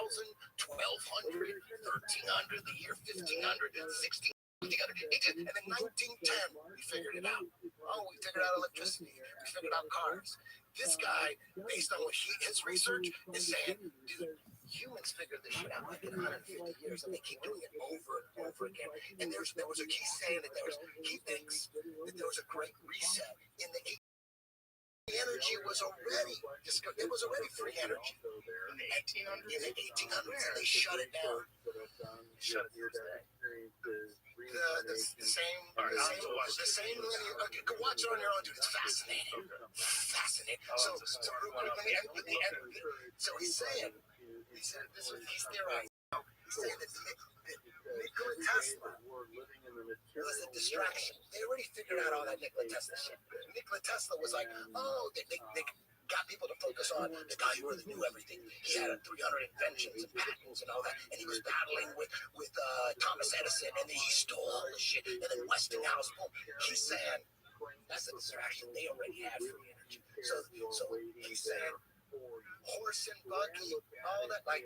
1200, 1300, the year 1500, 1600. And then 1910, we figured it out. Oh, we figured out electricity. We figured out cars. This guy, based on what his research, is saying, dude, humans figured this shit out like in 150 years, and they keep doing it over and over again. And he's saying that he thinks that there was a great reset in the energy was already discovered. It was already free energy in the 1800s. In the 1800s, and they shut it down. Shut it down. The same linear. Okay, go watch it on your own, dude. It's fascinating. Fascinating. So real quick, let me end with the end. So he's saying, he's theorizing. He's saying that Nikola Tesla was a distraction. They already figured out all that Nikola Tesla shit. Nikola Tesla was like, oh, they got people to focus on the guy who really knew everything. He had 300 inventions and patents and all that, and he was battling with Thomas Edison, and then he stole all the shit, and then Westinghouse, boom. He's saying that's a distraction. They already had free energy. So he's saying horse and buggy, all that, like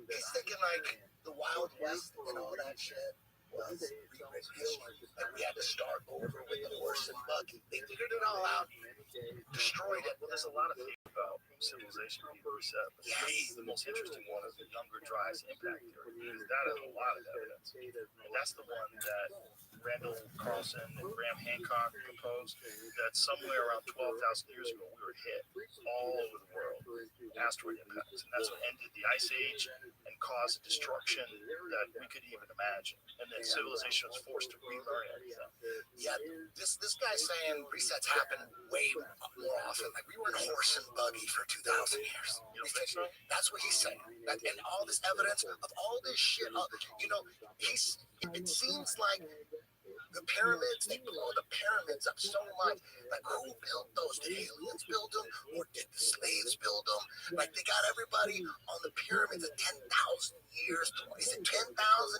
he's thinking like the Wild West and all that shit was rewritten history. Like we had to start over with the horse and buggy. They figured it all out, destroyed it. Well, there's a lot of things about civilization being reset. But the most interesting one is the Younger Dryas impact theory. That has a lot of evidence. And that's the one that Randall Carlson and Graham Hancock proposed, that somewhere around 12,000 years ago we were hit all over the world, asteroid impacts, and that's what ended the Ice Age and caused destruction that we couldn't even imagine. And then civilization was forced to relearn everything. Yeah, this guy's saying resets happen way more often. Like we were in horse and buggy for 2,000 years. You don't think so? That's what he's saying. And all this evidence of all this shit, it seems like the pyramids, they blow the pyramids up so much. Like, who built those? Did aliens build them? Or did the slaves build them? Like, they got everybody on the pyramids at 10,000 years. Is it 10,000?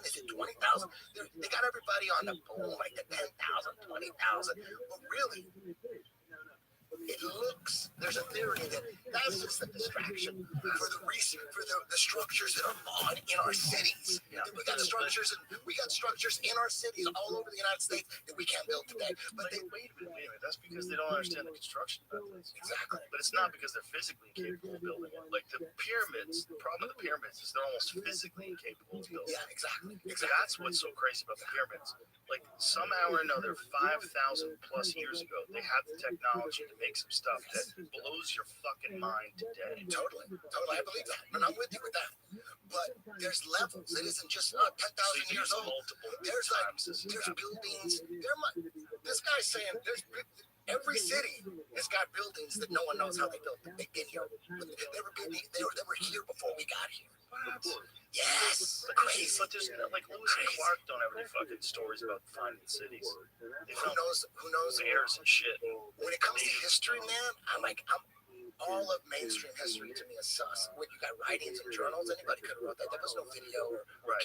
Is it 20,000? They got everybody on the boom, like the 10,000, 20,000. But really, it looks, there's a theory that that's just a distraction for the structures that are on in our cities. We got structures in our cities all over the United States that we can't build today. But wait a minute. That's because they don't understand the construction methods. Exactly. But it's not because they're physically incapable of building it. Like the pyramids, the problem with the pyramids is they're almost physically incapable of building. Yeah, exactly. That's what's so crazy about the pyramids. Like somehow or another, 5,000 plus years ago, they had the technology to make some stuff that blows your fucking mind today. Totally. I believe that. And I'm with you with that. But there's levels. It isn't just 10,000 years old. There's buildings. This guy's saying every city has got buildings that no one knows how they built them. They've been here. They were here before we got here. What? Yes. Crazy. But there's like Lewis and Clark don't have any fucking stories about finding cities. Who knows airs and shit. When it comes to history, man, all of mainstream history to me is sus. When you got writings and journals, anybody could have wrote that. There was no video or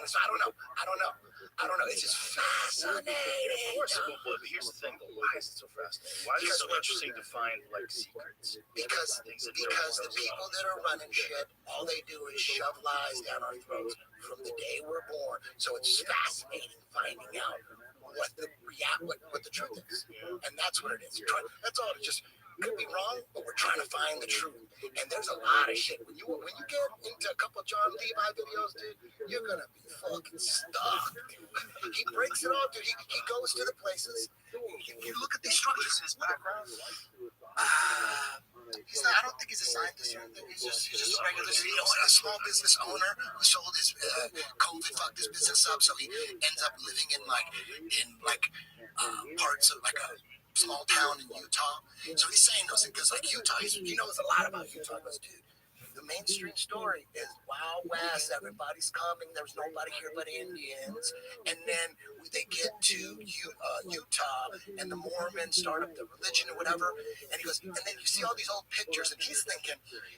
so I don't know. It's just fascinating. Of course, but here's the thing, though. Why is it so fascinating? Why is it so interesting to find like secrets? Because the people that are running shit, all they do is shove lies down our throats from the day we're born. So it's fascinating finding out what the truth is, and that's what it is. That's all. It just could be wrong, but we're trying to find the truth. And there's a lot of shit. When you get into a couple John Levi videos, dude, you're gonna be fucking stuck. He breaks it all, dude. He goes to the places. You look at these structures. His background. I don't think he's a scientist or anything. He's just a regular, a small business owner who sold his COVID fucked his business up, so he ends up living in parts of like a small town in Utah. So he's saying those things because like Utah, he knows a lot about Utah. He goes, dude, the mainstream story is Wild West. Everybody's coming. There's nobody here but Indians. And then they get to Utah, and the Mormons start up the religion or whatever. And he goes, and then you see all these old pictures, and he's thinking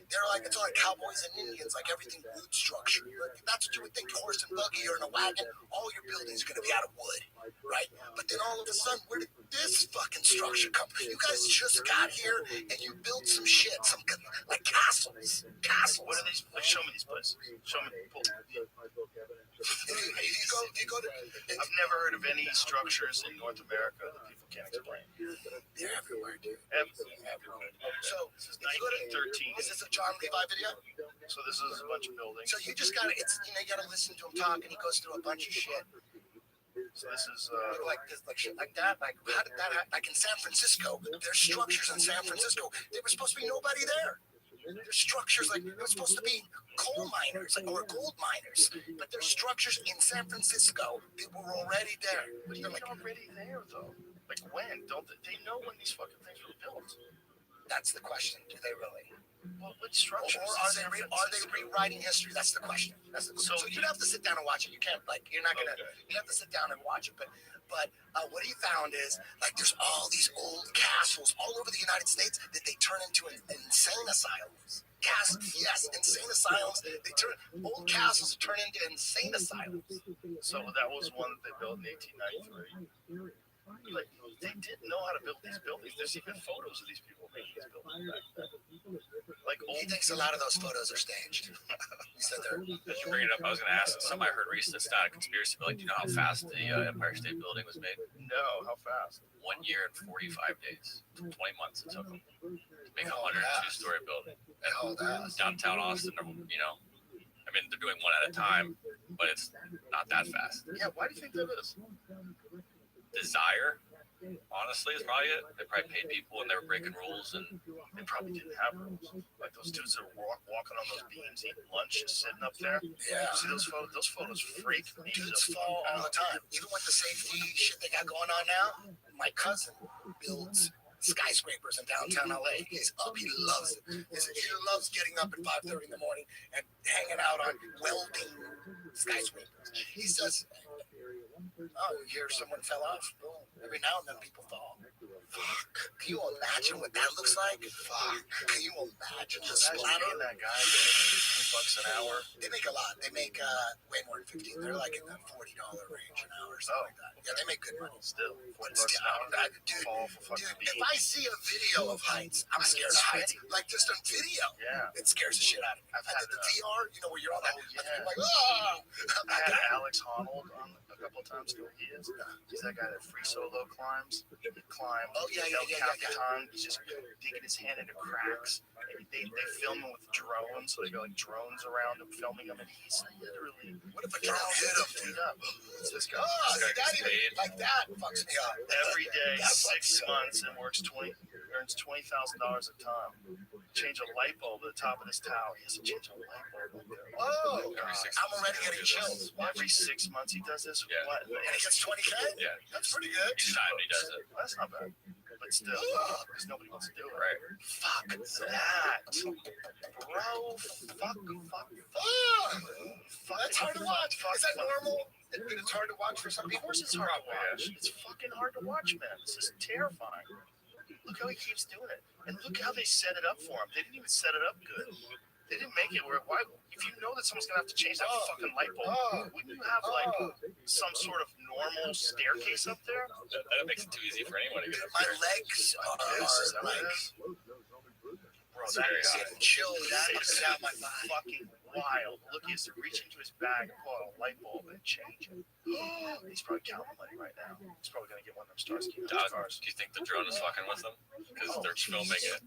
they're like it's all like cowboys and Indians, like everything wood structure. That's what you would think. Horse and buggy or in a wagon. All your buildings are going to be out of wood, right? But then all of a sudden, where did this fucking structure come from? You guys just got here and you built some shit, some like castles. castles. What are these? Like, show me these places. Show me. You go to. I've never heard of any structures in North America that people can't explain. They're everywhere, dude. Everywhere. So This is if you go to 1913. Is this a John Levi video? So this is a bunch of buildings. So you just gotta, you gotta listen to him talk, and he goes through a bunch of shit. So this is Like this, like shit like that. Like how did that happen? Like in San Francisco, there's structures in San Francisco. There was supposed to be nobody there. There's structures like there was supposed to be coal miners or gold miners, but there's structures in San Francisco that were already there. But they're like already there though. Like when? Don't they know when these fucking things were built? That's the question. Do they really? Well, what structures? Or are they rewriting history? That's the question. So you'd have to sit down and watch it. You can't you're not gonna. You have to sit down and watch it. But what he found is like there's all these old castles all over the United States that they turn into insane asylums. Yes, insane asylums. They turn old castles turn into insane asylums. So that was one that they built in 1893. Like they didn't know how to build these buildings. There's even photos of these people making these buildings back then. Like he thinks a lot of those photos are staged. He said they're. As you bring it up, I was going to ask something I heard recently. It's not a conspiracy, but like, do you know how fast the Empire State Building was made? No, how fast? 1 year and 45 days. 20 months it took them to make a 102-story building. Downtown Austin, you know. I mean, they're doing one at a time, but it's not that fast. Yeah, why do you think that is? Desire, honestly, is probably it. They probably paid people and they were breaking rules, and they probably didn't have rules. Like those dudes that were walking on those beams, eating lunch, just sitting up there. Yeah. You see those photos? Those photos freak me. Dudes fall all the time. Even with the safety shit they got going on now, my cousin builds skyscrapers in downtown LA. He's up. He loves it. He loves getting up at 5:30 in the morning and hanging out on welding skyscrapers. He says, "Oh, you hear someone fell off? Every now and then people fall. Fuck. Can you imagine what that looks like? Fuck. Can you imagine the splatter? That guy making $15 an hour. They make a lot. They make way more than 15. They're like in the $40 range an hour or something like that. Yeah, they make good money. Still, But still, dude, if I see a video of heights, I'm scared of heights. Like just a video, it scares the shit out of me. I did the VR, you know, where you're on that. I'm like, oh. I had Alex Honnold on a couple of times. Who he is? He's that guy that free solo climbs. He climbs. Oh yeah. He's just digging his hand into cracks. They film him with drones, so they got like drones around him filming him, and he's literally. What if a drone hit him? It's this guy. Oh, that even like that fucks me up. Every day, 6 months, and earns $20,000 a time. Change a light bulb at the top of this tower. He has to change a light bulb. Oh, I'm already getting chills. Every 6 months he does this. Yeah. What? And he gets 20K? Yeah. That's pretty good. Each time he does it. That's not bad. But still, because nobody wants to do it. Right. Fuck that. Bro, fuck. That's hard to watch. Is that normal? It's hard to watch for some Of people. course it's hard to watch. It's fucking hard to watch, man. This is terrifying. Look how he keeps doing it. And look how they set it up for him. They didn't even set it up good. They didn't make it where, why, if you know that someone's going to have to change that fucking light bulb, wouldn't you have, like, some sort of normal staircase up there? That makes it too easy for anyone to get up My there. legs are like, Bro, that is getting chilled down my body. fucking wild. Look, he has to reach into his bag and pull out a light bulb and change it. He's probably counting money right now. He's probably going to get one of them Starsky cars. Do you think the drone is fucking with them? Because they're filming it.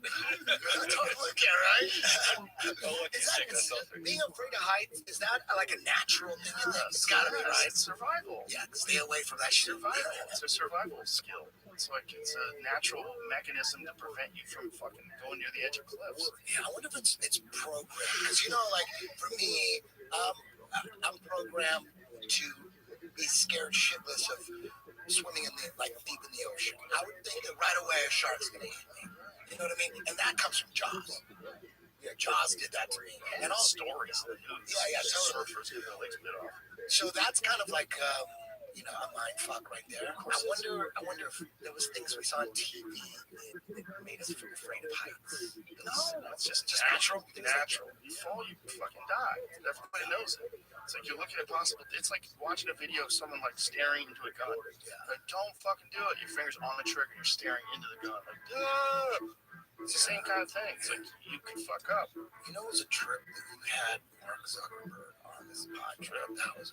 Totally get right. He's taking a selfie. Being afraid of heights, is that like a natural thing in them? It's gotta be, right? It's survival. Yeah, stay away from that shit. Survival. It's a survival skill. It's like it's a natural mechanism to prevent you from fucking going near the edge of cliffs. Yeah, I wonder if it's programmed. Because, you know, like, for me, I'm programmed to be scared shitless of swimming in the, like, deep in the ocean. I would think that right away a shark's gonna eat me. You know what I mean? And that comes from Jaws. Yeah, Jaws did that to me. And all stories. Yeah, totally. Surfers get their legs bit off. So that's kind of like, you know, a mind fuck right there. I wonder if there was things we saw on TV that made us afraid of heights. No, it's just natural. Natural. You fall, you fucking die. Everybody knows it. It's like you're looking at possible. It's like watching a video of someone like staring into a gun. Like, don't fucking do it. Your finger's on the trigger. You're staring into the gun. Like, It's the same kind of thing. It's like you could fuck up. You know, it was a trip that you had Mark Zuckerberg on this pod trip. That was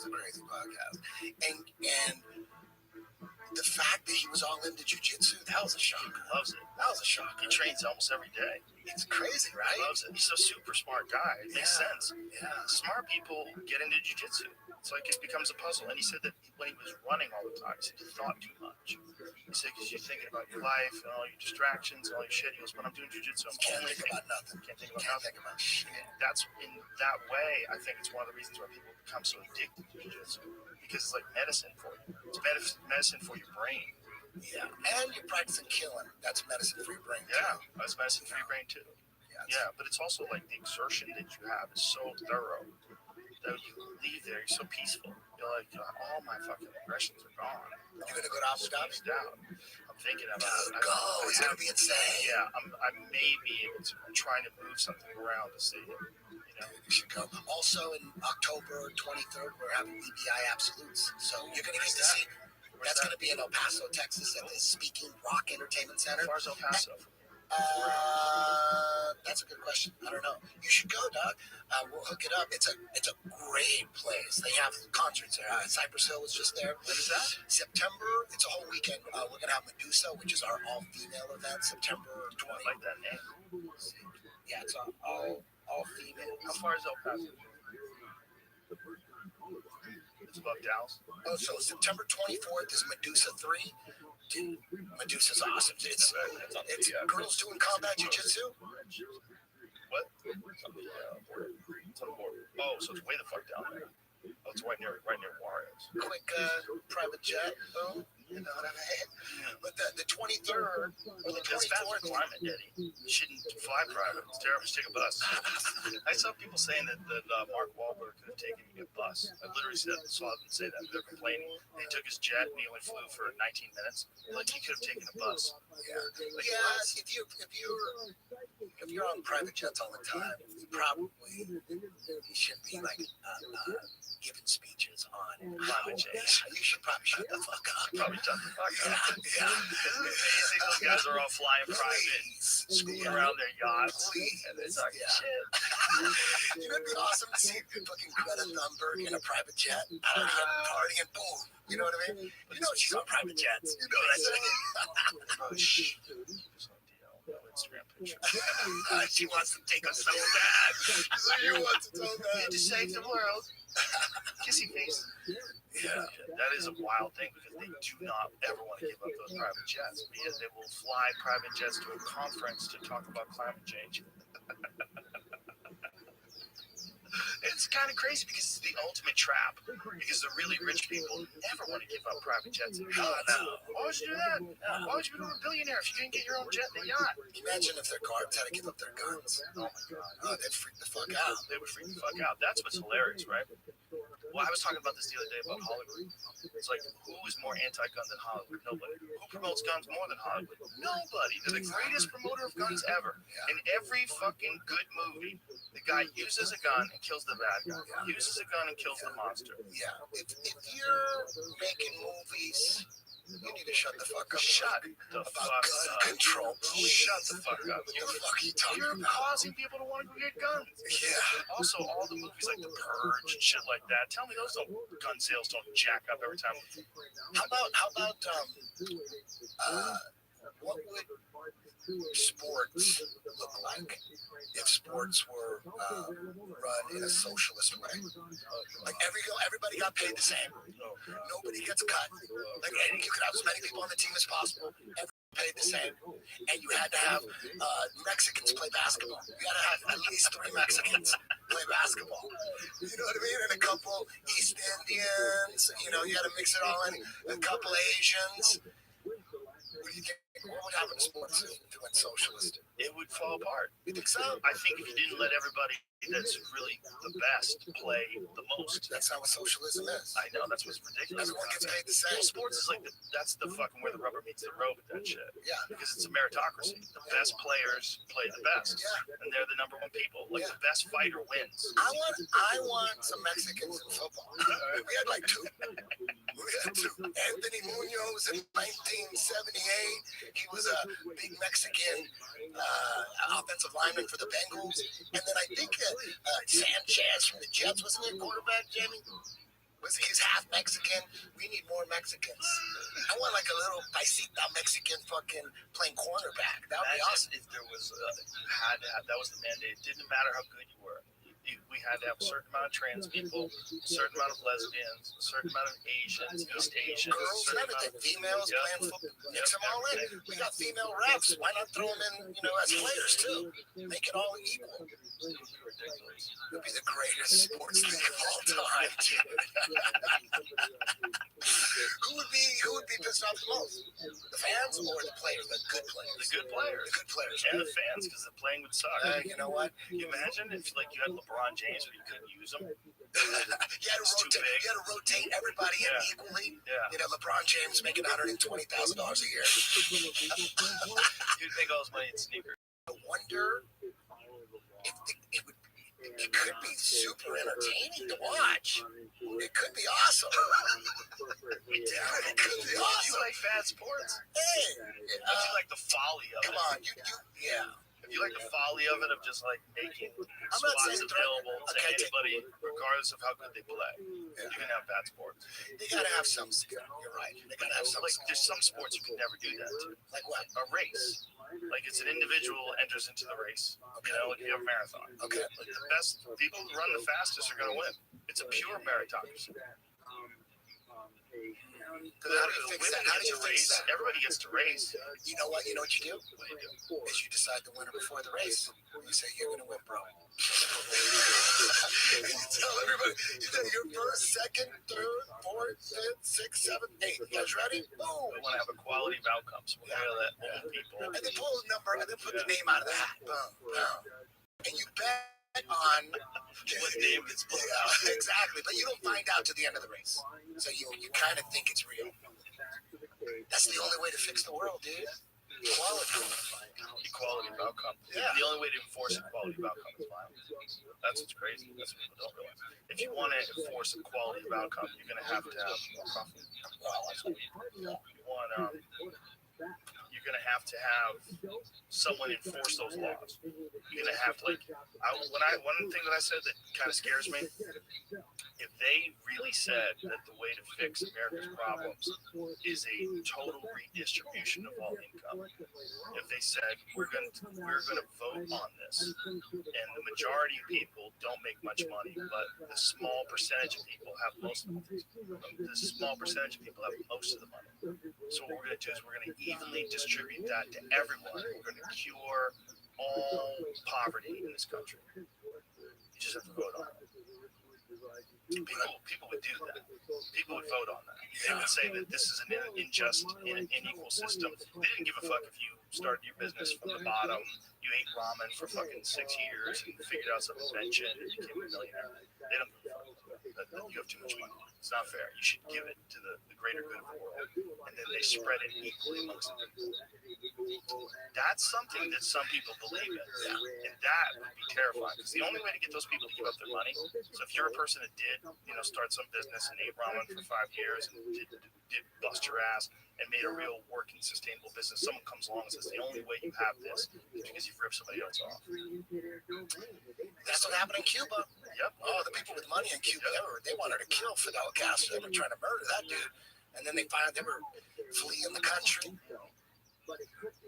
a crazy podcast. And the fact that he was all into jiu-jitsu, that was a shock. He loves it. That was a shock. He trains almost every day. It's crazy, right? He loves it. He's a super smart guy. It makes sense. Yeah. Smart people get into jiu-jitsu. It's like it becomes a puzzle. And he said that when he was running all the time, he said he thought too much. He said, because you're thinking about your life and all your distractions and all your shit. He goes, when I'm doing jiu-jitsu, I'm Can't think about nothing. Can't think about Can't nothing. think about shit. That's in that way, I think it's one of the reasons why people become so addicted to jiu-jitsu. Because it's like medicine for you. It's medicine for your brain. Yeah. And you're practicing killing. That's medicine for your brain, too. Yeah, that's medicine for your brain, too. Yeah, but it's also like the exertion that you have is so thorough that you leave there, you're so peaceful. You're like, all my fucking aggressions are gone. You're going to go to Abu Dhabi? Down. I'm thinking about it. Dude, go. It's going to be insane. Yeah, I may be able to. I'm trying to move something around to see it. You should go. Also, in October 23rd, we're having BBI Absolutes. So you're going to get to see. That's going to be in El Paso, Texas, at the Speaking Rock Entertainment Center. As far as El Paso? That's a good question. I don't know. You should go, dog. We'll hook it up. It's a great place. They have concerts there. Cypress Hill was just there. When is that? September. It's a whole weekend. We're gonna have Medusa, which is our all-female event. September 20th. I like that name. Yeah, it's all female. How far is El Paso? It's above Dallas. Oh, so September 24th is Medusa 3. Dude, Medusa's awesome. It's girls doing combat jiu-jitsu. What? It's on the border. Oh, so it's way the fuck down there. Oh, it's right near Juarez. Quick private jet, boom. You know what I mean? But the 23rd or the 24th. Climate, Eddie. You shouldn't fly private. It's terrible. Just take a bus. I saw people saying that Mark Wahlberg could have taken a bus. I literally saw them say that. They're complaining. They took his jet and he only flew for 19 minutes. Like he could have taken a bus. Yeah. Like, yeah. If you're on private jets all the time, you should be like giving speeches on climate change. You should probably shut the fuck up. Probably shut the fuck up. Yeah. Amazing. Those guys are all flying private, screwing around their yachts, and they're talking shit. You know, it'd be awesome to see fucking Greta Thunberg in a private jet, partying, boom. You know what I mean? You know she's on private jets. You know what I'm saying? Instagram picture. She wants to take us so bad. She wants to so bad. To save the world. Kissy face. Yeah, that is a wild thing because they do not ever want to give up those private jets. But yet they will fly private jets to a conference to talk about climate change. It's kind of crazy because it's the ultimate trap. Because the really rich people never want to give up private jets. Hell no. Why would you do that? Why would you become a billionaire if you didn't get your own jet and a yacht? Imagine if their guards had to give up their guns. Oh my God. They'd freak the fuck out. They would freak the fuck out. That's what's hilarious, right? Well, I was talking about this the other day about Hollywood. It's like, who is more anti-gun than Hollywood? Nobody. Who promotes guns more than Hollywood? Nobody. They're the greatest promoter of guns ever. In every fucking good movie, the guy uses a gun and kills the bad guy. Uses a gun and kills the monster. Yeah. If you're making movies, you need to shut the fuck up. Shut the fuck up. Control, please. Shut the fuck up. What the fuck are you talking You're about? causing people to want to go get guns. Yeah. Also, all the movies like The Purge and shit like that. Tell me those gun sales don't jack up every time. How about what would sports look like if sports were run in a socialist way? Like everybody got paid the same. Nobody gets cut. Like you could have as many people on the team as possible. Everybody paid the same. And you had to have Mexicans play basketball. You had to have at least 3 Mexicans play basketball. You know what I mean? And a couple East Indians. You know, you had to mix it all in. A couple Asians. What do you think? What would happen to sports if it went socialist? it would fall apart. You think so? I think if you didn't let everybody that's really the best play the most. That's not what socialism is. I know, that's what's ridiculous. Everyone gets paid the same. Well, sports is like that's the fucking where the rubber meets the road with that shit. Yeah. Because it's a meritocracy. The best players play the best. Yeah. And they're the number one people. Like the best fighter wins. I want some Mexicans in football. We had like two. We had two. Anthony Munoz in 1978. He was a big Mexican offensive lineman for the Bengals. And then I think Sanchez from the Jets, wasn't he a quarterback, Jamie? He's half Mexican. We need more Mexicans. I want like a little paisita Mexican fucking playing cornerback. That would be awesome. If there was that was the mandate. It didn't matter how good you were. We had to have a certain amount of trans people, a certain amount of lesbians, a certain amount of Asians, East Asians, girls and everything, females playing football. Mix them all in. We got female refs. Why not throw them in, as players too? Make it all equal. Ridiculous. It would be the greatest sports league of all time, dude. Who would be pissed off the most? The fans or the players? The good players. The good players. The good players. And the fans, because the playing would suck. You know what? Can you imagine if you had LeBron James, but you couldn't use him? You had to rotate everybody in equally. Yeah. LeBron James making $120,000 a year. You'd make all his money in sneakers. I wonder if it could be super entertaining to watch. It could be awesome. It could be awesome. You like bad sports? Hey, you like the folly of it. Come on, yeah. If you like the folly of it, of just like making I'm not spots saying available to anybody, regardless of how good they play, you can have bad sports. They gotta have some skill. You're right. They gotta have some. Like there's some sports you can never do that to. Like what? A race. Like it's an individual enters into the race. Okay. Like you have a marathon. Okay. Like the best people who run the fastest are gonna win. It's a pure meritocracy. How do you fix that? How do you fix that? Everybody gets to race. You know what? You know what you do? What do you do? Is you decide the winner before the race. You say you're gonna win, bro. You tell everybody. You tell your first, second, third, fourth, fifth, sixth, seventh, eighth. You guys ready? Boom. We want to have equality of outcomes. We gotta let old people. And then pull a number and then put the name out of the hat. Boom, boom. And you bet on what name gets pulled out. Yeah, exactly. But you don't find out to the end of the race. So you kind of think it's real. That's the only way to fix the world, dude. Equality of outcome. Yeah. The only way to enforce equality of outcome is violence. That's what's crazy. That's what people don't realize. If you want to enforce equality of outcome, you're going to have more profit. You're going to have someone enforce those laws. You're going to have one thing that I said that kind of scares me, if they really said that the way to fix America's problems is a total redistribution of all income, if they said we're going to vote on this, and the majority of people don't make much money, but the small percentage of people have most of the money. The small percentage of people have most of the money. So what we're going to do is we're going to evenly distribute that to everyone. We're going to cure all poverty in this country. You just have to vote on it. People would do that. People would vote on that. They would say that this is an unjust, unequal system. They didn't give a fuck if you started your business from the bottom, you ate ramen for fucking 6 years and figured out some invention and became a millionaire. They don't give a fuck. You have too much money. It's not fair. You should give it to the greater good of the world. And then they spread it equally amongst the people. That's something that some people believe in. And that would be terrifying. Because the only way to get those people to give up their money, so if you're a person that did, start some business and ate ramen for 5 years and did bust your ass and made a real working, sustainable business, someone comes along and says the only way you have this is because you've ripped somebody else off. That's what happened in Cuba. Yep. Oh, the people with money in Cuba, they wanted to kill Fidel Castro. They were trying to murder that dude. And then they were fleeing the country.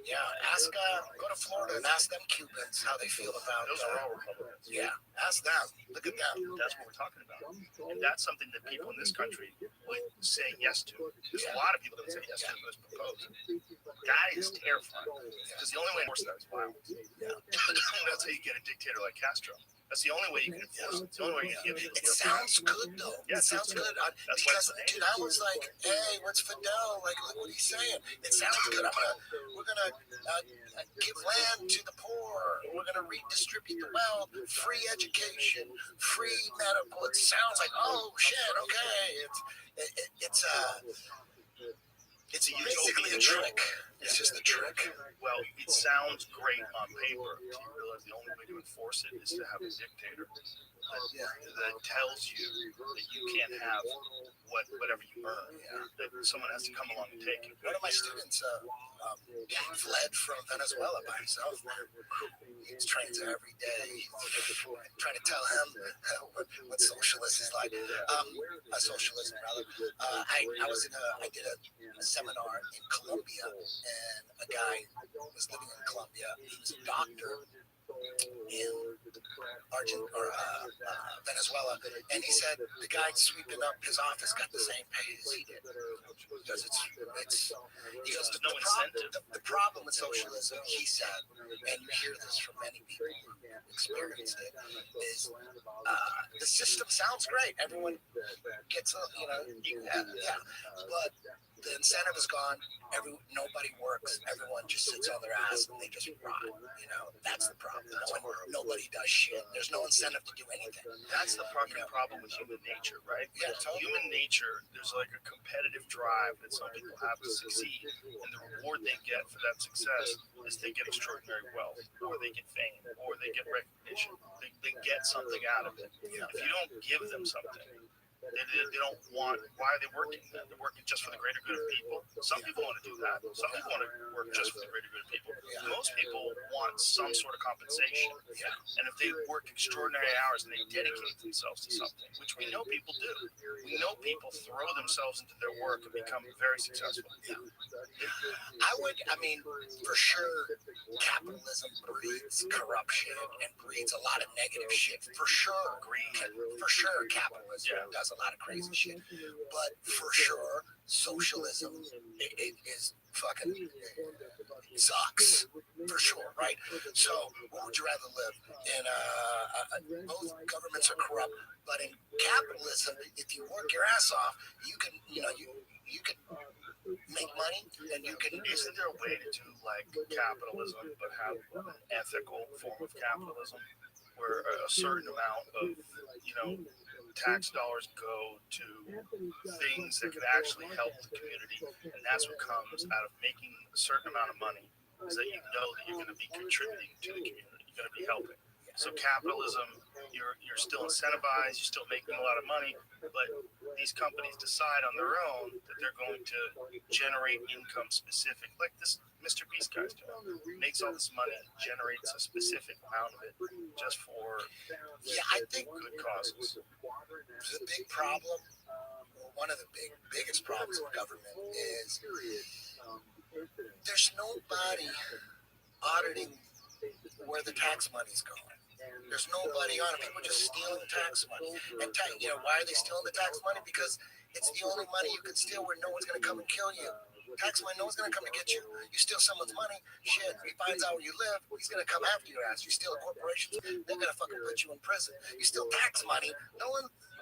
Yeah, go to Florida and ask them Cubans how they feel about those are all Republicans. Yeah, ask them. Look at them. That's what we're talking about. And that's something that people in this country would say yes to. There's a lot of people that would say yes to this proposal. That is terrifying because the only way to enforce that is violence. That's how you get a dictator like Castro. That's the only way you can enforce it. It's the only way you can get it. It sounds good though. Yeah, it sounds good. That's Because dude, I was like, hey, what's Fidel? Like, look what he's saying. It sounds good. We're gonna give land to the poor. We're gonna redistribute the wealth. Free education, free medical. It sounds like, oh shit, okay. It's basically a trick. It's just a trick. Well, it sounds great on paper. You realize the only way to enforce it is to have a dictator that tells you that you can't have whatever you earn. That someone has to come along and take it. One of my students fled from Venezuela by himself. He's trained there every day. Trying to tell him what socialism is like. Socialism, rather. I did a seminar in Colombia, and a guy was living in Colombia. He was a doctor in Venezuela, and he said the guy sweeping up his office got the same pay as he did because he goes, no incentive. The problem with socialism, he said, and you hear this from many people who experience it, is the system sounds great. Everyone gets but the incentive is gone. Nobody works. Everyone just sits on their ass and they just rot. That's the problem. Nobody does shit. There's no incentive to do anything. That's the fucking problem with human nature, right? Yeah, totally. Human nature, there's like a competitive drive that some people have to succeed, and the reward they get for that success is they get extraordinary wealth, or they get fame, or they get recognition. They get something out of it. If you don't give them something, they don't want. Why are they working then? They're working just for the greater good of people. Some people want to do that. Some people want to work just for the greater good of people. Most people want some sort of compensation. And if they work extraordinary hours and they dedicate themselves to something, which we know people do, we know people throw themselves into their work and become very successful. For sure, capitalism breeds corruption and breeds a lot of negative shit. For sure, capitalism does a lot of crazy shit. But for sure, socialism it is fucking sucks. For sure, right? So, what would you rather live in? Both governments are corrupt, but in capitalism, if you work your ass off, you can make money, and you can. Isn't there a way to do like capitalism, but have an ethical form of capitalism, where a certain amount of tax dollars go to things that could actually help the community, and that's what comes out of making a certain amount of money, is that you know that you're going to be contributing to the community, you're going to be helping. So capitalism, you're still incentivized, you're still making a lot of money, but these companies decide on their own that they're going to generate income specific, like this Mr. Beast guy's doing. Makes all this money, generates a specific amount of it just for I think good causes. The big problem, or one of the biggest problems with government is there's nobody auditing where the tax money's going. There's nobody on it. People just stealing tax money. And why are they stealing the tax money? Because it's the only money you can steal where no one's going to come and kill you. Tax money, no one's going to come to get you. You steal someone's money, shit, he finds out where you live, he's going to come after your ass. You steal a corporation, they're going to fucking put you in prison. You steal tax money,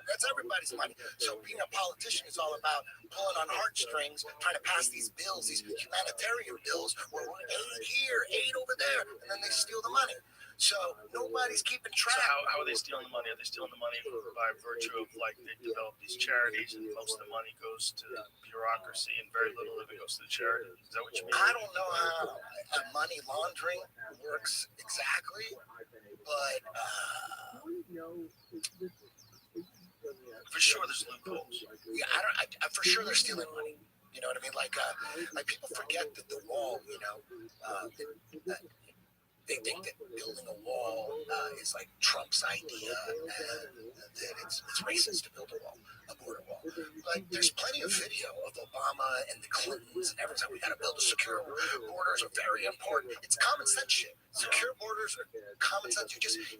that's everybody's money. So being a politician is all about pulling on heartstrings, trying to pass these bills, these humanitarian bills, where we're aid here, aid over there, and then they steal the money. So nobody's keeping track. So how are they stealing the money? Are they stealing the money by virtue of like they develop these charities and most of the money goes to bureaucracy and very little of it goes to the charity? Is that what you mean? I don't know how money laundering works exactly, but for sure there's loopholes. For sure they're stealing money. You know what I mean? Like people forget that the wall, they think that building a wall is like Trump's idea, and that it's racist to build a border wall. But there's plenty of video of Obama and the Clintons and every time we got to build a secure borders are very important. It's common sense shit. Secure borders are common sense.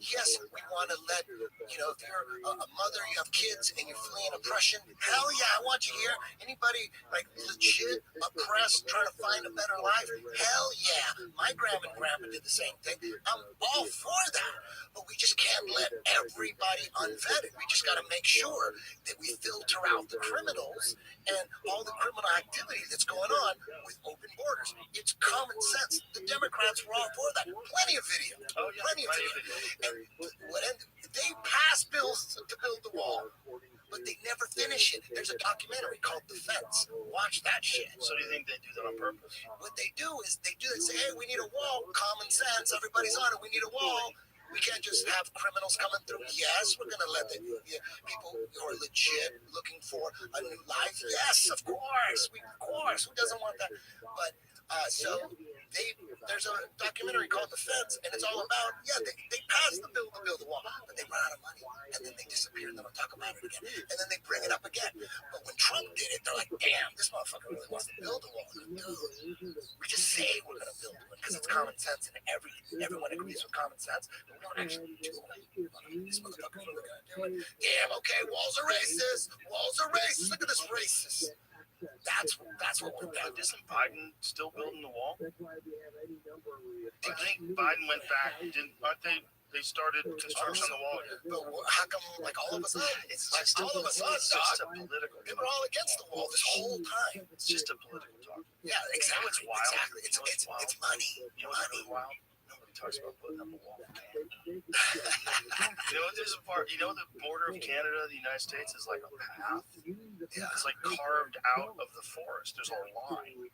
Yes, we want to let, if you're a mother, you have kids, and you're fleeing oppression, hell yeah, I want you here. Anybody like legit oppressed, trying to find a better life, hell yeah. My grandma and grandpa did the same thing. I'm all for that. But we just can't let everybody unvetted. We just got to make sure that we filter out the criminals and all the criminal activity that's going on with open borders. It's common sense. The Democrats were all for that. Plenty of video. Plenty of video. And they passed bills to build the wall, but they never finish it. There's a documentary called The Fence. Watch that shit. So do you think they do that on purpose? What they do is they say, hey, we need a wall. Common sense. Everybody's on it. We need a wall. We can't just have criminals coming through. Yes, we're going to let the people who are legit looking for a new life. Yes, of course. Who doesn't want that? But there's a documentary called The Fence, and it's all about, they passed the bill to build the wall, but they run out of money, and then they disappear, and they don't talk about it again, and then they bring it up again. But when Trump did it, they're like, damn, this motherfucker really wants to build a wall. Dude, we just say we're going to build one because it's common sense, and everyone agrees with common sense, but we don't actually do it. These motherfuckers are really going to do it. Damn, okay, walls are racist. Look at this racist. That's what we're doing. Isn't Biden still building the wall? I think Biden went back. Aren't they? They started construction on the wall. But how come, like all of us? It's just all of us. It's just a political. They were all against the wall this whole time. It's just a political talk. Yeah, exactly. It's wild. Exactly. It's money. You know what's really wild? Nobody talks about putting up a wall. There's a part. The border of Canada, the United States, is like a path. Yeah. It's like carved out of the forest. There's a line.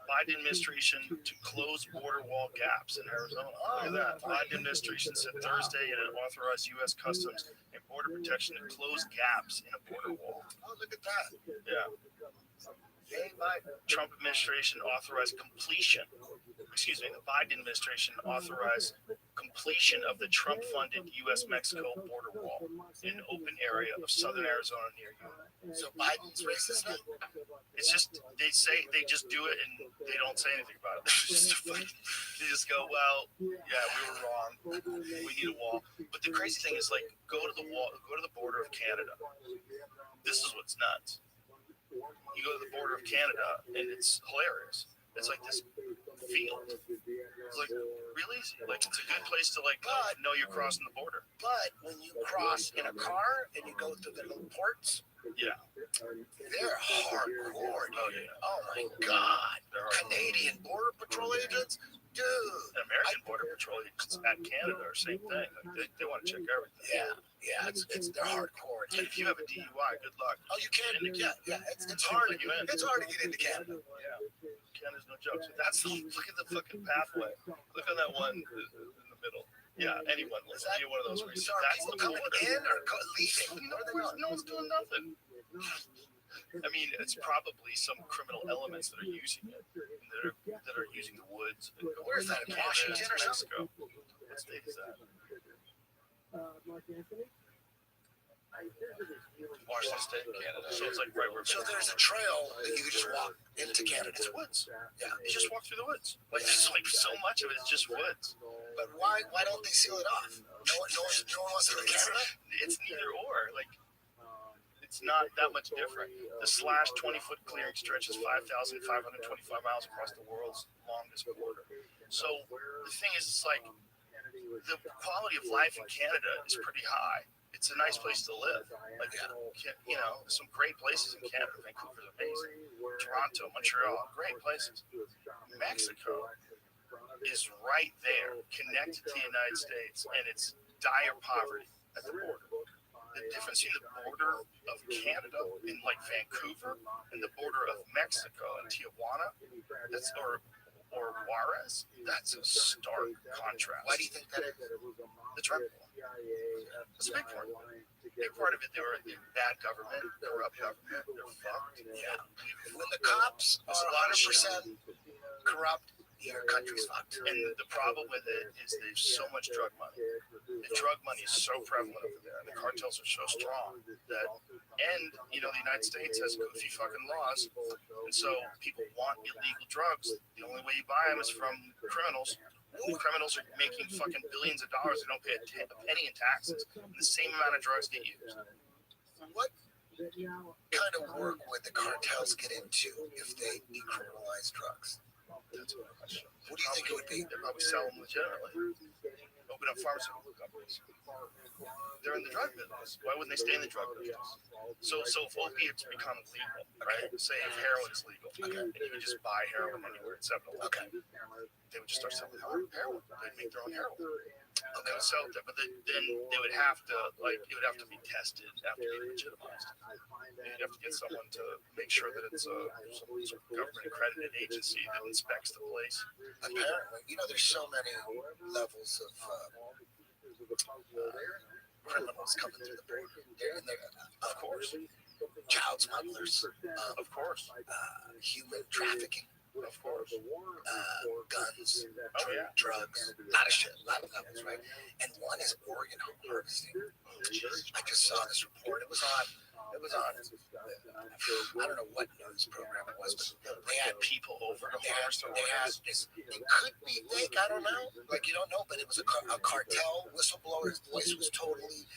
Biden administration to close border wall gaps in Arizona. Look at that. Biden administration said Thursday it authorized U.S. Customs and Border Protection to close gaps in a border wall. Oh, look at that. Yeah. Trump administration authorized completion. The Biden administration authorized completion of the Trump-funded U.S.-Mexico border wall in an open area of southern Arizona near you. So Biden's racist now? It's just they just do it and they don't say anything about it. They just go, well, yeah, we were wrong. We need a wall. But the crazy thing is, like, go to the border of Canada. This is what's nuts. You go to the border of Canada and it's hilarious. It's like this field. It's like, really? Like, it's a good place to, know you're crossing the border. But when you cross in a car and you go through the little ports, yeah, they're hardcore. Oh, yeah. Oh, my God. Canadian Border Patrol agents? Dude. American Border Patrol agents at Canada are the same thing. Like, they want to check everything. Yeah, they're hardcore. And if you have a DUI, good luck. Oh, you can't? Yeah, it's hard. It's hard to get into Canada. Yeah. Canada's no joke. So look at the fucking pathway. Look on that one in the middle. Yeah, anyone. Let's be one of those reasons. So that's the coming in or leaving? No one's doing nothing. I mean, it's probably some criminal elements that are using it, that are using the woods. Where's that? In Washington or something? What state is that? Washington State, Canada. So it's like right where. So there's a trail that you can just walk into Canada. It's woods. Yeah, you just walk through the woods. Like there's like so much of it is just woods. But why don't they seal it off? No one wants to go to Canada. It's neither or. Like it's not that much different. The / 20-foot clearing stretches 5,525 miles across the world's longest border. So the thing is, it's like the quality of life in Canada is pretty high. It's a nice place to live. Like, some great places in Canada. Vancouver's amazing. Toronto, Montreal, great places. Mexico is right there, connected to the United States, and it's dire poverty at the border. The difference between the border of Canada in like Vancouver and the border of Mexico in Tijuana, or Juarez, that's a stark contrast. Why do you think that is? The Trump wall. That's a big part of it. Big part of it, they were the bad government, corrupt government, they're fucked. Yeah. When the cops are 100% corrupt, your country's fucked. And the problem with it is there's so much drug money. The drug money is so prevalent over there, and the cartels are so strong that, and you know, the United States has goofy fucking laws, and so people want illegal drugs. The only way you buy them is from criminals. Criminals are making fucking billions of dollars. They don't pay a penny in taxes. And the same amount of drugs get used. What kind of work would the cartels get into if they decriminalize drugs? That's what question. What do you think it would be? They'll probably sell them legitimately. Open up pharmaceutical companies. They're in the drug business. Why wouldn't they stay in the drug business? So if opiates become legal, right? Say if heroin is legal, and you could just buy heroin anywhere at 7-Eleven, they would just start selling heroin. They'd make their own heroin. And they would sell it, but then they would have to, like, it would have to be tested, have to be legitimized. You'd have to get someone to make sure that it's some sort of government accredited agency that inspects the place. Apparently, you know, there's so many levels of criminals coming through the border. Of course, child smugglers, Of course. human trafficking, Of course. guns, Oh, yeah. drugs, a lot of shit, a lot of levels, right? And one is organ harvesting. I just saw this report. It was on. I don't know what news program it was, but they had People over to They had harvest their organs. this. It could be fake. I don't know. Like, you don't know, but it was a cartel whistleblower. His voice was totally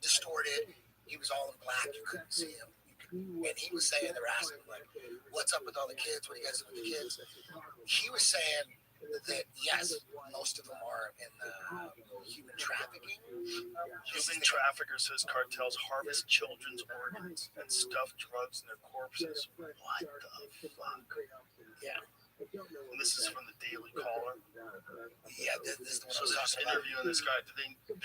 distorted. He was all in black. You couldn't see him. And he was saying, they're asking him, like, what's up with all the kids? What do you guys do with the kids? He was saying that, yes, most of them are in human trafficking. Human traffickers, says cartels harvest children's organs and stuff drugs in their corpses. What the fuck? Yeah. And this is from the Daily Caller. Yeah, this is the one I So was they're just talking about. interviewing this guy.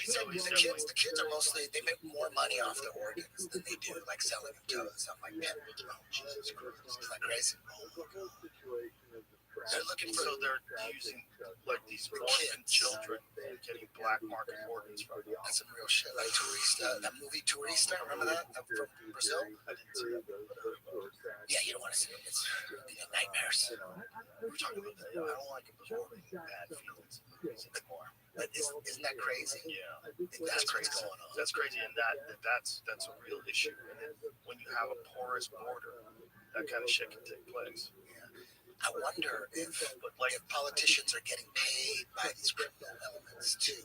So the kids are mostly, they make more money off the organs than they do like selling them to stuff like that. Oh, Jesus Christ. Isn't that crazy? Oh my God. They're looking for, So they're using like these orphan children and getting black market organs from them. that's some real shit. Like Turista, that movie Turista, remember that? From Brazil? I didn't see that, but I heard about it. Yeah, you don't want to see it. It's nightmares. We were talking about that. I don't like absorbing bad feelings anymore. But isn't that crazy? Yeah, That's crazy. what's going on. That's crazy, and that's a real issue. And when you have a porous border, that kind of shit can take place. I wonder if politicians are getting paid by these criminal elements to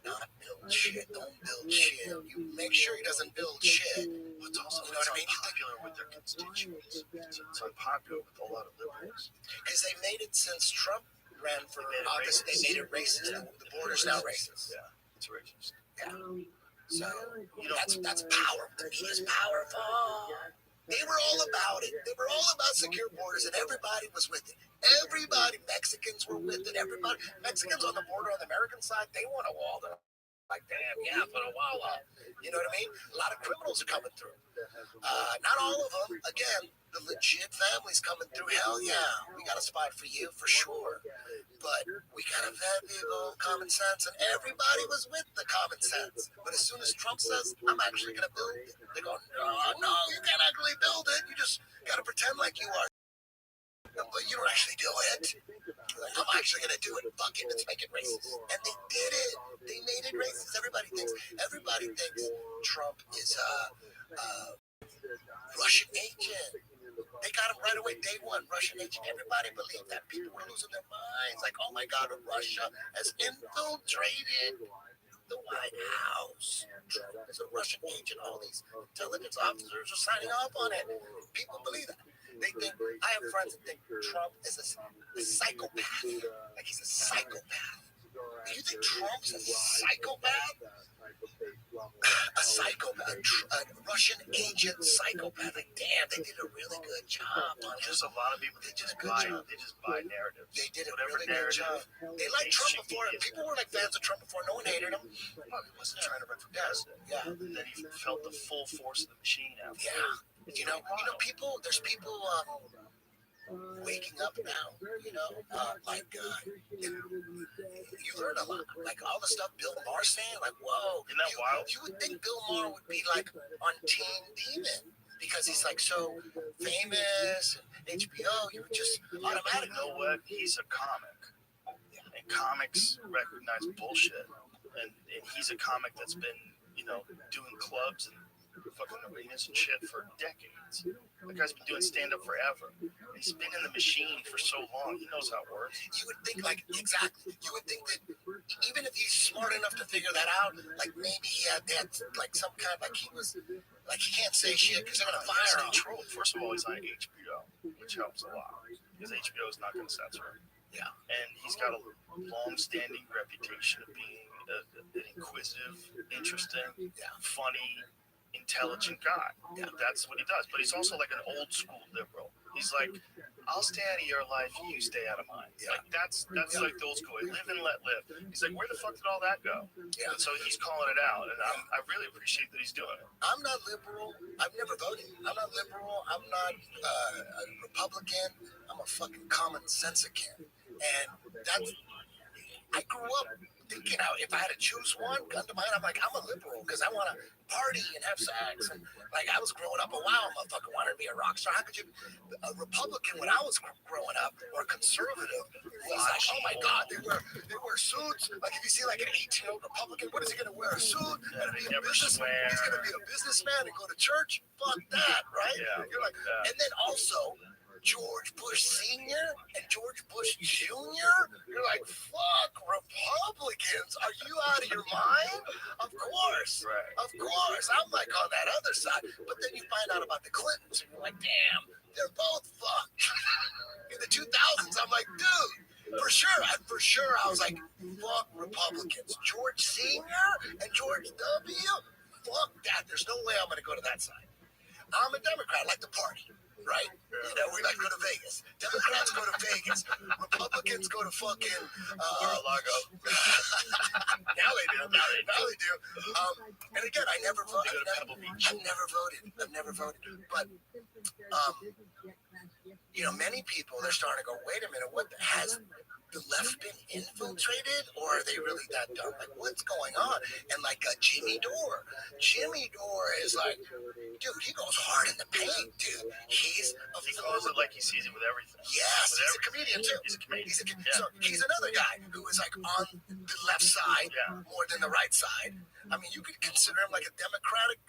not build shit. Don't build shit. You make sure he doesn't build shit. But it's also, You know what I mean? unpopular with their constituents. It's unpopular with a lot of liberals. Because they made it since Trump ran for office. They made it racist. The border's now racist. Yeah, it's racist. Yeah. So that's power. The media is powerful. They were all about it. They were all about secure borders, and everybody was with it. Everybody, Mexicans were with it. Everybody, Mexicans on the border on the American side, they want a wall. They're like, damn, yeah, put a wall up. You know what I mean? A lot of criminals are coming through. Not all of them. Again, the legit families coming through. Hell yeah, we got a spot for you for sure. But we gotta vet people, common sense, and everybody was with the common sense. But as soon as Trump says, I'm actually gonna build it, they go, no, you can't actually build it. You just gotta pretend like you are. But you don't actually do it. Like, I'm actually gonna do it. Fuck it, let's make it racist. And they did it. They made it racist. Everybody thinks Trump is a Russian agent. They got him right away, day one, Russian agent. Everybody believed that. People were losing their minds. Like, oh my God, Russia has infiltrated the White House. Trump is a Russian agent. All these intelligence officers are signing off on it. People believe that. They think, I have friends that think Trump is a psychopath. Like, he's a psychopath. Do you think Trump's a psychopath? A psychopath, a Russian agent psychopath. Like, damn, they did a really good job on him. Just a lot of people, they just buy narratives. They did a Whatever really good job. narrative They liked Trump she before. gives People were like fans of Trump before. No one hated him. Well, he wasn't trying to run for president. Yeah. And then he felt the full force of the machine after. Yeah. You know, people, there's people waking up now, you heard a lot, like all the stuff Bill Maher saying, like, whoa. Isn't that wild? You would think Bill Maher would be like on Team Demon because he's like so famous HBO, you were just You automatically. know what? He's a comic. And comics recognize bullshit. And he's a comic that's been, doing clubs and fucking arenas and shit for decades. The guy's been doing stand-up forever. He's been in the machine for so long. He knows how it works. You would think, exactly. You would think that even if he's smart enough to figure that out, maybe he had some kind of, he was, he can't say shit because they're going to fire him. Control. First of all, he's on HBO, which helps a lot because HBO is not going to censor him. Yeah. And he's got a long-standing reputation of being an inquisitive, interesting, funny, intelligent guy. Yeah, that's what he does. But he's also like an old school liberal. He's like, I'll stay out of your life, you stay out of mine. Yeah. That's like the old school. Live and let live. He's like, where the fuck did all that go? Yeah. So he's calling it out, and I really appreciate that he's doing it. I'm not liberal. I've never voted. I'm not liberal. I'm not a Republican. I'm a fucking common sensican. And that's, I grew up thinking if I had to choose one, gun to mind, I'm like, I'm a liberal because I want to party and have sex. And I was growing up, a wild motherfucker wanted to be a rock star. How could you, a Republican when I was growing up, or conservative, was like, oh my God, they wear suits. Like if you see like an 18-year-old Republican, what is he going to wear? A suit? And be a businessman? He's going to be a businessman and go to church? Fuck that, right? Yeah, you're like, and then also, George Bush Sr. and George Bush Jr. You're like, fuck Republicans. Are you out of your mind? Of course. Right. Of course. I'm like on that other side. But then you find out about the Clintons and you're like, damn, they're both fucked. In the 2000s, I'm like, dude, for sure, I was like, fuck Republicans. George Sr. and George W. Fuck that. There's no way I'm going to go to that side. I'm a Democrat. I like to party. Right? We like to go to Vegas. Democrats go to Vegas. Republicans go to fucking Mar-a-Lago. Now they do. And again, I never voted. I've never voted. But many people, they're starting to go, wait a minute, what has the left been infiltrated, or are they really that dumb? Like, what's going on? And Jimmy Dore is like, dude, he goes hard in the paint, dude. He calls it like he sees it with everything. Yes, he's a comedian too. He's a comedian. So he's another guy who is on the left side more than the right side. I mean, you could consider him like a Democratic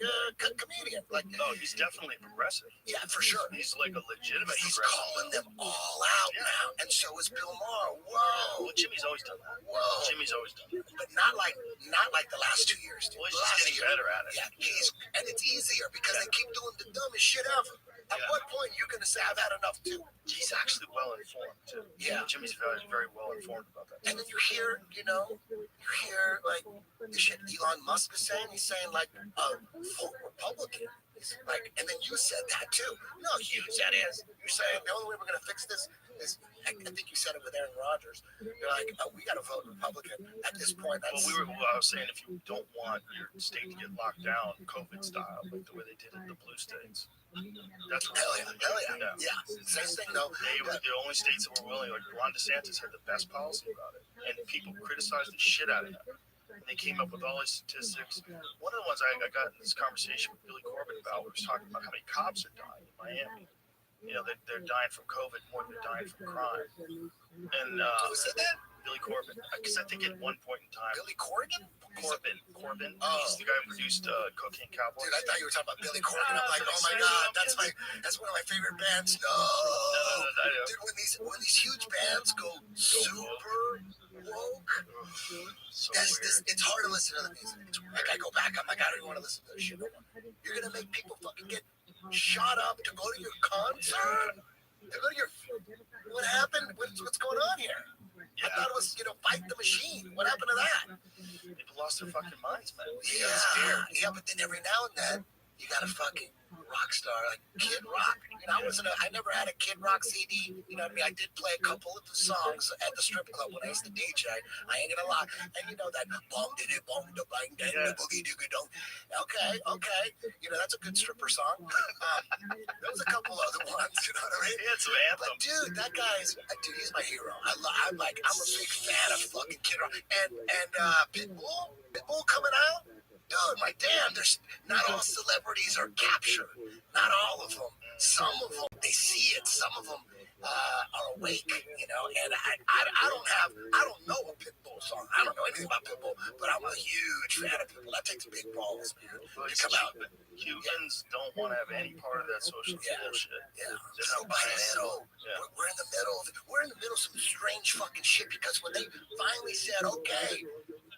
comedian. No, he's definitely progressive. Yeah, for sure. He's like a legitimate. He's calling them all out now, and so is Bill Maher. Whoa. Well, Jimmy's always done that. Jimmy's always done that. But not like the last 2 years. Well, he's just getting better at it. Yeah, and it's easier because they keep doing the dumbest shit ever. At what point you're going to say, I've had enough too? He's actually well informed too. Yeah. Jimmy's very, very well informed about that. And then you hear like the shit Elon Musk is saying. He's saying vote Republican. And then you said that too. No, you said it. You're saying the only way we're going to fix this is, I think you said it with Aaron Rodgers. You're like, we got to vote Republican at this point. I was saying, if you don't want your state to get locked down COVID style, like the way they did in the blue states. That's hell yeah. Yeah. Same thing though. They were the only states that were willing. Like Ron DeSantis had the best policy about it, and people criticized the shit out of him. And they came up with all these statistics. One of the ones I got in this conversation with Billy Corbett about was talking about how many cops are dying in Miami. They're dying from COVID more than they're dying from crime. And who said that? Billy Corbett. Because I think at one point in time, Billy Corgan? Corbin. He's the guy who produced Cocaine Cowboys. Dude, I thought you were talking about Billy Corgan. I'm like, oh my God, that's one of my favorite bands. No. Dude, when these huge bands go super woke, it's hard to listen to the music. I go back, I'm like, I don't even want to listen to this shit. You're gonna make people fucking get shot up to go to your concert? To go to your, what happened? What's going on here? I thought it was, fight the machine. What happened to that? People lost their fucking minds, man. Yeah, but then every now and then, you got a fucking rock star like Kid Rock. I never had a Kid Rock CD. You know what I mean? I did play a couple of the songs at the strip club when I used to DJ. I ain't gonna lie. And that bong did it, bong da bang dang the boogie doogie dong. Okay. That's a good stripper song. There's a couple other ones. You know what I mean? He had some anthems. But dude, that guy's he's my hero. I'm a big fan of fucking Kid Rock and Pitbull coming out. Dude, damn, there's not all celebrities are captured. Not all of them. Some of them, they see it. Some of them are awake, you know. And I don't know a pit bull song. I don't know anything about pit bull, but I'm a huge fan of pit bull. That takes big balls, man. To come out. Humans don't want to have any part of that social bullshit. Yeah. So by the middle, we're in the middle. We're in the middle of some strange fucking shit because when they finally said, okay,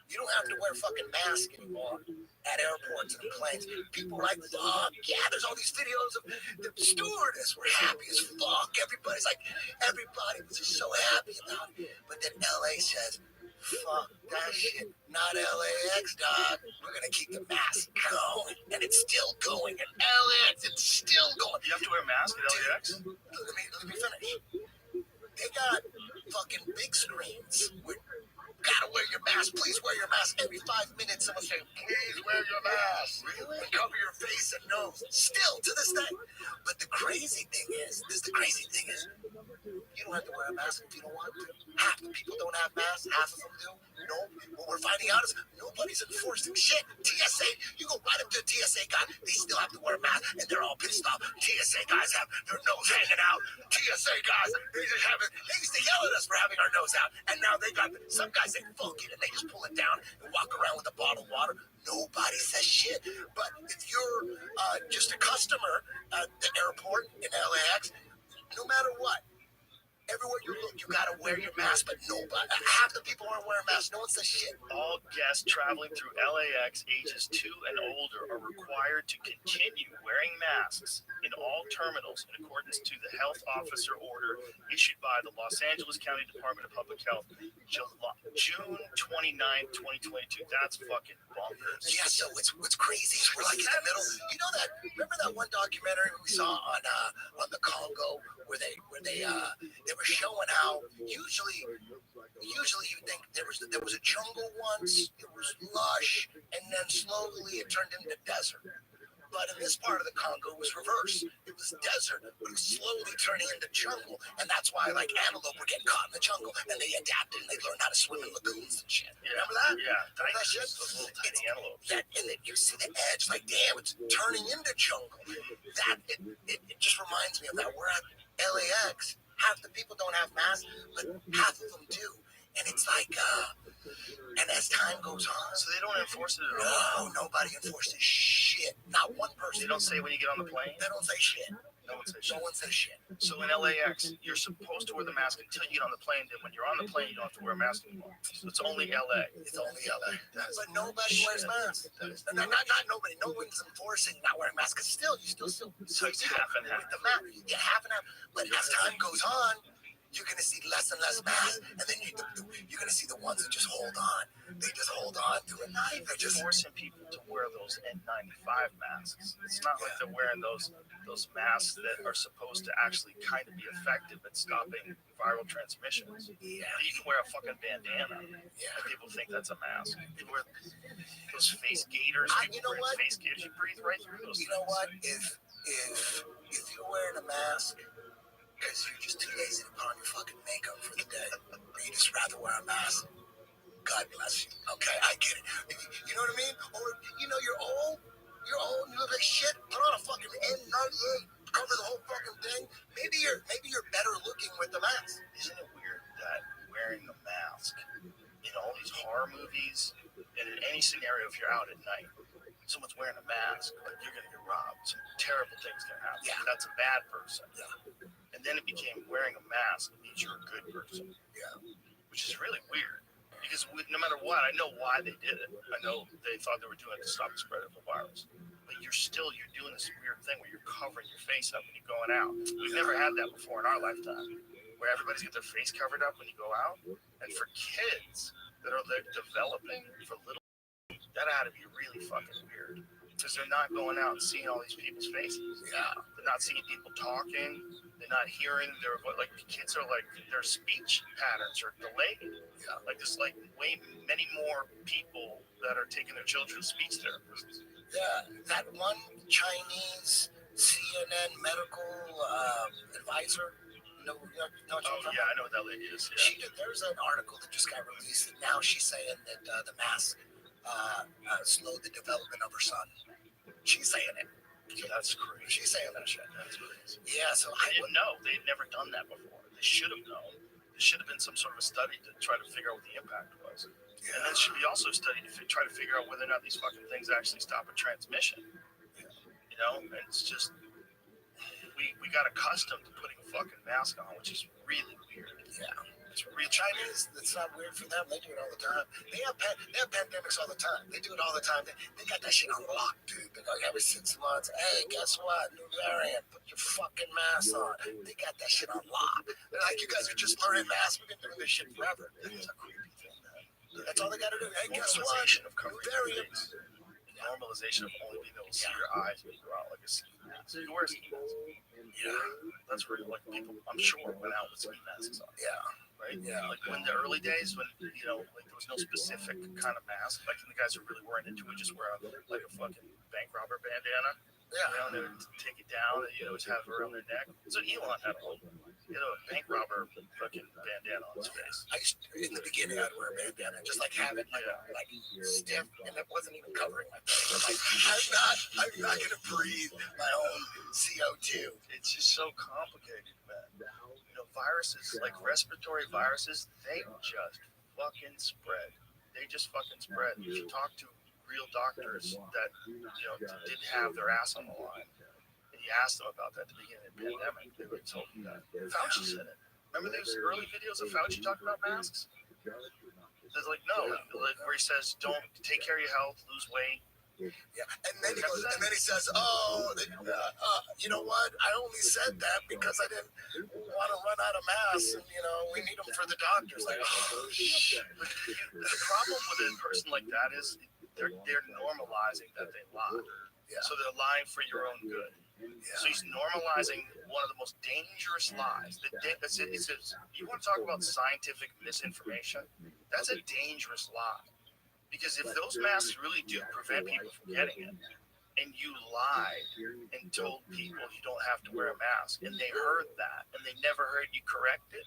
you don't have to wear a fucking mask anymore at airports and planes. People were like, fuck, yeah, there's all these videos of the stewardess were happy as fuck. Everybody was just so happy about it. But then LA says, fuck that shit, not LAX, dog. We're gonna keep the mask going. And it's still going. And LAX, it's still going. You have to wear a mask at LAX? Let me finish. They got fucking big screens with gotta wear your mask. Please wear your mask. Every 5 minutes, someone say, please wear your mask. Really? And cover your face and nose. Still to this day. But the crazy thing is, you don't have to wear a mask if you don't want to. Half the people don't have masks. Half of them do. No. What we're finding out is nobody's enforcing shit. TSA, you go right up to a TSA guy, they still have to wear a mask, and they're all pissed off. TSA guys have their nose hanging out. TSA guys, they used to yell at us for having our nose out, and now they got some guys say fuck it, and they just pull it down and walk around with a bottle of water. Nobody says shit. But if you're just a customer at the airport in LAX, no matter what, everywhere you look, you gotta wear your mask, but nobody, half the people aren't wearing masks. No one says shit. All guests traveling through LAX ages 2 and older are required to continue wearing masks in all terminals in accordance to the health officer order issued by the Los Angeles County Department of Public Health, June 29, 2022. That's fucking bonkers. Yeah, so what's crazy is we're like in the middle. You know that? Remember that one documentary we saw on the Congo where they were showing how usually you think there was a jungle once, it was lush, and then slowly it turned into desert. But in this part of the Congo, it was reversed. It was desert, but it was slowly turning into jungle. And that's why, like, antelope were getting caught in the jungle, and they adapted, and they learned how to swim in lagoons and shit. Remember that? Yeah. Remember that shit? Those little tiny antelopes. Yeah, and then you see the edge, like, damn, it's turning into jungle. It just reminds me of that. We're at LAX. Half the people don't have masks, but half of them do. And it's like, and as time goes on, So they don't enforce it at all? no, nobody enforces shit. Not one person. They don't say when you get on the plane? They don't say shit. No one says No shit. one says shit. So in LAX, you're supposed to wear the mask until you get on the plane. Then when you're on the plane, you don't have to wear a mask anymore. So it's only LA. It's only LA. But nobody wears masks. Not nobody. No one's enforcing not wearing masks. Cause still, you still. So it's half and half. With the mask, you get half and half. But as time goes on, you're gonna see less and less masks, and then you're gonna see the ones that just hold on. They just hold on to it. They're just Forcing people to wear those N95 masks. It's not like they're wearing those masks that are supposed to actually kind of be effective at stopping viral transmissions. yeah. You can wear a fucking bandana, Yeah. and people think that's a mask. People wear those face gaiters. You know wear what? face gaiters. You breathe right through those You know things. what? If you're wearing a mask because you're just too lazy to put on your fucking makeup for the day, or you just rather wear a mask, God bless you. Okay, I get it. You know what I mean? Or you're old, you look like shit. Put on a fucking N98, cover the whole fucking thing. Maybe you're better looking with the mask. Isn't it weird that wearing a mask in all these horror movies and in any scenario, if you're out at night, someone's wearing a mask, like you're gonna get robbed. Some terrible things can happen. Yeah. That's a bad person. Yeah. And then it became wearing a mask means you're a good person. Yeah. Which is really weird. Because no matter what, I know why they did it. I know they thought they were doing it to stop the spread of the virus. But you're doing this weird thing where you're covering your face up when you're going out. We've never had that before in our lifetime, where everybody's got their face covered up when you go out. And for kids that are developing, for little, that had to be really fucking weird. Because they're not going out and seeing all these people's faces. Yeah. They're not seeing people talking. They're not hearing their kids are like their speech patterns are delayed. Yeah. Like there's many more people that are taking their children's speech therapists. Yeah. That one Chinese CNN medical advisor. No, Oh yeah, I know what that lady is. Yeah. There's an article that just got released, and now she's saying that the mask slowed the development of her son. She's saying it. That's crazy. She's saying that shit. That's crazy. Yeah, so I didn't know. They had never done that before. They should have known. There should have been some sort of a study to try to figure out what the impact was. Yeah. And then should be also a study to try to figure out whether or not these fucking things actually stop a transmission. You know, and it's just we got accustomed to putting a fucking mask on, which is really weird. Yeah. It's real Chinese. It's not weird for them. They do it all the time. They have pandemics all the time. They do it all the time. They got that shit on lock, dude. They go every 6 months. Hey, guess what? New variant. Put your fucking mask on. They got that shit on lock. They're like, you guys are just learning masks. We've been doing this shit forever. It's a creepy thing, man. That's all they got to do. Hey, guess what? New variant. Normalization of only being able to see your eyes when you're out like a ski mask. You wear ski masks. Yeah, that's where like people, I'm sure, went out with ski masks on. Yeah. Right? Yeah. Like when the early days when, you know, like there was no specific kind of mask, like the guys who really weren't into it just wear like a fucking bank robber bandana. Yeah. You know, and they would take it down and, you know, just have it around their neck. So Elon had a bank robber fucking bandana on his face. I used to, in the beginning, I'd wear a bandana, just like have it like stiff, and it wasn't even covering my face. I'm not gonna breathe my own CO2. It's just so complicated, man. You know, viruses, like respiratory viruses, they just fucking spread. They just fucking spread. If you talk to real doctors that, you know, didn't have their ass on the line, and you asked them about that at the beginning of the pandemic, they would have told you that. Fauci said it. Remember those early videos of Fauci talking about masks? It's like, no, like where he says, don't take care of your health, lose weight. Yeah, and then he goes, and then he says, "Oh, you know what? I only said that because I didn't want to run out of masks, and you know, we need them for the doctors." Like, oh shit. The problem with a person like that is they're normalizing that they lie. Yeah. So they're lying for your own good. Yeah. So he's normalizing one of the most dangerous lies. You want to talk about scientific misinformation? That's a dangerous lie. Because if those masks really do prevent people from getting it, and you lied and told people you don't have to wear a mask, and they heard that, and they never heard you correct it,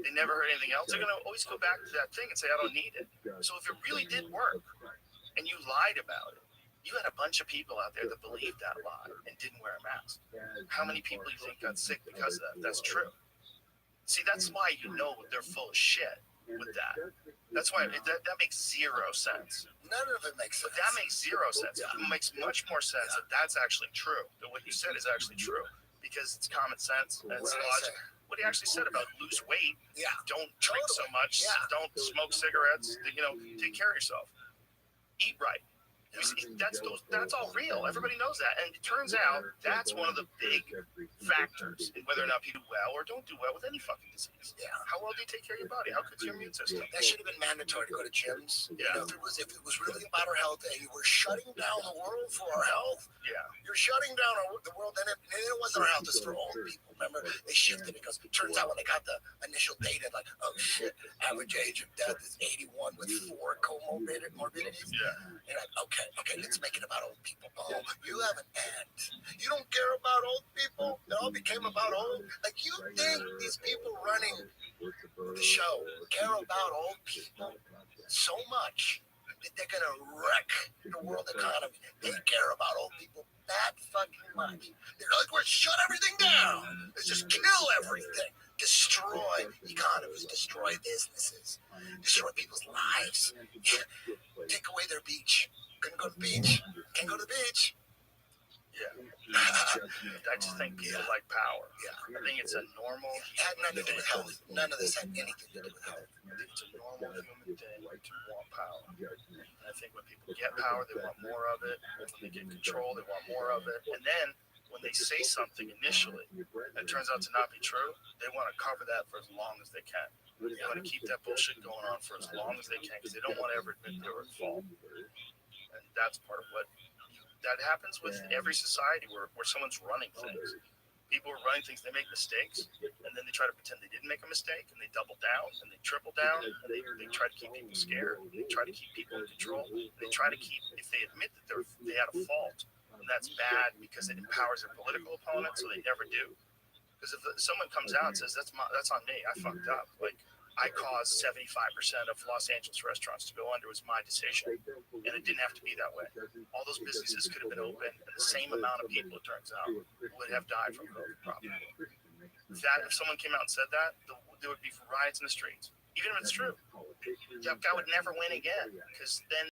they never heard anything else, they're going to always go back to that thing and say, I don't need it. So if it really did work, and you lied about it, you had a bunch of people out there that believed that lie and didn't wear a mask. How many people do you think got sick because of that? That's true. See, that's why you know they're full of shit with that. That's why that makes zero sense. None of it makes sense. But that makes zero sense. It makes much more sense that that's actually true. That what you said is actually true because it's common sense and it's logic. What he actually said about lose weight, don't drink so much, don't smoke cigarettes, you know, take care of yourself, eat right. That's all real. Everybody knows that. And it turns out that's one of the big factors in whether or not people do well or don't do well with any fucking disease. Yeah. How well do you take care of your body? How good's your immune system? That should have been mandatory to go to gyms. Yeah. You know, if it was really about our health and you were shutting down the world for our health, Yeah. you're shutting down the world. And it wasn't our health, it's for old people. Remember, they shifted because it turns out when they got the initial data, like, oh shit, average age of death is 81 with 4 comorbidities. Yeah. You're like, okay, let's make it about old people. Oh, you have an aunt. You don't care about old people? It all became about old. Like, you think these people running the show care about old people so much that they're gonna wreck the world economy? They care about old people that fucking much. They're like, we're shut everything down. Let's just kill everything. Destroy economies, destroy businesses, destroy people's lives. Take away their beach. Couldn't go to the beach. Can't go to the beach. Yeah. I just think people like power. Yeah. I think it's a normal. It had nothing to do with health. None of this had anything to do with health. I think it's a normal human thing to want power. And I think when people get power, they want more of it. When they get control, they want more of it. And then when they say something initially that turns out to not be true, they want to cover that for as long as they can. They want to keep that bullshit going on for as long as they can because they don't want to ever admit they were at fault. And that's part of what that happens with every society where someone's running things. People are running things, they make mistakes, and then they try to pretend they didn't make a mistake, and they double down, and they triple down, and they try to keep people scared, they try to keep people in control, they try to keep, if they admit that they had a fault, and that's bad because it empowers their political opponent, so they never do. Because if someone comes out and says, that's on me, I fucked up, like, I caused 75% of Los Angeles restaurants to go under was my decision. And it didn't have to be that way. All those businesses could have been open, and the same amount of people, it turns out, would have died from COVID probably. If someone came out and said that, there would be riots in the streets. Even if it's true, that guy would never win again, because then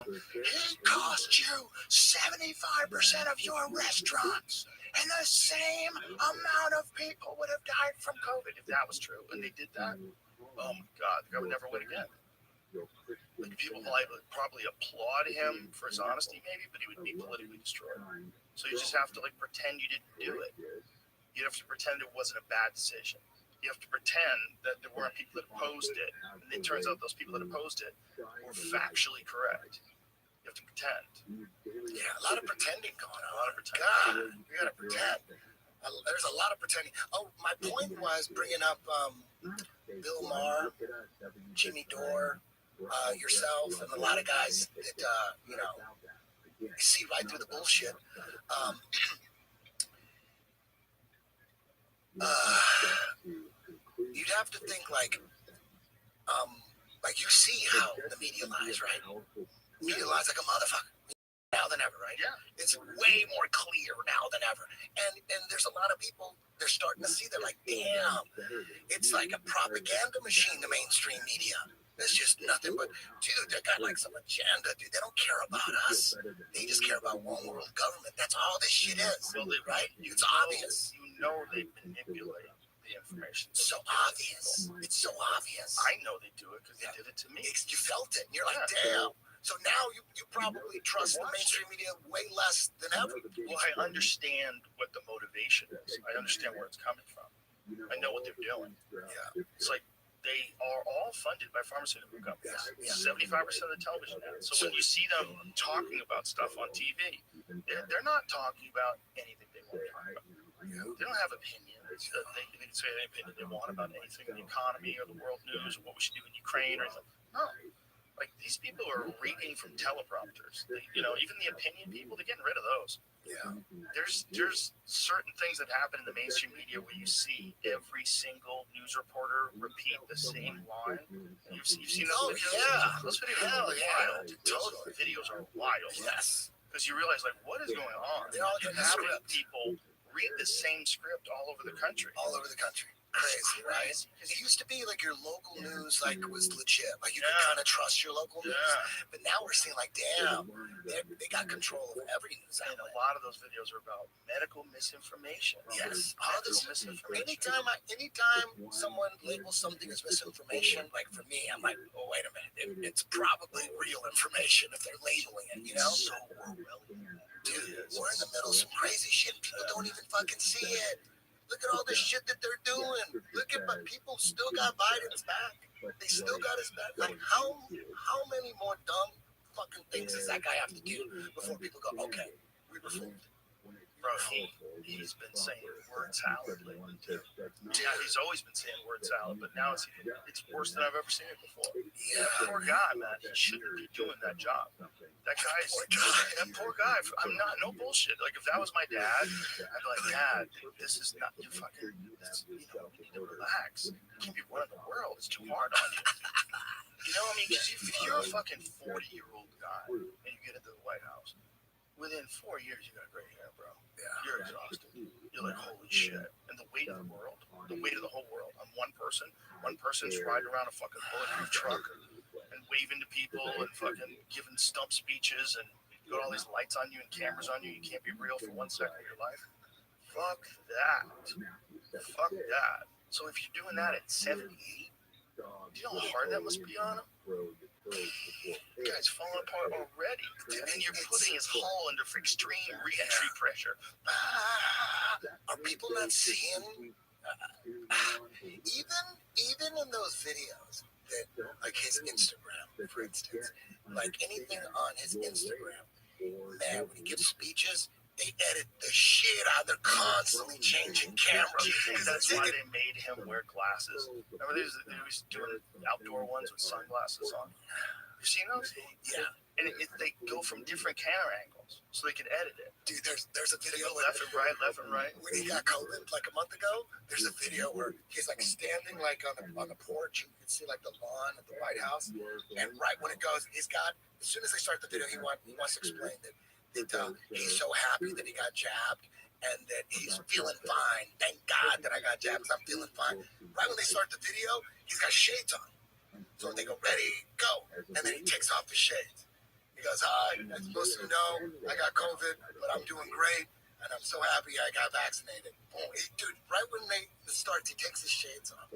it cost you 75% of your restaurants, and the same amount of people would have died from COVID. if that was true, and they did that, oh my God, the guy would never win again. Like, people probably applaud him for his honesty, maybe, but he would be politically destroyed. So you just have to like pretend you didn't do it. You have to pretend it wasn't a bad decision. You have to pretend that there weren't people that opposed it, and it turns out those people that opposed it were factually correct. You have to pretend. Yeah, a lot of pretending going on. A lot of pretending. God, you gotta pretend. There's a lot of pretending. Oh, my point was bringing up Bill Maher, Jimmy Dore, yourself, and a lot of guys that see right through the bullshit. You'd have to think like you see how the media lies, right? Media lies like a motherfucker now than ever, right? Yeah. It's way more clear now than ever. And there's a lot of people, they're starting to see, they're like, damn, it's like a propaganda machine, the mainstream media. There's just nothing but, dude, they got like some agenda, dude. They don't care about us. They just care about one world government. That's all this shit is, right? It's obvious. You know they manipulate the information. It's so obvious. It's so obvious. I know they do it because they did it to me. You felt it. And you're like, damn. So now you probably trust the mainstream media way less than ever. Well, I understand what the motivation is. I understand where it's coming from. I know what they're doing. Yeah. It's like they are all funded by pharmaceutical companies. 75% of the television ads. So when you see them talking about stuff on TV, they're not talking about anything they want to talk about. They don't have opinions. They can say any opinion they want about anything in the economy or the world news or what we should do in Ukraine or anything. No. Like, these people are reading from teleprompters. Even the opinion people, they're getting rid of those. Yeah. There's certain things that happen in the mainstream media where you see every single news reporter repeat the same line. You've seen those videos? Yeah. Those videos are wild. Totally. Videos are wild. Yes. Because you realize, like, what is going on? They're all getting the Having script. people read the same script all over the country. All over the country. Crazy, right? It used to be like your local news was legit. Like you could kind of trust your local news. But now we're seeing like, damn, they got control of every news And outlet. a lot of those videos are about medical misinformation. Yes. Medical misinformation. Anytime someone labels something as misinformation, like for me, I'm like, oh, wait a minute. It's probably real information if they're labeling it, you know? So Orwellian. Dude, we're in the middle of some crazy shit. People don't even fucking see it. Look at all the shit that they're doing. Look at, but people still got Biden's back. They still got his back. Like, how many more dumb fucking things does that guy have to do before people go, okay, we were fooled? Bro, he's been saying word salad lately too. Yeah, he's always been saying word salad, but now it's worse than I've ever seen it before. Yeah. That poor guy, man, he shouldn't be doing that job. That poor guy. I'm not, no bullshit. Like, if that was my dad, I'd be like, Dad, this is not, you fucking, you need to relax. You can't be running the world. It's too hard on you. You know what I mean? Because if you're a fucking 40-year-old guy and you get into the White House, within 4 years, you got gray hair, bro. Yeah. You're exhausted. You're like, holy shit. And the weight of the world, the weight of the whole world on one person's riding around a fucking bulletproof truck and waving to people and fucking giving stump speeches and you got all these lights on you and cameras on you. You can't be real for 1 second of your life. Fuck that. Fuck that. So if you're doing that at 78, do you know how hard that must be on him? The guy's falling apart already. And you're putting his hull under extreme re-entry pressure. Are people not seeing? Even in those videos that, like his Instagram, for instance, like anything on his Instagram, man, when he gives speeches, they edit the shit out. They're constantly changing cameras. That's why they made him wear glasses. Remember, he was doing outdoor ones with sunglasses on. You seen those? Yeah. And they go from different camera angles so they can edit it. Dude, there's a video Left and right. when he got COVID like a month ago. There's a video where he's like standing like on the porch. You can see like the lawn at the White House, and right when it goes, he's got. As soon as they start the video, he wants to explain that he's so happy that he got jabbed and that he's feeling fine. Thank God that I got jabbed. 'Cause I'm feeling fine. Right when they start the video, he's got shades on. So they go, ready, go, and then he takes off his shades. He goes, hi, as most of you know, I got COVID, but I'm doing great, and I'm so happy I got vaccinated. Boom. Dude, right when it starts, he takes his shades off.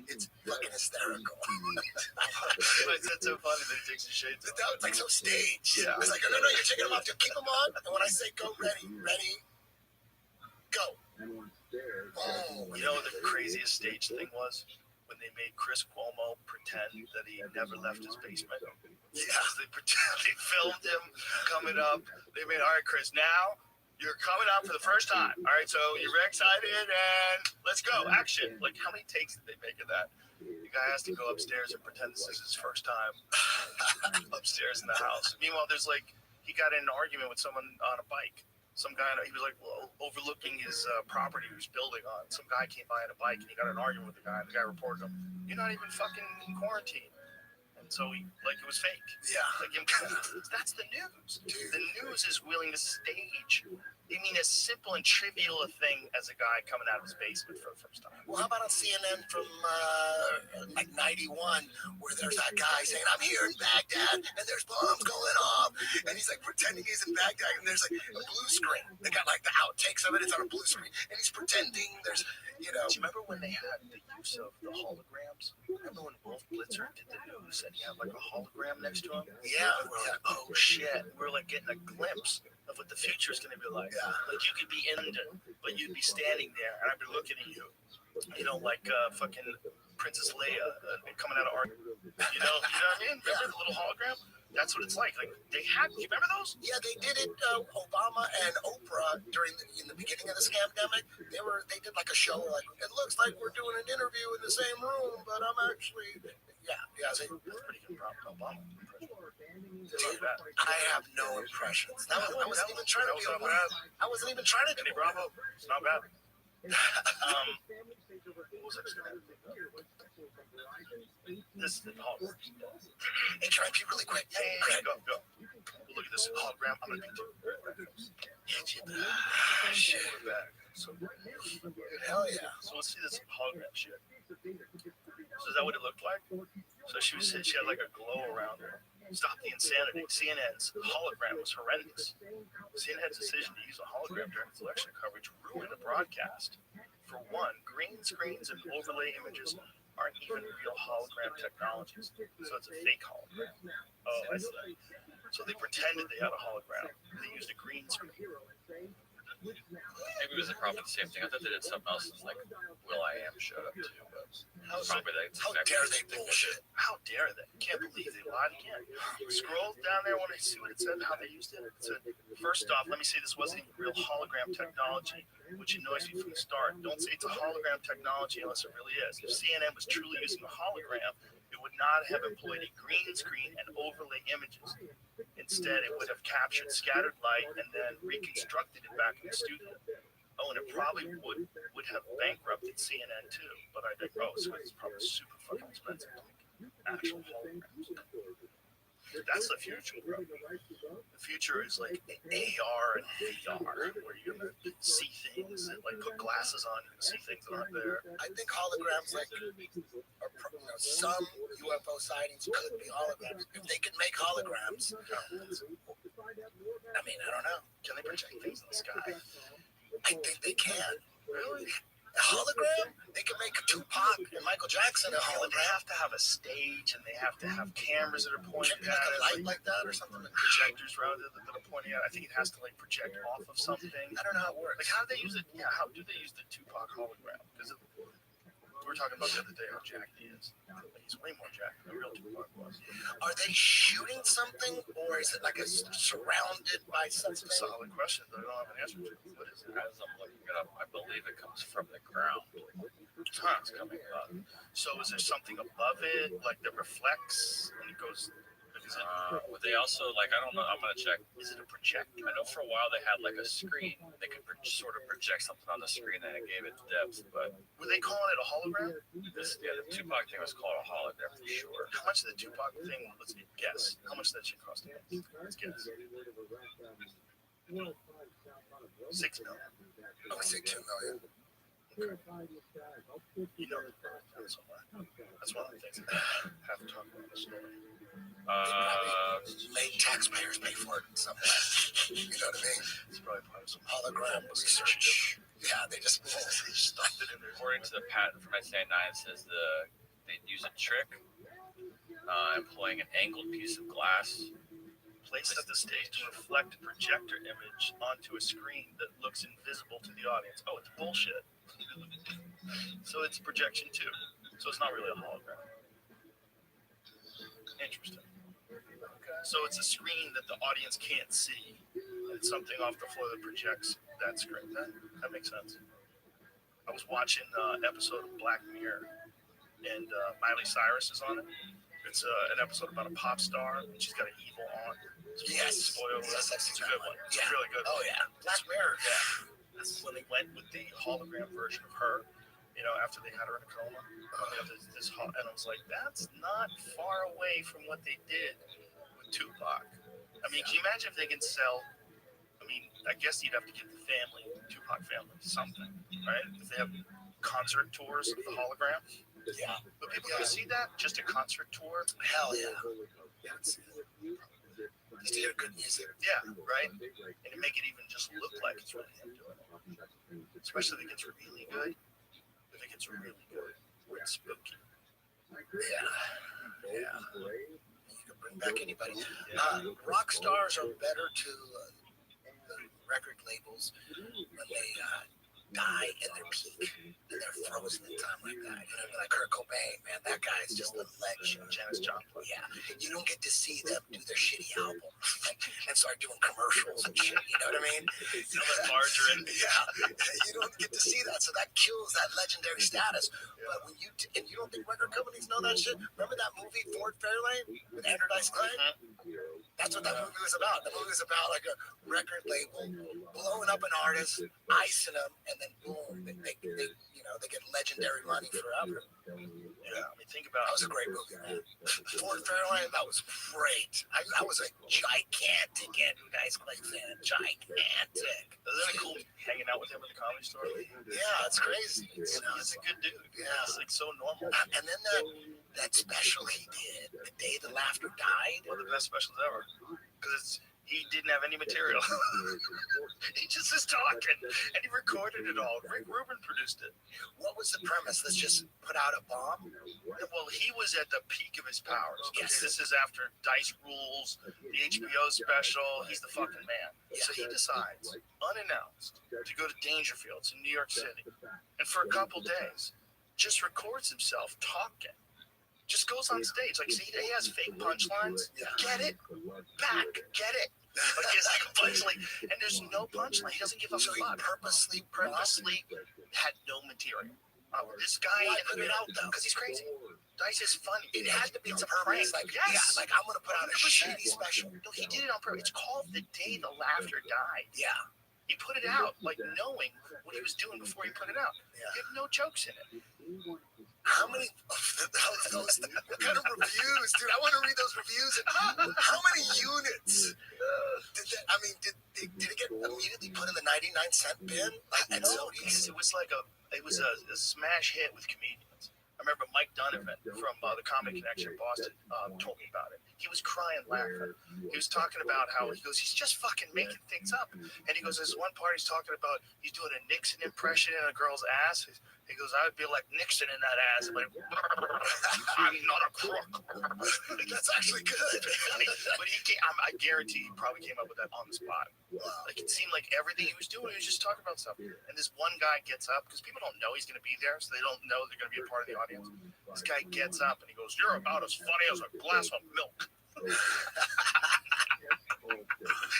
It's fucking hysterical. It's so funny that he takes his shades off. That was like so staged. Yeah. It's like, no, you're taking them off. Just keep them on, and when I say go, ready, go. Boom. You know what the craziest stage thing was? When they made Chris Cuomo pretend that he never left his basement. Yeah. They filmed him coming up. They made, all right, Chris, now you're coming up for the first time. All right, so you're very excited, and let's go. Action. Like, how many takes did they make of that? The guy has to go upstairs and pretend this is his first time upstairs in the house. Meanwhile, he got in an argument with someone on a bike. Some guy, he was like overlooking his property he was building on. Some guy came by on a bike and he got in an argument with the guy. And the guy reported him, "You're not even fucking in quarantine." And so it was fake. Yeah. Like, that's the news. The news is willing to stage. I mean, as simple and trivial a thing as a guy coming out of his basement for the first time. Well, how about on CNN from like 91, where there's that guy saying, I'm here in Baghdad, and there's bombs going off, and he's like pretending he's in Baghdad, and there's like a blue screen. They got like the outtakes of it, it's on a blue screen, and he's pretending there's, Do you remember when they had the use of the holograms? Remember when Wolf Blitzer did the news, and he had like a hologram next to him? Yeah. We're like, oh shit, we're like getting a glimpse of what the future is going to be like. Yeah. Like, you could be in London, but you'd be standing there, and I'd be looking at you, like fucking Princess Leia coming out of art. You know what I mean? Remember the little hologram? That's what it's like. Like, they had. You remember those? Yeah, they did it. Obama and Oprah in the beginning of this pandemic. They did like a show where like it looks like we're doing an interview in the same room, but I'm actually That's pretty good problem. Obama. Dude, I have no impressions. I wasn't even trying to be Oprah. I wasn't even trying to do it. Bravo. It's not bad. What was I saying? This is the hologram. Hey, try to be really quick. Yeah, go. Look at this hologram. I'm gonna be shit. So, hell yeah. So let's see this hologram shit. So is that what it looked like? So she had like a glow around her. Stop the insanity. CNN's hologram was horrendous. CNN's decision to use a hologram during its election coverage ruined the broadcast. For one, green screens and overlay images aren't even real hologram technologies. So it's a fake hologram. Oh, I see. So they pretended they had a hologram. They used a green screen. Maybe it was probably the same thing. I thought they did something else. Like Will.i.am showed up too, but How exactly dare they bullshit? How dare they? Can't believe they lied again. Scroll down there when I see what it said, how they used it. It said, first off, let me say this wasn't even real hologram technology, which annoys me from the start. Don't say it's a hologram technology unless it really is. If CNN was truly using a hologram, it would not have employed a green screen and overlay images. Instead, it would have captured scattered light and then reconstructed it back in the studio. Oh, and it probably would have bankrupted CNN too. But I think, so it's probably super fucking expensive to make actual holograms. That's the future, bro. The future is like AR and VR, where you're gonna see things and like put glasses on and see things that aren't there. I think holograms, like some UFO sightings could be holograms. If they could make holograms, I mean, I don't know. Can they project things in the sky? I think they can. Really? A hologram? They can make Tupac and Michael Jackson a They hologram. have to have a stage and they have to have cameras that are Can pointing it be like a at light it, like that or something? projectors rather that are pointing at. I think it has to like project off of something. I don't know how it works. Like, how do they use it? Yeah, how do they use the Tupac hologram? Because we were talking about the other day how jacked he is. He's way more jacked than the real Tupac was. Are they shooting something, or is it like surrounded by That's something? a solid question that I don't have an answer to. What is it? as I'm looking it up, I believe it comes from the ground. It's coming up. So is there something above it, like that reflects and it goes? Would they also, like, I don't know, I'm gonna check. Is it a project? I know for a while they had like a screen. They could sort of project something on the screen and it gave it depth. But Were they calling it a hologram? the Tupac thing was called a hologram for sure. How much did the Tupac thing? Let's guess. How much did that shit cost? Let's guess. 6 million. I would say 2 million. You know, that's one of the things that I have to talk about in the story. Made taxpayers pay for it in some way. You know what I mean? It's probably part of some Hologram research. Yeah, they just stuffed it in there. According to the patent from 1999, it says they use a trick employing an angled piece of glass Placed at the stage to reflect a projector image onto a screen that looks invisible to the audience. Oh, it's bullshit. So it's projection too. So it's not really a hologram. Interesting. So it's a screen that the audience can't see. It's something off the floor that projects that screen. That makes sense. I was watching an episode of Black Mirror, and Miley Cyrus is on it. It's an episode about a pop star, and she's got an evil aunt. Yes. Spoiler alert. Yes, I've It's seen a good that one. one. It's Yeah. a really good one. Oh yeah, Black Mirror. Yeah. That's when they went with the hologram version of her, you know, after they had her in a coma. And I was like, that's not far away from what they did with Tupac. I mean, can you imagine if they can sell? I mean, I guess you'd have to give the family, Tupac family, something, right? If they have concert tours of the hologram. Yeah. But people gonna see that? Just a concert tour? Hell yeah. Yeah. Just to hear good music. Yeah, right? And to make it even just look like it's really him doing it. Especially if it gets really good. If it gets really good, where it's spooky. Yeah. Yeah. You can bring back anybody. Rock stars are better to the record labels when they die in their peak and they're frozen in time like that. You know, like Kurt Cobain, man, that guy is just a legend. Janis Joplin. Yeah, you don't get to see them do their shitty album and start doing commercials and shit. You know what I mean? Selling margarine. Yeah, you don't get to see that, so that kills that legendary status. But when you and you don't think record companies know that shit? Remember that movie Ford Fairlane with Andrew Dice Clay? That's what that movie was about. The movie was about like a record label blowing up an artist, icing them, and then boom, they get legendary money forever. Yeah, I mean, think about That was a great movie, man. Ford Fairlane, that was great. I was a gigantic Andrew Dice Clay fan. Gigantic. Isn't it cool hanging out with him at the Comedy Store? Yeah, it's crazy. You know, He's a good dude. Yeah. It's like so normal. And then that special he did, The Day the Laughter Died. One of the best specials ever. Because he didn't have any material. He just is talking. And he recorded it all. Rick Rubin produced it. What was the premise? Let's just put out a bomb? Well, he was at the peak of his powers. Okay, Yes. this is after Dice Rules, the HBO special. He's the fucking man. So he decides, unannounced, to go to Dangerfields in New York City. And for a couple days, just records himself talking. Just goes on stage. Like, see, he has fake punchlines. Yeah. Get it? Back. Get it? Like, it's like a punchline. And there's no punchline. He doesn't give a So he fuck. purposely Had no material. This guy Why put it out though? because he's crazy. Dice is funny. It had to be It's on a prank. purpose. Like, Yes. yeah, like I'm gonna put out a 100%. shitty special. No, he did it on purpose. It's called The Day the Laughter Died. Yeah. He put it out, like knowing what he was doing before he put it out. Yeah. He had no jokes in it. How many what kind of reviews, dude? I want to read those reviews. How many units did it get immediately put in the 99-cent bin? And No, because it was like a smash hit with comedians. I remember Mike Donovan from the Comic Connection in Boston told me about it. He was crying laughing. He was talking about how he goes, he's just fucking making things up. And he goes, there's one part he's talking about, he's doing a Nixon impression in a girl's ass. He goes, I would be like Nixon in that ass. I'm like, I'm not a crook. That's actually good. But I guarantee he probably came up with that on the spot. Like, it seemed like everything he was doing, he was just talking about stuff. And this one guy gets up, because people don't know he's going to be there, so they don't know they're going to be a part of the audience. This guy gets up and he goes, you're about as funny as a glass of milk.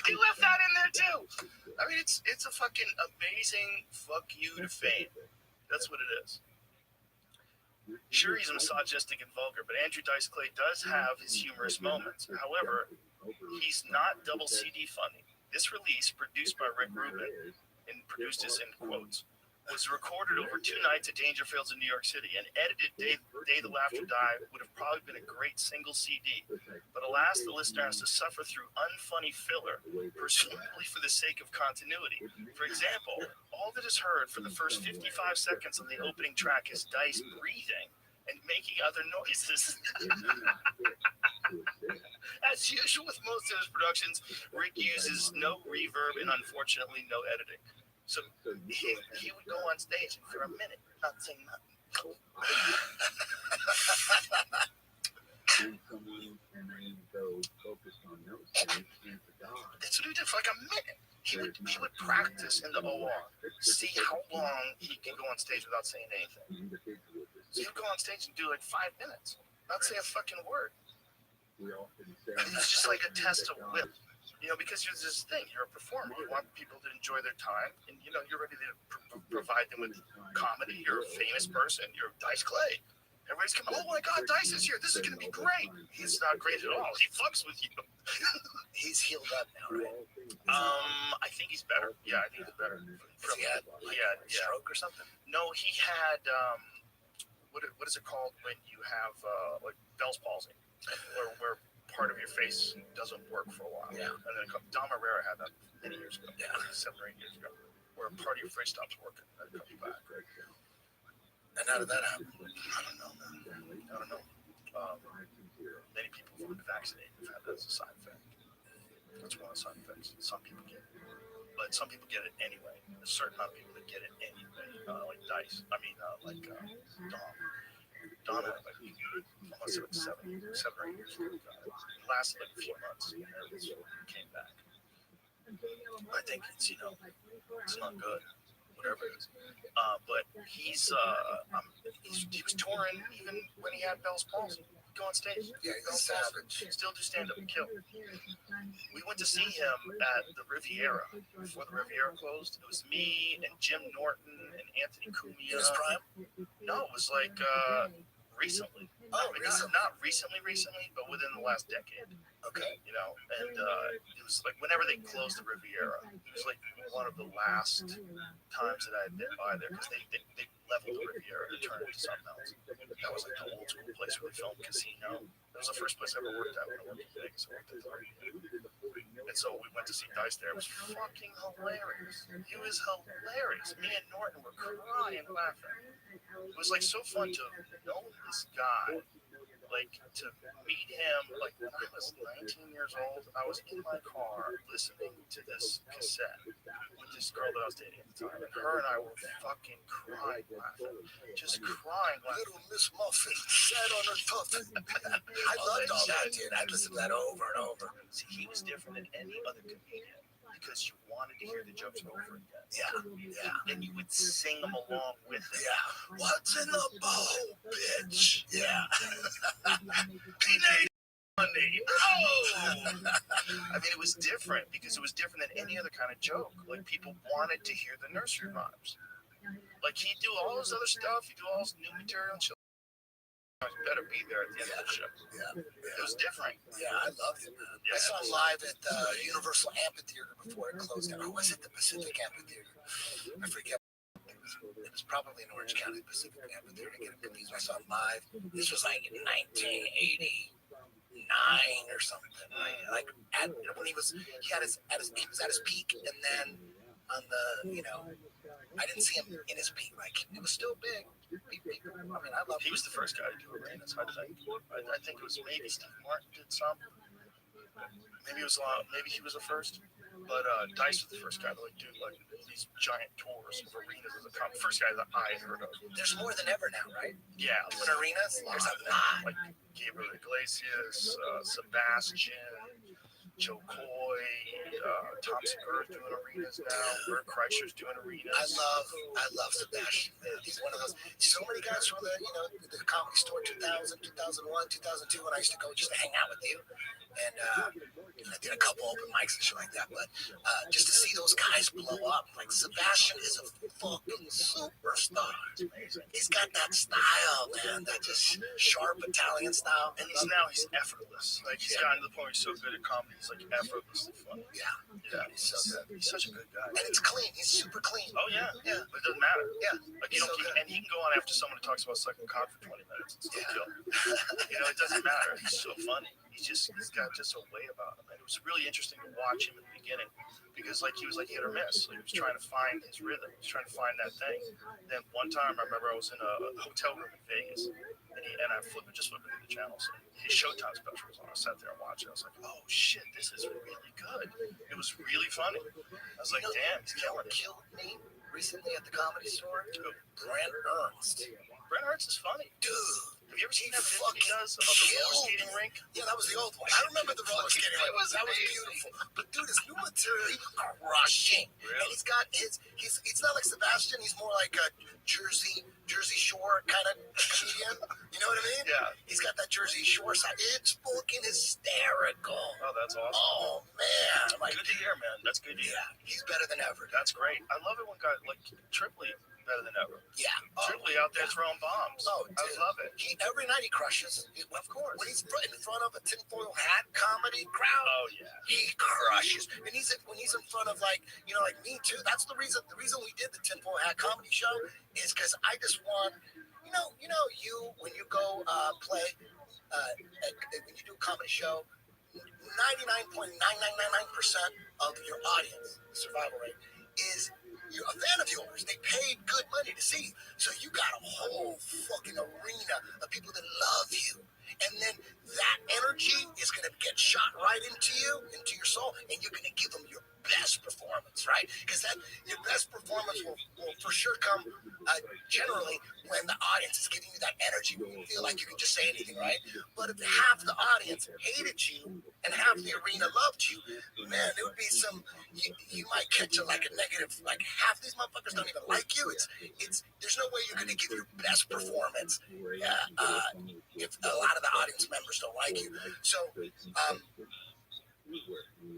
He left that in there too. I mean, it's a fucking amazing fuck you to fame. That's what it is. Sure, he's misogynistic and vulgar, but Andrew Dice Clay does have his humorous moments. However, he's not double CD funding. This release, produced by Rick Rubin, and produced this in quotes, was recorded over 2 nights at Dangerfields in New York City, and edited Day the Laughter Die would have probably been a great single CD. But alas, the listener has to suffer through unfunny filler, presumably for the sake of continuity. For example, all that is heard for the first 55 seconds of the opening track is Dice breathing and making other noises. As usual with most of his productions, Rick uses no reverb and unfortunately no editing. So he would go on stage for a minute, not saying nothing. That's what he did for like a minute. He would practice in the OR, see how long he can go on stage without saying anything. So he would go on stage and do like 5 minutes, not say a fucking word. It's just like a test of wit. You know, because there's this thing, you're a performer, you want people to enjoy their time, and you know, you're ready to provide them with comedy. You're a famous person, you're Dice Clay. Everybody's coming, oh my God, Dice is here, this is going to be great. He's not great at all, he fucks with you. He's healed up now, right? I think he's better. Yeah, I think he's better. He had a stroke or something? No, he had, what is it called when you have, like, Bell's palsy, where part of your face doesn't work for a while. Yeah. And then Dom Herrera had that many years ago. Yeah. 7 or 8 years ago. Where part of your face stops working and it comes back. And how did that happen? I don't know, man. I don't know. Many people who've been vaccinated have had that as a side effect. That's one of the side effects. Some people get it. But some people get it anyway. There's a certain amount of people that get it anyway. Like Dice. Dom. Dom had like, I want to say like 7 or 8 years ago. It lasted like a few months and then it came back. I think it's, you know, it's not good, whatever it is. But he was touring even when he had Bell's palsy. Go on stage. Yeah, he's savage. Still do stand up and kill. We went to see him at the Riviera before the Riviera closed. It was me and Jim Norton and Anthony Cumia. In his prime? No, it was like recently. Oh, recently. Not recently, but within the last decade. Okay. You know, and it was like whenever they closed the Riviera, it was like one of the last times that I had been by there because they leveled the Riviera to turn it into something else. That was like the old school place where they filmed Casino. That was the first place I ever worked at when I worked in Vegas. I worked at the and so we went to see Dice there. It was fucking hilarious. It was hilarious. Me and Norton were crying laughing. It was like so fun to know this guy. Like, to meet him, like, when I was 19 years old, I was in my car listening to this cassette with this girl that I was dating at the time, and her and I were fucking crying laughing. Just crying laughing. Little Miss Muffin sat on her puffin. I loved all that, dude. I listened to that over and over. See, he was different than any other comedian because you wanted to hear the jokes over again. Yeah. And you would sing them along with it. Yeah. What's in the bowl, bitch? Yeah. Peanut money. Oh! I mean, it was different because it was different than any other kind of joke. Like, people wanted to hear the nursery rhymes. Like, he'd do all his other stuff. He'd do all his new material and shit. You better be there at the end of the show. Yeah. It was different. Yeah, I loved it, man. Yeah, I saw him live at the Universal Amphitheater before it closed down. Or was it the Pacific Amphitheater? I forget. It was probably in Orange County, Pacific Amphitheater. To get him confused. I saw him live. This was like in 1989 or something. Like when he was at his peak, and then on the, you know, I didn't see him in his peak. Like, it was still big. I mean, I love. He was the first guy to do arenas. I think it was maybe Steve Martin did some. Maybe it was maybe he was the first. But Dice was the first guy to like do like these giant tours of arenas as a comedy. First guy that I heard of. There's more than ever now, right? Yeah, In arenas, there's a lot. Like Gabriel Iglesias, Sebastian, Joe Coy, Tom Segura's doing arenas now. Bert Kreischer's doing arenas. I love Sebastian. He's one of those. So many guys from the Comedy Store 2000, 2001, 2002 when I used to go just to hang out with you. and I did a couple open mics and shit like that. But just to see those guys blow up, like Sebastian is a fucking superstar. He's got that style, man, that just sharp Italian style. And he's effortless. Like he's gotten to the point where he's so good at comedy, he's like effortlessly funny. Yeah, he's so good. He's such a good guy. And it's clean. He's super clean. Oh yeah. But it doesn't matter. Like you know, and he can go on after someone who talks about sucking cock for 20 minutes and still kill. You know, it doesn't matter. He's so funny. He's got just a way about him. And it was really interesting to watch him in the beginning because like he was like hit or miss. Like, he was trying to find his rhythm. He was trying to find that thing. Then one time I remember I was in a hotel room in Vegas and I flipped through the channels. His Showtime special was on. I sat there and watched it. I was like, oh shit, this is really good. It was really funny. I was like, damn, he's killing it. Killed me recently at the Comedy Store. Brent Ernst. Brent Ernst is funny. Dude. Have you ever seen that video he does about the roller skating rink? Yeah, that was the old one. I remember the roller skating rink. That was beautiful. But dude, his new material, he was crushing. Really? And he's got he's not like Sebastian. He's more like a Jersey Shore kind of comedian. You know what I mean? Yeah. He's got that Jersey Shore side. It's fucking hysterical. Oh, that's awesome. Oh man, Good to hear, man. That's good to hear. Yeah, he's better than ever. That's great. I love it when guys like Tripoli better than ever. Yeah. Tripoli out there throwing bombs. Oh, I dude. love it. Every night he crushes. Of course. When he's in front of a tinfoil hat comedy crowd, Oh yeah. he crushes. And when he's in front of like me too. That's the reason we did the tinfoil hat comedy show is because I just want, you when you go play, when you do a comedy show, 99.9999% of your audience survival rate is you're a fan of yours. They paid good money to see you. So you got a whole fucking arena of people that love you. And then that energy is going to get shot right into you, into your soul, and you're going to give them your best performance, right? Because your best performance will for sure come generally when the audience is giving you that energy, when you feel like you can just say anything, right? But if half the audience hated you and half the arena loved you, man, there would be you might catch a negative, like half these motherfuckers don't even like you. It's there's no way you're going to give your best performance if a lot of the audience members don't like you. So I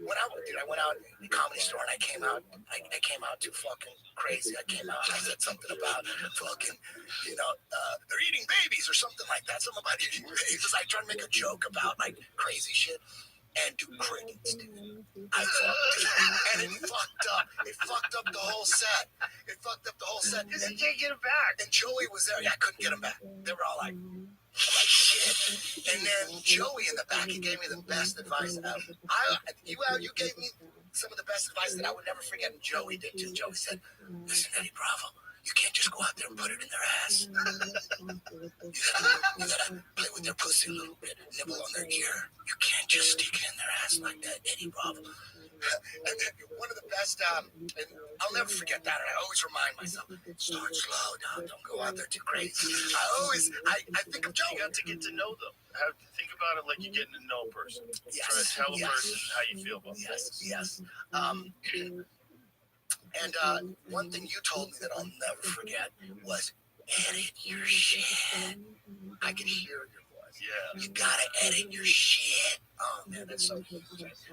went out in the Comedy Store and I came out too fucking crazy. I said something about fucking, they're eating babies or something like that. Something about eating babies. I tried to make a joke about like crazy shit. And do crickets, dude. And it fucked up. It fucked up the whole set. Because you can't get it back. And Joey was there. Yeah, I couldn't get him back. They were all like, shit. And then Joey in the back, he gave me the best advice ever. You gave me some of the best advice that I would never forget, and Joey did too. Joey said, listen, Eddie Bravo, you can't just go out there and put it in their ass. You gotta play with their pussy a little bit, nibble on their ear. You can't just stick it in their ass like that, Eddie Bravo. And then one of the best, and I'll never forget that. And I always remind myself, start slow now. Don't go out there too crazy. I think of Joe. You got to get to know them. Think about it like you're getting to know a person. Yes. Trying to tell a person how you feel about things. Yes. And one thing you told me that I'll never forget was edit your shit. I can hear your voice. Yeah. You gotta edit your shit. Oh man, that's so cool.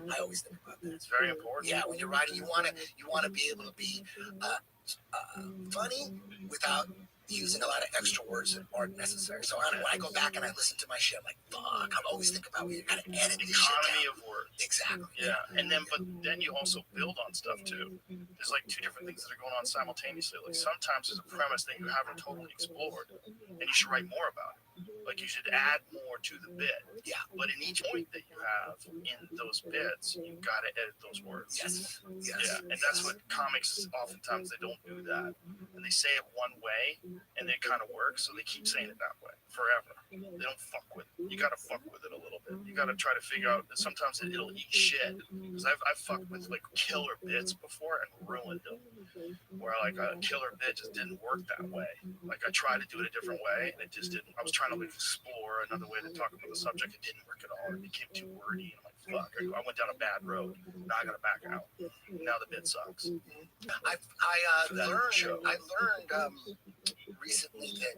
I always think about that. It's very important. Yeah, when you're writing, you wanna be able to be funny without using a lot of extra words that aren't necessary. So when I go back and I listen to my shit, I'm like, fuck, I always think about you gotta edit this shit Economy down. of words. Exactly. Yeah, but then you also build on stuff too. There's like two different things that are going on simultaneously. Like sometimes there's a premise that you haven't totally explored, and you should write more about it. Like you should add more to the bit. Yeah. But in each point that you have in those bits, you gotta edit those words. Yes. Yeah, and that's what comics oftentimes they don't do that, and they say it one way, and it kind of works, so they keep saying it that way forever. They don't fuck with it. You gotta fuck with it a little bit. You gotta try to figure out that sometimes it'll eat shit. Because I've fucked with like killer bits before and ruined them. Where like a killer bit just didn't work that way. Like I tried to do it a different way and it just didn't. I was trying to like explore another way to talk about the subject. It didn't work at all. It became too wordy. And I'm like, fuck, I went down a bad road. Now I gotta back out. Now the bit sucks. I learned recently that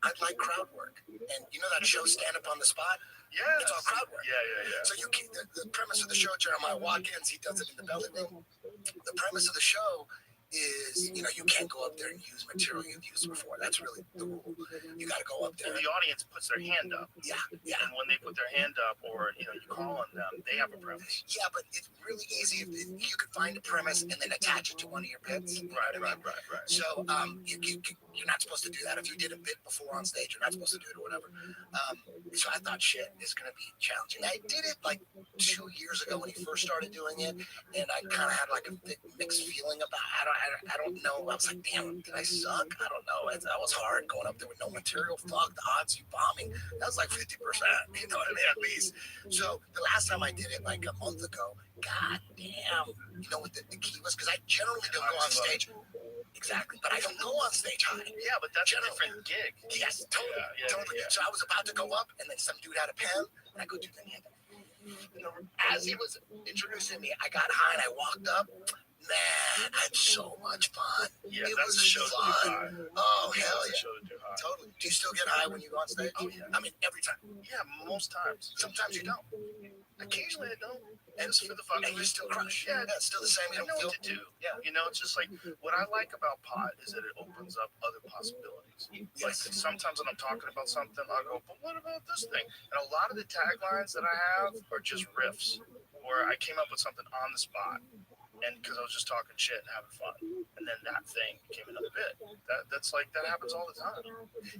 I like crowd work. And you know that show Stand Up on the Spot? Yeah. It's all crowd work. Yeah. So you can, the premise of the show, Jeremiah Watkins, he does it in the belly room. The premise of the show is, you know, you can't go up there and use material you've used before. That's really the rule. You got to go up there. And the audience puts their hand up. Yeah. And when they put their hand up, or you call on them, they have a premise. Yeah, but it's really easy. You could find a premise and then attach it to one of your bits. Right. So you're not supposed to do that. If you did a bit before on stage, you're not supposed to do it or whatever. So I thought, shit, it's gonna be challenging. I did it like 2 years ago when he first started doing it, and I kind of had like a mixed feeling about. I don't know. I was like, damn, did I suck? I don't know. That was hard going up there with no material. Fuck the odds you bombing. That was like 50%. You know what I mean? At least. So the last time I did it, like a month ago, god damn, you know what the key was? Because I generally don't go on stage. Exactly, but I don't go on stage high. Yeah, but that's a different gig. Yes, totally, totally. Yeah. So I was about to go up, and then some dude had a pen, and I go do the hand. As he was introducing me, I got high and I walked up. Man, I had so much fun. Yeah, it that's was a show fun. Oh, hell yeah. Show to do high. Totally. Do you still get high when you go on stage? Oh, yeah. I mean, every time. Yeah, most times. Sometimes you don't. Occasionally I don't. And Just for the fun. And you still crush. Yeah, it's still the same. I You know don't what to feel. do. Yeah. It's just like what I like about pot is that it opens up other possibilities. Like sometimes when I'm talking about something, I'll go, but what about this thing? And a lot of the taglines that I have are just riffs, where I came up with something on the spot. And because I was just talking shit and having fun, and then that thing became another bit. That happens all the time.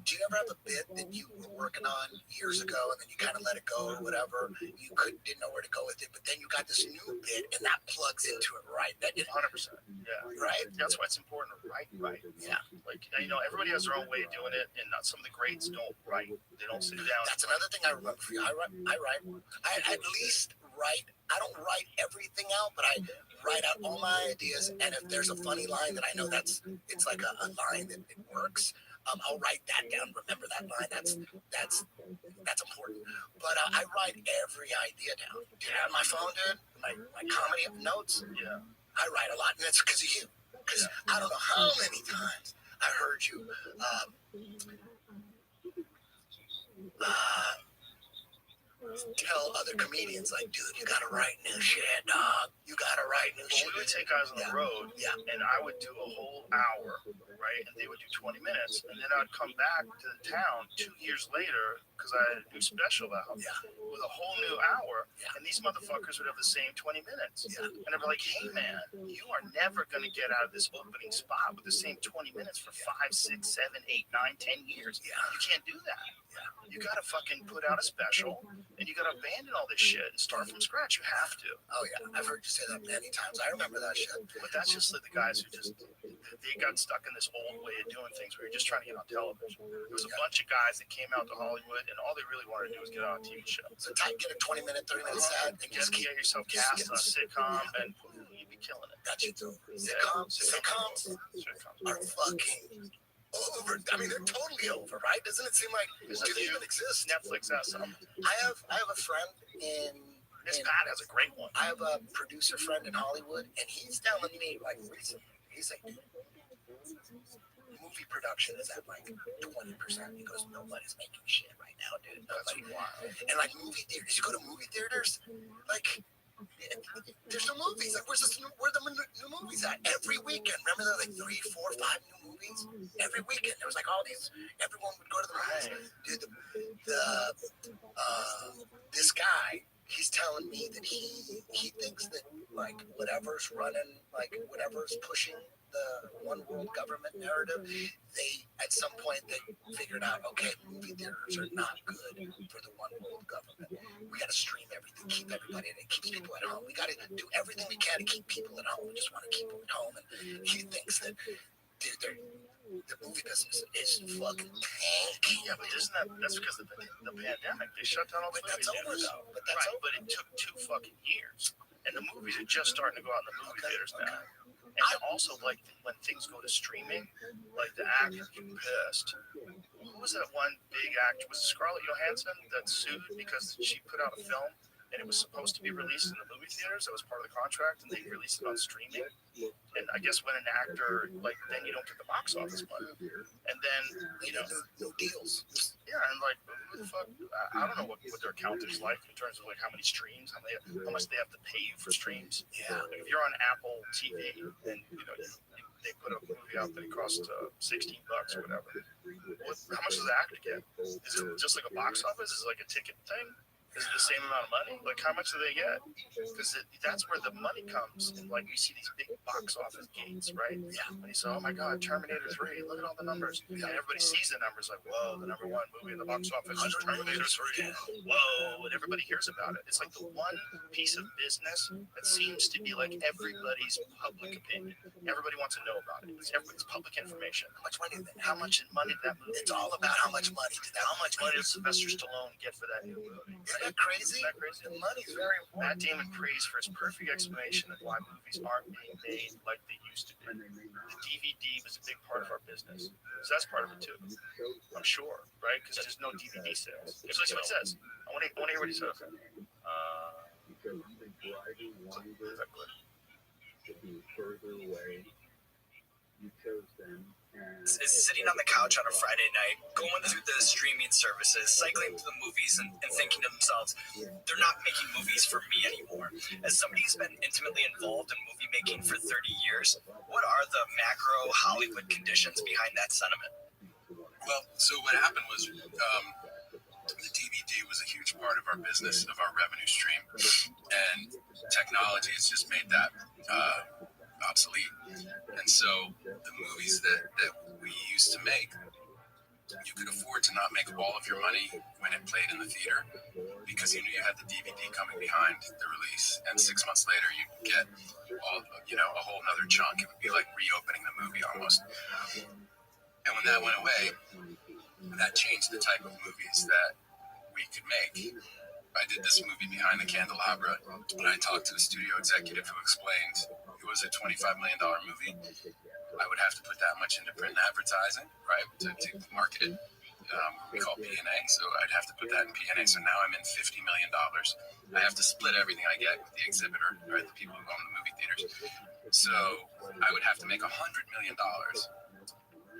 Do you ever have a bit that you were working on years ago, and then you kind of let it go or whatever? You didn't know where to go with it, but then you got this new bit, and that plugs into it, right? That 100%. Yeah. Right. That's why it's important to write right. Yeah. Like everybody has their own way of doing it, and some of the greats don't write. They don't sit down. That's another thing I remember for you. I write. I at least write. I don't write everything out, but I write out all my ideas, and if there's a funny line that I know it's like a line that it works, I'll write that down. Remember that line. That's important. But I write every idea down. Dude, on my phone, dude, my comedy notes. Yeah. I write a lot, and it's because of you. Because I don't know how many times I heard you. Tell other comedians, like, dude, you gotta write new shit, dog. You gotta write new shit. We would take guys on the road, and I would do a whole hour, right? And they would do 20 minutes, and then I'd come back to the town 2 years later because I had a new special out with a whole new hour, and these motherfuckers would have the same 20 minutes. And they'd be like, hey, man, you are never going to get out of this opening spot with the same 20 minutes for 5, 6, 7, 8, 9, 10 years. You can't do that. You got to fucking put out a special, and you got to abandon all this shit and start from scratch. You have to. Oh, yeah. I've heard you say that many times. I remember that shit. But that's just like the guys who they got stuck in this old way of doing things where you're just trying to get on television. There was a bunch of guys that came out to Hollywood, and all they really wanted to do was get on a TV show. So get a 20-minute, 30-minute set, and get yourself cast on a sitcom, and you'd be killing it. Got you too. Sitcoms are fucking over. I mean, they're totally over, right? Doesn't it seem like do they even exist? Netflix has some. I have a friend in. Miss Pat has a great one. I have a producer friend in Hollywood, and he's telling me like recently, he's like, movie production is at like 20%. He goes, nobody's making shit right now, dude. Nobody. And like movie theaters, you go to movie theaters, like. There's no movies. Like, where the new movies at? Every weekend. Remember there were like 3, 4, 5 new movies? Every weekend. There was like all these. Everyone would go to the movies. Dude, this guy, he's telling me that he thinks that like whatever's running, like whatever's pushing the one world government narrative, they at some point they figured out, okay, movie theaters are not good for the one world government. We got to stream everything, keep everybody in it, keeps people at home. We got to do everything we can to keep people at home. We just want to keep them at home. And he thinks that the movie business is fucking tanking. Yeah, but that's because of the pandemic. They shut down all the movies. That's over though. But that's over. But it took 2 fucking years, and the movies are just starting to go out in the movie theaters now. And I also like when things go to streaming, like the actors get pissed. Who was that one big actor? Was it Scarlett Johansson that sued because she put out a film and it was supposed to be released in the movie theaters. That was part of the contract, and they released it on streaming. And I guess when an actor, like, then you don't get the box office money. And then, no deals. Yeah, and like, who the fuck? I don't know what their account is like in terms of like how many streams, how much they have to pay you for streams. Yeah. Like, if you're on Apple TV, and they put a movie out that it costs $16 or whatever. How much does the actor get? Is it just like a box office? Is it like a ticket thing? Is it the same amount of money? Like, how much do they get? Because that's where the money comes. And, like, you see these big box office gains, right? Yeah. And you say, oh, my God, Terminator 3, look at all the numbers. And everybody sees the numbers like, whoa, the number one movie in the box office is Terminator 3. Whoa, and everybody hears about it. It's like the one piece of business that seems to be like everybody's public opinion. Everybody wants to know about it. It's everybody's public information. How much money did that movie? It's all about how much money did How much money did Sylvester Stallone get for that new movie? Isn't that crazy? The money's very important. Matt Damon praised for his perfect explanation of why movies aren't being made like they used to be. The DVD was a big part of our business. So that's part of it too. I'm sure, right? Because there's no DVD sales. So that's what he says. I want to hear what he says. Sitting on the couch on a Friday night, going through the streaming services, cycling through the movies, and thinking to themselves, they're not making movies for me anymore. As somebody who's been intimately involved in movie making for 30 years, what are the macro Hollywood conditions behind that sentiment? Well, so what happened was the DVD was a huge part of our business, of our revenue stream, and technology has just made that obsolete. And so the movies that we used to make, you could afford to not make all of your money when it played in the theater because you knew you had the DVD coming behind the release, and 6 months later you get a whole nother chunk. It would be like reopening the movie almost. And when that went away, that changed the type of movies that we could make. I did this movie Behind the Candelabra, and I talked to the studio executive who explained it was a $25 million movie. I would have to put that much into print and advertising, right, to market it. We call P&A, so I'd have to put that in P&A. So now I'm in $50 million. I have to split everything I get with the exhibitor, right, the people who own the movie theaters. So I would have to make $100 million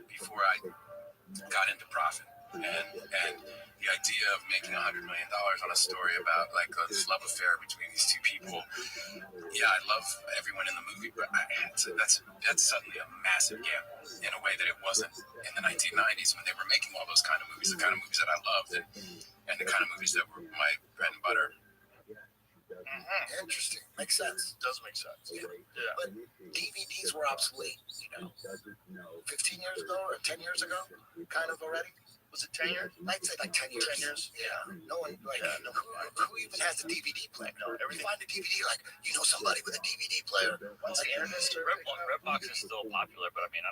before I got into profit. And the idea of making $100 million on a story about like this love affair between these two people, yeah, I love everyone in the movie, but that's suddenly a massive gamble in a way that it wasn't in the 1990s when they were making all those kind of movies, the kind of movies that I loved, and the kind of movies that were my bread and butter. Mm-hmm. Interesting. Makes sense. Does make sense. Yeah. But DVDs were obsolete, 15 years ago or 10 years ago, kind of already. Was it 10 years? I'd say like 10 years. 10 years? Yeah. No one, who even has a DVD player? No, you find a DVD, somebody with a DVD player. Once the internet started, Redbox is still popular, but I mean,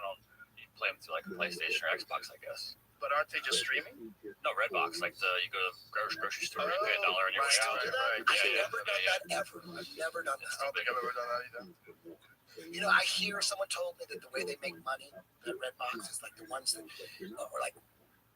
you play them through like a PlayStation or Xbox, I guess. But aren't they just streaming? No, Redbox, like you go to the grocery store, you pay $1 and you're Right. Still do that? Yeah, I've never done that ever. I've never done that. I don't think I've ever done that either. I hear someone told me that the way they make money at Redbox is like the ones that, or like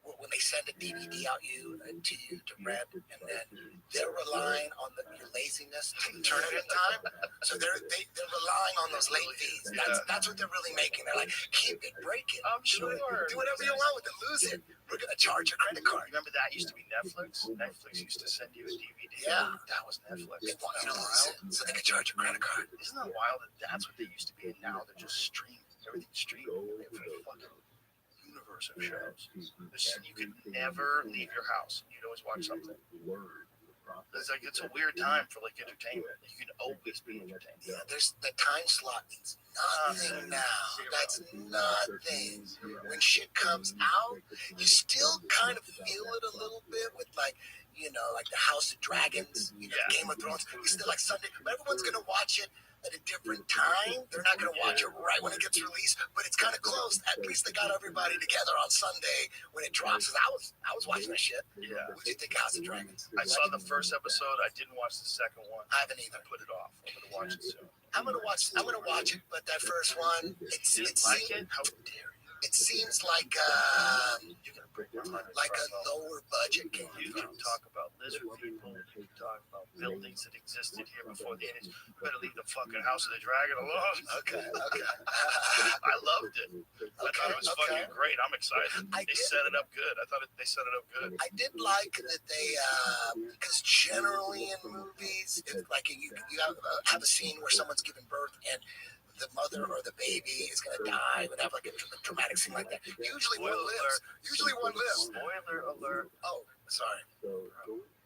when they send a DVD out to you to Red, and then they're relying on your laziness to turn it in time. So they're relying on those late fees. That's what they're really making. They're like, keep it, break it. I'm sure. Do whatever you want with it. Lose it. We're gonna charge your credit card. Remember that used to be Netflix? Netflix used to send you a DVD. Yeah. That was Netflix. They want you to lose it so they can charge your credit card. Isn't that wild that that's what they used to be, and now they're just streaming. Everything's streaming. Every fucking universe of shows. You could never leave your house. You'd always watch something. It's a weird time for like entertainment. You can always be entertained. Yeah, there's the time slot means nothing now. That's nothing. When shit comes out, you still kind of feel it a little bit with like the House of Dragons, Game of Thrones. It's still like Sunday, but everyone's gonna watch it at a different time. They're not going to watch it right when it gets released, but it's kind of close. At least they got everybody together on Sunday when it drops. I was watching that shit. Yeah. What do you think, House of Dragons? I saw the first episode. I didn't watch the second one. I haven't either. I put it off. I'm going to watch it soon. I'm gonna watch it, but that first one, Didn't like it? How dare you? It seems like You can break my heart. like a lower budget Game of You can Thrones. talk about lizard people. You can talk about buildings that existed here before the Indians. You better leave the fucking House of the Dragon alone. Okay. I loved it. I thought it was fucking great. I'm excited. They set it up good. I thought they set it up good. I did like that they, because generally in movies, like you have a scene where someone's giving birth and the mother or the baby is going to die, would have like a dramatic scene like that. Usually one lives. Spoiler alert. Oh, sorry.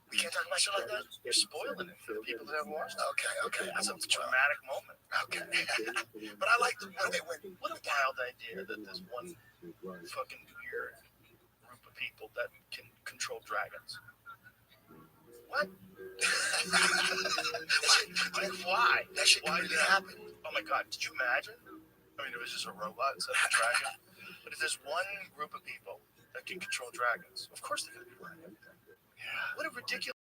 We can't talk about shit like that? You're spoiling it for the people that haven't watched it. Okay. That's a dramatic moment. Okay. But I like when they went. What a wild idea that there's one fucking weird group of people that can control dragons. What? Like, why? That shit Why can did really that happen. Oh my god, did you imagine? I mean, it was just a robot instead of a dragon. But if there's one group of people that can control dragons, of course they're going to be running everything. Yeah. What a ridiculous.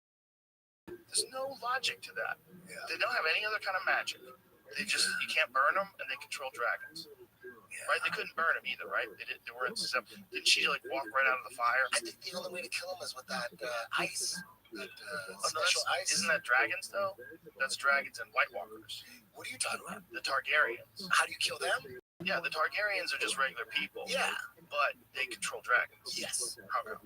There's no logic to that. Yeah. They don't have any other kind of magic. They just, you can't burn them and they control dragons. Right? They couldn't burn them either, right? They weren't. Didn't she like walk right out of the fire? I think the only way to kill them is with that ice. That Oh, no, special ice. isn't that dragons though? That's dragons and White Walkers. What are you talking about? The Targaryens. How do you kill them? Yeah, the Targaryens are just regular people. Yeah. But they control dragons. Yes. How come?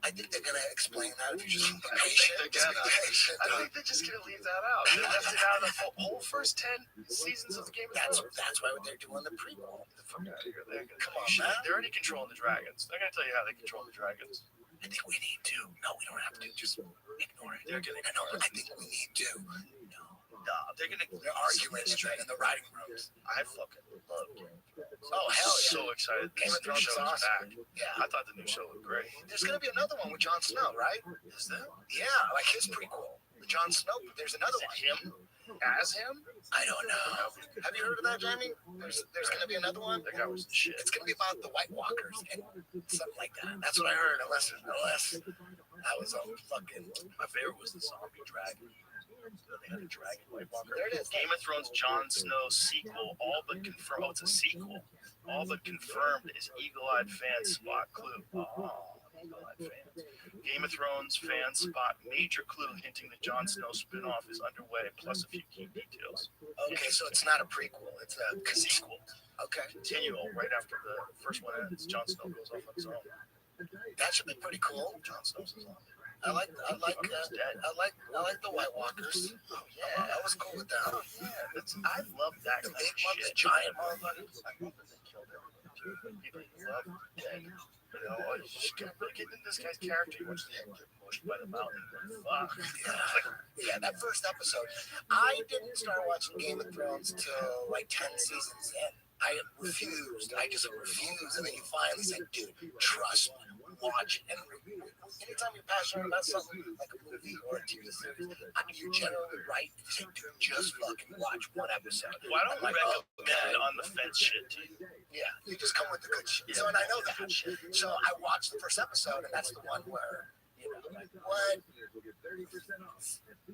I think they're gonna explain that if you just be I think patient. they're Just be gonna- patient. I think they're just gonna leave that out. They left it out of the whole first 10 seasons of the Game of Thrones. That's why they're doing the prequel. The fuck out of here. They're gonna, Come on, shit, man. they're already controlling the dragons. They're gonna tell you how they control the dragons. I think we need to. No, we don't have to. Just ignore it. They're gonna. I think we need to. Nah, they're gonna. They're arguing in the writing rooms. I fucking love Game of Thrones. Oh, hell yeah. So excited. Game of This new Thrones show is is awesome. back. Yeah. I thought the new show looked great. There's gonna be another one with Jon Snow, right? Is there? Yeah, like his prequel. The Jon Snow. There's another Is one. it him? As him? I don't know. Have you heard of that, Jamie? There's gonna be another one. That guy was the shit. It's gonna be about the White Walkers and something like that. That's what I heard. Unless that was a fucking. My favorite was the zombie dragon. They had a dragon White Walker. There it is. Game of Thrones Jon Snow sequel, all but confirmed. Oh, it's a sequel. All but confirmed is eagle-eyed fan spot clue. Oh, eagle-eyed fans. Game of Thrones fan spot major clue hinting that Jon Snow spin-off is underway, plus a few key details. Okay, so it's not a prequel. It's a Sequel. Okay, Continual right after the first one ends. Jon Snow goes off on his own. that should be pretty cool. Jon Snow's his own. I like the White Walkers. Oh yeah, I was cool with that. yeah. I love that The kind big of ones, the shit. giant motherfuckers. I love that they killed everyone too. People you love dead. You know, I just can't really get into this guy's character. You watch him get pushed by the mountain. Fuck. Yeah, that first episode. I didn't start watching Game of Thrones till like 10 seasons in. I refused. I just refused. And then you finally said, dude, trust me, watch it. And anytime you're passionate about something like a movie or a TV series, you're generally right. You say, dude, just fucking watch one episode. Well, I don't I'm like, recommend on the fence shit to you. Yeah, you just come with the good shit. So, and I know that. So I watched the first episode, and that's the one where, you know, like, what?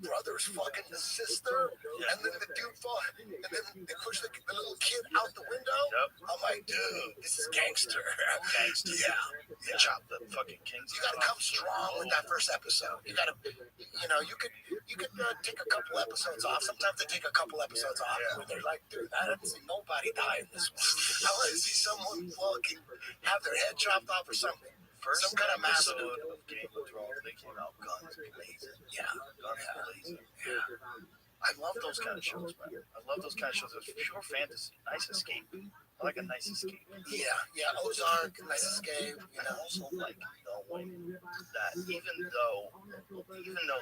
Brother's fucking the sister, and then the dude fall, and then they push the little kid out the window. Yep. I'm like, dude, this is gangster. Gangster. Yeah. Chop the fucking king's You gotta come strong with that first episode. You gotta, you know, you could take a couple episodes off. Sometimes they take a couple episodes off, and they're like, dude, I didn't see nobody die in this one. I want to see someone fucking have their head chopped off or something. First Some kind of massive. episode of Game of Thrones, they came out guns blazing. Yeah. Guns blazing. I love those kind of shows, man. I love those kind of shows. It's pure fantasy. Nice escape. I like a nice escape. Yeah. Ozark, Nice Escape. You know. Also like knowing that even though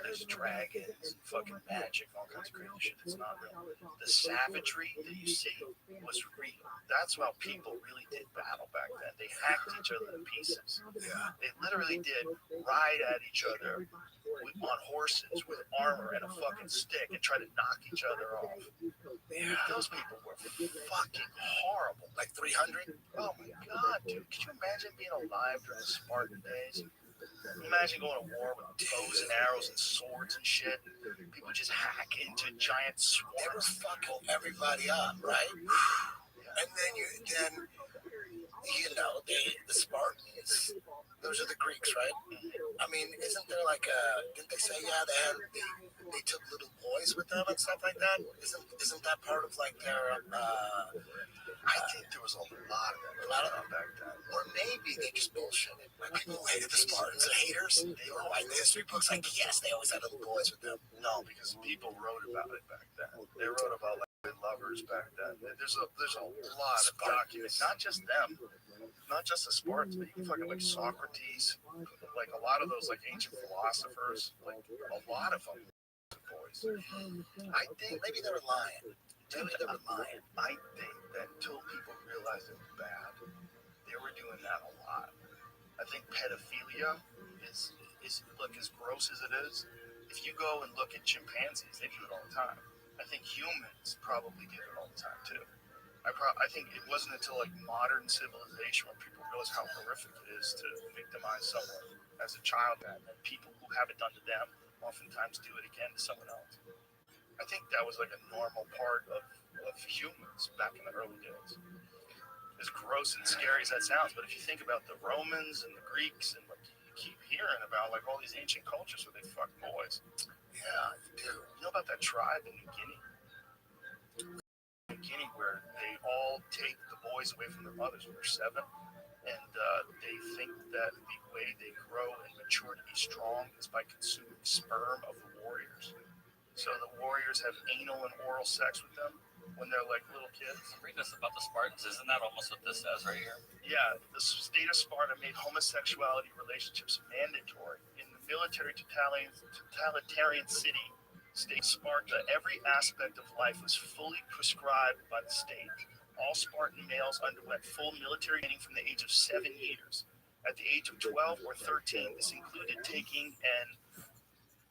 there's dragons and fucking magic, all kinds of crazy shit, it's not real. The savagery that you see was real. That's how people really did battle back then. They hacked each other to pieces. Yeah. They literally did ride at each other on horses with armor and a fucking stick and try to knock each other off. Yeah. Those people were fucking horrible. Like 300. Oh my god, dude. Could you imagine being alive during the Spartan days? Imagine going to war with bows and arrows and swords and shit. People just hack into giant They were swarms. fucking everybody up, right? And then the Spartans. Those are the Greeks, right? I mean, isn't there like didn't they say they took little boys with them and stuff like that? Isn't that part of like their I think there was a lot of that back then. or maybe they just bullshitted. Like people who hated the Spartans and haters, they were writing the history books like, yes, they always had little boys with them. No, because people wrote about it back then. They wrote about like lovers back then. There's a lot of documents, not just them, not just the Spartans, but you can fucking like Socrates, like a lot of those like ancient philosophers, like a lot of them boys. I think maybe they were lying. I think that until people realized it was bad, they were doing that a lot. I think pedophilia is look, as gross as it is. If you go and look at chimpanzees, they do it all the time. I think humans probably did it all the time too. I think it wasn't until like modern civilization when people realized how horrific it is to victimize someone as a child, and people who have it done to them oftentimes do it again to someone else. I think that was like a normal part of humans back in the early days. As gross and scary as that sounds, but if you think about the Romans and the Greeks and like you keep hearing about like all these ancient cultures where they fuck boys. Yeah, you do. You know about that tribe in New Guinea? New Guinea, where they all take the boys away from their mothers when they're 7, and they think that the way they grow and mature to be strong is by consuming sperm of the warriors. So the warriors have anal and oral sex with them when they're like little kids. Read this about the Spartans. Isn't that almost what this says right here? Yeah, the state of Sparta made homosexuality relationships mandatory. In the military totalitarian city, state Sparta, every aspect of life was fully prescribed by the state. All Spartan males underwent full military training from the age of 7 years. At the age of 12 or 13, this included taking an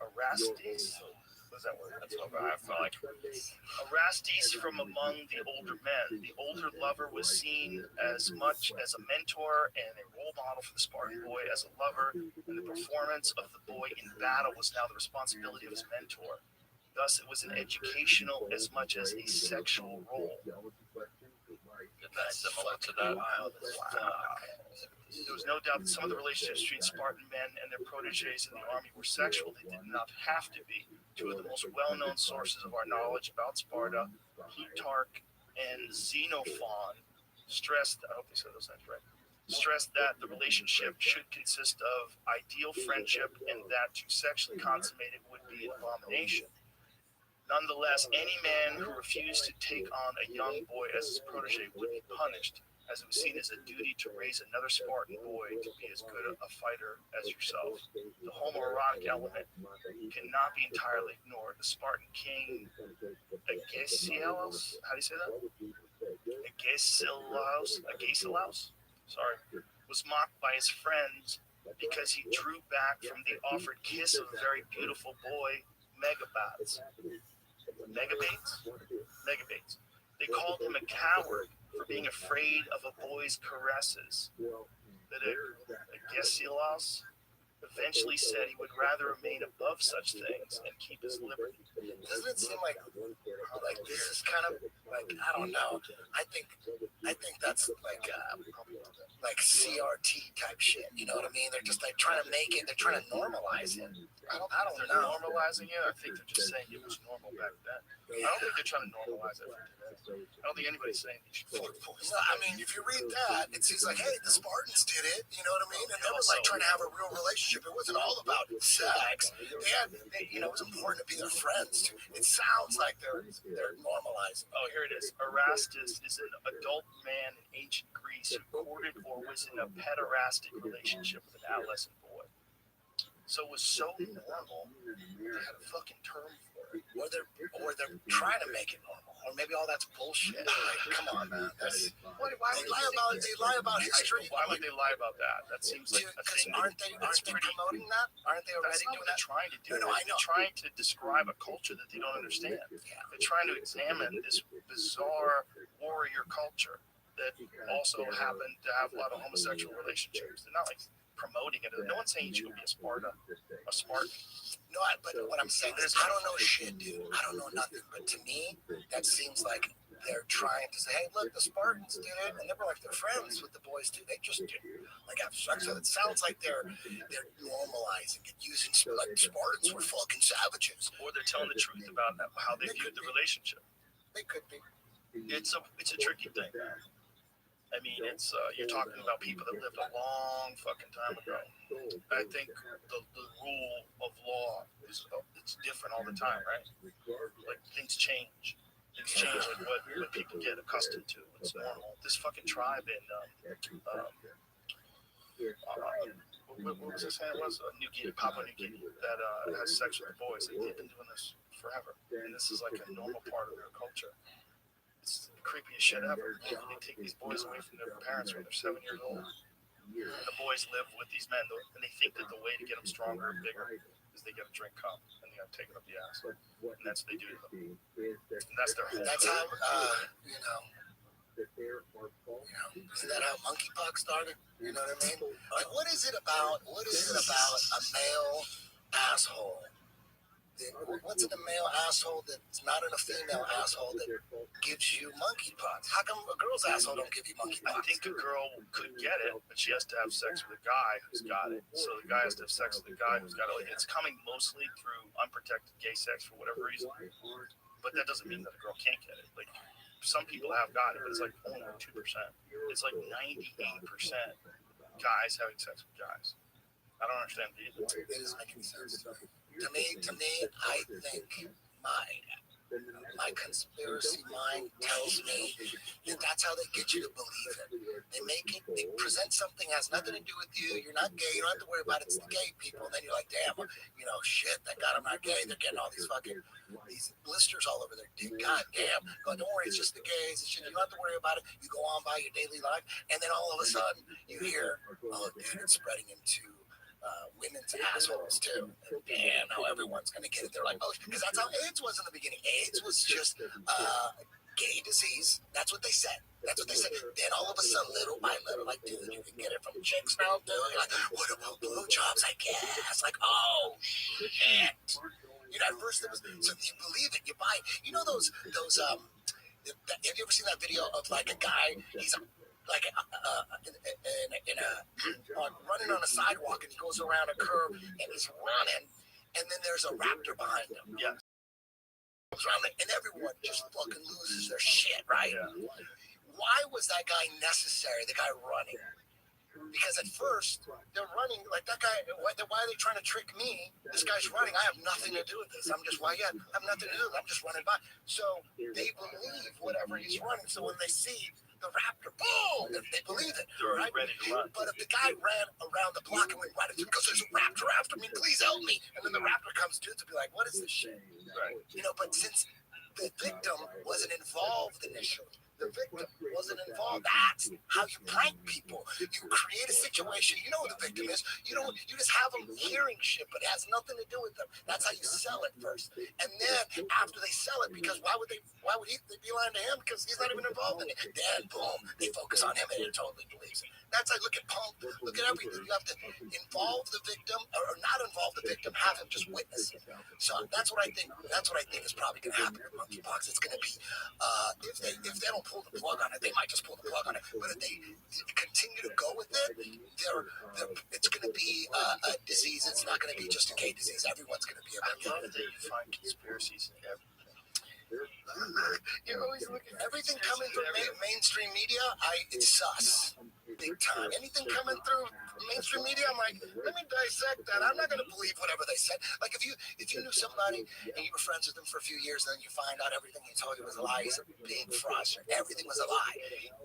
Erastes. What is that word? That's what I felt like. Erastes from among the older men. The older lover was seen as much as a mentor and a role model for the Spartan boy as a lover, and the performance of the boy in battle was now the responsibility of his mentor. Thus, it was an educational as much as a sexual role. That's similar to that. Wow. There was no doubt that some of the relationships between Spartan men and their proteges in the army were sexual. They did not have to be. Two of the most well-known sources of our knowledge about Sparta, Plutarch and Xenophon, stressed, I hope they said those names right, stressed that the relationship should consist of ideal friendship and that to sexually consummate it would be an abomination. Nonetheless, any man who refused to take on a young boy as his protege would be punished, as it was seen as a duty to raise another Spartan boy to be as good a fighter as yourself. The homoerotic element cannot be entirely ignored. The Spartan king Agesilaus, how do you say that? Agesilaus, was mocked by his friends because he drew back from the offered kiss of a very beautiful boy, Megabates. They called him a coward for being afraid of a boy's caresses. That Agesilaus eventually said he would rather remain above such things and keep his liberty. Doesn't it seem like this is kind of like, I don't know. I think that's like CRT type shit. You know what I mean? They're just like trying to make it. They're trying to normalize it. I don't know. They're normalizing it. I think they're just saying it was normal back then. I don't think they're trying to normalize it for today. I don't think anybody's saying they should fuck boys. No, I mean, if you read that, it seems like, hey, the Spartans did it. You know what I mean? And they were like trying to have a real relationship. It wasn't all about sex. It was important to be their friends. It sounds like they're normalizing. Oh, here it is. Erastus is an adult man in ancient Greece who courted or was in a pederastic relationship with an adolescent boy. So it was so normal, they had a fucking term for it. Or they're trying to make it normal. Or maybe all that's bullshit. Like, come on, man. They lie about history. Why would they lie about that? That seems like a thing. Aren't they promoting that? Aren't they already doing that? They're trying to do. No, I know. They're trying to describe a culture that they don't understand. Yeah. They're trying to examine this bizarre warrior culture that also happened to have a lot of homosexual relationships. They're not like promoting it. No one's saying you should be a Spartan. No, but what I'm saying is, I don't know shit, dude. I don't know nothing. But to me, that seems like they're trying to say, hey, look, the Spartans did it, and they were like, they're friends with the boys too. They just didn't like have sex. So it sounds like they're normalizing it, using like Spartans were fucking savages, or they're telling the truth about how they viewed the relationship. They could be. It's a tricky thing, man. I mean, it's you're talking about people that lived a long fucking time ago. I think the rule of law is it's different all the time, right? Like things change. Things change like what people get accustomed to. It's normal. This fucking tribe in what was this? It was New Guinea, Papua New Guinea, that has sex with the boys. They've been doing this forever, and this is like a normal part of their culture. It's the creepiest shit ever. They take these boys away from their parents when they're 7 years old. The boys live with these men, and they think that the way to get them stronger and bigger is they get them drink cum and they got to take it up the ass, and that's what they do to them. And that's their whole. That's how isn't that how monkeypox started? You know what I mean? Like, what is it about a male asshole? What's in a male asshole that's not in a female asshole that gives you monkeypox? How come a girl's asshole don't give you monkeypox? I think a girl could get it, but she has to have sex with a guy who's got it. So the guy has to have sex with a guy who's got it. Like, it's coming mostly through unprotected gay sex for whatever reason. But that doesn't mean that a girl can't get it. Like, some people have got it, but it's like only 2%. It's like 98% guys having sex with guys. I don't understand it either. It doesn't make any sense. To me, I think my conspiracy mind tells me that that's how they get you to believe it. They present something has nothing to do with you. You're not gay. You don't have to worry about it. It's the gay people. And then you're like, damn, shit, thank God I'm not gay. They're getting all these blisters all over their dick. God damn. Don't worry, it's just the gays. It's just, you don't have to worry about it. You go on by your daily life. And then all of a sudden you hear, oh, dude, it's spreading into women's assholes too. Damn, now everyone's gonna get it. They're like, oh, because that's how AIDS was in the beginning. AIDS was just gay disease. That's what they said. Then all of a sudden, little by little, like, dude, you can get it from chicks now, dude. You're like, what about blowjobs? I guess. Like, oh shit. At first it was, so you believe it, you buy it. You know those have you ever seen that video of like a guy? He's like running on a sidewalk, and he goes around a curve and he's running, and then there's a raptor behind him. Yeah. And everyone just fucking loses their shit, right? Yeah. Why was that guy necessary? The guy running? Because at first they're running like that guy. Why are they trying to trick me? This guy's running. I have nothing to do with this. I have nothing to do with it. I'm just running by. So they believe whatever he's running. So when they see the raptor, boom, they believe it. They're right? ready to run. But if the guy ran around the block and went right into because there's a raptor after me, please help me. And then the raptor comes, dudes will be like, what is this shit? Right. But since the victim wasn't involved initially, that's how you prank people. You create a situation. You know who the victim is. You just have them hearing shit, but it has nothing to do with them. That's how you sell it first. And then after they sell it, because why would they be lying to him? Because he's not even involved in it. Then boom, they focus on him and he totally believes it. That's like, look at Punk, look at everything. You have to involve the victim or not involve the victim, have him just witness it. So that's what I think is probably gonna happen with monkeypox. It's gonna be if they don't pull the plug on it, they might just pull the plug on it. But if they continue to go with it, it's going to be a disease. It's not going to be just a gay disease. Everyone's going to be able to. I love that you find conspiracies in everything. You're always looking. Everything coming from mainstream media, it's sus. Big time. Anything coming through mainstream media, I'm like, let me dissect that. I'm not going to believe whatever they said. Like if you knew somebody and you were friends with them for a few years, and then you find out everything he told you was a lie. He's a big fraudster. Everything was a lie.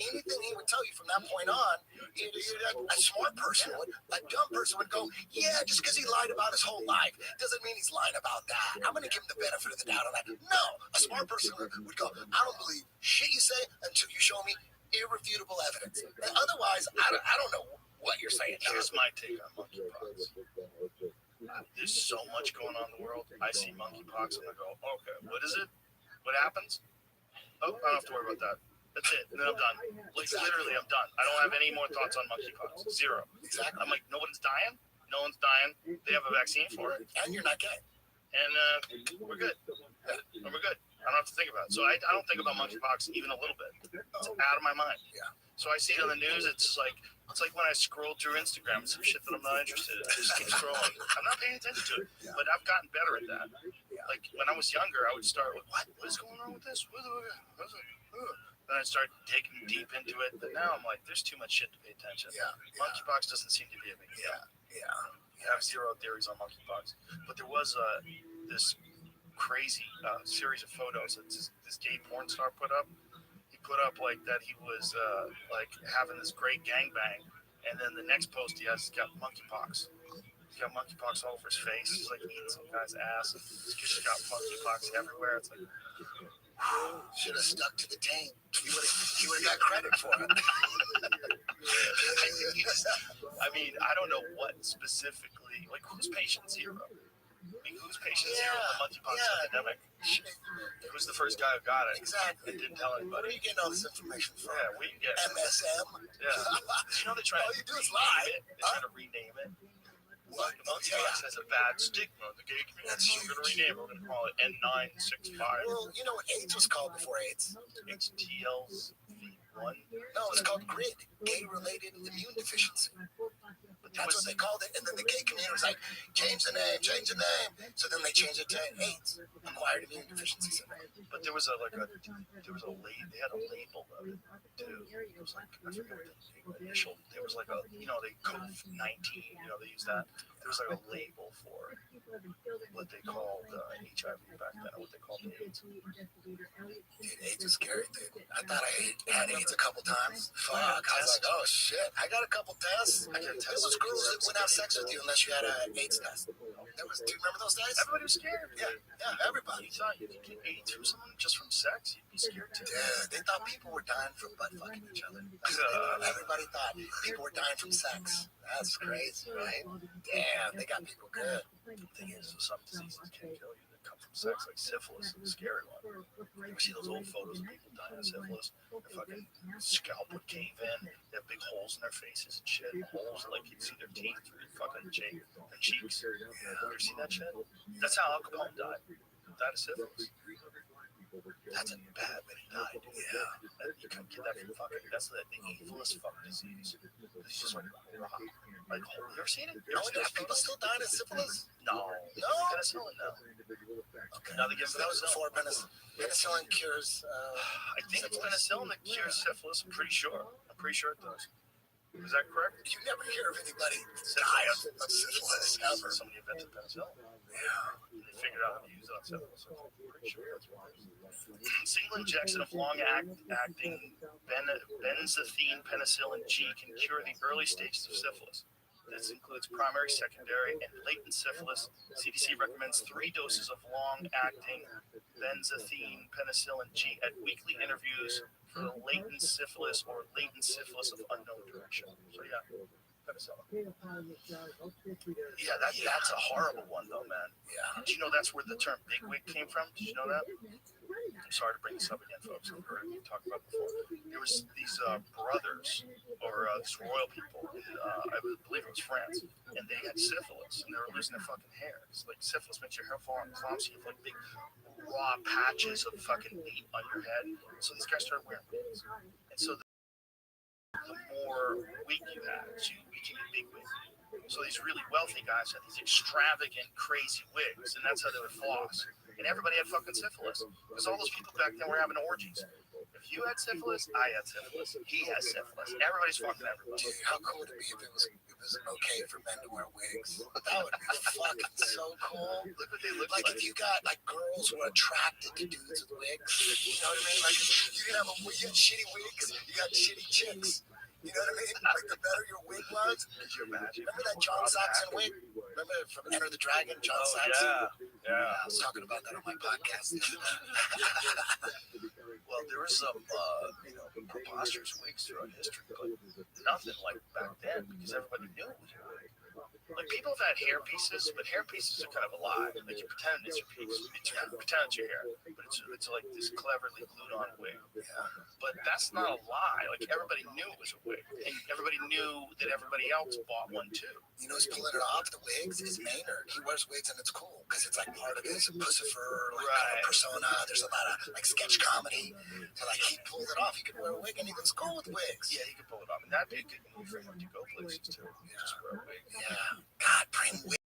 Anything he would tell you from that point on, a smart person would, a dumb person would go, yeah, just because he lied about his whole life doesn't mean he's lying about that. I'm going to give him the benefit of the doubt on that. No, a smart person would go, I don't believe shit you say until you show me irrefutable evidence. And otherwise, I don't know what you're saying. Here's my take on monkeypox. There's so much going on in the world. I see monkeypox and I go, okay, what is it? What happens? Oh, I don't have to worry about that. That's it. And then I'm done. Like, literally, I'm done. I don't have any more thoughts on monkeypox. Zero. Exactly. I'm like, no one's dying. No one's dying. They have a vaccine for it. And you're not gay. And we're good. And we're good. I don't have to think about it. So I don't think about monkeypox even a little bit. It's out of my mind. Yeah. So I see it on the news. It's like when I scroll through Instagram, some shit that I'm not interested in. I just keep scrolling. I'm not paying attention to it. Yeah. But I've gotten better at that. Yeah. Like when I was younger, I would start with, what is going on with this? Then I start digging deep into it. But now I'm like, there's too much shit to pay attention. Yeah. Monkeypox doesn't seem to be a big deal. Yeah. I have zero theories on monkeypox. But there was this crazy series of photos that this gay porn star put up. He put up like that he was like having this great gangbang, and then the next post he has got monkeypox. He's got monkeypox all over his face. He's like eating some guy's ass. He's just got monkeypox everywhere. It's like, should have stuck to the tape. You would have got credit for it. I mean, I don't know what specifically. Like, who's patient zero? Who's patient zero in the monkeypox epidemic? Who's the first guy who got it? Exactly. And didn't tell Where are anybody? you getting all this information from? Yeah, we get MSM? Yeah. You know, they try All to you do is rename lie. it. They try to rename it. What? The monkeypox has a bad stigma in the gay community. That's So we're going to rename it. We're going to call it N965. Well, you know what AIDS was called before AIDS? HTLV1. No, it's called GRID, gay-related immune deficiency. That's what they called it. And then the gay community was like, change the name. So then they changed it to AIDS, acquired immune deficiency syndrome. But there was a label. They had a label of it too. It was like, I forget the initial. There was like a, they COVID-19. They used that. There was like a label for what they called HIV back then, or what they called AIDS. Dude, AIDS is scary, dude. I thought I had AIDS a couple times. Fuck. I was like, oh shit. I got a couple tests. There was girls that wouldn't have sex with you unless you had an AIDS test. Do you remember those days? Everybody was scared. Yeah, everybody. You thought you could get AIDS from someone just from sex? You'd be scared too. Dude, they thought people were dying from butt fucking each other. Everybody thought people were dying from sex. That's crazy, right? Damn, they got people good. The thing is, some diseases can kill you that come from sex, like syphilis is a scary one. You ever see those old photos of people dying of syphilis? Their fucking scalp would cave in. They have big holes in their faces and shit. Holes like you can see their teeth through their fucking cheeks. You ever see that shit? That's how Al Capone died. He died of syphilis. That's a bad way he died. Yeah. You can't get that from fucking. That's the evilest fucking disease. It's just like rock. Like, you ever seen it? Are people still dying of syphilis? No. Penicillin now. Okay. Now they give So that was before penicillin cures. I think it's penicillin that cures syphilis. I'm pretty sure it does. Is that correct? You never hear of anybody die of syphilis ever. Somebody invented penicillin. Yeah. They figured out how to use it on syphilis. I'm pretty sure that's why. Single injection of long-acting benzathine penicillin G can cure the early stages of syphilis. This includes primary, secondary, and latent syphilis. CDC recommends 3 doses of long-acting benzathine penicillin G at weekly interviews for latent syphilis or latent syphilis of unknown duration. So yeah, penicillin. Yeah, that's a horrible one though, man. Yeah. Did you know that's where the term bigwig came from? Did you know that? I'm sorry to bring this up again, folks. I've heard it talked about before. There was these brothers, or these royal people, in, I believe it was France, and they had syphilis, and they were losing their fucking hair. It's like syphilis makes your hair fall on clumps, you have like big raw patches of fucking meat on your head. So these guys started wearing wigs, and so the more wig you had, so you became a big wig. So these really wealthy guys had these extravagant, crazy wigs, and that's how they would floss. And everybody had fucking syphilis, because all those people back then were having orgies. If you had syphilis, I had syphilis. He has syphilis. Everybody's fucking everybody. Dude, how cool would it be if it was okay for men to wear wigs? That would be fucking so cool. Look what they look Like if you got like girls who are attracted to dudes with wigs, you know what I mean? Like you can have you got shitty wigs, you got shitty chicks. You know what I mean? Like the better your wig was. Could you imagine? Remember that John Saxon wig? Remember from Enter the Dragon, John Saxon? Yeah. I was talking about that on my podcast. Well, there was some, preposterous wigs throughout history, but nothing like back then because everybody knew it was a wig. Like people have had hair pieces, but hair pieces are kind of a lie. Like you pretend it's your piece, you pretend it's your hair, but it's like this cleverly glued on wig. Yeah. But that's not a lie. Like everybody knew it was a wig, and everybody knew that everybody else bought one too. You know who's pulling it off, the wigs, is Maynard. He wears wigs and it's cool because it's like part of his pussifer kind of persona. There's a lot of like sketch comedy. So like he pulled it off. He could wear a wig and he was cool with wigs. Yeah, he could pull it off. And that'd be a good move for him to go places too. Yeah. Just wear a wig. Yeah. God, bring wigs.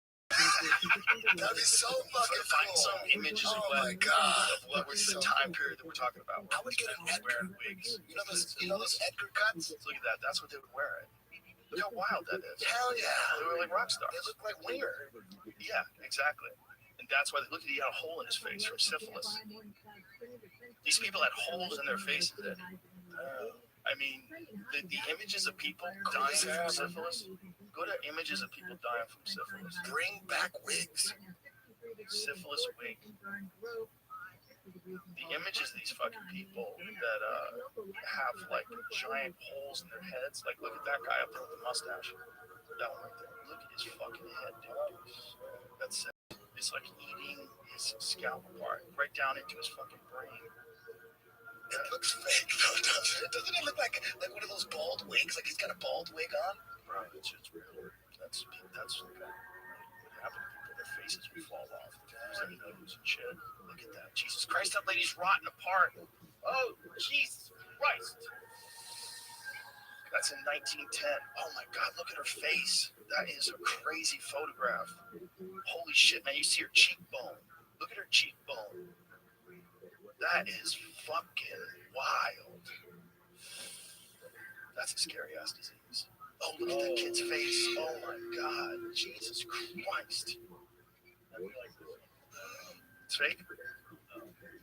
That'd be so fucking Find cool. some images Oh of my God. what was the time period that we're talking about. I would get an Edgar. Wearing wigs. You know those Edgar cuts? Look at that. That's what they would wear. Look how wild that is. Hell yeah. They were like rock stars. They look like Winger. Yeah, exactly. And that's why look at he had a hole in his face from syphilis. These people had holes in their faces. I mean, the images of people dying from syphilis. Go to images of people dying from syphilis. Bring back wigs. Syphilis wig. The images of these fucking people that have like giant holes in their heads. Like look at that guy up there with the mustache. That one right there. Look at his fucking head, dude. That's it's like eating his scalp apart, right down into his fucking brain. It looks fake though, doesn't it? Doesn't it look like one of those bald wigs? Like he's got a bald wig on? Right, it's real. That's what happened to people. Their faces would fall off. Their nose and shit. Look at that. Jesus Christ, that lady's rotting apart. Oh, Jesus Christ. That's in 1910. Oh my God, look at her face. That is a crazy photograph. Holy shit, man, you see her cheekbone. Look at her cheekbone. That is fucking wild. That's a scary ass disease. Oh, look at that kid's face. Oh my God. Jesus Christ. It's fake?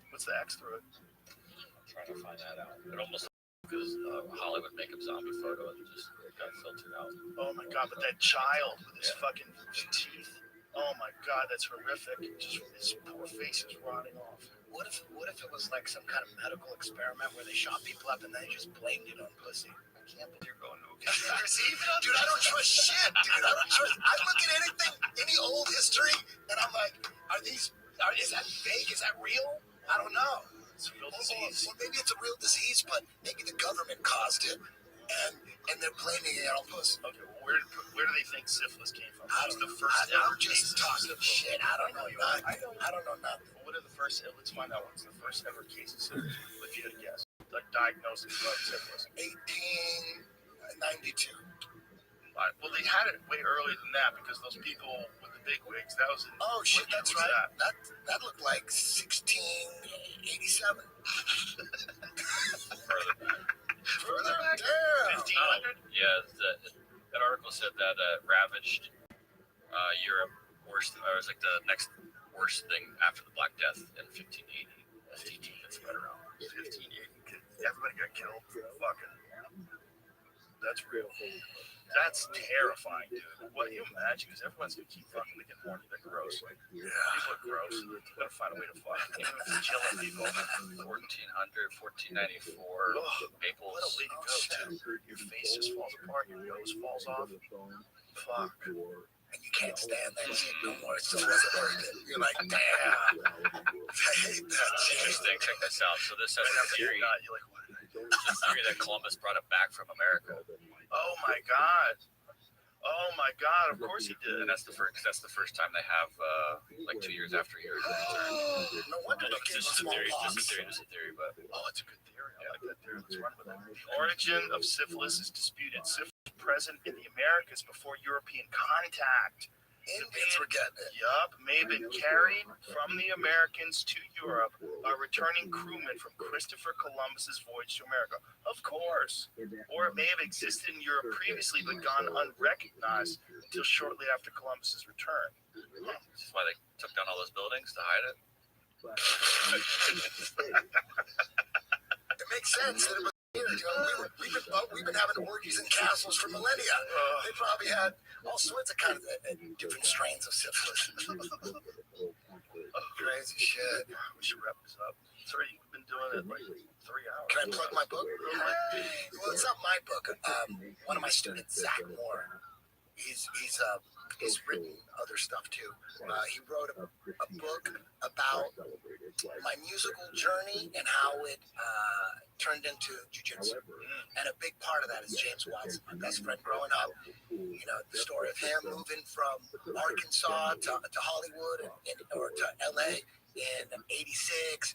What's the X through it? I'm trying to find that out. It almost because Hollywood makeup zombie photo and just got filtered out. Oh my God, but that child with his fucking teeth. Oh my God, that's horrific. Just his poor face is rotting off. What if it was like some kind of medical experiment where they shot people up and then they just blamed it on pussy? I can't believe you're going to dude, I don't trust shit, dude. I look at anything, any old history, and I'm like, is that fake? Is that real? I don't know. It's a real disease. Well, maybe it's a real disease, but maybe the government caused it, and they're blaming it on pussy. Okay, well, where do they think syphilis came from? I'm just talking shit. I don't know nothing. I don't know nothing. Well, what are the first? Let's find out what's the first ever case of syphilis. If you had to guess, like diagnosis of syphilis. 1892. Well, they had it way earlier than that because those people with the big wigs. That was. Oh shit, that's right. That looked like 1687. Further back? Damn. 1500. Yeah, that article said that ravaged Europe worse. Or it was like the next worst thing after the Black Death in 1580. STD that's right around 1580. Everybody got killed. Fucking. That's real. That's terrifying, dude. What do you imagine? Because everyone's gonna keep fucking making horny. They're gross. Yeah. People are gross. You gotta find a way to fuck. Even if it's killing people. 1400, 1494. Maples. What a way to go, too. Your face just falls apart. Your nose falls off. Fuck. And you can't stand that shit no more. It still wasn't worth it. You're like, damn. I hate that shit. Interesting. Check this out. So this has a theory. You're like, what did I do? The theory that Columbus brought it back from America. Oh my God. Oh my God. Of course he did. And that's the first time they have like 2 years after he returned. No wonder they gave Just us a theory, smallpox. but Oh, it's a good theory. I like that theory. Let's run with it. The origin of syphilis is disputed. Syphilis was present in the Americas before European contact. Indians were getting it. Yup, may have been carried from the Americans to Europe by returning crewmen from Christopher Columbus's voyage to America. Of course. Or it may have existed in Europe previously but gone unrecognized until shortly after Columbus's return. that's why they took down all those buildings to hide it. It makes sense that it was here. You know, we've been having orgies in castles for millennia. They probably had all sorts of kind of different strains of syphilis. Crazy shit. We should wrap this up. Sorry, we've been doing it like 3 hours. Can I plug my book? Well, it's not my book. One of my students, Zach Moore, he's written other stuff too. He wrote a book about my musical journey and how it turned into jiu-jitsu. And a big part of that is James Watson, my best friend growing up. You know, the story of him moving from Arkansas to Hollywood or to LA in '86.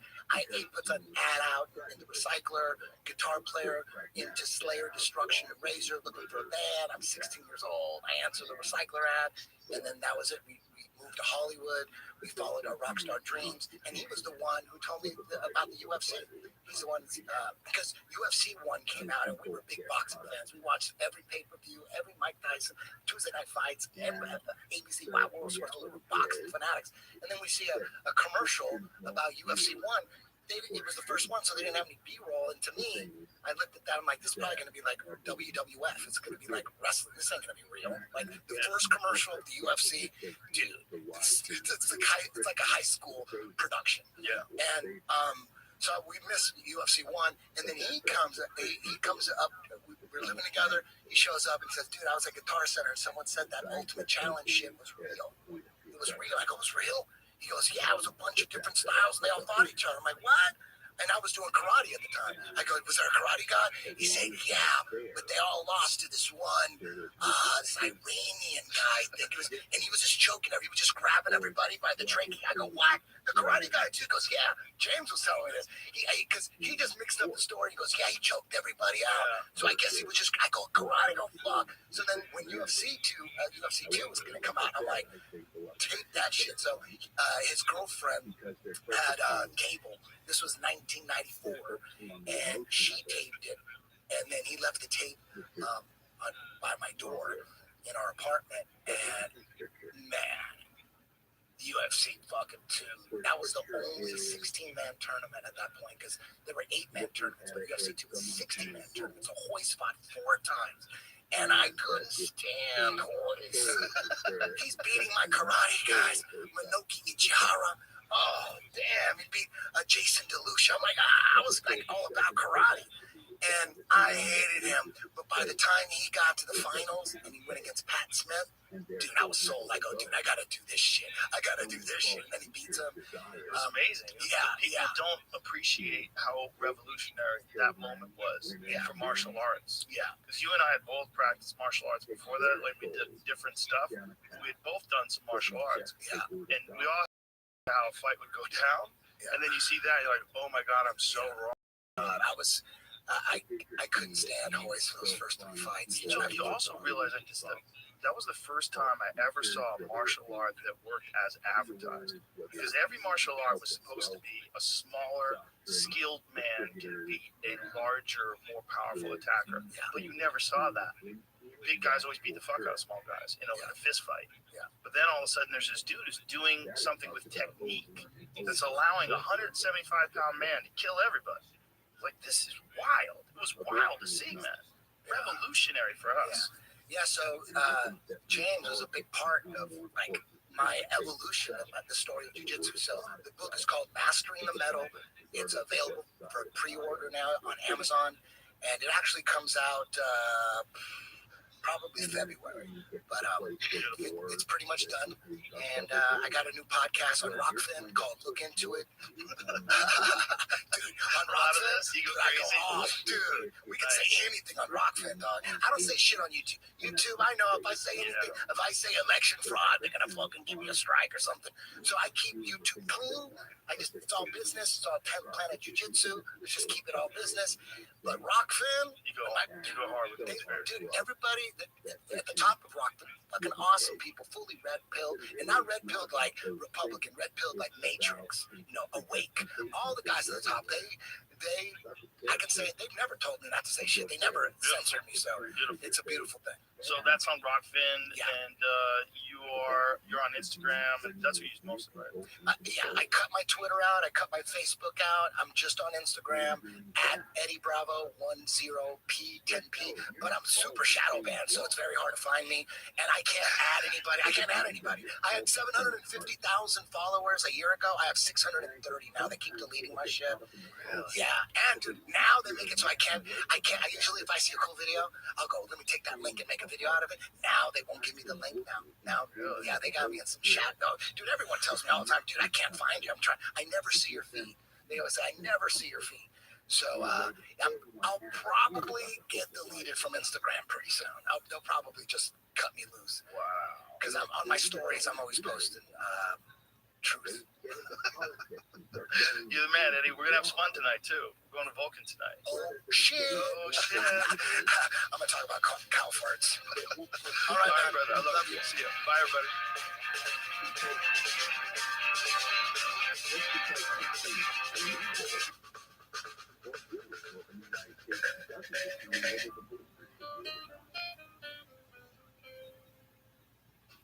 He puts an ad out in the Recycler, guitar player into Slayer, Destruction, and Razor, looking for a band. I'm 16 years old. I answer the Recycler ad, and then that was it. We moved to Hollywood. We followed our rock star dreams, and he was the one who told me about the UFC. He's the one because UFC 1 came out, and we were big boxing fans. We watched every pay-per-view, every Mike Tyson, Tuesday Night Fights, every ABC, Wild World Sports, boxing fanatics. And then we see a commercial about UFC 1. It was the first one, so they didn't have any B-roll. And to me, I looked at that. I'm like, this is probably going to be like WWF. It's going to be like wrestling. This ain't going to be real. Like the first commercial of the UFC, dude. It's like a high school production. Yeah. And so we missed UFC 1, and then he comes up. We're living together. He shows up and says, "Dude, I was at Guitar Center, and someone said that Ultimate Challenge shit was real. It was real." I go, "It was real?" He goes, "Yeah, it was a bunch of different styles. They all fought each other." I'm like, "What?" And I was doing karate at the time. I go, "Was there a karate guy?" He said, "Yeah, but they all lost to this one, this Iranian guy, I think it was." And he was just choking her. He was just grabbing everybody by the trachea. I go, "What?" The karate guy too goes, "Yeah, James was telling me this." Because he just mixed up the story. He goes, "Yeah, he choked everybody out." So I guess he was just, I go, "Karate, go fuck." So then when UFC 2 was going to come out, I'm like, tape that shit. So his girlfriend had cable. This was 1994, and she taped it. And then he left the tape by my door in our apartment. And man, UFC fucking 2. That was the only 16-man tournament at that point, because there were 8-man tournaments, but UFC 2 was 16-man tournaments. So Hoist fought 4 times. And I couldn't stand Hoist. He's beating my karate guys. Minoki Ichihara. Oh, damn. He beat Jason DeLucia. I'm like, I was like all about karate. And I hated him. But by the time he got to the finals and he went against Pat Smith, dude, I was sold. I go, "Dude, I got to do this shit. I got to do this shit." And then he beats him. It was amazing. Yeah, People don't appreciate how revolutionary that moment was for martial arts. Yeah. Because you and I had both practiced martial arts before that. Like, we did different stuff. We had both done some martial arts. Yeah. And we all knew how a fight would go down. Yeah. And then you see that, you're like, "Oh my God, I'm so wrong." I couldn't stand Hoist for those first 3 fights. You also realize that was the first time I ever saw a martial art that worked as advertised. Because every martial art was supposed to be a smaller, skilled man can beat a larger, more powerful attacker. But you never saw that. Big guys always beat the fuck out of small guys, in a fist fight. Yeah. But then all of a sudden there's this dude who's doing something with technique that's allowing a 175-pound man to kill everybody. Like, this is wild. It was wild to see, man. Revolutionary for us. Yeah, so James was a big part of, like, my evolution of the story of jiu-jitsu. So the book is called Mastering the Metal. It's available for pre-order now on Amazon, and it actually comes out probably February, but it's pretty much done. And I got a new podcast on Rockfin called Look Into It. Dude, on Rockfin, I go off, dude. We can say anything on Rockfin, dog. I don't say shit on YouTube. YouTube, I know if I say anything, if I say election fraud, they're gonna fucking give me a strike or something. So I keep YouTube clean. It's all business. It's all Planet Jiu-Jitsu. Let's just keep it all business. But Rockfin, you go hard with those. Dude, everybody at the top of Rockfin, fucking awesome people, fully red pilled, and not red pilled like Republican, red pilled like Matrix, Awake. All the guys at the top, I can say they've never told me not to say shit. They never censored me, so it's a beautiful thing. So that's on Rockfin, Yeah. and you're on Instagram, and that's what you use most of, right? Yeah, I cut my Twitter out. I cut my Facebook out. I'm just on Instagram at Eddie Bravo 10P10P. But I'm super shadow banned, so it's very hard to find me. And I can't add anybody. I had 750,000 followers a year ago. I have 630 now. They keep deleting my shit. Yeah, and now they make it so I can't. I usually, if I see a cool video, I'll go, let me take that link and make a video out of it. Now they won't give me the link now. Yeah, they got me in some chat. Oh, dude, everyone tells me all the time, dude, I can't find you. I never see your feed. They always say, I never see your feed. So I'll probably get deleted from Instagram pretty soon. They'll probably just cut me loose. Wow. Because I'm on my stories, I'm always posting truth. You're the man, Eddie. We're gonna have some fun tonight too. We're going to Vulcan tonight. Oh shit! I'm gonna talk about cow farts. All right, Bye, brother. I love you. See you. Bye, everybody.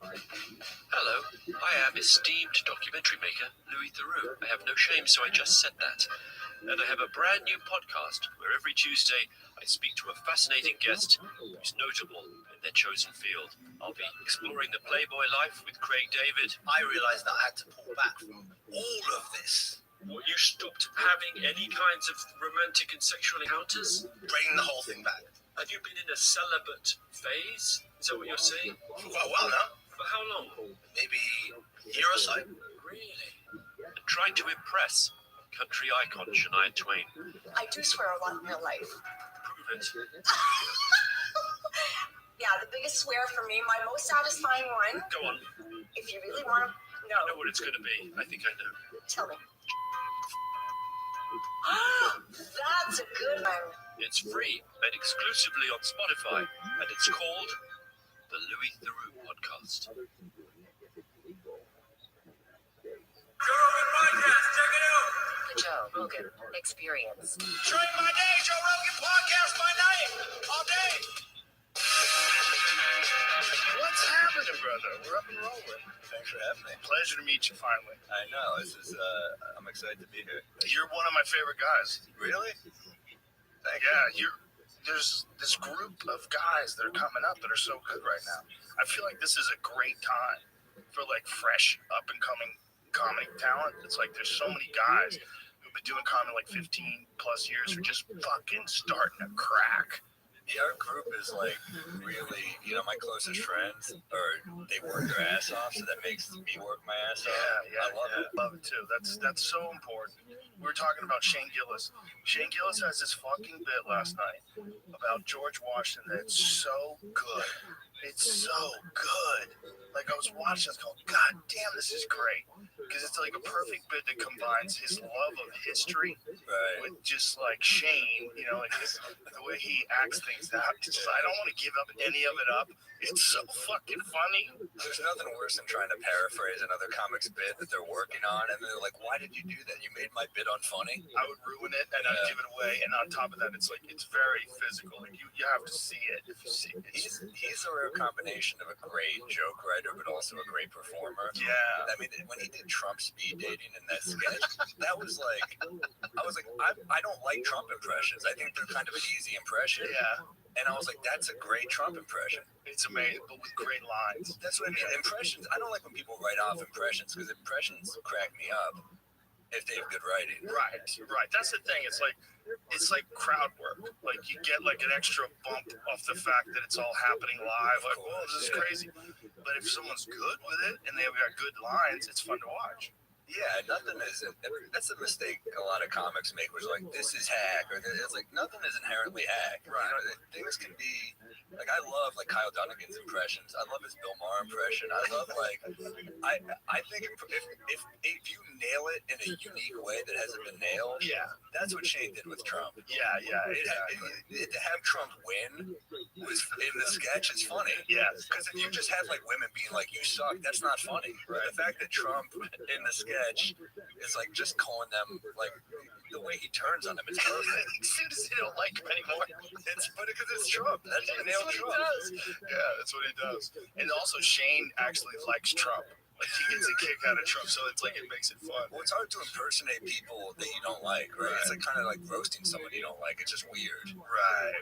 Hello, I am esteemed documentary maker Louis Theroux. I have no shame, so I just said that. And I have a brand new podcast where every Tuesday I speak to a fascinating guest who's notable in their chosen field. I'll be exploring the Playboy life with Craig David. I realized that I had to pull back from all of this. What, you stopped having any kinds of romantic and sexual encounters? Bringing the whole thing back. Have you been in a celibate phase? Is that what you're saying? For quite a while now. For how long? Maybe a year or so. Really? And trying to impress country icon Shania Twain. I do swear a lot in real life. Prove it. Yeah, the biggest swear for me, my most satisfying one, Go on. if you really want to I know know, what it's going to be. I think I know. tell me. That's a good one. It's free and exclusively on Spotify, and it's called the Louis Theroux Podcast. The Joe Rogan Experience. Drink by day, Joe Rogan podcast by night, all day. What's happening, brother? We're up and rolling. Thanks for having me. Pleasure to meet you finally. I know, this is, I'm excited to be here. You're one of my favorite guys. Really? Thank Yeah, there's this group of guys that are coming up that are so good right now. I feel like this is a great time for like fresh up and coming comedy talent. It's like there's so many guys who've been doing comedy like 15 plus years who are just fucking starting to crack. Yeah, our group is like really, my closest friends, they work their ass off, so that makes me work my ass off. Yeah, I love it. Love it too. That's so important. We were talking about Shane Gillis. Shane Gillis has this fucking bit last night about George Washington that's so good. It's so good. Like I was watching, I was going, God damn, this is great. Because it's like a perfect bit that combines his love of history with just like Shane, like the way he acts things out. It's just, I don't want to give up any of it up. It's so fucking funny. There's nothing worse than trying to paraphrase another comic's bit that they're working on, and they're like, why did you do that? You made my bit unfunny. I would ruin it, and I'd give it away. And on top of that, it's like, it's very physical. Like you have to see it. If you see it, He's a rare combination of a great joke writer, but also a great performer. Yeah. I mean, when he did Trump speed dating in that sketch, that was like, I don't like Trump impressions. I think they're kind of an easy impression. Yeah. And I was like, that's a great Trump impression. It's amazing, but with great lines. That's what I mean. Impressions, I don't like when people write off impressions, because impressions crack me up if they have good writing. Right. That's the thing. It's like crowd work. Like you get like an extra bump off the fact that it's all happening live. Like, whoa, this is crazy. But if someone's good with it and they've got good lines, it's fun to watch. Yeah, nothing is. That's a mistake a lot of comics make, which is like, this is hack, or it's like nothing is inherently hack. Right. Things can be like, I love like Kyle Dunnigan's impressions. I love his Bill Maher impression. I love I think if you nail it in a unique way that hasn't been nailed, that's what Shane did with Trump. Yeah. To have Trump win was in the sketch is funny. Yeah. Because if you just have like women being like, you suck, that's not funny. Right. The fact that Trump in the sketch is like just calling them, like the way he turns on them, it's perfect. As soon as they don't like him anymore. But because it's Trump. That's what That's what he does. Yeah, that's what he does. And also, Shane actually likes Trump. Like, he gets a kick out of Trump, so it's like it makes it fun. Well, it's hard to impersonate people that you don't like, right? It's like kind of like roasting someone you don't like. It's just weird. Right.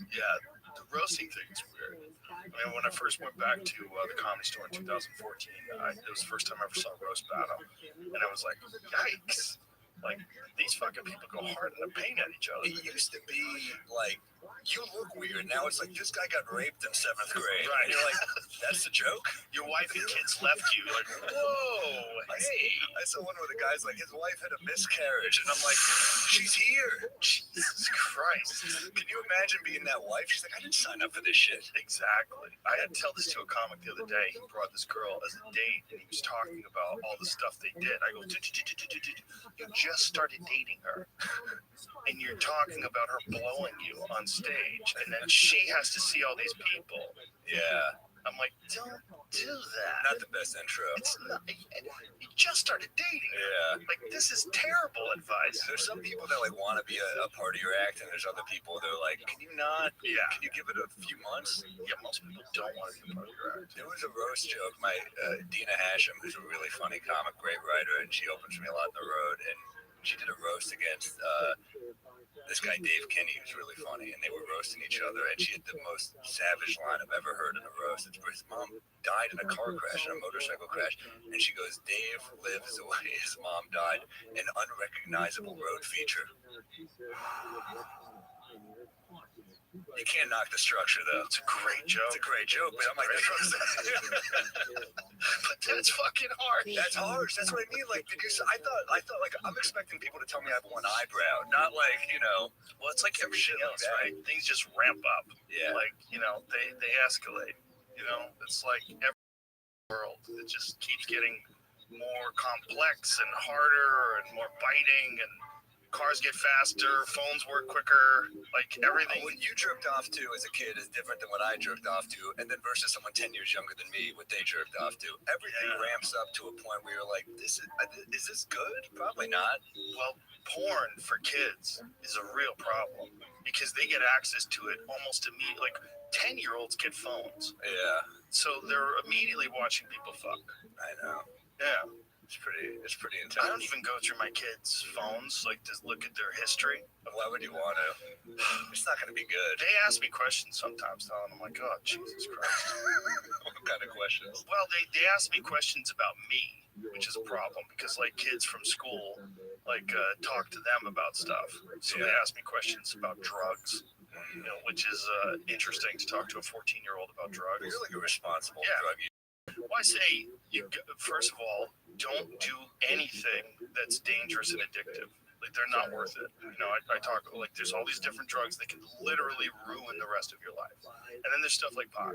Yeah, the roasting thing is weird. I mean, when I first went back to the Comedy Store in 2014, it was the first time I ever saw a roast battle, and I was like, yikes. Like, these fucking people go hard in the paint at each other. It used to be like, you look weird. Now it's like, this guy got raped in 7th grade. Right. And you're like, that's the joke? Your wife and kids left you. You're like, whoa, hey. I saw one of the guys, like, his wife had a miscarriage. And I'm like, she's here. Jesus Christ. Can you imagine being that wife? She's like, I didn't sign up for this shit. Exactly. I had to tell this to a comic the other day. He brought this girl as a date, and he was talking about all the stuff they did. I go, you just started dating her, and you're talking about her blowing you on stage, and then she has to see all these people. Yeah. I'm like, don't do that. Not the best intro. It's not. You just started dating. Yeah. Like, this is terrible advice. There's some people that like want to be a part of your act, and there's other people that are like, can you not? Yeah. Can you give it a few months? Yeah, most people don't want to be a part of your act. There was a roast joke. My Dina Hashem, who's a really funny comic, great writer, and she opens for me a lot on the road, and she did a roast against this guy Dave Kinney, who's really funny, and they were roasting each other, and she had the most savage line I've ever heard in a roast. It's where his mom died in a car crash, in a motorcycle crash, and she goes, Dave lives the way his mom died, an unrecognizable road feature. You can't knock the structure, though. It's a great joke. It's a great joke, but I'm like, but that's fucking hard. That's harsh. That's what I mean. Like, I thought, like, I'm expecting people to tell me I have one eyebrow, not like, well, it's like everything else, right? Things just ramp up. Yeah. Like, they escalate. It's like every world. It just keeps getting more complex and harder and more biting, and cars get faster, phones work quicker, like everything. What you jerked off to as a kid is different than what I jerked off to, and then versus someone 10 years younger than me, what they jerked off to. Everything ramps up to a point where you're like, is this good? Probably not. Well, porn for kids is a real problem because they get access to it almost immediately. Like, 10-year-olds get phones. Yeah. So they're immediately watching people fuck. I know. Yeah. It's pretty intense. I don't even go through my kids' phones, like, to look at their history. Why would you want to? It's not going to be good. They ask me questions sometimes, Tom. I'm like, oh, Jesus Christ. What kind of questions? Well, they ask me questions about me, which is a problem because, like, kids from school, like, talk to them about stuff. So they ask me questions about drugs, which is interesting to talk to a 14-year-old about drugs. You're like a responsible drug user. Well, I say, first of all, don't do anything that's dangerous and addictive. Like, they're not worth it. I talk, like, there's all these different drugs that can literally ruin the rest of your life. And then there's stuff like pot.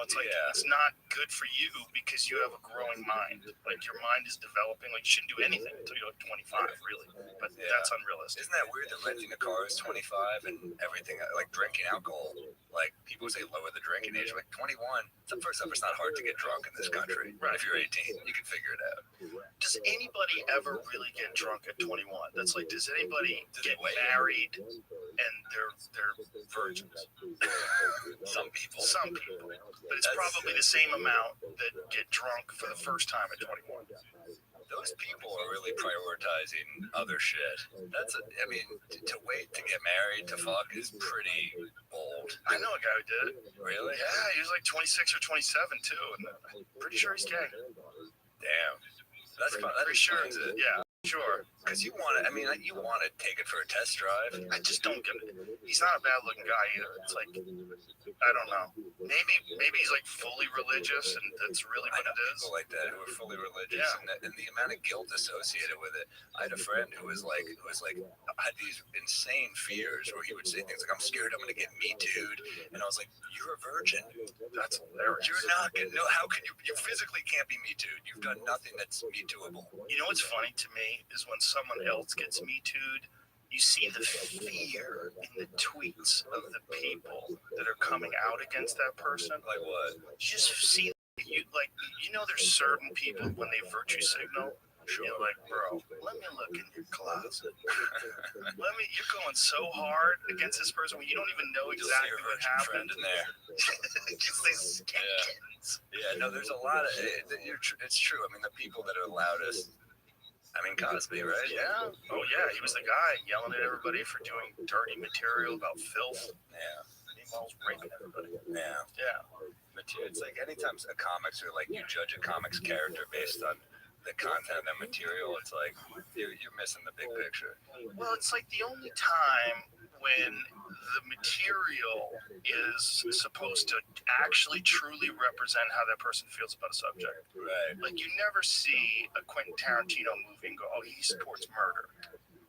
It's like, it's not good for you because you have a growing mind. Like, your mind is developing. Like, you shouldn't do anything until you're like 25, really. But that's unrealistic. Isn't that weird that renting a car is 25 and everything, like drinking alcohol? Like, people say lower the drinking age. Like, 21, first off, it's not hard to get drunk in this country. Right. If you're 18, you can figure it out. Does anybody ever really get drunk at 21? That's like, does anybody get married and they're virgins? Some people. But it's probably the same amount that get drunk for the first time at 21. Those people are really prioritizing other shit. To wait to get married to fuck is pretty bold. I know a guy who did it. Really? Yeah, he was like 26 or 27 too, and I'm pretty sure he's gay. Damn. That's pretty sure. Yeah, sure. Because you want to take it for a test drive. I just don't get it. He's not a bad looking guy either. It's like, I don't know. Maybe he's like fully religious, and that's really what it is. People like that who are fully religious, and the amount of guilt associated with it. I had a friend who was like had these insane fears where he would say things like, "I'm scared I'm going to get Me Too'd," and I was like, "You're a virgin. That's hilarious. You're not going to. No, how can you? You physically can't be Me Too'd. You've done nothing that's Me Too'able." You know what's funny to me is when someone else gets Me Too'd, you see the fear in the tweets of the people that are coming out against that person. Like what? You just see, there's certain people when they virtue signal, Sure. You're like, bro, let me look in your closet. You're going so hard against this person when you don't even know You'll see exactly your what virgin friend happened. in there. Just these kittens. Yeah, no, there's a lot of it's true. I mean, the people that are loudest. I mean, Cosby, right? Yeah. Oh yeah, he was the guy yelling at everybody for doing dirty material about filth. Yeah. Meanwhile, was raping everybody. Yeah. Yeah. It's like anytime a comics are like you judge a comics character based on the content of the material, it's like you're missing the big picture. Well, it's like the only time when the material is supposed to actually truly represent how that person feels about a subject. Right. Like you never see a Quentin Tarantino movie and go, oh, he supports murder.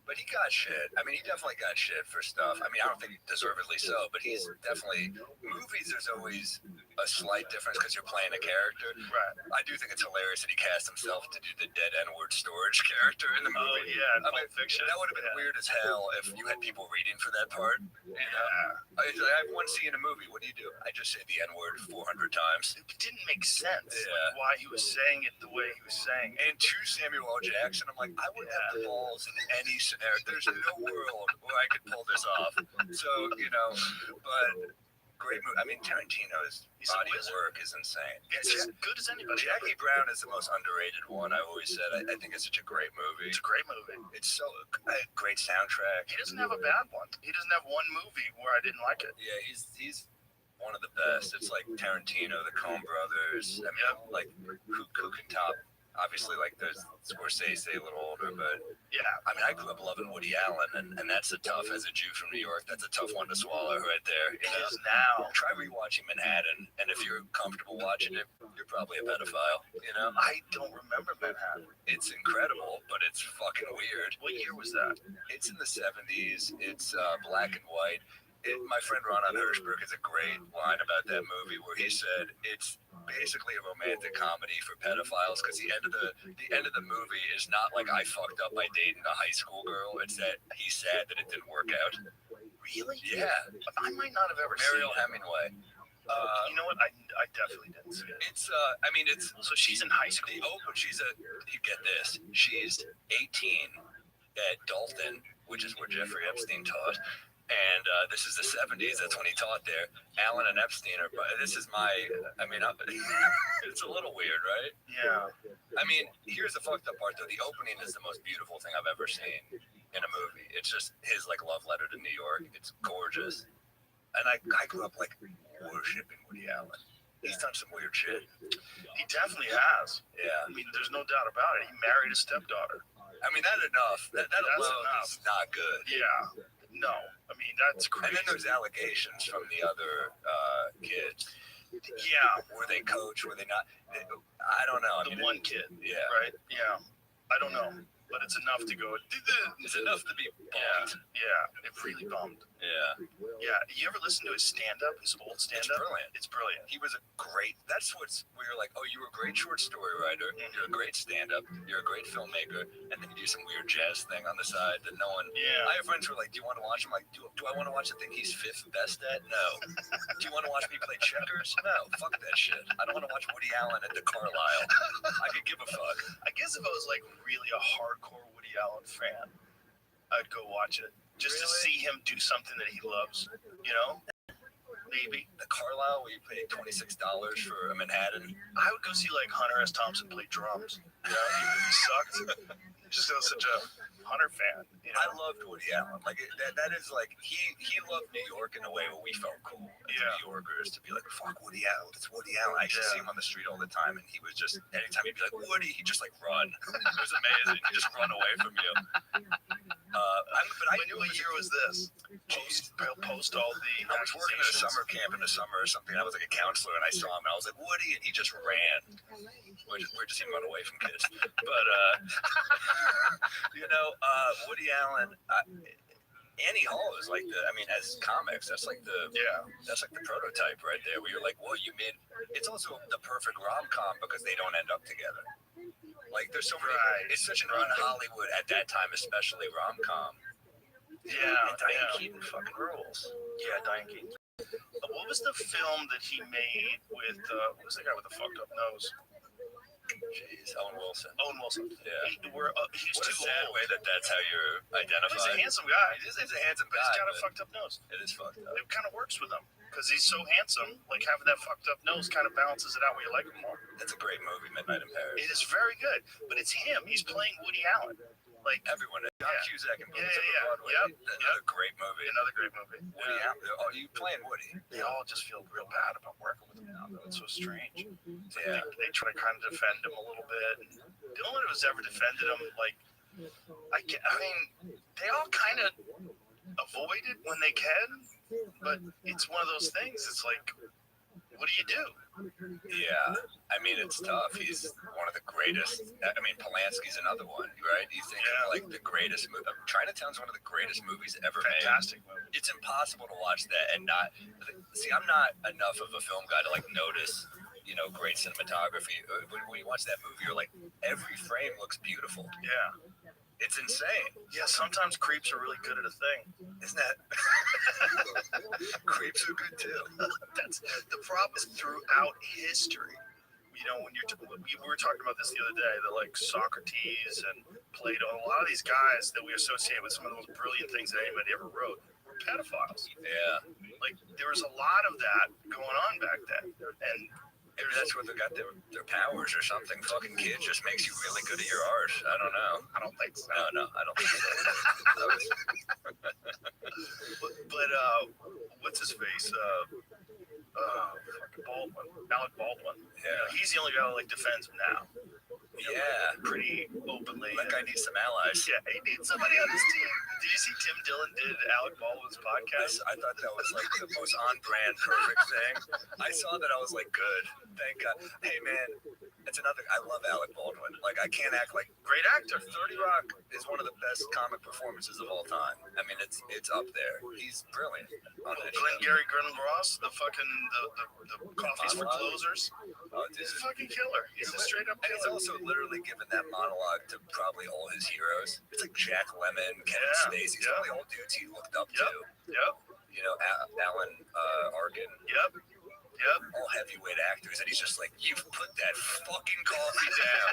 But he got shit. I mean, he definitely got shit for stuff. I mean, I don't think deservedly so, but he's definitely movies. There's always a slight difference because you're playing a character. Right. I do think it's hilarious that he cast himself to do the dead N-word storage character in the movie. Oh yeah, I mean, Fiction. that would have been weird as hell if you had people reading for that part. You know? I have one scene in a movie. What do? I just say the N-word 400 times. It didn't make sense. Yeah. Like, why he was saying it the way he was saying it. And to Samuel L. Jackson, I'm like, I wouldn't have the balls in any scenario. There's no world where I could pull this off. So, you know, but great movie. I mean, Tarantino's body of work is insane. It's as good as anybody. Jackie Brown is the most underrated one. I always said. I think it's such a great movie. It's a great movie. It's so a great soundtrack. He doesn't have a bad one. He doesn't have one movie where I didn't like it. Yeah, he's one of the best. It's like Tarantino, the Coen brothers. I mean, like who can top? Obviously, like there's Scorsese, a little older, but Yeah. I mean, I grew up loving Woody Allen, and that's a tough, as a Jew from New York, that's a tough one to swallow right there. You It know? is now. Try rewatching Manhattan, and if you're comfortable watching it, you're probably a pedophile. You know, I don't remember Manhattan. it's incredible, but it's fucking weird. What year was that? It's in the 70s. It's black and white. My friend Ronan Hirschberg has a great line about that movie where he said it's basically a romantic comedy for pedophiles because the end of the movie is not like I fucked up by dating a high school girl. It's that he's sad that it didn't work out. Really? Yeah, I might not have ever Mariel seen it. Hemingway. You know what? I definitely didn't see it. It's I mean it's So she's in high school. you get this. She's 18 at Dalton, which is where Jeffrey Epstein taught. And this is the 70s. That's when he taught there. Allen and Epstein are. This is my. I mean, it's a little weird, right? Yeah. I mean, here's the fucked up part, though. The opening is the most beautiful thing I've ever seen in a movie. It's just his like love letter to New York. It's gorgeous. And I grew up like worshiping Woody Allen. He's done some weird shit. He definitely has. Yeah. I mean, there's no doubt about it. He married a stepdaughter. I mean, that's enough. That That's alone enough. is not good. Yeah. No. I mean, that's And crazy. then there's allegations from the other kids. Yeah. Were they coach? Were they not? I don't know. I The mean, one kid. Yeah. Right? Yeah. I don't know. But it's enough to go. It's enough to be Yeah. bummed. Yeah. It really bummed. Yeah. Yeah. You ever listen to his stand-up? His old It's stand-up? brilliant. It's brilliant. He was a great, that's what's, where you're like, oh, you were a great short story writer, you're a great stand-up, you're a great filmmaker, and then you do some weird jazz thing on the side that no one, Yeah. I have friends who are like, do you want to watch him? Like, do I want to watch the thing he's fifth best at? No. Do you want to watch me play checkers? No, fuck that shit. I don't want to watch Woody Allen at the Carlisle. I could give a fuck. I guess if I was like really a hardcore Woody Allen fan, I'd go watch it just to Really? see him do something that he loves. You know, maybe The Carlisle where you pay $26 for a Manhattan. I would go see like Hunter S. Thompson play drums. You know, even if he sucked. Just I was such a Hunter fan. You I know, loved Woody Allen. Like that is like he loved New York in a way where we felt cool as Yeah. New Yorkers to be like, fuck Woody Allen. It's Woody Allen. I used to see him on the street all the time, and he was just anytime he'd be like Woody, he'd just like run. It was amazing. He'd just run away from you. But I knew what year was this? Post all the. I was working at a accusations. summer camp in the summer or something. I was like a counselor, and I saw him, and I was like, Woody, and he just ran. We're just him run away from kids. But Woody Allen. Annie Hall is like the. I mean, as comics, that's like the prototype right there. Where you're like, well, you made. It's also the perfect rom-com because they don't end up together. Like there's so many. Right. It's such an un-Hollywood at that time, especially rom-com. Yeah, And Diane yeah. Keaton fucking rules. Yeah, Diane Keaton. What was the film that he made with what was the guy with the fucked up nose? Jeez, Owen Wilson. Yeah. He's What too a sad old. way that's how you're identified. He's a handsome guy. He's a handsome But guy. he's got a fucked up nose. It is fucked up. It kind of works with him because he's so handsome. Like having that fucked up nose kind of balances it out where you like him more. That's a great movie, Midnight in Paris. It is very good, but it's him. He's playing Woody Allen. Like Everyone. John Cusack and Brothers yeah. Broadway. Yep. Another great movie. Another great movie. Woody Allen. Oh, you playing Woody? They all just feel real bad about working with him now, though. It's so strange. Yeah. They try to kind of defend him a little bit. And the only one who's ever defended him, like, I mean, they all kind of avoid it when they can, but it's one of those things. It's like, what do you do? Yeah, I mean, it's tough. He's one of the greatest. I mean, Polanski's another one, right? You think of like the greatest movie. Chinatown's one of the greatest movies ever Fantastic made. movie. It's impossible to watch that and not see. I'm not enough of a film guy to like notice, great cinematography. When you watch that movie, you're like, every frame looks beautiful. Yeah. It's insane. Yeah, sometimes creeps are really good at a thing. Isn't that? Creeps are good too. That's the problem is throughout history. When we were talking about this the other day, that like Socrates and Plato, a lot of these guys that we associate with some of the most brilliant things that anybody ever wrote were pedophiles. Yeah. Like there was a lot of that going on back then, and maybe that's where they got their powers or something. Fucking kids just makes you really good at your art. I don't know. I don't think so. No, I don't think so. but what's his face? Baldwin, Alec Baldwin. Yeah. He's the only guy that like defends him now. Yeah. Pretty openly. That guy needs some allies. Yeah, he needs somebody on his team. Did you see Tim Dillon did Alec Baldwin's podcast? I thought that was like the most on-brand perfect thing. I saw that, I was like, good. Thank God. Hey, man, it's another. I love Alec Baldwin. Like, I can't act like great actor. 30 Rock is one of the best comic performances of all time. I mean, it's up there. He's brilliant. Glenn Ross, the fucking the coffees for closers. Oh, dude. He's a fucking killer. He's a straight up killer. And he's also literally given that monologue to probably all his heroes. It's like Jack Lemmon, Kevin Spacey, some of the old dudes he looked up to. Yep. Alan Arkin. Yep. All heavyweight actors, and he's just like, you've put that fucking coffee down.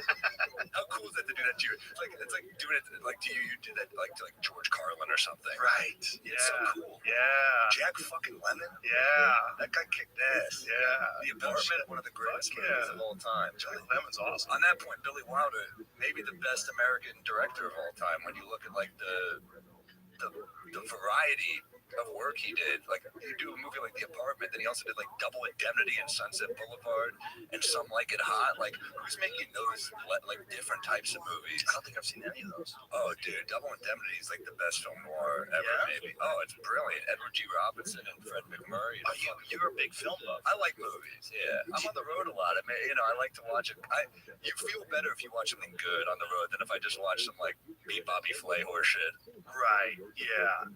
How cool is that to do that to you? It's like doing it like to you. You did that like to like George Carlin or something. Right. Yeah. It's so cool. Yeah. Jack fucking Lemmon. Yeah. That guy kicked ass. Yeah. The Apartment, one of the greatest movies of all time. Jack Lemmon's awesome. On that point, Billy Wilder, maybe the best American director of all time. When you look at like the variety of work he did, like you do a movie like The Apartment, then he also did like Double Indemnity and Sunset Boulevard and Some Like It Hot. Like, who's making those like different types of movies? I don't think I've seen any of those. Oh, dude, Double Indemnity is like the best film noir ever, maybe. Oh, it's brilliant. Edward G. Robinson and Fred McMurray. Oh, you're a big film buff. I like movies. Yeah, I'm on the road a lot. I mean, I like to watch it. You feel better if you watch something good on the road than if I just watch some like Beat Bobby Flay horse shit. Right. Yeah.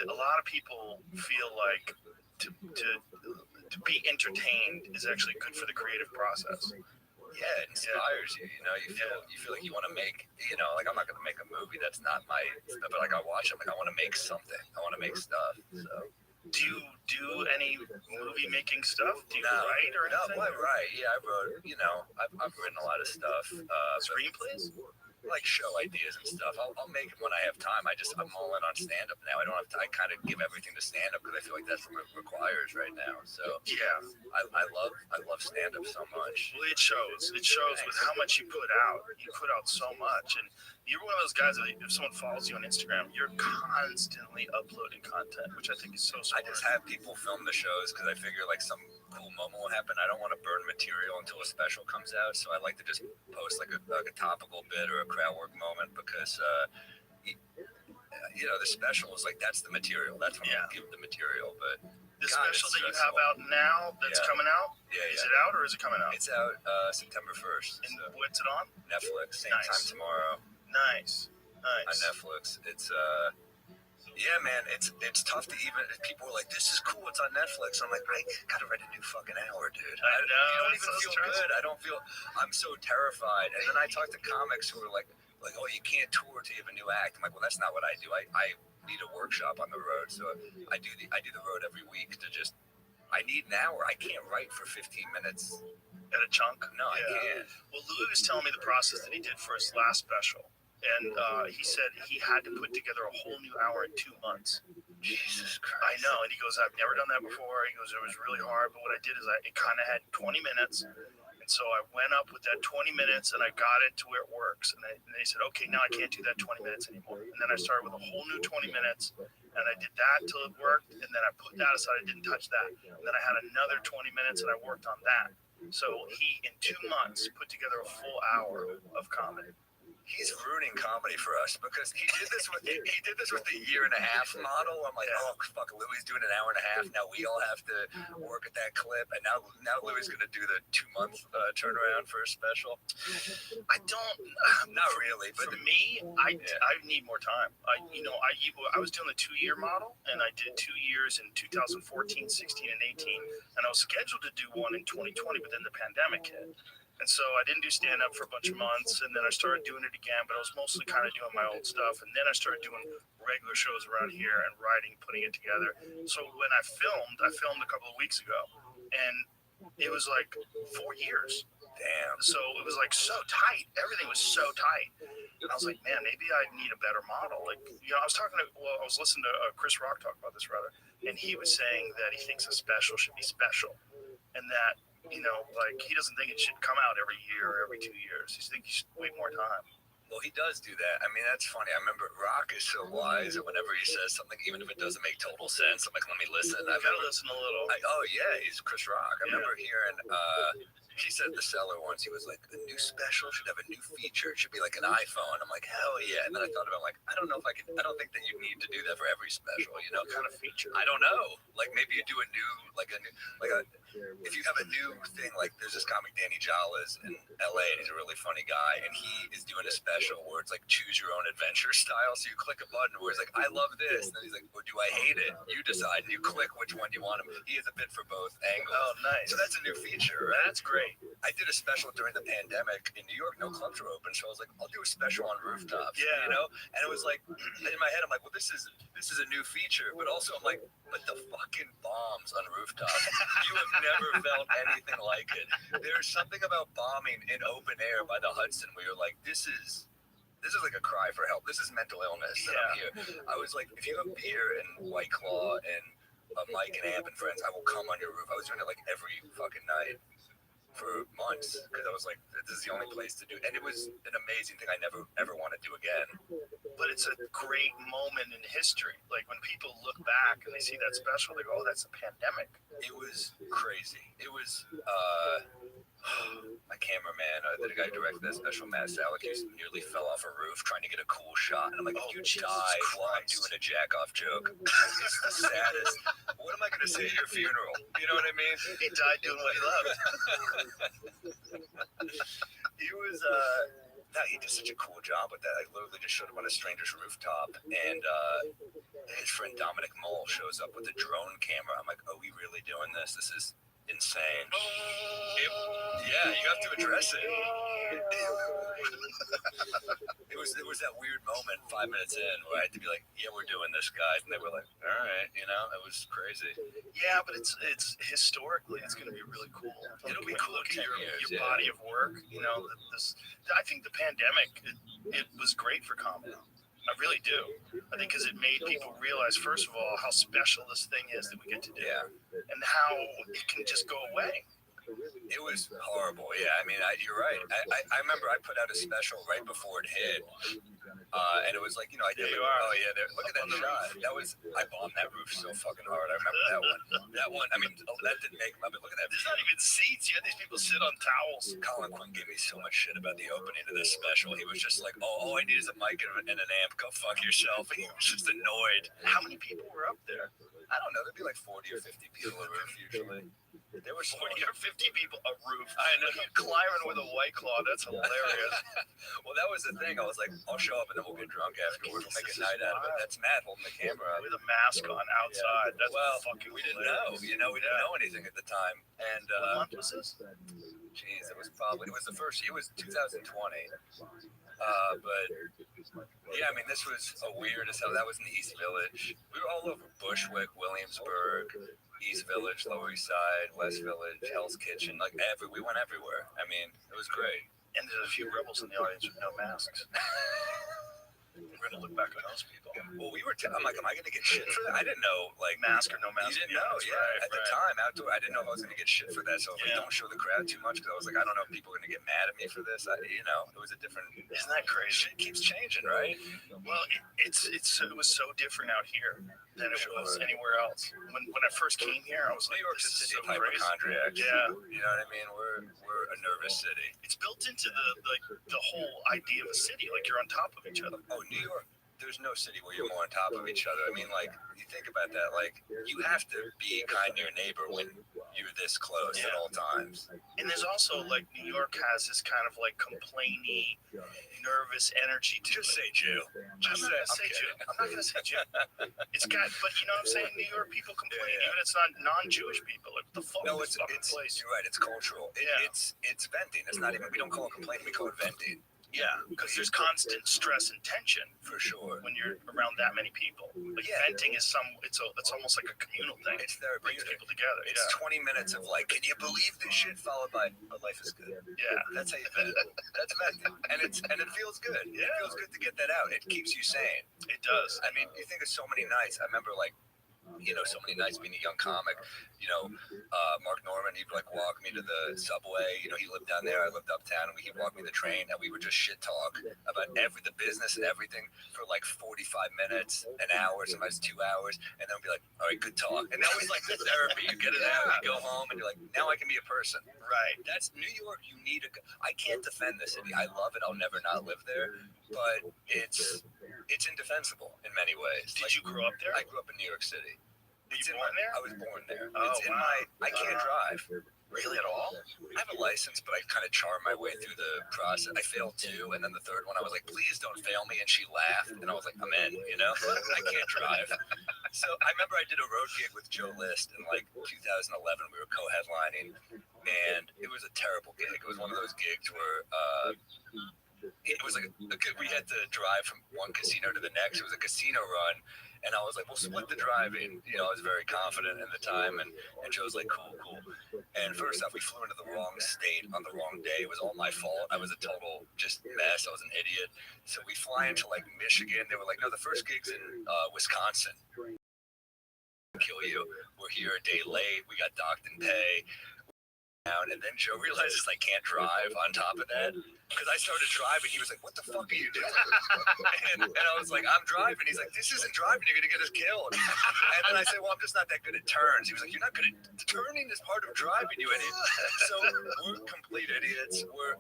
A lot of people feel like to be entertained is actually good for the creative process. Yeah, it inspires you. You feel like you want to make. Like I'm not going to make a movie that's not my. But like I watch it, like I want to make something. I want to make stuff. So. Do you do any movie making stuff? Do you write or anything? No, I write. Yeah, I wrote. I've written a lot of stuff. Screenplays? Like show ideas and stuff. I'll make it when I have time. I'm all in on stand up now. I don't have to. I kind of give everything to stand up because I feel like that's what it requires right now. So yeah, I love stand up so much. Well, it shows. It shows with how much you put out. You put out so much, and you're one of those guys that if someone follows you on Instagram, you're constantly uploading content, which I think is so smart. I just have people film the shows because I figure like some cool moment will happen. I don't want to burn material until a special comes out, so I like to just post like a topical bit or a crowd work moment because the special is like that's the material. That's when I give the material. But the special that you have out now that's coming out, is it out or is it coming out? It's out September 1st. And what's it on? Netflix. Same time tomorrow. Nice. On Netflix. It's yeah, man, it's tough to even. People are like, "This is cool. It's on Netflix." I'm like, I gotta write a new fucking hour, dude. I know. You don't even feel good. I don't feel. I'm so terrified. And then I talk to comics who are like, oh, you can't tour till you have a new act. I'm like, well, that's not what I do. I need a workshop on the road, so I do the road every week to just. I need an hour. I can't write for 15 minutes At a chunk? No, I can't. Well, Louis was telling me the process that he did for his last special. And he said he had to put together a whole new hour in 2 months. Jesus Christ. I know. And he goes, I've never done that before. He goes, it was really hard. But what I did is it kind of had 20 minutes. And so I went up with that 20 minutes and I got it to where it works. And they said, okay, now I can't do that 20 minutes anymore. And then I started with a whole new 20 minutes. And I did that till it worked. And then I put that aside. I didn't touch that. And then I had another 20 minutes and I worked on that. So he, in 2 months, put together a full hour of comedy. He's ruining comedy for us because he did this with the year and a half model. I'm like, oh fuck, Louis doing an hour and a half. Now we all have to work at that clip, and now Louis gonna do the 2 month turnaround for a special. I don't, not really, but for me, I need more time. I was doing the 2 year model, and I did 2 years in 2014, 16, and 18, and I was scheduled to do one in 2020, but then the pandemic hit. And so I didn't do stand-up for a bunch of months, and then I started doing it again, but I was mostly kind of doing my old stuff. And then I started doing regular shows around here and writing, putting it together. So when I filmed a couple of weeks ago, and it was like 4 years. Damn. So it was like so tight. Everything was so tight. And I was like, man, maybe I need a better model. Like, I was listening to Chris Rock talk about this, rather, and he was saying that he thinks a special should be special, and that, he doesn't think it should come out every year or every 2 years. He thinks he should wait more time. Well, he does do that. I mean, that's funny. I remember Rock is so wise that whenever he says something, even if it doesn't make total sense, I'm like, let me listen. I gotta listen a little. He's Chris Rock. I remember hearing, he said The Cellar once, he was like, a new special should have a new feature. It should be like an iPhone. I'm like, hell yeah. And then I thought about it, I don't know if I think that you need to do that for every special, What kind of feature? I don't know. Like maybe you do a new, if you have a new thing, like there's this comic Danny Jala's in LA, and he's a really funny guy, and he is doing a special where it's like choose your own adventure style. So you click a button where it's like, I love this, and then he's like, well, do I hate it? You decide, and you click which one you want him. He has a bit for both angles. Oh, nice. So that's a new feature, right? That's great. I did a special during the pandemic in New York. No clubs were open, so I was like, I'll do a special on rooftops. Yeah. And it was like in my head, I'm like, well, this is a new feature, but also I'm like, but the fucking bombs on rooftops, you have never felt anything like it. There's something about bombing in open air by the Hudson where you're like, this is like a cry for help. This is mental illness that I'm here. I was like, if you have beer and White Claw and a mic and amp and friends, I will come on your roof. I was doing it like every fucking night for months because I was like, this is the only place to do it. And it was an amazing thing I never ever want to do again. But it's a great moment in history. Like when people look back and they see that special, they go, oh, that's a pandemic. It was crazy. It was my cameraman, the guy who directed that special, Matt Salakis, nearly fell off a roof trying to get a cool shot. And I'm like, you die while I'm doing a jack-off joke. It's the saddest. What am I going to say at your funeral? You know what I mean? He died doing what he loved. He was, he did such a cool job with that. I literally just showed him on a stranger's rooftop. And his friend Dominic Mole shows up with a drone camera. I'm like, are we really doing this? This is insane. You have to address it. It was that weird moment 5 minutes in where I had to be like, yeah, we're doing this, guys. And they were like, all right, it was crazy. Yeah, but it's historically, it's going to be really cool. It'll be cool. Look at your body of work. I think the pandemic, it was great for comedy. I really do. I think because it made people realize, first of all, how special this thing is that we get to do, and how it can just go away. It was horrible. Yeah, I mean, you're right. I remember I put out a special right before it hit, and it was like, I did. Oh yeah, look at that shot. I bombed that roof so fucking hard. I remember that one. That one. I mean, that didn't make my. But look at that. There's not even seats. You had these people sit on towels. Colin Quinn gave me so much shit about the opening of this special. He was just like, oh, all I need is a mic and an amp. Go fuck yourself. He was just annoyed. How many people were up there? I don't know. There'd be like 40 or 50 people a roof usually. There were 40 or 50 people a roof. I know. Climbing with a White Claw. That's hilarious. Well, that was the thing. I was like, I'll show up and then we'll get drunk afterwards. We'll make a night out of it. That's Matt holding the camera with a mask on outside. That's fucking. We didn't know. We didn't know anything at the time. And what month was this? Jeez, it was 2020. But yeah, I mean, this was a weird as hell. That was in the East Village. We were all over Bushwick, Williamsburg, East Village, Lower East Side, West Village, Hell's Kitchen. Like we went everywhere. I mean, it was great. And there's a few rebels in the audience with no masks. We're gonna look back at those people. Well, I'm like, am I gonna get shit for that? I didn't know, like, Mask or no mask. you didn't know, Right, at the time, outdoor, I didn't know if I was gonna get shit for that. So I was like, don't show the crowd too much, because I was like, I don't know if people are gonna get mad at me for this. It was a different. Isn't that crazy? Shit keeps changing, right? Well, it was so different out here than it was anywhere else. When I first came here, I was like, New York's a this is city so of hypochondriacs. Yeah. You know what I mean? We're a nervous city. It's built into the whole idea of a city. Like you're on top of each other. Oh, New York. There's no city where you're more on top of each other. I mean, like, you think about that, like, you have to be kind to your neighbor when you're this close at all times. And there's also, like, New York has this kind of, like, complainy, nervous energy to Just it. say Jew. I'm not going to say Jew. It's got, but you know what I'm saying? New York people complain, even it's not non-Jewish people. Like, what the fuck No, is this fucking place? You're right, it's cultural. It's venting. It's not even, we don't call it complaining, we call it venting. Yeah, because there's constant stress and tension for sure when you're around that many people. Like venting is it's almost like a communal thing. It's therapeutic. Brings people together. It's 20 minutes of like, can you believe this shit? Followed by, life is good. Yeah, that's how you vent. That's venting, and it feels good. Yeah, it feels good to get that out. It keeps you sane. It does. I mean, you think of so many nights. I remember like, so many nights being a young comic, Mark Norman, he'd like walk me to the subway. He lived down there, I lived uptown, and he'd walk me the train, and we would just shit talk about the business and everything for like 45 minutes, an hour, sometimes 2 hours, and then we'd be like, all right, good talk. And that was like the therapy. You get it out, you go home, and you're like, now I can be a person. Right. That's New York. I can't defend the city. I love it. I'll never not live there, but it's indefensible in many ways. Did you grow up there? I grew up in New York City. Were you born there? I was born there. Oh, I can't drive. Really at all? I have a license, but I kind of charmed my way through the process. I failed 2, and then the third one, I was like, please don't fail me. And she laughed, and I was like, I'm in, I can't drive. So I remember I did a road gig with Joe List in like 2011. We were co-headlining, and it was a terrible gig. It was one of those gigs where it was like we had to drive from one casino to the next. It was a casino run. And I was like, we'll split the driving. I was very confident at the time. And Joe's like, cool. And first off, we flew into the wrong state on the wrong day. It was all my fault. I was a total just mess. I was an idiot. So we fly into like Michigan. They were like, no, the first gig's in Wisconsin. Kill you. We're here a day late. We got docked in pay. And then Joe realizes I can't drive on top of that, because I started driving. He was like, what the fuck are you doing? and I was like, I'm driving. He's like, this isn't driving. You're going to get us killed. And then I said, well, I'm just not that good at turns. He was like, you're not good at turning is part of driving, you idiot. So we're complete idiots. We're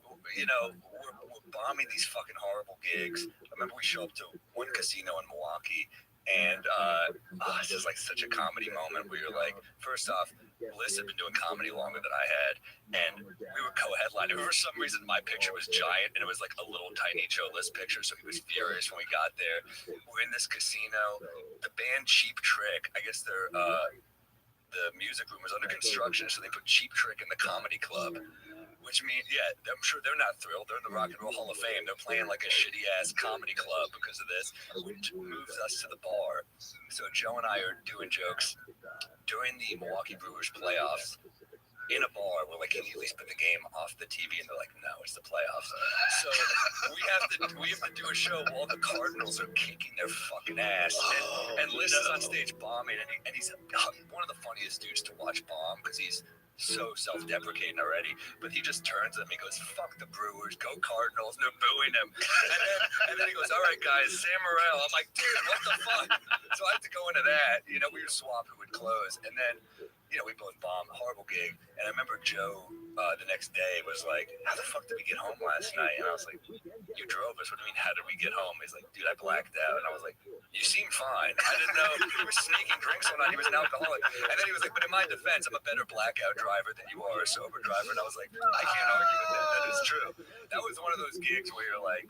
bombing these fucking horrible gigs. I remember we show up to one casino in Milwaukee, and this is like such a comedy moment where you're like, first off, Bliss had been doing comedy longer than I had, and we were co-headlining. For some reason, my picture was giant, and it was like a little tiny Joe List picture, so he was furious when we got there. We're in this casino. The band Cheap Trick, I guess they're the music room was under construction, so they put Cheap Trick in the comedy club. Which means, I'm sure they're not thrilled. They're in the Rock and Roll Hall of Fame. They're playing like a shitty-ass comedy club because of this, which moves us to the bar. So Joe and I are doing jokes during the Milwaukee Brewers playoffs in a bar. We're like, can you at least put the game off the TV? And they're like, no, it's the playoffs. So we have to do a show while the Cardinals are kicking their fucking ass. And Liz is on stage bombing, and he's one of the funniest dudes to watch bomb, because he's so self-deprecating already, but he just turns to them. He goes, fuck the Brewers, go Cardinals, and they're booing him. And then he goes, all right guys, Sam Morril. I'm like, dude, what the fuck? So I have to go into that. We would swap who would close, and then we both bombed, horrible gig. And I remember Joe the next day was like, how the fuck did we get home last night? And I was like, you drove us. What do you mean, how did we get home? He's like, dude, I blacked out. And I was like, you seem fine. I didn't know he was sneaking drinks all night. He was an alcoholic. And then he was like, but in my defense, I'm a better blackout driver than you are a sober driver. And I was like, I can't argue with that. That is true. That was one of those gigs where you're like,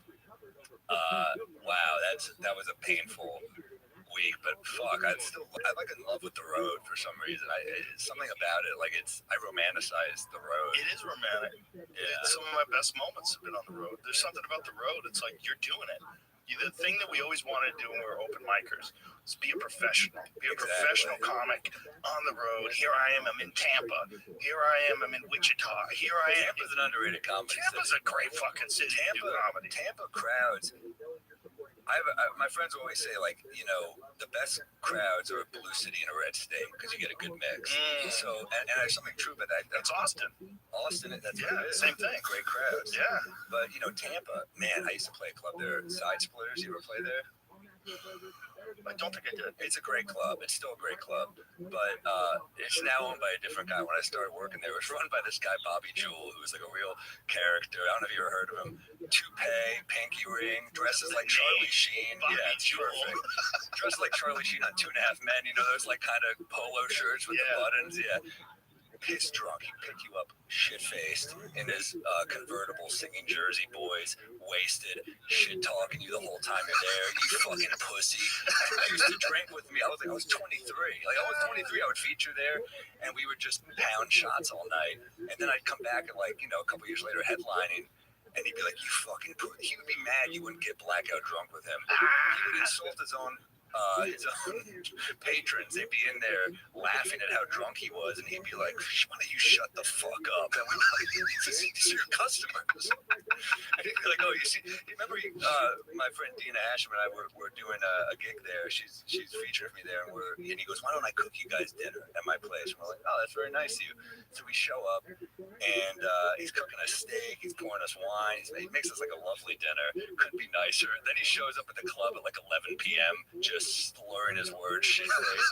wow, that was a painful week, but fuck, I'm like in love with the road for some reason. It's something about it, like I romanticize the road. It is romantic. Yeah. Some of my best moments have been on the road. There's something about the road. It's like you're doing it. The thing that we always wanted to do when we were open micers is be a professional. Be a professional comic on the road. Here I am. I'm in Tampa. Here I am. I'm in Wichita. Here I am. Tampa's an underrated comedy Tampa's city. a great fucking city. Tampa crowds. My friends always say, like, you know, the best crowds are a blue city and a red state because you get a good mix. So, and there's something true about that. That's Austin. That's Same thing. Great crowds. Yeah. But, you know, Tampa, man, I used to play a club there. Side Splitters, you ever play there? I don't think I did. It's a great club. It's still a great club. But it's now owned by a different guy. When I started working there, it was run by this guy, Bobby Jewell, who was like a real character. I don't know if you ever heard of him. Toupee, pinky ring, dresses like Charlie Sheen. Bobby Jewell. Perfect. Dresses like Charlie Sheen on 2.5 Men. You know, those like kind of polo shirts with the buttons. Yeah. Pissed drunk, he'd pick you up shit-faced in his convertible singing Jersey Boys, wasted, shit-talking you the whole time you're there, you fucking pussy. I used to drink with me. I was 23. Like, I was 23, I would feature there, and we would just pound shots all night. And then I'd come back and, like, you know, a couple years later headlining, and he'd be like, you fucking pussy. He would be mad you wouldn't get blackout drunk with him. He would insult his own patrons. They'd be in there laughing at how drunk he was, and he'd be like, why don't you shut the fuck up? And we'd be like, these are your customers. And he'd be like, oh, you see, remember my friend Dina Asham and I were doing a gig there. She's featured me there, and he goes, why don't I cook you guys dinner at my place? And we're like, oh, that's very nice of you. So we show up, and he's cooking us steak, he's pouring us wine, he makes us like a lovely dinner. Couldn't be nicer. Then he shows up at the club at like 11 p.m. just slurring his words, shit face,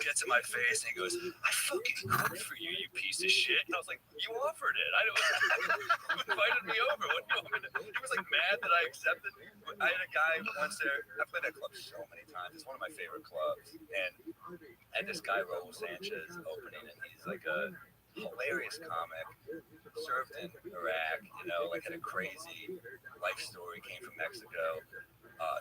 gets in my face, and he goes, I fucking cooked for you, you piece of shit. And I was like, you offered it. You invited me over. What do you want me to do? He was like mad that I accepted. I had a guy once there. I played that club so many times. It's one of my favorite clubs. And I had this guy, Raul Sanchez, opening, and he's like a hilarious comic, served in Iraq, you know, like had a crazy life story, came from Mexico,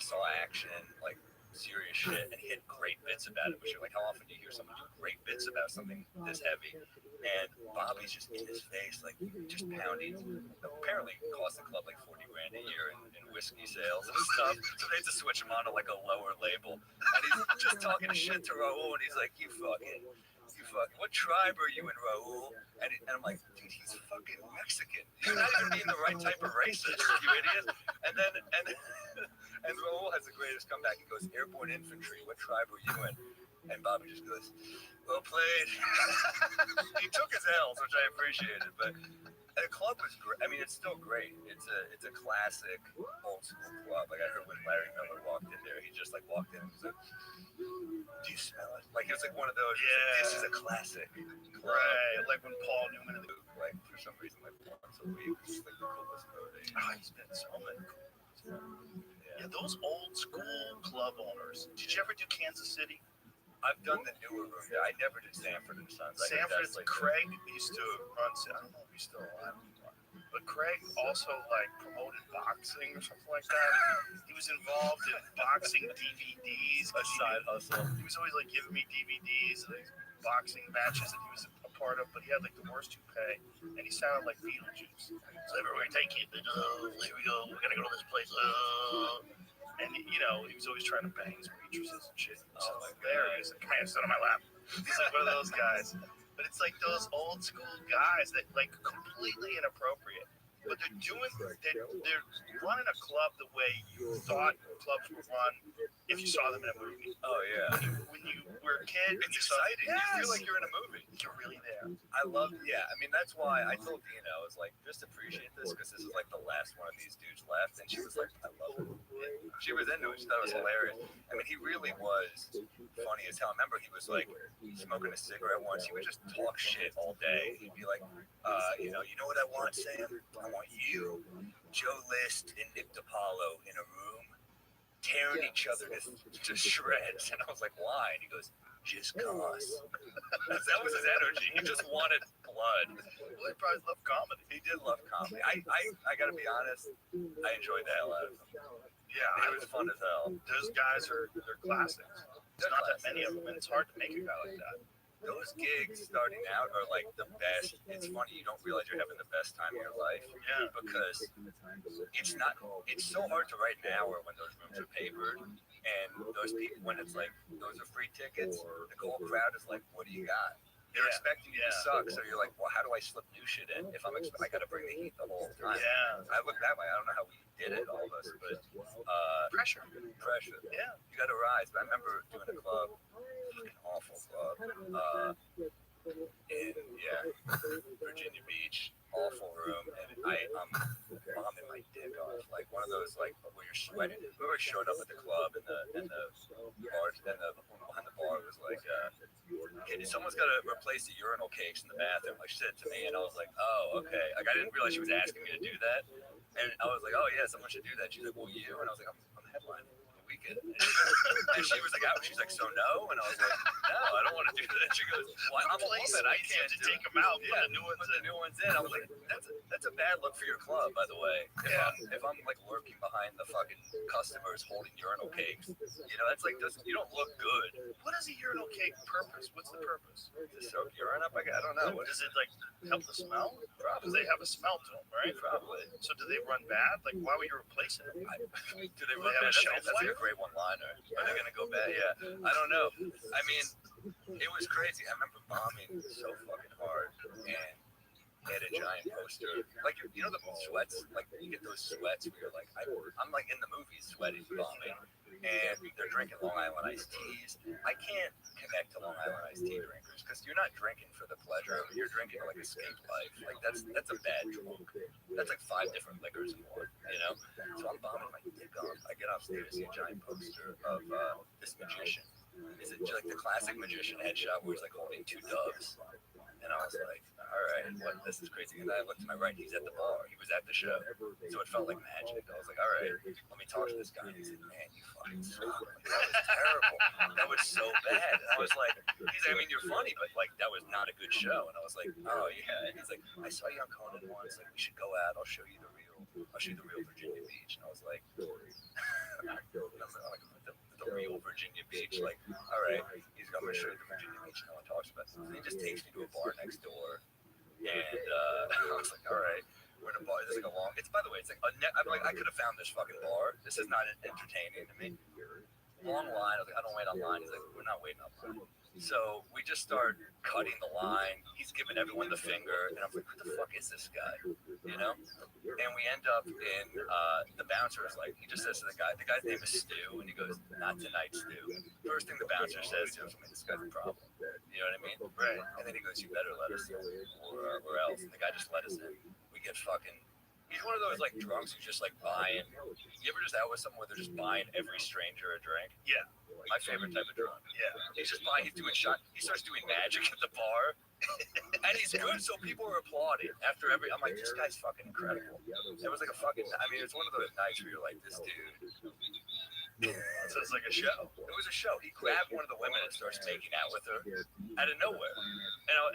saw action, like serious shit, and he had great bits about it, which you're like, how often do you hear someone do great bits about something this heavy? And Bobby's just in his face, like just pounding. Apparently it cost the club like $40,000 a year in whiskey sales and stuff, so they had to switch him on to like a lower label, and he's just talking shit to Raul, and he's like, you fucking, what tribe are you in, Raul? And I'm like, dude, he's fucking Mexican. You're not even being the right type of racist, you idiot. And Raul has the greatest comeback. He goes, airborne infantry, what tribe were you in? And Bobby just goes, well played. He took his L's, which I appreciated, but the club was great. I mean, it's still great. It's a classic old school club. Like I heard when Larry Miller walked in there, he just like walked in and was like, do you smell it? Like it's like one of those. Yeah. This is a classic club. Right. Like when Paul Newman and like for some reason like once a week, it's like the coolest movie. Oh, he's been so many cool. Yeah, those old school club owners. Did you ever do Kansas City? I've done the newer room. I never did Sanford and Sons. Sanford's like Craig used to run. I don't know if he's still alive anymore. But Craig also like promoted boxing or something like that. He was involved in boxing DVDs. A side hustle. He was always like giving me DVDs of these boxing matches that he was a part of, but he had like the worst toupee, and he sounded like Beetlejuice. So everywhere we take it, here we go, we're gonna go to this place. And you know, he was always trying to bang his waitresses and shit. So like, there he is, come here, sit on my lap. He's like one of those guys. But it's like those old school guys that like completely inappropriate. But they're running a club the way you thought clubs were run if you saw them in a movie. Oh yeah. When you were a kid, it's exciting. Yes. You feel like you're in a movie. You're really there. I mean, that's why I told Dina, I was like, just appreciate this because this is like the last one of these dudes left, and she was like, I love it. She was into it. She thought it was hilarious. I mean, he really was funny as hell. I remember he was like smoking a cigarette once. He would just talk shit all day. He'd be like, you know what I want, Sam? I want you, Joe List, and Nick DiPaolo in a room tearing each other to shreds. And I was like, why? And he goes, just cause. That was his energy. He just wanted blood. Well, he probably loved comedy. He did love comedy. I gotta be honest, I enjoyed the hell out of him. Yeah, it was fun as hell. Those guys they're classics. There's not that many of them, and it's hard to make a guy like that. Those gigs starting out are like the best. It's funny, you don't realize you're having the best time of your life. Yeah. Because it's so hard to write an hour when those rooms are papered. And those people, when it's like, those are free tickets, the whole crowd is like, what do you got? They're expecting you to suck, so you're like, well, how do I slip new shit in if I got to bring the heat the whole time? Yeah. I look that way. I don't know how we did it, all of us, but Pressure. Yeah, you got to rise. But I remember doing a club, fucking awful club, in Virginia Beach, awful room, and I'm bombing my dick off, like one of those like where you're sweating. Whoever showed up at the club and the bar and the woman behind the bar was like, hey, someone's got to replace the urinal cakes in the bathroom. Like, she said it to me, and I was like, oh, okay. Like, I didn't realize she was asking me to do that, and I was like, oh yeah, someone should do that. She's like, well, you, and I was like, I'm the headline. Weekend. And she was like, out. She's like, so no? And I was like, no, I don't want to do that. She goes, well, I'm a woman. I can't to take them out. Yeah, put the new ones in. I was like, that's a bad look for your club, by the way. If I'm like lurking behind the fucking customers holding urinal cakes, you know, that's like, you don't look good. What is a urinal cake purpose? What's the purpose? To soak urine up? I don't know. Does it like help the smell? Probably. Because they have a smell to them, right? Probably. So do they run bad? Like, why would you replace it? Do they run have bad? a shelf That's like life? a great one-liner. Are they gonna go bad? Yeah. I don't know. I mean, it was crazy. I remember bombing so fucking hard and had a giant poster. Like, you know the sweats? Like, you get those sweats where you're like, I'm like in the movies sweating, bombing, and they're drinking Long Island iced teas. I can't connect to Long Island iced tea drinkers because you're not drinking for the pleasure of it. You're drinking to like escape life. Like, that's a bad drunk. That's like 5 different liquors in one, you know? So I'm bombing my dick off. I get upstairs, see a giant poster of this magician. Is it like the classic magician headshot where he's like holding 2 doves? And I was like, all right, this is crazy. And I looked to my right, he's at the bar. He was at the show. So it felt like magic. I was like, all right, let me talk to this guy. And he's like, man, you fucking suck. Like, that was terrible. That was so bad. And I was like, he's like, I mean, you're funny, but like, that was not a good show. And I was like, oh, yeah. And he's like, I saw you on Conan once. Like, we should go out. I'll show you the real Virginia Beach. And I was like, the real Virginia Beach. Like, all right, he's going to show you the Virginia Beach. No one talks about it. And he just takes me to a bar next door. And I was like, all right, we're in a bar. It's like a long, by the way, it's like, I'm like, I could have found this fucking bar. This is not entertaining to me. Long line. I was like, I don't wait online. He's like, we're not waiting online. So we just start cutting the line. He's giving everyone the finger. And I'm like, who the fuck is this guy? You know? And we end up in, the bouncer is like, he just says to the guy's name is Stu. And he goes, not tonight, Stu. First thing the bouncer says to him is, this guy's a problem. You know what I mean? Right. And then he goes, you better let us in or else. And the guy just let us in. We get fucking, he's one of those like drunks who's just like buying. You ever just out with someone where they're just buying every stranger a drink? Yeah. My favorite type of drunk. Yeah. He's just buying, he's doing he starts doing magic at the bar. And he's good, so people are applauding after every. I'm like, this guy's fucking incredible. It was like a fucking. I mean, it's one of those nights where you're like, this dude. So it's like a show. It was a show. He grabbed one of the women and starts making out with her out of nowhere.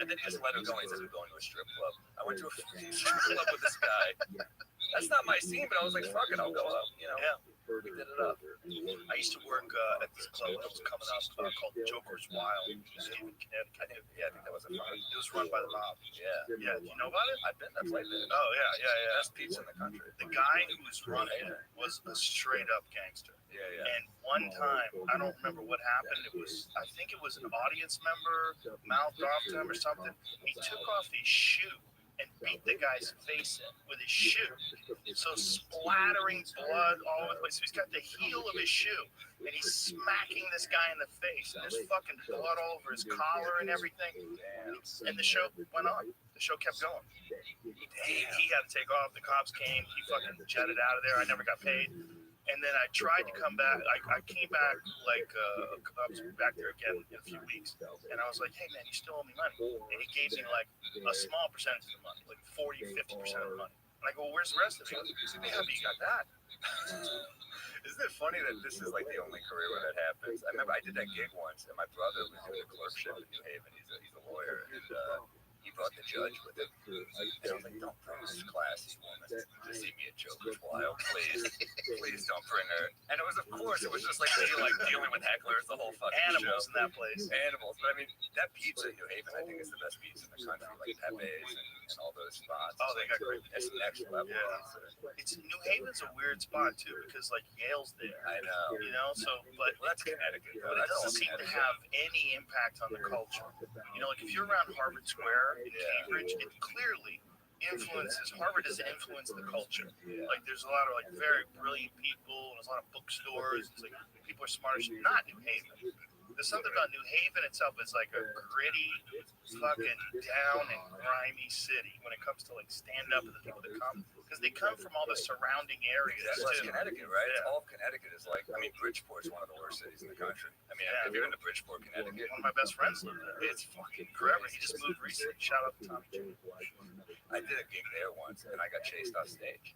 And then he just let her go. And he says, we're going to a strip club. I went to a strip club with this guy. That's not my scene, but I was like, fuck it, I'll go up. You know. Yeah. We did it up. I used to work at this club that was coming up called Joker's Wild. It was in Connecticut. I think that was a fun. It was run by the mob. Yeah. Yeah. Do you know about it? I've been. I've played there. Oh yeah. Best pizza in the country. The guy who was running it was a straight up gangster. Yeah. And one time, I don't remember what happened. I think it was an audience member mouthed off to him or something. He took off his shoe and beat the guy's face in with his shoe. So splattering blood all over the place. So he's got the heel of his shoe and he's smacking this guy in the face. And there's fucking blood all over his collar and everything. And the show went on. The show kept going. He had to take off. The cops came. He fucking jetted out of there. I never got paid. And then I tried to come back. I came back like I was back there again in a few weeks, and I was like, "Hey man, you still owe me money." And he gave me like a small percentage of the money, like 40-50% of the money. And I go, well, "Where's the rest of it?" He goes, "Be happy you got that." Isn't it funny that this is like the only career where that happens? I remember I did that gig once, and my brother was doing a clerkship in New Haven. He's a lawyer, and he he brought the judge with him. And I was like, don't bring this classy woman to see me at Joker's Wild, please. Please don't bring her. And it was, of course, it was just like me, like dealing with hecklers the whole fucking Animals show. in that place. Animals. But I mean, that pizza in New Haven, I think, is the best pizza in the country. Like Pepe's and all those spots. Oh, they got great It's next level. Yeah. It's New Haven's a weird spot too because like Yale's there. I know. You know, so but Well, that's Connecticut. but it doesn't seem to have any impact on the culture. You know, like if you're around Harvard Square in Cambridge, it clearly influences. Harvard has influenced the culture. Like there's a lot of like very brilliant people, and there's a lot of bookstores. It's like people are smart as shit. Not New Haven. There's something about New Haven itself is like a gritty, fucking down and grimy city when it comes to like stand up and the people that come because they come from all the surrounding areas. That's too. Connecticut, right? Yeah. All of Connecticut is like, I mean, Bridgeport's one of the worst cities in the country. I mean, have you been to Bridgeport, Connecticut? One of my best friends lived there. It's fucking Forever. crazy. He just moved recently. Shout out to Tommy J. I did a gig there once, and I got chased off stage.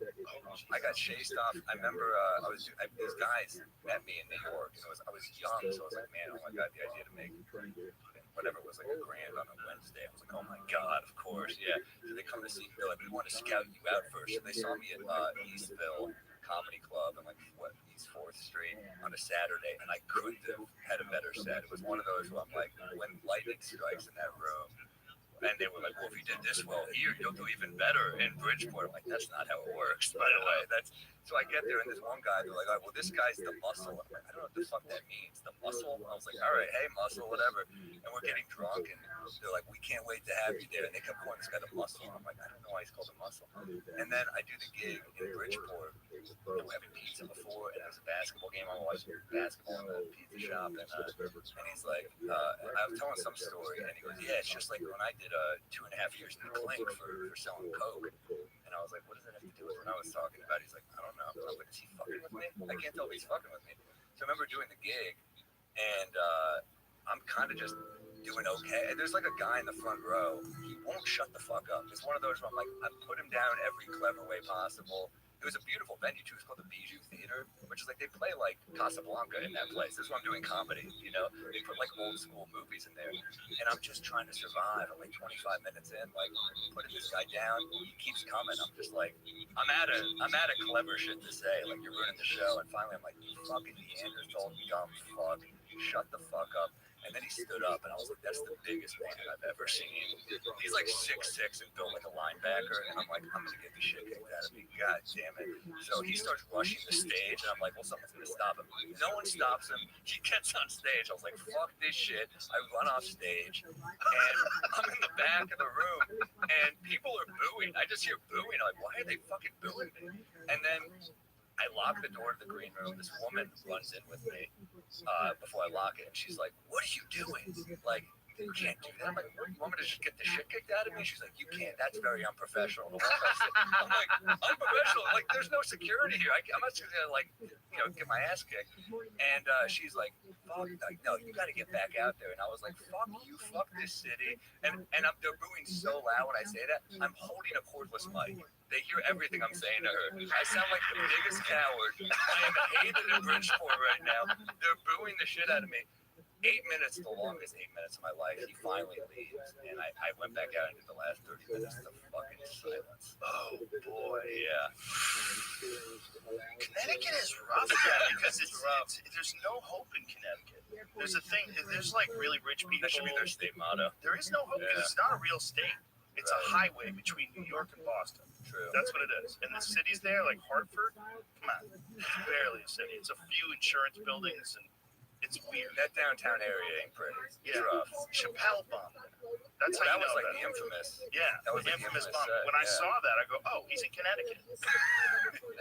I got chased off. I remember these guys met me in New York, and I was young, so I was like, man, oh my god, the idea to make whatever it was, like $1,000 on a Wednesday. I was like, oh my god, of course, yeah. So they come to see me. They're like, we want to scout you out first. So they saw me at Eastville Comedy Club and East 4th Street on a Saturday, and I couldn't have had a better set. It was one of those where I'm like, when lightning strikes in that room. And they were like, well, if you did this well here, you'll do even better in Bridgeport. I'm like, that's not how it works, by the way. So I get there, and this one guy, they're like, all right, well, this guy's the muscle. I'm like, I don't know what the fuck that means, the muscle. I was like, all right, hey, muscle, whatever. And we're getting drunk, and they're like, we can't wait to have you there. And they kept calling this guy the muscle. I'm like, I don't know why he's called the muscle. And then I do the gig in Bridgeport, and we're having pizza before, and there's a basketball game. I'm watching basketball in the pizza shop, and he's like, I was telling some story, and he goes, yeah, it's just like when I did 2.5 years in the clink for selling coke. And I was like, what does that have to do with what I was talking about? He's like, I don't know. I was like, is he fucking with me? I can't tell if he's fucking with me. So I remember doing the gig, and I'm kind of just doing okay. And there's like a guy in the front row. He won't shut the fuck up. It's one of those where I'm like, I put him down every clever way possible. It was a beautiful venue too. It's called the Bijou Theater, which is like they play like Casablanca in that place. This is why I'm doing comedy. You know, they put like old school movies in there, and I'm just trying to survive. I'm like 25 minutes in, like putting this guy down. He keeps coming. I'm just like, I'm out of clever shit to say. Like you're ruining the show. And finally, I'm like, you fucking Neanderthal dumb fuck. Shut the fuck up. And then he stood up, and I was like, that's the biggest man I've ever seen. He's like 6'6" and built like a linebacker, and I'm like, I'm going to get the shit kicked out of me. God damn it. So he starts rushing the stage, and I'm like, well, someone's going to stop him. No one stops him. He gets on stage. I was like, fuck this shit. I run off stage, and I'm in the back of the room, and people are booing. I just hear booing. I'm like, why are they fucking booing me? And then I lock the door to the green room. This woman runs in with me before I lock it. And she's like, what are you doing? Like, you can't do that. I'm like, what, you want me to just get the shit kicked out of me? She's like, you can't. That's very unprofessional. I'm like, unprofessional? Like, there's no security here. I'm not just going to, like, you know, get my ass kicked. And she's like, fuck, like, no, you got to get back out there. And I was like, fuck you, fuck this city. And they're booing so loud when I say that. I'm holding a cordless mic. They hear everything I'm saying to her. I sound like the biggest coward. I am hated in Bridgeport right now. They're booing the shit out of me. 8 minutes, the longest 8 minutes of my life. He finally leaves, and I went back out and did the last 30 minutes of fucking silence. Oh boy, yeah. Connecticut is rough, man, because it's there's no hope in Connecticut. There's a thing. There's like really rich people. That should be their state motto. There is no hope because it's not a real state. It's a highway between New York and Boston. True. That's what it is. And the cities there, like Hartford, come on, barely a city. It's a few insurance buildings, and it's weird. That downtown area ain't pretty. It's rough. Chappelle bombed it. That's how that you was know like that. the infamous. Yeah, that was the like infamous bomb. When I saw that, I go, oh, he's in Connecticut.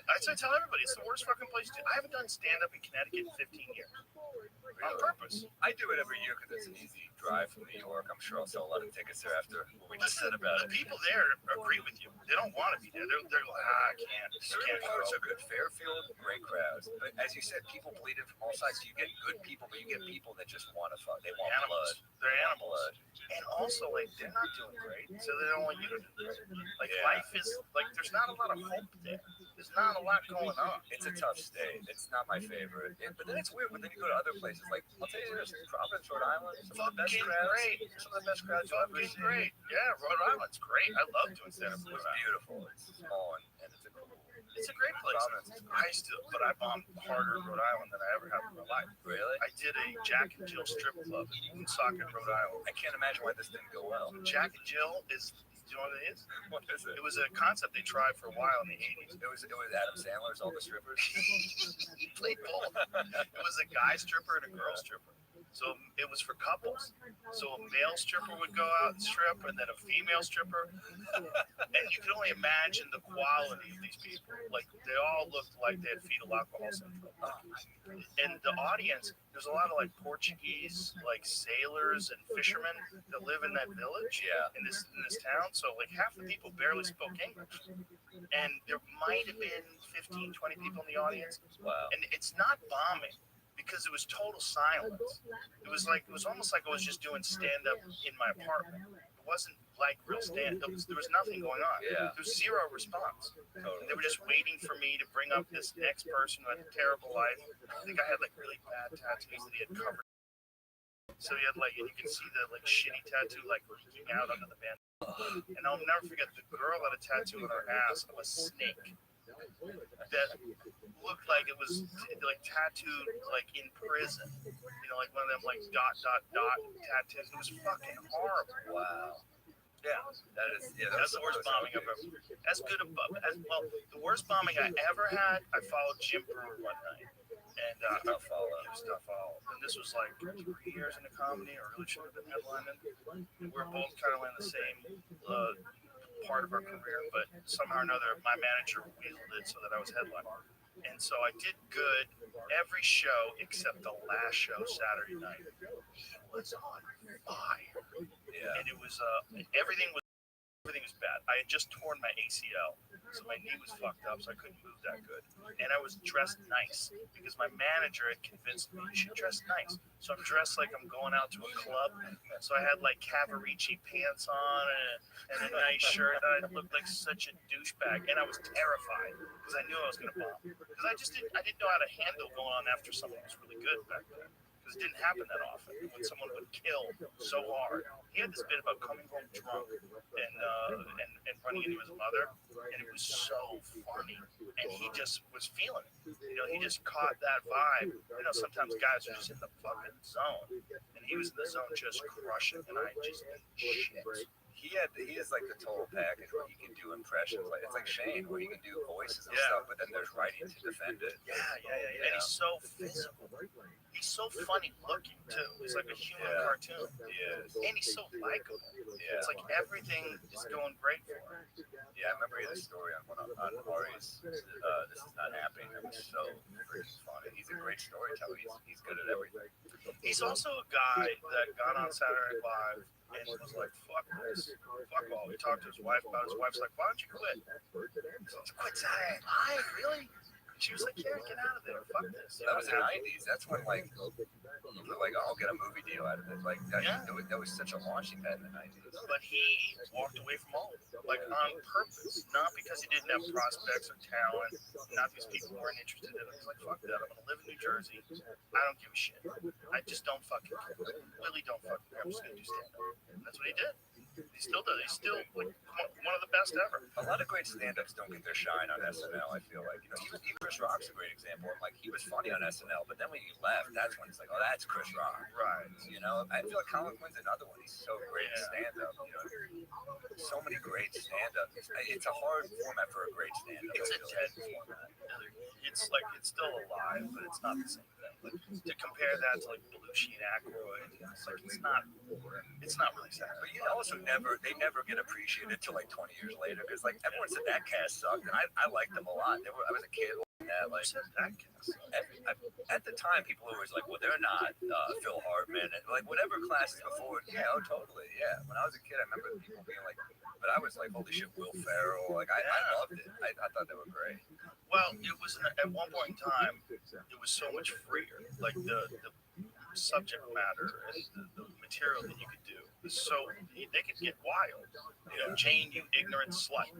I tell everybody, it's the worst fucking place to. I haven't done stand-up in Connecticut in 15 years. On purpose. I do it every year because it's an easy drive from New York. I'm sure I'll sell a lot of tickets there after what we just said about The it. people there agree with you. They don't want to be there. They're like, I can't. Certain parts are good. Fairfield, great crowds. But as you said, people bleed in from all sides. So you get good people, but you get people that just want to fuck. They want Animals. blood. They're animals. Blood. And also, like, they're not doing great, so they don't want you to do great. Like, life is, like, there's not a lot of hope there. there's not a lot going on. It's a tough state. It's not my favorite. But then it's weird when then you go to other places. Like, I'll tell you this, Providence, Rhode Island, some of the best crowds. Great. Some of the best crowds you'll ever see. Great. Yeah, Rhode Island's great. I love doing stand-up in Rhode It's Island. beautiful. It's small and it's a cool. It's a great place. But I bombed harder in Rhode Island than I ever have in my life. Really? I did a Jack and Jill strip club in Woonsocket, Rhode Island. I can't imagine why this didn't go well. Jack and Jill is, do you know what it is? What is it? It was a concept they tried for a while in the 80s. It was Adam Sandler's All the Strippers. He played both. It was a guy stripper and a girl stripper. So it was for couples. So a male stripper would go out and strip, and then a female stripper. And you can only imagine the quality of these people. Like, they all looked like they had fetal alcohol syndrome. And the audience, there's a lot of like Portuguese, like sailors and fishermen that live in that village, in this town. So like half the people barely spoke English. And there might have been 15, 20 people in the audience. Wow. And it's not bombing, because it was total silence. It was almost like I was just doing stand-up in my apartment. It wasn't like real stand-up. There was nothing going on. Yeah. There was zero response. Totally. And they were just waiting for me to bring up this next person who had a terrible life. I think I had like really bad tattoos that he had covered. So he had like, and you can see the like shitty tattoo like hanging out under the band. And I'll never forget, the girl had a tattoo on her ass of a snake that looked like it was like tattooed like in prison, you know, like one of them like ... tattoos. It was fucking horrible. Wow. Yeah, that's the worst bombing I've ever. The worst bombing I ever had. I followed Jim Brewer one night, and he was tough follow. And this was like 3 years into comedy. I really should have been headlining. We're both kind of in the same part of our career, but somehow or another, my manager wheeled it so that I was headlining. And so I did good every show except the last show Saturday night. He was on fire. Yeah. And it was everything was bad. I had just torn my ACL, so my knee was fucked up, so I couldn't move that good. And I was dressed nice because my manager had convinced me you should dress nice. So I'm dressed like I'm going out to a club. So I had like Cavaricci pants on and a nice shirt. And I looked like such a douchebag, and I was terrified because I knew I was going to bomb. Because I didn't know how to handle going on after someone who was really good back then. Because it didn't happen that often when someone would kill so hard. He had this bit about coming home drunk and running into his mother, and it was so funny. And he just was feeling it. You know, he just caught that vibe. You know, sometimes guys are just in the fucking zone, and he was in the zone just crushing, and I just shit. He is like the total package where he can do impressions. Like it's like Shane, where he can do voices and Yeah. stuff, but then there's writing to defend it. Yeah. And he's so physical. He's so funny looking too. He's like a human cartoon. He is. And he's so likable. Yeah. It's like everything is going great for him. Yeah, I remember he had a story on Ari's This Is Not Happening. That was so freaking funny. He's a great storyteller. He's good at everything. He's also a guy that got on Saturday Night Live and was like, fuck this. Fuck all. He talked to his wife about it. His wife's like, why don't you quit? He's like, quit Saturday Night Live? Really? She was like, yeah, get out of there. Fuck this. That was the 90s. That's when, like, I'll get a movie deal out of it. Like, that was such a launching pad in the 90s. But he walked away from all of it, like on purpose, not because he didn't have prospects or talent, not because people weren't interested in him. He's like, fuck that. I'm going to live in New Jersey. I don't give a shit. I just don't fucking care. I really don't fucking care. I'm just going to do stand-up. And that's what he did. He still does. He's still like one of the best ever. A lot of great stand-ups don't get their shine on SNL, I feel like. You know, even Chris Rock's a great example. Like, he was funny on SNL, but then when he left, that's when it's like, oh, that's Chris Rock. Right. You know, I feel like Colin Quinn's another one. He's so great at stand-up. You know, so many great stand-ups. It's a hard format for a great stand-up. It's a dead format. It's like, it's still alive, but it's not the same thing. Like, to compare that to like Belushi and Aykroyd, it's like, it's not really sad. But you also they never get appreciated till like 20 years later, because like everyone said that cast sucked, and I liked them a lot. I was a kid watching that. Like, at the time, people were always like, well, they're not Phil Hartman, and like whatever classes before. Yeah, oh, totally. Yeah. When I was a kid, I remember people being like, but I was like, holy shit, Will Ferrell. Like, I loved it. I thought they were great. Well, it was at one point in time, it was so much freer. Like the subject matter and the material that you could do was so they could get wild. You know, Jane, you ignorant slut.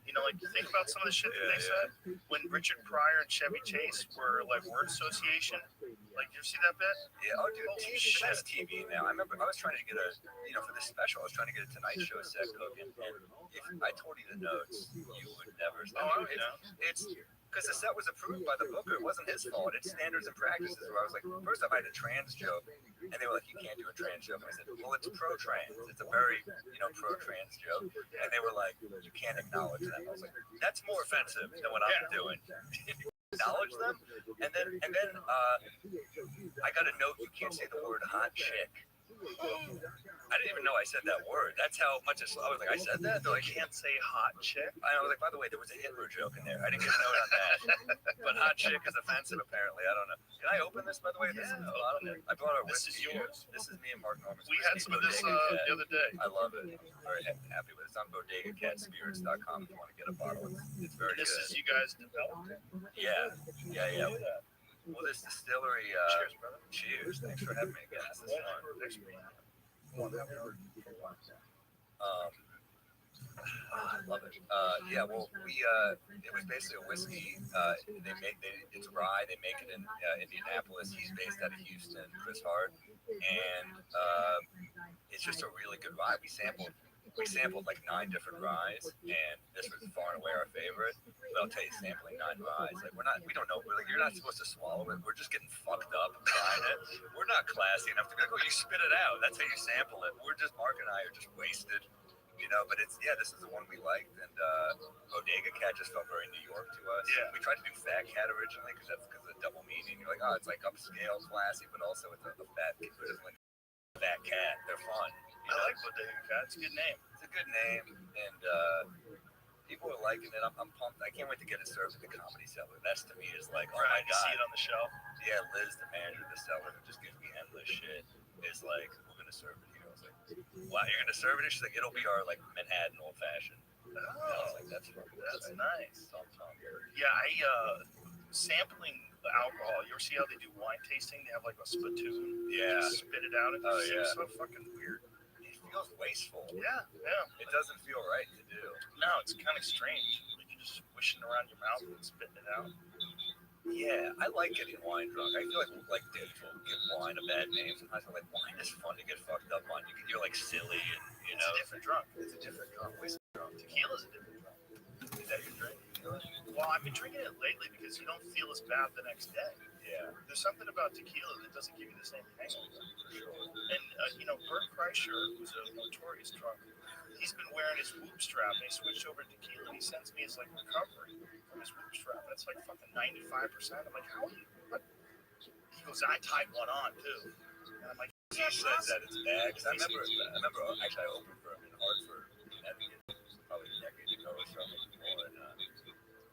You know, like think about some of the shit that they said when Richard Pryor and Chevy Chase were like word association. Like, you see that bit? Yeah. Oh, dude, that's TV now. I remember I was trying to get for this special, I was trying to get a Tonight Show set cooking, and if I told you the notes, you would never. It's because the set was approved by the booker. It wasn't his fault. It's standards and practices. Where I was like, first time I had a trans joke, and they were like, you can't do a trans joke. And I said, well, it's pro-trans. It's a very, pro-trans joke. And they were like, you can't acknowledge them. I was like, that's more offensive than what I'm doing. Acknowledge them, and then I got a note. You can't say the word hot chick. I didn't even know I said that word. That's how much I was like, I said that? They're like, can't say hot chick. I was like, by the way, there was a Hitler joke in there. I didn't get a note on that. But hot chick is offensive, apparently. I don't know. Can I open this, by the way? This is a lot of it. I brought our This is yours. This is me and Mark Norman's. We had some of this the other day. I love it. I'm very happy with it. It's on bodegacatspirits.com if you want to get a bottle. It's very good. This is you guys developed it? Yeah. Well, this distillery. Cheers, brother. Cheers. Thanks for having me again. This is fun. I love it. Well, it was basically a whiskey. It's rye. They make it in Indianapolis. He's based out of Houston, Chris Hart, and it's just a really good rye. We sampled like 9 different ryes, and this was far and away our favorite. But I'll tell you, sampling 9 ryes, like we don't know. You're not supposed to swallow it. We're just getting fucked up trying it. We're not classy enough to be like, oh, you spit it out. That's how you sample it. Mark and I are just wasted, But this is the one we liked, and Bodega Cat just felt very New York to us. Yeah. We tried to do Fat Cat originally because of the double meaning. You're like, oh, it's like upscale, classy, but also it's a fat kid. Like Fat Cat, they're fun. I like Bodega Cat. It's a good name. It's a good name, and people are liking it. I'm pumped. I can't wait to get it served at the Comedy Cellar. That's to me is like, oh my god. See it on the shelf. Yeah, Liz, the manager of the cellar, who just gives me endless shit, is like, we're gonna serve it here. I was like, wow, you're gonna serve it? She's like, it'll be our like Manhattan old fashioned. Oh, I was like, that's nice. Yeah, Sampling the alcohol. You ever see how they do wine tasting? They have like a spittoon. Yeah. Just spit it out. It's so fucking weird. It feels wasteful. Yeah. It doesn't feel right to do. No, it's kind of strange. Like you're just swishing around your mouth and spitting it out. Yeah, I like getting wine drunk. I feel like Dave will give wine a bad name. Sometimes I'm like, wine is fun to get fucked up on. You're like silly and It's a different drunk. Whiskey drunk. Tequila's a different drunk. Is that your drink? Well, I've been drinking it lately because you don't feel as bad the next day. Yeah. There's something about tequila that doesn't give you the same hangover. For sure. And Bert Kreischer, who's a notorious drunk, he's been wearing his whoop strap and he switched over to tequila and he sends me his like recovery from his whoop strap. That's like fucking 95%. I'm like, how are you? What? He goes, I tied one on too. And I'm like, He says that it's bad. Cause I remember actually I opened for him in Hartford, Connecticut, probably a decade ago or so, maybe more.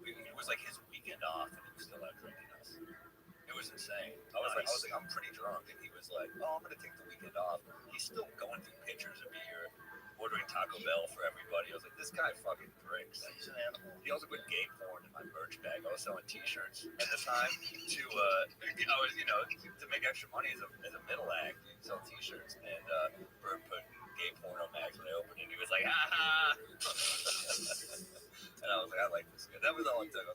And it was like his weekend off, and he was still out drinking us. It was insane. I was like, I'm pretty drunk, and he was like, oh, I'm gonna take the weekend off. He's still going through pictures of beer, ordering Taco Bell for everybody. I was like, this guy fucking drinks. he's an animal. He also put gay porn in my merch bag. I was selling T-shirts at the time to make extra money as a middle act, sell T-shirts. And Bird put gay porno mags when I opened it. He was like, ah. And I was like, I like this guy. That was all it took. I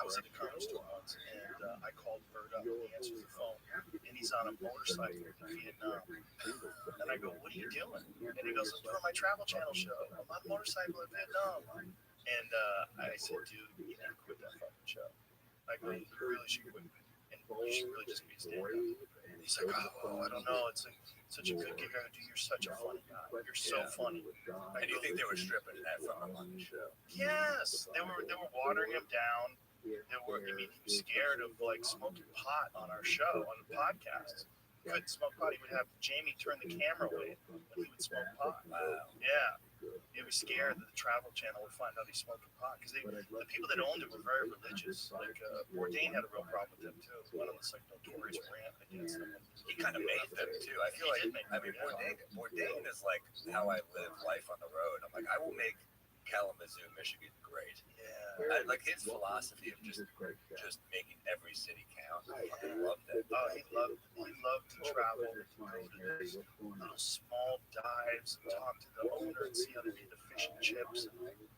was at the car store once, and I called Bird up. He answers the phone, and he's on a motorcycle in Vietnam. And I go, what are you doing? And he goes, I'm doing my Travel Channel show. I'm on a motorcycle in Vietnam. And I said, dude, you need to quit that fucking show. I go, you really should quit it. And you should really just be a stand-up. And he's like, oh, I don't know. It's like such a good gig. You're such a funny guy. You're so funny. And you think they were stripping that from him on the show? Yes, they were watering him down. He was scared of like smoking pot on our show on the podcast. He couldn't smoke pot. He would have Jamie turn the camera away when he would smoke pot. Wow. Yeah. He was scared that the Travel Channel would find out he smoked pot because the people that owned it were very religious. Like Bourdain had a real problem with them too. One of this like notorious rant against them. He kind of made them too. I feel like Bourdain is like how I live life on the road. I'm like, I will make Kalamazoo, Michigan, great. Yeah. I like his philosophy of just making every city count. I fucking love that. Oh, he loved to travel, go to these little small dives, and talk to the owner and see how they did the fish and chips.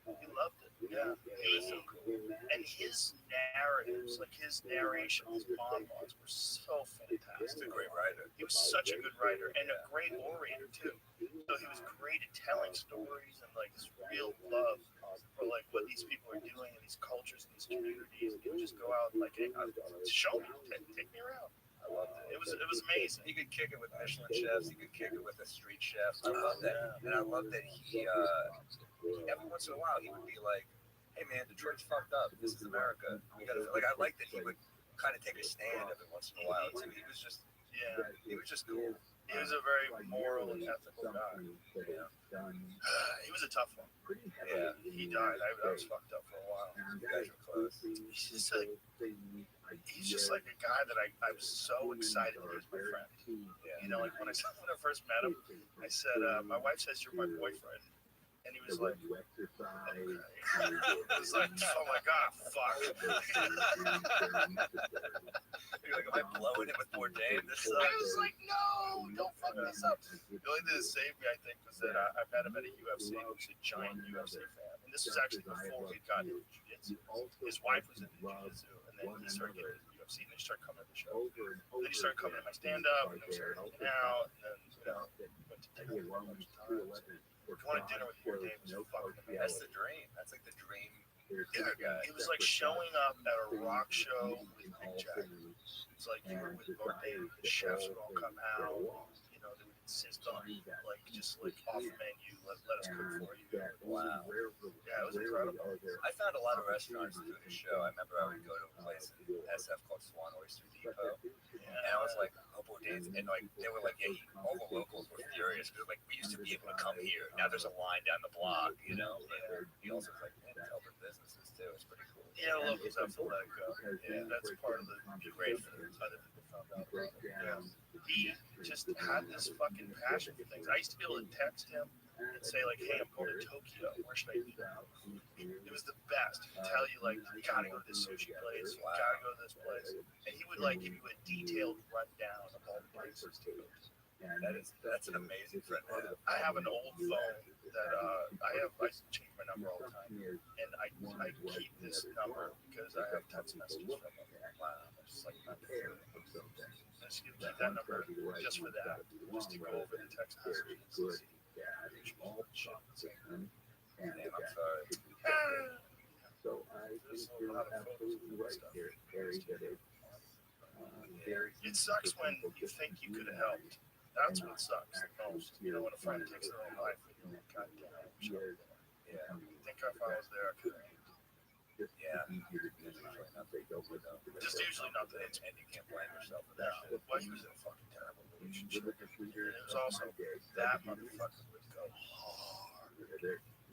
He loved it. Yeah, It was so cool. and his narratives, like his narration, his monologues, were so He's fantastic. a great writer. He was such a good writer and a great orator too. So he was great at telling stories and like his real love for like what these people are doing in these cultures and these communities. And he would just go out and like, hey, show me, take me around. I loved it. It was amazing. He could kick it with Michelin chefs. He could kick it with the street chefs. I love that. And I love that he every once in a while he would be like, "Hey man, Detroit's fucked up. This is America. We gotta." Like I like that he would kind of take a stand every once in a while too. He was just cool. He was a very moral and ethical guy. Yeah. He was a tough one. Yeah. He died. I was fucked up for a while. You guys were close. He's just like a guy that I was so excited that he was my friend. Yeah. You know, like when I first met him, I said, "My wife says you're my boyfriend," and he was like, "Okay." I was like, "Oh my god, fuck." You're like, am I blowing it with Bourdain? This I was like, "No, don't fuck this up." The only thing that saved me, I think, was that I met him at a UFC. He was a giant UFC fan, and this was actually before he'd gotten into jiu-jitsu. His wife was into jiu-jitsu, and then he started getting into UFC, and they started coming to the show. And then he started coming to my stand-up, and we started hanging out, and then, you know, went to dinner a bunch of times. Going to dinner with Bourdain was fucking amazing. That's the dream. That's like the dream. Yeah, it was like showing up at a rock show with Mick Jagger. It's like you were with Bourdain, the chefs would all come out. You know, they would insist on like just like off the menu, let us cook for you. Wow. Yeah, it was incredible. I found a lot of restaurants through the show. I remember I would go to a place in SF called Swan Oyster Depot, and I was like, "Oh, Bourdain's," and like they were like, "Yeah," all the locals were furious because like we used to be able to come here. Now there's a line down the block, you know. But he also was like, "Man, tell their businesses too." It's pretty cool. Yeah, locals have to let it go. Yeah, that's part of the great for other people found out. Yeah. He just had this fucking passion for things. I used to be able to text him and say like, "Hey, I'm going to Tokyo. Where should I eat?" It was the best. He'd tell you like, "You gotta go to this sushi place. You gotta go to this place," and he would like give you a detailed rundown of all the places to go. That's an amazing friend to have. I have an old phone that I change my number all the time, and I keep this number because I have text messages from him. Wow, it's just like I just keep that number just for that, just to go over the text messages. Damn, I'm sorry. There's a lot of photos and stuff. It sucks when you think you could have helped. That's what sucks the most. You know, when a friend takes their own life, and you're like, God damn, I wish I was there. Yeah. I think if I was there, I could have. Yeah. Just usually not the And you can't blame yourself for No, that shit. well, he was in a fucking terrible relationship. And it was also that motherfucker would go hard.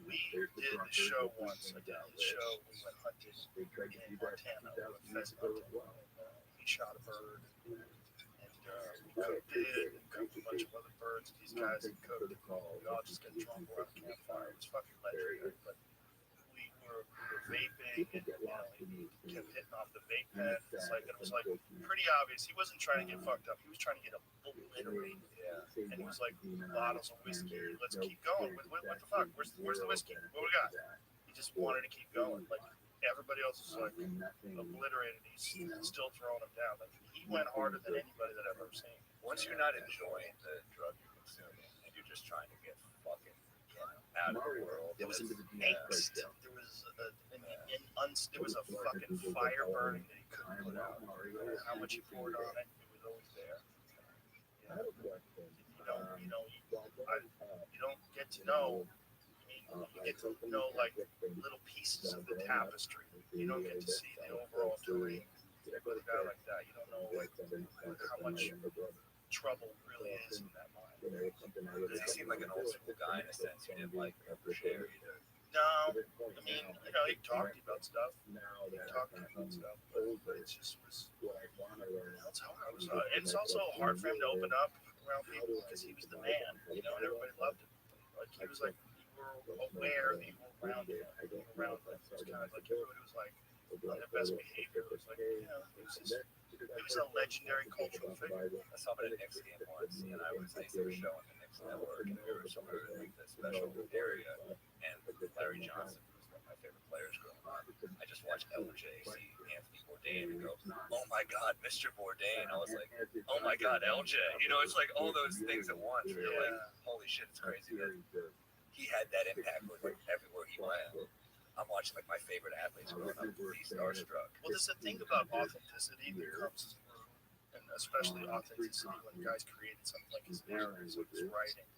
We did the show once. I did the show. We went hunting in Montana. We went pheasant hunting. We shot a bird. And we cooked it and cooked a bunch of other birds. These guys had cooked it. We all just got drunk around the campfire. It was fucking legendary. But we were vaping and, you know, he kept hitting off the vape pen. It was like pretty obvious. He wasn't trying to get fucked up. He was trying to get obliterated. Yeah. And he was like, bottles of whiskey. Let's keep going. What the fuck? Where's the whiskey? What we got? He just wanted to keep going. Like everybody else was like obliterated. He's still throwing them down. Like he went harder than anybody that I've ever seen. Once you're not enjoying the drug you're consuming and you're just trying to get fucking out of the world, There was angst. There was a fucking fire burning that he couldn't put out. How much he poured on it, it was always there. You don't get to know. You get to know like little pieces of the tapestry. You don't get to see the overall dream. With a guy like that, you don't know like how much trouble really is in that mind. Does he seem like an old school guy in a sense? You didn't like share either. No, I mean, he talked about stuff. But it just was. It's hard. It's also hard for him to open up around people because he was the man, and everybody loved him. Like he was like, you were aware that you were around like everybody was like on their best behavior. It was like, you know, it was a legendary cultural figure. I saw him at a Knicks game once, and they were showing the Knicks network, and we were somewhere in like the special area, and Larry Johnson was one of my favorite players growing up. I just watched LJ see Anthony Bourdain and go, "Oh my God, Mr. Bourdain!" I was like, "Oh my God, LJ!" You know, it's like all those things at once. Where you're like, "Holy shit, it's crazy that he had that impact like everywhere he went." I'm watching like my favorite athletes growing up, be starstruck. Well, there's a thing about authenticity that comes, and especially authenticity when guys created something like his narratives, like his writing,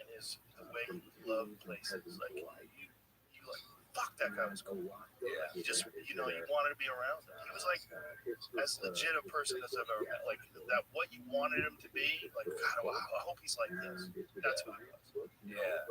and the way he loved places. Like you like, fuck, that guy was cool. Yeah. You just, you know, you wanted to be around him. He was like as legit a person as I've ever met. Like that, what you wanted him to be. Like, God, wow, I hope he's like this. That's who he was. Yeah.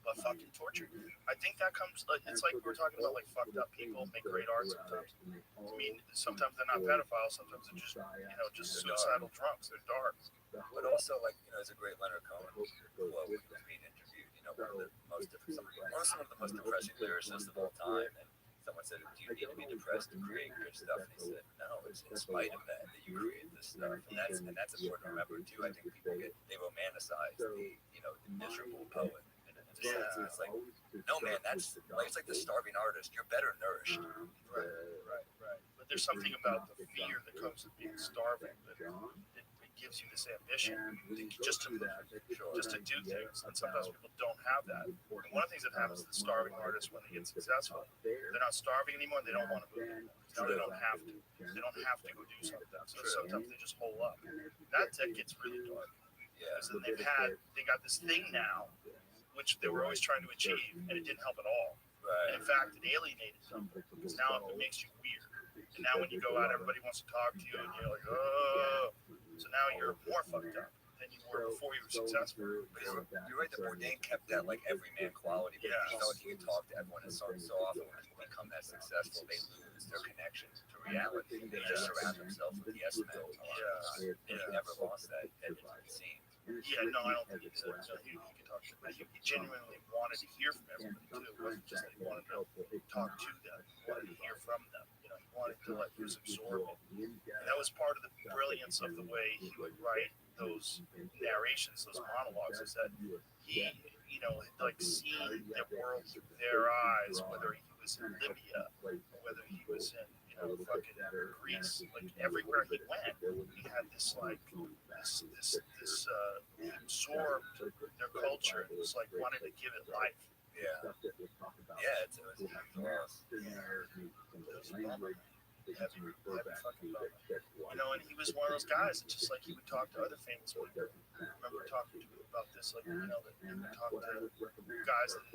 But fucking torture. I think that comes. Like, it's like we're talking about, like fucked up people make great art sometimes. I mean, sometimes they're not pedophiles. Sometimes they're just, you know, just suicidal drunks. They're dark. But also, like, you know, there's a great Leonard Cohen quote when he was being interviewed. You know, one of the most depressing lyricists of all time. And someone said, "Do you need to be depressed to create good stuff?" And he said, "No, it's in spite of that you create this stuff." And that's important to remember too. I think people they romanticize the miserable poet. It's like, no man, that's like it's like the starving artist. You're better nourished. Right. But there's something about the fear that comes with being starving that it gives you this ambition just to do things. And sometimes people don't have that. And one of the things that happens to the starving artists when they get successful, they're not starving anymore. They don't want to move anymore. Now they don't have to. They don't have to go do something. So sometimes they just hole up. That gets really dark. Yeah. Because they got this thing now, which they were always trying to achieve, and it didn't help at all. Right. And in fact, it alienated them because now it makes you weird. And now when you go out, everybody wants to talk to you, and you're like, oh. So now you're more fucked up than you were before you were successful. But you're right. The Bourdain kept that like everyman quality. But he felt he could talk to everyone, and so often when people become that successful, they lose their connection to reality. They just surround themselves with yes men. And he never lost that. It seemed. Yeah, no, I don't think he did. No, he could talk to them. He genuinely wanted to hear from everybody too. It wasn't just that he wanted to talk to them. He wanted to hear from them. You know, he wanted to like just absorb it. And that was part of the brilliance of the way he would write those narrations, those monologues, is that he, you know, had like seen the world through their eyes, whether he was in Libya, whether he was in, you know, fucking Greece, like everywhere he went, he had this like this he absorbed their culture and was like wanted to give it life. Yeah. Yeah, it was lost. Heavy fucking bummer. You know, and he was one of those guys that just like he would talk to other famous people. I remember talking to him about this, like, you know, that he would talk to guys that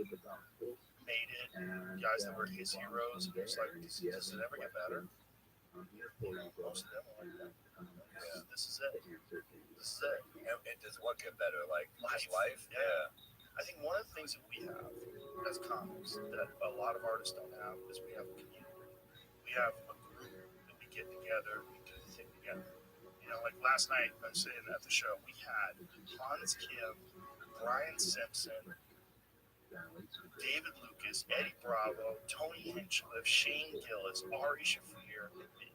made it, guys that were his heroes, and he was like, does it ever get better? You know, most of them were like that. This is it. This is it. And does what get better? Like life? Yeah. I think one of the things that we have as comics that a lot of artists don't have is we have a community. We have a group that we get together, we do the thing together. You know, like last night, I was saying at the show, we had Hans Kim, Brian Simpson, David Lucas, Eddie Bravo, Tony Hinchcliffe, Shane Gillis, Ari Shaffir, and me.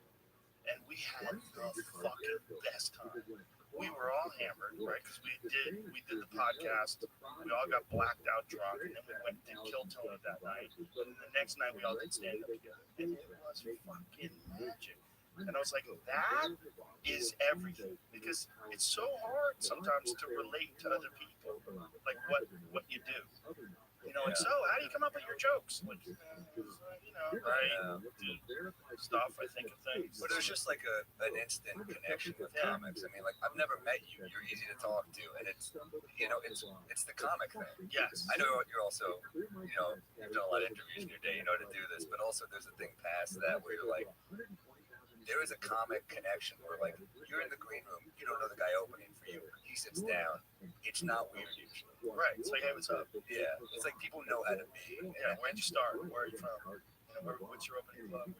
And we had the fucking best time. We were all hammered, right? Because we did the podcast. We all got blacked out drunk, and then we went and killed Tony that night. And the next night, we all did stand up together, and it was fucking magic. And I was like, that is everything, because it's so hard sometimes to relate to other people, like what you do. You know, like, so how do you come up with your jokes? Like, you know, right? Stuff, I think of things. But there's just like an instant connection with comics. I mean, like, I've never met you. You're easy to talk to, and it's, you know, it's the comic thing. Yes. I know you're also, you know, you've done a lot of interviews in your day. You know how to do this, but also there's a thing past that where you're like, there is a comic connection where, like, you're in the green room, you don't know the guy opening for you. He sits down. It's not weird usually. Right. It's like, hey, what's up? Yeah. It's like people know how to be. Yeah. Where'd you start? Where are you from? You know, what's your opening club?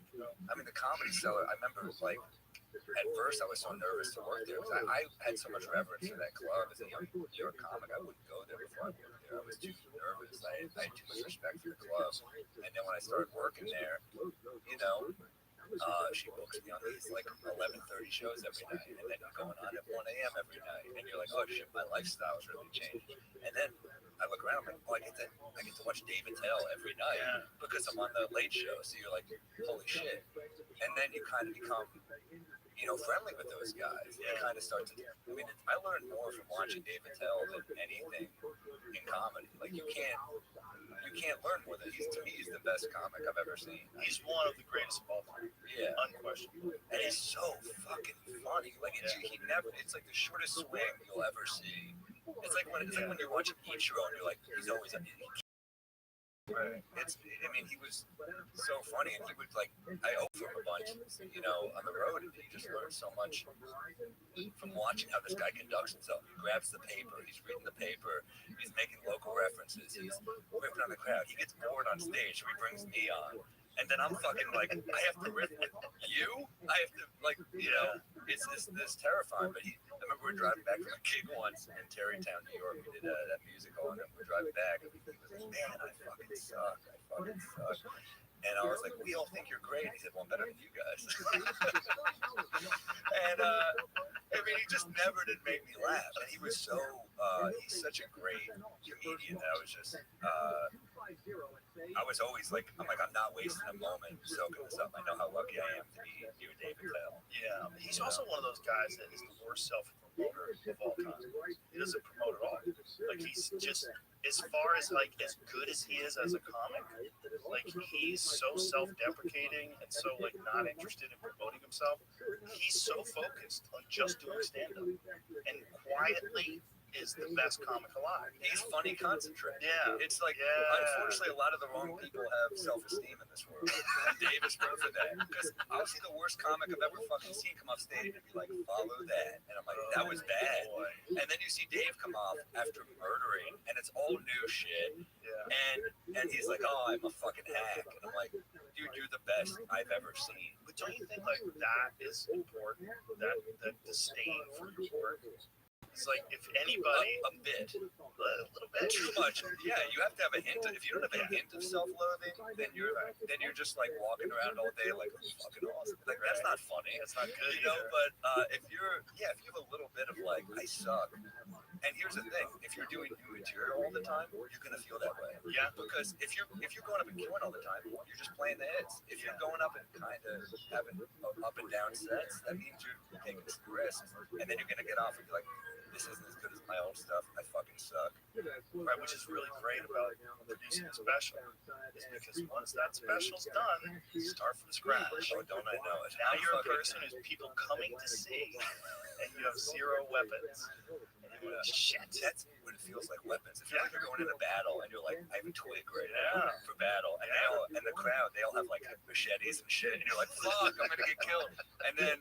I mean, the Comedy Cellar, I remember, like, at first I was so nervous to work there because I had so much reverence for that club as a young comic. I wouldn't go there before I worked there. there. I was too nervous. I had too much respect for the club. And then when I started working there, you know, she books me on these like 11:30 shows every night, and then going on at 1 a.m. every night, and you're like, oh shit, my lifestyle's really changed. And then I look around, I'm like, oh, I get to watch Dave Attell every night because I'm on the Late Show. So you're like, holy shit. And then you kind of become, you know, friendly with those guys. You kind of start to. I mean, I learned more from watching Dave Attell than anything in comedy. Like you can't learn more than to me, he's the best comic I've ever seen. He's one of the greatest of all time. Yeah, unquestionably. And he's so fucking funny. Like it's like the shortest swing you'll ever see. It's like when you're watching Ichiro and you're like, he's always on. Right. I mean, he was so funny, and he would like. I owe him a bunch, you know, on the road, and he just learned so much from watching how this guy conducts himself. He grabs the paper, he's reading the paper, he's making local references, he's ripping on the crowd. He gets bored on stage, so he brings me on, and then I'm fucking like, I have to riff with you. I have to like, you know, it's this terrifying. But I remember we were driving back from a gig once in Tarrytown, New York. We did that musical, and then we're driving back, and he was like, man, I fucking suck. And I was like, we all think you're great. He said, well, I'm better than you guys. And I mean, he just never did make me laugh. And he was so, he's such a great comedian that I was just, I was always like, I'm not wasting a moment soaking this up. I know how lucky I am to be you, David Tell. Yeah, he's also one of those guys that is the worst self-promoter of all time. He doesn't promote at all. Like he's just, as far as like as good as he is as a comic, like he's so self-deprecating and so like not interested in promoting himself. He's so focused on just doing stand-up, and quietly is the best comic alive. He's funny concentrated. Yeah. It's like, unfortunately, a lot of the wrong people have self-esteem in this world. And Dave is proof of that. Because I'll see the worst comic I've ever fucking seen come off stage and be like, follow that. And I'm like, that was bad. And then you see Dave come off after murdering, and it's all new shit. Yeah. And he's like, oh, I'm a fucking hack. And I'm like, dude, you're the best I've ever seen. But don't you think like that is important? That disdain for your work? It's like if anybody a little bit too much. Yeah, you have to have a hint. If you don't have a hint of self-loathing, then you're just like walking around all day like fucking awesome. Like that's not funny. That's not good, you know. But if you have a little bit of like I suck. And here's the thing: if you're doing new material all the time, you're gonna feel that way. Yeah. Because if you're going up and killing all the time, you're just playing the hits. If you're going up and kind of having up and down sets, that means you're taking some risks, and then you're gonna get off and be like, this isn't as good as my old stuff. I fucking suck. Right, which is really great about producing a special, is because once that special's done, you start from scratch. Oh, don't I know it? Now you're a person who's people coming to see, and you have zero weapons. Shit, that's what it feels like. Weapons. It feels like you're going in a battle and you're like, I have a twig right now for battle, and the crowd, they all have like machetes and shit, and you're like, fuck, I'm gonna get killed. And then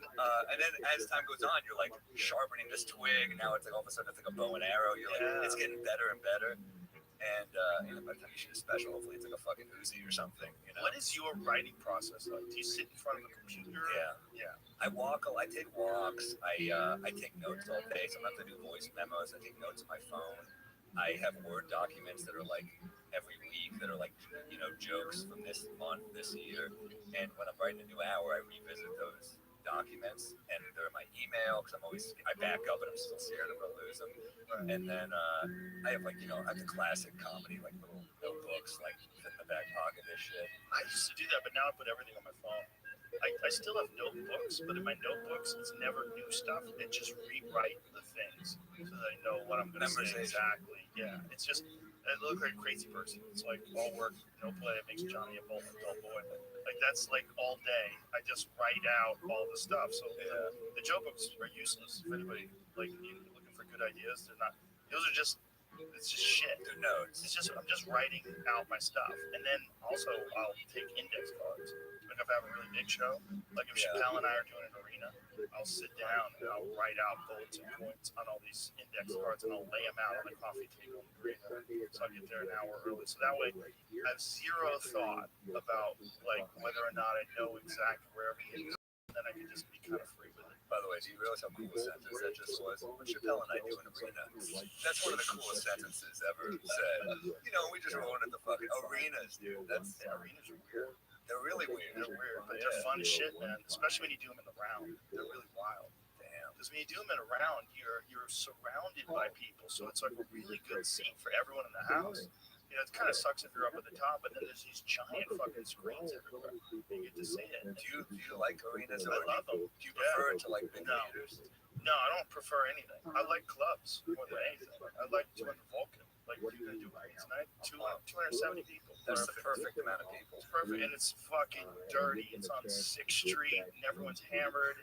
as time goes on, you're like sharpening this twig, and now it's like all of a sudden it's like a bow and arrow. You're like, it's getting better and better. And by the time you shoot a special, hopefully it's like a fucking Uzi or something. You know? What is your writing process like? Do you sit in front of a computer? Yeah. I take walks. I take notes all day. Sometimes I do voice memos. I take notes on my phone. I have Word documents that are like every week that are like, you know, jokes from this month, this year. And when I'm writing a new hour, I revisit those documents, and they're in my email because I back up and I'm still scared I'm gonna lose them. And then I have like, you know, I have the classic comedy like little notebooks like in the back pocket. This shit. I used to do that, but now I put everything on my phone. I still have notebooks, but in my notebooks it's never new stuff. It just rewrite the things so that I know what I'm gonna say exactly. Yeah, it's just I look like a crazy person. It's like all work, no play. It makes Johnny a dull boy. Like that's like all day. I just write out all the stuff. So the joke books are useless. If anybody like you're looking for good ideas, they're not. Those are just. It's just shit. They're notes. It's just I'm just writing out my stuff, and then also I'll take index cards. Like if I have a really big show, like if Chappelle and I are doing an arena, I'll sit down and I'll write out bullets and points on all these index cards, and I'll lay them out on the coffee table in the arena. So I get there an hour early. So that way I have zero thought about like whether or not I know exactly where everything is. then I can just be kind of free with it. By the way, do you realize how cool a sentence that just was? What Chappelle and I do in Arena. That's one of the coolest sentences ever said. You know, we just rolling at the fucking arenas, dude. Arenas are weird. They're really weird. They're weird, but they're fun as shit, man. Especially when you do them in the round. They're really wild. Damn. Because when you do them in a round, you're surrounded by people, so it's like a really good seat for everyone in the house. You know, it kind of sucks if you're up at the top, but then there's these giant fucking screens everywhere. You get to see it. Do you like arenas? I love them. Do you prefer it to like big No. theaters? No, I don't prefer anything. I like clubs more than anything. I like doing the Vulcan. Like, what are you going to do tonight? 270 people. That's the perfect amount of people. It's perfect, and it's fucking dirty. It's on 6th Street, and everyone's hammered,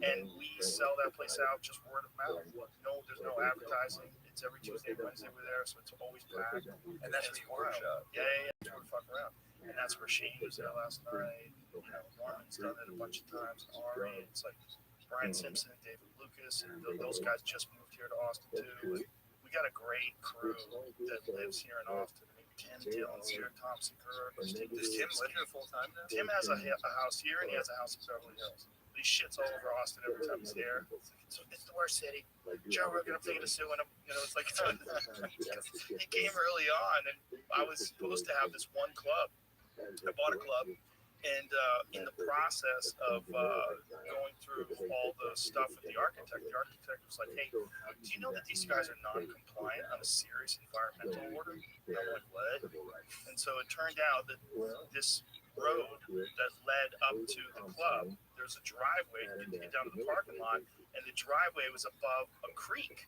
and we sell that place out just word of mouth. No, there's no advertising. It's every Tuesday and Wednesday we're there, so it's always packed. And that's where you workshop. Yeah, that's where we fuck around. And that's where Shane was there last night. You know, Norman's done it a bunch of times. Ari, it's like Brian Simpson, David Lucas, and those guys just moved here to Austin too. And we got a great crew that lives here in Austin. I mean, Tim Dillon's here, Tom Segura. Does Tim live here full time now? Tim has a house here, and he has a house in Beverly Hills. He shits all over Austin every time he's here. It's the worst city. Joe Rogan, I'm thinking of suing him. You know, it's like he came early on, and I was supposed to have this one club. I bought a club, and in the process of going through all the stuff with the architect was like, "Hey, do you know that these guys are non-compliant on a serious environmental order?" And I'm like, "What?" And so it turned out that this road that led up to the club, there's a driveway to get down to the parking lot, and the driveway was above a creek.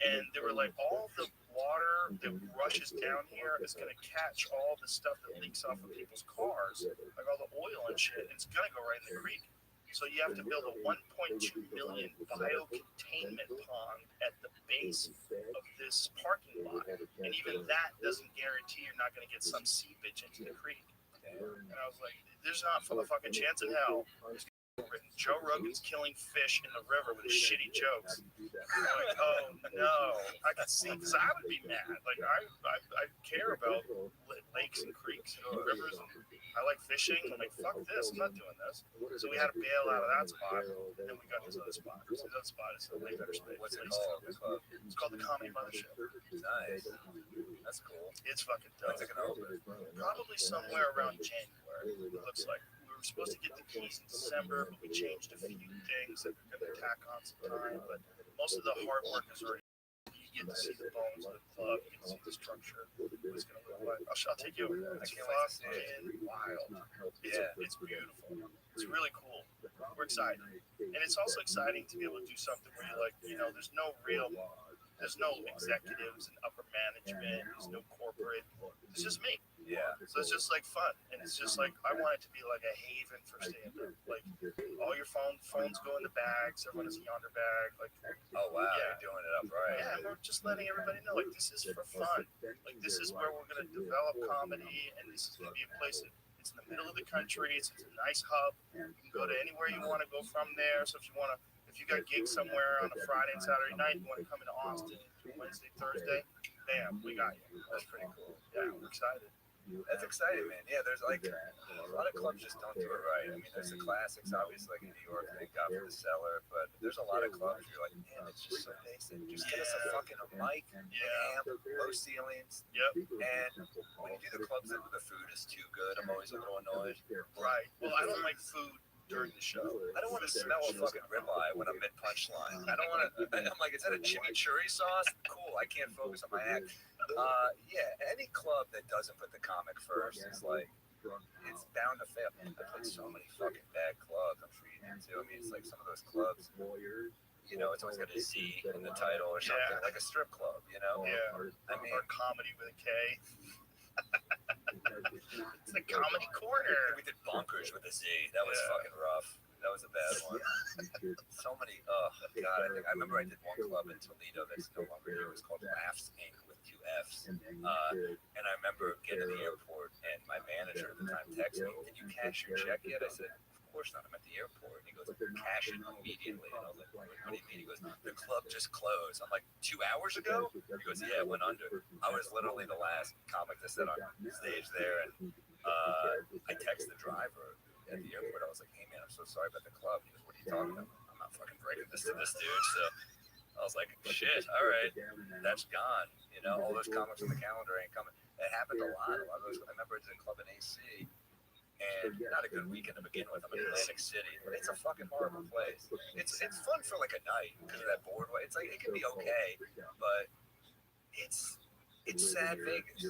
And they were like, all the water that rushes down here is going to catch all the stuff that leaks off of people's cars, like all the oil and shit, and it's going to go right in the creek. So you have to build a 1.2 million biocontainment pond at the base of this parking lot. And even that doesn't guarantee you're not going to get some seepage into the creek. And I was like, there's not a fucking chance in hell. Joe Rogan's killing fish in the river with his shitty jokes. I'm like, oh no. I could see, because I would be mad. Like, I care about lakes and creeks and rivers. And I like fishing. I'm like, fuck this. I'm not doing this. So we had to bail out of that spot. And then we got this other spot. This other spot is a way better space. What's it called? It's called the Comedy Mothership. Nice. That's cool. It's fucking dope. When's it gonna open? Probably somewhere around January, it looks like. We were supposed to get the keys in December, but we changed a few things that we're going to tack on some time. But most of the hard work is already. You get to see the bones of the club, you get to see the structure, what it's going to look like. I'll take you over. It's fucking wild. It's beautiful. It's really cool. We're excited. And it's also exciting to be able to do something where you're like, you know, there's no executives and upper management, there's no corporate. It's just me. Yeah. So it's just like fun, and it's just like I want it to be like a haven for stand-up. Like all your phones go in the bags. Everyone has a yonder bag. Like, oh wow, you're doing it up right. Yeah, we're just letting everybody know like this is for fun. Like this is where we're gonna develop comedy, and this is gonna be a place that it's in the middle of the country. It's a nice hub. You can go to anywhere you want to go from there. So if you got gigs somewhere on a Friday and Saturday night, you want to come into Austin Wednesday, Thursday, bam, we got you. That's pretty cool. Yeah, we're excited. That's exciting, man. Yeah, there's like a lot of clubs just don't do it right. I mean, there's the classics, obviously, like in New York, thank God for the Cellar, but there's a lot of clubs where you're like, man, it's just so basic. Just get us a fucking mic, amp, low ceilings. Yep. And when you do the clubs that the food is too good, I'm always a little annoyed. Right. Well, I don't like food during the show. I don't want to smell a fucking ribeye when I'm mid punchline. I don't want to. I'm like, is that a chimichurri sauce? Cool. I can't focus on my act. Yeah. Any club that doesn't put the comic first is like, it's bound to fail. I played so many fucking bad clubs. I'm sure you did too. I mean, it's like some of those clubs. You know, it's always got a Z in the title or something, like a strip club. You know. Yeah. I mean, or comedy with a K. It's the comedy corner. We did Bonkers with a Z. That was fucking rough. That was a bad one. So many. Oh God, I remember I did one club in Toledo that's no longer here. It was called Laughs Inc. with 2 F's. And I remember getting to the airport and my manager at the time texted me, "Did you cash your check yet?" I said, "Of course not. I'm at the airport." And he goes, "Cash it immediately." And I was like, "What do you mean?" He goes, "The club just closed." I'm like, 2 hours ago? He goes, "Yeah, it went under." I was literally the last comic to sit on stage there, and I text the driver. at the airport. I was like, hey man, I'm so sorry about the club. He goes, what are you talking about? I'm not fucking breaking this to this dude. So I was like, shit, all right, that's gone. You know, all those comics on the calendar ain't coming. It happened a lot. A lot of those. I remember it's in Club in AC, and not a good weekend to begin with. I'm in Atlantic City. It's a fucking horrible place. It's fun for like a night because of that boardwalk. It's like it can be okay, but it's sad Vegas.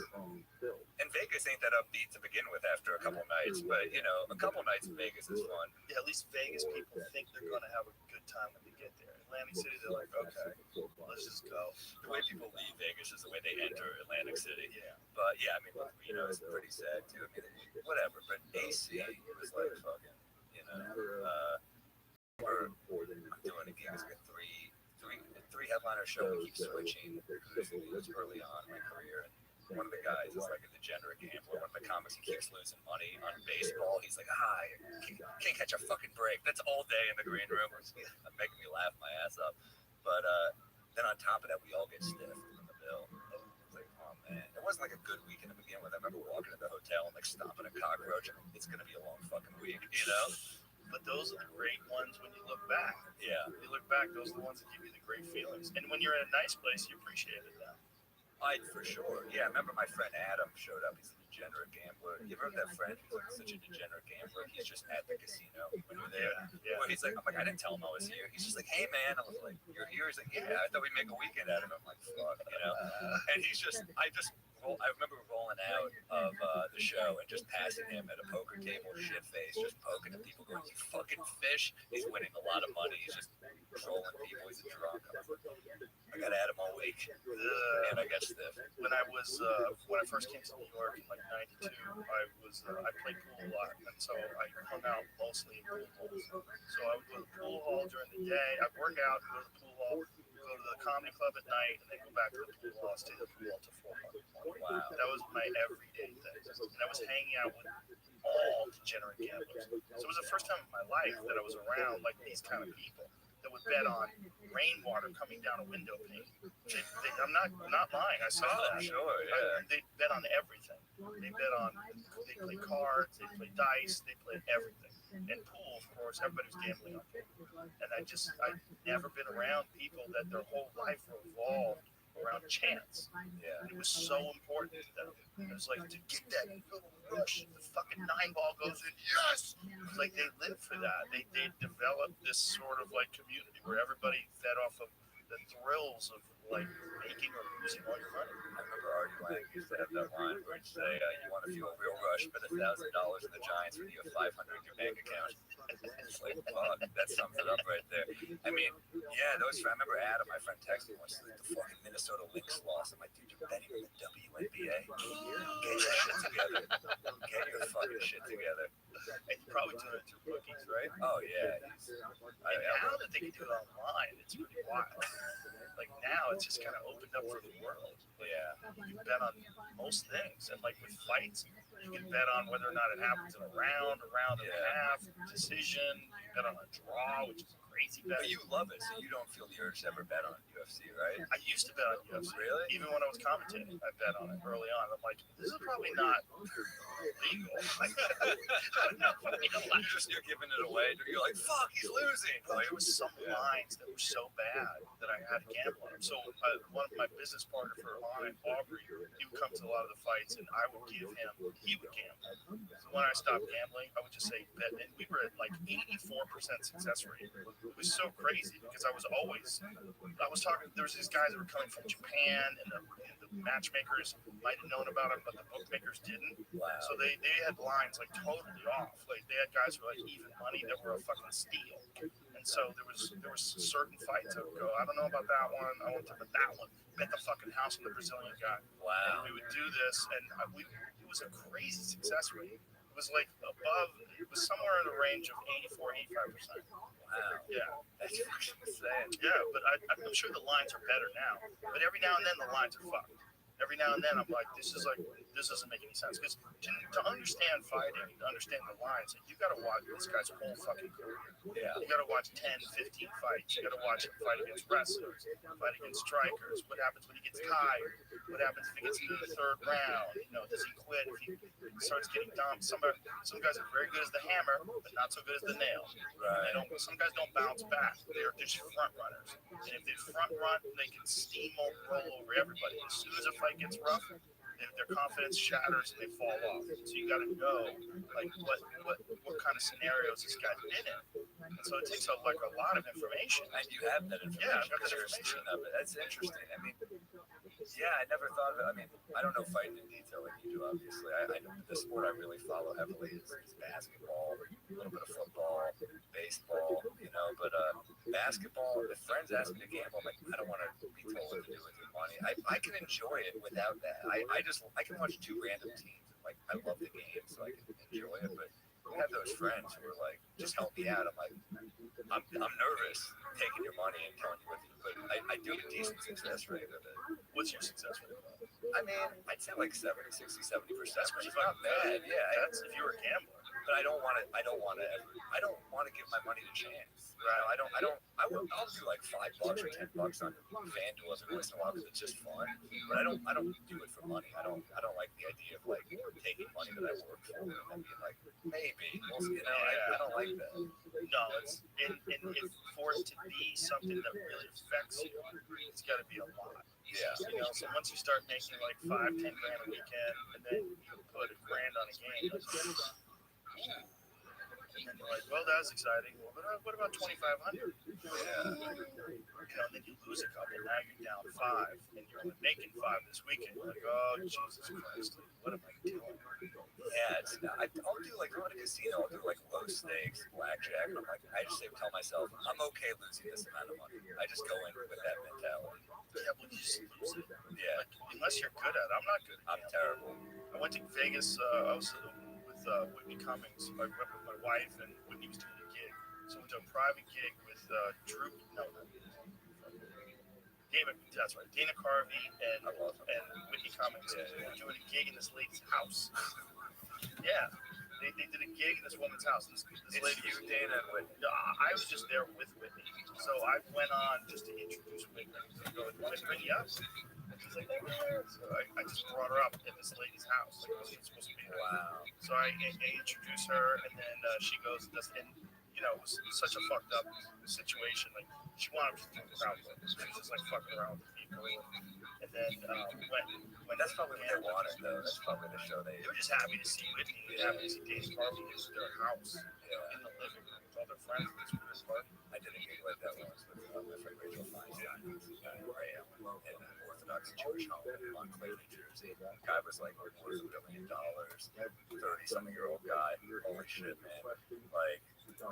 And Vegas ain't that upbeat to begin with after a couple nights, but you know, a couple nights in Vegas is fun. Yeah, at least Vegas people think they're going to have a good time when they get there. Atlantic City, they're like, okay, let's just go. The way people leave Vegas is the way they enter Atlantic City. Yeah. But yeah, I mean, Reno is pretty sad too. I mean, whatever. But AC was like fucking, you know. I'm doing a gig. It's like three headliner show. We keep switching. It was early on in my career. And one of the guys is like a degenerate gambler. One of the comics, he keeps losing money on baseball. He's like, can't catch a fucking break. That's all day in the green room. It's making me laugh my ass up. But then on top of that, we all get stiffed in the bill. It's like, oh man, it wasn't like a good weekend to begin with. I remember walking to the hotel and like stomping a cockroach. It's gonna be a long fucking week, you know. But those are the great ones when you look back. Yeah. You look back, those are the ones that give you the great feelings. And when you're in a nice place, you appreciate it then. For sure. Yeah, I remember my friend Adam showed up. He's a degenerate gambler. You ever have that friend who's like such a degenerate gambler? He's just at the casino when you're there. Yeah. Where he's like, I'm like, I didn't tell him I was here. He's just like, hey man. I was like, you're here? He's like, yeah, I thought we'd make a weekend out of it. I'm like, fuck, you know. And he's just, I remember rolling out of the show and just passing him at a poker table, shit face, just poking at people, going, "You fucking fish!" He's winning a lot of money. He's just trolling people. He's a drunk. I got at him all week, and I got stiff. When I first came to New York in like '92, I played pool a lot, and so I hung out mostly in pool halls. So I would go to the pool hall during the day. I'd work out, go to the pool hall, go to the comedy club at night, and then go back to the pool hall, stay at the pool hall till 4 o'clock. Wow. That was my everyday thing. And I was hanging out with all degenerate gamblers. So it was the first time in my life that I was around like these kind of people that would bet on rainwater coming down a window pane. I'm not lying. I saw that. Sure, yeah. They bet on everything. They play cards, they play dice, they play everything. And pool, of course, everybody was gambling on pool. And I've never been around people that their whole life revolved around chance. Yeah. And it was so important to them. It was like to get that little rush, the fucking 9-ball goes in, yes! It was like they lived for that. They developed this sort of like community where everybody fed off of the thrills of like making or losing all your money. I remember Artie Lang used to have that line where he'd say, you want to feel a real rush, bet $1,000 in the Giants when you have $500 in your bank account. It's like, fuck, that sums it up right there. I mean, yeah, I remember Adam, my friend, texted me once, like, the fucking Minnesota Lynx lost. I'm like, dude, you're betting on the WNBA? Get your shit together. Get your fucking shit together. And you probably do it through bookies, right? Oh, yeah. And now that they can do it online, it's pretty wild. Like now, it's just kind of opened up for the world. Yeah. You can bet on most things, and like with fights, you can bet on whether or not it happens in a round and a half, decision. You can bet on a draw, which is a crazy bet. But you love it, so you don't feel the urge to ever bet on UFC, right? I used to bet on UFC. Really? Even when I was commentating, I bet on it early on. I'm like, this is probably not legal. You're giving it away. You're like, fuck, he's losing. There was some lines that were so bad that I had to gamble on them. So one of my business partner for Aubrey, he would come to a lot of the fights, and I would give him, he would gamble. So when I stopped gambling, I would just say bet, and we were at like 84% success rate. It was so crazy because I was talking, there was these guys that were coming from Japan, and the matchmakers might have known about it, but the bookmakers didn't. Wow. So they had lines like totally off. Like they had guys who were like even money that were a fucking steal. And so there was certain fights that would go, I don't know about that one. I want to bet that one. Bet the fucking house on the Brazilian guy. Wow. And we would do this, and it was a crazy success rate. It was like it was somewhere in the range of 84, 85%. Wow. Yeah. That's fucking insane. Yeah, but I'm sure the lines are better now. But every now and then the lines are fucked. every now and then I'm like, this doesn't make any sense. Because to understand fighting, to understand the lines, you got to watch this guy's whole fucking career. Yeah. You got to watch 10, 15 fights. You got to watch him fight against wrestlers, fight against strikers. What happens when he gets tired? What happens if he gets into the third round? Does he quit if he starts getting dumped? Some guys are very good as the hammer, but not so good as the nail. Right. Some guys don't bounce back. They're just front runners. And if they front run, they can steamroll over everybody. As soon as a fight gets rough, their confidence shatters and they fall off. So you got to know like what kind of scenarios this guy's been in. And so it takes a lot of information. And you have that information. Yeah, I've got that You're a information. student of it. That's interesting. I mean, yeah, I never thought of it. I mean, I don't know fighting in detail like you do, obviously. I know the sport I really follow heavily is basketball, a little bit of football, baseball, but basketball, if friends ask me to gamble, I'm like, I don't want to be told what to do with your money. I can enjoy it without that. I can watch two random teams. Like, I love the game, so I can enjoy it, but I have those friends who are like, just help me out. I'm like, I'm nervous taking your money and telling you what to do, but I do have a decent success rate of it. What's your success rate? I mean, I'd say like 70, 60, 70%, which is not not bad. Yeah, That's if you're a gambler. but I don't want to give my money to chance. Right? I'll do like $5 or $10 on FanDuel every once in a while because it's just fun. But I don't do it for money. I don't like the idea of like taking money that I work for and then being like, maybe. I don't like that. No, it's for it to be something that really affects you, it's got to be a lot. Yeah. So once you start making like $5-10 grand a weekend, and then you put $1 grand on a game, and then you're like, well, that's exciting. Well, what about 2,500? Then you lose a couple. Now you're down 5, and you're only making 5 this weekend. You're like, oh Jesus Christ, what am I doing? Yeah, I'll do like go to a casino. I'll do like low stakes, blackjack. And I'm like, I just tell myself, I'm okay losing this amount of money. I just go in with that mentality. Yeah, but you just lose it. Yeah, Unless you're good at it. I'm not good at it. I'm terrible. I went to Vegas. I was with Whitney Cummings. I went with my wife, and Whitney was doing a gig. So I went to a private gig with that's right, Dana Carvey and Whitney Cummings. Yeah. They were doing a gig in this lady's house. Yeah, they did a gig in this woman's house. This lady, you, Dana, and Whitney. I was just there with Whitney, so I went on just to introduce Whitney. I go, Whitney up. She's like, so I just brought her up in this lady's house. Like, it wasn't supposed to be her. Wow. So I introduce her, and then she goes and does, and it was such a fucked up situation. Like, she wanted to fuck around with us. She was just like fucking around with people. And then when That's probably what they wanted, though. That's probably the show they were just happy to see Whitney. They were happy to see Dana Carvey in their house, in the living room with all their friends at this weird party. I did a gig like that once with my friend Rachel Feinstein, where I am in an Orthodox Jewish home in Montclair, New Jersey. The guy was like worth $1 billion, 30-something-year-old guy. Holy shit, man. Like,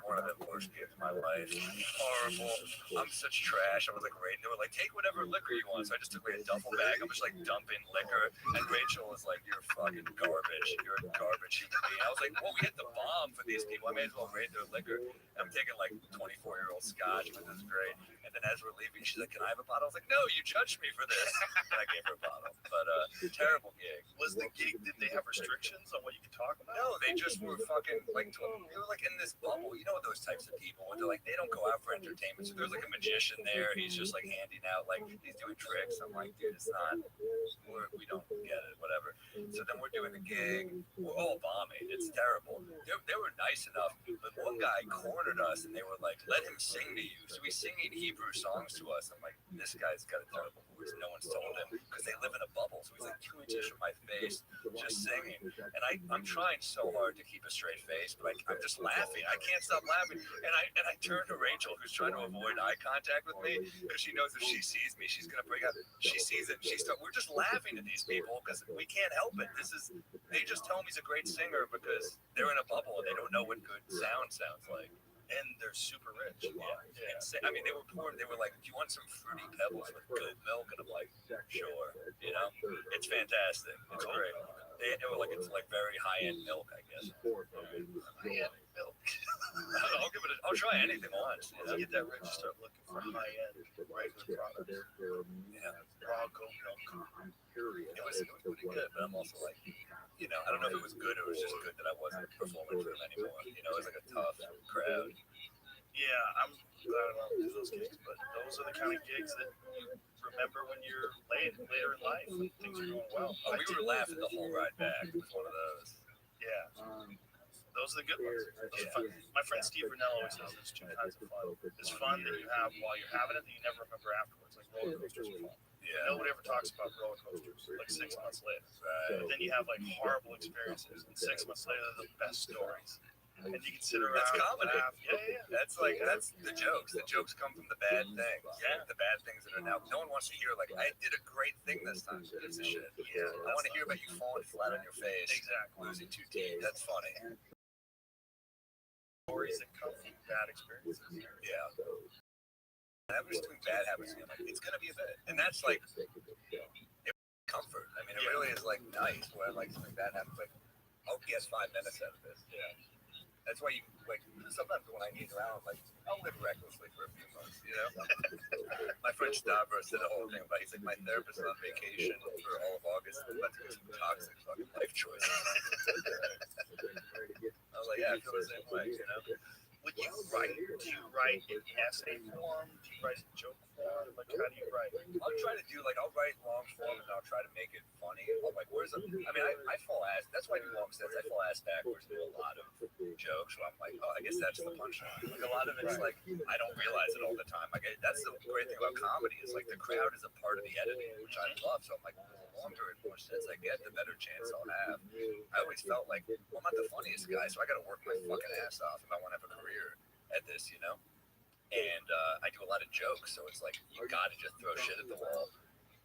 one of the worst gigs of my life. Horrible. I'm such trash. I was like, they were like, take whatever liquor you want. So I just took like a duffel bag. I'm just like dumping liquor. And Rachel was like, you're fucking garbage. You're a garbage human being. I was like, well, we hit the bomb for these people. I may as well rate their liquor. And I'm taking like 24-year-old scotch, but this is great. And then as we're leaving, she's like, can I have a bottle? I was like, no, you judged me for this. And I gave her a bottle. But terrible gig. Was the gig, did they have restrictions on what you could talk about? No, they just were fucking like, they were like in this bubble. You know those types of people when they're like, they don't go out for entertainment. So there's like a magician there. He's just like handing out, like, he's doing tricks. I'm like, dude, it's not, we don't get it, whatever. So then we're doing the gig. We're all bombing. It's terrible. They were nice enough, but one guy cornered us and they were like, let him sing to you. So he's singing Hebrew songs to us. I'm like, this guy's got a terrible voice. No one's told him because they live in a bubble. So he's like 2 inches from my face, just singing. And I'm trying so hard to keep a straight face, but I'm just laughing. I can't stop laughing. And I turn to Rachel, who's trying to avoid eye contact with me because she knows if she sees me, she's gonna break out. She sees it. We're just laughing at these people because we can't help it. They just tell him he's a great singer because they're in a bubble and they don't know what good sound sounds like. And they're super rich. Yeah. I mean, they were pouring. They were like, "Do you want some fruity pebbles with goat milk?" And I'm like, "Sure." It's fantastic. It's great. It's like very high-end milk, I guess. High-end milk. I'll try anything once. Once you get that rich, you start looking for high-end regular products. Yeah. Raw goat milk. It was pretty good, but I'm also like, I don't know if it was good or it was just good that I wasn't performing for them anymore. It was like a tough crowd. Yeah, I'm glad I don't do those gigs, but those are the kind of gigs that you remember when you're later in life and things are going well. Oh, we were laughing the whole ride back. It was one of those. Yeah. Those are the good ones. Those are fun. My friend Steve Rennell always says there's two kinds of fun. There's fun that you have while you're having it that you never remember afterwards, like roller coasters are fun. Yeah. Nobody ever talks about roller coasters like 6 months later. Right. Then you have like horrible experiences, and 6 months later they're the best stories. And you can sit around That's and comedy. laugh. Yeah. That's the jokes. The jokes come from the bad things. Yeah. The bad things that are now. No one wants to hear, like, I did a great thing this time. It's a shit. Yeah. I want to hear about you falling flat on your face. Exactly. Losing 2 teeth. That's funny. Stories that come from bad experiences. Yeah. And I'm just doing bad habits. I'm like, it's going to be a bit. And that's like comfort. I mean, it really is like nice where like something bad happens. Like, I'll guess 5 minutes out of this. Yeah. That's why you, like, sometimes when I need around, I'm like, I'll live recklessly for a few months, My friend Stavros said the whole thing about, he's like, my therapist is on vacation for all of August. I'm about to do some toxic fucking life choices. I was like, yeah, I feel the same way, When you write, do you write in essay form? Do you write in joke form? Like, how do you write? I'll try to do, like, I'll write long form and I'll try to make it funny. I'm like, I fall ass, that's why I do long sets. I fall ass backwards into a lot of jokes where I'm like, oh, I guess that's the punchline. Like, a lot of it's like, I don't realize it all the time. Like, that's the great thing about comedy is, like, the crowd is a part of the editing, which I love. So I'm like, the longer and more sets I get, the better chance I'll have. I always felt like, well, I'm not the funniest guy, so I got to work my fucking ass off if I want to have a career at this, And I do a lot of jokes, so it's like you gotta just throw shit at the wall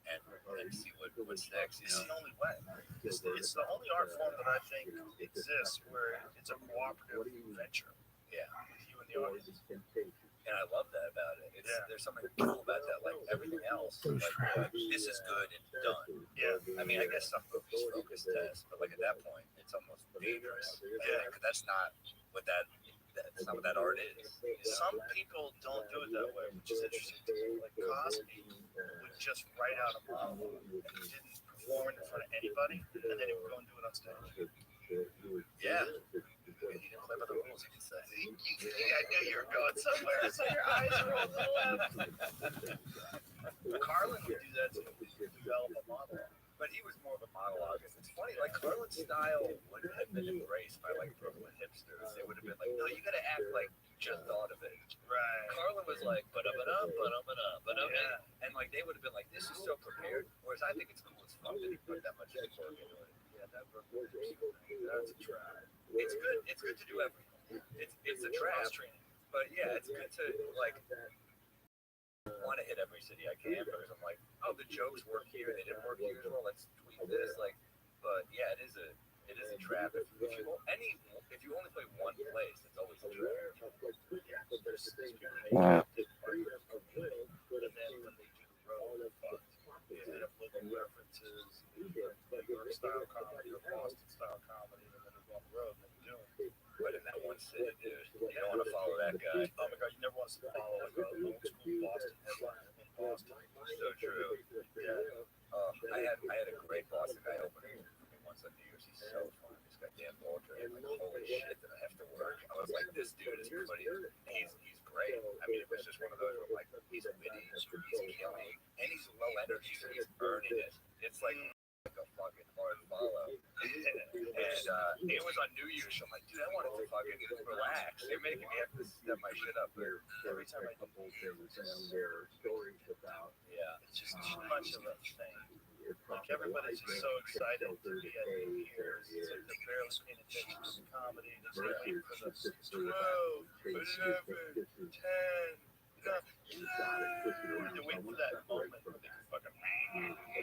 and see what sticks. It's the only way. It's the only art form that I think exists where it's a cooperative venture. Yeah, with you and the audience. And I love that about it. There's something cool about that. Like everything else, like this is good and done. Yeah. I mean, I guess some movies focus test, but like at that point, it's almost dangerous. Yeah, because that's not what that art is. Some people don't do it that way, which is interesting. Like Cosby would just write out a monologue and he didn't perform it in front of anybody, and then he would go and do it on stage. Yeah. He didn't play by the rules, he could say. I knew you were going somewhere, so your eyes rolled to the left. Carlin would do that too. He'd develop a monologue. But he was more of a monologuist. It's funny, like Carlin's style wouldn't have been embraced by like Brooklyn hipsters. They would have been like, no, you gotta act like you just thought of it. Right. Carlin was like, and like they would have been like, this is so prepared. Whereas I think it's cool as fuck that he put that much work into it. Yeah, that Brooklyn hipster thing, that's a try. It's good. It's good to do everything. It's a trap. But yeah, it's good to like want to hit every city I can because I'm like, oh, the jokes work here, they didn't work here as well. Let's tweak this. Like, but yeah, it is a trap. If you only play one place, it's always a trap. Yeah, there's people who make it and then when they do the road, they end up looking references, New York style comedy or Boston style comedy, and then they go on the road and they're doing it. But in that one city, dude, you don't want to follow that guy. Oh my god, you never want to follow like a old school Boston headline in Boston. So true. Yeah. I had a great Boston guy opening for me once on New Year's. He's so fun. This guy Dan Walter. I'm like, holy shit, did I have to work? I was like, this dude is funny. He's great. I mean, it was just one of those where I'm like, he's witty, he's killing, and he's low energy, so he's earning it. It's like a fucking hard follow. And it was on New Year's, so I'm like, dude, I wanted to fucking relax. They're making me have to step my shit up. Every time I do Yeah. it's just too much of a thing. Like everybody's just so excited to be at New Year's. It's like they're barely paying attention to the comedy. They're just waiting for the 12, 11, 10, 9. They're waiting for that moment where they can fucking make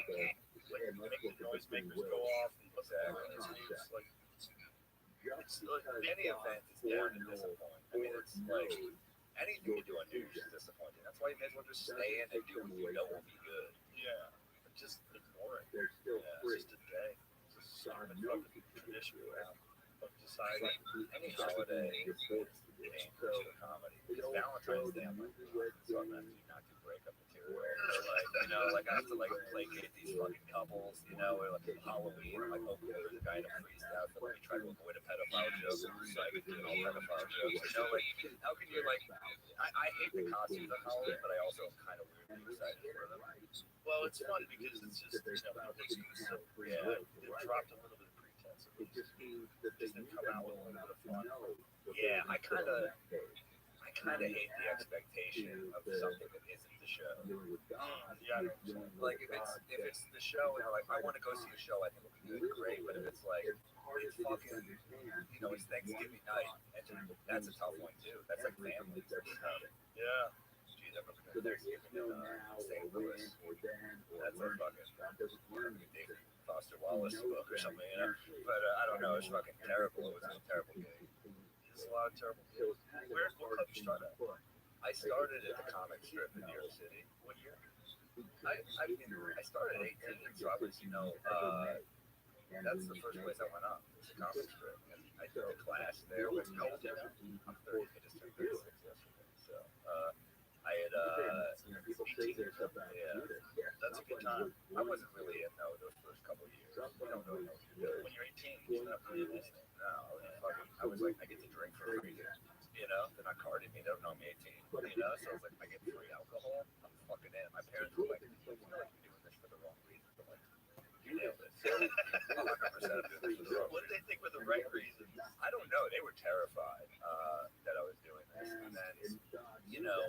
the noisemakers go off and put that on his news. Like, it's like Any event is down to disappoint. I mean, it's like anything you do on New Year's is disappointing. That's why you may as well just stay in and do what you know will be good. yeah, just ignore it. Yeah, it's just a day. It's just so many the fucking tradition of society. Any holiday is dangerous for comedy. Because Valentine's Day, I'm like, so I'm gonna have to not do breakup material. Or like, you know, like I have to like placate these fucking couples, you know, or like Halloween, I'm like, oh, there's a guy in a priest outfit, let me try to avoid a pedophile joke, so I can do all pedophile jokes. You know, like, how can you like, I hate the costumes on Halloween, but I also am kind of weirdly excited for them. Well, it's fun because it's just, you know, they've dropped a little bit of pretense. It just didn't come out with a little bit of fun. Yeah, I kind of hate the expectation of something that isn't the show. Yeah, Like if it's the show and like I want to go see a show, I think it'll be good, great. But if it's like it's fucking, you know, it's Thanksgiving night, and that's a tough one too. That's like family stuff. yeah. Geez, I'm looking at Thanksgiving in St. Louis. That's a fucking David Foster Wallace book or something, you know. But I don't know. It's fucking terrible. It was a terrible game. There's a lot of terrible deals. What club you start at? I started at the comic strip in New York City. What year? I started at 18, so I was, you know, that's the first place I went up. It's a comic strip, and I did a class there with. I'm 30. I just turned 36 yesterday, so I had 18 years old. yeah, That's a good time. I wasn't really in though those first couple of years. You don't really know what you're doing. When you're 18, you're not really listening. No, I was like, I get to drink for free. You know, they're not carding me. They don't know I'm 18. You know, so I was like, I get free alcohol. I'm fucking in. My parents were like, you know, like you're doing this for the wrong reason. I'm like, you nailed it. 100% I'm doing this for the wrong What did they think were the right reasons? I don't know. They were terrified that I was doing this. And then, you know,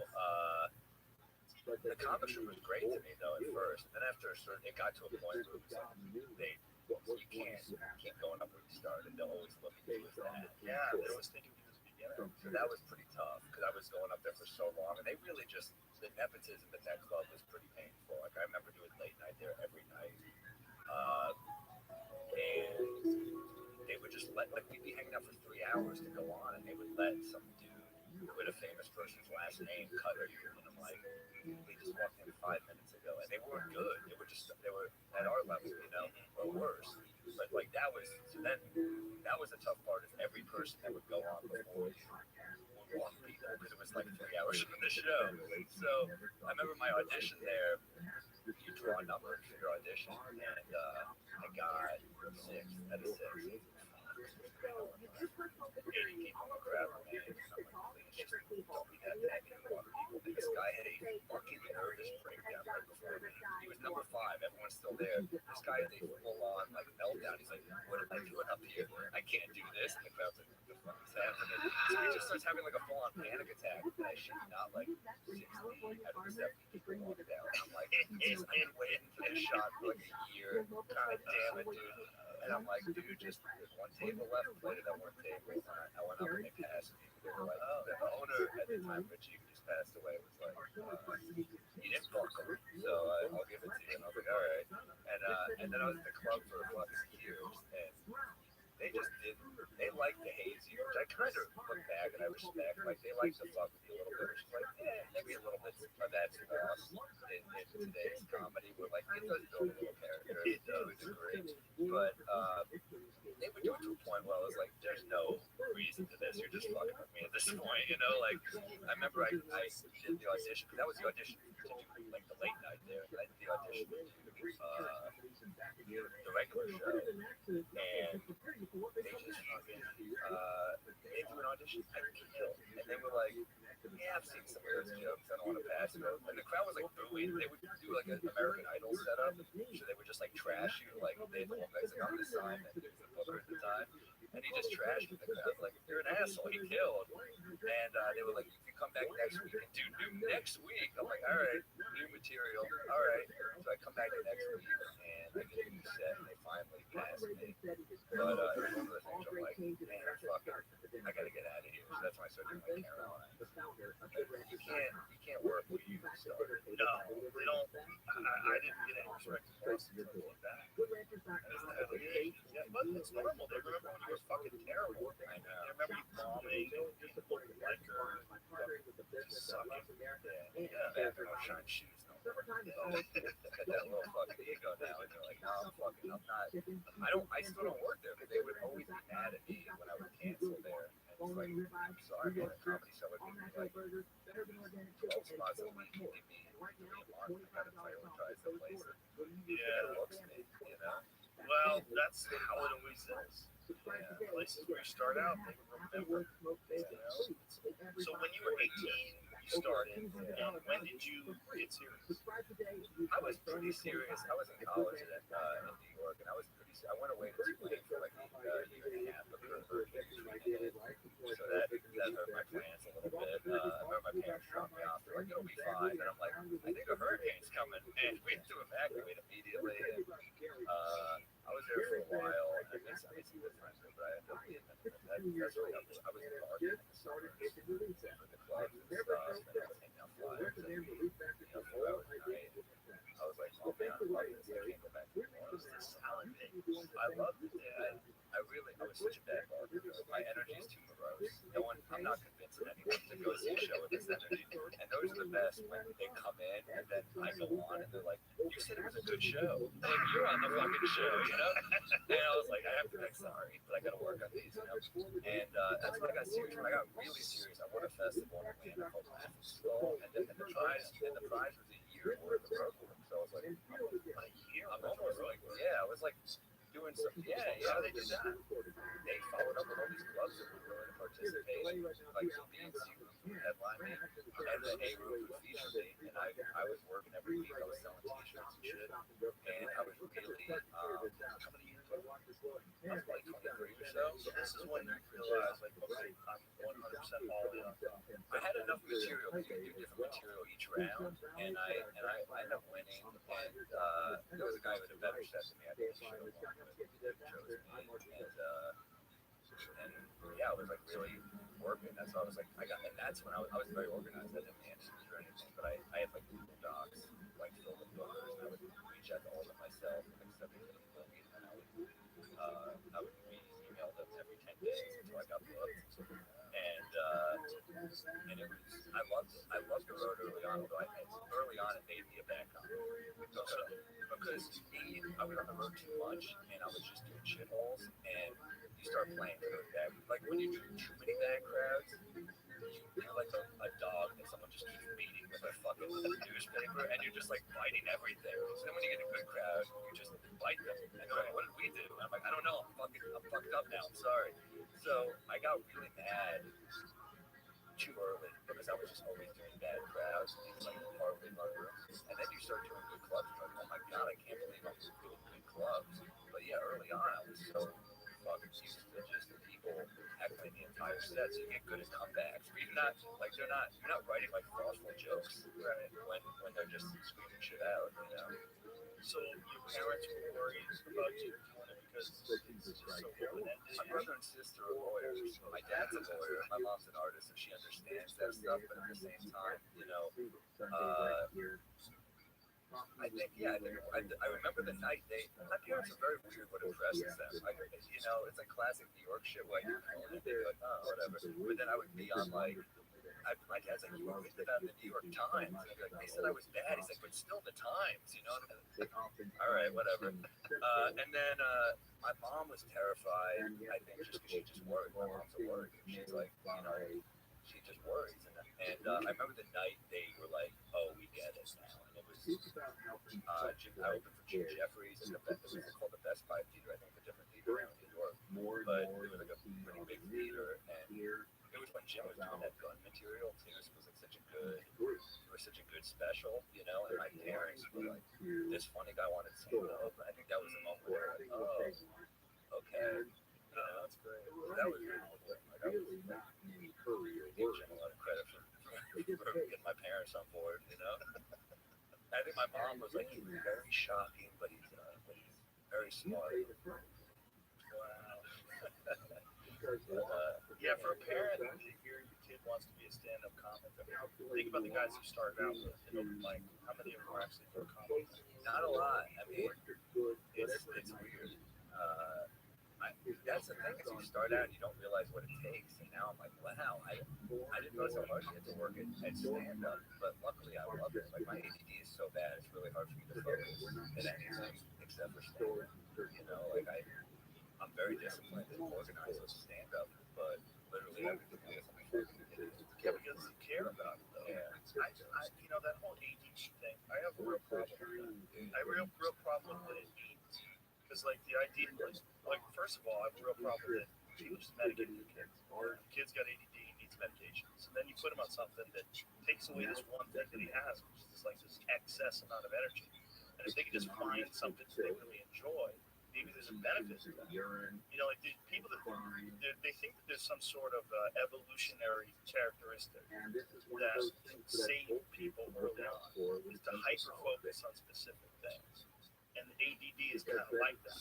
the comic strip was great to me though at first. And then after a certain, it got to a point where it was like, you can't keep going up where you started. They'll always look at you as that. Yeah, they always think of you as a beginner. So that was pretty tough because I was going up there for so long, and they really just the nepotism at that club was pretty painful. Like I remember doing late night there every night, and they would just let like we'd be hanging out for 3 hours to go on, and they would let some dude with a famous person's last name cut you, and I'm like, we just walked in 5 minutes ago, and they weren't good. They were at our level, you know, or worse. But like that was so then that was the tough part is every person that would go on before you would walk people because it was like 3 hours from the show. So I remember my audition there. You draw numbers for your audition, and I got 6 out of 6. 80 people in the crowd, man. I'm like, please just don't be that negative about people. And this guy had a fucking nervous breakdown right before me. He was number 5. Everyone's still there. This guy had a full-on like meltdown. He's like, "What am I doing up here? I can't do this." And the crowd's like, "What the fuck is happening?" So he just starts having like a full-on panic attack. And I shit not like 60 out of the 70 people walk down. And I'm like, I've been waiting for this shot for like a year. God damn it, dude. And I'm like, dude, just there's one table left. Play to that one table. And I went up and they passed me. They were like, oh, the owner at the time, Richie, who just passed away, was like, you didn't book him, so I'll give it to you. And I was like, all right. And then I was at the club for fucking years, and they just didn't. They liked to haze you, which I kind of look back and I respect. Like they like to fuck with you a little bit. Which is like, yeah, maybe a little bit of that's lost in today's comedy. Where like it does build a little character to a degree, but they would do it to a point where I was like, there's no reason to this. You're just fucking with me at this point, you know? Like I remember I did the audition. That was the audition to do like the late night there. I did the audition to do the regular show, and they just fucking they do an audition. I killed, and they were like, yeah, I've seen some of those jokes. I don't want to pass it over. And the crowd was like booing. They would do like an American Idol setup, so they would just like trash you. Like they had the one guy's like, I'm gonna sign that dude's the booker at the time, and he just trashed me. The crowd like, you're an asshole. He killed. And they were like, you can come back next week and do new next week. I'm like, all right, new material. All right. So I come back the next week and I get a new set, and they finally passed me. But it was one of those things I'm like, man, fuck it. I gotta get out of here. So that's when I started doing like Caroline. You can't work where you started. No, they don't. I didn't get any respect for us until I came back. Yeah, but it's normal. They remember when you were fucking terrible. I know. They remember you bombing, being liquor, just sucking. Yeah, bathroom shine shoes. No more. got that little fucking ego now, and they're like, no, I'm not. I still don't work there, but they would always be mad at me when I would cancel there. And it's like, I'm sorry, man, a comedy show would give me like 12 spots a week. You give me a month. I gotta prioritize the place that books me, you know? Well, that's how it always is. Places where you start out, they remember. So when you were 18, you started, and when did you get serious? I was pretty serious. I was in college in New York, and I was pretty. I went away to Tulane for like a year and a half, but hurricane treated it, so that hurt my plans a little bit. I remember my parents dropped me off. They're like, "You'll be fine," and I'm like, "I think a hurricane's coming," and we had to evacuate immediately. And, I was there for a while, and I made some good friends, but I ended up being that's really I was partying in the summers for the clubs and stuff, and I was hanging out flyers and 4 hours a night. I was like, oh man, I love this. I can't go back to New Orleans. I loved it. I was such a bad bartender. My energy is too morose. I'm not convincing anyone to go see a show with this energy. And those are the best when they come in and then I go on and they're like, you said it was a good show. Like, you're on the fucking show, you know? And I was like, I have to be sorry, but I got to work on these, you know? And that's when I got serious. When I got really serious, I won a festival in Atlanta called Skull, and the prize was a year worth of program. So I was like, I'm almost like, I was like doing some, how they did that? They followed up with all these clubs that were willing to participate, like the BNC Group would headline me, and the A Group would feature me, and I was working every week. I was selling t-shirts and shit, and I was really, how many years ago? I was like 23 or so. So this is when you realize, like, okay, I'm 100% all in. I had enough material to do different material each round, and I ended up winning. And there was a guy with a better set than me. I did the show along with, chose me, and I was like really working. That's why I was like, and that's when I was very organized. I didn't manage to or anything, but I had like Google Docs, like filled with bookers, and I would reach out to all of them myself, like 70 people, and I would email them every 10 days until I got booked. And it was, I loved the road early on, although early on it made me a bad comic. Because I was on the road too much, and I was just doing shitholes, and you start playing for those bad, like when you do too many bad crowds, you're like a dog that someone just keeps beating with a fucking newspaper, and you're just like biting everything. So then when you get a good crowd, you just bite them. And they're like, what did we do? And I'm like, I don't know, I'm fucked up now, I'm sorry. So I got really mad too early because I was just always doing bad crowds and it's like horribly murder. And then you start doing good clubs, you're like, oh my god, I can't believe I'm doing good clubs. But early on I was so fucking used to just the people heckling the entire set, so you get good at comebacks. But you're not writing like forceful jokes, right? When they're just screaming shit out, you know. So your parents were worried about you doing it because it's just so open-ended. My brother and sister are lawyers. My dad's a lawyer. My mom's an artist, and she understands that stuff. But at the same time, I remember the night my parents are very weird what impresses them. Like, it's like classic New York shit. Like, they'd be like, oh, whatever. But then I would be on like. My dad's like, you were written about in the New York Times. And I'd be like, they said I was bad. He's like, but still the Times, you know? Like, all right, whatever. And then my mom was terrified, I think, just because she just worried. My mom's a worrier. She's like, she just worries. And I remember the night they were like, oh, we get it now. And it was, I opened for Jim Jeffries, and it was called the Best Buy Theater. I think it's a different theater around New York. But it was like a pretty big theater, and it was when Jim was doing that gun material. It was like such a good special, and my parents were like, this funny guy wanted to stand up. I think that was the moment where they were like, oh, okay, that's great. That was really cool. Like, I was give Jim a lot of credit for getting my parents on board, I think my mom was like, he's very shocking, but he's very smart. Wow. For a parent to hear your kid wants to be a stand-up comic, think about the guys who started out with an open mic. How many of them are actually good comics? Not a lot. I mean, it's weird. thing is, you start out and you don't realize what it takes, and now I'm like, wow, I didn't realize how hard you had to work at stand up, but luckily I love it. Like my ADD is so bad, it's really hard for me to focus in anything except for stand up. You know, like I'm very disciplined and organized with stand up, but literally everything else I'm fucking idiot. Yeah, because you care about it, though. Yeah. You know, that whole ADD thing, I have a real problem with that. I have a real problem with what it means. Because, like, the idea, like, first of all, I have a real problem that people just medicate their kids. The kid's got ADD, he needs medication. So then you put him on something that takes away this one thing that he has, which is like this excess amount of energy. And if they can just find something that they really enjoy, maybe there's a benefit to that. You know, like the people that they think that there's some sort of evolutionary characteristic that save people early on is to hyper focus on specific things. And ADD is kind of like that.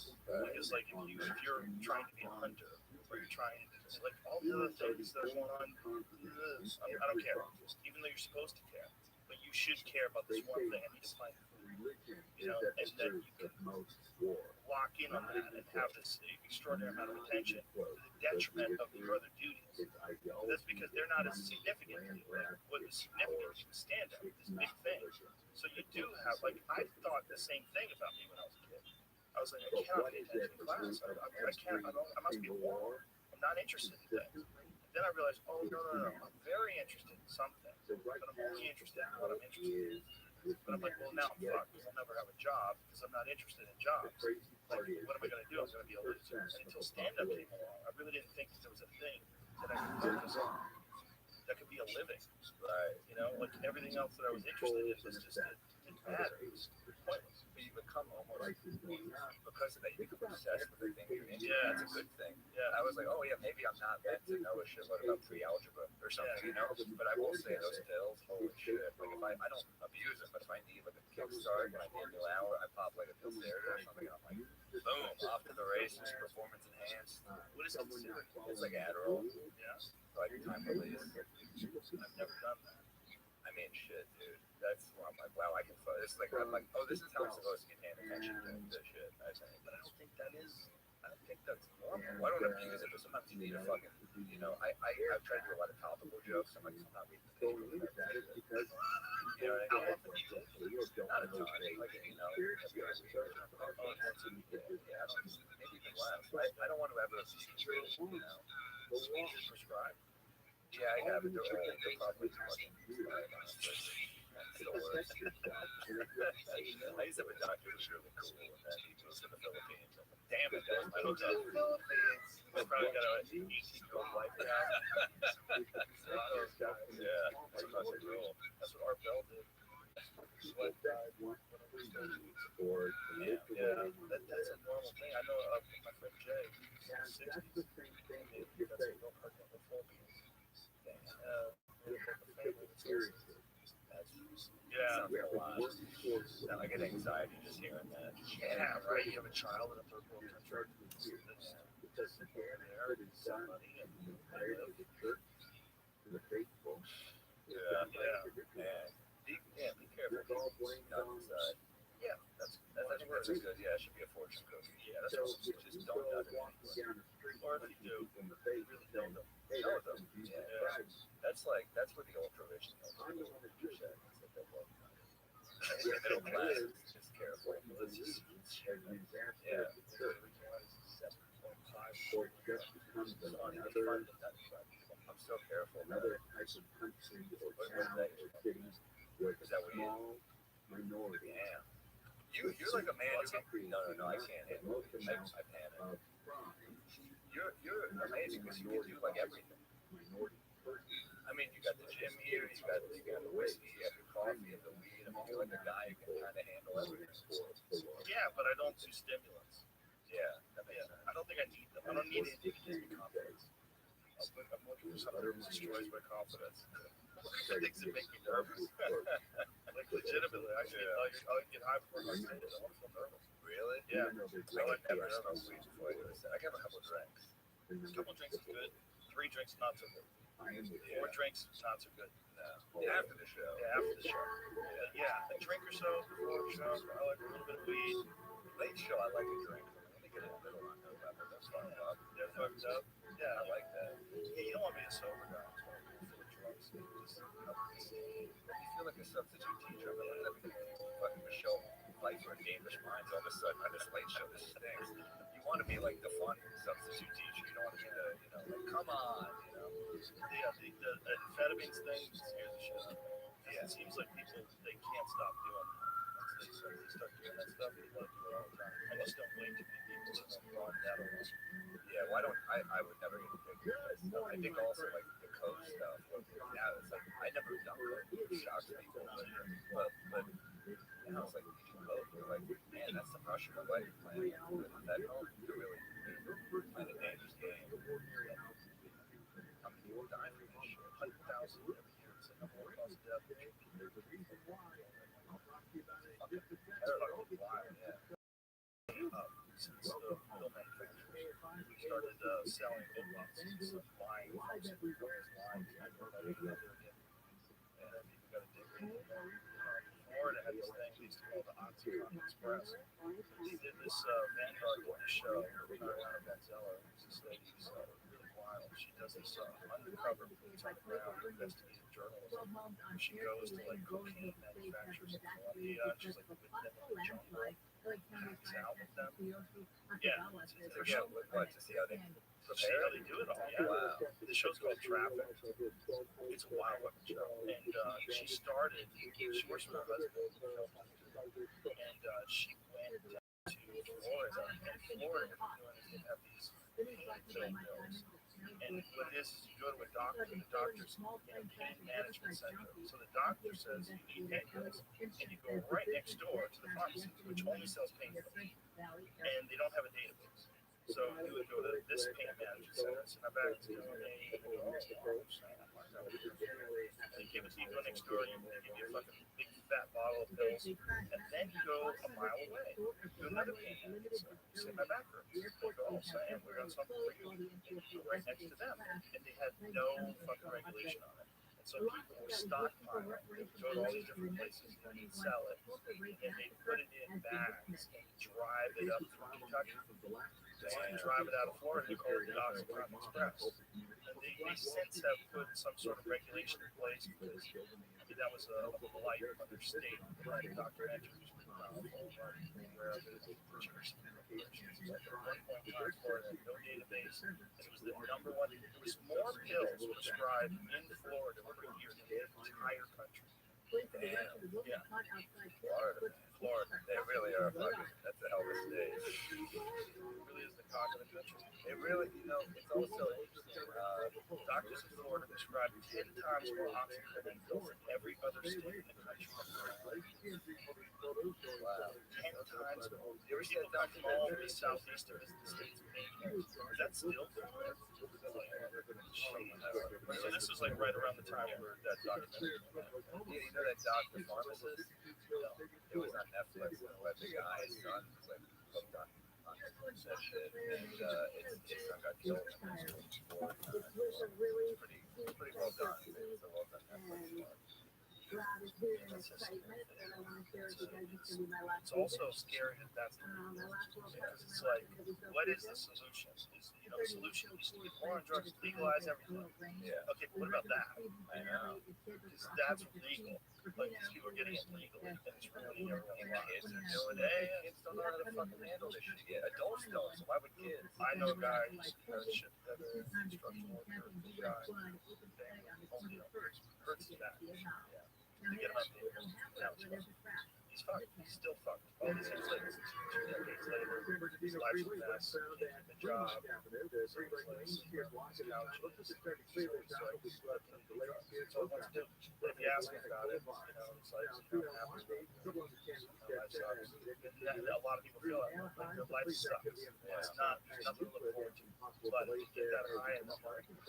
Because like if you're trying to be a hunter or you're trying to like all the other things that are going on, I don't care. Even though you're supposed to care, but you should care about this one thing. I need to find food. You know, and then you can lock in on that and have this extraordinary amount of attention to the detriment of your other duties. And that's because they're not as significant to you. Like, what is significant is stand up, this big thing. So you do have, like, I thought the same thing about me when I was a kid. I was like, I cannot pay attention in class. I must be a moron. I'm not interested in things. And then I realized, oh, no. I'm very interested in some things, but I'm only interested in what I'm interested in. But I'm like, well, now I'm fucked because I'll never have a job because I'm not interested in jobs. Like, what am I going to do? I'm going to be a loser. And until stand-up came along, I really didn't think that there was a thing that I could focus on that could be a living. Right. You know, like everything else that I was interested in was just, it didn't matter. It was pointless. But you become almost, because of that, you become obsessed with the thing you're into. Yeah. That's a good thing. Yeah. I was like, oh yeah, maybe I'm not meant to know a shitload about pre-algebra or something, you know? But I will say those pills, holy shit. Like if I don't abuse them, but if I need like a kickstart and I need a new hour, I pop like a pill or something, and I'm like, boom, off to the races, performance enhanced. What is it considered? It's like Adderall, Yeah. like time release. I've never done that. I mean, shit, dude. That's where I'm like, wow, I can. It's like I'm like, oh, this is how I'm supposed to be paying attention to this shit. I think, but I don't think that is. I don't think that's normal. I don't abuse it, but sometimes you need a fucking. You know, I've tried to do a lot of topical jokes. I'm like, I'm not reading the paper. You know what I mean? Not a ton. Like, you know, maybe even less. I don't want to ever. You know, Speech is prescribed. yeah, I have it. They're probably too much. I used to have a doctor who was really cool, and then he moved to the Philippines. I'm like, damn it, guys, I hooked up. He's probably got a 18-year-old wife now. Yeah, that's fucking cool. That's what Art Bell did. Sweat died when it was still Yeah. That's a normal thing. I know my friend Jay, he's in his 60s. That's a real cardiophobic. Yeah. Sounds like a lot. Now I get anxiety just hearing that. Yeah, right. You have a child in a third world country. That's there, somebody, and be careful. yeah, That's good. Yeah, it should be a fortune cookie. yeah, that's what Just don't nut it. or if you do, really don't know. Know them. Yeah. That's where the ultra rich middle class is just careful. Let's just yeah. I'm so careful. Another type of country or town or city with Is that what you? small minority Yeah. You're like a man who no, I can't handle it. I panic. of crime, You're amazing because you can do like everything. minority person. I mean, you got the gym here, you got the whiskey, you have your coffee, you have the weed. I mean, you're like a guy who can kind of handle everything. Yeah, but I don't do stimulants. Yeah, that makes Yeah, sense. I don't think I need them. I don't need anything to give me confidence. I'm looking for something that destroys my confidence. Things that make me nervous. Like legitimately, I'll get high before my stage. I want to feel nervous. Really? Yeah. I would never smoke weed before I do this. I can have a couple of drinks. A couple drinks is good. 3 drinks not so good. Yeah. 4 drinks not so good. No. After the show. Yeah, after the show. Yeah, a drink or so before the show. I like a little bit of weed. Late show, I like a drink. Let me get in the middle on no level. That's fun. Yeah, fuck fucked up. Yeah, I like that. you don't want to be a sober guy. Full of drugs. You feel like a substitute teacher. I'm like having fucking Michelle Pfeiffer and Dangerous Minds all of a sudden on this late show. This stinks. You want to be like the fun substitute teacher. You don't want to be the, like, come on, Yeah, the amphetamines thing scares the shit out of me. Yeah, it seems like people, they can't stop doing it. Once they start doing that stuff, they want to do it all the time. I just don't wait to be people that run that alone. Yeah, well, I would never get addicted. I think also like the coke stuff. Now it's like I never done coke. It shocks people, but now it's like you do coke. You're like, man, that's some Russian roulette you're playing. That you're really playing a dangerous game. How many people die from this shit? 100,000 every year. It's the number one cause of death. Fucking wild, yeah. Since the pill manufacturers, we started selling big lots, buying from some people, lying to people that are out there again. And people got addicted. Florida had this thing we used to call the OxyContin Express. They did this Vanguard show, Ariana Benzella, who's this lady who's really wild. She does this undercover boots on the ground investigative journalism. She goes to like cocaine manufacturers in Colombia. She's like with them in the jungle. Hangs out with them. Yeah. Yeah, what to see how they See how they do it all. Yeah. Wow. The show's called Traffic. It's a wild fucking show. And she started, she works with her husband, and she went to Florida. And Florida, they have these pill mills. And what it is you go to a doctor, and the doctor's in a pain management center. So the doctor says you need pain pills, and you go right next door to the pharmacy, which only sells pain pills. And they don't have a database. So you would go to this pain management center, send it back to and they give it to you, go next door, and they give you a fucking big fat bottle of pills, and then you go a mile away to another pain management center. You say, my back hurts. They go, oh, Sam, we're on something for you. Right next to them. And they had no fucking regulation on it. And so people were stockpiling. They would go to all these different places and sell it. And they put it in bags and drive it up through Kentucky. And drive it out of Florida and call it the OxyContin Express. And they since have put some sort of regulation in place because that was a blight of their state. Documentaries where the pictures. At one point in time, Florida had no database. It was the number one. There was more pills prescribed in Florida per year than the entire country. Damn. Yeah. Florida, they really are fucking, that's a hell of a state. It really is the cock of the country. It really, it's also interesting. Doctors in Florida prescribe 10 times more oxycodone pills than every other state in the country. Wow. 10 times more. You ever see People that come from all over the documentary? southeastern is the state's main. Is that still there? So this was like right around the time where that documentary came out. You know that doctor pharmacist? It was on Netflix. The guy, his son, was like hooked on that shit, and his son got killed. It's pretty well done. It's a well done Netflix. It's also scary that that's the because it's like, what is the solution? The solution is to get more on drugs, legalize everything. Yeah. Okay, but what about that? I know. Because that's legal. Like these people are getting it legally, and it's ruining everyone's lives. Kids are doing it. Kids don't know how to fucking handle this shit. Yeah, adults don't. So why would kids? I know a guy who's a ship construction worker, guy, hurts his back. To get him up there. Now it's fine. He's fucked. He's still fucked. All these years later, 2 decades later, his life's a mess. He has a job. His couches. That's all he wants to do. But if you ask him about it, it's like, life sucks. And a lot of people feel that. Like, their life sucks. It's not, there's nothing to look forward to. But to get that high in the heart, just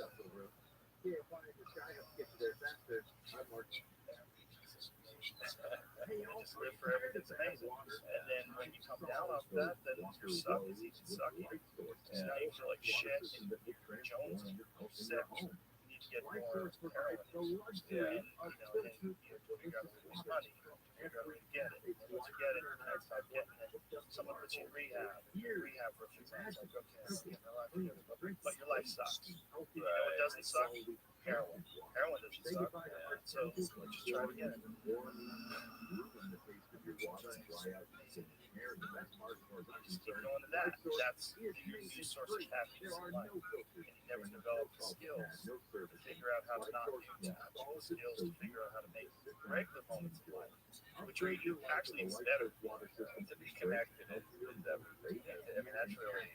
live for everything that's amazing. And then when you come down off that, then your suck is even sucking. And now you feel like shit, and you're Jones, and you're sick. You need to get more heroin. Yeah. And you got to lose money. You got to get it. And once you get it, you can't stop getting it. Someone puts you in rehab. You're in rehab for a few months. Like, okay, my life together. But your life sucks. You know what doesn't suck? Heroin. Heroin doesn't suck. So let's just try it again. Just keep going to that. That's your new source of happiness in life. And you never develop the skills to figure out how to not do too much. The skills to figure out how to make regular moments in life, which are actually better to be connected with everything. I mean, that's really,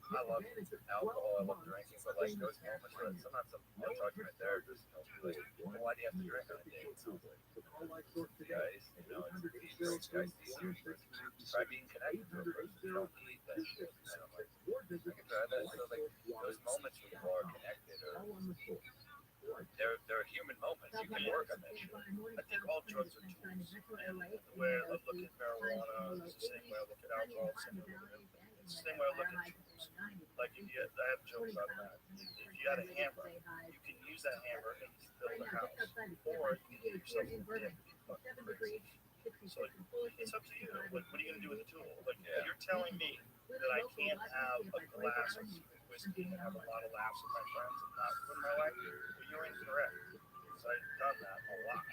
I love alcohol, I love drinking, but like those moments where sometimes I'll talk to my therapist, and I'll be like, well, why do you have to drink on a date? Guys, he drinks guys, try being connected to a person you don't need that shit. And I'm like, I can try that. So like those moments when you are connected they're human moments. You can work on that shit. I think all drugs are tools. And the way I look at marijuana is the same way I look at alcohol, it's the same way I look at tools. Like I have a joke about that. If you had a hammer, you can use that hammer and build a house. Or you can get yourself a dip and fucking crazy. So like, it's up to you. Like, what are you gonna do with the tool? Like, you're telling me that I can't have a glass of whiskey and have a lot of laughs with my friends and not ruin my life? But you're incorrect, because I've done that a lot.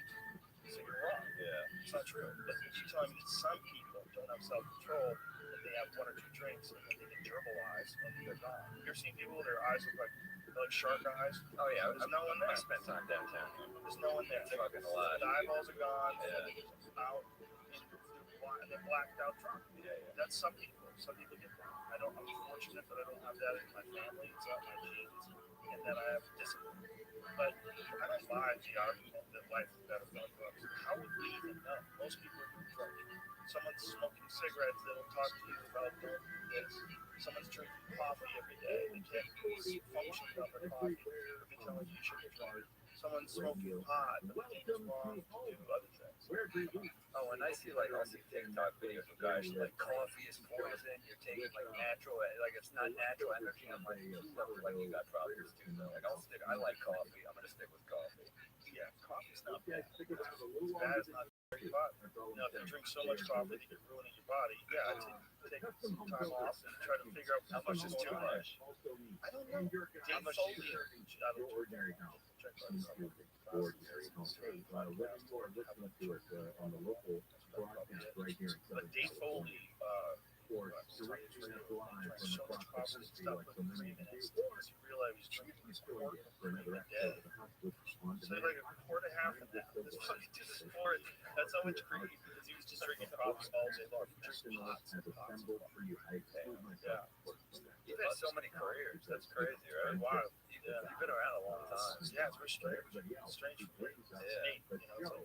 So you're wrong. Yeah, it's not true. But you're telling me that some people don't have self-control, that they have one or two drinks and then they get gerbil eyes and they're gone. You've seen people, their eyes look like shark eyes. Oh yeah, there's no one there. I spent time downtown. There's no one there. Fucking a lot. The eyeballs are gone. Yeah. Out. And they're blacked out drunk. Yeah. That's some people. Some people get that. I'm fortunate that I don't have that in my family. It's not my genes, and that I have discipline. But I don't buy the argument that life is better without drugs. How would we even know? Most people are drunk. Someone's smoking cigarettes. They don't talk to you about doing this. Someone's drinking coffee every day. They can't function without their coffee. They've been telling you should drink. Someone's smoking pot. But they think it's wrong to do other things. Oh, and I see also TikTok videos of guys like coffee is poison. You're taking like natural, like it's not natural energy. I'm like, like you got problems too. Though. Like I like coffee. I'm gonna stick with coffee. Yeah, coffee's not bad. It's bad as not drinking pot. If you drink so much coffee that you're ruining your body, take some time off and try to figure out how much is too much. I don't know. How much do you out of ordinary house? Ordinary home. On the local broadcast right here in Southern Dave Foley, for so much coffee and stuff with cream in it. You realize he's drinking this quart of cream a day. So like a quart and a half of that. This fucking to the sport. That's how much cream because he was just drinking coffee all day long. Drinking pots and pots. Yeah. You've had so many careers. That's crazy, right? Wow. You've been around a long time. Yeah, it's very strange. It's strange for me. Yeah.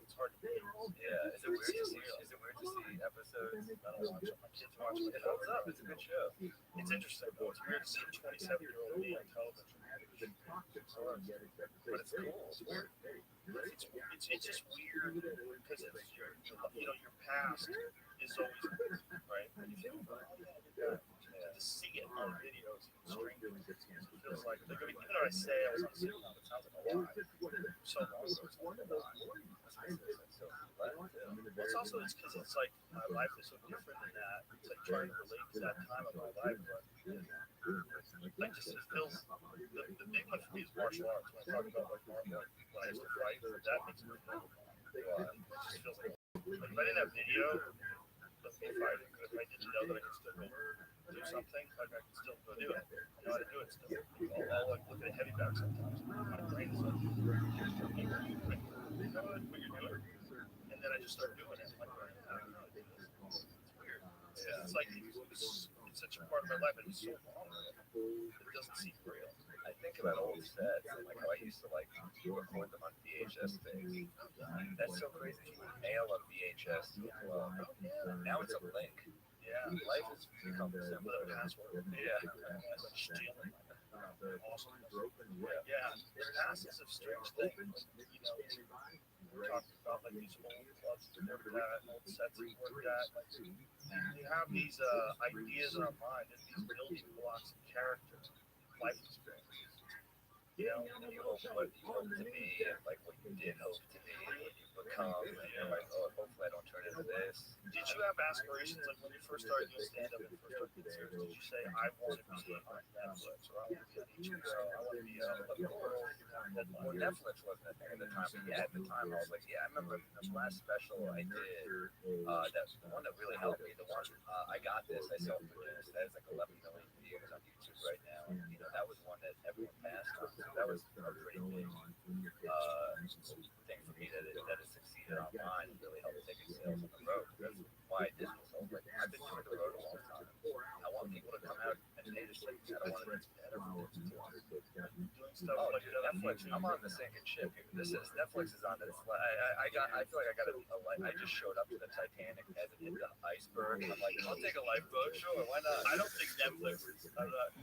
It's hard to believe. Yeah. Is it weird to see episodes? I don't watch them. My kids watch them. It holds up. It's a good show. It's interesting though. It's weird to see a 27-year-old me on television. But it's cool. It's weird. It's just weird because it's your past is always weird, right? To see it on videos is strange. It feels like even though I say I was on a sitcom, it sounds like a lie. So long ago, it's like a lie. It's also because it's like my life is so different than that. It's like trying to relate to that time of my life, but like just it feels the big one for me is martial arts. When I talk about like when I used to fight, that makes me feel. It just feels like if I didn't have video of me fighting, if I didn't know that I could still go do something, like I can still go do it. I know how to do it still. I'll like look at a heavy bag sometimes. My brain is like, you know what you're doing? And then I just start doing it. Like, I don't know how to do this. It's weird. Yeah. It's like it's such a part of my life, and it's so long that it doesn't seem real. I think about old sets and like how I used to like record them on VHS things. That's so crazy. You would mail a VHS to a club. Now it's a link. Yeah, life has become simple. With a password. Yeah, like stealing. Awesome. Yeah, there's masses of strange things. We're talking about like these old clubs that work at, old sets that work at. Like, we have these ideas in our mind and these building blocks of character, life experiences. You hope what you hope to be, and like what you did hope to be when you become, and you're like, oh, hopefully I don't turn into this. Did you have aspirations like when you first started doing stand-up and first started getting serious? Did you say I want to be on Netflix or I want to be on HBO? I want to be on Well, Netflix wasn't a thing at the time, but yeah, at the time I was like, yeah, I remember the last special I did, that's the one that really helped me, the one, I Got This, I self-produced, that has like 11 million views on YouTube right now, and, you know, that was one that everyone passed on, so that was a pretty big, thing for me that it succeeded online and really helped take its sales on the road. That's why I did this. I was like, I've been doing the road a long time. I want people to come out and pay to see me. I don't want to doing stuff Oh, like dude, Netflix. I'm on the sinking ship. This is Netflix is on this. I feel like I got a life. I just showed up to the Titanic, hasn't hit the iceberg. I'm like, I'll take a lifeboat. Sure, why not? I don't think Netflix is I'm not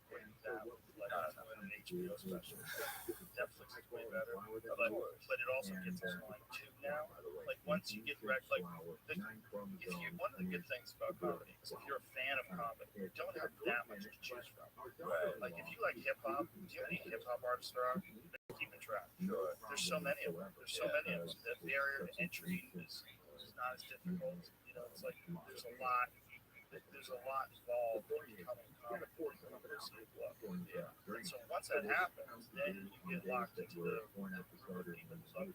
putting that with like an HBO special. Netflix is way better, but it also gets online too now. Like once you get like if you one of the good things about comedy is if you're a fan of comedy, you don't have that much to choose from. Right. Like if you like hip hop, do you know how many hip hop artists there are? They're keeping track. Sure. There's so many of them. There's so many of them. The barrier to entry is not as difficult. You know, it's like there's a lot involved in becoming a comic book university book. Yeah. And so once that happens, then you get locked into the people who love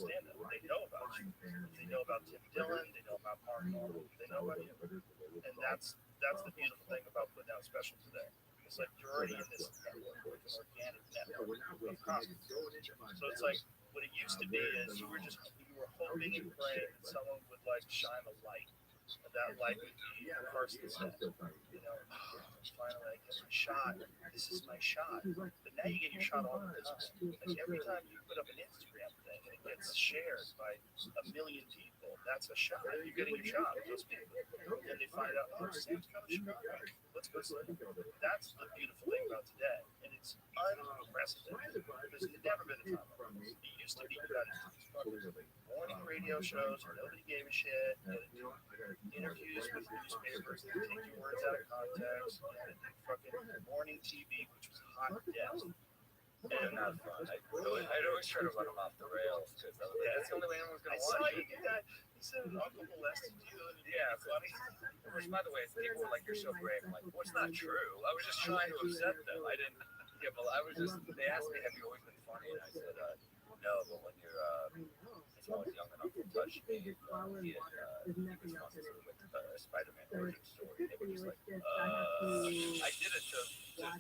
stand up. They know about you. They know about Tim Dillon. They know about Mark Norman. They know about you. And that's the beautiful thing about putting out a special today. It's like you're already in this network, like an organic network of comedy. So it's like what it used to be is you were hoping and praying that someone would like shine a light. And that light would be Carson said, you know, finally I get my shot. This is my shot. But now you get your shot all the time. Like every time you put up an Instagram thing and it gets shared by 1 million people, that's a shot. You're getting your shot with those people. And they find out, oh, Sam's coming to Chicago. Let's go see him. That's the beautiful thing about today. And it's unprecedented. There's never been a time like this. It used to be you got morning radio shows where nobody gave a shit. Interviews with newspapers that take your words out of context. And fucking morning TV, which was hot death. And not fun. I'd always try to run them off the rails because that's the only way anyone's I gonna saw watch you it. do that. You said Uncle molested you. And Yeah, funny. Which, by the way, people were like, "You're so brave." I'm like, "Well, it's not true. I was just trying to upset them. I didn't. Yeah, but I was just. They asked me, "Have you always been funny?" And I said, "No, but when you're as I was young enough to touch me, he was funny with Spider-Man origin story. And they were just like, I did it to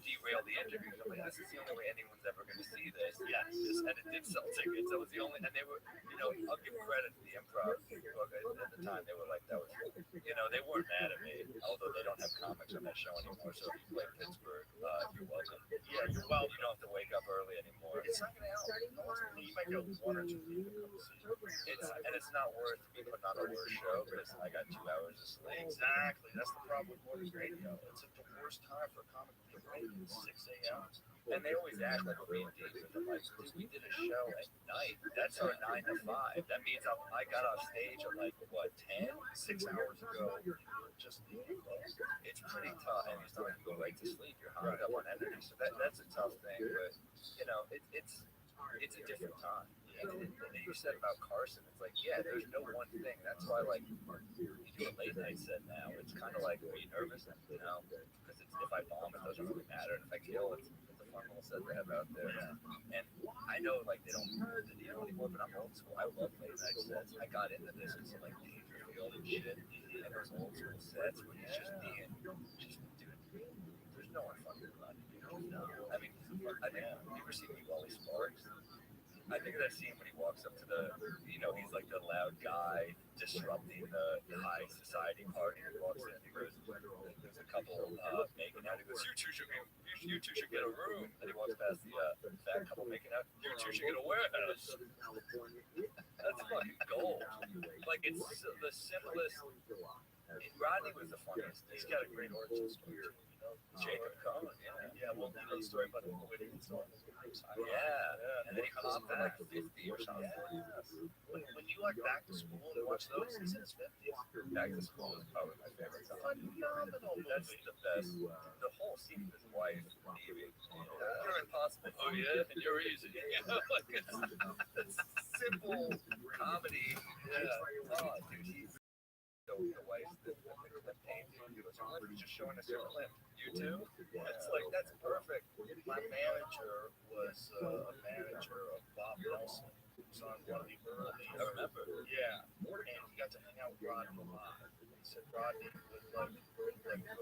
derail the interview. I'm like, this is the only way anyone's ever going to see this. Yes. And it did sell tickets. That was the only, and they were, you know, I'll give credit to the improv people at the time. They were like, that was, you know, they weren't mad at me, although they don't have comics on that show anymore. So if you play Pittsburgh, you're welcome. Yeah, you're welcome. You don't have to wake up early anymore. It's not going to help. You might go 1 or 2 people come see you. It's not worth me putting on a worse show because I got 2 hours of sleep. Exactly. That's the problem with morning radio. It's at the worst time for a comic to get ready. It's 6 a.m. And they always act like we're being deep. I'm like, dude, we did a show at night. That's our 9 to 5. That means I got off stage at like, what, 10? 6 hours ago. Just it's pretty tough. And you still have to go right to sleep. You're hung up on energy. So that's a tough thing. But, you know, it's a different time. And you said about Carson, it's like, yeah, there's no one thing. That's why, like, you do a late night set now. It's kind of like, are you nervous? You know, because if I bomb, it doesn't really matter. And if I kill, it's a fun little set they have out there. And I know, like, they don't do it anymore, but I'm old school. I love late night sets. I got into this because of, like, Dangerfield and shit. And those old school sets where he's just dude, there's no one fucking allowed to do it. No. I mean, I think, you ever see Wally Sparks? I think of that scene when he walks up to the, you know, he's like the loud guy disrupting the high society party. He walks in, he goes, there's a couple making out. He goes, you two should get a room. And he walks past the fat couple making out. You two should get a warehouse. That's fucking gold. Like, it's the simplest. Rodney was the funniest. He's got a great origin story. Jacob Cohen, yeah. Well, you know the story about the Floridian song. Yeah. And then he popped at like 50 or something. When you like Back to School and watch those, he's in his 50s. Back to School is probably my favorite time. Phenomenal movie. That's the best. The whole scene with his wife, Evie. You're impossible. Oh yeah, and you're easy. You know, like it's simple comedy. Yeah. Oh, dude, he's the wife's the painting. He was just showing us your clip. You too? It's like, that's perfect. My manager was a manager of Bob Nelson. He was on one of the early. I remember. Yeah, and he got to hang out with Rodney a lot. He said Rodney would like go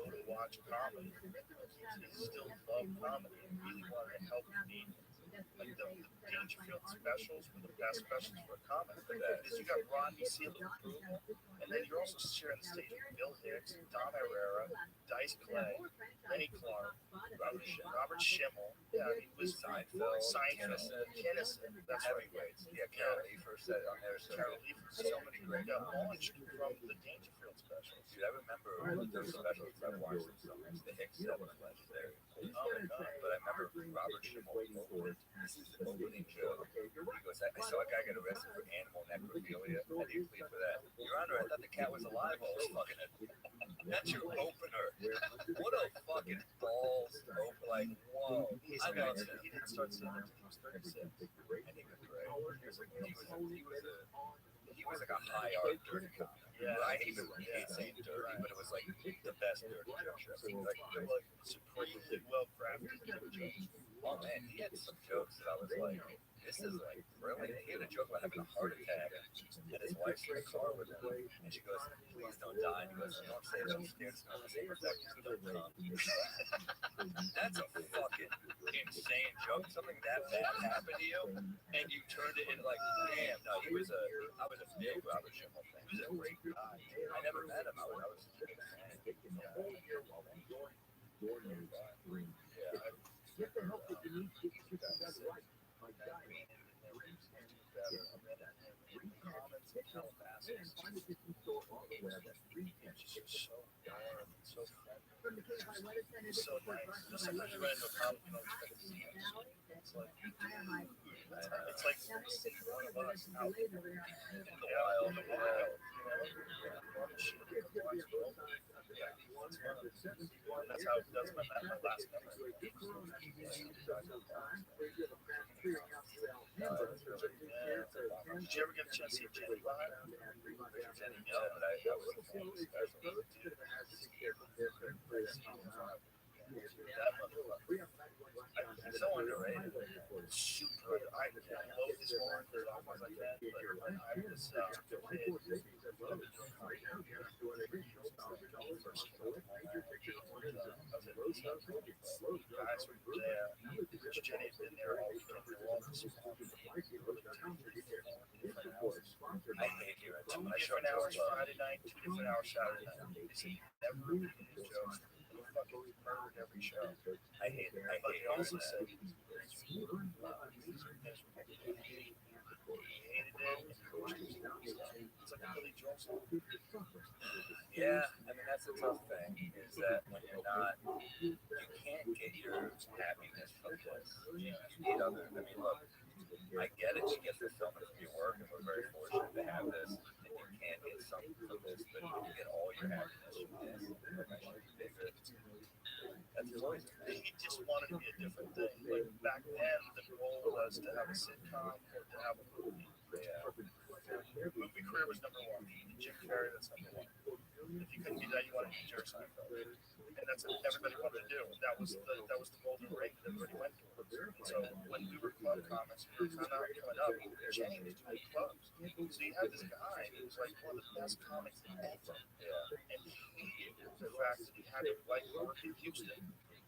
to watch comedy. He still loved comedy and really wanted to help comedians. Like the Dangerfield specials were the best specials for a comic. Because you got Rodney seal of approval, and then you're also sharing the stage with Bill Hicks, Don Herrera, Dice Clay, Lenny Clark, Robert Schimmel. Yeah, he was Seinfeld, Kinnison. That's right. Heavyweights. Yeah, Carol Leifer said on there. Carol Leifer. So many great got launched from the Dangerfield specials. Dude, I remember those specials. I watched them so much. The Hicks set was legendary. Oh my God. But I remember Robert Schimmel opened. This is the opening joke. He goes, I saw a guy get arrested for animal necrophilia. I didn't plead for that. Your Honor, I thought the cat was alive while I was fucking it. That's your opener. What a fucking balls open. Like, whoa. He didn't start saying that until he was 36. And he was great. He was like a high art dirty comic. Yeah. I hate saying dirty, but it was like the best dirty joke. Like Supremely well crafted jokes. oh man, he had some jokes that I was like, this is like brilliant. He had a joke about having a heart attack, and his wife's in the car with him, and she goes, please don't die. And he goes, don't say that, I'm scared to smell the same infections don't come. That's a fucking insane joke. Something that bad happened to you, and you turned it into like, damn, no, I was a big Robert Schimmel fan. He was a great guy. I never met him. I was a big fan. So nice. Sometimes you run into a problem, you don't expect to see it. It's like seeing one of us out in the wild, you know? That's my last memory. Did you ever get a chance to see Jenny live? Jenny, no, but I was a fan of the special. He's so underrated. Super. I love his horn as often as I can, but I was guys were there. Jenny had been there all I hate hearing Two him. I different hours Friday night, 2 different hours Saturday night. They said never repeated his jokes. He fucking murdered every show. I hate it. But he also that. said he was very sweet. He hated it. It's like a Billy Joel song. Yeah, I mean that's the tough thing is that when you're not, you can't get your happiness from this. You need other. I mean, look, I get it. You get the film as your work, and we're very fortunate to have this. And you can get something from this, but you can get all your happiness from this. That's poison. He just wanted to be a different thing. Like back then, the goal was to have a sitcom or to have a movie. Yeah. Movie career was number one. Jim Carrey, that's number one. If you couldn't do that, you wanted to be Jerry Seinfeld, and that's what everybody wanted to do. That was the golden ring that everybody went for. So when we were club comics, we were coming up. Jenny was doing clubs. So you had this guy who was like one of the best comics ever. Yeah. And he hated the fact that he had to like work in Houston.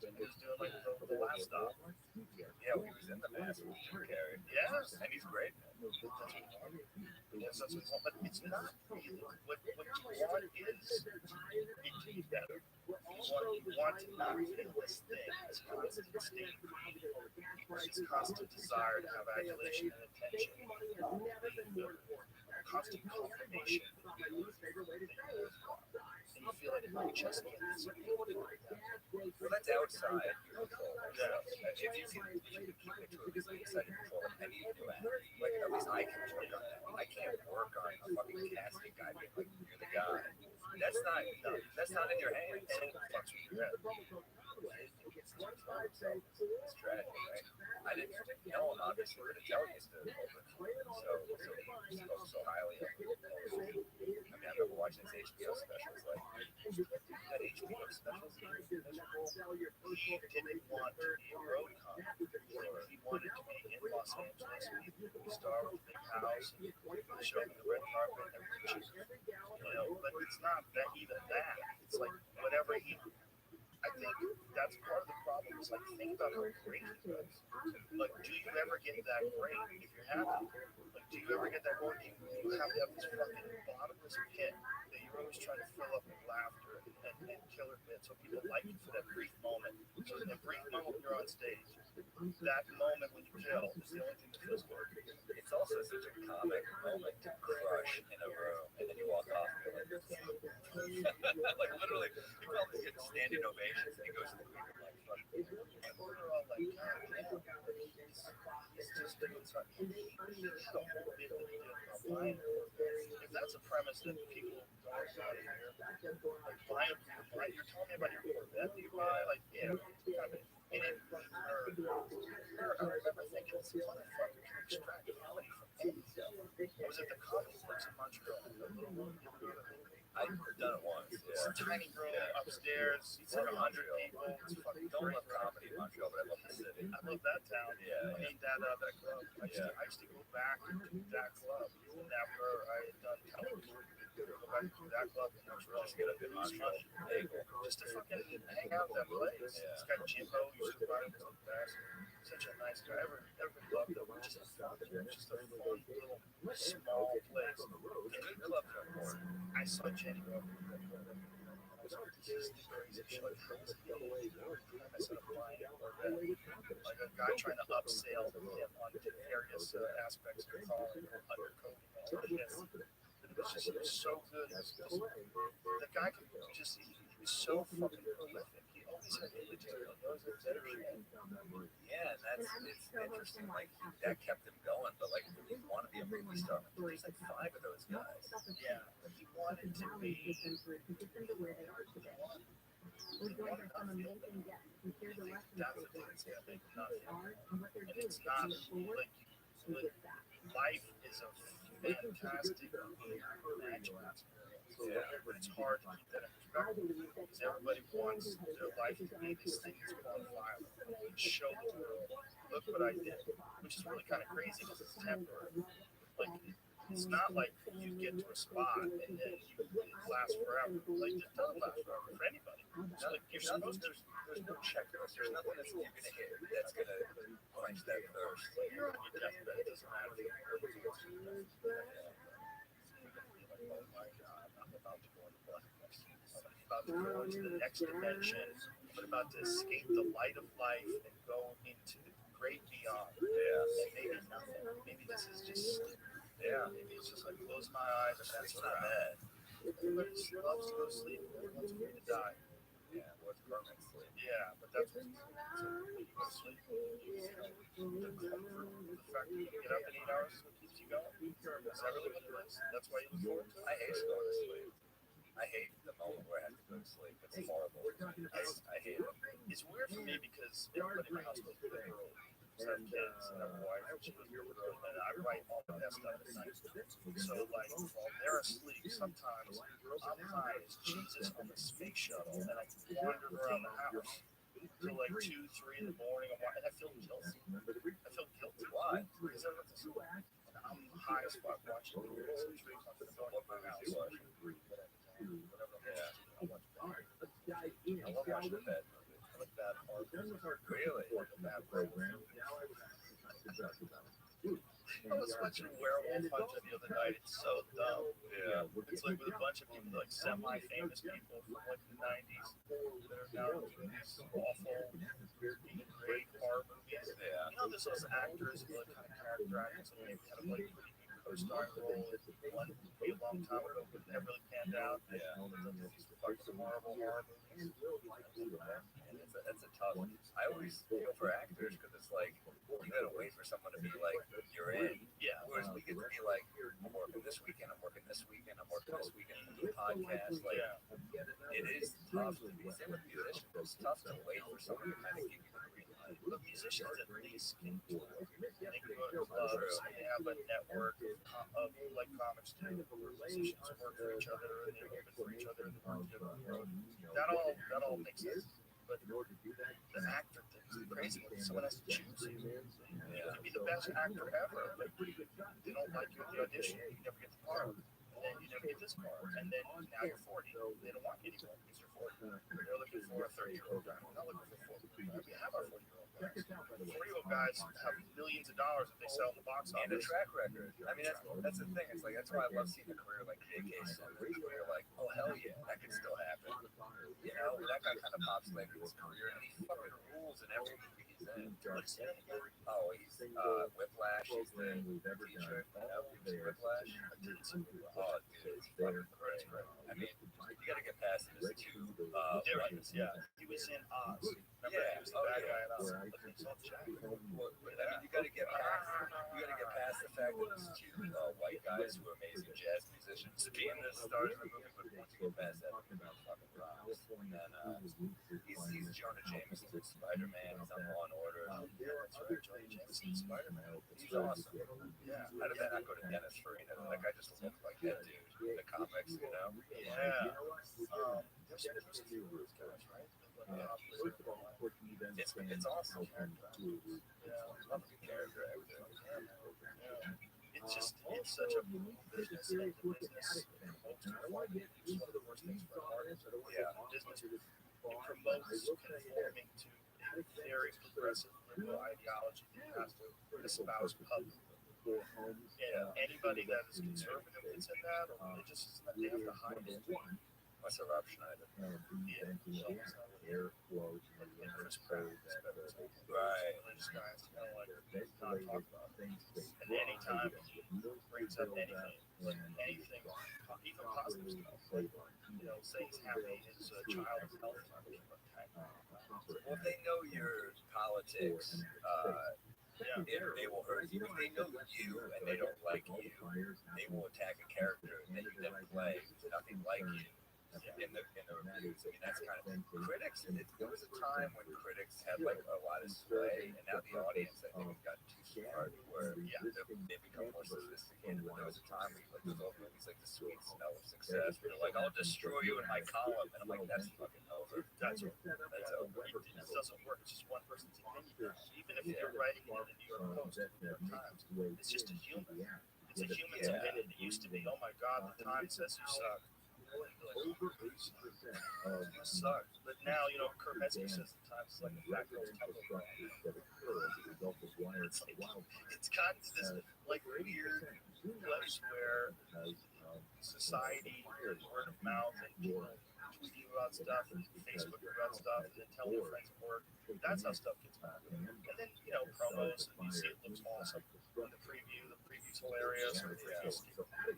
And he was doing like the last stop. Yeah, he was in the mask with Jim Carrey. Yes, And he's great. that's what he wanted. Yes, that's what he wanted. But it's not really. What you want is it to be better. You want to not feel this thing, this constant state of greed, this constant desire to have adulation and attention, the constant confirmation. And you feel like you just can't Well, that's outside your control. If you can keep it to a business inside your control, and you do that, like at least I can work on that. I can't work on a fucking casting guy being like, you're the guy. That's not in your hands. And it fucks with your head. It's tragic, right? I I didn't know him, obviously, but the tell used to open. He spoke so highly of him. I mean, I remember watching his HBO specials, like, that HBO specials, he was miserable. He didn't want to be a road comic. He wanted to be in Los Angeles, be the movie star with a big house, and show up in the red carpet and everything. But it's not that even that. It's like whatever he. I think that's part of the problem. Is like think about how great he was. Like, do you ever get that great if you're happy? Like, do you ever get that great? You have to have this fucking bottomless pit that you're always trying to fill up with laughter and killer bits, so people like you for that brief moment. So in that brief moment when you're on stage, that moment when you kill is the only thing that feels good. It's also such a comic moment to crush in a room, and then you walk off and you're like, like literally, you probably get standing ovations, and he goes to the green room like, fuck. And we're all like, God damn, he's just doing something. He had a whole bit that he did about buying. If that's a premise that people don't want to hear, like buy, you're telling me about your Corvette that you buy, like, yeah, kind of an idiot nerd. I remember thinking, this motherfucker can extract money from anything. I was at the Comedy Works in Montreal. I've done it once. It's Yeah. a tiny room upstairs. It's like 100 people. It's fucking Don't great. love comedy in Montreal, but I love the city. I love that town. Yeah. I mean, that club. I used to go back to that club even after I had done television. Go back to that club in Montreal. Just get up in Montreal. Just to fucking hang out at that place. Yeah. This guy Jimbo used to run it, was the best. Such a nice guy. Everybody loved it. Just a fun little small place. Good clubs are important. I saw Jenny Rowe. I was like, this is the crazy shit. Like, how was he? I said, I'm buying a Corvette. Like a guy trying to upsell him on various aspects of the car, undercoating all this. It was so good. The guy could just, he was so fucking prolific. He always had images. He always had better shit. Yeah, and it's interesting. Like that kept him going, but like when you want to be a movie star, there's like 5 of those guys. Yeah, he wanted to be. That's the thing that's gonna make him nothing. And it's not like life is a fantastic natural experience. Yeah. But it's hard to keep that in perspective because everybody wants their life to be this thing that's going viral and show the world, look what I did, which is really kind of crazy because it's temporary. Like, it's not like you get to a spot and then it lasts forever. Like, it doesn't last forever for anybody. It's like you're supposed to. There's no checklist. There's nothing that's you're gonna hit that's gonna quench that thirst. You're on your deathbed. It doesn't matter. Oh my God, I'm about to go into blackness. I'm about to go into the next dimension. I'm about to escape the light of life and go into the great beyond. Yeah. And maybe nothing. Maybe this is just. Yeah. Maybe it's just like close my eyes and that's It's not bad. Everybody loves to go to sleep. Everybody wants me to die. Yeah, what's permanent sleep? Yeah, but that's what you go to sleep. The comfort, the fact that you can get up in 8 hours is what keeps you going. Is that really what it is? That's why you look forward to it? I hate going to sleep. I hate the moment where I have to go to sleep. It's horrible. I hate it. It's weird for me because everybody in my house goes to bed early. I have kids and I have a wife, and she goes to bed early, and I write all the best stuff at night. So, like, while they're asleep, sometimes I'm high as Jesus on the space shuttle, and I wander around the house till like 2, 3 in the morning, and I feel guilty. I feel guilty. Why? Because I'm high as fuck watching movies and trees. I'm going to my house. Whatever. Yeah. I watch bad. I love watching the bad movies. I like bad horror. Really? I like a bad program. I was watching Werewolf Hunter the other night. It's so dumb. Yeah. It's like with a bunch of people, like semi-famous people from like the 90s that are now doing these awful, great horror movies. Yeah. You know, there's those actors who like kind of character actors and maybe had a like pretty good co-starring role in one movie a long time ago, but never really panned out. Yeah. These fucking horrible horror movies. And that's a tough one. I always feel for actors because it's like you gotta wait for someone to be like you're in. Yeah. Whereas we get to be like I'm working this weekend, I'm working this weekend, I'm working this weekend, I'm doing podcast. Like it is tough to be. Same with musicians. It's tough to wait for someone to kind of give you the green light. Look, musicians at least can tour. They can go to clubs. They have a network of like comics do, where musicians work for each other and they open for each other and they work together on the road. That all makes sense. But the actor thing is crazy when someone has to choose you. You could be the best actor ever, but they don't like you at the audition. You never get the part. And then you never get this part. And then now you're 40. They don't want you anymore because you're 40. They're looking for a 30-year-old guy. We're not looking for 40. We have our 40-year-old guys. 40-year-old guys have millions of dollars if they sell in the box office. And a track record. I mean, that's the thing. It's like that's why I love seeing a career like JK's, where you're like, oh hell yeah, that could still happen. You know, that guy kind of pops like his career, and he fucking rules in every movie he's in. Oh, he's Whiplash. He's the teacher. You know, Whiplash. Oh, dude, it's fucking great. I mean, you gotta get past his two buttons. Yeah, he was in Oz. Remember, he was the bad guy in Oz. I mean, you gotta get past the fact that these two white guys who are amazing jazz musicians being the stars of the movie, but once you get past that, fucking rocks. And then he's Jonah Jameson with Spider-Man. He's on Law and Order. Yeah, that's right. Jonah Jameson, Spider-Man. He's awesome. Yeah. How did that not go to Dennis Farina? That guy just looked like that dude in the comics, you know? Yeah. There's a few of those guys, right? It's awesome. Yeah, love the character actor. It's such a business. And the business promotes conformity. It's one of the worst things for an artist. Yeah, business. It promotes conforming to a very progressive liberal ideology that has to espouse publicly. And anybody that is conservative that's in that or religious is in that, they have to hide it. What's a Rob Schneider? Yeah, Chris Pratt, right? Religious guys kind of like not talk about things. And anytime he brings up anything, even positive stuff, like say he's happy his child is healthy. Well, they know your politics. They will hurt you. If they know you and they don't like you, they will attack a character that you then play who's nothing like you. In the reviews, I mean that's kind of critics. There was a time when critics had like a lot of sway, and now the audience I think has gotten too smart, where they become more sophisticated. But there was a time where you looked at those movies like The Sweet Smell of Success, where they're like, "I'll destroy you in my column," and I'm like, "That's fucking over. That's over. It doesn't work. It's just one person's opinion. Even if you're writing in the New York Post, the New York Times, it's just a human. It's a human's opinion. It used to be, "Oh my God, the Times says you suck." Suck. But now, Kurt Metzger says the Times is like the fat girl's temple. It's gotten to this like weird place where society, word of mouth, and people tweeting about stuff and Facebook about stuff and then telling their friends at work. That's how stuff gets back. And then, promos, and you see it looks awesome. The preview's hilarious.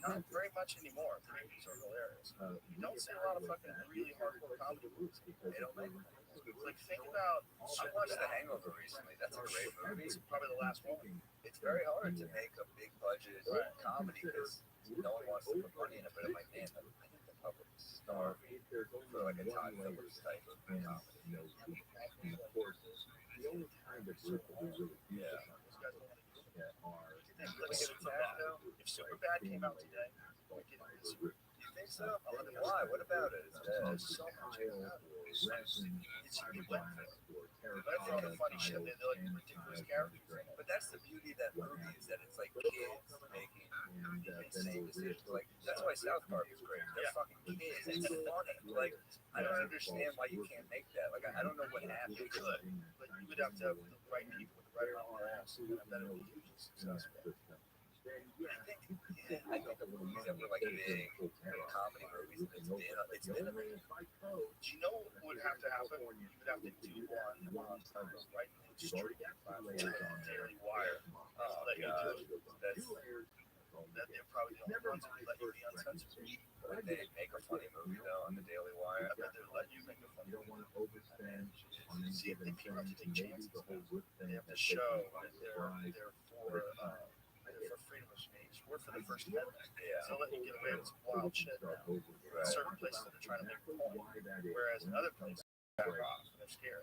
Not very much anymore. Previews are hilarious. You don't see a lot of fucking really hardcore comedy movies. They don't make them. Like, think about, I watched The Hangover recently. That's a great movie. It's probably the last one. It's very hard to make a big budget comedy because no one wants to put money in it. But I'm like, man, I think the public is starving for like a Todd Phillips type of comedy. If Superbad came out today, you think so? Why? What about it? There's so much about it. It's I think of funny shit. They're like ridiculous characters. But that's the beauty of that movie is that it's like kids making insane decisions. Like that's why South Park is great. They're fucking kids. It's funny. Like I don't understand why you can't make that. Like I don't know what happened. You could, but you would have to have the right people with the right amount of ass, and then it would be hugely successful. I think the movies that were like big comedy movies, it's been a minute. Do you know what would have to happen? You would have to do one right in the street platform, Daily Wire. Oh, that God. That they're probably the only ones that would let you be uncensored. Would they make a funny movie though on the Daily Wire? I bet they'd let you make a funny movie. See, if people have to take chances, they have to show that they're for freedom of speech. We're for the First Amendment. So let you get away with some wild shit now. Certain places that are trying to make a point, whereas in other places, back off and they're scared.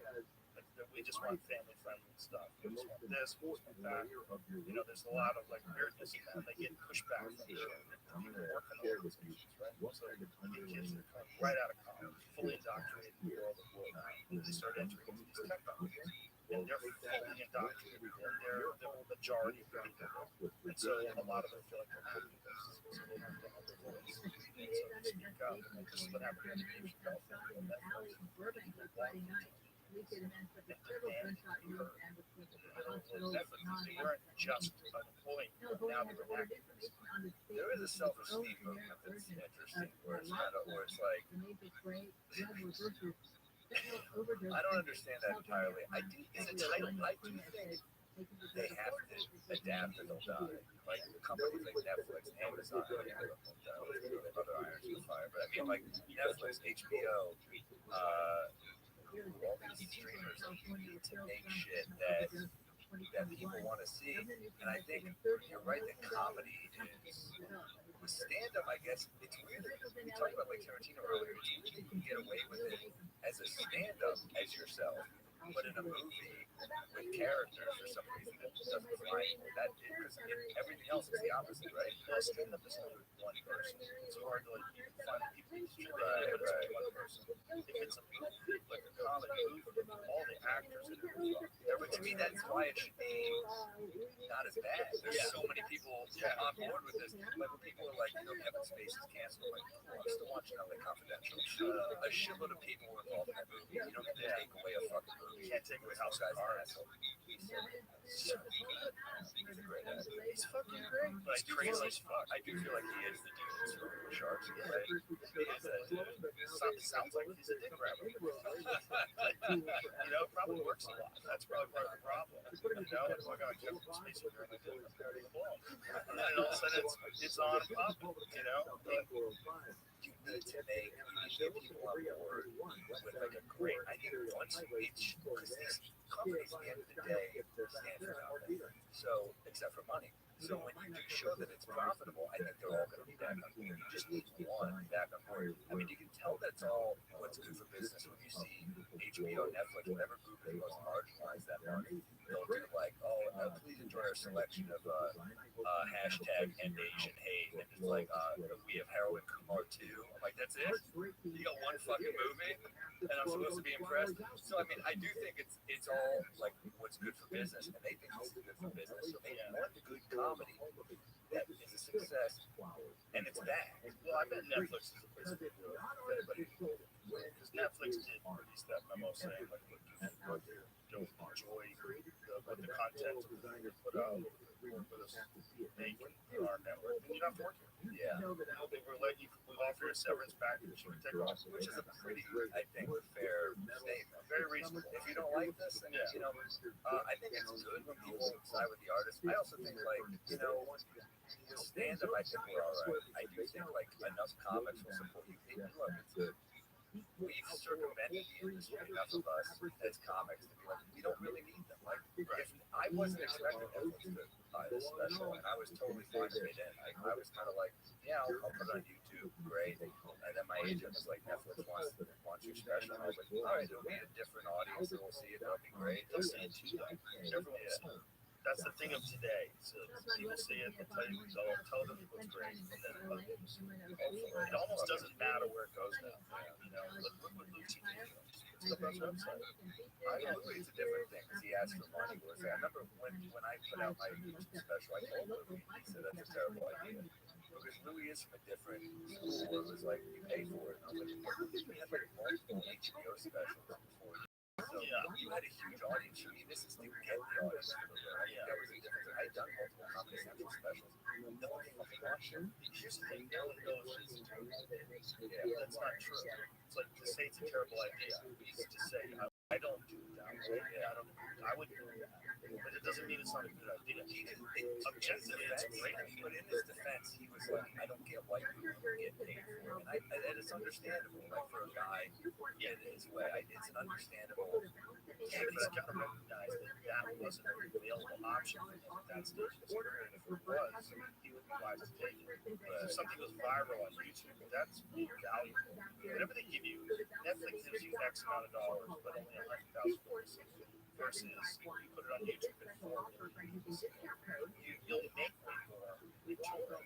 Like we just want family friendly stuff. We just want this, we just want that. You know, there's a lot of like weirdness in that. They get pushed back from shit. People work in organizations, right? So you get kids that come right out of college, fully indoctrinated in the world of work. They start entering into these technologies, and they're fully indoctrinated, and they're the majority of people. And so a lot of them feel like they're not doing this. So they have to have their voice. And so they speak up. And this is what happened in Asian California and Netflix. People wanted to they weren't just unemployed, now they were actors. There is a self-esteem movement that's interesting, where it's kind of, where it's like, I don't understand that entirely. I do, I do think they have to adapt or they'll die. Like companies like Netflix, Amazon, other irons in the fire. But I mean, like Netflix, HBO, all these streamers need to make shit that people want to see. And I think you're right that comedy is with stand-up. I guess it's weird. We talked about like Tarantino earlier. It's weird you can get away with it as a stand-up as yourself, but in a movie with characters for some reason that doesn't find that because everything else is the opposite, right? Stand-up is only one person. It's hard to like find people to do Right. one person. If it's a movie, like a comedy movie, all the actors in it are But to me, that's why it should be not as bad. There's so many people on board with this. Like when people are like, you know, Kevin Spacey's canceled. Like, who wants to watch LA Confidential? A shitload of people were involved in that movie. You don't get to take away a fucking movie. You can't take away House of Cards. He's a great actor. He's fucking great. Like crazy as fuck. I do feel like he is the dude that's from Sharks. Right? He is that dude. Sounds like he's a dick grabber. You know, probably works a lot. That's probably part of the problem. You know, it's like I kept Spacey during the day, and then all of a sudden it's on and popping. You know, You need to make get people on board with like a great. I think once each because these companies at the end of the day stand for nothing. So except for money. So when you do show that it's profitable, I think they're all going to be back on board. You just need one back on board. I mean, you can tell that's all what's good for business when you see HBO, Netflix, whatever group is most marginalized that market. They'll do like, oh, please enjoy our selection of hashtag end Asian hate, and it's like we have Heroin Kumar 2. I'm like, that's it? You got one fucking movie, and I'm supposed to be impressed. So I mean, I do think it's all like what's good for business, and they think it's good for business. So they want good comedy that is a success, and it's bad. well, I bet Netflix is a place to do it. Because Netflix did release that memo saying like, look, don't enjoy the content that put out. Work with us, make our network, and you're not working. Yeah. They were like, we offer a severance package, we take off, Which is a pretty, I think, fair statement. very reasonable. If you don't like this, then you know, I think it's good when people side with the artist. I also think, like, you know, with stand-up, I think we're all right. I do think like enough comics will support you. Hey, look, it's good. We've circumvented the industry enough of us as comics to be like, we don't really need them. Like, if I wasn't expecting Netflix to buy this special, and I was totally fine with it. I was kind of like, yeah, I'll put it on YouTube, great. And then my agent was like, Netflix wants your special. And I was like, all right, it'll be a different audience that will see it. That'll be great. They'll see it too. Everyone will see it. That's the thing of today. So people see it, they'll tell them what's great, and then other people see it. It almost doesn't matter where it goes now. You know, look what Lucy did. It's the best website. I know it's a different thing because he asked for money. I remember when I put out my YouTube special, I told Louis, he said that's a terrible idea. Because Louis is from a different school where it was like, you pay for it. And I was like, we had like multiple HBO specials before you. So you had a huge audience. For me, this is to get the audience. That was a difference. I had done multiple Comedy Central specials. No one fucking watched them. Here's the thing, no one knows it's a terrible idea. That's not true. It's like to say it's a terrible idea is to say I don't do that. I would do that. But it doesn't mean it's not a good idea. Objectively, it's great. But in his defense, he was like, I don't get why people get paid for it. And it's understandable, like for a guy in his way. It's an understandable. Yeah, but he's got to recognize that wasn't a available option for him at that stage. And if it was, he would be wise to take it. If something goes viral on YouTube, that's valuable. Whatever they give you, Netflix gives you X amount of dollars, but only 100,000 views versus you put it on YouTube and 400 views. You'll make way more with children.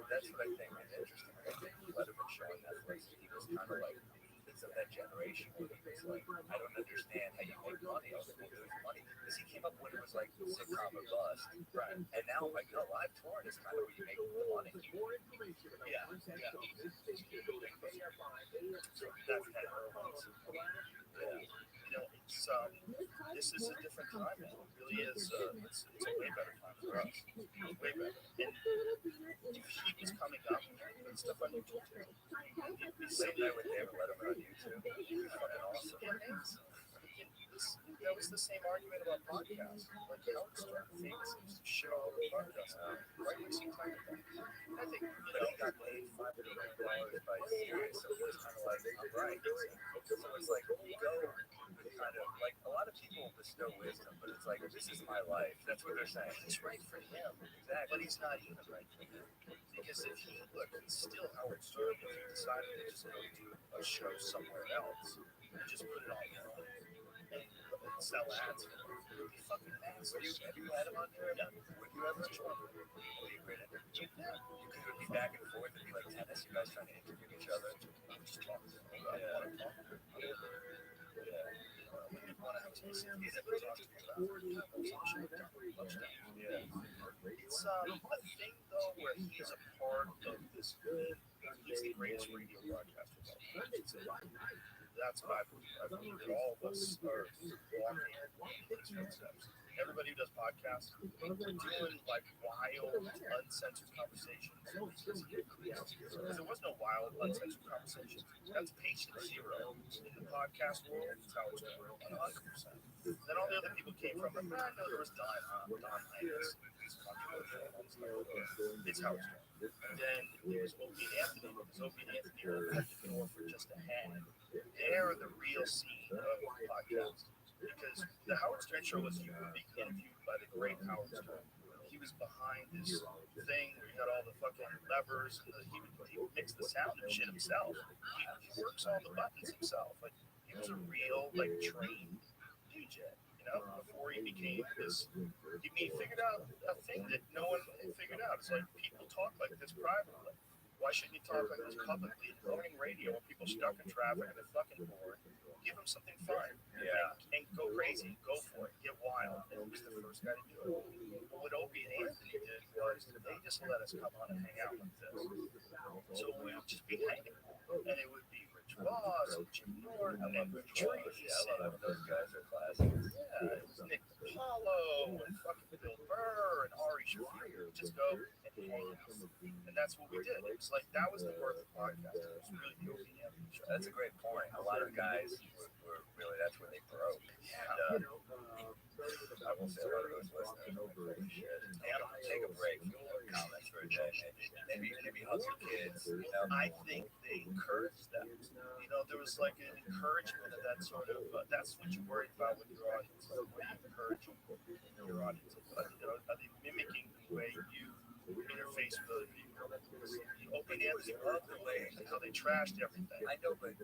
That's what I think is interesting. I think Letterman show on Netflix, he was kind of like, he's of that generation where he was like, I don't understand how you make money. I was like, well, there's money. Because he came up when it was like sitcom or bust. Right. And now, like, live touring is kind of where you make the money. Yeah. So that's kind of it's this is a different time now. It really is. It's a way better time for us. Way better. And if he was coming up and stuff on YouTube, He's sitting there with David Letterman on YouTube. He was fucking awesome. That was the same argument about podcasts. Like Howard Stern seems to shit all over podcasts. Right? We see time with that. I think He got paid $500 by Sirius, so it was kind of like, I'm right. So it's like, you go with kind of, like, a lot of people bestow wisdom, but it's like, this is my life. That's what they're saying. it's right for him. Exactly. But he's not even right for him. Because if he, look, he's still Howard Stern, if he decided to just go do a show somewhere else and just put it online and sell ads for it, he'd be fucking mad. So Have you had him on there? Yeah. Would you ever? Would you great interview? Yeah. You could be back and forth and be like tennis, you guys trying to interview each other. Just talk to him. Yeah. I want to talk to him. Yeah. We didn't want to have to listen. He never talked to me about touchdown. Yeah. It's a thing though where he's a part of this. He's the greatest radio broadcaster of all time. That's what I believe. I believe that all of us are walking in his footsteps. Everybody who does podcasts, they're doing like wild, uncensored conversations. Because there was no wild, uncensored conversations. That's patient zero in the podcast world. It's how it's going. 100%. Then all the other people came from, like, I know there was Don Hynes. He's controversial. It's how it's going. Then there was Opie and Anthony, because Opie and Anthony were at the door for just a hand. They're the real scene of podcasts. Because the Howard Stern show was, you were being interviewed by the great Howard Stern. He was behind this thing where he had all the fucking levers, and he would mix the sound and shit himself. He works all the buttons himself. Like, he was a real, like, trained DJ, you know, before he became this. He figured out a thing that no one had figured out. It's like, people talk like this privately. Why shouldn't you talk like this publicly? Morning radio, when people stuck in traffic and they're fucking bored, give them something fun. Yeah. And go crazy, go for it, get wild. And he was the first guy to do it. But what Opie and Anthony did was they just let us come on and hang out like this. So we would just be hanging. And it would be Rich Voss and Jim Norton and Patrice. Yeah, I love those guys are classic. Yeah, it was Nick Apollo and fucking Bill Burr and Ari Shaffir. Just go and hang out. And that's what we did. It was like, that was the birth of podcast. It was really the Opie and Anthony show. That's a great point. A lot of guys were really, that's when they broke. And, I will say a lot of those listeners are pretty shit. Take a break from the comments for a day. Maybe hug your kids. You know? I think they encouraged them. You know, there was like an encouragement of that sort of. That's what you worry about with your audience. Like, what are you encouraging your audience? Are they mimicking the way you interface with people? Open Anthony loved the way how they trashed everything. I know, but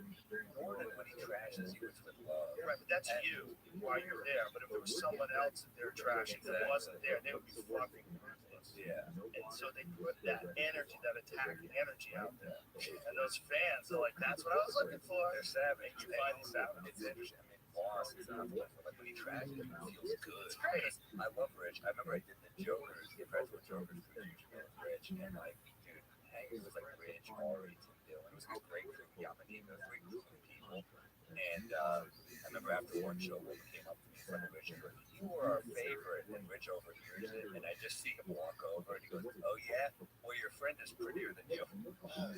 Norton, when he trashes, he was with love. Right, but that's you while you're there. But if there was someone else that they're trashing that wasn't there, they would be fucking ruthless. Yeah. And so they put that energy, that attacking energy out there. And those fans are like, that's what I was looking for. They're savage. You find this out. It's interesting. I mean, Voss is not like when he trashes, it feels good. It's great. I love Rich. I remember I did the Jokers, the Impressive Jokers, with huge fan of Rich, and like, dude, Hank was like Rich, Ari, Tim Dillon. It was a great group. Yamanino, three group of people. And I remember after one show, one came up to me in front of Rich and goes, "You were our favorite," and Rich overhears it, and I just see him walk over, and he goes, "Oh yeah? Well, your friend is prettier than you." Oh, God.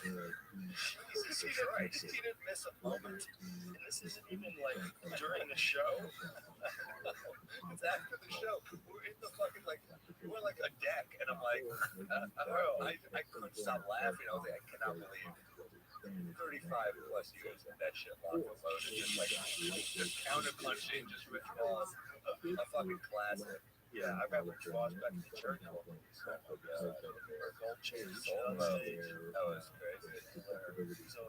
He's right. He didn't miss a moment. And this isn't even like during the show. It's after the show. We're in the fucking, like, we're like a deck, and I'm like, I couldn't stop laughing. I was like, I cannot believe 35 plus years of that shit locked and loaded, just counter punching, just Rich Voss, a fucking classic. Yeah, I got Rich Voss back in the church. Gold chain Solo. That was crazy. So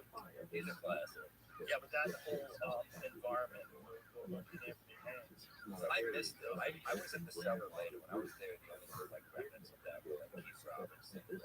He's a classic. Yeah, but that whole environment will be there for your hands. I missed it. I was at the cellar later when I was there. The only like remnants of that were like Keith Robinson, and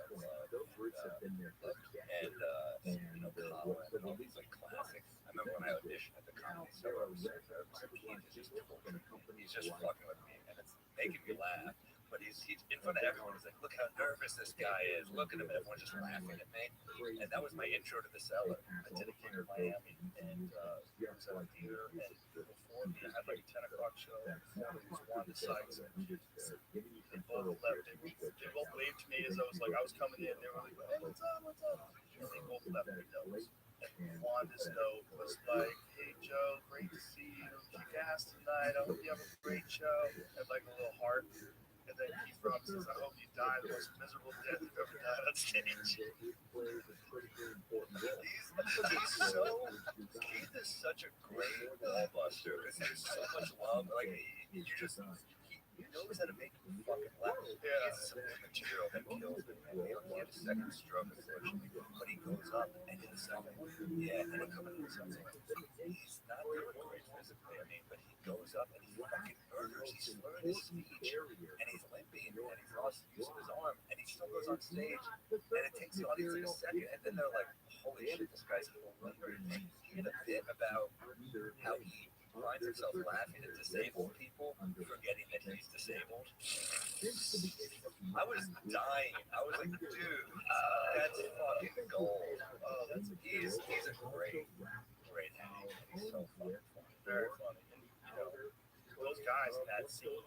Colin, and all these like classics. I remember when I auditioned at the Comedy Cellar, I was so nervous. Keith is just torturing me. He's just fucking with me, and it's making me laugh. But he's in front of everyone. He's like, look how nervous this guy is. Look at him, and everyone's just laughing at me. And that was my intro to the cellar. I did a gig in Miami, and it was at a theater, and before me, I had like a 10 o'clock show. It was Wanda Sykes, and they both left. They both waved to me as I was coming in. They were like, hey, what's up, what's up? And they both left me notes. And Wanda's note was like, hey, Joe, great to see you. Kick ass tonight. I hope you have a great show. And like a little heart. And then Keith Robinson says, I hope you die the most miserable death you've ever died on stage. Keith is such a great wall buster because there's so much love. Like, he knows how to make you fucking laugh. Yeah. He has some material that kills him. And he had a second stroke, unfortunately. But he goes up and in a second, and then he comes in something. He's not doing great physically, but he goes up and he fucking murders. He's slurring his speech, and he's limping, and he's lost use of his arm, and he still goes on stage, and it takes the audience like a second, and then they're like, holy shit, this guy's a hilarious. He had a bit about how he finds himself laughing at disabled people, forgetting that he's disabled. I was dying. I was like, dude, that's fucking gold. He's a great hang. He's so fucking funny. Very funny. And, those guys in that scene,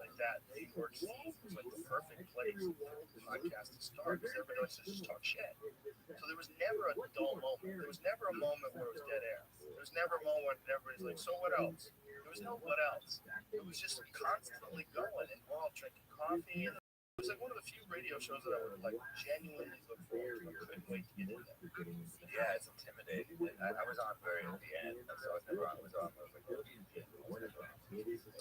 like that, they were like the perfect place for the podcast to start because everybody else just talk shit. So there was never a dull moment. There was never a moment where it was dead air. There was never a moment when everybody's like, so what else? There was no what else. It was just constantly going, and we're all drinking coffee. And it was like one of the few radio shows that I would like genuinely look forward to. I couldn't wait to get in there. Yeah, it's intimidating. I was on very at the end, so I was never on. I was like, oh,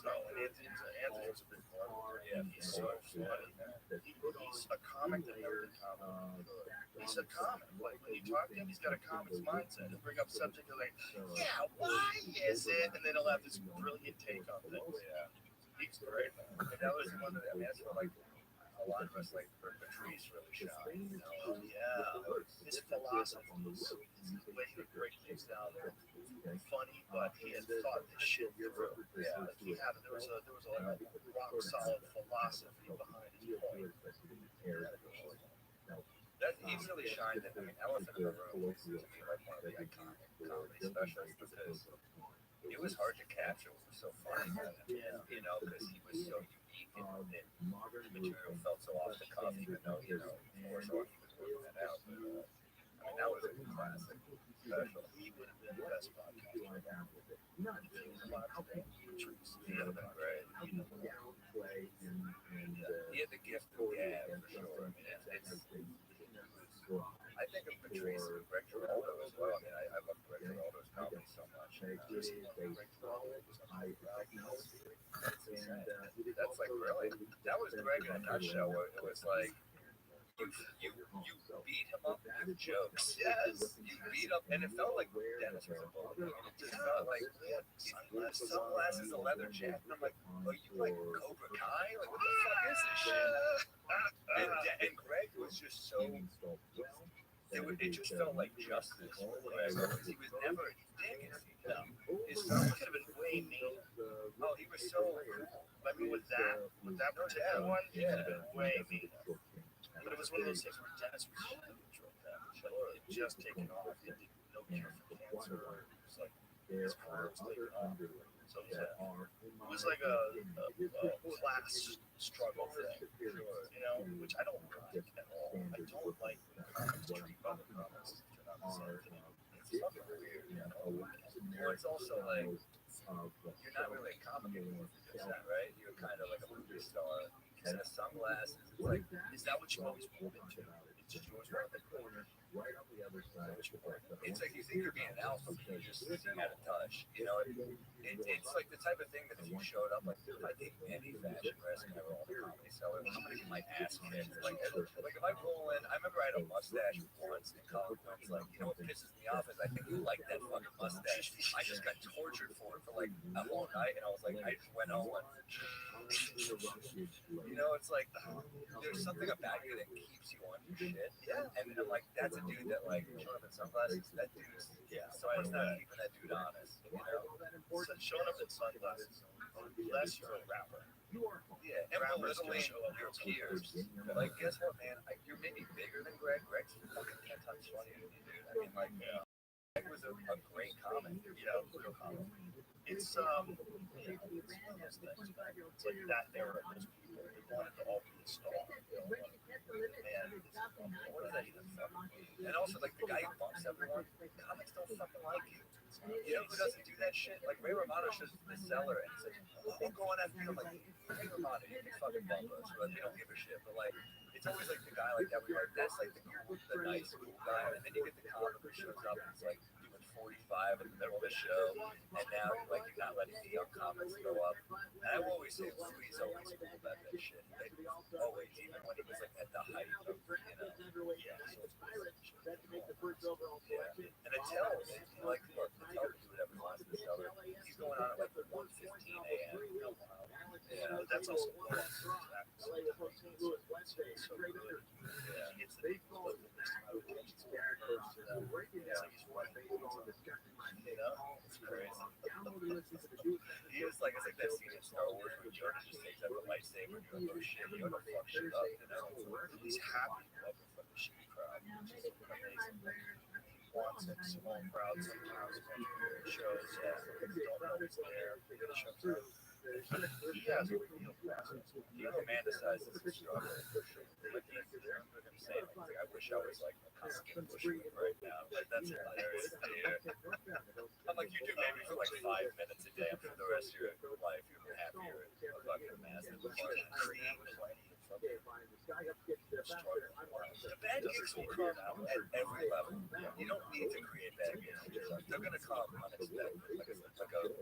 No, and Anthony was a big part of it. Yeah, he's so funny. He's a comic that never did comedy. He's a comic. Like when you talk to him, he's got a comic's mindset. He'll bring up subject like, yeah, why is it? And then he'll have this brilliant take on things. Yeah, he's great. And that was one of the. That's what like a lot of us like Patrice really shine. His philosophy, the way he would break things down. Funny, but he had thought this shit through. Yeah, there was a rock solid philosophy behind his point. He really shined. Elephant in the Room was to me like one of the iconic comedy specials because it was hard to capture. It was so funny, because he was so unique and the material felt so off the cuff, even though of course he was working that out. But that was a classic special. He would have been the best podcast right now. He would have been great. He had the gift of gab for sure. I think of Patrice and Greg Giraldo as well. I love Greg Giraldo's comedy so much. That's like really. That was Greg in a nutshell. Where it was like. You beat him up with jokes. Yes, you beat up, and it felt like Dennis was a bully. It just felt like sunglasses, a leather jacket. And I'm like, oh, you like Cobra Kai? Like, what the fuck is this shit? And Greg was just so. It just felt like justice for Greg because he was never a dick. His stuff could have been way mean. Oh, he was so cool. I mean, with that particular one, he could have been way mean. But it was one of those things where Dennis was huge with that. It had just taken off. He had no cure for cancer. It was like his career was taken off. So it was like a class struggle thing, which I don't like at all. I don't like when comics treat other comics if they're not the same thing. It's fucking weird, Or it's also like you're not really a comic anymore because that, right? You're kind of like a movie star. And the sunglasses, it's like, is that what you always wanted to? Did you always want the corner? It's like you think you're being an alpha because you're just sitting at a touch. You know, it's like the type of thing that if you showed up, like I think any fashion risk ever on the comedy cellar, somebody get my ass kicked. Like if I roll in, I remember I had a mustache once in college. I was like, you know what pisses me off is I think you like that fucking mustache. I just got tortured for it for like a whole night, and I was like, I just went home and. You know, it's like there's something about you that keeps you on your shit. Yeah. And I'm like, that's a dude that like showing up in sunglasses. That dude's So I was not keeping that dude honest. You know, So showing up in sunglasses, unless you're a rapper. Yeah, and belittling your peers. Like, guess what, man? You're maybe bigger than Greg. Greg's fucking 10 times funnier than you, dude. I mean, like, Greg was a great comic. Yeah, real comic. It's one of those things, man. It's like that era of those people. They wanted to all be a star. Man, What does that even fucking mean? And also, like, the guy who bumps everyone, comics don't fucking like you. You know who doesn't do that shit? Like, Ray Romano shows the seller, and he's like, we'll go on after you. I'm like, Ray Romano, you can fucking bump us, but we don't give a shit. But, like, it's always like the guy like that. We're like, that's like the nice, cool guy. And then you get the comic who shows up and it's like doing 45 in the middle of the show, and now like you're not letting the young comics go up. And I will always say, Louis always cool about that shit. Like, always, even when he was like at the height of, And Attell, like, look, Attell can do whatever he wants to the seller. He's going on at like 1:15 a.m. Yeah, that's also so good. He gets the people with the least amount of attention to them. It's like he's running. You know, it's crazy. He is like, it's like that scene in Star Wars where Yoda just takes out the lightsaber and goes, oh shit, Yoda fuck shit up, you know? He's happy to love the fucking shitty crowd, which is amazing. He wants a small crowd sometimes when he shows, don't know he's there, the show's out. He has a real process. He romanticizes the struggle. Like, he's saying, like, I wish I was like a constant pushing right now. Like, that's hilarious to hear. I'm like, you do maybe for like 5 minutes a day, and for the rest of your life, you're happier and fucking massive. You can create plenty of fucking struggle. The bad gigs will come out at every level. You don't need to create bad gigs. They're going to come unexpected, like a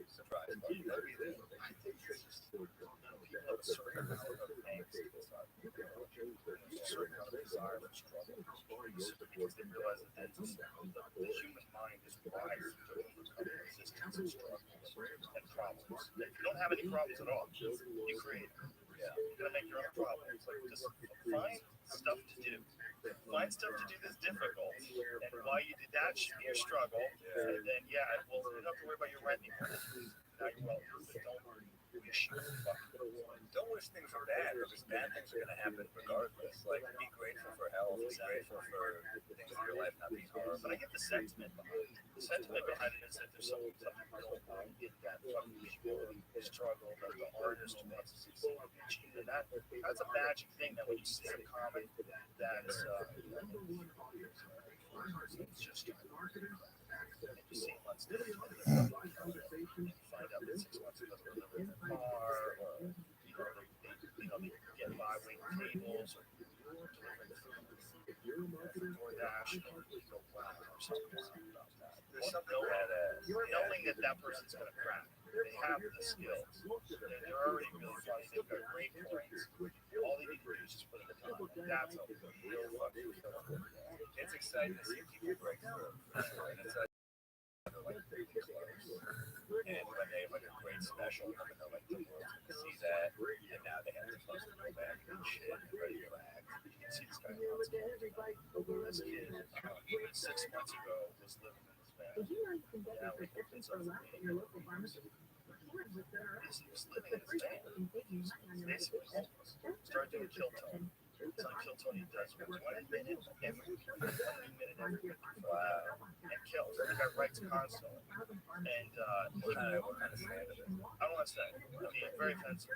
surprise party. They'll be there. I think it's just people have a certain amount of angst inside. A certain amount of desire for struggle. Because they realize that the human mind is wired to overcome resistance and struggles and problems. If you don't have any problems at all, you create them. You're going to make your own problems. Like, just find stuff to do. Find stuff to do that's difficult. And while you do that, should be your struggle. And then, you don't have to worry about your rent anymore. Now you're well, but don't wish you were fucking. Don't wish things are bad, because bad things are going to happen regardless. Like, be grateful for health, be grateful for things in your life not being hard. But I get the sentiment behind it. The sentiment behind it is that there's something going on in that fucking humility struggle that the artist wants to succeed and achieve. And that's a magic thing that when you see a comic that's it's just and you see months later, you find out that 6 months ago they delivered the car, or they get by waiting tables, or delivering food, DoorDash, or go wow, or something about that. There's something badass. Knowing that person's going to crack. They have the skills. They're already really funny. They've got great points. All they need to do is just put in the time. That's a real fucking killer. It's exciting to see people break through. And it's like, and when they have like a great special, and they're like, the world's going to see that, and now they have to post it back and shit, and ready to act. You can see this guy on stage. This kid, even 6 months ago, was living in his van. Now he opens up the he was living in his van. He was basically homeless. Started doing kill tone. It's like Kill Tony does 1 minute every 1 minute every week. Wow. And kills. The guy writes constantly. And What kind of stand of it? I don't want to say. I mean, very offensive,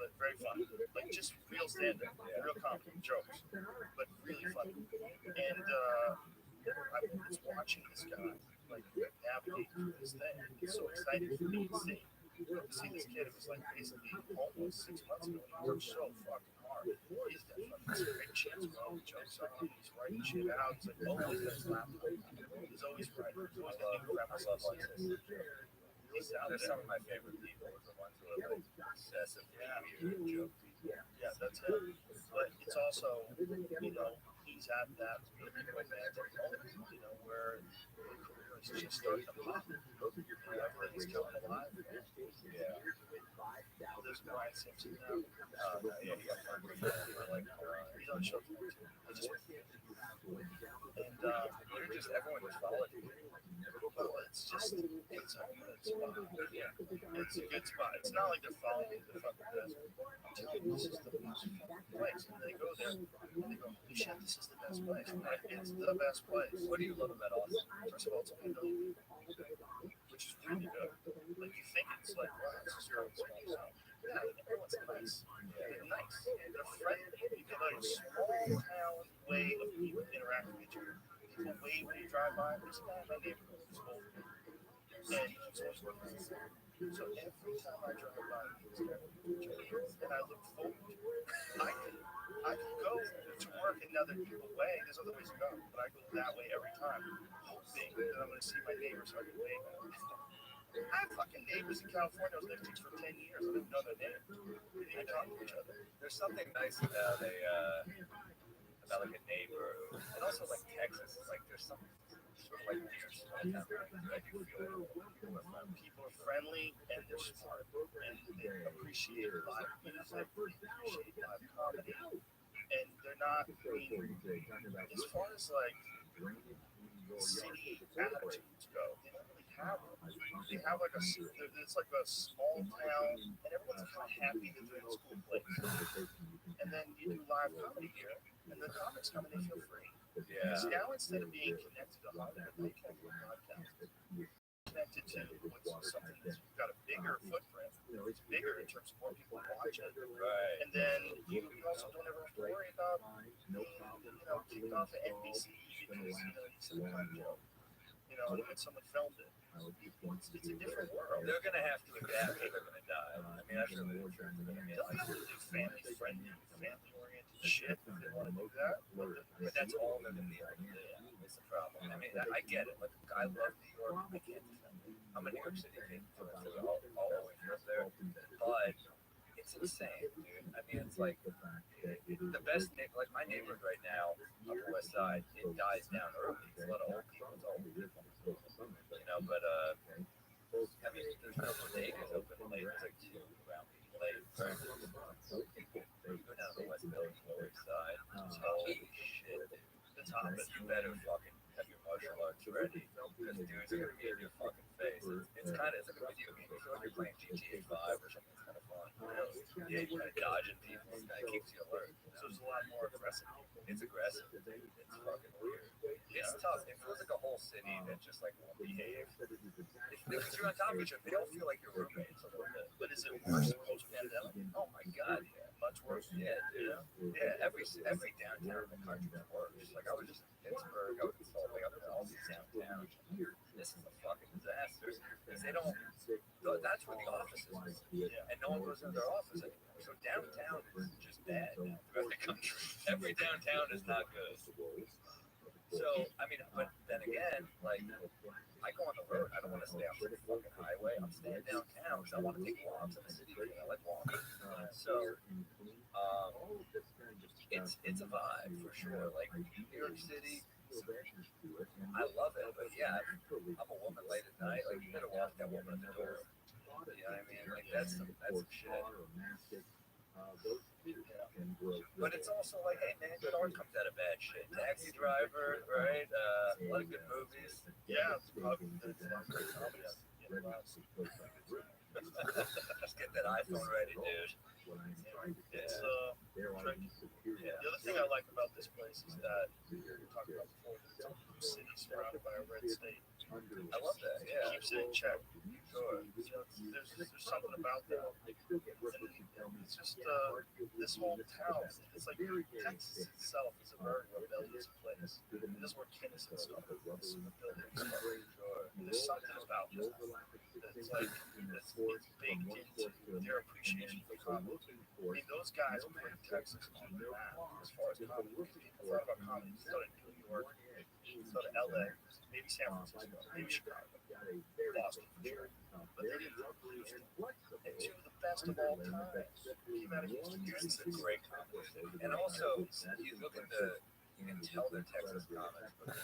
but very funny. Like just real stand-up, real comedy, jokes, but really funny. And I was watching this guy like navigate through this thing. It's so exciting for me to see. see this kid who was like basically homeless 6 months ago. He worked so fucking hard. He's got fucking great chance for all the jokes on him. He's writing shit out. He's like always got his laptop. He's always writing. He's always got new premise love like this. He's out There's there. some of my favorite people, the ones who are like obsessively weird joke people. Yeah, that's it. But it's also, he's at that romantic moment, where the career is just starting to pop. Everything's coming alive. Yeah. There's Brian Simpson now. Yeah, he got murdered for like, He's on the show tonight too. I just went. And you're just, everyone just followed you. well, it's a good spot. Yeah, it's a good spot. It's not like they're following me to the fucking best. I'm telling you, this is the most fucking place. And they go there and they go, holy shit, this is the best place. I'm like, it's the best place. What do you love about Austin? First of all, it's only building, which is really good. Like, you think it's like, wow, it's just really small. So, yeah, everyone's nice. They're nice. They're friendly. You get like a small town way of people interacting with each other. People wave when you drive by. There's a guy in my neighborhood who's old. And he's always looking at me. So every time I drive by, he's there with each other. And I look forward to it. I can go to work another way. There's other ways to go, but I go that way every time, hoping that I'm going to see my neighbors so I can wave at them. I have fucking neighbors in California. I was living for 10 years. I didn't know their names. We didn't even talk to each other. There's something nice about about like a neighbor, and also like Texas. It's like there's something sort of like near small town. I do feel People are friendly and they're smart and they appreciate live music, appreciate live comedy, and they're not. I mean, as far as like city attitudes go, they don't really have them. They have like it's like a small town, and everyone's kind of happy that they're in a school place. And then you do live comedy here, and the comics come and they feel free. Yeah. So now instead of being connected to Hollywood, they can be podcasted. Connected to something that's got a bigger footprint. It's bigger in terms of more people watch it. Right. And then you also don't ever have to worry about being, kicked off of NBC because you said a bad joke. When someone filmed it. It's a different world. They're gonna have to adapt or they're gonna die. I mean, that's really the truth. They'll have to do family-friendly, family-oriented shit if they want to do that. But that's all they're gonna be able to do. It's the problem. I mean, I get it. Like, I love New York. I can't defend it. I'm a New York City kid. I'll always live there. But it's insane, dude. I mean, it's like the best. Like my neighborhood right now on the west side, it dies down early. It's a lot of old people. It's all but I mean, there's no bodegas open late. There's like 2 around late. You go down the west village, lower east side. Holy shit, dude. The top, but you better fucking have your martial arts ready because dudes are gonna get in your fucking face. It's like a video game. You feel like you're playing GTA 5 or something. It's kind of fun. Yeah, you're kind of dodging people. It kind of keeps you alert. So it's a lot more aggressive. It's aggressive. It's fucking weird. It's tough. It feels like a whole city that just like won't behave. Because you're on top of each other, they don't feel like your roommates a little bit. But is it worse post-pandemic? Oh my god, yeah. Much worse. Yeah, dude. Yeah, every downtown in the country is worse. Like I was just in Pittsburgh, I was in Salt Lake, all these downtowns. This is a fucking disaster. Because they don't. That's where the office is. And no one goes into their office anymore. So downtown is just bad now throughout the country. Every downtown is not good. So I mean, but then again, like I go on the road. I don't want to stay off the fucking highway. I'm staying downtown because I want to take walks in the city. I like walking. So it's a vibe for sure. Like New York City, I love it. But yeah, I'm a woman late at night. Like you better walk that woman at the door. You know what I mean? Like that's some shit. But it's also like, hey man, good art comes out of bad shit. Taxi Driver, right? A lot of good movies. Yeah, it's probably great comedy. Just get that iPhone ready, dude. It's tricky. The other thing I like about this place is that we were talking about before, that it's a blue city surrounded by a red state. I love that. Yeah, It keeps it in check. sure. There's something about that. And it's just this whole town, it's like Texas itself is a very rebellious place. And this is where Kinnison started. This is the building started. There's something about that that's like it's baked into their appreciation for comedy. I mean, those guys put Texas on the map as far as comedy. Because people thought about comedy. They started in New York, started in LA, maybe San Francisco, maybe Chicago, Boston for sure. But they didn't go to Houston. And two of the best of all time came out of Houston. It's a great comic. And also, you look at you can tell they're Texas comics, but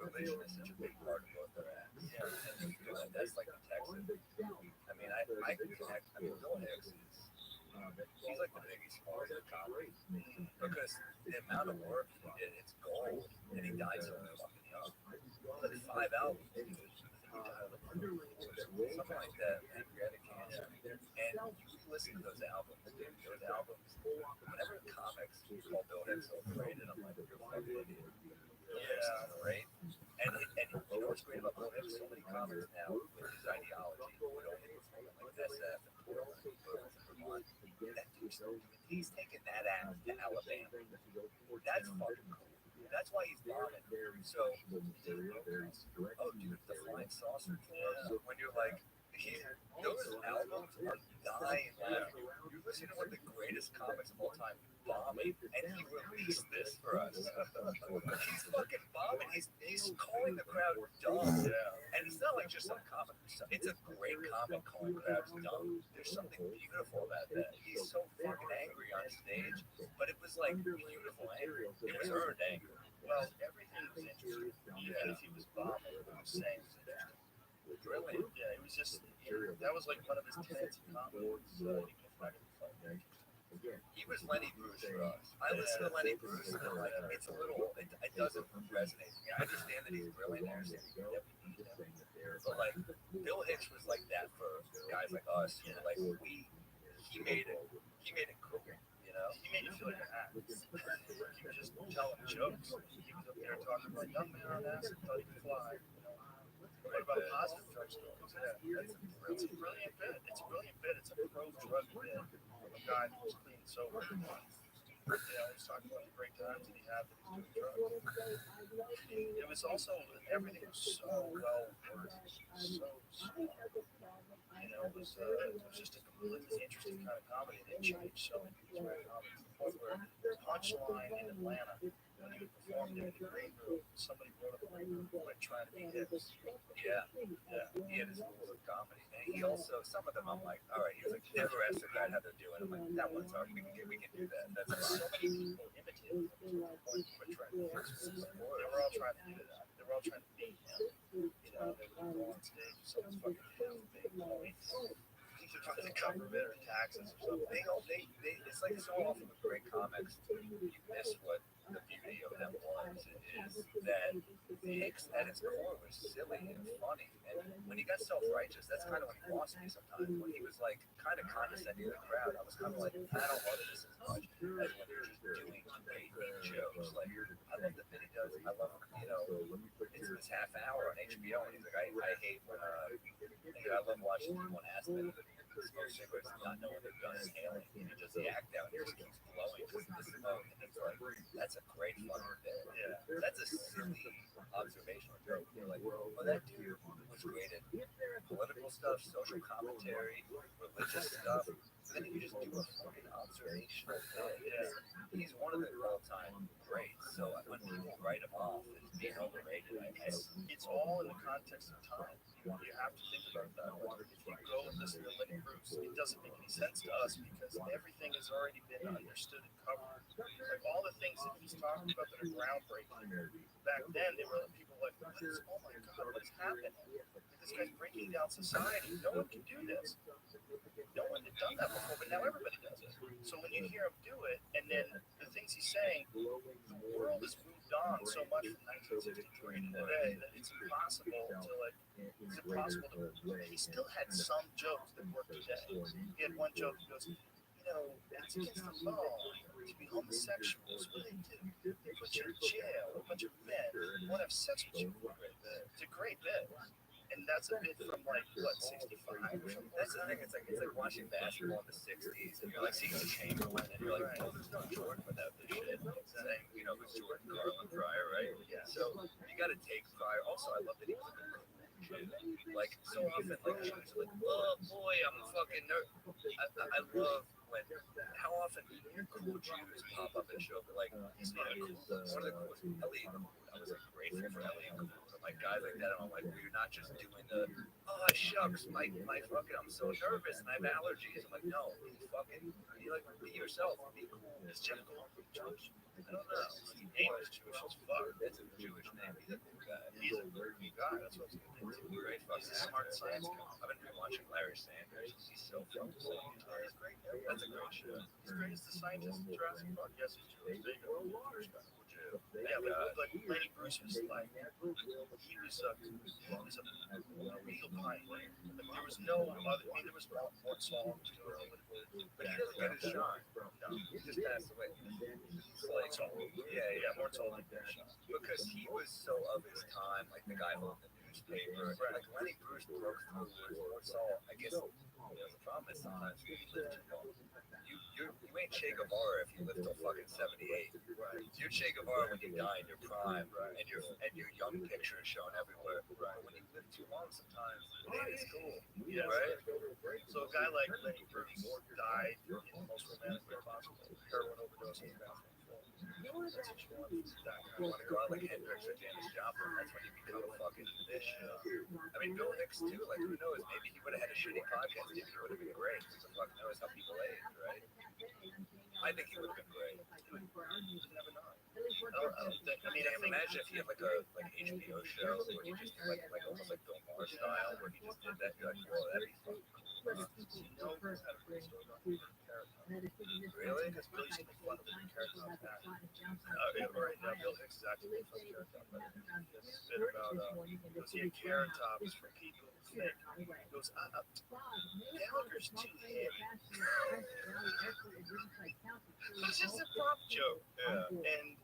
religion is such a big part of what they're at. Yeah, and that's like the Texan. I mean, I can connect. I mean, Bill Hicks he's like the biggest part of comedy because the amount of work he did, it's gold, and he died so fucking young. Like 5 albums. Something like that, pancreatic cancer. And you listen to those albums, whenever comics call Bill Hicks overrated, I'm like, you're a fucking idiot. Yeah, right? And you know what's great about Bill Hicks? So many comics now with his ideology would only perform like SF and Portland, Vermont. That dude's, he's taking that act to Alabama. That's fucking cool. That's why he's bombing. So, oh, dude, the flying saucer tour. When you're like, those albums are dying laughing. You listen to one of the greatest comics of all time, bombing, and he released this for us. He's fucking bombing. He's calling the crowd dumb. Yeah. And it's not like just some comic. It's a great comic calling crowds dumb. There's something beautiful about that. He's so fucking angry on stage, but it was like beautiful anger. It was earned anger. Well, everything was interesting. Even if he was bombing, what he was saying was interesting. Really? Yeah, it was just, that was like one of his tenets of comedy. Even if I didn't find it interesting. He was Lenny Bruce for us. I listen to Lenny Bruce and I'm like, it's a little, it doesn't resonate with me. I understand that he's brilliant, I understand that we need him. But like, Bill Hicks was like that for guys like us. Like, he made it cool, you know? He made you feel like an act. He was just telling jokes. He was up there talking about young man on acid thought he could fly. What about positive drug stories? Yeah, it's a brilliant bit. It's a brilliant bit. It's a pro-drug bit of a guy who's clean and sober. He's talking about the great times that he had that he's doing drugs. It was also, everything was so well worded, so smart. It was just a completely interesting kind of comedy. They changed so many people's way of comedy to the point where Punchline in Atlanta, when he performed in the green room, somebody wrote up like trying to be Hicks. Yeah. He had his rules of comedy. And he also, some of them I'm like, all right, he was like, never asked a guy how they're doing. I'm like, that one's hard. We can do that. That's So fine. many people imitated him to the point where trying to fix it. They were all trying to do that. They were all trying to beat him. They would go on stage with someone's fucking big points. They're trying to cover better taxes or something. It's like so often with great comics, you miss what the beauty of them was. Is that Hicks at its core was silly and funny. And when he got self-righteous, that's kind of when he lost me sometimes. When he was like kind of condescending to the crowd, I was kind of like, I don't love this as much as when you're just doing great jokes. Like, I love the bit he does. I love, it's this half hour on HBO, and he's like, I hate when, I love watching people in Aspen smoke cigarettes and not know what they've done inhaling. And just the act out, he just keeps blowing just the smoke. And it's like, that's a great fucking bit. Yeah. That's a silly observational joke. You're like, well, that dude was great at political stuff, social commentary, religious stuff. So then you just do a fucking observational thing. Yeah. He's one of the all-time greats. So when people write him off as being overrated, I guess it's all in the context of time. You have to think about that. If you go and listen to Lenny Bruce, it doesn't make any sense to us because everything has already been understood and covered. Like all the things that he's talking about that are groundbreaking. Back then, they were people like, oh my God, what is happening? This guy's breaking down society. No one can do this. No one had done that before, but now everybody does it. So when you hear him do it, and then the things he's saying, the world has moved on so much from 1963 to today that it's impossible to he still had some jokes that worked today. He had one joke that goes, it's against the law to be homosexuals. What do they do? They put you in jail. A bunch of men want to have sex with you. It's a great bit. And that's a bit from like what 65 or something. That's the thing. It's like watching basketball in the '60s, and you're like seeing Chamberlain, and you're like, oh, there's no Jordan without this shit. Saying, you know, who's Jordan, Carlin, Pryor, right? Yeah. So you got to take Pryor. Also, I love that he was like a cool Jew. Like so often, like Jews are like, oh boy, I'm fucking nerd. I love when how often cool Jews pop up and show up. Like he's not cool. One of the coolest. Ellie, I was like grateful for Ellie. I'm like guys like that. And I'm like, well, you're not just doing the oh shucks, my fucking, I'm so nervous and I have allergies. I'm like, no, you like be yourself, be cool. Is Jeff Goldblum Jewish? I don't know. His name is Jewish as fuck. That's a Jewish name. He's a cool guy. He's a very cool guy. That's what I was going to do. Great fucking He's a smart science guy. I've been rewatching Larry Sanders. He's so fucking cool. He's great. That's a great show. He's great as the scientist in Jurassic Park. Yes, he's Jewish. There you go. Jewish guy. Yeah, like Lenny Bruce was like, he was a real pioneer. Like, there was no other, I mean, there was more songs, but he doesn't get his shine. No, he just passed away. Like, yeah, more tall like that. Because he was so of his time, like the guy holding the newspaper. Right. Like Lenny Bruce broke through more Saul. I guess the problem is sometimes you live too long. You ain't Che Guevara if you live till fucking 78. Right. You're Che Guevara when you die in your prime, right? And your young picture is shown everywhere. Right. When you live too long, sometimes it ain't as cool. Yes. Right. So a guy like Lenny Bruce died in the most romantic way possible. Heroin overdose in 2004. That's what you want. You want to go out like Hendrix or Janis Joplin. That's when you become a fucking this. I mean, Bill Hicks too. Like, who knows? Maybe he would have had a shitty podcast. Maybe he would have been great. Because the fuck knows how people age, right? I think he would have been great. You never know. I don't think. I mean, Imagine if he had like a HBO show where he just did like almost like Bill Maher style, where he just did that. You're like, whoa, that'd be fun. Really? Because Bill used to make fun of the Carrot Top guy. Right now, Bill Hicks is actually making fun of Carrot Top. This bit about, he had Carrot Tops for people who think. He goes, Gallagher's too heavy. It's just a prop joke. Yeah. And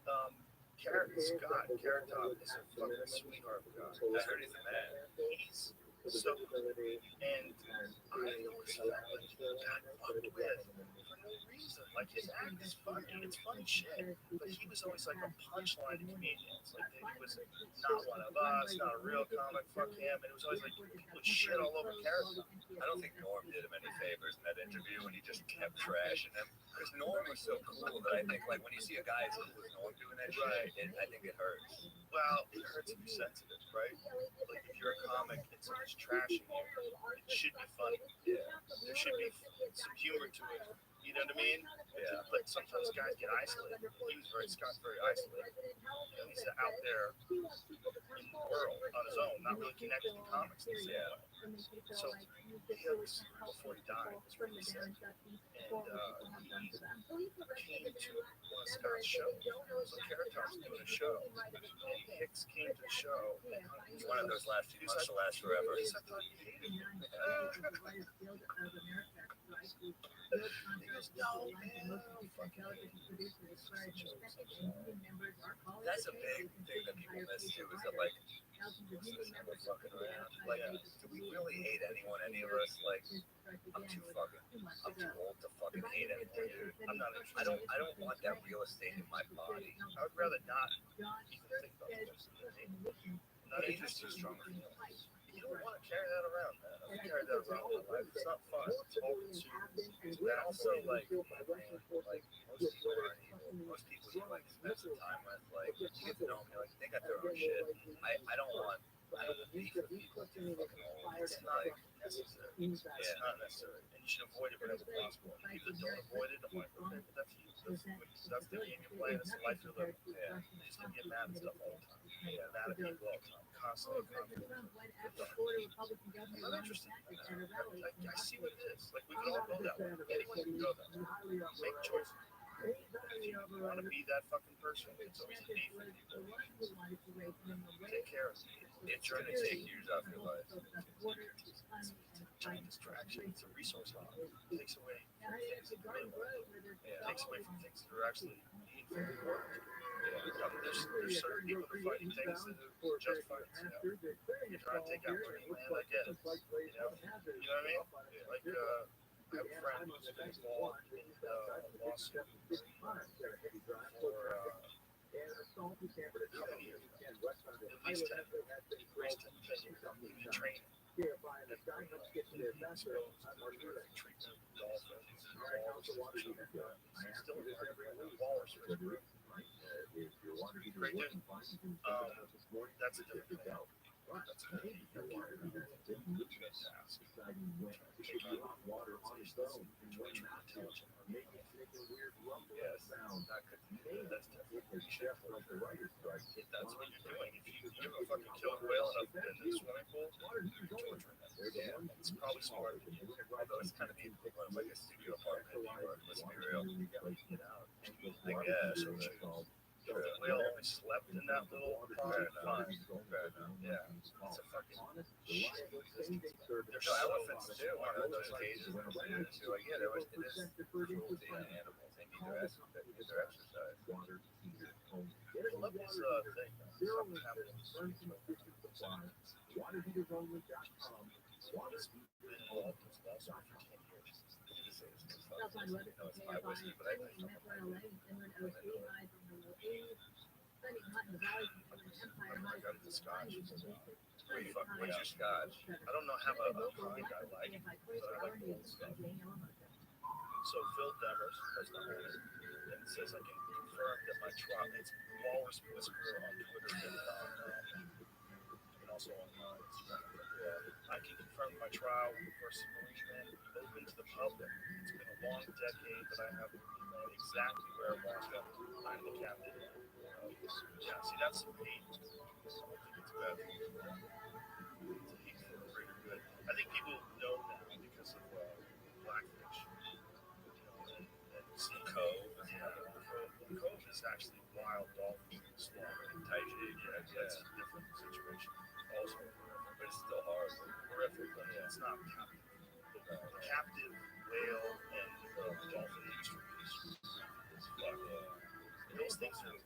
Carrot Top is a fucking sweetheart of a guy. I heard he's a man. He's so good. And I always felt like he got fucked with for no reason. Like his act is funny. It's funny shit. But he was always like a punchline comedian. It's like he was not one of us, not a real comic, fuck him. And it was always like people would shit all over Carrot Top. I don't think Norm did him any favors in that interview when he just kept trashing him. Because Norm was so cool that I think, like, when you see a guy as cool as Norm doing that shit, I think it hurts. Well, it hurts if you're sensitive, right? Like, if you're a comic and someone's trashing you, it should be funny. Yeah. There should be some humor to it. You know what I mean? Yeah. But sometimes guys get isolated. Scott's very isolated. You know, he's out there in the world on his own, not really connected to comics the same way. So Hicks, before he died, was really sick. And he came to one of Scott's shows. So Carrot Top's doing a show. And Hicks came to the show. He's one of those last few months to last forever. He thought he hated me. He goes, no, man. That's a big thing that people miss too, is that like, we're fucking around. Like, do we really hate anyone, any of us? Like, I'm too old to fucking hate anyone, dude. I'm not interested. I don't want that real estate in my body. I would rather not even think about this. Not interested. Stronger feelings. You don't want to carry that around, man. I don't carry that around in my life. It's not fun. It's all-consuming. And also, like most people aren't evil. Most people you like spend some time with, like you get to know them, you're like they got their own shit. I don't want beef with people too fucking old. It's not necessary. It's not necessary, and you should avoid it whenever possible. People that don't avoid it, I'm like, okay, but that's you. That's the game you're playing. It's the life you're living. Yeah, you just gonna get mad at stuff all the time. Yeah, mad at people all the time. Constantly. I'm not interested in that. I see what it is. Like, we can all go that way. Anyone can go that way. Make choices. If you want to be that fucking person, it's always a need for people. Take care of it. It's going to take years off your life. It's a giant distraction. It's a resource hog. It takes away from things that are really, takes away from things that are actually needed for the world. There's certain people that fighting things that are just fights. You're trying to take out money, man. I get it. You know what I mean? Like, I have a friend who's been involved in a lawsuit for 10 years. At least 10. Raised him in training. And treatment dolphins, still walrus for his group. Great dude. That's a different thing. That's a good thing. Yes, not good. That's different. That's what you're doing. If you ever fucking kill a whale in the swimming pool, you're torturing them. Yeah, it's probably smarter than you. Although it's kind of the equivalent of like a studio apartment in New York. Let's be real. You gotta get out. I guess. If the whale only slept in that little pond, fine. Yeah. It's a fucking shit. There's elephants too. One of those cages in the zoo. So like, yeah, it is cruelty in animals. They need their exercise. Pull up this thing. Something happened in the streets. It's been involved in this lawsuit for 10 years. No, it's my whiskey, but I think I got the scotch. What's your scotch? I don't know how a kind I like, but I like the old stuff. So Phil Demers has the owner, and it says I can confirm that my trial, it's Walrus Whisperer on Twitter and also on Instagram. I can confirm my trial versus Marine Man open to the public. It's been a long decade, but I have known exactly where I want them. I'm the captain. Yeah, see, that's some hate. I think it's bad. It's a hate for the greater good. I think people know now because of Blackfish. And Sea Cove. Yeah, Cove is actually wild dolphin slaughter in Taiji. Yeah, that's a different situation. Also, but it's still horrific. But yeah, it's not captive. The captive whale and dolphin industry is fucked. Those things are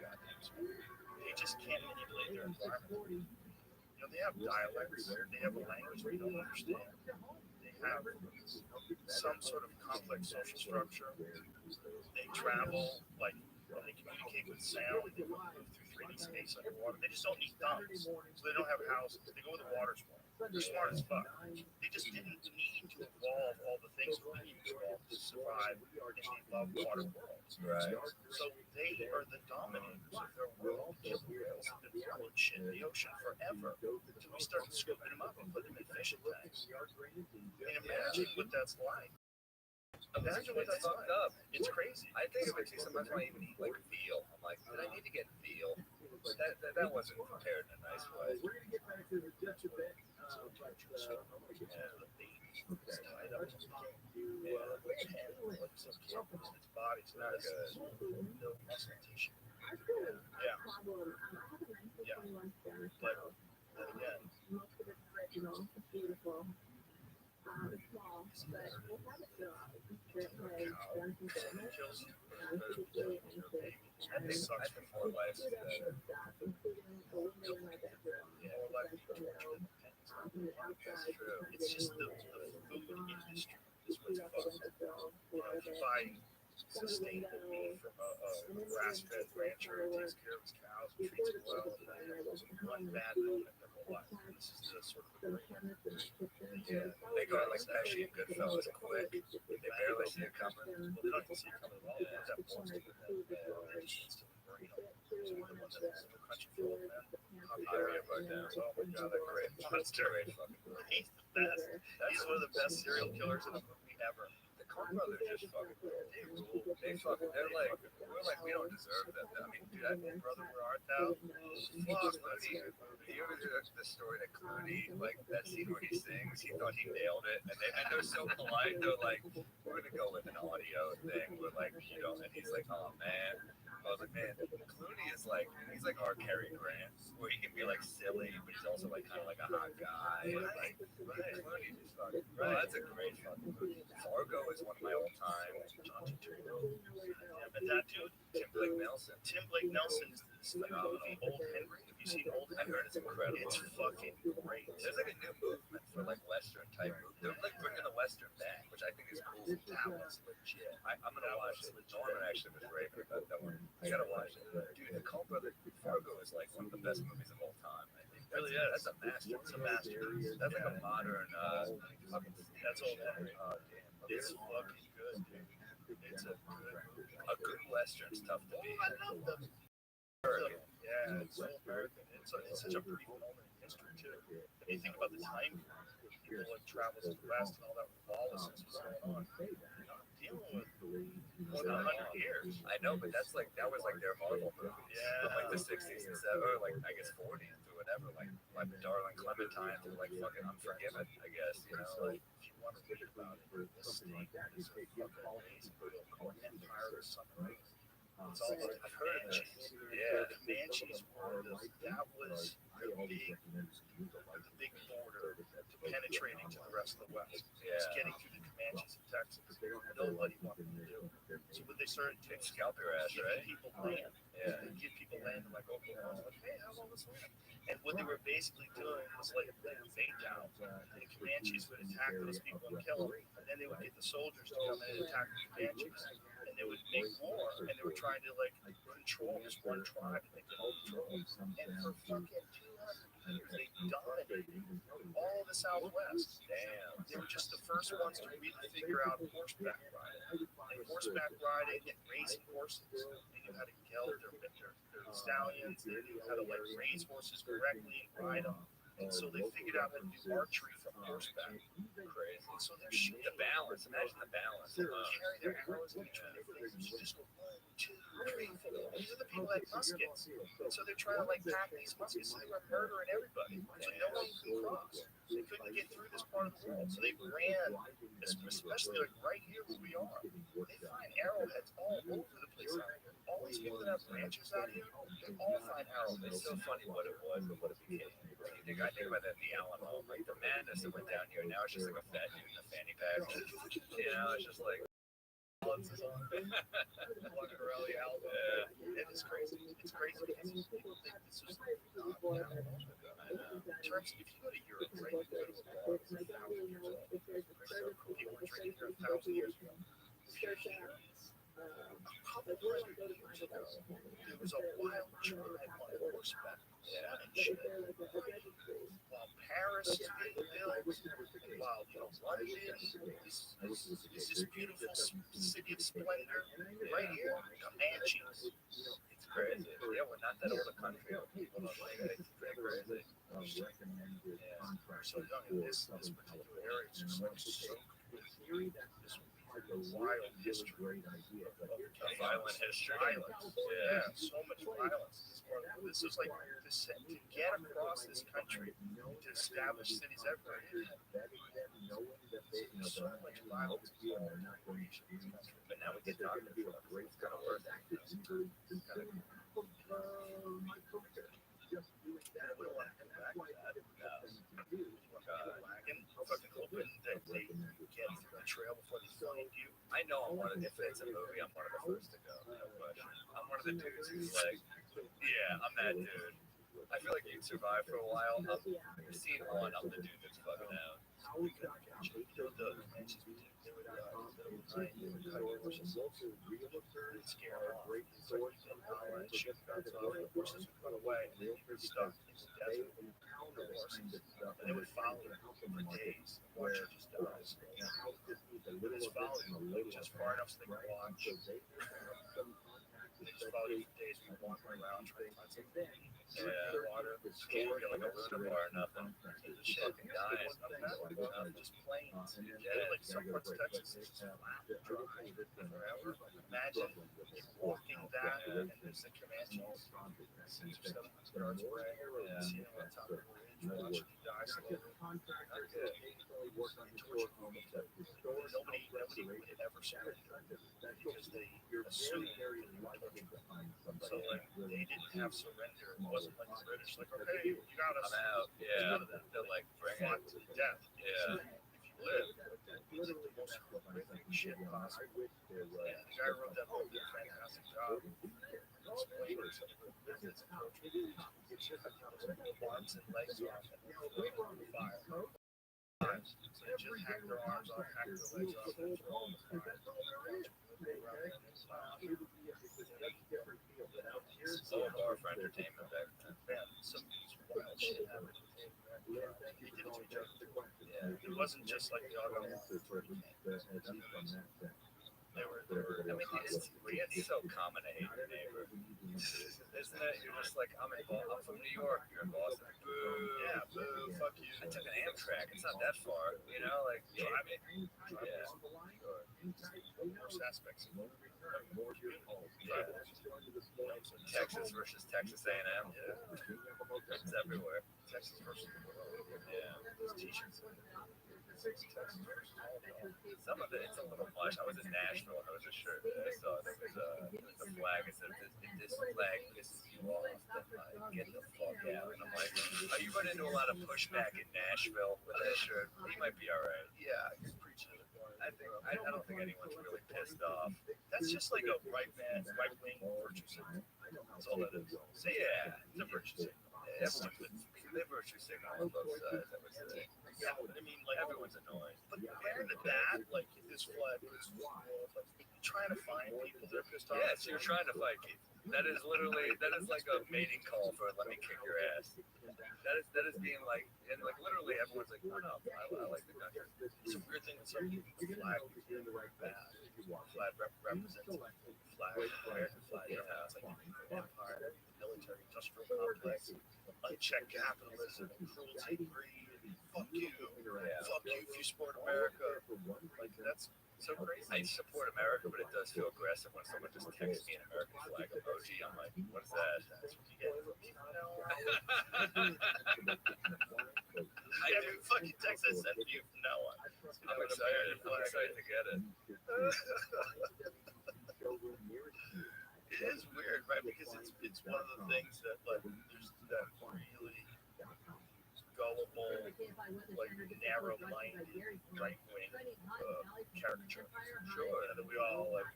goddamn smart. They just can't manipulate their environment. You know, they have dialects. They have a language we don't understand. They have some sort of complex social structure. They travel, like, when they communicate with sound, they move through 3D space underwater. They just don't need thumbs, so they don't have houses. They go where the water's warm. They're smart as fuck. They just didn't need to evolve all the things that we need to evolve to survive in the above water world. Right. So they are the dominators of their world. Killer whales have been throwing shit in the ocean forever until we started scooping them up and putting them in fishing tanks. And imagine what that's like. Imagine what that's fucked up. It's crazy. I think of it too. Sometimes when I even eat like veal, I'm like, did I need to get veal? But that wasn't prepared in a nice way. We're gonna get back to the Dutch event. The baby is tied up. Its body's not good. No muscle tissue. Yeah. But then again, kills you. That sucks for 4 lives. It's just the food industry is what's fucked. You know, if you buy sustainable meat from a grass-fed rancher who takes care of his cows and treats them well, one bad moment their whole life. This is the sort of yeah, they go like actually Goodfellas quick. They barely see it coming. Well, they don't even see it coming at all. There's that monster with that instantly brain them. So the one that's in the country full of them. Oh my god, that great monster. He's the best. He's one of the best serial killers in a movie ever. The Coen brothers just fucking rule. They rule. They're like, we're like, we don't deserve them. I mean, dude, I think Brother, Where Art Thou? Fuck, you ever hear the story that Clooney, like that scene where he sings, he thought he nailed it, and they're so polite. They're like, we're gonna go with an audio thing. We're like, you know, and he's like, oh man. I was like, man, Clooney is like, he's like our Cary Grant, where he can be like silly, but he's also like kind of like a hot guy. And like, Clooney just fucking, oh, that's a great fucking movie. Fargo is one of my all-time. Yeah, but that dude, Tim Blake Nelson. Tim Blake Nelson is this like movie Old Henry. Have you seen Old I Henry? heard it's incredible. It's fucking great. There's like a new movement for like Western type. They're like bringing the Western back, which I think is cool. That was legit. I'm gonna watch it. Norman actually was raving about that one. I gotta watch it. Dude, the Coen Brothers Fargo is like one of the best movies of all time. I think. Really is. That's a master. It's a masterpiece. That's like a modern. Fucking. That's Old Henry. Oh damn. It's fucking good, dude. It's a good movie. A good Western's tough to beat. I love them. American. Yeah, it's so American. It's such a brief moment in history too. If you think about the time people like travels to the West and all that lawlessness was going on, dealing with more than 100 years. I know, but that was like their Marvel movies. Yeah. From like the 60s and 70s, or like I guess 40s through whatever. Like my darling Clementine through like fucking Unforgiven, I guess. You know, So like if you want to read about it, this state is a fucking amazing called Empire of Sunrise. It's all about I've heard of this. Yeah, the Comanches were that was the big border to penetrating to the rest of the West. Just getting through the Comanches in Texas. Nobody wanted to do. So when they started Take scalp your ass, right? giving people land, Yeah. they give people land in like Oklahoma, like, hey, how about this land? And what they were basically doing was like fade down. The Comanches would attack those people and kill them, and then they would get the soldiers to come in and attack the Comanches. And they would make war, and they were trying to like control this one tribe that they couldn't control. And for fucking 200 years, they dominated all of the Southwest. Damn. They were just the first ones to really figure out horseback riding. And horseback riding and raising horses. They knew how to geld their stallions. They knew how to like raise horses correctly and ride them. And so they figured out how to do archery from horseback. Crazy. So they're shooting The balance. Imagine the balance. they carry their arrows in between their fingers. You just go 1, 2, 3, 4. These are the people that have muskets. And so they're trying to like pack these muskets. So they were murdering everybody. So no one could cross. They couldn't get through this part of the world. So they ran, especially like right here where we are. They find arrowheads all over the place. All these people that have ranches out here, they all find arrowheads. It's so funny what it was and what it became. I think about that in the Alamo, like the madness that went down here. Now it's just like a fat dude in a fanny pack. You know, it's just like. Walking around the Alamo. Yeah. It is crazy. It's crazy because people think this was not that long ago. In terms of if you go to Europe, right, you go to a bar that's 1,000 years old. People were drinking here 1,000 years ago. A couple hundred years ago, there was a wild tribe on horseback. And shit. While Paris is being built, while London is this beautiful city of splendor, right here, Comanches. It's crazy. Yeah, we're not that old a country. People don't think it's pretty crazy. Yeah, we're so young in this particular area. It's just like so cool. This wild history A violent history. violence. Yeah, so much violence. This is like to get across this country to establish cities everywhere. There's so much violence. But now we get talking to them. It's kind of worth it. It's kind of I wouldn't want to come back to that. And fucking hoping that they get through the trail before they find you. I know I'm one of, if it's a movie, I'm one of the first to go. No question. I'm one of the dudes who's like, yeah, I'm that dude. I feel like you'd survive for a while. Scene one, I'm the dude that's fucking out. The Comanches, they would cut horses. They'd scare them off. So you didn't know and shoot guns off. The horses would run away and they'd be stuck in the desert with the horses. And they would follow you for days and watch you just die. They just follow you just far enough so they can watch. They just follow you for days and you're walking around trying to find something. Yeah, Water. can't get like a Luna bar or nothing. Just fucking dying. Just plains. Yeah, like some parts of Texas is just flat, dry, forever. Imagine walking that and there's the Comanches, 600 or 700 yards away. Yeah. Seeing them on top of the ridge, watching you die slowly. Nobody would ever surrender because they assumed you were tortured. So like they didn't have surrender. It wasn't like the British, like, okay, you got us. I'm out. Yeah, they're like, bring Fought it. to the death. Yeah. If you live, you did the most horrific shit possible. And the guy who wrote that book did a fantastic job. explain to different methods and approaches. Arms and legs off and fire. So they just hack their arms off, hack their legs off, and throw them in the fire. It's all bar for entertainment back then. Man, some wild shit happened. They did it to each other. Yeah. It wasn't just like the auto. They were. I mean, it's so common to hate your neighbor, isn't it? You're just like, I'm from New York, you're in Boston. Boo. Yeah, boo, fuck you. I took an Amtrak. It's not that far, you know. Like, Driving. yeah. Worst aspects of Texas versus Texas A&M. Yeah. It's everywhere. Texas versus the world. Yeah. Those t-shirts. Some of it, it's a little much. I was in Nashville and there was a shirt that I saw that was a flag. It said, if this flag pisses you off, then get the fuck out. And I'm like, oh, you run into a lot of pushback in Nashville with that shirt. He might be all right. Yeah, he's preaching it. I don't think anyone's really pissed off. That's just like a right-wing virtue signal. That's all that is. So yeah, It's a virtue signal. they virtue signal on both sides. I would say. Yeah, I mean, like, Everyone's annoying. but compared to that, like, this flag is like, trying to find people that are pissed off. Yeah, so you're trying to fight people. That is like a mating call for let me kick your ass. That is being like, and like literally everyone's like, oh no, I like the country. It's a weird thing that some people flag is bad. Flag represents flag, American flag. Yeah, it's like empire, military, industrial complex, unchecked capitalism, cruelty, greed. Fuck you. Yeah. Fuck you if you support America. Like, that's so crazy. I support America, but it does feel aggressive when someone just texts me an American flag emoji. I'm like, what is that? That's what you get from me. No. I I do. do fucking text I sent you from now on. I'm excited. I'm excited to get it. It is weird, right? Because it's one of the things that, like, there's that really gullible, like, narrow-minded, right-wing caricature. Sure. And we all like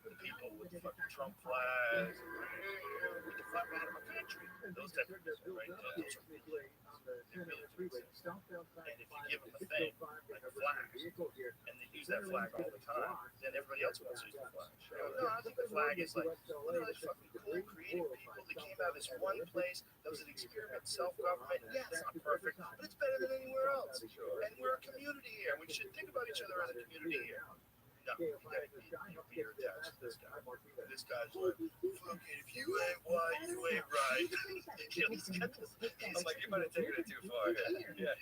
the people with the fucking Trump flags, with the flag out of our country, those type of people, right? Those are really, they really freak us. And if you give them a thing, like a flag, and they use that flag all the time, then everybody else wants to use the flag. No, I think the flag is like, these fucking cool, creative people that came out of this one place that was an experiment, self-government. Yeah, it's not perfect, but it's better than anywhere else. And we're a community here. We should think about each other as a community here. No, you're attached to this guy. This guy's like, fuck it, if you ain't white, you ain't right. He's got this. I'm like, you might have taken it too far. Yeah.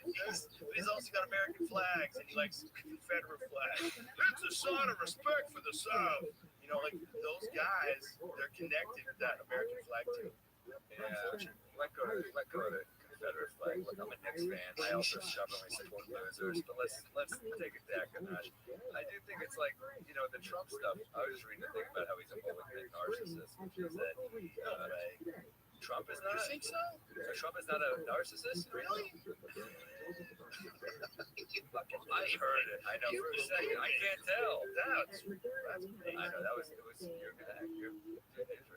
He's also got American flags, and he likes Confederate flags. It's a sign of respect for the South. You know, like, those guys, they're connected to that American flag too. Yeah. Let go to the Confederate flag. Look, I'm a Knicks fan. I also stubbornly support losers. But let's take it back a notch. I do think it's like, you know, the Trump stuff. I was just reading a thing about how he's a malignant narcissist, which is that Trump is not. You think so? Trump is not a narcissist. Really? I heard it. I know for a second. I can't tell. That's I know that was. It was. You're a good actor.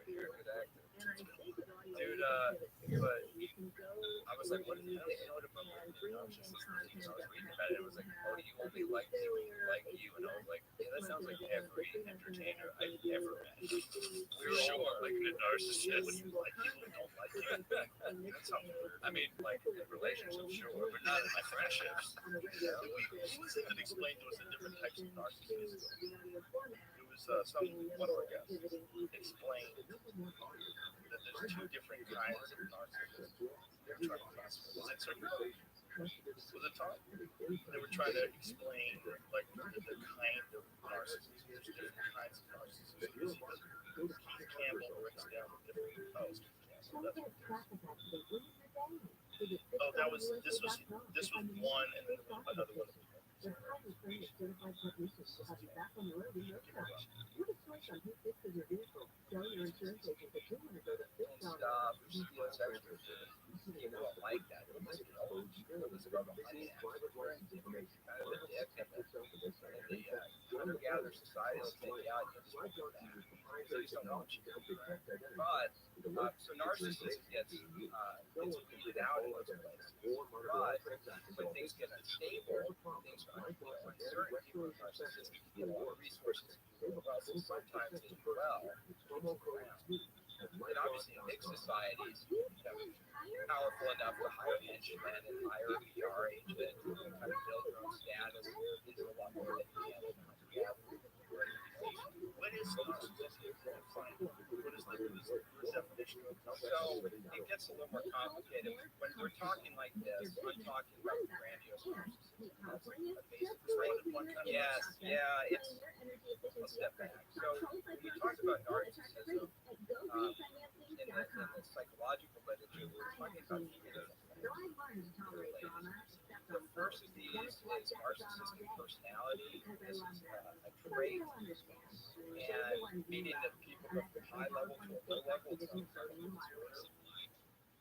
You're a good actor. Dude, but I was like, what do you know about narcissism? I was reading about it. It was like, oh, do you only like people who like you? And I was like, yeah, that sounds like every entertainer I've ever met. For sure, like a narcissist. When you like people who don't like you. That's how weird. I mean, like in relationships, sure, but not in my friendships. He was even explained to us the different types of narcissists. It was one of our guests explained that there's two different kinds of narcissists. They were trying to classify. Was it Tom? They were trying to explain like the kind of narcissists. There's different kinds of narcissists. Keith Campbell breaks down the different types. Oh, this was one, and then another one. Stop. People don't like that. Hunter-gatherer society will take you out. You just So you don't know what you do. But so narcissism gets weeded out in those places. But when things get unstable, things are uncertain, people are narcissistic, get a lot of resources. Well, so sometimes they do well. And obviously in big societies, powerful enough to hire henchmen and hire a PR agent and kind of build their own status into a lot more than you can. What is narcissism? What is the definition of So it gets a little more complicated. When we're talking like this, I'm talking about grandiose narcissism. That's a basic one. Yes, yeah, it's. Let's step back. So when we talk about narcissism in the psychological literature, we're talking about the first of these is narcissistic personality. This is a trait, and meaning that people go from high level to a low level.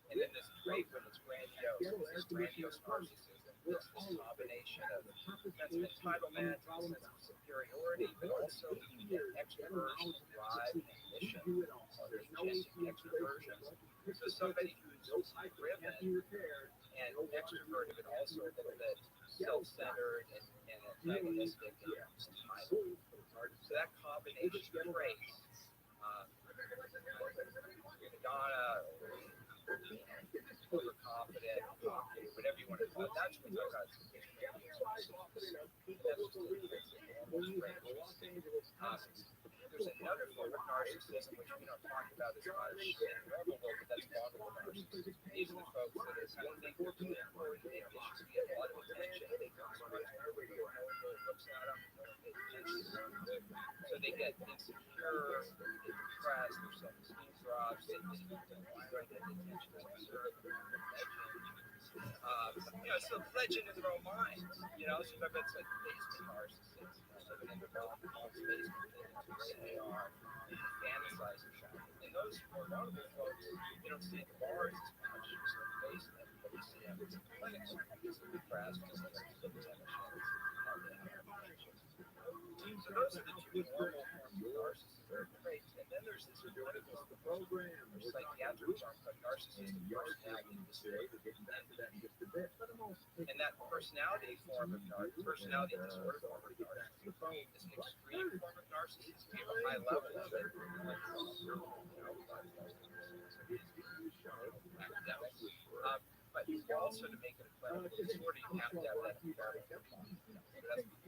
And then this trait, when it's grandiose, this grandiose narcissism, it's this combination of sense of entitlement, sense of superiority, but also extroversion, drive, and ambition. There's genetic extroversion. So somebody who's driven and extroverted, but also a little bit self-centered and antagonistic and entitled. So that combination of traits, Donna, overconfident, cocky, whatever you want to call it, that's what we're talking about. There's another form of narcissism which we don't talk about as much in normal world, but that's vulnerable narcissism. These are the folks that are kind of think they're too important, they should get a lot of attention, they don't so much everybody looks at them, so they get insecure, they get depressed, their self-esteem drops, they just don't find that attention is deserved. It's a legend in their own minds, so that's a basement narcissist, living in their own basement, they are fantasizing shopping. And those more vulnerable folks, they don't see the bars as much as in the basement, but you see them in the clinics because they're depressed, because they're so those are the two normal forms of narcissism traits. And then there's this medical program or psychiatric form of narcissistic personality disorder. And that personality form of personality disorder form of narcissism is an extreme form of narcissism. We have a high level of it. Academics. But also to make it a clinical disorder, you have to have that environment. That's the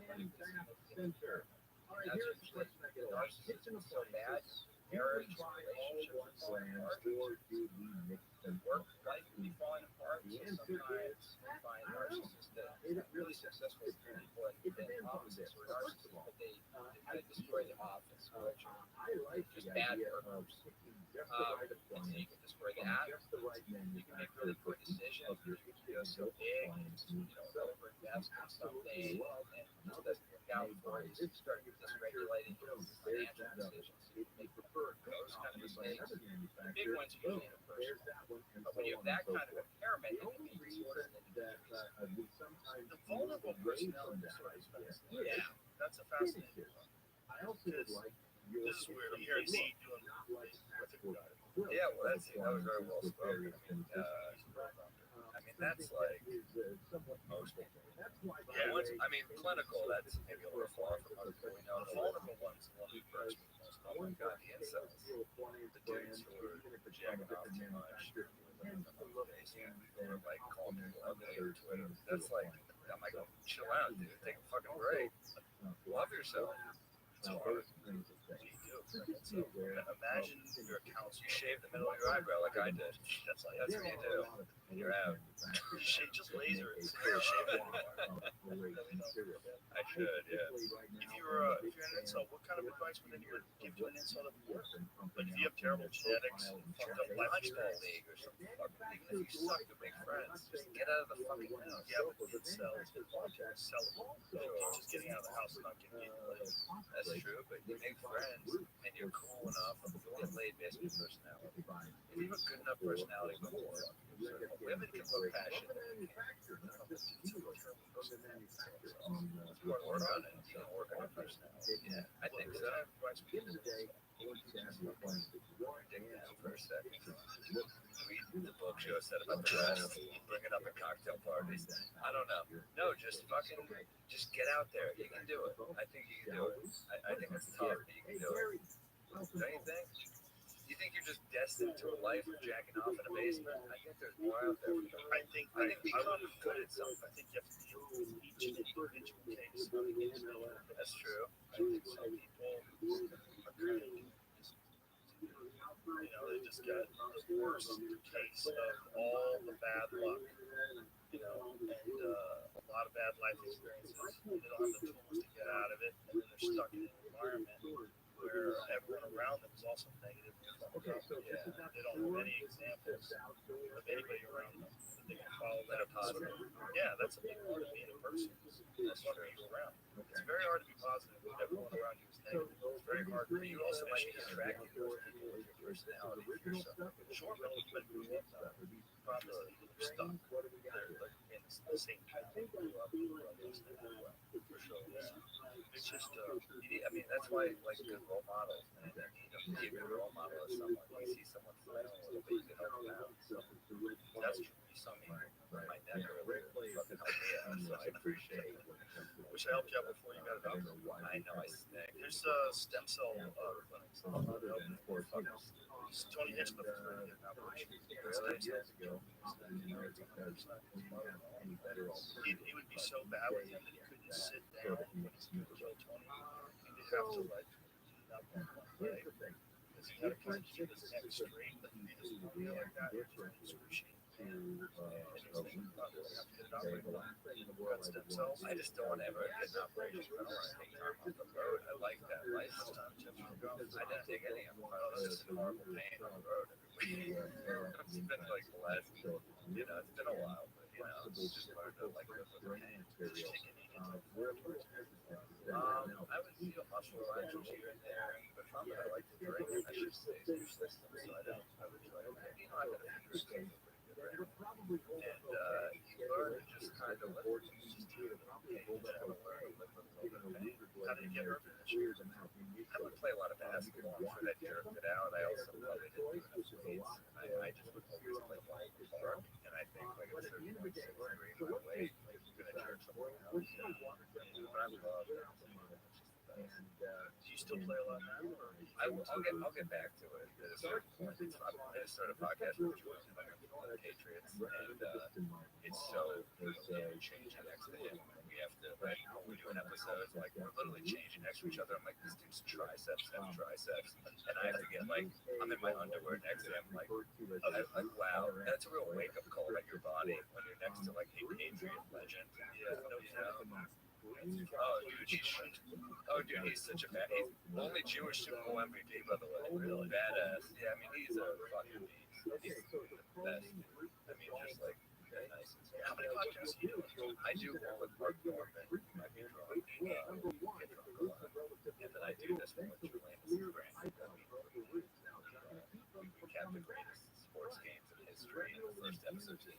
clinical. That's usually narcissism is so bad. Marriage, relationships, work life can be falling apart. So sometimes you find narcissists that really successful people and offices who are narcissists, but they kind of destroy the office, which are just bad workers. And so you can destroy that. You can make really poor decisions. You can go so big, overinvest in something, and it just doesn't work out for you. So you start dysregulating your financial decisions. So you make those kind of mistakes. The big ones are usually interpersonal. But when you have that kind of impairment, it can be disorder. The vulnerable personality disorder is fascinating. Yeah, that's a fascinating one. This is weird. I'm hearing Nate doing Yeah, well, that was very well spoken. I mean, that's like most people. Clinical, that's maybe a little far from other people we know. The vulnerable ones, the one who bursts me most. Oh my God, the incels. The dudes who are jacking off too much. Or like calling people ugly or Twitter. That's like, I'm like, chill out, dude. Take a fucking break. Love yourself. It's hard. So imagine your accounts. You shave the middle of your eyebrow like I did. That's what you do. And you're out. Just laser it. Shave it. I should, yeah. If you're an incel, what kind of advice would anyone give to an incel that would work? Like if you have terrible genetics, fucked up life Lunchball league or something. Even if you suck to make friends, just get out of the fucking house. Yeah, but incels sell just getting out of the house and not getting laid. That's true, but you make friends and you're cool enough and you get laid based on personality. If you have a good enough personality, women can look passionate. You want to work on it. You want to work on your personality. Yeah, I think so. Dig down for a second. Read the book show said about the West, bring it up at cocktail parties. I don't know. No, just get out there. You can do it. I think you can do it. I think it's tough, but you can do it. Don't you think? You think you're just destined to a life of jacking off in a basement? I think there's more out there. I think become good at something. I think you have to deal with each individual case. That's true. I think some people are kind of, they just got the worst case of all the bad luck, and a lot of bad life experiences. They don't have the tools to get out of it, and then they're stuck in an environment where everyone around them is also negative. They don't have any examples of anybody around them that they can follow that are positive. Yeah, that's a big part of being a person. That's what people around. It's very hard to be positive when everyone around you is negative. It's very hard. But you also might be attracted to those people with your personality. Sure, but you problem is people are stuck. They're like in the same path. For sure. It's just, that's why like good role models, man. You be a good role model of someone. You see someone failing a little bit, you can help them out. So that's true. You saw me my neck earlier. Fucking help me out. So I appreciate it. Wish I helped you out before you got it up. I know I snagged. There's stem cell clinics. Tony Hitchcliffe is going to get an operation. He would be so bad with him that he couldn't sit down when he's going to kill Tony. He'd have to like not one leg because he had to kind of keep his neck straight, but he made his body like that. It was excruciating. And he was thinking about it. I have to get it operated. Got stem cells. I just don't want to ever get an operation. I don't want to take time off the road. I like that lifestyle. I didn't take any of them. I was just in horrible pain on the road every week. It's been like the last, it's been a while, but just learned to like live with the pain. I would eat a muscle relaxers here and there, but I like to drink, and I should stay useless, so I would try to, I've been a few drinks. And you learn to just kind of live with it. How did you get hurt? I would play a lot of basketball. I'm sure that jerked it out. I also probably didn't do enough skates. I just would always play ball in the park. And I think like a certain point, 6 degree my weight is going to jerk someone out. But I love that. Do you still play a lot now? Or I'll get back to it at a certain point. I'm going to start a podcast with you about the Patriots, and it's so changing next to him. We have to, like, when we do an episode, like, we're literally changing next to each other. I'm like, this dude's triceps, and I have to get, like, I'm in my underwear next to him, like, wow, that's a real wake-up call about your body when you're next to, like, a Patriot legend. Yeah, Oh, dude, he's such a bad. He's only Jewish Super Bowl MVP, by the way. Really badass. Yeah, I mean, he's a fucking beast. He's the best. I mean, just like very nice. how many podcasts do you do? I do one with Mark Norman. I be drunk. And then I do this one with Julian Grant. We recap the greatest sports games in history. In the first episode, versus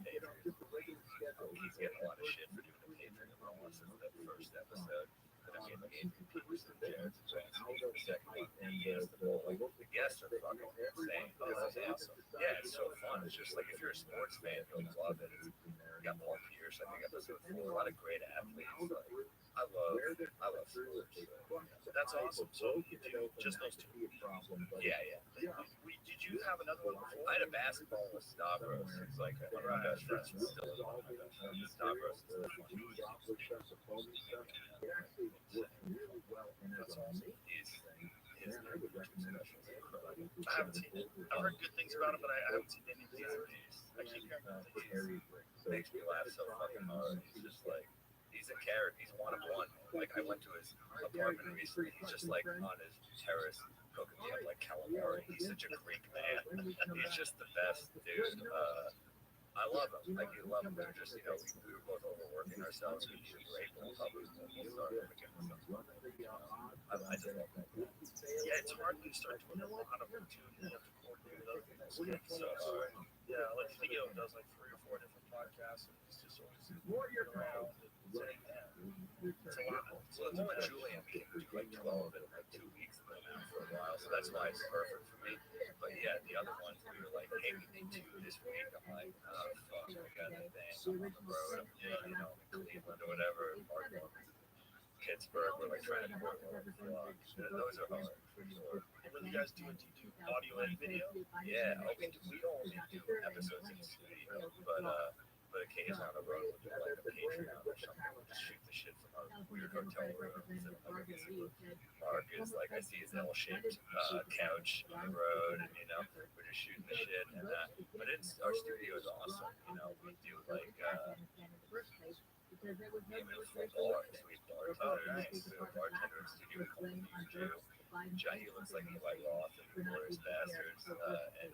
Patriots. He's getting a lot of shit for doing the Patriots promo since the first episode. But I mean, like Adrian Peterson, Jared Zabransky, the second one, and he has the whole, like, the guests are fucking insane. This is awesome. Yeah, it's so fun. It's just like, if you're a sports fan, you'll love it. You got Paul Pierce, I think, episode 4, a lot of great athletes. Like, I love sports. That's awesome. So you do just those two. Yeah. Did you have another one before? I had a basketball with Stavros. It's like one of my best friends. Still is one of my best friends. Stavros is the one. That's awesome. His special. I haven't seen it. I've heard good things about him, but I haven't seen any of these. I keep hearing good things. Makes me laugh so fucking hard. He's just like, he's a carrot. He's one of one. Like, I went to his apartment recently. He's just like on his terrace cooking me up like calamari. He's such a Greek man. He's just the best dude. I love him. Like, you love him. We were just, we were both overworking ourselves. We needed a break. We'll probably start up again. I just love him. Yeah, it's hard when you start doing a lot of them too. You have to coordinate other things. So, yeah, like Theo does like 3 or 4 different podcasts, and he's just always around. sitting down. It's a lot. So it's only Julian, we can do like 12 in like 2 weeks now for a while, so that's why it's perfect for me. But yeah, the other ones we were like, hey, we need 2 this week. I'm like, oh fuck, we got a thing. I'm on the road, you know, in Cleveland or whatever, or Pittsburgh. We're like trying to work. Those are hard for sure. And when you guys do it, do you do audio and video? Yeah, we only do episodes in the studio, but occasionally on the road we'll do like a Patreon or something. We'll just shoot the shit from our weird hotel rooms. And Mark is like, I see his L-shaped couch on the road, and you know, we're just shooting the shit. And but our studio is awesome. You know, we do like full bars. We bartender in the studio. We have a couple of too. He looks like Eli Roth and Glorious Bastards, and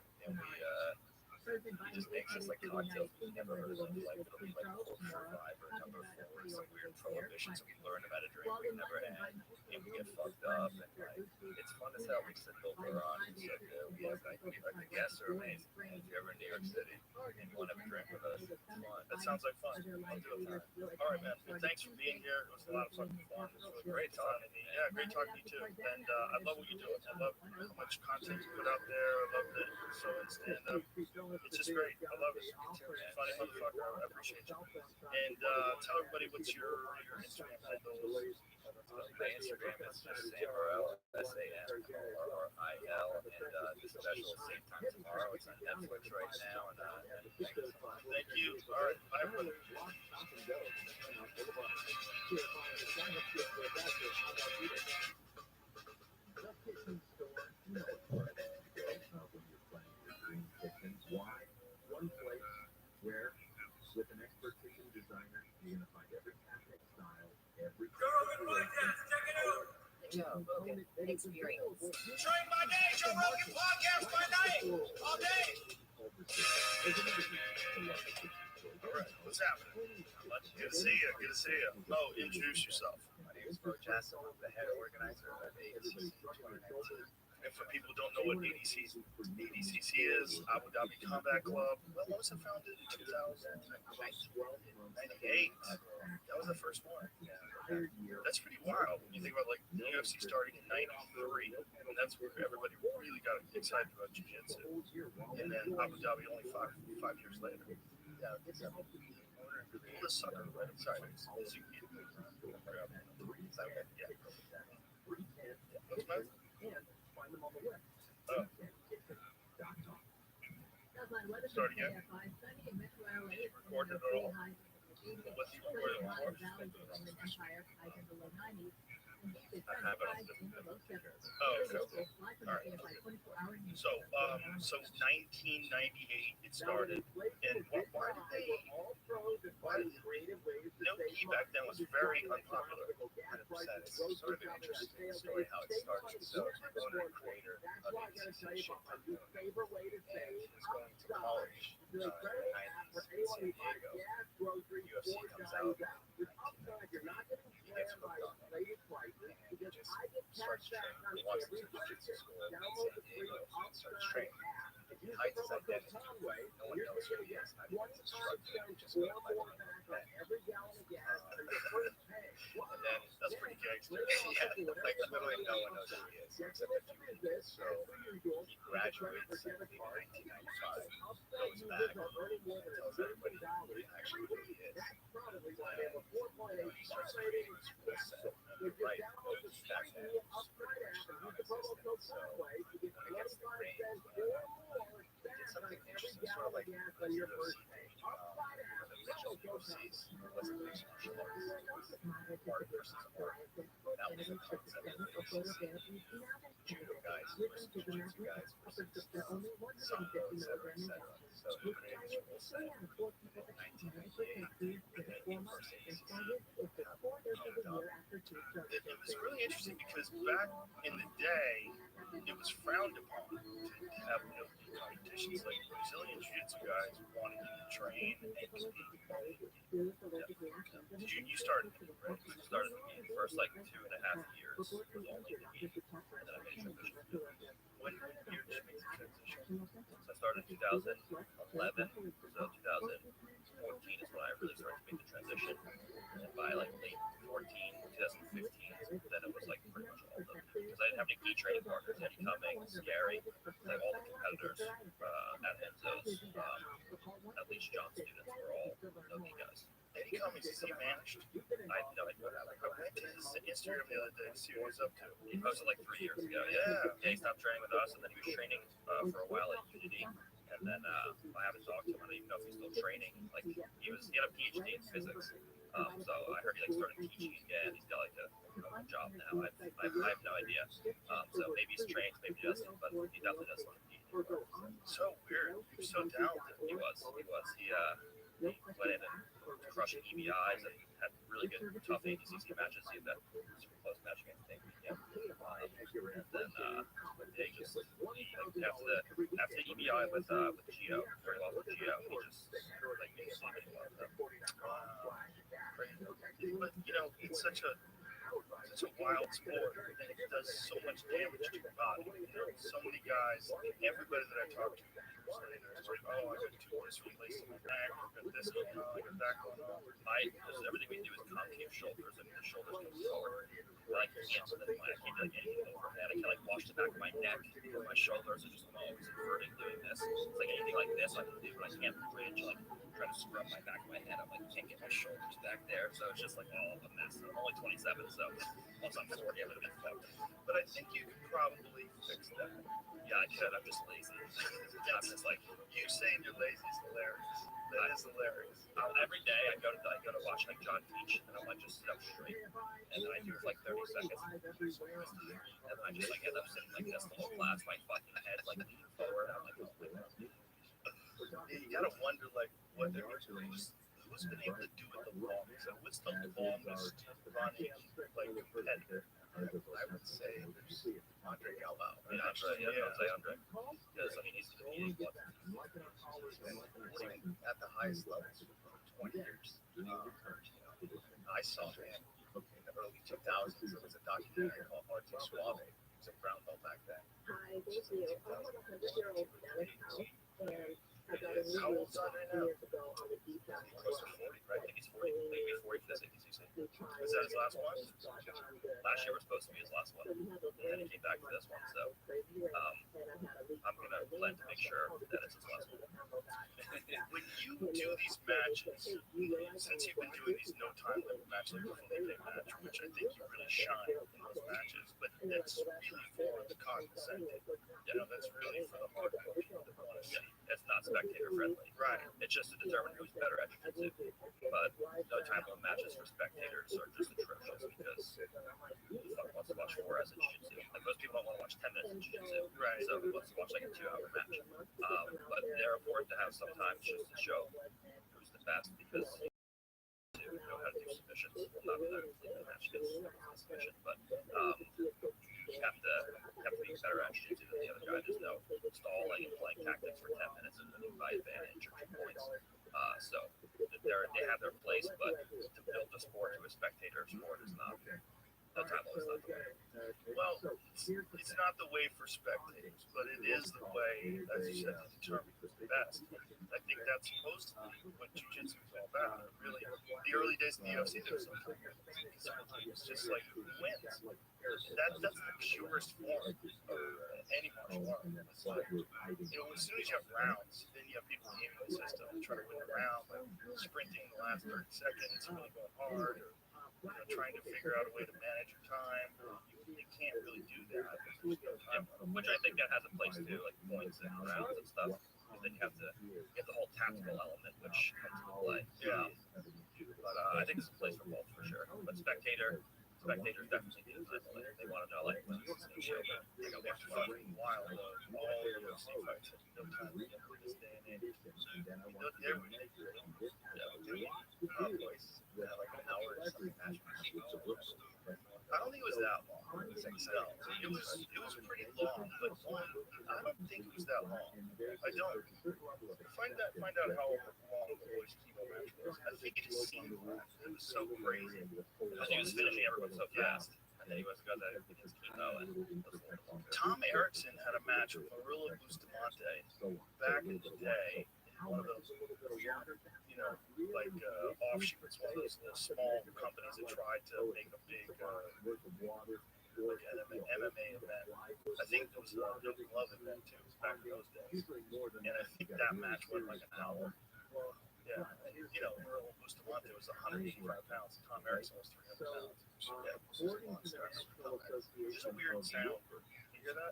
he just makes us like cocktails we've never heard of. Like it'll be like Cold Survivor number 4, some weird prohibitions we learn about a drink we've never had, and we get fucked up. And like it's fun as hell. We sit over on and so good. We have like the guests are amazing. If you're ever in New York City and you want to have a drink with us, it's fun. That sounds like fun. I'll do it. All right, man. Well, thanks for being here. It was a lot of fucking fun. It was really Great talking. Yeah, great talking to you too. And I love what you do. I love how much content you put out there. I love that you're so in stand up. It's just great. I love it. Funny motherfucker. I appreciate you. And tell everybody what's your Instagram handle. My Instagram is just SamRL, SAMRRIL, and the special is same time tomorrow. It's on Netflix right now, and thank you so much. Thank you. All right. Bye, brother. Why? One place where, with an expert kitchen designer, you're going to find every cafe style, every Experience. Train by day, Joe Rogan podcast by night, all day. All right. What's happening? Good to see you. Good to see you. Mo, introduce yourself. My name is Bo Jasso. I'm the head organizer of ADCC 219. And for people who don't know what ADCC is, Abu Dhabi Combat Club. When was it founded? In 2098. That was the first one. That's pretty wild when you think about like the UFC starting in '93, and that's where everybody really got excited about jiu-jitsu. And then Abu Dhabi only five years later. Yeah, Pull this sucker right. Sorry. Yeah. What's my? Oh. Start again. Recorded it all. What's the recording for? I have it on different computers. Oh, okay. All right. So 1998 it started, and why did no-gi back then was very unpopular. 100%. It's sort of an interesting story how it started. So, the owner and creator of ADCC, was going to college in the 90s in San Diego. UFC comes out in 1990. He gets hooked on it. And he just starts training. He wants to jiu-jitsu school in San Diego and starts training. He hides his identity. No one knows who he is. Not even his instructor. Just go by the name of Ben. And then That's pretty gangster. yeah, like literally no one knows who he is except a few people. So he graduates in 1995, goes back, and tells everybody actually who he is. And he starts creating this cool set. Right, back then it was pretty much non-existent. So when it gets the grain, he did something interesting, sort of like the UFC thing. The original UFC's wasn't mixed martial arts. It was art versus art. That was the concept of the ADCC. Judo guys versus jiu-jitsu guys versus sambo, etc. So he created this whole set in 1998, and then he first ADCC It was really interesting because back in the day, it was frowned upon to have no-gi competitions. Like Brazilian jiu-jitsu guys wanted you to train and compete. You started, right? You started the first like 2.5 years was only the gi, and then I made transition. When year did you make the transition? So I started in 2011, so 2012, 2014 is when I really started to make the transition. And by like late 2015, then it was like pretty much all of them. Because I didn't have any key trading partners, Eddie Cummings, Gary, like all the competitors at Enzo's, at least John's students were all Noki guys. Eddie Cummings, is he managed? I have no idea what happened. I went to his Instagram the other day to see what he was up to. He posted like 3 years ago. Yeah. He stopped training with us, and then he was training for a while at Unity. And then I haven't talked to him. I don't even know if he's still training. Like he had a PhD in physics. So I heard he like started teaching again. He's got like a job now. I have no idea. So maybe he's trained, maybe he doesn't, but he definitely doesn't compete anymore. So weird. He was so talented. He was. He went in and crushing EBIs and had really good tough ADCC matches. He had that super close match against Dave. Yeah. And then they just after the EBI with Gio, very well with Gio, he just like made so many of them. But you know, it's such a wild sport, and it does so much damage to your body. You know, so many guys, everybody that I talk to, it's like, oh, I got 2 disc replaced in my back, I got this going on, I got that going on. Because everything we do is concave shoulders, and the shoulders go forward. I can't do like anything over that. I can like wash the back of my neck, or my shoulders are just always inverting doing this. It's like anything like this I can do, but I can't bridge, like try to scrub my back of my head. I'm like, can't get my shoulders back there. So it's just like all a mess. I'm only 27, so once I'm 40, I'm gonna be fucked. But I think you could probably fix that. Yeah, I could. I'm just lazy. I'm just like, You saying you're lazy is hilarious. That is hilarious. every day I go to watch like John teach, and I'm like just sit up straight, and then I do it for like 30 seconds, and then I just like end up sitting like this the whole class, my fucking head like leaning forward. I'm like, oh my god. You gotta wonder, like, what they're doing. Who's been able to do it the longest? And what's the longest running, like, competitor? I would say there's Andre Galvao. Yeah, I'd say Andre. Because I mean, he's competing At the highest levels for 20 years. I saw him in the early 2000s. There was a documentary called Arte Suave. He was a brown belt back then. Hi, thank you. I have a 100-year-old Spanish house, and I got a How new old's Andre now? years ago on the detail. close to 40, right? I think he's 40, maybe 40 for this ADCC. Was that his last one? Last year was supposed to be his last one, and then he came back for this one. So I'm gonna plan to make sure that it's his last one. When you do these matches, since you've been doing these no time limit matches, like the Felipe match, which I think you really shine in those matches, but that's really for the condescending. You know, that's really for the hardcore people that want to see. It's not spectator friendly. Right. It's just to determine who's better at jiu-jitsu. But no time limit matches for spectators are just atrocious because who the fuck wants to watch 4 hours of jiu-jitsu? Like most people don't want to watch 10 minutes of jiu-jitsu. Right. So who wants to watch like a 2-hour match? But they're important to have sometimes just to show who's the best because to know how to do submissions. Well, not that the match gets submission, but you have to be better at jiu-jitsu than the other guy. There's no stalling and playing tactics for 10 minutes and then by advantage or 2 points. So they have their place, but to build the sport to a spectator sport is not. No time limit is not the way. Well, it's not the way for spectators, but it is the way, as you said, to determine who's the best. I think that's supposed to be what jiu-jitsu is all about. Really, the early days in the UFC, there was it's just like who wins. That's the purest form of any martial art. It's like, as soon as you have rounds, then you have people gaming the system, trying to win the round, like sprinting the last 30 seconds, really going hard, or trying to figure out a way to manage your time. You can't really do that. Which I think that has a place too, like points and rounds and stuff. And then you have the whole tactical element, which comes into play. Yeah. But I think there's a place for both for sure. But spectators definitely do. They want to know like when this is going to show. It's fucking wild though. All the UFC fights have no time limit in this day and age. Like an hour and something match. I don't think it was that long. No, it was pretty long, but I don't think it was that long. I don't. Find out how long the boys' chemo match was. I think it just seemed long. It was so crazy. Because he was finishing everyone so fast. And then he was going to his chemo and Tom Erickson had a match with Marilla Bustamante back in the day. one of those weird, like offshoots, one of those small companies that tried to make a big like MMA event. I think it was a glove event too. It was back in those days, and I think that match went like an hour. Yeah, Earl Bustamante was 185 pounds. Tom Erickson was 300 pounds. Yeah, it was just a monster. Just a weird sound. You hear that?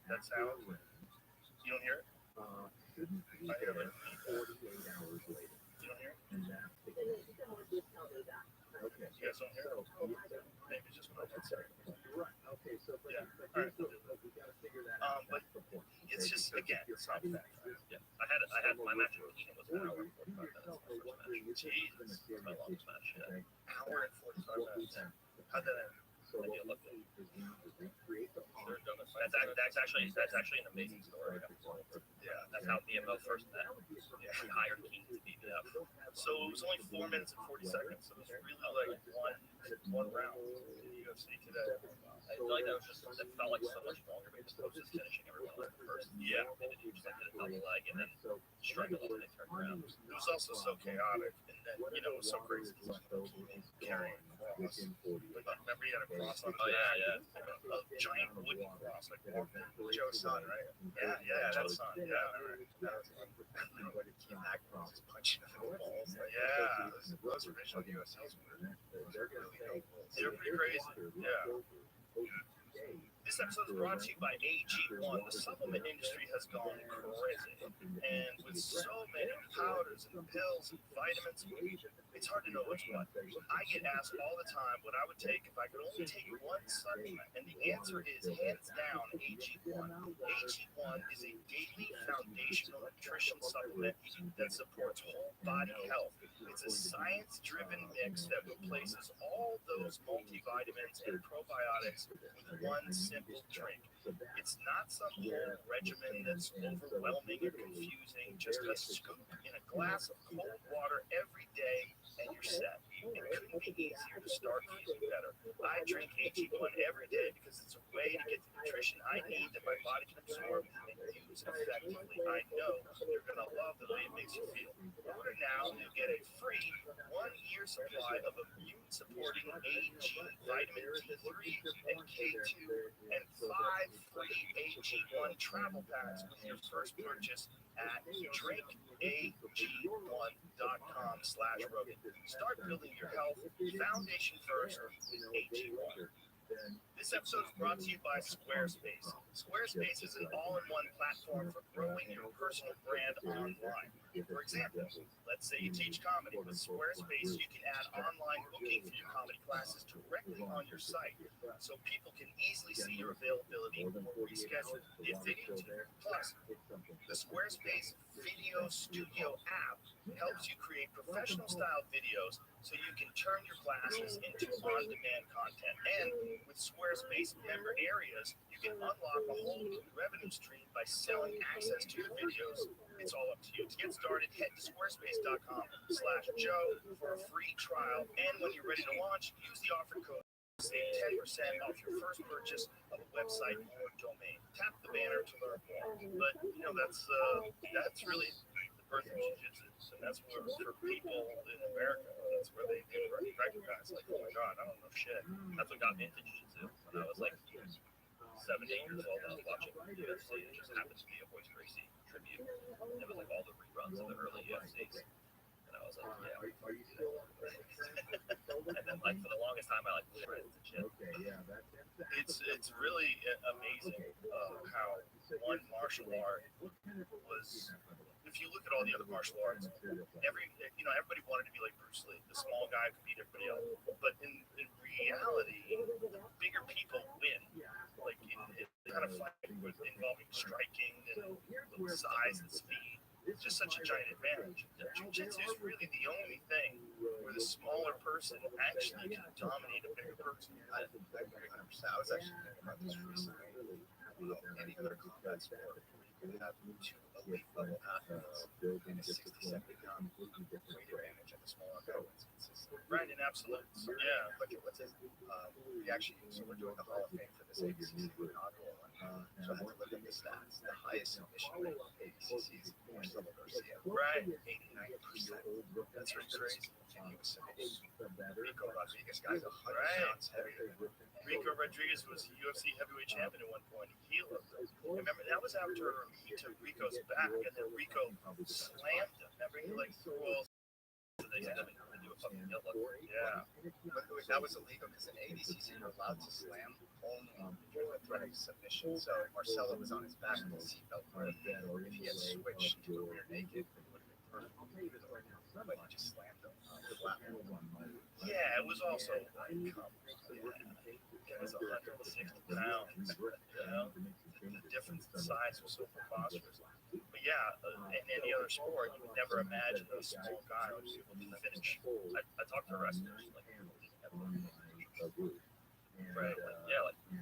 That sound? You don't hear it? I hear it. You don't hear it? Okay. You guys don't hear it? Maybe it's just my headset. Yeah. All right. But it's just, again, it's not bad. Yeah. I had my match with Keenan was an hour and 45 minutes. My first match. Jesus, that's my longest match. Yeah. Hour and 45 minutes. How'd that end? I need to look at it. That's actually an amazing story. Yeah, that's how me and Mo first met. Yeah, he hired Keenan to beat me up. So it was only 4 minutes and 40 seconds. So it was really like one round in the UFC today. I feel like that felt like so much longer because I was just finishing everyone like the first. Yeah, and then he just like did a double leg and then struggled and they turned around. It was also so chaotic, and then it was so crazy because carrying a cross. Remember he had a cross on. Oh yeah. A giant wooden cross, like Joe's son, right? Yeah, Joe's son. Yeah, that was fun. That cross is punching the balls. Yeah, those original USLs were really helpful. They're pretty crazy. Yeah. This episode is brought to you by AG1. The supplement industry has gone crazy. And with so many powders and pills and vitamins, it's hard to know which one. I get asked all the time what I would take if I could only take one supplement. And the answer is hands down AG1. AG1 is a daily foundational nutrition supplement that supports whole body health. It's a science-driven mix that replaces all those multivitamins and probiotics with one simple drink. It's not some whole regimen that's overwhelming and confusing. Just a scoop in a glass of cold water every day and you're set. It couldn't be easier to start feeling better. I drink AG1 every day because it's a way to get the nutrition I need that my body can absorb and use effectively. I know you're going to love the way it makes you feel. Order now and you'll get a free 1-year supply of immune-supporting AG, vitamin D3 and K2, and 5 free AG1 travel packs with your first purchase at drinkag1.com/Rogan. Start building your health foundation first with AG1. This episode is brought to you by Squarespace. Squarespace is an all-in-one platform for growing your personal brand online. For example, let's say you teach comedy. With Squarespace, you can add online booking for your comedy classes directly on your site, so people can easily see your availability or reschedule if they need to. Plus, the Squarespace Video Studio app helps you create professional-style videos so you can turn your classes into on-demand content. And with Squarespace member areas, you can unlock a whole new revenue stream by selling access to your videos. It's all up to you. To get started, head to squarespace.com/Joe for a free trial. And when you're ready to launch, use the offer code. Save 10% off your first purchase of a website or domain. Tap the banner to learn more. But that's really the birth of jiu-jitsu, and that's where for people in America, that's where they recognize like, oh my god, I don't know shit. That's what got me into jiu-jitsu when I was like 7, 8 years old. I was watching UFC. It just happened to be a Royce Gracie tribute. It was like all the reruns of the early UFCs. And I was like, yeah, we can do that. And then, like, for the longest time, I like shredded the shit. It's really amazing how one martial art was. If you look at all the other martial arts, everybody wanted to be like Bruce Lee. The small guy could beat everybody else. But in reality, the bigger people win. Like in kind of fight involving striking and size and speed. It's just such a giant advantage. Jiu-jitsu is really the only thing where the smaller person actually can dominate a bigger person. I agree 100%. I was actually thinking about this recently. Any other combat sport where you can have 2 elite level athletes in a 60-second weight advantage and the smaller guy wins consistently. Right, in absolutes. Yeah. Look at what's in. We actually, so we're doing the Hall of Fame for this ABCC inaugural one. So I had to look at the stats. The highest submission rate of ABCC is Marcelo Garcia. Right. 89%. That's crazy. And he was submitting Rico Rodriguez, guys, 100 pounds heavier. Rico Rodriguez was a UFC heavyweight champion at one point. He looked. Remember, that was after he took Rico's back, and then Rico slammed him. Remember, he like threw all. They do a fucking heel look. Yeah. But that was illegal because in ADCC you're allowed to slam only with a threat of submission. So Marcelo was on his back with the seatbelt. If he had switched to a rear naked, it would have been perfect. But he just slammed him flat. Yeah, it was also like, it was 160 pounds. You know, the difference in size was so preposterous. But yeah, in any other sport, you would never imagine a small guy was able to finish. I talked to wrestlers, like, right, like, yeah, like, you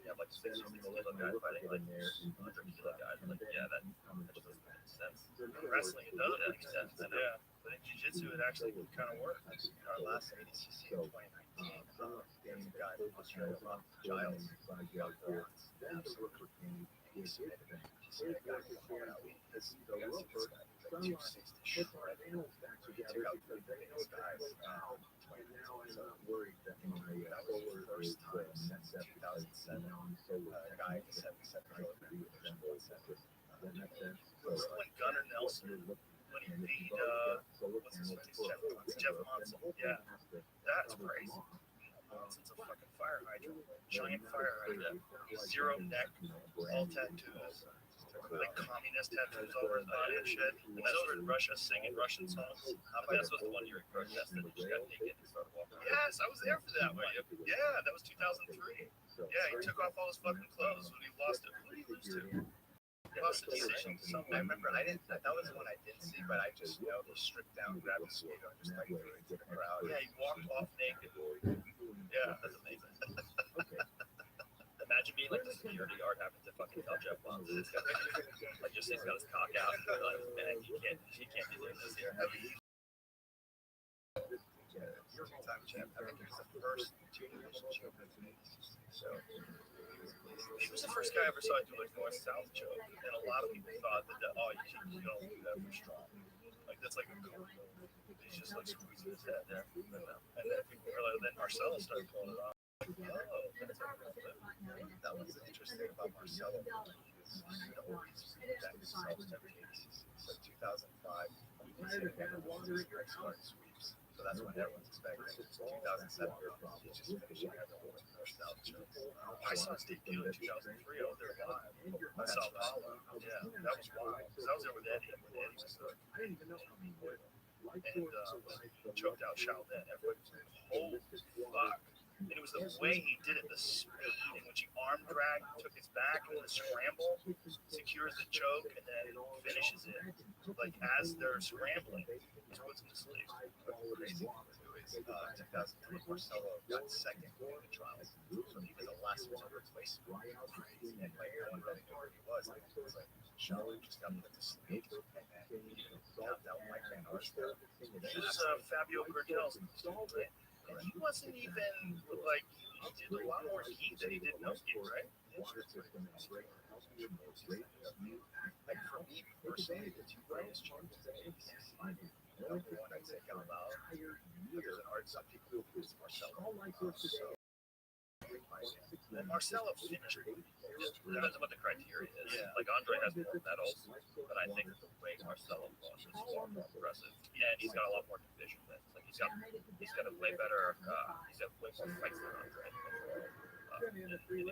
have like 60 kilo guy fighting like 100 kilo guy. Like, yeah, that just doesn't make sense. In wrestling, it does make sense. And, yeah, but in jiu-jitsu, it actually kind of works. Our last ADCC in 2019, there's a guy from Australia, Giles, absolutely. He submitted a guy from Hawaii. His guy was like 260 shredded. So he took out the biggest guys. So that was the first time since 2007. A guy at 77 kilograms. When Gunnar Nelson, when he beat, what's his face? Jeff Monson. Yeah, that's crazy. Monson's a fucking fire hydrant, giant fire hydrant, zero neck, all tattoos, like communist tattoos over his body and shit. And that's over in Russia singing Russian songs. This was the one year he protested and just got naked and started walking. Yes, I was there for that one. Yeah, that was 2003. Yeah, he took off all his fucking clothes when he lost it. Who did he lose to? He lost a decision. I remember that was the one I didn't see, but I just know he stripped down, grabbed his speedo, and just like threw it into the crowd. Yeah, he walked off naked. Yeah, that's amazing. Imagine being like the security guard having to fucking tell Jeff Monson. Like, just he's got his cock out. Like, man, he can't be doing this here. European time champ. I think he was the first two-division champion. So he was the first guy I ever saw do like north-south choke, and a lot of people thought that you don't do that for strong. Like, that's like a cool. He's just like squeezing his head there, and then people were like, then Marcelo started pulling it off. Like, oh, that's that was interesting about Marcelo. He always that himself to every ADCC. So 2005, he's hitting every one of his strike sweeps. So that's when everyone's expecting. 2007, he's just finishing every one north-south chokes. I saw his debut in 2003 out there live in Sao Paulo. Yeah, that was wild. Because I was there with Eddie, and Eddie was and choked out Sheldon. Everybody was like, holy fuck. And it was the way he did it, the speed in which he arm dragged, took his back in the scramble, secures the choke, and then finishes it. Like, as they're scrambling, he puts him to sleep. Crazy. It was 2003, Marcelo got second in the trials. So he was the last one to replace him. And like, no one really knew where he was. Like, it was like, Sheldon just got put to sleep, and then he knocked out Mike Van Arsdale. This is Fabio Gurgel's right? And he wasn't even, like, he did a lot more heat than he did no heat, right? Like, for me personally, the two greatest champions in ADCC, number one, I'd say out loud. There's an art, some people who is Marcelo. And Marcelo finished. It depends on what the criteria is. Yeah. Like, Andre has more medals, but I think the way Marcelo fought is far more impressive. Yeah, and he's got a lot more division wins. Like, he's got a way better, he's got way more fights than Andre. Division every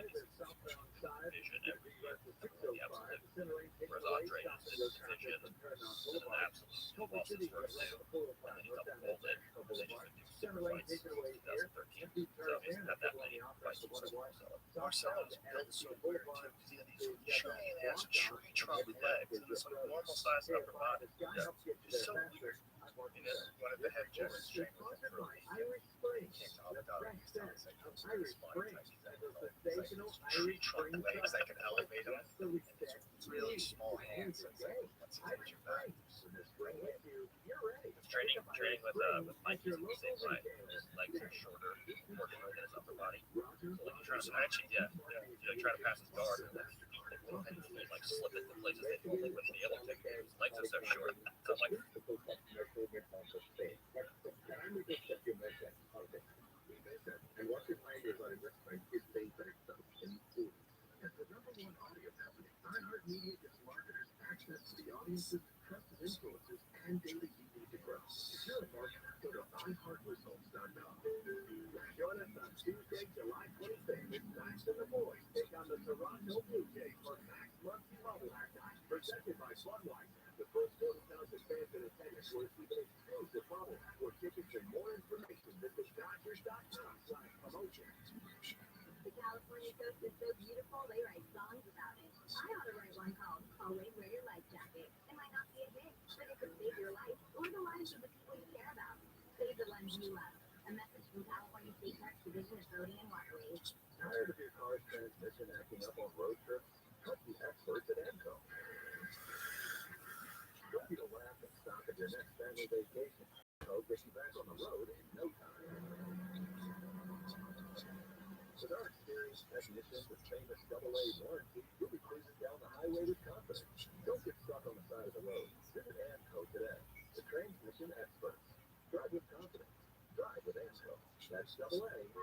year. The absolute. Whereas Andre is the division and an absolute. He lost his first two, and then he double folded. And they just do super fights in 2013. So he's not that many fights with Marcelo. Marcelo was built so weird too, because he had these giant ass tree trunk legs and this normal sized upper body. Yeah, just so weird. You know, one of the head judges trained with him for he came to Abu Dhabi. He's telling us like those spine types. He's like tree trunk legs that can elevate him, and it's really small hands. So it's like once he takes your back. Training with Mike, he's in the same working right against upper body. So like you try to actually, you like try to pass his guard, and like little things will like slip into places they normally wouldn't be able to because his legs are so short. So I'm like, And what you find is on this point is things that are so important. As the number one audio company, iHeartMedia gives marketers access to the audiences, trusted influencers, and data you need to grow. If you're a marketer, go to iHeartResults.com. Join us on Tuesday, July 25th as Max and the boys take on the Toronto Blue Jays for Max Monthly Bobblehead Night, presented by Budweiser. The first 40,000 fans in attendance will receive an exclusive bobblehead. For tickets and more information, visit Dodgers.com/promotion. The California coast is so beautiful, they write songs about it. I ought to write one called Always Wear Your Life Jacket. It might not be a hit, but it could save your life or the lives of the people you care about. Save the ones you love. A message from California State Parks Division of Roading and Waterways. Tired of your car's transmission acting up on road trips? Trust the experts at AMCO. Don't be the last and stop at your next family vacation. AMCO gets you back on the road in no time. With our experienced technicians with famous AA warranty, you'll be cruising down the highway with confidence. Don't get stuck on the side of the road. Visit AMCO today. The transmission experts. Drive with confidence. Drive with AMCO. That's AA. MCO.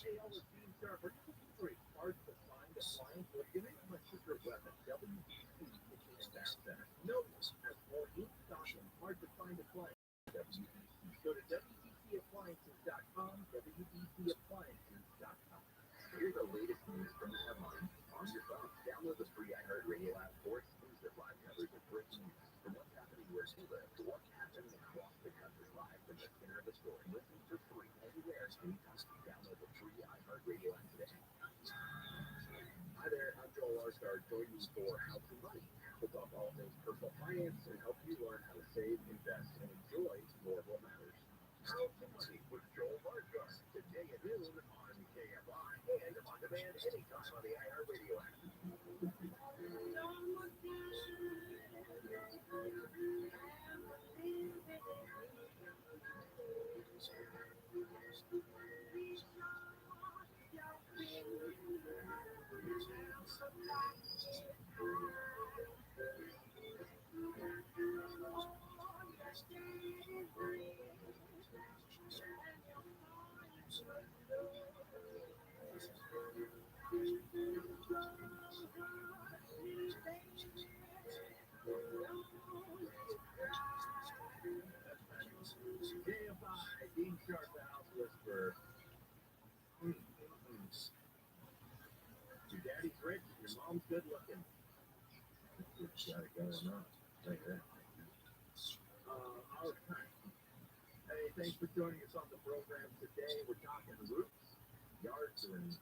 Hey, all the team sharper. Great parts to find appliance or give it my sister weapon. WBC Kitchen and Bath Center. No has more in stock and hard to find appliance. WBC. Go to WBCappliances.com. WBCappliances.com. Here's the latest news from the headlines on your phone. Download the free iHeartRadio app for exclusive live coverage of breaking news from what's happening where you live to what's happening across the country live from the center of the story. Listen for free anywhere, anytime. Download the free iHeartRadio app today. Hi there, I'm Joel Arsgaard, joining you for How to Money. We'll talk all things personal finance and help you learn how to save, invest, and enjoy more of what matters. How to Money with Joel Arsgaard, today at noon on KFI and on demand anytime on the iHeartRadio app. Dean Sharp, the house whisperer. Your daddy's rich, your mom's good looking. It's got it going on. Like that. All right. Hey, thanks for joining us on the program today. We're talking roofs, yard trim.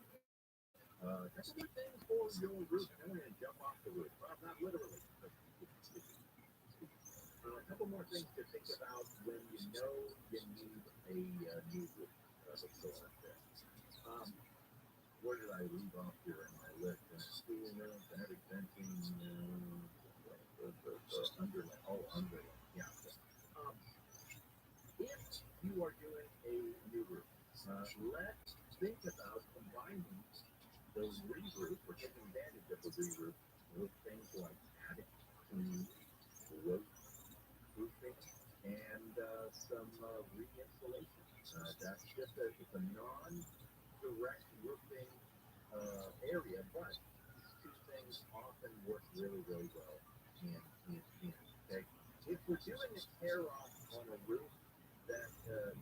A couple more things for your roof. I'm going to jump off the roof. Well, not literally. But a couple more things to think about when you know you need a new roof. Let's go like that. Where did I leave off here in my list? School rooms, attic fencing, underlay. Oh, underlay. Yeah. If you are doing a new roof, let's think about combining those re-roof or taking advantage of the re-roof with things like attic cleaning, roof roofing, and some re-installation. That's just it's a non-direct roofing area, but two things often work really, really well hand in hand. Okay? If we're doing a tear-off on a roof, that if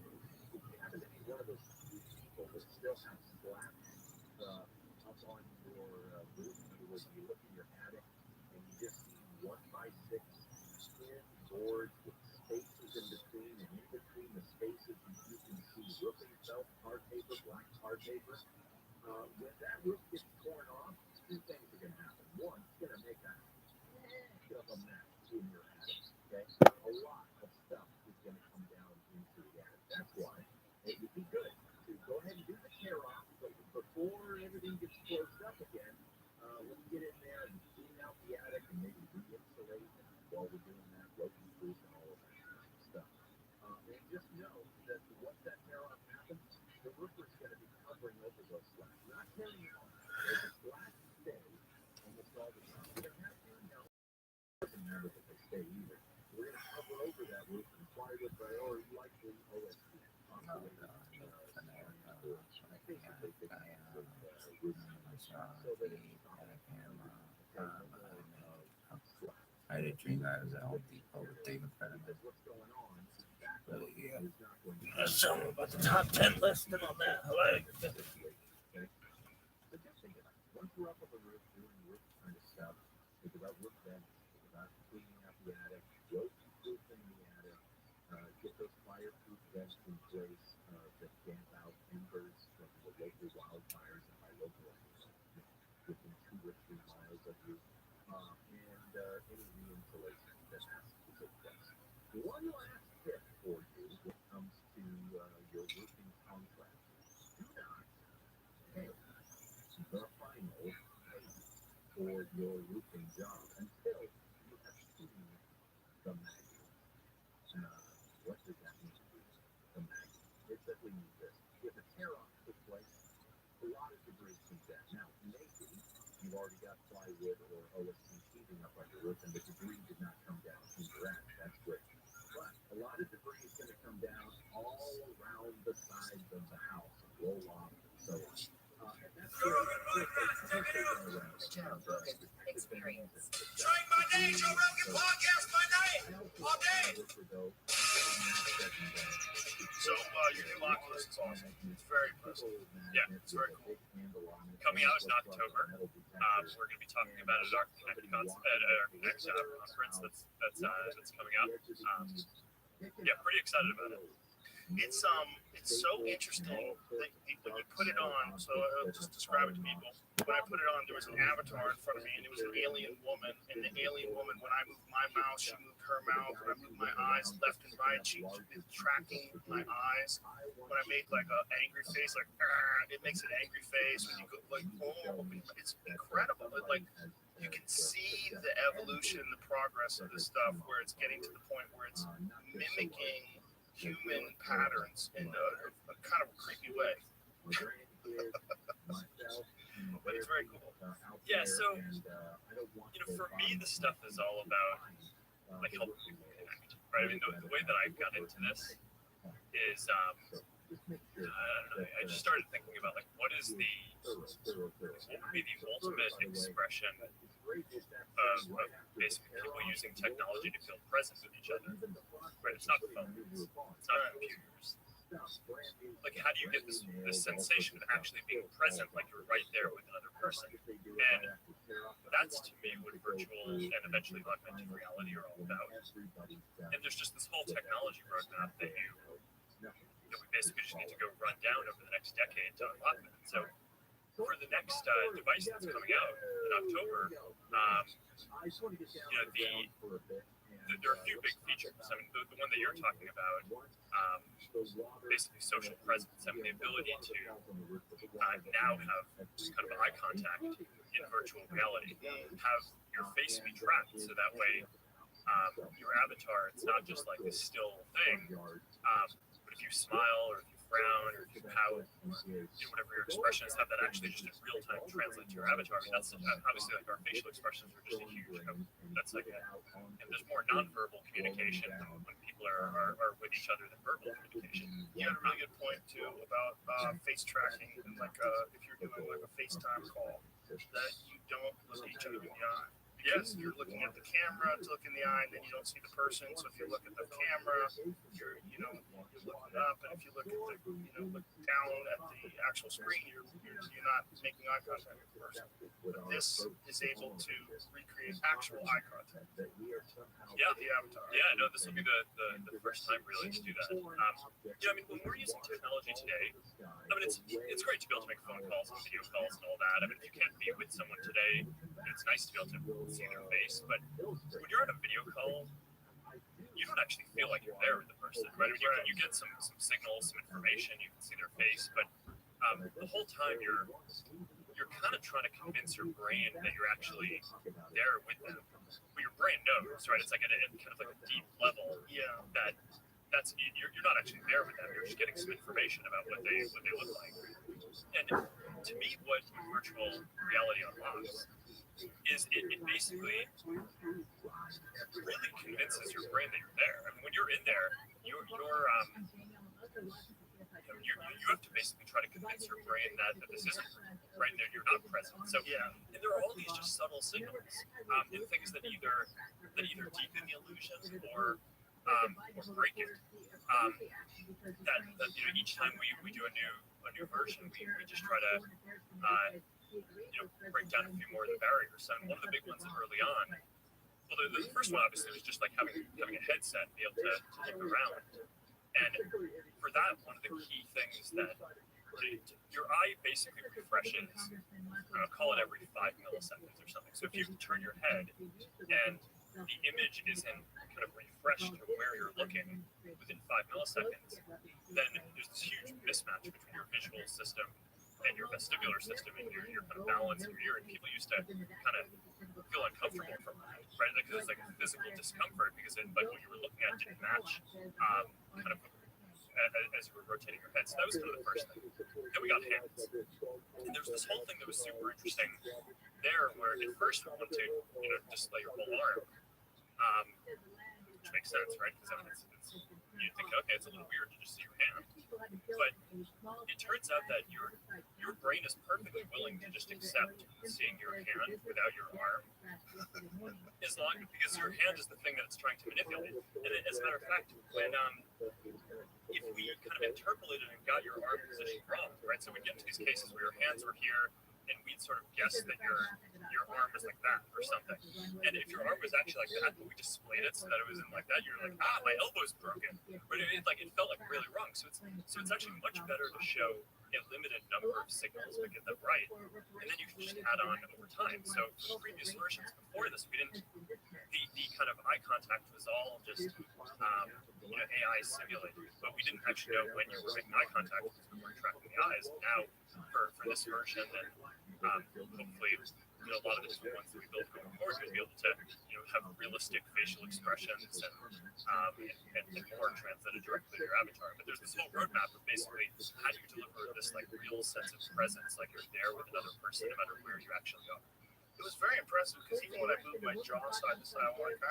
you happen to be one of those people that still have slats up on your roof, in other words, you look in your attic and you just see 1x6 skin boards with spaces in between, and in between the spaces you can see roofing felt, hard paper, black hard paper. When that roof gets torn off, two things are going to happen. One, it's going to make a heck of a mess in your attic. Okay, a lot of stuff is going to come down into the attic. That's why it would be good to go ahead and do the tear off, but before everything gets closed up again, let's get in there and clean out the attic and maybe re-insulate. And while we're doing that, roofing proof and all of that kind of stuff. And just know that once that tear off happens, the roofer I had a dream that I was at Home Depot with David Fetterman. But yeah, let's tell me about the top 10 list and all that. I like it. Experience. Drink my name, Joe Rogan podcast my name all day. So your new Oculus is awesome. It's very impressive. Yeah, it's very cool. Coming out in October. We're going to be talking about it at our Connect conference that's coming up. Yeah, pretty excited about it. It's so interesting that when you put it on. So I'll just describe it to people. When I put it on, there was an avatar in front of me, and it was an alien woman. And the alien woman, when I moved my mouth, she moved her mouth. When I moved my eyes left and right, she was tracking my eyes. When I made like an angry face, like it makes an angry face. When you go like, oh, it's incredible. Like you can see the evolution, the progress of this stuff, where it's getting to the point where it's mimicking human patterns in a kind of a creepy way. But it's very cool. Yeah, so for me, this stuff is all about like helping people connect, right? I mean, the way that I got into this is I don't know. I just started thinking about like what would be the ultimate expression of basically people using technology to feel present with each other, right? It's not phones, it's not computers. Like, how do you get this sensation of actually being present, like you're right there with another person? And that's to me what virtual and eventually augmented reality are all about. And there's just this whole technology roadmap that we basically just need to go run down over the next decade to unlock that. So for the next device that's coming out in October, there are a few big features. I mean, the one that you're talking about, basically social presence, and the ability to now have kind of eye contact in virtual reality, have your face be tracked, so that way your avatar, it's not just like this still thing, but if you smile or if you frown or if you pout, whatever your expression is, have that actually just in real time translate to your avatar. I mean, that's obviously like our facial expressions are just a huge, that's like and there's more nonverbal communication when people are with each other than verbal communication. You had a really good point too about face tracking, and like if you're doing like a FaceTime call, that you don't look at each other in the eye. Yes, you're looking at the camera to look in the eye, and then you don't see the person. So if you look at the camera, you're looking up, and if you look at look down at the actual screen, you're not making eye contact with the person. But this is able to recreate actual eye contact. Yeah, the avatar. Yeah, no, this will be the first time really to do that. I mean, when we're using technology today, I mean, it's great to be able to make phone calls and video calls and all that. I mean, if you can't be with someone today, it's nice to be able to see their face. But when you're on a video call, you don't actually feel like you're there with the person, right? I mean, you get some signals, some information, you can see their face, but the whole time you're kind of trying to convince your brain that you're actually there with them. But your brain knows, right? It's like at kind of like a deep level. Yeah. That's you're not actually there with them. You're just getting some information about what they look like. And to me, what virtual reality unlocks is it basically really tells your brain that this isn't right there, you're not present. So and there are all these just subtle signals, and things that either deepen the illusion or break it. That each time we do a new version, we just try to break down a few more of the barriers. And one of the big ones early on, well, the first one obviously was just like having a headset and be able to look around. And for that, one of the key things that your eye basically refreshes, I'll call it every 5 milliseconds or something. So if you turn your head and the image isn't kind of refreshed to where you're looking within 5 milliseconds, then there's this huge mismatch between your visual system and your vestibular system and your kind of balance in your ear. And people used to kind of feel uncomfortable from that, right? Like there's like a physical discomfort because what you were looking at didn't match kind of as you were rotating your head. So that was kind of the first thing. Then we got hands. And there was this whole thing that was super interesting there where at first we wanted to display your whole arm, which makes sense, right? Because you think, okay, it's a little weird to just see your hand. But it turns out that your brain is perfectly willing to just accept seeing your hand without your arm, because your hand is the thing that it's trying to manipulate. And as a matter of fact, when if we kind of interpolated and got your arm position wrong, right? So we get into these cases where your hands were here, and we'd sort of guess that your arm was like that or something. And if your arm was actually like that, but we displayed it so that it was in like that, you're like, my elbow's broken. But it felt like really wrong. So it's actually much better to show a limited number of signals but get them right, and then you can just add on over time. So for previous versions before this, we didn't. The kind of eye contact was all just AI simulated, but we didn't actually know when you were making eye contact because we weren't tracking the eyes. Now for this version, and hopefully a lot of the different ones that we build going forward, we'll be able to have realistic facial expressions and more translated directly to your avatar. But there's this whole roadmap of basically how do you deliver this like real sense of presence, like you're there with another person no matter where you actually go. It was very impressive because even when I moved my jaw side to side, I'm like,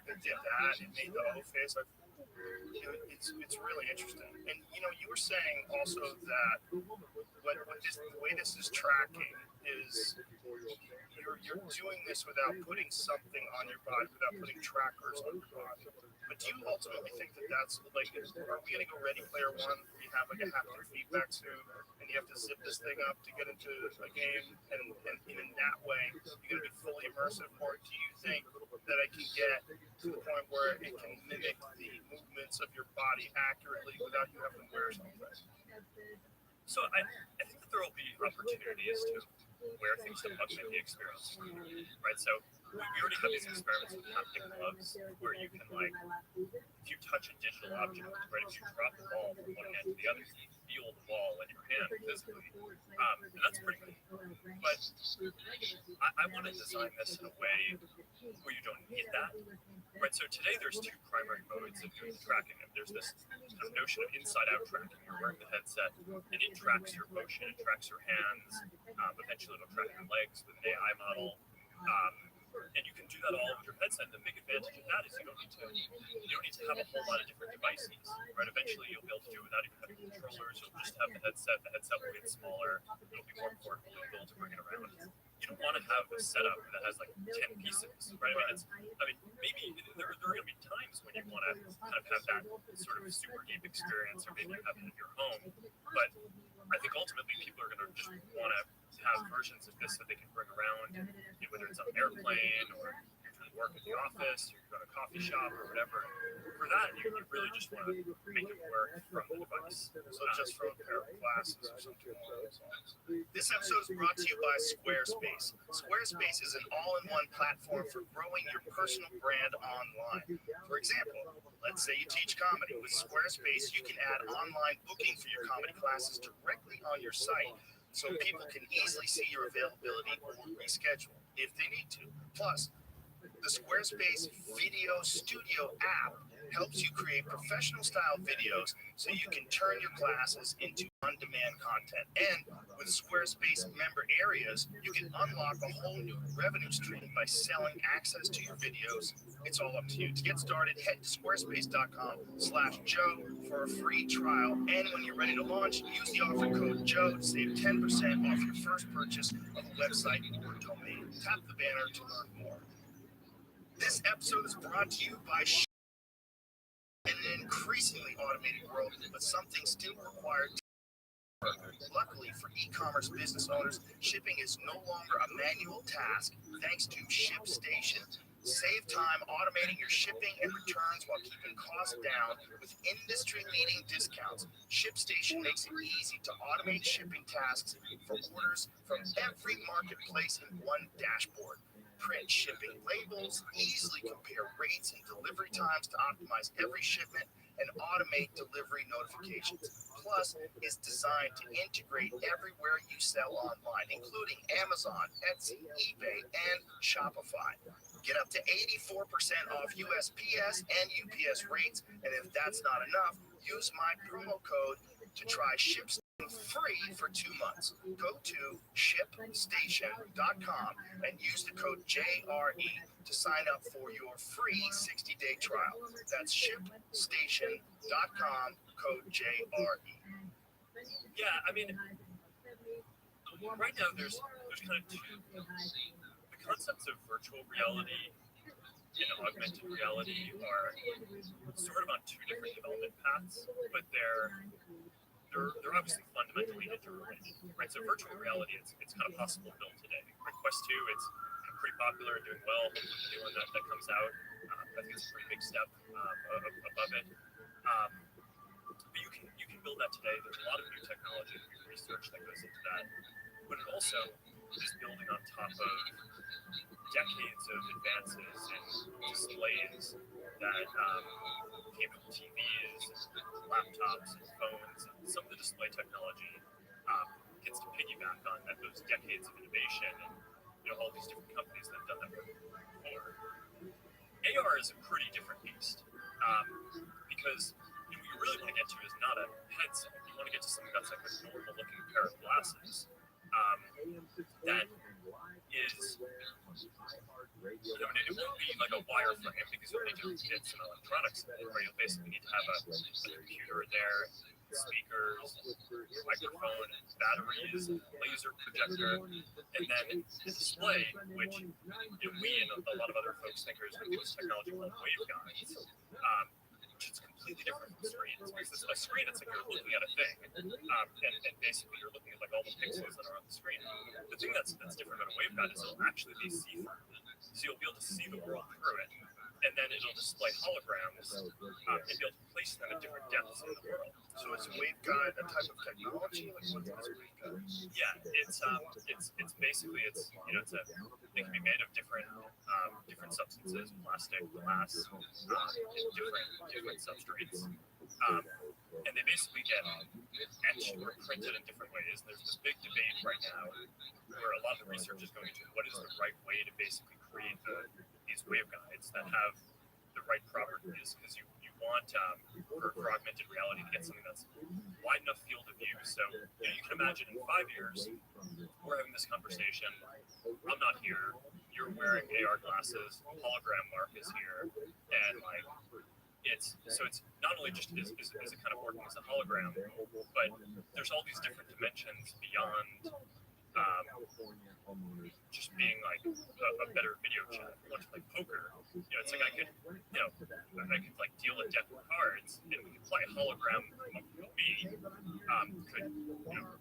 it did that. It made the O face. It's really interesting. And you were saying also that the way this is tracking is you're doing this without putting something on your body, without putting trackers on your body. But do you ultimately think that that's like, are we going to go Ready Player One? Where you have like a haptic feedback suit, and you have to zip this thing up to get into a game, and in that way you're going to be fully immersive? Or do you think that I can get to the point where it can mimic the movements of your body accurately without you having to wear something? So I think that there will be opportunities to wear things to augment the experience, right? So we already have these experiments with haptic gloves where you can if you touch a digital object, right, if you drop the ball from one hand to the other, you feel the ball in your hand physically, and that's pretty cool. But I want to design this in a way where you don't need that, right? So today there's two primary modes of doing the tracking. There's this kind of notion of inside-out tracking. You're wearing the headset, and it tracks your motion, it tracks your hands. Eventually it'll track your legs with an AI model. And you can do that all with your headset. The big advantage of that is you don't need to have a whole lot of different devices, right? Eventually you'll be able to do it without even having controllers. You'll just have the headset. The headset will get smaller. It'll be more portable. You'll be able to bring it around. You don't want to have a setup that has like 10 pieces, right? Maybe there are going to be times when you want to kind of have that sort of super deep experience, or maybe you have it in your home. But I think ultimately people are going to just want to have versions of this that they can bring around, whether it's on an airplane or you're doing work at the office, or you're going to a coffee shop or whatever. For that, you really just want to make it work from the device, so just from a pair of glasses or something. This episode is brought to you by Squarespace. Squarespace is an all-in-one platform for growing your personal brand online. For example, let's say you teach comedy. With Squarespace, you can add online booking for your comedy classes directly on your site, so people can easily see your availability or reschedule if they need to. Plus, The Squarespace Video Studio app helps you create professional style videos so you can turn your classes into on-demand content. And with Squarespace member areas, you can unlock a whole new revenue stream by selling access to your videos. It's all up to you. To get started, head to squarespace.com/Joe for a free trial. And when you're ready to launch, use the offer code Joe to save 10% off your first purchase of a website or domain. Tap the banner to learn more. This episode is brought to you by in an increasingly automated world, but something still required. Luckily for e-commerce business owners, shipping is no longer a manual task thanks to ShipStation. Save time automating your shipping and returns while keeping costs down with industry-leading discounts. ShipStation makes it easy to automate shipping tasks for orders from every marketplace in one dashboard. Print shipping labels, easily compare rates and delivery times to optimize every shipment, and automate delivery notifications. Plus, is designed to integrate everywhere you sell online, including Amazon, Etsy, eBay, and Shopify. Get up to 84% off USPS and UPS rates, and if that's not enough, use my promo code to try ShipStation free for 2 months. Go to ShipStation.com and use the code JRE to sign up for your free 60-day trial. That's ShipStation.com, code JRE. Yeah, I mean, right now there's kind of two. The concepts of virtual reality and augmented reality are sort of on two different development paths, but they're obviously fundamentally interrelated, right? So virtual reality, it's kind of possible to build today. Right? Quest 2, it's pretty popular and doing well. The new one that comes out, I think it's a pretty big step above it. But you can build that today. There's a lot of new technology and new research that goes into that, but it also is building on top of decades of advances in displays that came from TVs, and laptops, and phones, and some of the display technology gets to piggyback on those decades of innovation, and all these different companies that have done that before. AR is a pretty different beast because what you really want to get to is not a headset. You want to get to something that's like a normal-looking pair of glasses that is, it won't be like a wire frame because you'll need to get some electronics in it, where you'll basically need to have a computer there, speakers, microphone, batteries, laser projector, and then the display, which we and a lot of other folks think is going to be this technology called waveguides, which is completely different from screens. Because a screen, it's like you're looking at a thing, and basically you're looking at like all the pixels that are on the screen. The thing that's different about a waveguide is it'll actually be see-through, so you'll be able to see the world through it, and then it'll display holograms and be able to place them at different depths in the world. So is waveguide a type of technology? Like what is waveguide? Yeah, it's basically they can be made of different substances, plastic, glass, different substrates, and they basically get etched or printed in different ways. There's this big debate right now where a lot of the research is going into what is the right way to basically create these waveguides that have the right properties, because you want for augmented reality to get something that's wide enough field of view. So you can imagine in 5 years we're having this conversation. I'm not here. You're wearing AR glasses. Hologram Mark is here, and like it's not only just is it kind of working as a hologram, but there's all these different dimensions beyond just being like a better video chat. If you want to play poker, it's like I could like deal a deck of cards, and we could play hologram. Me could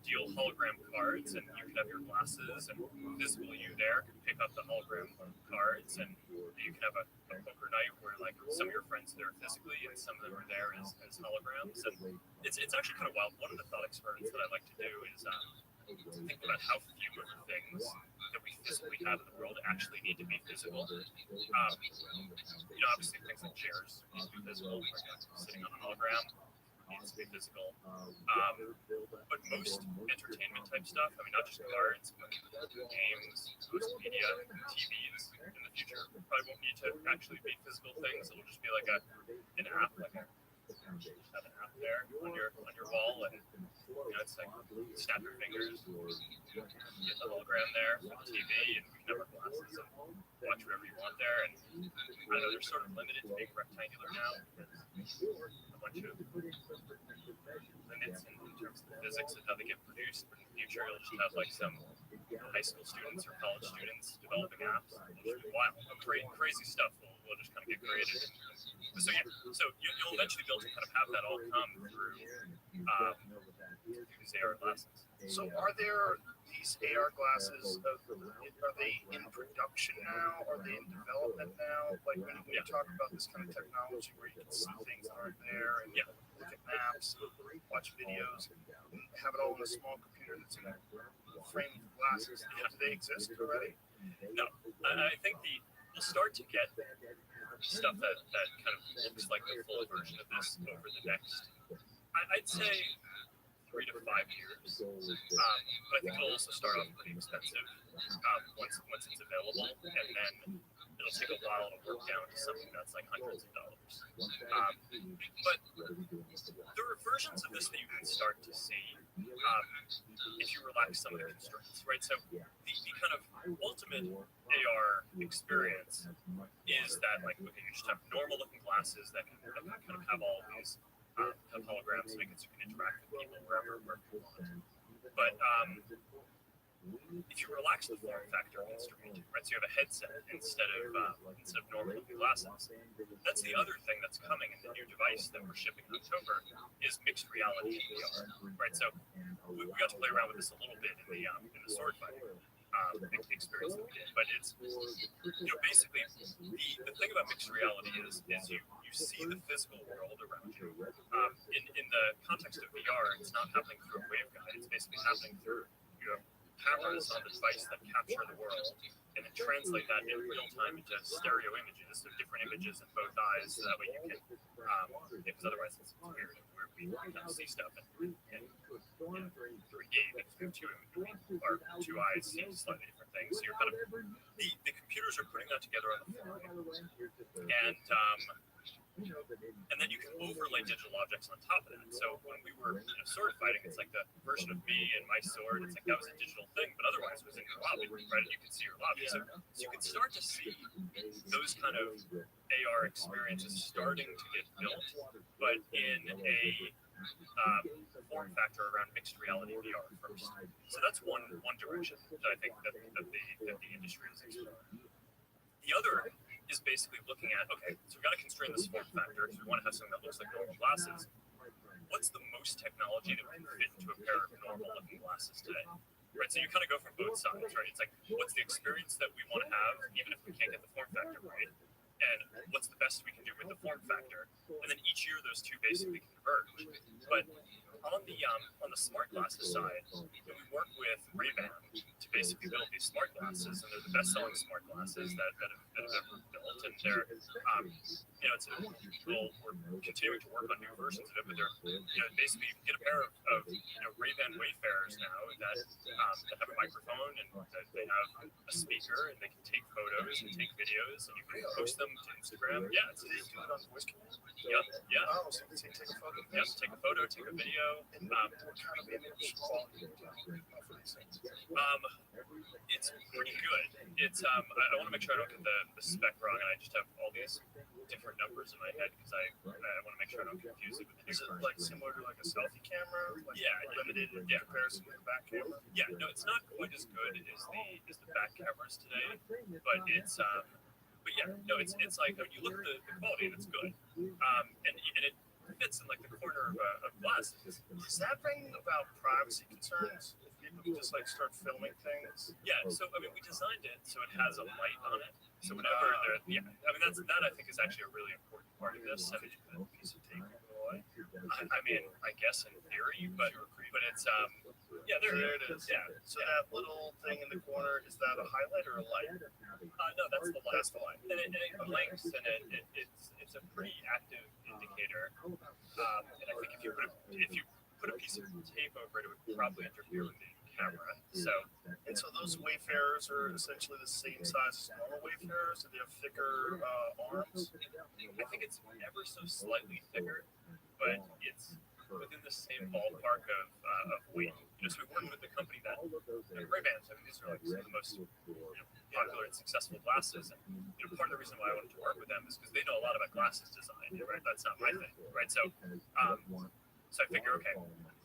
deal hologram cards, and you could have your glasses, and visible you there could pick up the hologram cards, and you could have a poker night where like some of your friends are there physically, and some of them are there as holograms, and it's actually kind of wild. One of the thought experiments that I like to do is think about how few of the things that we physically have in the world actually need to be physical. Obviously things like chairs need to be physical, like sitting on a hologram. needs to be physical. But most entertainment type stuff, I mean, not just cards, but games, social media, TVs in the future probably won't need to actually be physical things. It'll just be like an app, just have an app there on your wall, and it's like snap your fingers, get the hologram there on TV, and we can have our glasses and watch whatever you want there. And I don't know, they're sort of limited to being rectangular now because a bunch of limits in terms of the physics of how they get produced. But in the future, you'll just have like some high school students or college students developing apps. Wow, crazy stuff will just kind of get created. So you'll eventually be able to kind of have that all come through these AR glasses. So are there these AR glasses? Are they in production now? Are they in development now? Like when you talk about this kind of technology where you can see things that aren't there and look at maps, watch videos, and have it all in a small computer that's in a frame of glasses. Do they exist already? No, I think we'll start to get stuff that kind of looks like the full version of this over the next, I'd say, 3 to 5 years. But I think it'll also start off pretty expensive once it's available, and then it'll take a while to work down to something that's like hundreds of dollars. But there are versions of this that you can start to see if you relax some of the constraints, right? So the kind of ultimate AR experience is that, like, okay, you just have normal looking glasses that can kind of have all of these have holograms, so you can interact with people wherever you want. But if you relax the form factor constraint, right? So you have a headset instead of normal looking glasses. That's the other thing that's coming in the new device that we're shipping in October is mixed reality in VR, right? So we got to play around with this a little bit in the sword fighting experience that we did, but it's basically the thing about mixed reality is you see the physical world around you. In the context of VR, it's not happening through a waveguide. It's basically happening through cameras on the device that capture the world and then translate that in real time into stereo images, so different images in both eyes, so that way you can, because otherwise it's weird where we kind of see stuff and 3D, if you have two eyes see slightly different things. So you're kind of, the computers are putting that together on the fly, and then you can overlay digital objects on top of that. So when we were sword fighting, it's like the version of me and my sword, it's like that was a digital thing, but otherwise it was in your lobby, right? And you can see your lobby. So you can start to see those kind of AR experiences starting to get built, but in a form factor around mixed reality VR first. So that's one direction that I think that the industry is exploring. The other is basically looking at, okay, so we've got to constrain this form factor because we want to have something that looks like normal glasses. What's the most technology that we can fit into a pair of normal looking glasses today? Right, so you kind of go from both sides, right? It's like, what's the experience that we want to have, even if we can't get the form factor right? And what's the best we can do with the form factor? And then each year those two basically converge. But on the smart glasses side, we work with Rabbi to basically build these smart glasses, and they're the best-selling smart glasses that have ever built. And they're, we're continuing to work on new versions of it, but they're, basically you can get a pair of Ray-Ban Wayfarers now that have a microphone and that they have a speaker, and they can take photos and take videos, and you can post them to Instagram. Yeah, Do they do it on voice commands? Yeah. Oh, so they take a photo. Yes, take a photo, take a video. And what kind of image quality for these things? It's pretty good. It's I want to make sure I don't get the spec wrong, and I just have all these different numbers in my head because I want to make sure I don't confuse it with the Is it new like version. similar to like a selfie camera? Like Limited in yeah. comparison with the back camera? Yeah, no, it's not quite as good as the back cameras today, but it's it's like when you look at the quality and it's good, and it fits in like the corner of glasses. Does that bring about privacy concerns? If people just like start filming things? Yeah, so I mean, we designed it so it has a light on it. So whenever that I think is actually a really important part of this. Piece of tape. deploy. I mean, I guess in theory, but it's yeah, there it is. Yeah. So that little thing in the corner, is that a highlight or a light? No, that's the light. That's the light. And it blinks, and it's a pretty active indicator. And I think if you put a piece of tape over it, it would probably interfere with the camera. So those wayfarers are essentially the same size as normal wayfarers. Do they have thicker arms? I think it's ever so slightly thicker, but it's within the same ballpark of weight. So we work with a company that Ray-Bans. I mean, these are like some of the most popular and successful glasses. And part of the reason why I wanted to work with them is because they know a lot about glasses design. Right? That's not my thing. Right? So I figure, okay,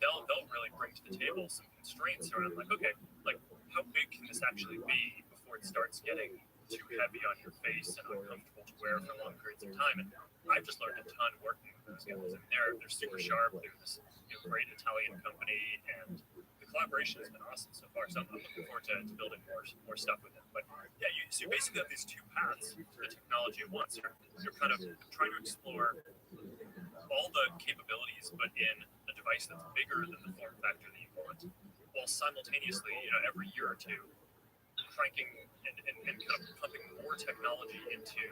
they'll really bring to the table some constraints around like, okay, like how big can this actually be before it starts getting too heavy on your face and uncomfortable to wear for long periods of time. And I've just learned a ton working with those guys. I mean, they're super sharp. They're this great Italian company, and the collaboration has been awesome so far. So I'm looking forward to building more stuff with them. But yeah, so you basically have these two paths to the technology at once. You're kind of trying to explore all the capabilities, but in a device that's bigger than the form factor that you want, while simultaneously, every year or two, cranking and kind of pumping more technology into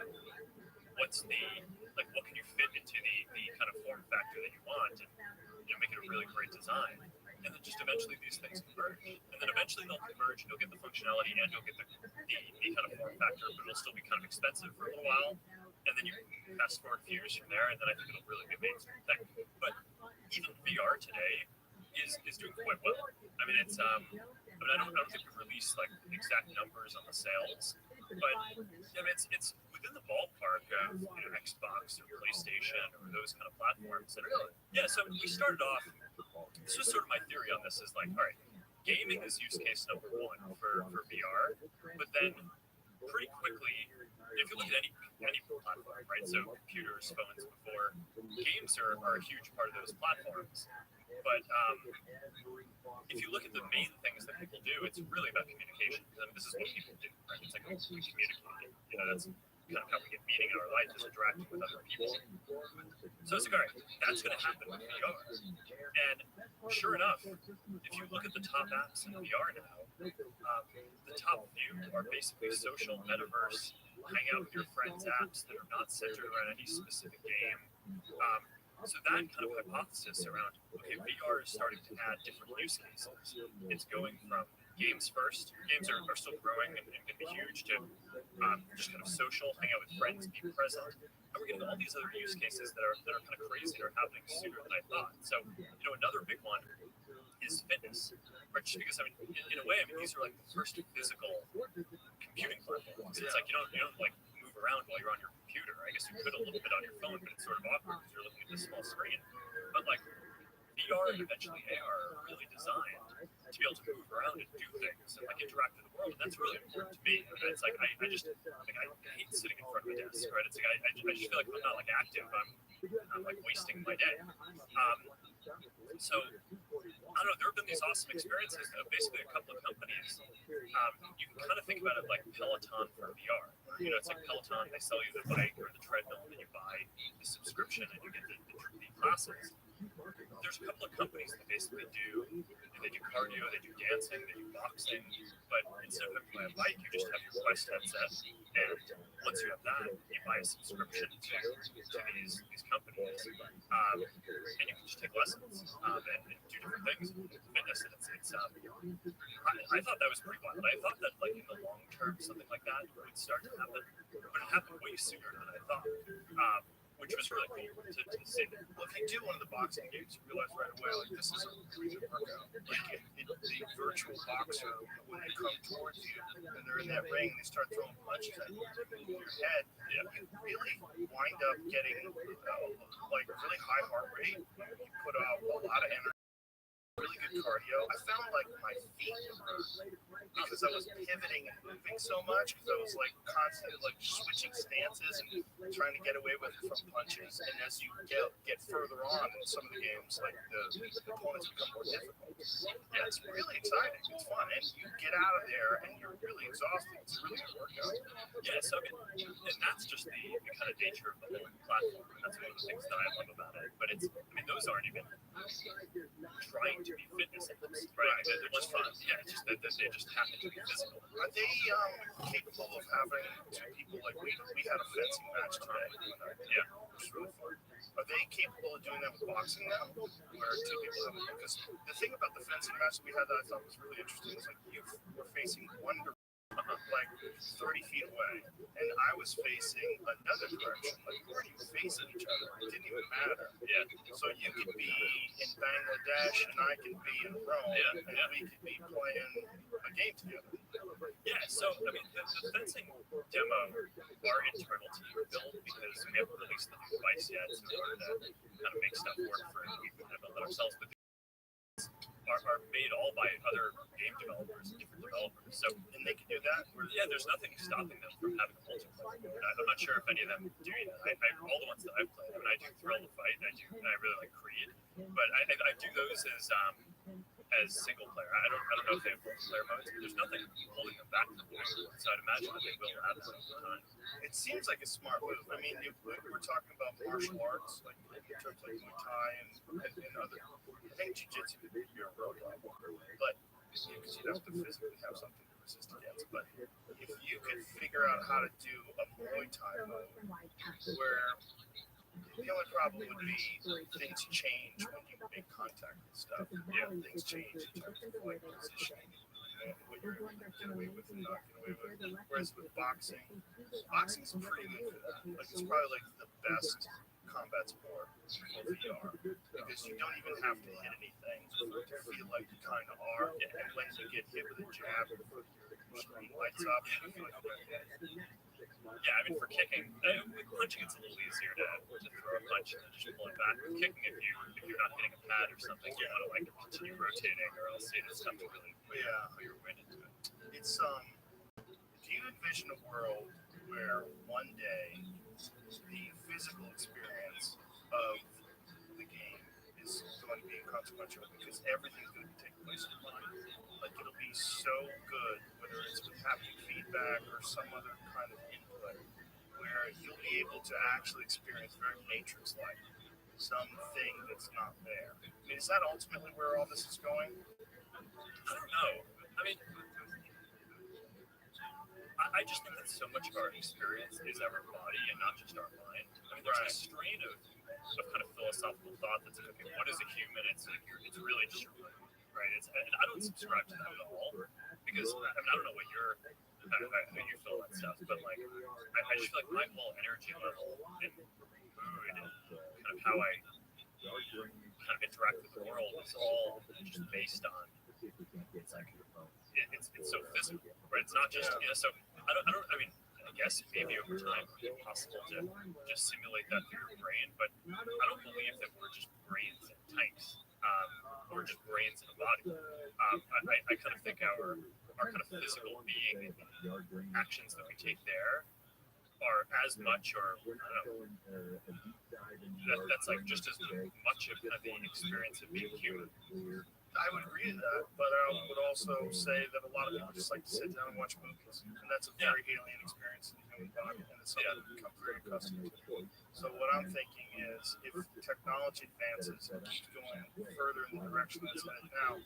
what can you fit into the kind of form factor that you want, and make it a really great design. And then just eventually these things converge, and then eventually they'll converge, and you'll get the functionality and you'll get the kind of form factor, but it'll still be kind of expensive for a little while. And then you fast forward a few years from there, and then I think it'll really be a mainstream thing. But even VR today is doing quite well. I mean, it's I don't think we've released like exact numbers on the sales, but I mean, it's within the ballpark of Xbox or PlayStation or those kind of platforms. And yeah, so we started off. This was sort of my theory on this: is like, all right, gaming is use case number one for VR, but then pretty quickly, if you look at any platform, right? So computers, phones, before games are a huge part of those platforms. But if you look at the main things that people do, it's really about communication. And this is what people do, right? It's like we communicate. That's kind of how we get meaning in our life, is interacting with other people. So it's like, all right, that's going to happen with VR. And sure enough, if you look at the top apps in VR now, the top few are basically social metaverse, hang out with your friends apps that are not centered around any specific game. So that kind of hypothesis around, okay, VR is starting to add different use cases. It's going from games first. Games are still growing and can be huge, to just kind of social, hang out with friends, be present. And we're getting all these other use cases that are kind of crazy, that are happening sooner than I thought. So, another big one is fitness. Right? Just because, I mean, in a way, these are like the first physical computing platforms. It's like you don't like move around while you're on your computer. I guess you could a little bit on your phone, but it's sort of awkward because you're looking at this small screen. But like VR and eventually AR are really designed to be able to move around and do things and like interact with the world, and that's really important to me. And it's like I hate sitting in front of a desk, right? It's like I just feel like if I'm not like active, I'm like wasting my day. So I don't know. There have been these awesome experiences of basically a couple of companies. You can kind of think about it like Peloton for VR. It's like Peloton. They sell you the bike or the treadmill, and then you buy the subscription and you get the classes. There's a couple of companies that basically they do cardio, they do dancing, they do boxing, but instead of having a bike, you just have your Quest headset, and once you have that, you buy a subscription to these companies, and you can just take lessons and do different things with fitness. And it's I thought that was pretty wild. I thought that like in the long term, something like that would start to happen, but it happened way sooner than I thought. Which was really cool to see. Well, if you do one of the boxing games, you realize right away, like, this is a crazy workout. Like, the virtual boxer, when they come towards you and they're in that ring and they start throwing punches at your head, you really wind up getting like really high heart rate. You put out a lot of energy. really good cardio. I found like my feet hurt because I was pivoting and moving so much because I was like constantly like switching stances and trying to get away with it from punches. And as you get further on in some of the games, like the opponents become more difficult. Yeah, it's really exciting. It's fun, and you get out of there and you're really exhausted. It's a really good workout. Yeah, so and that's just the kind of nature of the whole platform. And that's one of the things that I love about it. But it's, I mean, those aren't even trying to be fitness apps, right? They're just fun. Yeah, it's just that they just happen to be physical. Are they capable of having two people like we had a fencing match today? Yeah, which was really fun. Are they capable of doing that with boxing now? Where two people have because the thing about the fencing match that we had that I thought was really interesting is like you were facing one direction, like 30 feet away, and I was facing another direction. Like we weren't even facing each other. It didn't even matter. Yeah. So you could be in Bangladesh and I could be in Rome, Yeah. and we could be playing a game together. Yeah, so I mean, the fencing demo, our internal team built because we haven't released the new device yet, so in order to kind of make stuff work for it, we kind of build it ourselves. But are made all by other game developers, different developers. So, and they can do that. Yeah, there's nothing stopping them from having a multiplayer. I'm not sure if any of them do it. All the ones that I've played, I mean, I do Thrill the Fight, and I really like Creed, but I do those as single player. I don't know if they have multiplayer modes. There's nothing holding them back from doing it, so I'd imagine that they will have it over time. It seems like a smart move. I mean, we're talking about martial arts, like in terms like Muay Thai and other. I think Jiu-Jitsu could be your robot, but because you'd have to physically have something to resist against. But if you could figure out how to do a Muay Thai mode where the only problem would be things change when you make contact with stuff. Yeah, things change in terms of like positioning, what you're able to get away with and not get away with. Whereas with boxing's pretty good for that. Like it's probably like the best combat sport in VR because you don't even have to hit anything to feel like you kind of are. And when you get hit with a jab, your screen lights up. You feel like yeah, I mean, for kicking, with punching, it's a little easier to throw a punch and then just pull it back. With kicking, if you're not hitting a pad or something, you want to like continue rotating, or else it's tough to really put your wind into it. It's do you envision a world where one day the physical experience of the game is going to be inconsequential because everything's going to be taking place online? Like it'll be so good, whether it's with haptic feedback or some other kind of input, where you'll be able to actually experience very Matrix-like something that's not there. I mean, is that ultimately where all this is going? I don't know. I mean, I just think that so much of our experience is our body and not just our mind. I mean, there's a strain of kind of philosophical thought that's like, okay, what is a human? It's really just your mind, right? And I don't subscribe to that at all because I mean, I don't know what how you feel that stuff, but like I just feel like my whole energy level and mood and kind of how I kind of interact with the world is all just based on it's like it's so physical, right? It's not just so I mean, I guess maybe over time it would be possible to just simulate that through your brain, but I don't believe that we're just brains and tanks. Or just brains in a body. I kind of think our kind of physical being actions that we take there are as much, or I don't know, that's like just as much of kind of the experience of being human. I would agree with that, but I would also say that a lot of people just like to sit down and watch movies, and that's a very alien experience in the human body, and it's something we become very accustomed to. So what I'm thinking is, if technology advances and keeps going further in the direction it's headed now,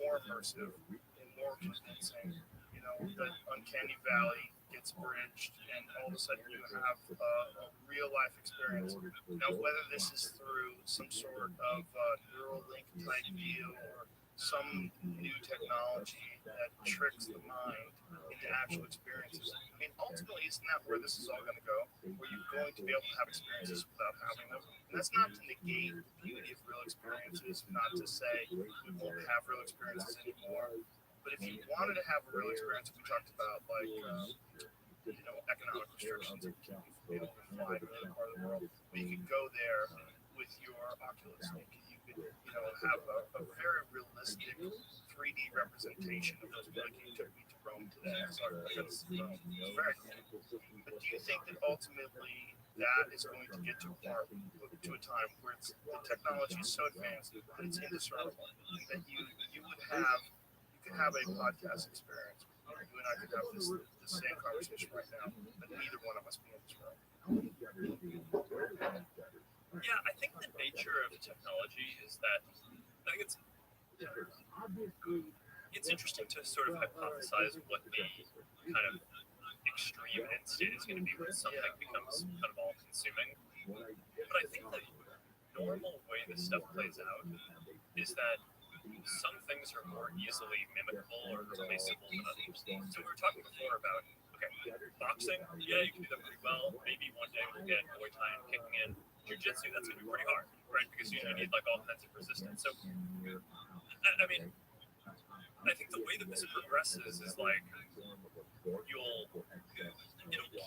more immersive and more convincing, that uncanny valley gets bridged, and all of a sudden you have a real life experience. Now, whether this is through some sort of neural link type deal or some new technology that tricks the mind into actual experiences, I mean, ultimately, isn't that where this is all going to go? Where you're going to be able to have experiences without having them? And that's not to negate the beauty of real experiences, not to say we won't have real experiences anymore. But if you wanted to have a real experience, we talked about like economic restrictions, you can fly to another part of the world, but you could go there with your Oculus. You could have a very realistic 3D representation of those molecules took me to Rome today. So that's very cool. But do you think that ultimately that is going to get to a time where the technology is so advanced that it's indiscernible, that you could have a podcast experience? You and I could have the same conversation right now, but neither one of us be in this room. Yeah, I think the nature of technology is that I think it's interesting to sort of hypothesize what the kind of extreme end state is going to be when something becomes kind of all-consuming. But I think the normal way this stuff plays out is that some things are more easily mimicable or replaceable than others. So we were talking before about, boxing, yeah, you can do that pretty well. Maybe one day we'll get Muay Thai and kicking in. Jiu-jitsu, that's going to be pretty hard, right? Because you need like all kinds of resistance. So, I mean, I think the way that this progresses is like it'll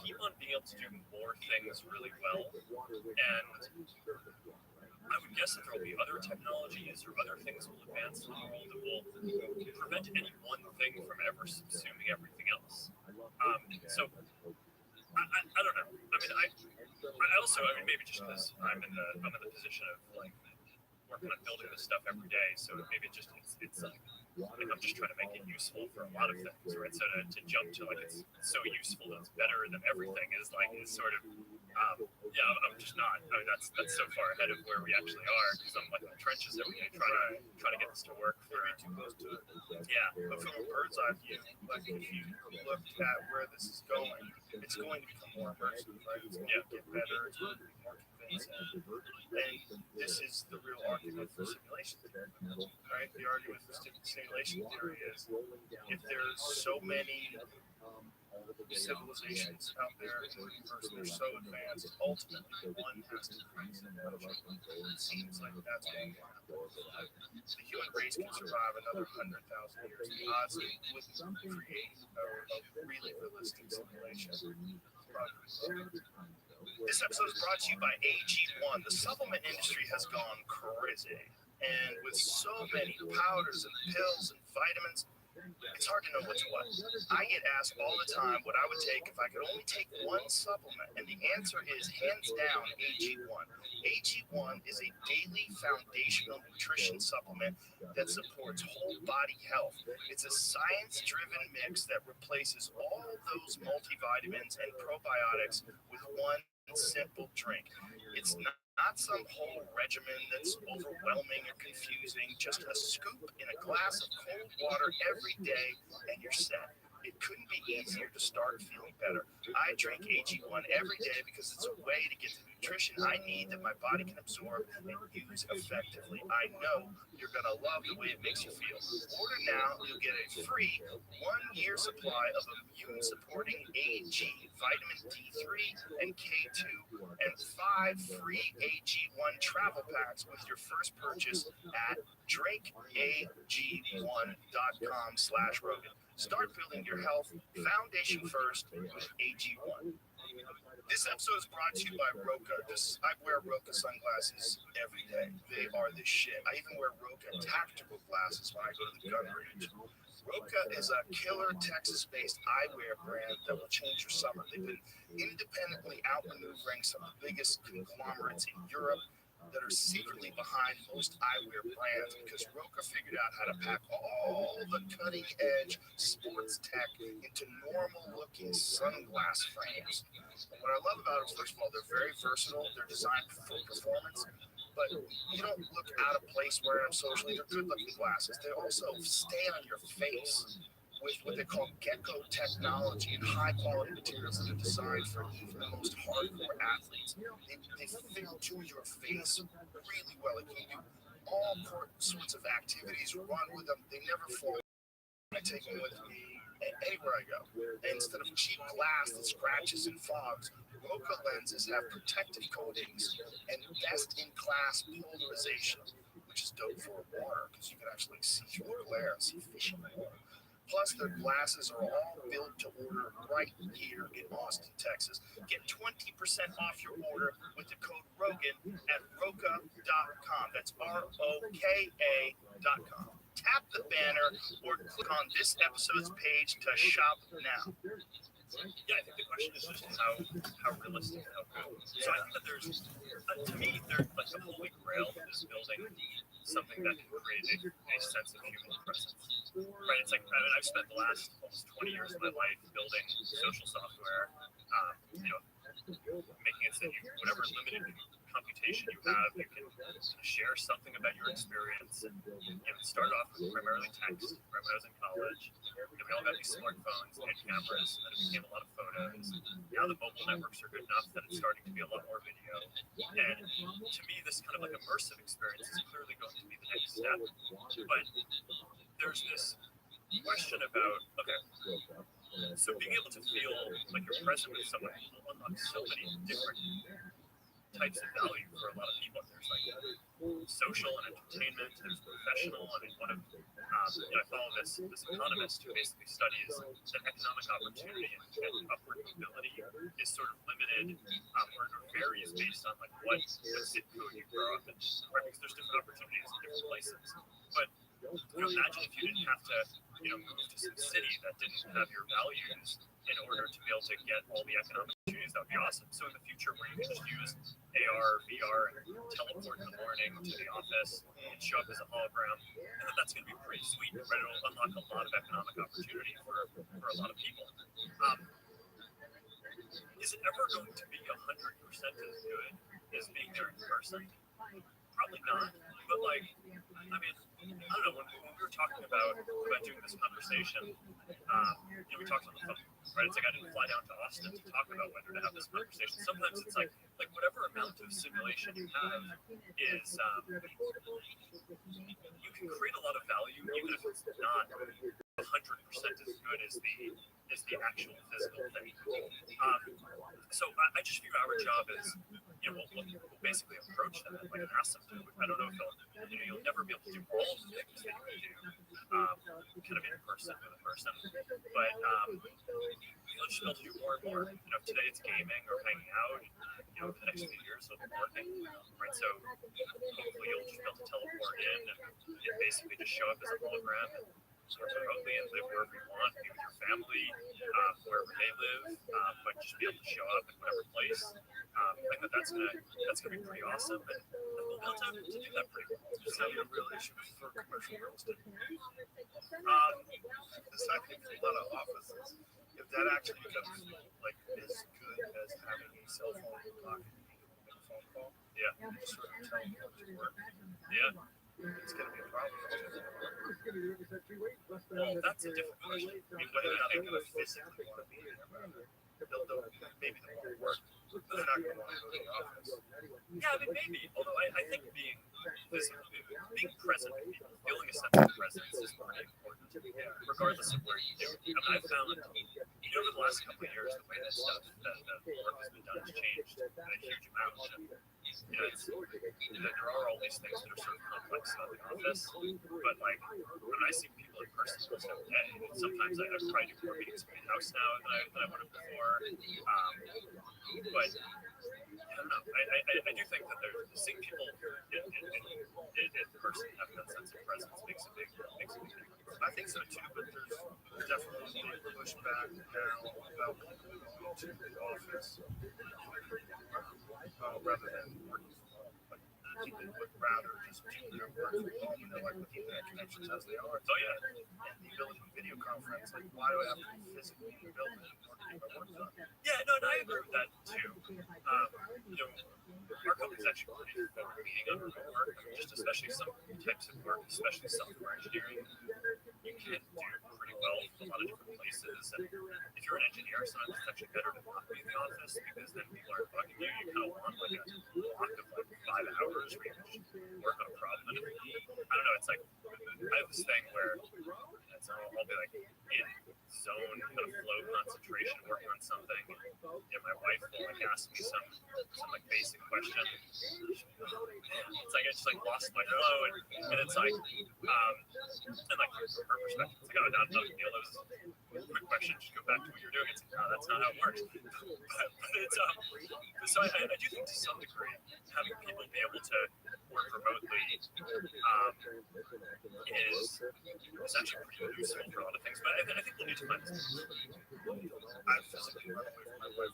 keep on being able to do more things really well, and I would guess that there will be other technologies or other things that will advance in the world that will prevent any one thing from ever subsuming everything else. So I don't know. I mean, I also, maybe just because I'm in the position of like working on building this stuff every day, so maybe it's like I'm just trying to make it useful for a lot of things, right? So to jump to like it's so useful that it's better than everything is sort of I'm just not. I mean, that's so far ahead of where we actually are because I'm like in the trenches every day trying to get this to work. Maybe too close to it. Yeah, but from a bird's eye view, like if you look at where this is going, it's going to become more immersive, right? It's going to get better, it's going to be more convincing. And this is the real argument for simulation, right? The argument for simulation theory is if there's so many civilizations out there in the universe that are so advanced, ultimately one has to create some emotion. It seems like that's going to happen. The human race can survive another 100,000 years. The odds that we wouldn't create a really realistic simulation. This episode is brought to you by AG1. The supplement industry has gone crazy. And with so many powders and pills and vitamins, it's hard to know what's what. I get asked all the time what I would take if I could only take one supplement, and the answer is hands down AG1. AG1 is a daily foundational nutrition supplement that supports whole body health. It's a science-driven mix that replaces all those multivitamins and probiotics with one simple drink. It's not some whole regimen that's overwhelming or confusing, just a scoop in a glass of cold water every day and you're set. It couldn't be easier to start feeling better. I drink AG1 every day because it's a way to get the nutrition I need that my body can absorb and use effectively. I know you're going to love the way it makes you feel. Order now, you'll get a free 1-year supply of immune-supporting AG, vitamin D3 and K2, and 5 free AG1 travel packs with your first purchase at drinkag1.com/Rogan. Start building your health foundation first with AG1. This episode is brought to you by Roka. I wear Roka sunglasses every day. They are the shit. I even wear Roka tactical glasses when I go to the gun range. Roka is a killer Texas-based eyewear brand that will change your summer. They've been independently outmaneuvering some of the biggest conglomerates in Europe that are secretly behind most eyewear brands because Roka figured out how to pack all the cutting-edge sports tech into normal-looking sunglass frames. And what I love about them, first of all, they're very versatile. They're designed for performance, but you don't look out of place wearing them socially. They're good-looking glasses. They also stay on your face with what they call gecko technology and high-quality materials that are designed for even the most hardcore athletes. They fit to your face really well. Like you can do all sorts of activities, run with them. They never fall. I take them with me anywhere I go. And instead of cheap glass that scratches and fogs, Roka lenses have protective coatings and best-in-class polarization, which is dope for water because you can actually see through the glare and see fish in the water. Plus, Plus, their glasses are all built to order right here in Austin, Texas. Get 20% off your order with the code Rogan at roka.com. That's ROKA.com. Tap the banner or click on this episode's page to shop now. Yeah, I think the question is just how realistic, how good. So I think that there's, to me, like the holy grail is building something that can create a sense of human presence. Right? It's like, I mean, I've spent the last almost 20 years of my life building social software, making it so that whatever limited computation you have, you can share something about your experience. And it started off with primarily text. Right when I was in college, we all got these smartphones and cameras, and then it became a lot of photos. Now the mobile networks are good enough that it's starting to be a lot more video. And to me, this kind of like immersive experience is clearly going to be the next step. But there's this question about, okay, so being able to feel like you're present with someone will unlock so many different types of value for a lot of people. There's like social and entertainment, there's professional. I mean, one of I follow this economist who basically studies that economic opportunity and upward mobility is sort of limited or varies based on like what zip code you grow up in, right? Because there's different opportunities in different places. But imagine if you didn't have to move to some city that didn't have your values in order to be able to get all the economic opportunities. That would be awesome. So in the future, where you can just use AR, VR, and teleport in the morning to the office and show up as a hologram, and that's going to be pretty sweet. Right? It'll unlock a lot of economic opportunity for a lot of people. Is it ever going to be 100% as good as being there in person? Probably not. But like, I mean, I don't know. When we were talking about doing this conversation, we talked on the phone, right? It's like I didn't fly down to Austin to talk about whether to have this conversation. Sometimes it's like whatever amount of simulation you have is you can create a lot of value even if it's not 100% as good as the actual physical thing. So I just figure our job is, we'll basically approach that like ask them to. I don't know if you'll never be able to do all of the things that you do kind of in person with a person, but you'll just be able to do more and more. Today it's gaming or hanging out. For the next few years it'll be working, right? So hopefully you'll just be able to teleport in and basically just show up as a hologram and work remotely and live wherever you want, be with your family, wherever they live, but just be able to show up in whatever place. I think that's gonna be pretty awesome, and we'll be able to do that pretty well. Is that a real issue for commercial real estate? Aside from a lot of offices, if that actually becomes like as good as having a cell phone in your pocket, make a phone call, sort of tell you what to work. It's going to be a problem. Well, that's a different question. I mean, whether or not they're going to physically want to be there, maybe they won't work. They're not going to want to go to the office. Yeah, I mean, maybe. Although I think being present, feeling a sense of presence is pretty important, regardless of where you do. I mean, I've found, over the last couple of years, the way that stuff, that work has been done has changed a huge amount. There are all these things that are sort of complex about the office, but like when I see people in person almost every day, sometimes I try to do more meetings in my house now than I would have before. But I don't know. I do think that seeing people in person having that sense of presence makes a big difference. I think so too, but there's definitely a pushback now about going to the office rather than working from home. Like, people would rather just work from home and they're like looking at connections as they are. Oh yeah. And the ability to video conference, like why do I have to be physically in the building in order to get my work done? Yeah, no, and I agree with that too. Our company's actually pretty forward leaning on remote work. I mean, just especially some types of work, especially software engineering, you can do pretty well in a lot of different places. And if you're an engineer, sometimes it's actually better to not be in the office because then people aren't bugging you. You kind of want like a block of like 5 hours just work on a problem. And I don't know, it's like I have this thing where I'll be like in zone, kind of flow concentration, working on something, and my wife will like ask me some like basic question. It's like I just like lost my flow, and it's like and like from her perspective, it's like, oh, not a big deal. It was a quick question. Just go back to what you're doing. It's like, no, that's not how it works. But it's so I do think to some degree having people be able to work remotely is actually pretty useful for a lot of things. But I think we'll need to find this. I've physically run away from my wife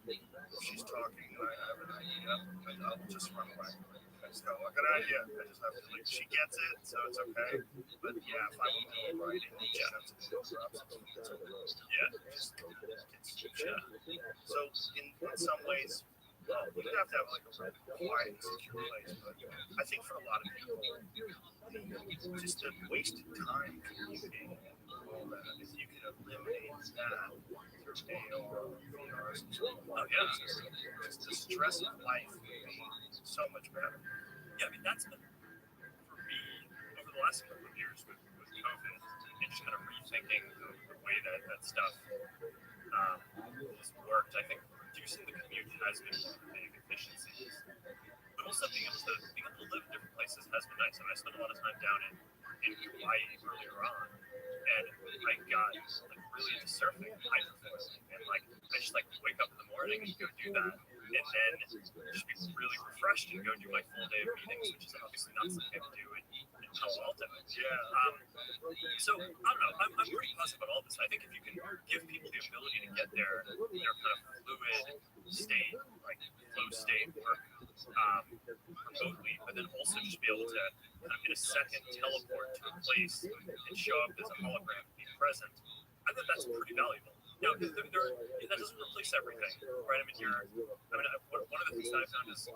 when she's talking and I have an idea, and I'll just run away. I just go, look at an idea. I just have to, like, she gets it, so it's okay. But yeah, if I'm doing right, So in some ways, you have to have like a quiet, secure place. But I think for a lot of people, just the wasted time commuting and all that, if you can eliminate that through AR, VRs, oh yeah, just the stress of life would be so much better. Yeah, I mean that's been for me over the last couple of years with COVID and just kind of rethinking the way that stuff has worked. I think reducing the commute has been one of the big efficiencies. But also being able to live in different places has been nice. I mean, I spent a lot of time down in Hawaii earlier on, and I got like really into surfing and hydrofoiling, and like I just like wake up in the morning and go do that, and then just be really refreshed and go do my full day of meetings, which is obviously not something I can do in Palo Alto. So I don't know. I'm pretty positive about all this. I think if you can give people the ability to get their kind of fluid state, like flow state work remotely, but then also just be able to kind of in a second teleport to a place and show up as a hologram and be present, I think that's pretty valuable. Now, that doesn't replace everything, right? I mean, one of the things that I found is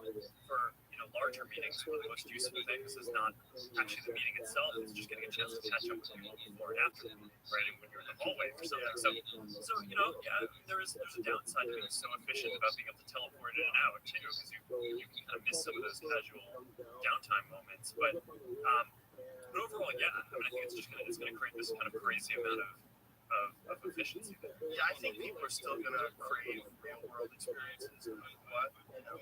for larger meetings, one of the most useful things is not actually the meeting itself; it's just getting a chance to catch up with people before and after, right? And when you're in the hallway or something. So there's a downside to being so efficient about being able to teleport in and out too, because you can kind of miss some of those casual downtime moments. But overall, yeah, I mean, I think it's going to create this kind of crazy amount of efficiency there. Yeah, I think people are still going to crave real world experiences. But I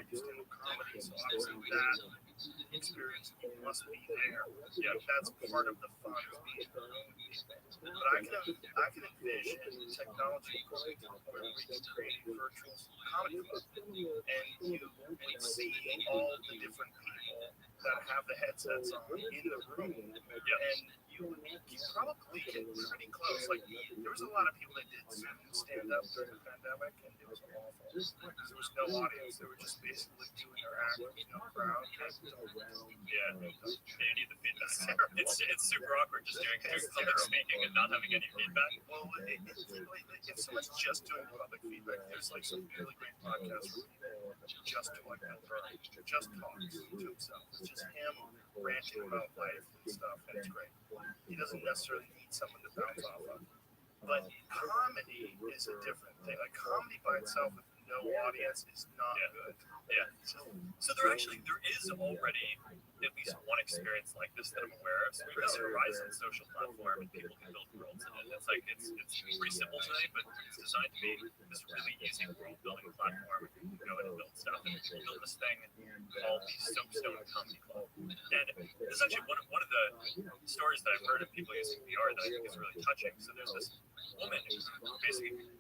used to do comedy, so obviously that experience must be there. Yeah, that's part of the fun of being there. But I can envision technology going to the point where we can create a virtual comedy club, and you would see all the different people that have the headsets on in the room, and you probably get pretty close. Like there was a lot of people that did Zoom stand up during the pandemic, and it was awful because there was no audience. They were just basically doing their act with no crowd. Yeah, you need the feedback. It's super awkward just doing public speaking and not having any feedback. Well, if someone's just doing public feedback, there's like some really great podcasts where people just do like that, just talks to himself. It's just him ranting about life and stuff, and it's great. He doesn't necessarily need someone to bounce off of. But comedy is a different thing. Like comedy by itself with no audience is not good. Yeah. So there is already at least one experience like this that I'm aware of. So we got a Horizon social platform, and people can build worlds in it. It's like it's pretty simple today, but it's designed to be this really easy world building platform. You can go in and build stuff, and build this thing called the Soapstone Comedy Club. And this is actually one of the stories that I've heard of people using VR that I think is really touching. So there's this woman who basically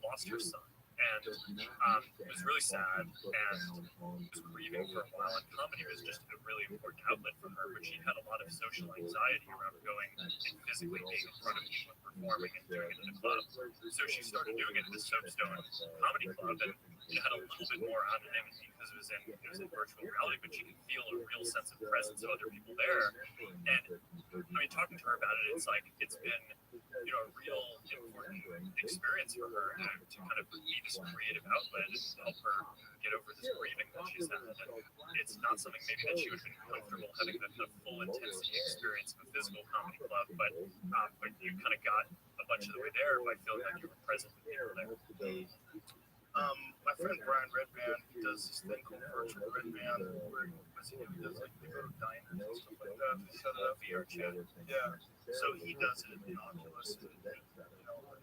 lost her son. And it was really sad and was grieving for a while, and comedy was just a really important outlet for her, but she had a lot of social anxiety around going and physically being in front of people and performing and doing it in a club. So she started doing it at the Soapstone Comedy Club, and it had a little bit more anonymity because it was in virtual reality, but she could feel a real sense of presence of other people there. And I mean, talking to her about it, it's like it's been a real important experience for her to kind of be this creative outlet and help her get over this grieving that she's had. And it's not something maybe that she would have been comfortable having the full intensity experience of a physical comedy club, but you kind of got a bunch of the way there by feeling like you were present with people there. My friend Brian Redband, he does this thing called virtual Redband, where he does like they go to diners and stuff like that. Set it up VR chat. Yeah. So he does it in Oculus, and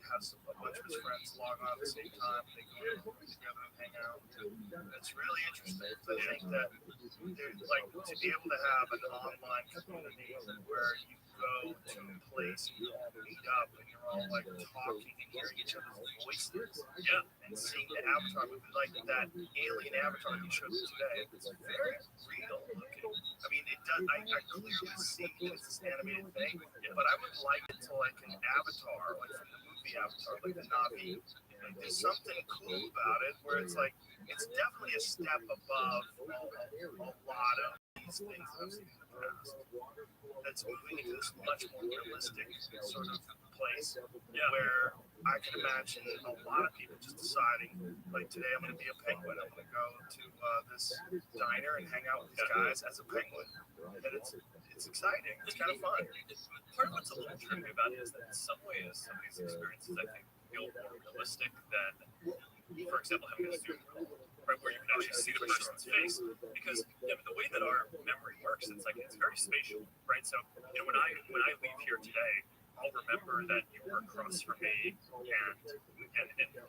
has a bunch of his friends log on at the same time. They go to a movie together and hang out. It's really interesting. I think that like to be able to have an online community where you go to a place and you all meet up and you're all like talking and hearing each other's voices. Yeah. And seeing the avatar movie, like that alien avatar you showed us today, it's very real looking. I mean, it does. I clearly see that it's this animated thing, but I would like it to like an avatar, like from the movie Avatar, like the Navi. Like, there's something cool about it where it's like it's definitely a step above a lot of these things I've seen in the past. That's moving into this much more realistic sort of place, where I can imagine a lot of people just deciding, like today I'm going to be a penguin. I'm going to go to this diner and hang out with these guys as a penguin, and it's exciting. It's kind of fun. Part of what's a little tricky about it is that in some ways, some of these experiences I think feel more realistic than, for example, having a Zoom call, right, where you can actually see the person's face. Because the way that our memory works, it's like it's very spatial, right? So when I leave here today, I'll remember that you were across from me, and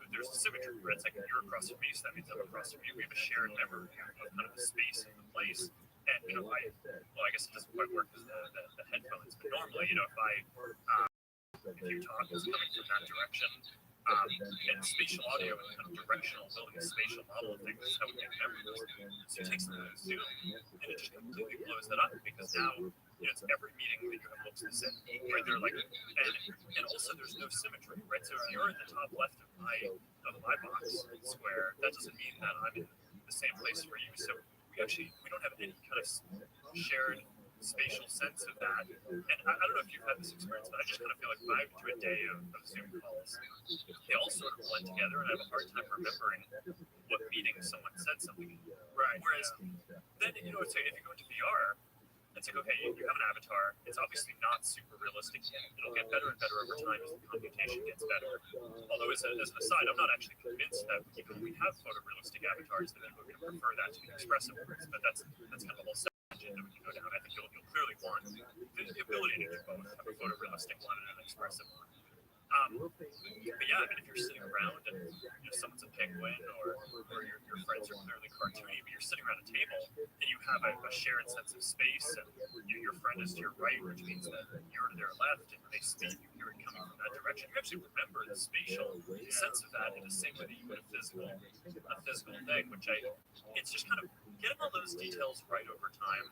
there's a symmetry, right? It's like you're across from me, so that means I'm across from you. We have a shared memory of kind of the space and the place. And I guess it doesn't quite work because the headphones. But normally, if you talk is coming from that direction, and spatial audio and kind of directional, building a spatial model of things is how we get memories. So you take something like Zoom, and it just completely blows that up because now it's every meeting that you have looks the same, right? They're like, and also there's no symmetry, right? So if you're in the top left of my box square, that doesn't mean that I'm in the same place for you. So we don't have any kind of shared spatial sense of that. And I don't know if you've had this experience, but I just kind of feel like when I do a day of Zoom calls, they all sort of blend together, and I have a hard time remembering what meeting someone said something. Right. Whereas then, it's like if you go into VR, it's like, okay, you have an avatar. It's obviously not super realistic yet. It'll get better and better over time as the computation gets better. Although, as an aside, I'm not actually convinced that even when we have photorealistic avatars, that people are going to prefer that to the expressive ones. But that's kind of a whole section that we can go down. I think you'll clearly want the ability to do both, have a photorealistic one and an expressive one. But yeah, if you're sitting around and someone's a penguin or your friends are clearly cartoony, but you're sitting around a table and you have a shared sense of space, and your friend is to your right, which means that you're to their left, and when they speak, you hear it coming from that direction. You actually remember the spatial sense of that in the same way that you would a physical thing, which it's just kind of getting all those details right over time.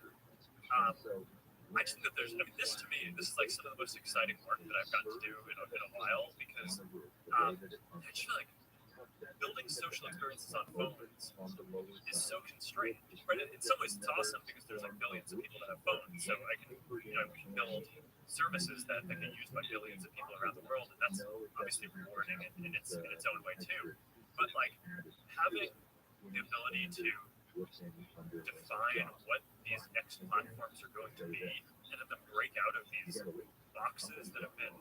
I just think that this is like some of the most exciting work that I've gotten to do in a while, because I just feel like building social experiences on phones is so constrained. Right? In some ways, it's awesome because there's like billions of people that have phones, so we can build services that get used by billions of people around the world, and that's obviously rewarding in its own way too. But like having the ability to define what these next platforms are going to be, and have them break out of these boxes that have been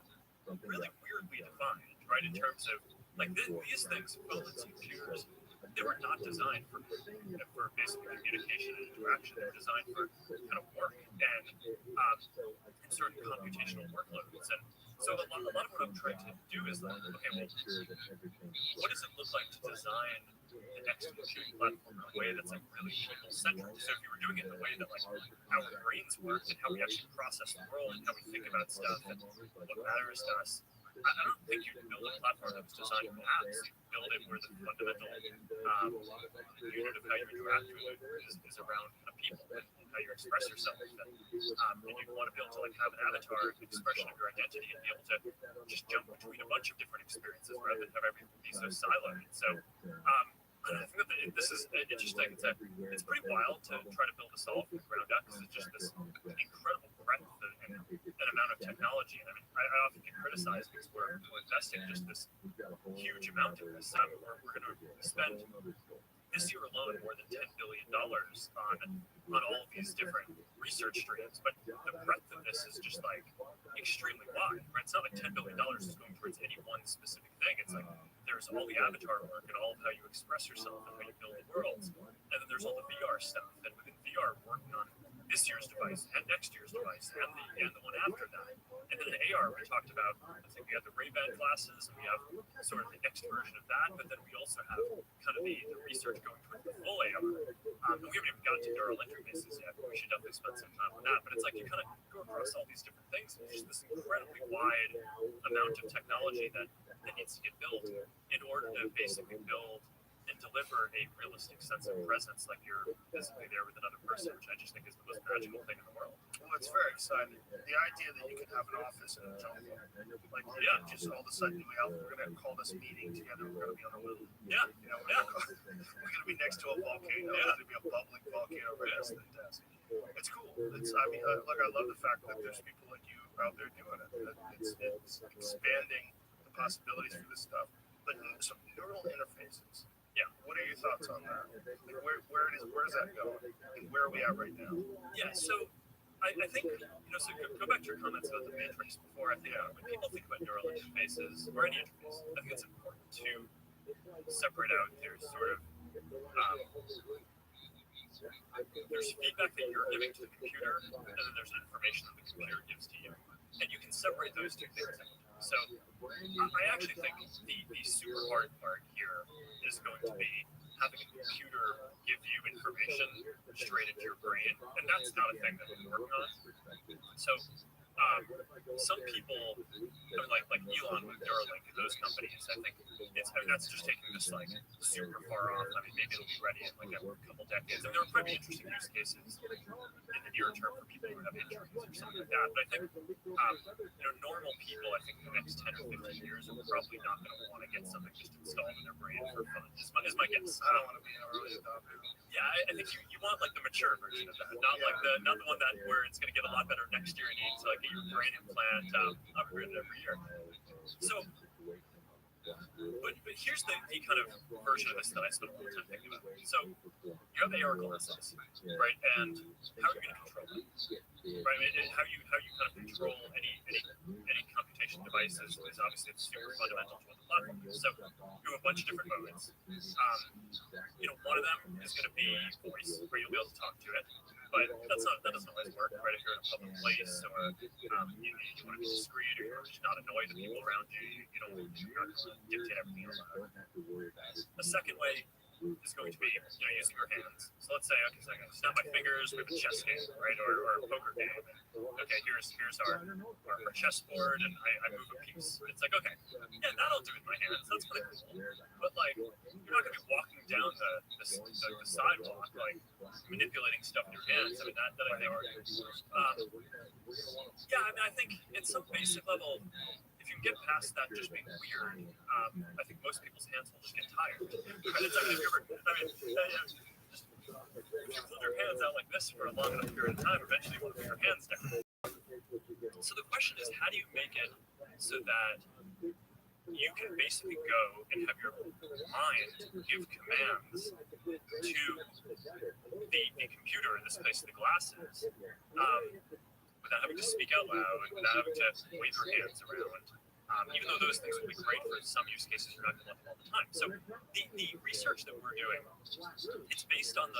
really weirdly defined, right? In terms of like these things, phones and computers, they were not designed for basic communication and interaction. They were designed for kind of work and certain computational workloads. And so a lot of what I'm trying to do is like, okay, well, what does it look like to design the next computing platform in a way that's like really people-centric? So if you were doing it in the way that like our brains work and how we actually process the world and how we think about stuff and what matters to us, I don't think you can build a platform that was designed for apps. You build it where the fundamental unit of how you interact with it is around kind of people and how you express yourself. And you want to be able to like have an avatar, an expression of your identity, and be able to just jump between a bunch of different experiences rather than have everything be so siloed. So I think that this is interesting. It's pretty wild to try to build this all from the ground up, because it's just this incredible breadth and amount of technology. And I mean, I often get criticized because we're investing just this huge amount of this. We're going to spend this year alone more than $10 billion on all of these different research streams. But the breadth of this is just like extremely wide. Right? It's not like $10 billion is going towards any one specific thing. It's like there there's all the avatar work and all of how you express yourself and how you build the worlds. And then there's all the VR stuff. And within VR, we're working on this year's device and next year's device and the one after that. And then in AR, we talked about, I think we have the Ray-Ban glasses, and we have sort of the next version of that, but then we also have kind of the research going towards the full AR. And we haven't even gotten to neural interfaces yet, but we should definitely spend some time on that. But it's like you kind of go across all these different things, and there's this incredibly wide amount of technology that needs to get built in order to basically build and deliver a realistic sense of presence, like you're physically there with another person, which I just think is the most magical thing in the world. Well, it's very exciting. The idea that you can have an office in a jungle, like just all of a sudden we're going to call this meeting together. We're going to be on the moon. Yeah, We're going to be next to a volcano. It's going to be a bubbling volcano right next to the desk. It's cool. I love the fact that there's people like you out there doing it. It's expanding the possibilities for this stuff. But some neural interfaces. Yeah. What are your thoughts on that? Like where's that going? And where are we at right now? Yeah, so I think, so go back to your comments about the matrix before. I think when people think about neural interfaces or any interface, I think it's important to separate out there's sort of there's feedback that you're giving to the computer, and then there's information that the computer gives to you. And you can separate those two things out. So I actually think the super hard part here is going to be having a computer give you information straight into your brain, and that's not a thing that we're working on. So some people, like Elon with Neuralink and those companies, I think that's just taking this like super far off. I mean, maybe it'll be ready in like a couple decades. I mean, there will probably be interesting use cases in the near term for people who have injuries or something like that. But I think, normal people, I think in the next 10 or 15 years are probably not going to want to get something just installed in their brain for fun. Is my guess. I don't want to be an early adopter. Yeah, I think you want like the mature version of that, not the one that where it's going to get a lot better next year and you need to like get your brain implant upgraded every year. So, but here's the kind of version of this that I spent a lot of time thinking about. So you have AR glasses, right? And how are you going to control them? Right? And how you kind of control any computation devices is obviously super fundamental to what the platform is. So you have a bunch of different modes. One of them is going to be voice, where you'll be able to talk to it. But that doesn't always work, right? If you're in a public place or you want to be discreet or you're just not annoy the people around you, you're not going to dictate everything out loud. A second way is going to be using your hands. So let's say, okay, so I can snap my fingers with a chess game, right, or a poker game. Okay, here's our chessboard, and I move a piece. It's like, okay, yeah, that'll do with my hands. That's pretty cool. But like, you're not going to be walking down the sidewalk like manipulating stuff in your hands. I mean, that I think. I think in some basic level, if you get past that just being weird, I think most people's hands will just get tired. Right? It's like if you hold your hands out like this for a long enough period of time, eventually you want to put your hands down. So the question is, how do you make it so that you can basically go and have your mind give commands to the computer, in this case the glasses, without having to speak out loud, without having to wave your hands around. Even though those things would be great for some use cases, you're not going to want them all the time. So the research that we're doing, it's based on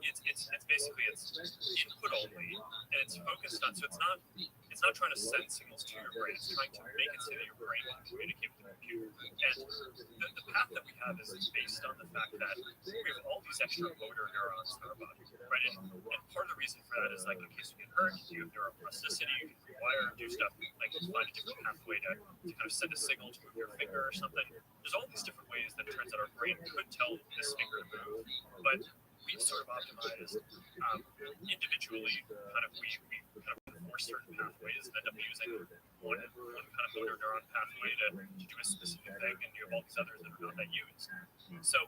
it's basically input only, and it's focused on, so it's not trying to send signals to your brain, it's trying to make it so that your brain can communicate with the computer. And the path that we have is based on the fact that we have all these extra motor neurons in our body, right? And part of the reason for that is like in case you get hurt, you have neuroplasticity, you can rewire, do stuff, like find a different pathway to kind of send a signal to move your finger or something. There's all these different ways that it turns out our brain could tell this finger to move, but we've sort of optimized individually, we kind of force certain pathways and end up using one kind of motor neuron pathway to do a specific thing, and you have all these others that are not that used. So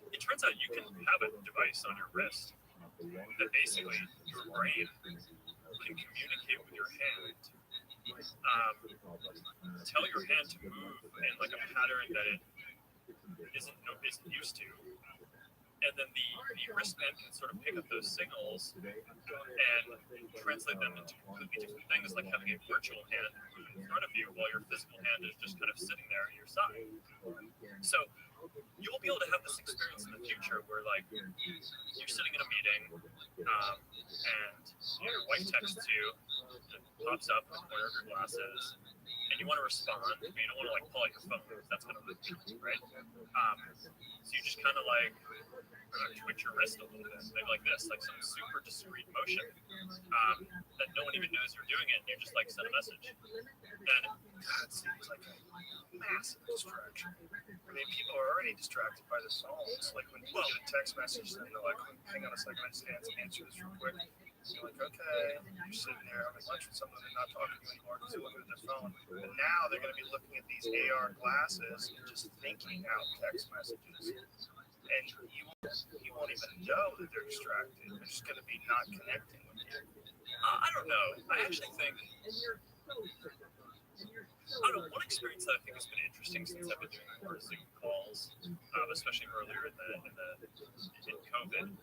it turns out you can have a device on your wrist that basically your brain can communicate with your hand, tell your hand to move in like a pattern that it isn't used to, and then the wristband can sort of pick up those signals and translate them into completely different things, like having a virtual hand in front of you while your physical hand is just kind of sitting there at your side. So you'll be able to have this experience in the future where, like, you're sitting in a meeting and your wife texts you, it pops up in the corner of your glasses, and you want to respond, but you don't want to, like, pull out your phone because that's going to look right? So you just kind of, like, twitch your wrist a little bit, maybe like this, like some super discreet motion that no one even knows you're doing it, and you just, like, send a message. And that seems like a massive distraction. I mean, people are already distracted by the phones. Like when you get a text message and they're like, hang on a second, I just answer this real quick. You're like, okay, you're sitting there having lunch with someone, they're not talking to you anymore because they're looking at their phone. And now they're going to be looking at these AR glasses and just thinking out text messages. And you won't even know that they're distracted. They're just going to be not connecting with you. I don't know. I actually think, one experience that I think has been interesting since I've been doing more Zoom calls, especially earlier in COVID.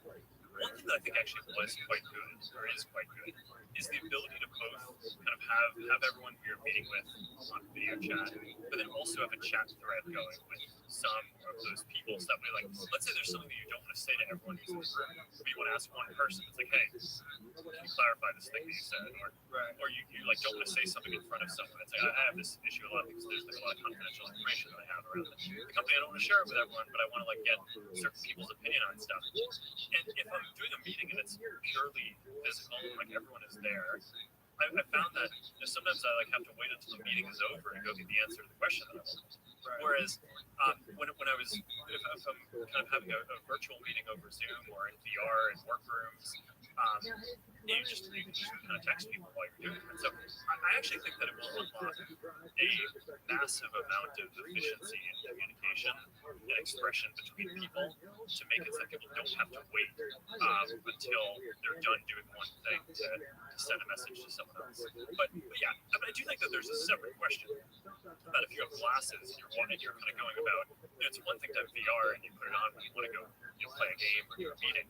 One thing that I think actually was quite good, or is quite good, is the ability to both kind of have everyone who you're meeting with on video chat, but then also have a chat thread going with some of those people. So that way, like, let's say there's something that you don't want to say to everyone who's in the room, but you want to ask one person. It's like, hey, can you clarify this thing that you said? Or you like don't want to say something in front of someone. It's like, I have this issue a lot because there's like a lot of confidential information that I have around the company. I don't want to share it with everyone, but I want to, like, get certain people's opinion on stuff. And if I'm doing a meeting and it's purely physical, like everyone is there, I found that sometimes I, like, have to wait until the meeting is over to go get the answer to the question that I want. Whereas when I was, if I'm kind of having a virtual meeting over Zoom or in VR in workrooms, you just kind of text people while you're doing it. So I actually think that it will unlock a massive amount of efficiency in communication and expression between people to make it so that people don't have to wait until they're done doing one thing to send a message to someone else. But yeah, I mean, I do think that there's a separate question about if you have glasses and you're kind of going about, it's one thing to have VR and you put it on when you want to go, play a game or do a meeting.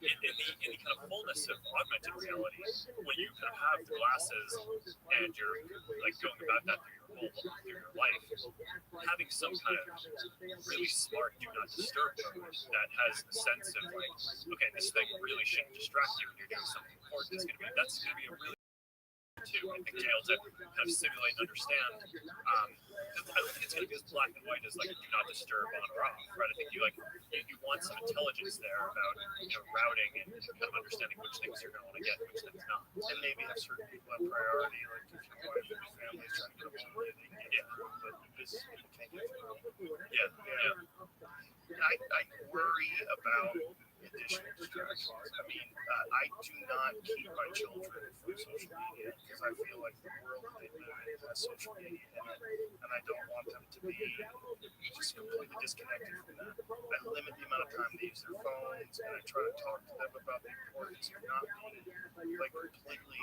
In the kind of fullness of augmented reality, when you kind of have the glasses and you're, like, going about that through your life, having some kind of really smart do not disturb mode that has the sense of, like, okay, this thing really shouldn't distract you when you're doing something important. That's going to be a really too. I think to be able to kind of simulate and understand. I don't think it's going to be as black and white as, like, do not disturb on or off, right? I think you want some intelligence there about, routing and kind of understanding which things you're going to want to get and which things not. And maybe have certain people have priority, like if your wife and your family is trying to get a hold of you, they can get through, but this people can't get through. I worry about additional distractions. I mean, I do not keep my children from social media because I feel like the world they live in has social media in it, and I don't want them to be just completely disconnected from that. I limit the amount of time they use their phones, and I try to talk to them about the importance of not being, like, completely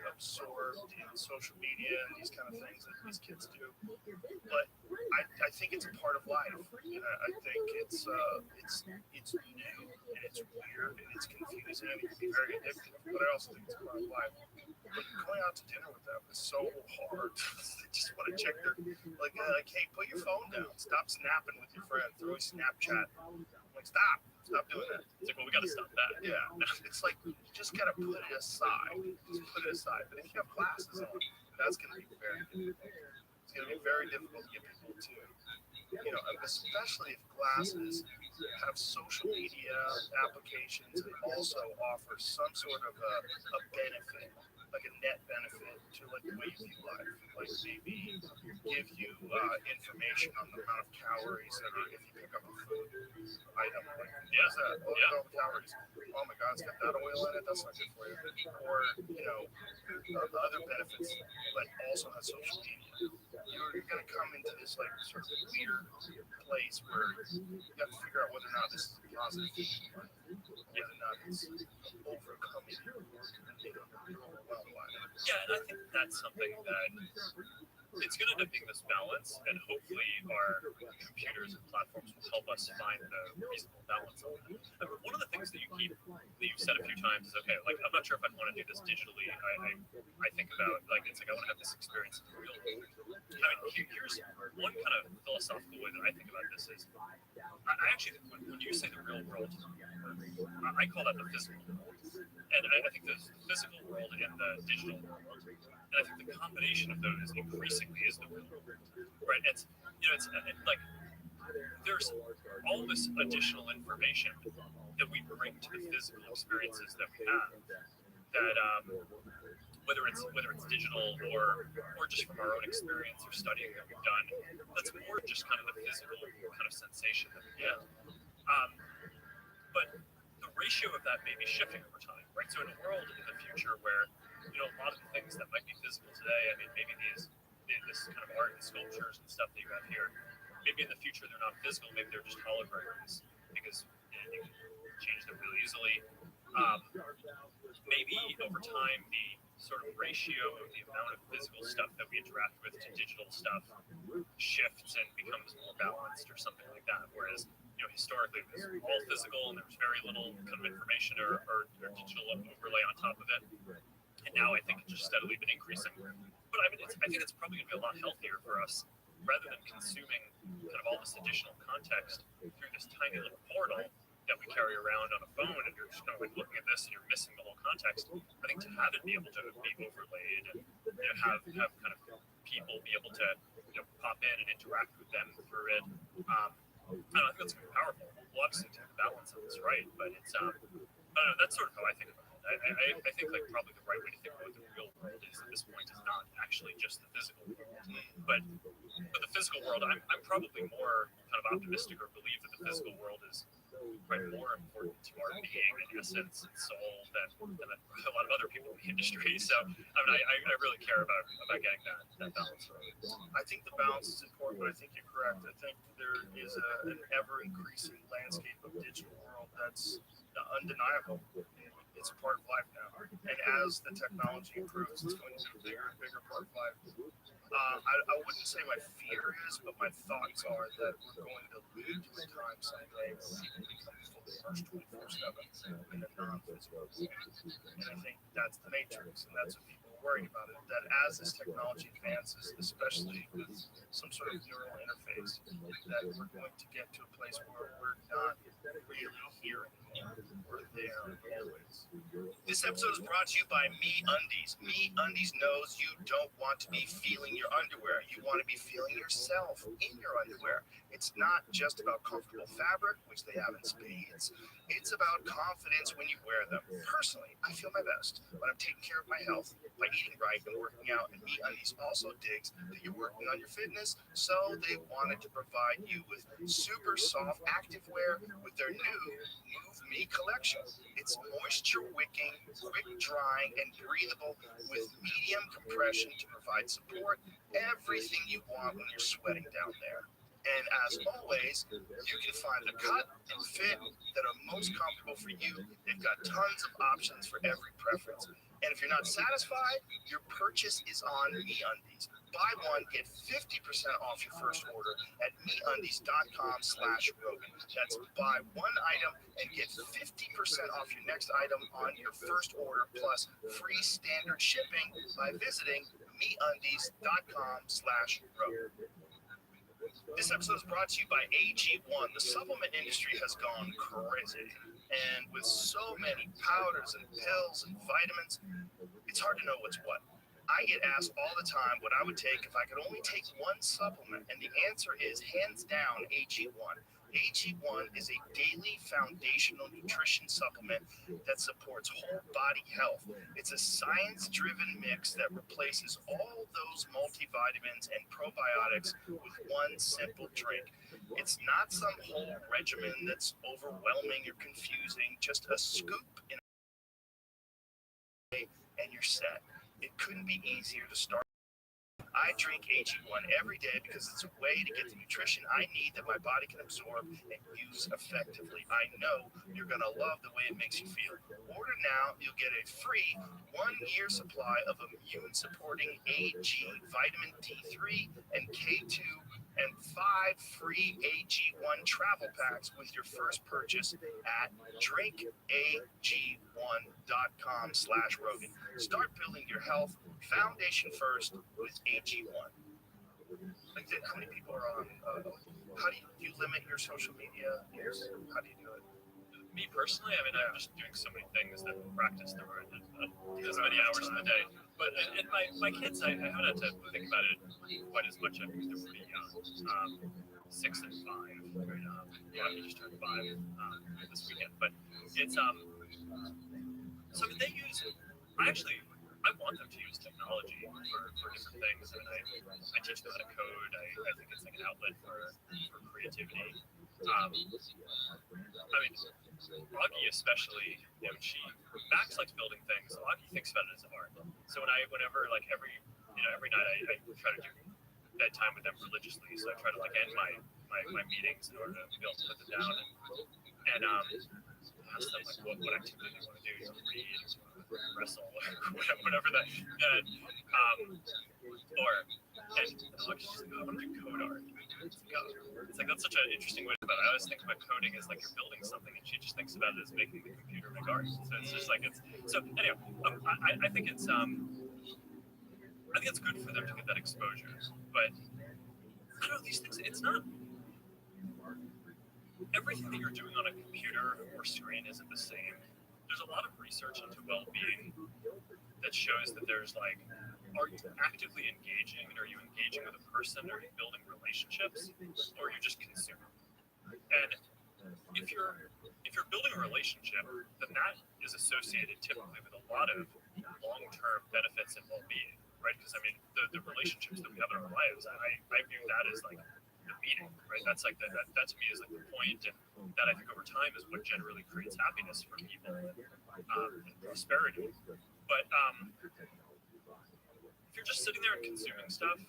absorbed in social media and these kind of things that these kids do. But I think it's a part of life. I think it's new and it's weird and it's confusing and it can be very addictive. But I also think it's a part of life. But going out to dinner with them is so hard. They just want to check their, like, hey, put your phone down. Stop snapping with your friend. Throw a Snapchat. I'm like, stop doing that. It's like, well, we got to stop that. Yeah, it's like you just gotta put it aside. Just put it aside. But if you have glasses on, that's gonna be very difficult. It's gonna be very difficult to get people to, especially if glasses have social media applications and also offer some sort of a benefit, like a net benefit to, like, the way you view life, like maybe give you information on the amount of calories that are if you pick up a food item, like, what's that? Oh, calories. Oh my God, it's got that oil in it. That's not good for you. Or other benefits, but also has social media. You're gonna come into this, like, sort of weird place where you have to figure out whether or not this is positive, whether or not it's overcoming, overwhelmed by it. Yeah, and I think that's something that it's going to end up being this balance, and hopefully our computers and platforms will help us find the reasonable balance on that. I mean, one of the things that you've said a few times is, okay, like, I'm not sure if I'd want to do this digitally. I think about, like, it's like I want to have this experience in the real world. I mean, here's one kind of philosophical way that I think about this is, I actually think when you say the real world, I call that the physical world. And I think the physical world and the digital world, and I think the combination of those increasingly is the real world, right? It's, it's like, there's all this additional information that we bring to the physical experiences that we have, that whether it's digital or just from our own experience or studying that we've done, that's more just kind of the physical kind of sensation that we get. But the ratio of that may be shifting over time, right? So in a world in the future where, a lot of the things that might be physical today, I mean, maybe this kind of art and sculptures and stuff that you have here, maybe in the future they're not physical, maybe they're just holograms, because you can change them really easily. Maybe over time the sort of ratio of the amount of physical stuff that we interact with to digital stuff shifts and becomes more balanced or something like that. Whereas, historically it was all physical and there was very little kind of information or digital overlay on top of it. And now I think it's just steadily been increasing. But I mean, I think it's probably going to be a lot healthier for us, rather than consuming kind of all this additional context through this tiny little portal that we carry around on a phone, and you're just kind of like looking at this and you're missing the whole context. I think to have it be able to be overlaid and have kind of people be able to pop in and interact with them through it, I think that's going to be powerful. We'll obviously take the balance of this right, but it's I don't know, that's sort of how I think about it. I think like probably the right way to think about the real world is at this point is not actually just the physical world, but the physical world. I'm probably more kind of optimistic or believe that the physical world is probably more important to our being and essence and soul than a lot of other people in the industry. So I mean, I really care about getting that balance right. I think the balance is important, but I think you're correct. I think there is an ever increasing landscape of digital world that's undeniable. It's a part of life now, and as the technology improves, it's going to be a bigger and bigger part of life. I wouldn't say my fear is, but my thoughts are that we're going to live to a time someday where people become fully immersed 24/7 in a non-physical world. And I think that's the matrix, and that's what people are worried about. It that as this technology advances, especially with some sort of neural interface, that we're going to get to a place where we're not really hearing. We're there always. This episode is brought to you by MeUndies. MeUndies knows you don't want to be feeling your underwear. You want to be feeling yourself in your underwear. It's not just about comfortable fabric, which they have in spades. It's about confidence when you wear them. Personally, I feel my best when I'm taking care of my health by eating right and working out. And MeUndies also digs that you're working on your fitness, so they wanted to provide you with super soft activewear with their new Move Me collection. It's moisture wicking, quick drying, and breathable with medium compression to provide support. Everything you want when you're sweating down there. And as always, you can find the cut and fit that are most comfortable for you. They've got tons of options for every preference. And if you're not satisfied, your purchase is on MeUndies. Buy one, get 50% off your first order at MeUndies.com/Rogan. That's buy one item and get 50% off your next item on your first order, plus free standard shipping by visiting MeUndies.com/Rogan. This episode is brought to you by AG1. The supplement industry has gone crazy. And with so many powders and pills and vitamins, it's hard to know what's what. I get asked all the time what I would take if I could only take one supplement, and the answer is hands down AG1. AG1 is a daily foundational nutrition supplement that supports whole body health. It's a science-driven mix that replaces all those multivitamins and probiotics with one simple drink. It's not some whole regimen that's overwhelming or confusing, just a scoop in a day and you're set. It couldn't be easier to start I drink AG1 every day because it's a way to get the nutrition I need that my body can absorb and use effectively. I know you're going to love the way it makes you feel. Order now, you'll get a free 1-year supply of immune-supporting AG, vitamin D3, and K2, and 5 free AG1 travel packs with your first purchase at drinkag1.com/Rogan. Start building your health foundation first with AG1. Like, how many people are on? How do you limit your social media use? How do you do it? Me personally, I mean, I'm just doing so many things that practice the word as many hours in the day. But and my kids, I haven't had to think about it quite as much because they're pretty young, 6 and 5 right now. Yeah, he just turned 5 this weekend. But it's so I mean, they use. I want them to use technology for different things. I mean, I teach them how to code. I think it's like an outlet for creativity. I mean, Augie especially, Max likes building things. So Augie thinks about it as art. So whenever like every night I try to do bedtime with them religiously. So I try to like end my meetings in order to be able to put them down and ask them like what activity they want to do. Read, wrestle, whatever that. She's like, I want to do code art. It's like that's such an interesting way about it. I always think about coding as like you're building something, and she just thinks about it as making the computer make art. So it's just like so. Anyway, I think it's good for them to get that exposure. But I don't know, these things. It's not everything that you're doing on a computer or screen isn't the same. There's a lot of research into well-being that shows that there's like, are you actively engaging? Are you engaging with a person? Are you building relationships? Or are you just consuming? And if you're building a relationship, then that is associated typically with a lot of long-term benefits and well-being, right? Because I mean, the relationships that we have in our lives, I view that as like the meaning, right? That's like that to me is like the point, and that I think over time is what generally creates happiness for people and prosperity. But if you're just sitting there and consuming stuff,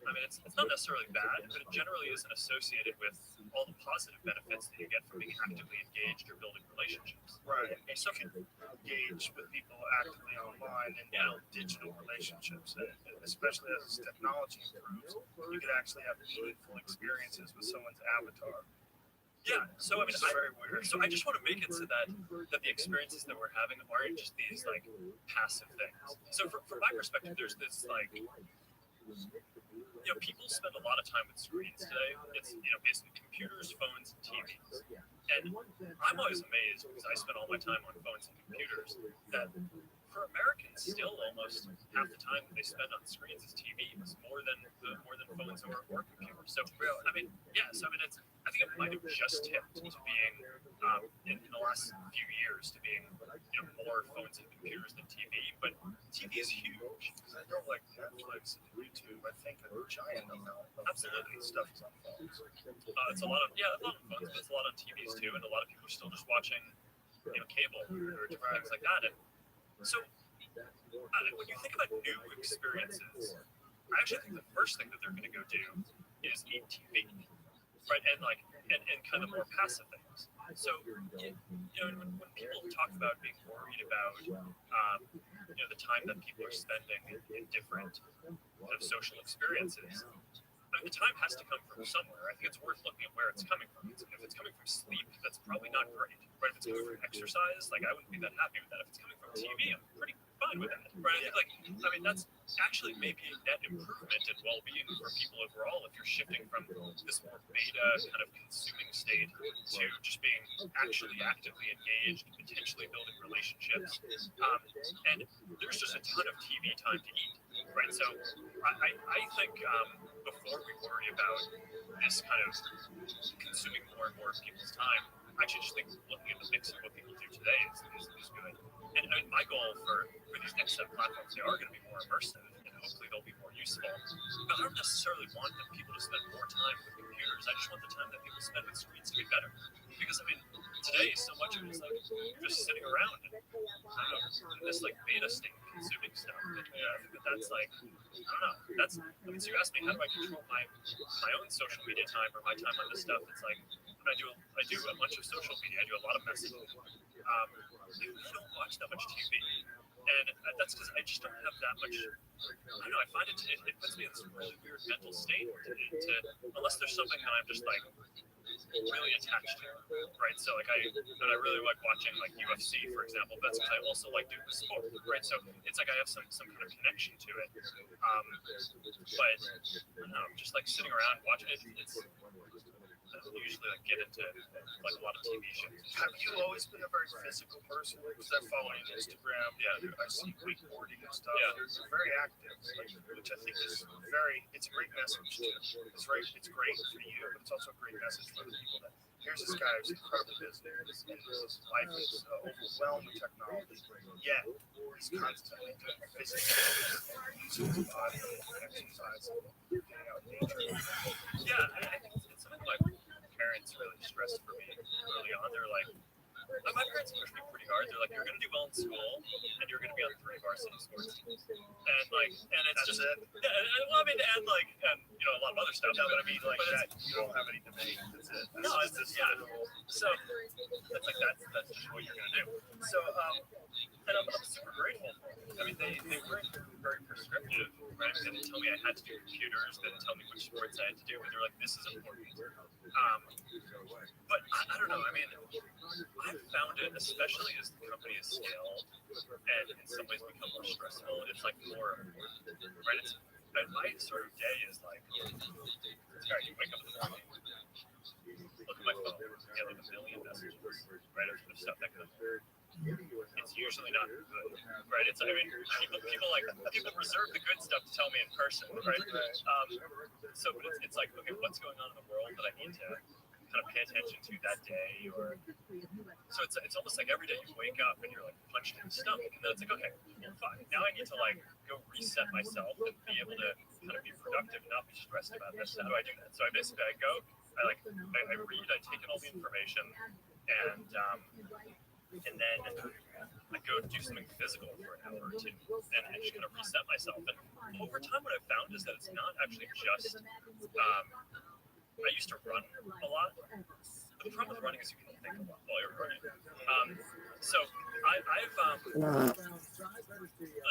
I mean, it's not necessarily bad, but it generally isn't associated with all the positive benefits that you get from being actively engaged or building relationships. Right. So you can engage with people actively online and build digital relationships, especially as technology improves. You can actually have meaningful experiences with someone's avatar. Yeah, so I mean, It's very weird. so I just want to make it so that the experiences that we're having aren't just these like passive things. So from my perspective, there's this like, people spend a lot of time with screens today. It's basically computers, phones, and TVs. And I'm always amazed because I spend all my time on phones and computers that for Americans, still almost half the time that they spend on screens is TVs, more than phones or computers. So I mean, I think it might have just tipped to being in the last few years to being more phones and computers than TV. But TV is huge. Because I know like Netflix and YouTube, I think are giant now. Absolutely, Stuff is on phones. It's a lot of phones, but it's a lot on TVs too, and a lot of people are still just watching cable or different things like that. And so when you think about new experiences, I actually think the first thing that they're going to go do is eat TV, right? And kind of more passive things. So when people talk about being worried about the time that people are spending in different kind of social experiences, I mean, the time has to come from somewhere. I think it's worth looking at where it's coming from. If it's coming from sleep, that's probably not great, right? If it's coming from exercise, like I wouldn't be that happy with that. If it's coming from TV, I'm pretty fine with that, right? I think that's actually maybe a net improvement in well-being for people overall if you're shifting from this more beta kind of consuming state to just being actually actively engaged, potentially building relationships. And there's just a ton of TV time to eat, right? So I think before we worry about this kind of consuming more and more of people's time, I actually just think looking at the mix of what people do today is good. And my goal for these next set of platforms, they are going to be more immersive and hopefully they'll be more useful. But I don't necessarily want people to spend more time with computers. I just want the time that people spend with screens to be better. Because I mean, today so much of it is like you're just sitting around and I don't know, in this like beta state consuming stuff. And, I think that's like I don't know. That's I mean, so you ask me how do I control my own social media time or my time on this stuff? It's like I do a bunch of social media. I do a lot of messaging. I really don't watch that much TV. And that's because I just don't have that much. I don't know. I find it puts me in this really weird mental state. Unless there's something that I'm just like really attached to, right? So like I really like watching like UFC, for example. That's because I also like doing the sport, right? So it's like I have some kind of connection to it. But I don't know, just like sitting around watching it. I usually like get into like a lot of TV shows. Have you always been a very physical person? Because I follow you on Instagram. Yeah, I see wakeboarding and stuff. Yeah. You're very active, which I think is it's a great message too. It's great for you, but it's also a great message for the people that here's this guy who's incredibly busy and his life is overwhelmed with technology. Yet he's constantly doing physical using his body and exercise and getting out in nature. Yeah, I think it's something like parents really stressed for me early on. They're like, my parents pushed me pretty hard. They're like, you're gonna do well in school, and you're gonna be on 3 varsity sports teams, and it's just it. Yeah, well, I mean, and you know a lot of other stuff. No, but I but mean, like but that, you don't have any debate. That's it. No, it's just So that's like that's just what you're gonna do. So and I'm super grateful. I mean, they weren't very prescriptive, right? They didn't tell me I had to do computers. They didn't tell me which sports I had to do. And they're like, this is important. But I don't know. I mean, I've found it, especially as the company has scaled and in some ways become more stressful. It's like more, right? My sort of day is like, sorry, you wake up in the morning, look at my phone, get like a million messages, right? Of stuff that comes through. It's usually not good, right? I mean, people reserve the good stuff to tell me in person, right? So, but it's like, okay, what's going on in the world that I need to kind of pay attention to that day, or so it's almost like every day you wake up and you're like punched in the stomach, and then it's like, okay, fine, now I need to like go reset myself and be able to kind of be productive and not be stressed about this. How do I do that? So I read, I take in all the information, and then I go do something physical for an hour or two, and I just kind of reset myself. And over time, what I've found is that it's not actually just. I used to run a lot. But the problem with running is you can think a lot while you're running. So I've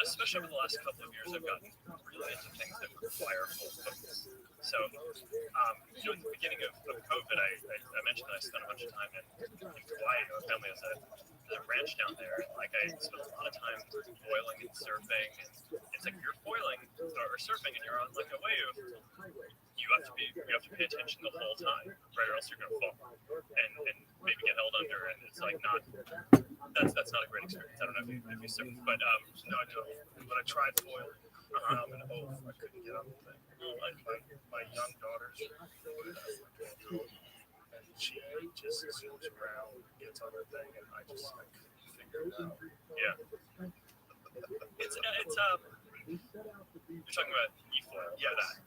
especially over the last couple of years, I've gotten really into things that require full focus. So, in the beginning of COVID, I mentioned that I spent a bunch of time in Hawaii. My family has a ranch down there, and like I spent a lot of time foiling and surfing. And it's like if you're foiling or surfing and you're on like a wave, you have to pay attention the whole time, right? Or else you're gonna fall and maybe get held under. And it's like that's not a great experience. I don't know if you surf, but No, I don't. But I tried foiling, and I couldn't get on the thing. My young daughter's 12-year-old, and she just zooms around, gets on her thing, and I just like figure it out. Yeah. It's you're talking about e-foil. Yes.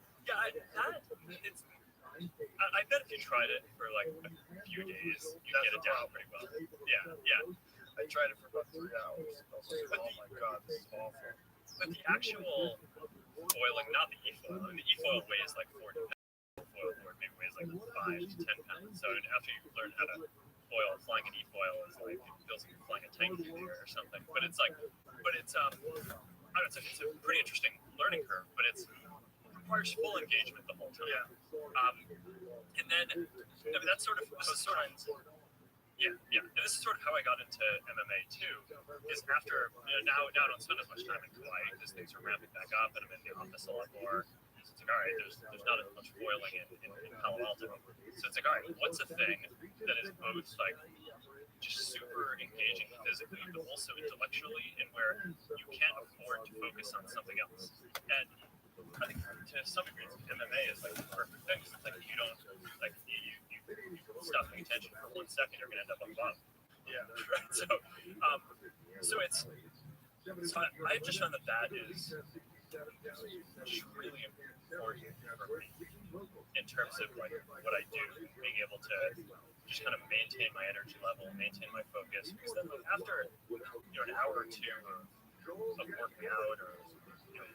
I bet if you tried it for like a few days, you get it down pretty well. Yeah. I tried it for about 3 hours. I was like, oh my god, this is awful. But the actual foiling, not the e-foil. I mean, the e-foil weighs like 40 pounds. The foil board maybe weighs like 5 to 10 pounds. So after you learn how to foil, flying an e-foil is like it feels like you're flying a tank through the air or something. But it's I don't know, it's a pretty interesting learning curve. But it requires full engagement the whole time. Yeah. And then that's sort of Yeah. And this is sort of how I got into MMA too. Is after now I don't spend as much time in Hawaii because things are ramping back up, and I'm in the office a lot more. So it's like, all right, there's not as much foiling in Palo Alto. So it's like, all right, what's a thing that is both like just super engaging physically, but also intellectually, and where you can't afford to focus on something else. And I think to some degree, MMA is like the perfect thing. It's like you don't like you stop paying attention for 1 second, you're gonna end up on the bottom. Yeah. Right. So I just found that is really important for me in terms of like what I do, being able to just kind of maintain my energy level, maintain my focus. Because then, like, after an hour or two of working out, or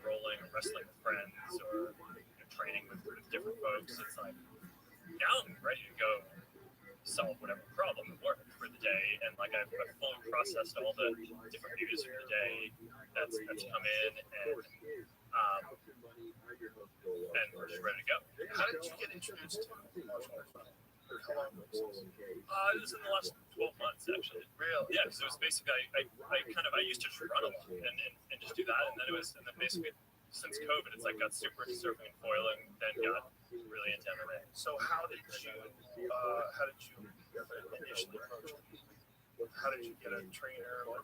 rolling, or wrestling with friends, or training with different folks, it's like now I'm ready to go solve whatever problem at work for the day, and like I've fully processed all the different news for the day that's come in, and we're just ready to go. How did you get introduced to martial arts? How long ago was this? It was in the last 12 months, actually. Really? Yeah, so it was basically I used to just run a lot and just do that, and then basically since COVID, it's like got super into surfing and foiling, then got really into MMA. So how did you initially approach it? How did you get a trainer? I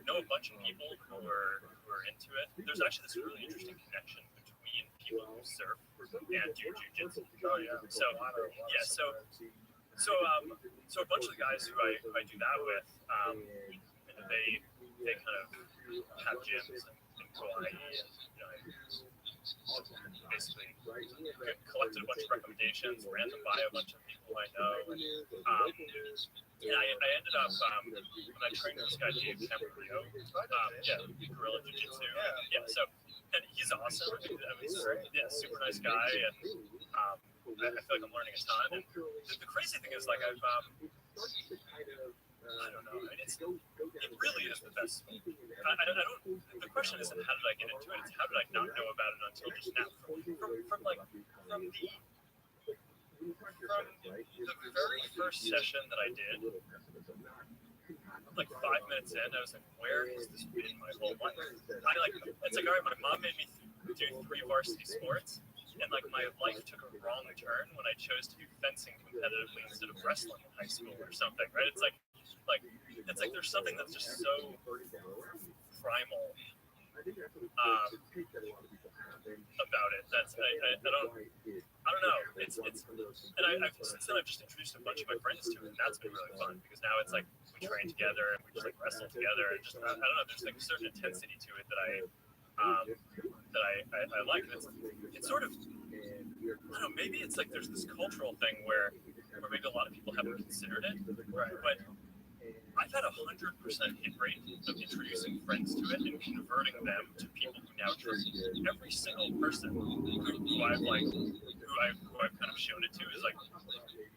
know a bunch of people who are into it. There's actually this really interesting connection between people who surf and do jujitsu. Oh yeah. So a bunch of the guys who I do that with, they kind of have gyms in Hawaii, and basically collected a bunch of recommendations, ran them by a bunch of people I know, and I ended up when I trained with this guy Dave Camarillo, Gorilla Jiu-Jitsu, so, and he's awesome. I mean, super nice guy, and I feel like I'm learning a ton. And the crazy thing is, like, I don't know. I mean, it really is the best. I don't. The question isn't how did I get into it. It's how did I not know about it until just now. From the very first session that I did, like 5 minutes in, I was like, where has this been my whole life? It's like, all right, my mom made me do 3 varsity sports, and like my life took a wrong turn when I chose to do fencing competitively instead of wrestling in high school or something, right? It's like there's something that's just so primal about it. That's I don't know. It's and I've since then I've just introduced a bunch of my friends to it, and that's been really fun because now it's like we train together and we just like wrestle together, and just I don't know. There's like a certain intensity to it that I like. It's sort of, I don't know, maybe it's like there's this cultural thing where maybe a lot of people haven't considered it, right? But I've had 100% hit rate of introducing friends to it and converting them to people who now train. Every single person who I've kind of shown it to is like,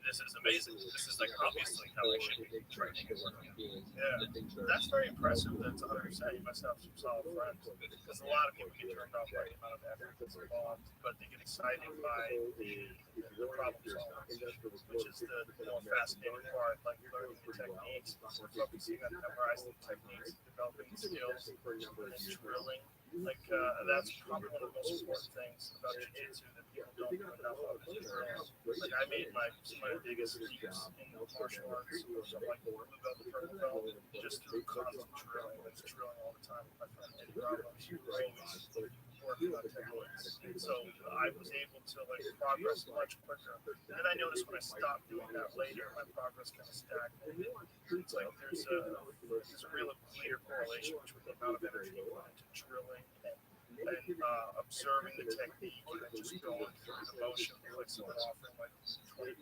this is amazing. This is like obviously how I should be training and working. Yeah, that's very impressive. That's 100%. You must have some solid friends, because a lot of people get turned off by the amount of effort that's involved, but they get excited by the problem solving, which is the more fascinating part, like learning the techniques, focusing on memorizing the techniques, developing the skills, and drilling. Like that's probably one of the most important things about jiu-jitsu that people don't know enough of is drilling. Like I made some of my biggest leaps in martial arts, like blue belt to purple belt, just through constant drilling. I was drilling all the time with my friend Eddie Rabbi. Always working on techniques, and so I was able to like progress much quicker. And then I noticed when I stopped doing that later, my progress kind of stagnated. It's like there's a real clear correlation between the amount of energy you put into drilling and observing the technique and then just going through the motion, like someone offering like 20%, 30%.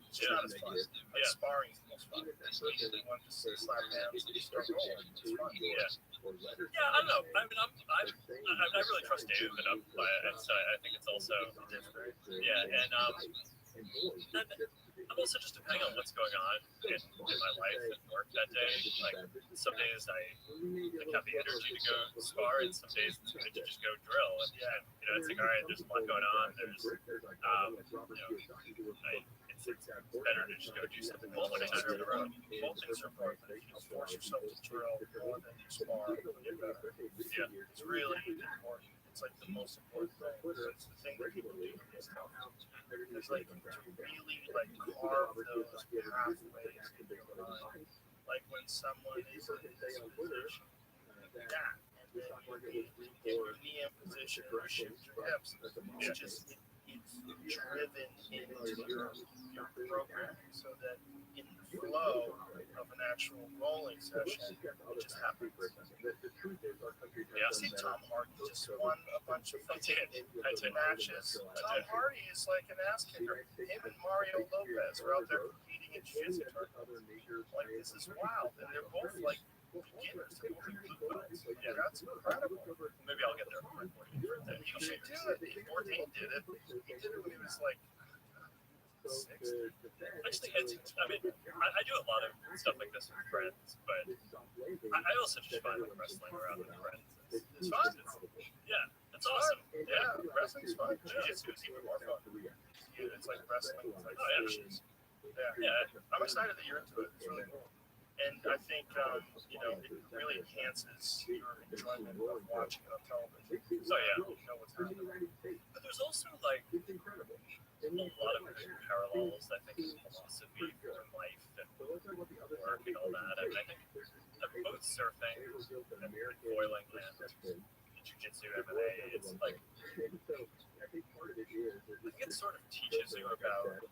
It's not as fun. Like sparring is the most fun. It's easy one just slap hands and start rolling. It's fun. Yeah, I don't know. I mean, I really trust Dave, and I think it's also different. Yeah, and I'm also just depending on what's going on in my life and work that day. Like some days I have the energy to go spar, and some days it's good to just go drill. And it's like, all right, there's a lot going on. There's it's better to just go do something multiple times in a row. Both things are important. If you just force yourself to drill more than you spar, you'll get better. Yeah, it's really important. It's like the most important thing. It's the thing that people do is how it's like to really like carve those pathways in your mind. Like when someone is in this position, and then you get your knee in position, you shift your hips. It's just it driven into your programming so that in the flow of an actual rolling session, it just happens. Yeah. See, Tom Hardy just won a bunch of I did. matches. Tom Hardy is like an ass kicker. Him and Mario Lopez are out there competing in jiu-jitsu tournaments. Like, this is wild. And they're both like beginners. They're both blue belts. Yeah, that's incredible. Maybe I'll get there for my 40th birthday. You should do it. Bourdain did it. He did it when he was like 6. I just think I mean, I do a lot of stuff like this with friends, but I also just find like wrestling around with friends. It's fun. Yeah, it's awesome. Yeah, wrestling's fun. Jiu-jitsu is even more fun. It's like wrestling. It's like finishes. Yeah. I'm excited that you're into it. It's really cool. And I think, it really enhances your enjoyment of watching it on television. So yeah, You know what's happening. but there's also like a lot of good parallels, I think, in philosophy for life and work and all that. I mean, I think that both surfing and foiling and jiu-jitsu, MMA, it's like, I think it sort of teaches you about the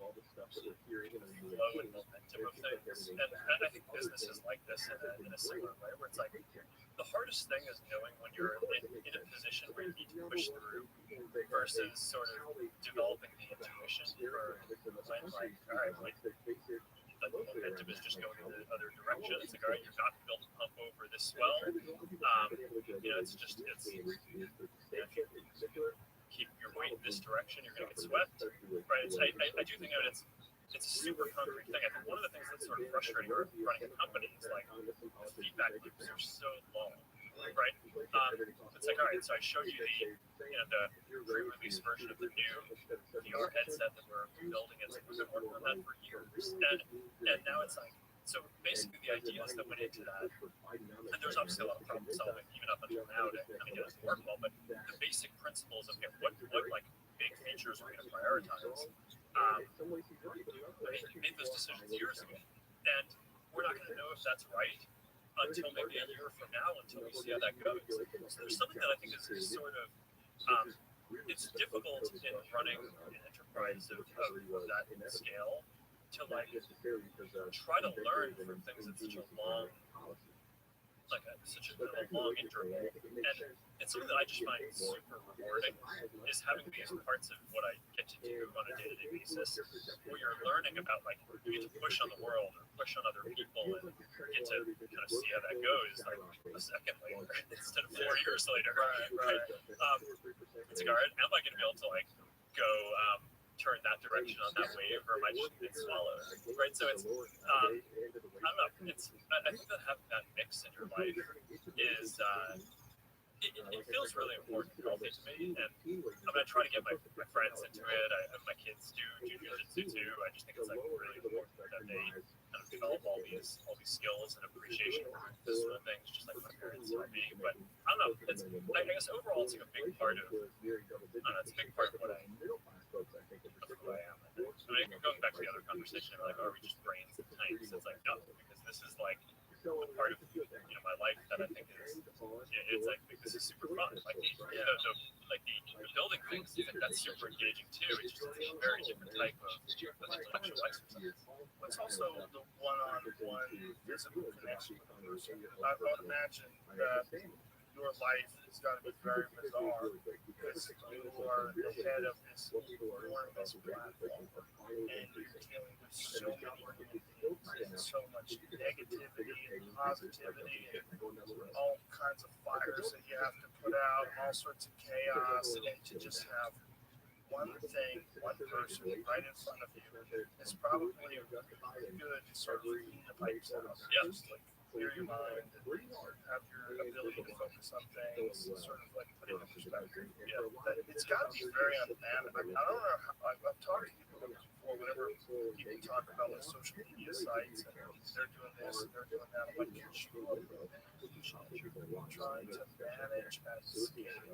flow and momentum of things. And I think business is like this in a similar way, where it's like, the hardest thing is knowing when you're in a position where you need to push through versus sort of developing the intuition for when, like, all right, like, the momentum is just going in the other direction. It's like, all right, you're not built to pump over this swell. It's just, keep your weight in this direction, you're going to get swept, right? I do think of it, it's a super concrete thing. I think one of the things that's sort of frustrating running a company is like the feedback loops are so long, right? It's like, all right, so I showed you the pre-release version of the new VR headset that we're building. It's like, we've been working on that for years, and now it's like, so basically the ideas that went into that, and there's obviously a lot of problem solving even up until now to kind of get it to work well, but the basic principles of what like big features we're going to prioritize. We made those decisions years ago, and we're not going to know if that's right until maybe a year from now, until we see how that goes. So there's something that I think is sort of, it's difficult in running an enterprise of that scale to like try to learn from things at such a long, such a long interval. And it's something that I just find super rewarding, is having these parts of what I get to do on a day-to-day basis, where you're learning about, like, you get to push on the world or push on other people and get to kind of see how that goes, like, a second later instead of 4 years later. Right. It's like, all right, am I going to be able to, like, go turn that direction on that wave, or am I just going to get swallowed? Right. So it's, I don't know. I think that having that mix in your life is, it feels really important and healthy to me. And I try to get my friends into it. My kids do jiu-jitsu too. I just think it's like really important that they kind of develop all these skills and appreciation for this sort of things, just like my parents taught me. But I don't know. I guess overall it's like a big part of, it's a big part of what I am. I mean, going back to the other conversation, like, are we just brains and tanks? It's like, no, because this is like a part of my life that I think is, it's like, this is super fun. Like the building things, that's super engaging too. It's just a very different type of intellectual exercise. It's also the one-on-one physical connection with a person. I would imagine that your life has got to be very bizarre because you are the head of this enormous platform, and you're dealing with so many things and so much negativity and positivity and all kinds of fires that you have to put out and all sorts of chaos, and to just have one thing, one person right in front of you is probably good to sort of read the pipes out. Yeah. Just like clear your mind and have your ability to focus on things and sort of like put it in perspective. Yeah, it's got to be very undemanding. I don't know how, I've talked to people before, whenever people talk about like social media sites and they're doing this and they're doing that. I'm like, you're trying to manage at scale,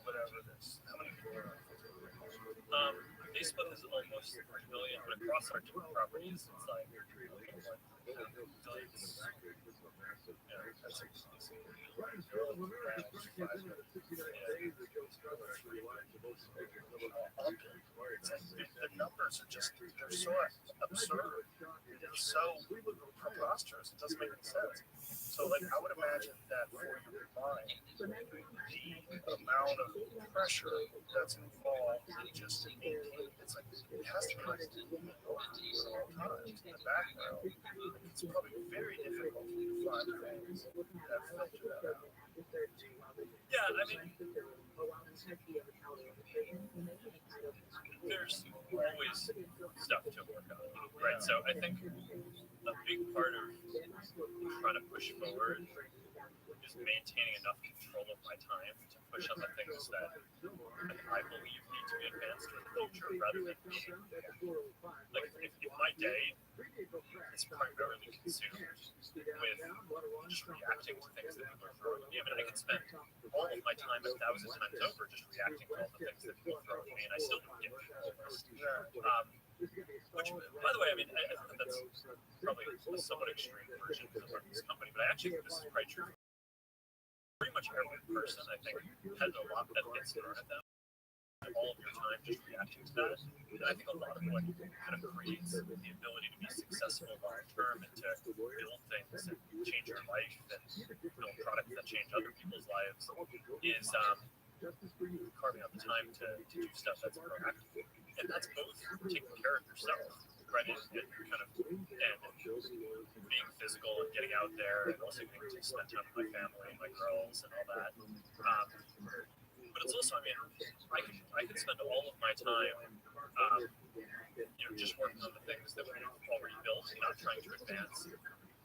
whatever this. How many people are on Facebook is almost 3 million, but across our different properties, it's like billions. that's The numbers are just, they're so absurd. It's so preposterous. It doesn't make any sense. So, like, I would imagine that for your mind, the amount of pressure that's involved in just maintaining, it's like, it has to be like at all times in the background. It's probably very difficult for you to find things that filter that out. Yeah, I mean, there's always stuff to work on, right? So I think a big part of trying to push forward is maintaining enough control of my time to push on the things that I believe need to be advanced for the future rather than like if my day is primarily consumed with just reacting to things that people are throwing at me. I mean, I can spend all of my time 1,000 times over just reacting to all the things that people throw at me, and I still don't get which, by the way, I mean, I think that's probably a somewhat extreme version of this company, but I actually think this is quite true. Pretty much every person, I think, has a lot that gets thrown at them. All of your time just reacting to that. And I think a lot of what kind of creates the ability to be successful long term and to build things and change your life and build products that change other people's lives is carving out the time to do stuff that's proactive. And that's both taking care of yourself, right? And kind of and being physical and getting out there, and also getting to spend time with my family and my girls and all that. But it's also, I mean, I can spend all of my time, just working on the things that we've already built and not trying to advance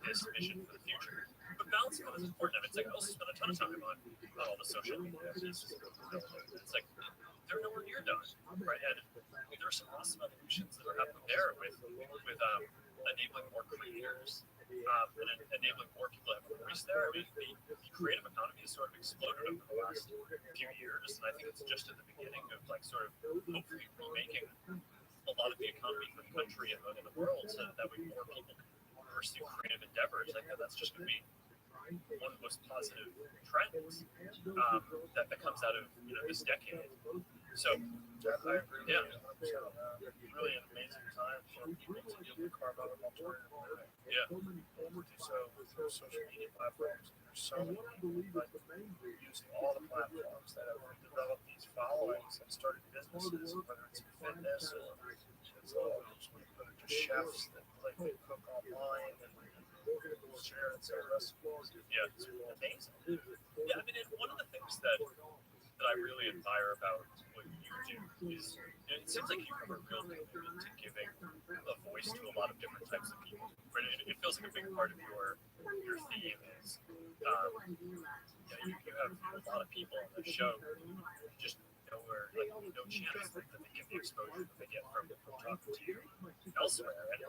this mission for the future. But balancing that is important. I mean, it's like I also spend a ton of time on all the social media pieces. It's like they're nowhere near done, right? And there are some awesome evolutions that are happening there with enabling more creators and enabling more people to have a voice there. I mean, the creative economy has sort of exploded over the last few years, and I think it's just at the beginning of like sort of hopefully remaking a lot of the economy for the country and the world, so that way more people can pursue creative endeavors. I think that's just going to be one of the most positive trends that comes out of this decade. So I agree. Yeah. Really an amazing time for people to be able to carve out an alternative living. Yeah. Do so through social media platforms. There's so many people using all the platforms that have developed these followings and started businesses, whether it's fitness or just chefs that like they cook online and share and sell recipes. Yeah. It's amazing. Yeah, I mean, and one of the things that I really admire about what you do is it seems like you have a real commitment to giving a voice to a lot of different types of people. Right? It feels like a big part of your theme is you have a lot of people on the show just nowhere, like no chance that they get the exposure that they get from talking to you elsewhere. And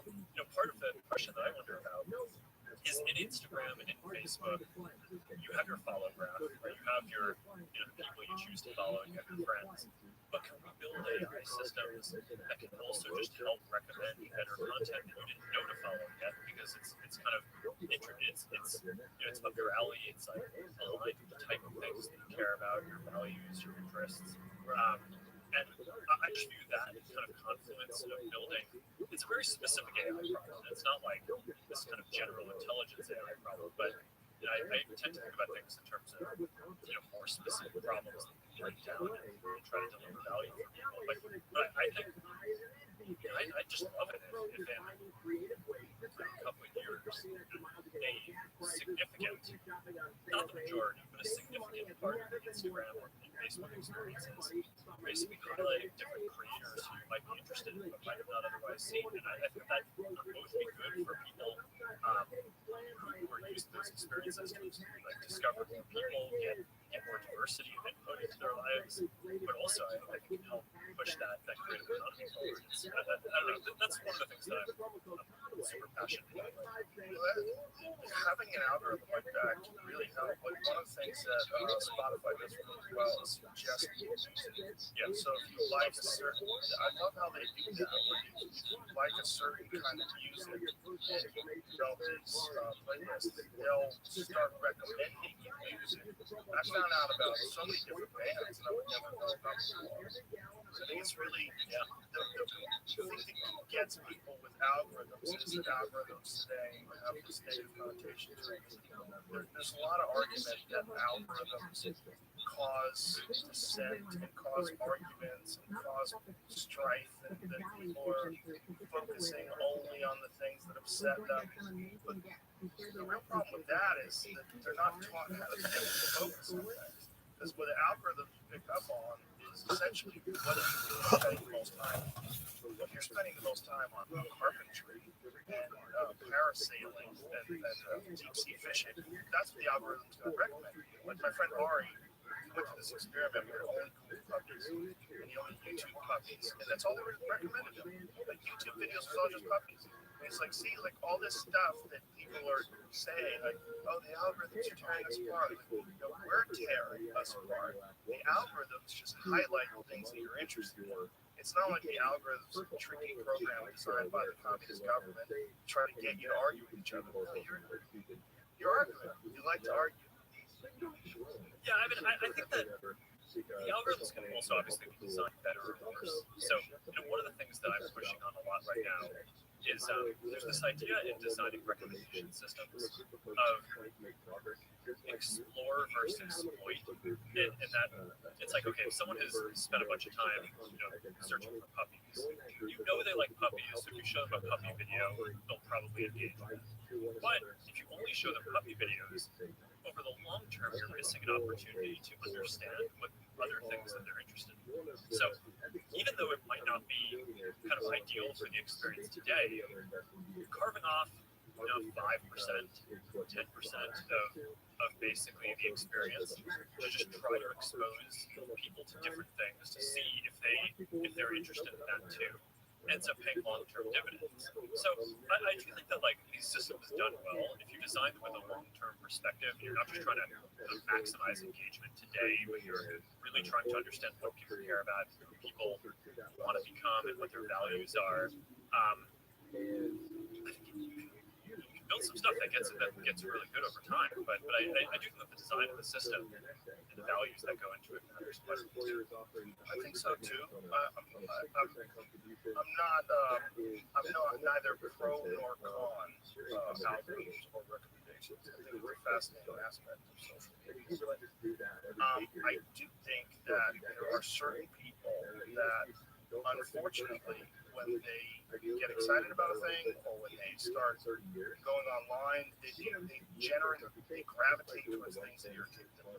part of the question that I wonder about is in Instagram and in Facebook, you have your follow graph, right? You have your the people you choose to follow and you have your friends. But can we build AI systems that can also just help recommend better content that you didn't know to follow yet because it's kind of it's up your alley. It's like aligned with the type of things that you care about, your values, your interests. And I just view that kind of confluence of building. It's a very specific AI problem. It's not like this kind of general intelligence AI problem, but I tend to think about things in terms of more specific problems that you break down and try to deliver value for people. But I think I just love it if in a couple of years a significant, not the majority, but a significant part of the Instagram or Facebook experiences basically highlighting different creators who you might be interested in but might have not otherwise seen. And I think that would both be good for people who are used to those experiences to like discover new people, get get more diversity of input into their lives, but also I think help push that creative economy forward. I don't know. That's one of the things that I'm super passionate about. Having an algorithm like that can really help. Like one of the things that Spotify does really well is suggest music. Yeah. So if you like a certain, I love how they do that. When you like a certain kind of music, they'll start recommending you music. I found out about so many different bands that I would never know about before. I think it's really, the thing that gets people with algorithms is that algorithms today have this negative connotation. There's a lot of argument that algorithms cause dissent and cause arguments and cause strife, and that people are focusing only on the things that upset them. But the real problem with that is that they're not taught how to focus on things. Because what the algorithms pick up on is essentially what you're spending the most time on. If you're spending the most time on carpentry and parasailing and deep sea fishing, that's what the algorithm's going to recommend. Like my friend Ari, he went to this experiment where only cool puppies, and he only YouTube puppies, and that's all they were recommended him. Like YouTube videos was all just puppies. And it's like, see, like all this stuff that people are saying, like, oh, the algorithms are tearing us apart. Like, we're tearing us apart. The algorithms just highlight the things that you're interested in. It's not like the algorithms are a tricky program designed by the communist government trying to get you to argue with each other. No, you're arguing. You like to argue. Yeah, I mean, I think that the algorithms can also obviously be designed better or worse. So, one of the things that I'm pushing on a lot right now is there's this idea in designing recommendation systems of explore versus exploit, and that it's like, okay, if someone has spent a bunch of time, searching for puppies, they like puppies, so if you show them a puppy video, they'll probably engage with it. But if you only show them puppy videos, over the long term, you're missing an opportunity to understand what other things that they're interested in. So even though it might not be kind of ideal for the experience today, carving off 5%, 10% of basically the experience to just try to expose people to different things to see if they're interested in that too, ends up paying long-term dividends. So I do think that these systems done well, if you design them with a long-term perspective, you're not just trying to maximize engagement today, but you're really trying to understand what people care about, who people want to become, and what their values are. I think you can build some stuff that gets really good over time, but I do think that the design of the system and the values that go into it matters quite a bit. I think so too. I'm not neither pro nor con algorithms or recommendations. I think it's a fascinating aspect of social media. I do think that there are certain people that, unfortunately, when they get excited about a thing or when they start going online, they gravitate towards things that irritate them.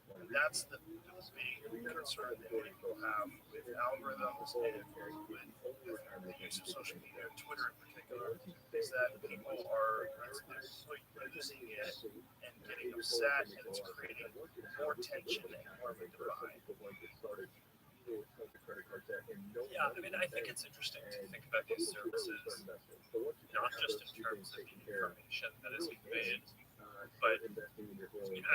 And that's the big concern that people have with algorithms and with the use of social media, Twitter in particular, is that people are using it and getting upset, and it's creating more tension and more of a divide. Yeah, I mean, I think it's interesting to think about these services not just in terms of the information that is conveyed, but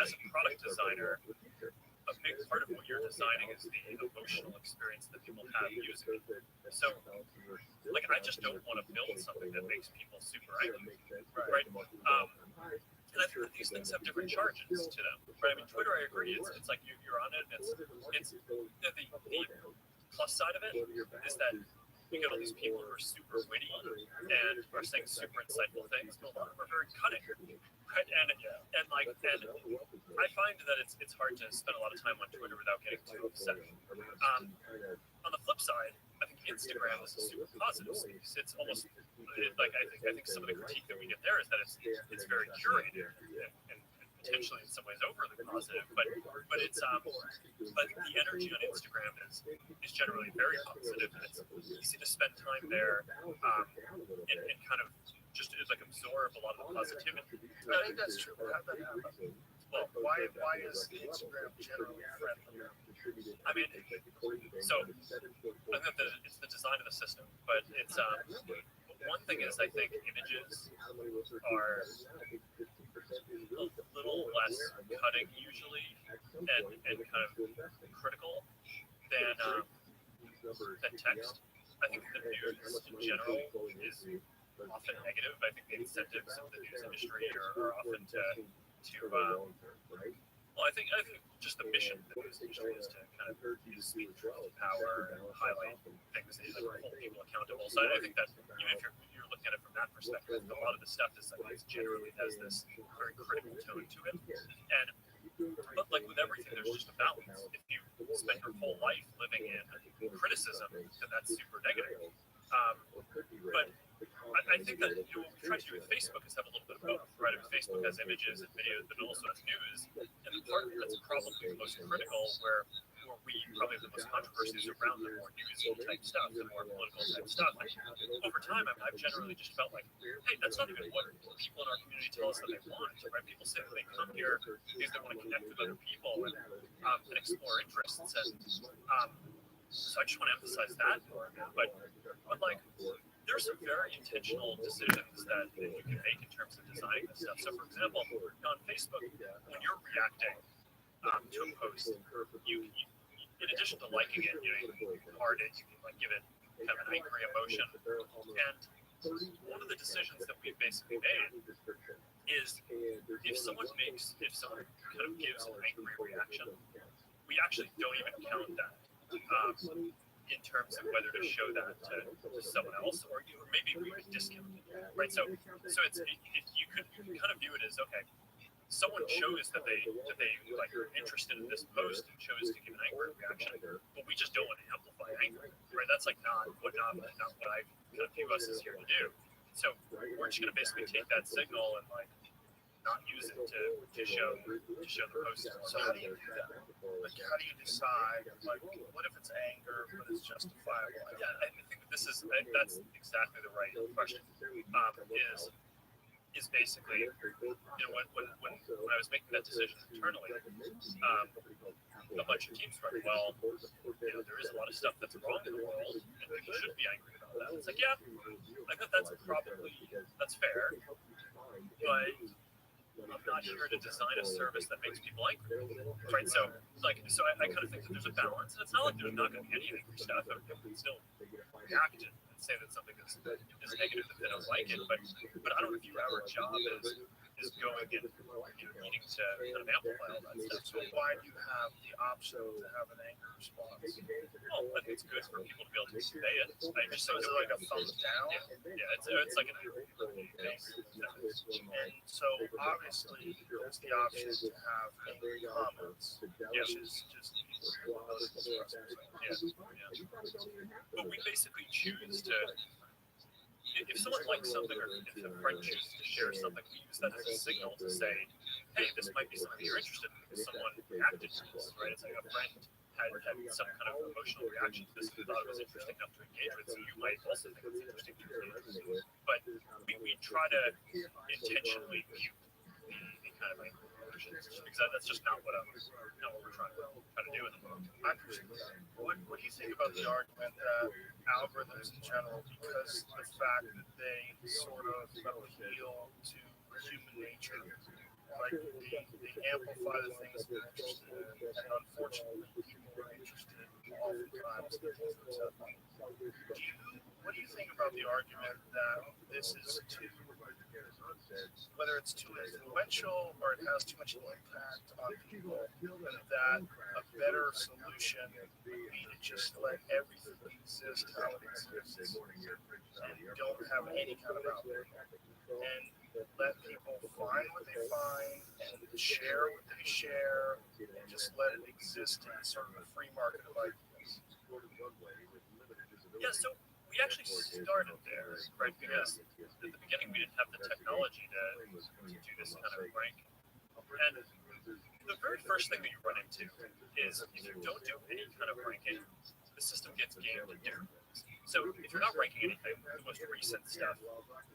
as a product designer, a big part of what you're designing is the emotional experience that people have using it. So, I just don't want to build something that makes people super angry, right? And I think that these things have different charges to them, right? I mean, Twitter, I agree, it's like you're on it, it's the plus side of it is that you get all these people who are super witty and are saying super insightful things, but a lot of them are very cutting, right? And I find that it's hard to spend a lot of time on Twitter without getting too upset. On the flip side, I think Instagram is a super positive space. It's almost I think some of the critique that we get there is that it's very curated and potentially in some ways overly positive, but it's but the energy on Instagram is generally very positive, and it's easy to spend time there and kind of just absorb a lot of the positivity. I think that's true. How did that happen? Well, why why is Instagram generally friendlier? I mean, so I think that it's the design of the system, but it's one thing is I think images are a little less cutting usually and kind of critical than text. I think the news in general is often negative. I think the incentives of the news industry are often to well, I think just the mission of the news industry is to kind of use speak truth power and highlight things that hold people accountable. So I think that even if you're looking at it from that perspective, a lot of the stuff is generally has this very critical tone to it. And but like with everything, there's just a balance. If you spend your whole life living in criticism, then that's super negative. But I think that what we try to do with Facebook is have a little bit of both, right? I mean, Facebook has images and videos, but it also has news. And the part that's probably the most critical, where we probably have the most controversies around the more newsy type stuff, the more political type stuff. And over time, I mean, I've generally just felt like, hey, that's not even what people in our community tell us that they want, right? People say that they come here because they want to connect with other people and explore interests. And so I just want to emphasize that more. But like, there's some very intentional decisions that you can make in terms of designing this stuff. So, for example, on Facebook, when you're reacting to a post, you in addition to liking it, you can heart it, you can like give it kind of an angry emotion. And one of the decisions that we've basically made is if someone kind of gives an angry reaction, we actually don't even count that. In terms of whether to show that to someone else, or maybe we would discount it, right? So it's if you could kind of view it as, okay, someone chose that they like are interested in this post and chose to give an angry reaction, but we just don't want to amplify anger, right? That's like not what I kind of view us as here to do. So we're just gonna basically take that signal and like not use it to show the post. So how do you do that? Like, how do you decide? Like, what if it's anger, but it's justifiable? Yeah, I think that's exactly the right question. Is basically, when I was making that decision internally, a bunch of teams were like, well, there is a lot of stuff that's wrong in the world, and people should be angry about that. It's like, yeah, I think that's fair, but I'm not here to design a service that makes people angry, right? So I kind of think that there's a balance, and it's not like there's not going to be any angry stuff. I mean, people can still react and say that something is negative if they don't like it, but I don't view our job is going and needing to kind of amplify all that stuff. So why do you have the option to have an anger response? Well, I think it's good for people to be able to convey it. So is it like a thumbs down? Yeah, it's like an angry. And so obviously there's the option to have angry comments, which is just But we basically choose to. If someone likes something, or if a friend chooses to share something, we use that as a signal to say, hey, this might be something you're interested in because someone reacted to this, right? It's like a friend had some kind of emotional reaction to this and thought it was interesting enough to engage with, so you might also think it's interesting to engage with. But we try to intentionally mute the kind of like emotions, because that's just not what we're trying to do in the book. I appreciate that. What do you think about the argument that algorithms in general, because of the fact that they sort of appeal to human nature, like they amplify the things they're interested in, and unfortunately people are interested oftentimes in things themselves. What do you think about the argument that this is whether it's too influential or it has too much impact on people, that a better solution would be to just let everything exist how it exists and don't have any kind of outlet, and let people find what they find and share what they share and just let it exist in sort of a free market of ideas? Yeah, so we actually started there, right? Because at the beginning we didn't have the technology to do this kind of ranking. And the very first thing that you run into is if you don't do any kind of ranking, the system gets gamed to do. things. So if you're not ranking anything, the most recent stuff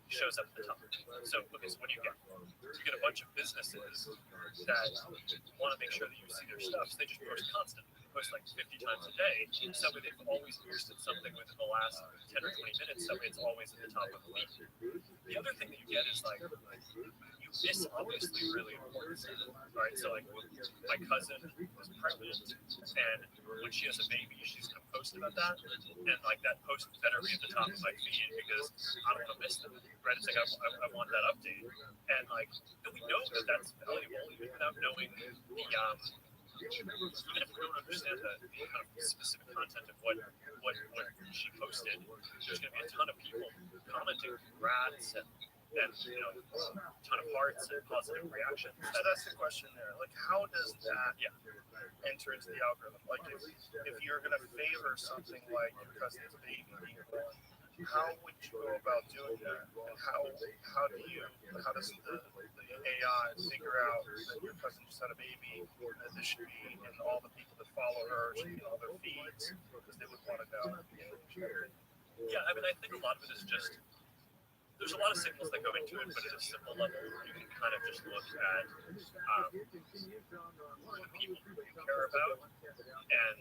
shows up at the top. So okay, so what do you get? You get a bunch of businesses that want to make sure that you see their stuff, so they just post constantly. They post like 50 times a day. So they've always posted something within the last 10 or 20 minutes, so it's always at the top of the league. The other thing that you get is like, you miss obviously really important stuff, right? So like my cousin was pregnant, and when she has a baby, she's gonna post about that, and like that post better be at the top of my feed because I don't want to miss them, right? It's like I want that update, and like, and we know that that's valuable even without knowing the even if we don't understand the kind of specific content of what she posted, there's going to be a ton of people commenting congrats and you know, a ton of hearts and positive reactions. So that's the question there. Like, how does that enter into the algorithm? Like, if you're going to favor something like your cousin's baby being born, how would you go about doing that? And how does the AI figure out that your cousin just had a baby, that this should be in all the people that follow her, should be in all their feeds, because they would want to know. Yeah, I mean, I think a lot of it is just, there's a lot of signals that go into it, but at a simple level, you can kind of just look at what people care about and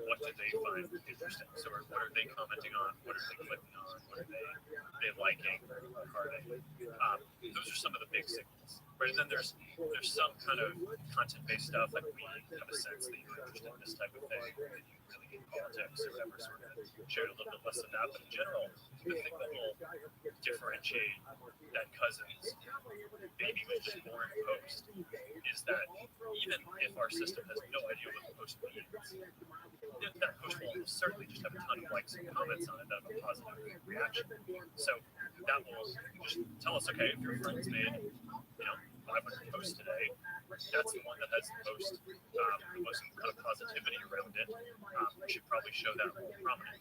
what do they find interesting. So what are they commenting on? What are they clicking on? What are they liking? Are they? Those are some of the big signals. Right, and then there's some kind of content-based stuff, like we have a sense that you're interested in this type of thing, that you really hate politics or whatever, sort of shared a little bit less of that. But in general, the thing that will differentiate that cousin's baby was just born post is that even if our system has no idea what the post means, that post will almost certainly just have a ton of likes and comments on it that have a positive reaction. So that will just tell us, okay, if your friend's made 500 posts today, that's the one that has the most kind of positivity around it. We should probably show that more prominently.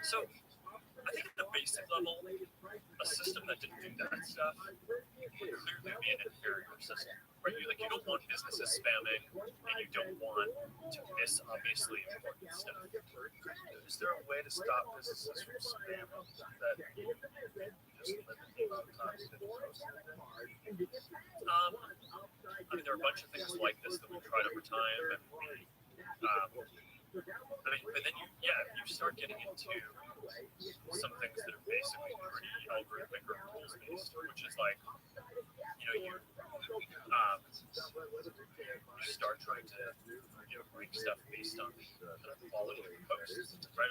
So I think at the basic level, a system that didn't do that stuff would clearly be an inferior system. Right? You don't want businesses spamming, and you don't want to miss obviously important stuff. Is there a way to stop businesses from spamming that just limit the amount of times that they post anything? I mean, there are a bunch of things like this that we've tried over time, and but then you start getting into some things that are basically pretty algorithmic or rules based, which is like, you start trying to rank stuff based on the quality of the posts, right?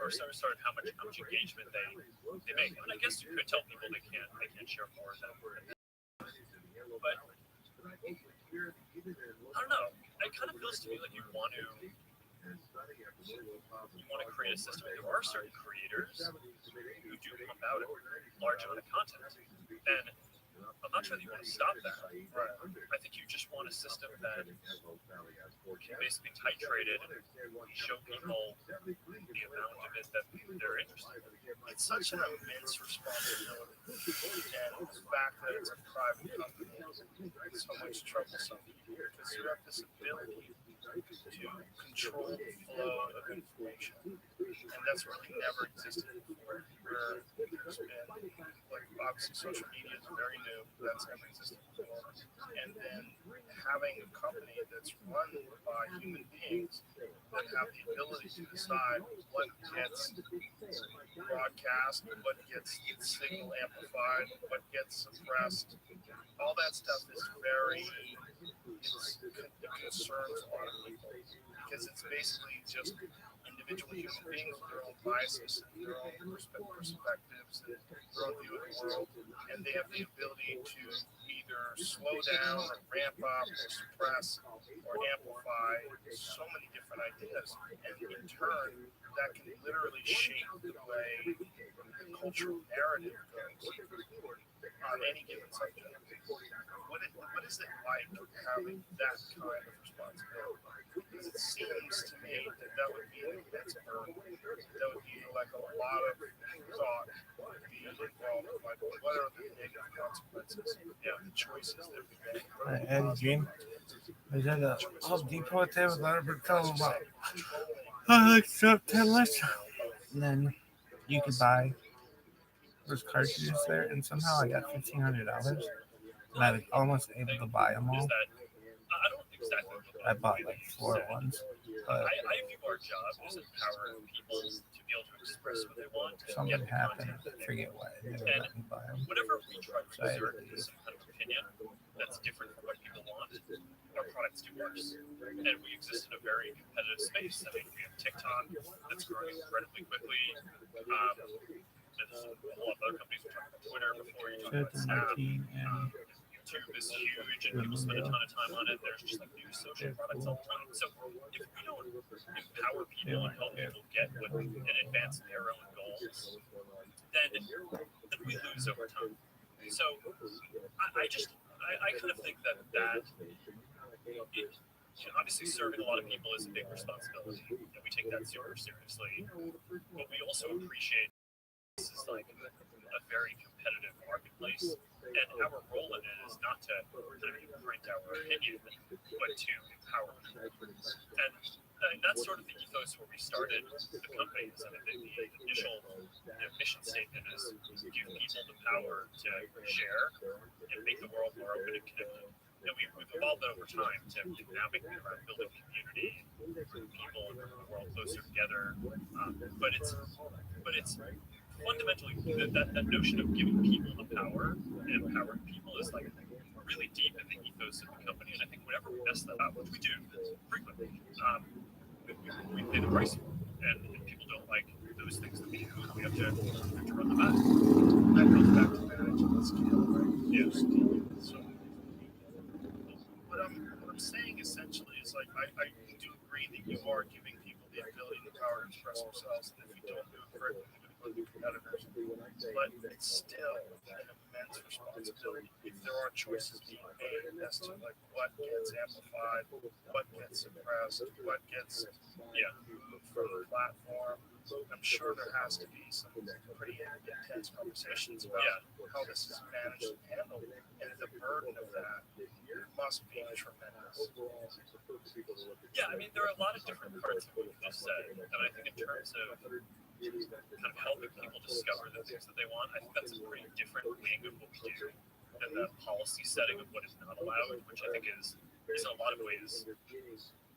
Or sort of how much engagement they make. And I guess you could tell people they can't share more than. But I don't know. It kind of feels to me like you want to create a system. There are certain creators who do pump out a large amount of content, and I'm not sure that you want to stop that. Right. I think you just want a system that can basically titrate it and show people the amount of it that they're interested in. It's such an immense responsibility, and the fact that it's a private company is so much troublesome because you have this ability to control the flow of information, and that's really never existed before. Where there's been, like, obviously social media is very new, that's never existed before, and then having a company that's run by human beings that have the ability to decide what gets broadcast, what gets signal amplified, what gets suppressed, all that stuff is it concerns a lot of people because it's basically just individual human beings with their own biases and their own perspectives and their own view of the world, and they have the ability to either slow down or ramp up or suppress or amplify so many different ideas, and in turn that can literally shape the way the cultural narrative goes on any given subject. What is it like having that kind of responsibility? Because it seems to me that would be an immense burden. That would be like a lot of thought would be involved. Like, what are the negative consequences? The choices that we make. And Gene, I was at a Home Depot at there with a lot of tell them about Drop 10 less. And then you could buy those cartridges there, and somehow I got $1,500. And I was almost able to buy them all. I don't exactly. I bought like 4 at once. But I view our job as empowering people to be able to express what they want. Something happened. I forget why. They never let me buy them. Whenever we try to exert some kind of opinion that's different from what people want, our products do worse. And we exist in a very competitive space. I mean, we have TikTok that's growing incredibly quickly. There's a lot of other companies. We talked about Twitter before. You talked about Snap. YouTube is huge, and people spend a ton of time on it. There's just like new social products all the time. So if we don't empower people and help people get what and advance their own goals, then we lose over time. So I kind of think that obviously serving a lot of people is a big responsibility, and we take that super seriously. But we also appreciate this is like a very competitive marketplace, and our role in it is not to print our opinion, but to empower people. And that's sort of the ethos where we started the company. I mean, the initial mission statement is give people the power to share and make the world more open and connected. And we've evolved that over time to now making it around building community, bring people and bring the world closer together. But it's fundamentally that notion of giving people the power and empowering people is like really deep in the ethos of the company. And I think whenever we mess that up, which we do frequently, we pay the price for it. And if people don't like those things that we do, we have to run them back. That goes back to managing the scale, right? Yeah. So what I'm saying essentially is like I do agree that you are giving people the ability and the power to express themselves, and if you don't do it correctly, competitors, but it's still an immense responsibility if there are choices being made as to like what gets amplified, what gets suppressed, what gets moved from the platform. I'm sure there has to be some pretty intense conversations about how this is managed and handled, and the burden of that must be tremendous. Yeah, I mean, there are a lot of different parts of what you just said, and I think in terms of kind of helping people discover the things that they want, I think that's a pretty different wing of what we do than the policy setting of what is not allowed, which I think is in a lot of ways,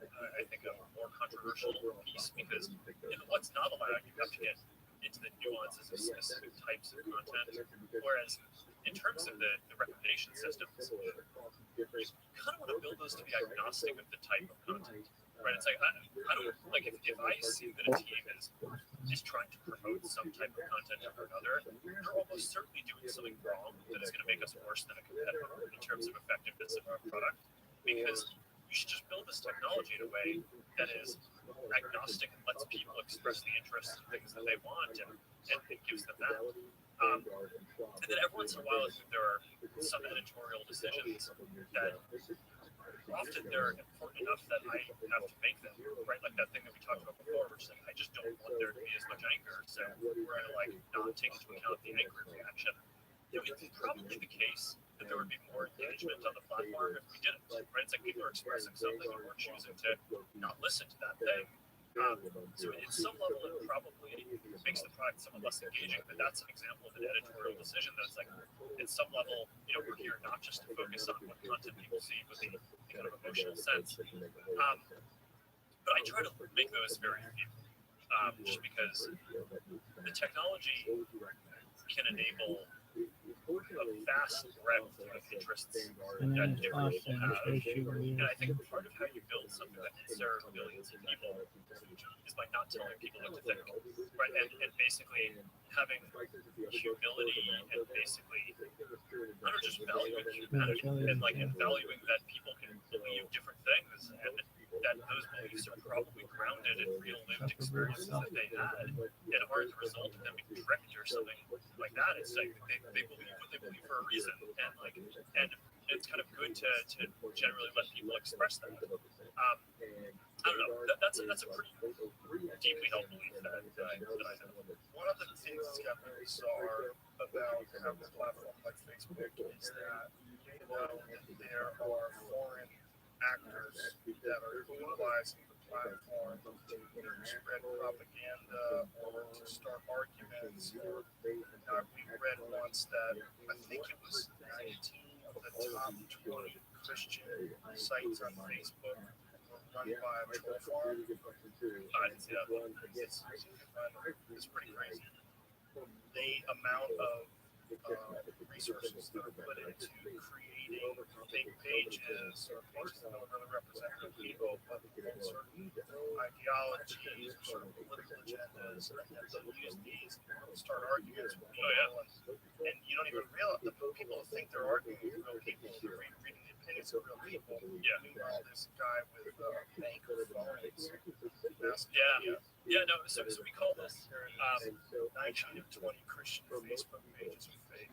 I think a more controversial piece, because in what's not allowed, you have to get into the nuances of specific types of content, whereas in terms of the recommendation systems, you kind of want to build those to be agnostic of the type of content, right? It's like, I don't, like if I see that a team is trying to promote some type of content over another, they're almost certainly doing something wrong that is going to make us worse than a competitor in terms of effectiveness of our product, because we should just build this technology in a way that is agnostic and lets people express the interests and things that they want, and it gives them that. And then every once in a while, I think there are some editorial decisions that often they're important enough that I have to make them, right? Like that thing that we talked about before, which is like, I just don't want there to be as much anger, so we're going to like not take into account the angry reaction. You know, it's probably the case that there would be more engagement on the platform if we didn't, right? It's like people are expressing something and we're choosing to not listen to that thing. So at some level, it probably makes the product somewhat less engaging, but that's an example of an editorial decision that's like, at some level, you know, we're here not just to focus on what content people see, but the kind of emotional sense. But I try to make those very few, just because the technology can enable a vast breadth of interests that different people have. And I think part of how you build something that can serve millions of people is by not telling people what to think, right? And basically having humility and basically, I don't know, just valuing humanity and valuing that people can believe different things, and that those beliefs are probably grounded in real lived experiences that they had and aren't the result of them being tricked or something like that. It's like they believe what they believe for a reason, and it's kind of good to generally let people express that. I don't know. That's a pretty deeply held belief that I have. One of the things that's got me bizarre about having a platform like Facebook is that there are foreign actors that are utilizing the platform to either spread propaganda or to start arguments. We read once that I think it was 19 of the top 20 Christian sites on Facebook were run by a troll farm. I didn't see that one. It's pretty crazy. The amount of resources that are put into creating fake pages or pages that don't really represent the people, but hold certain ideologies or certain political agendas, and then they'll use these to start arguments with people. And you don't even realize the people think they're arguing with real people. They're reading the opinions of real people. Yeah. Meanwhile, this guy with bank phones. Yeah, no, so we call this 19 of 20 Christian Facebook pages are fake.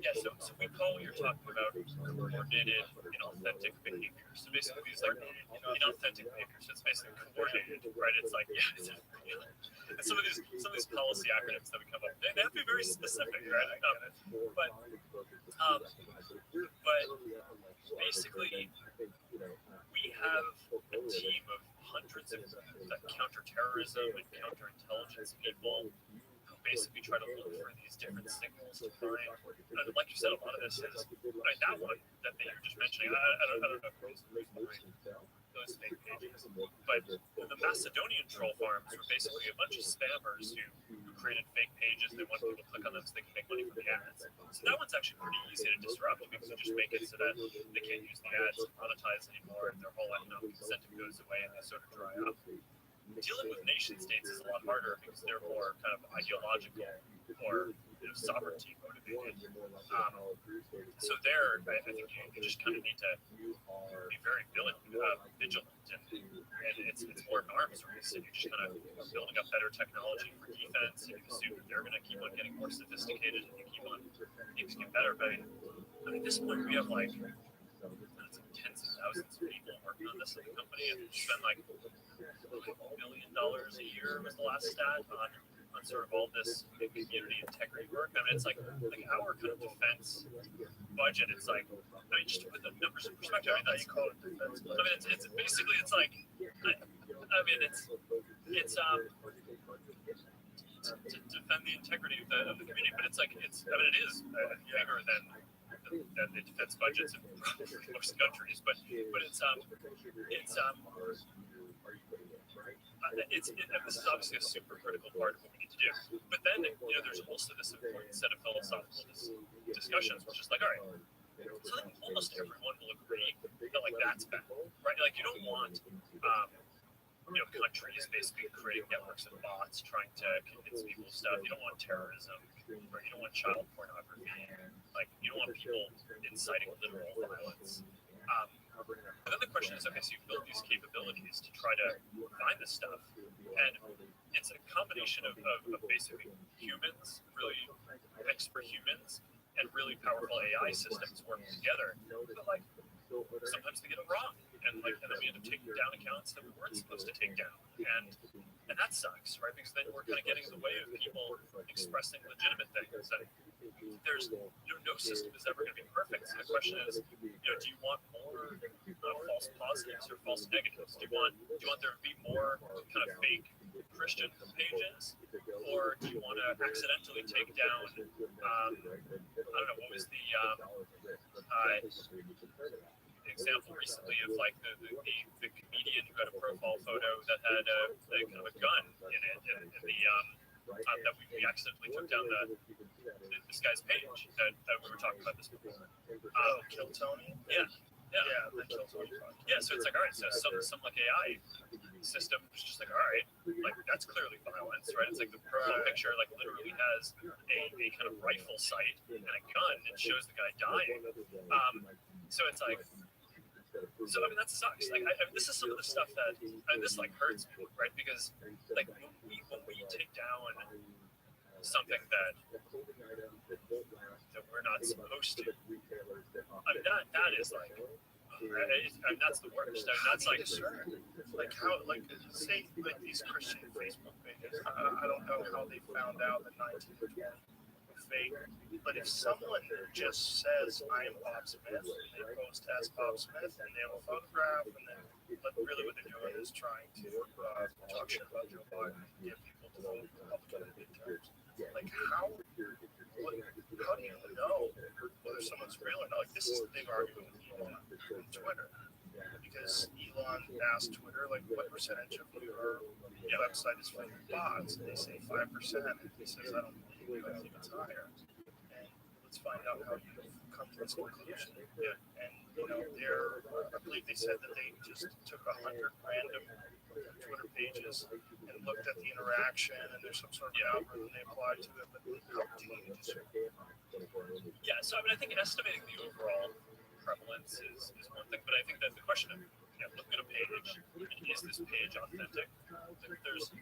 Yeah, so we call what you're talking about coordinated inauthentic behavior. So basically these like inauthentic behaviors, it's basically coordinated, right? It's like, and some of these policy acronyms that we come up with, they have to be very specific, right? But basically we have a team of hundreds of counterterrorism and counterintelligence people who basically try to look for these different signals to find. And like you said, a lot of this is like that one that you were just mentioning. I don't know if those fake pages, but the Macedonian troll farms were basically a bunch of spammers who created fake pages. They want people to click on them so they can make money from the ads. So that one's actually pretty easy to disrupt because you just make it so that they can't use the ads to monetize anymore, and their whole economic incentive goes away and they sort of dry up. Dealing with nation states is a lot harder because they're more kind of ideological or sovereignty motivated. So there, I think you just kind of need to be very vigilant, and it's more of an arms race, and you're just kind of building up better technology for defense, and you assume that they're going to keep on getting more sophisticated, and you keep on things get better. But I mean, at this point, we have like tens of thousands of people working on this in the company, and spend like $1 billion a year was the last stat on sort of all this community integrity work. I mean, it's like our kind of defense budget. It's like, I mean, just to put the numbers in perspective, I mean, that's, you call it defense budget. I mean, it's basically, it's like, I mean, it's to defend the integrity of the community, but it's like, I mean, it is bigger than the defense budgets in most countries, but this is obviously a super critical part of what we need to do. But then, there's also this important set of philosophical discussions, which is like, all right, so then almost everyone will agree that like that's bad, right? Like you don't want, countries basically creating networks of bots trying to convince people of stuff. You don't want terrorism, or you don't want child pornography. Like you don't want people inciting literal violence. But then the question is, okay, so you build these capabilities to try to find this stuff, and it's a combination of basically humans, really expert humans, and really powerful AI systems working together. But like sometimes they get it wrong, and then we end up taking down accounts that we weren't supposed to take down, and that sucks, right? Because then we're kind of getting in the way of people expressing legitimate things. And there's no system is ever going to be perfect. So the question is, do you want more false positives or false negatives? Do you want there to be more kind of fake Christian pages, or do you want to accidentally take down? I don't know, what was the example recently of like the comedian who had a profile photo that had a kind of a gun in it, and that we accidentally took down this guy's page that we were talking about this before. Kill Tony? Yeah, the Kill Tony project. Yeah, so it's like, all right, so some like AI system is just like, all right, like that's clearly violence, right? It's like the profile picture like literally has a kind of rifle sight and a gun and shows the guy dying. So it's like, so I mean that sucks. Like this is some of the stuff that this like hurts me, right? Because like when we take down something that we're not supposed to, I mean that is like, that's the worst. I mean, that's like, like how, like say like these Christian Facebook pages. I don't know how they found out that 19% fake. But if someone just says, I am Bob Smith, and they post as Bob Smith, and they have a photograph, and then but really what they're doing is trying to talk shit about Joe Biden and get people to vote Republican in midterms. Like, how do you know whether someone's real or not? Like, this is the big argument with Elon and Twitter. Because Elon asked Twitter, like, what percentage of your website is filled with bots? And they say 5%. And he says, I don't believe you. I think it's higher. And let's find out how you come to this conclusion. And you know, I believe they said that they just took 100 random Twitter pages and looked at the interaction, and there's some sort of algorithm they applied to it. But how do you discern? Yeah, so I mean, I think estimating the overall prevalence is one thing, but I think that the question of looking at a page, is this page authentic? There's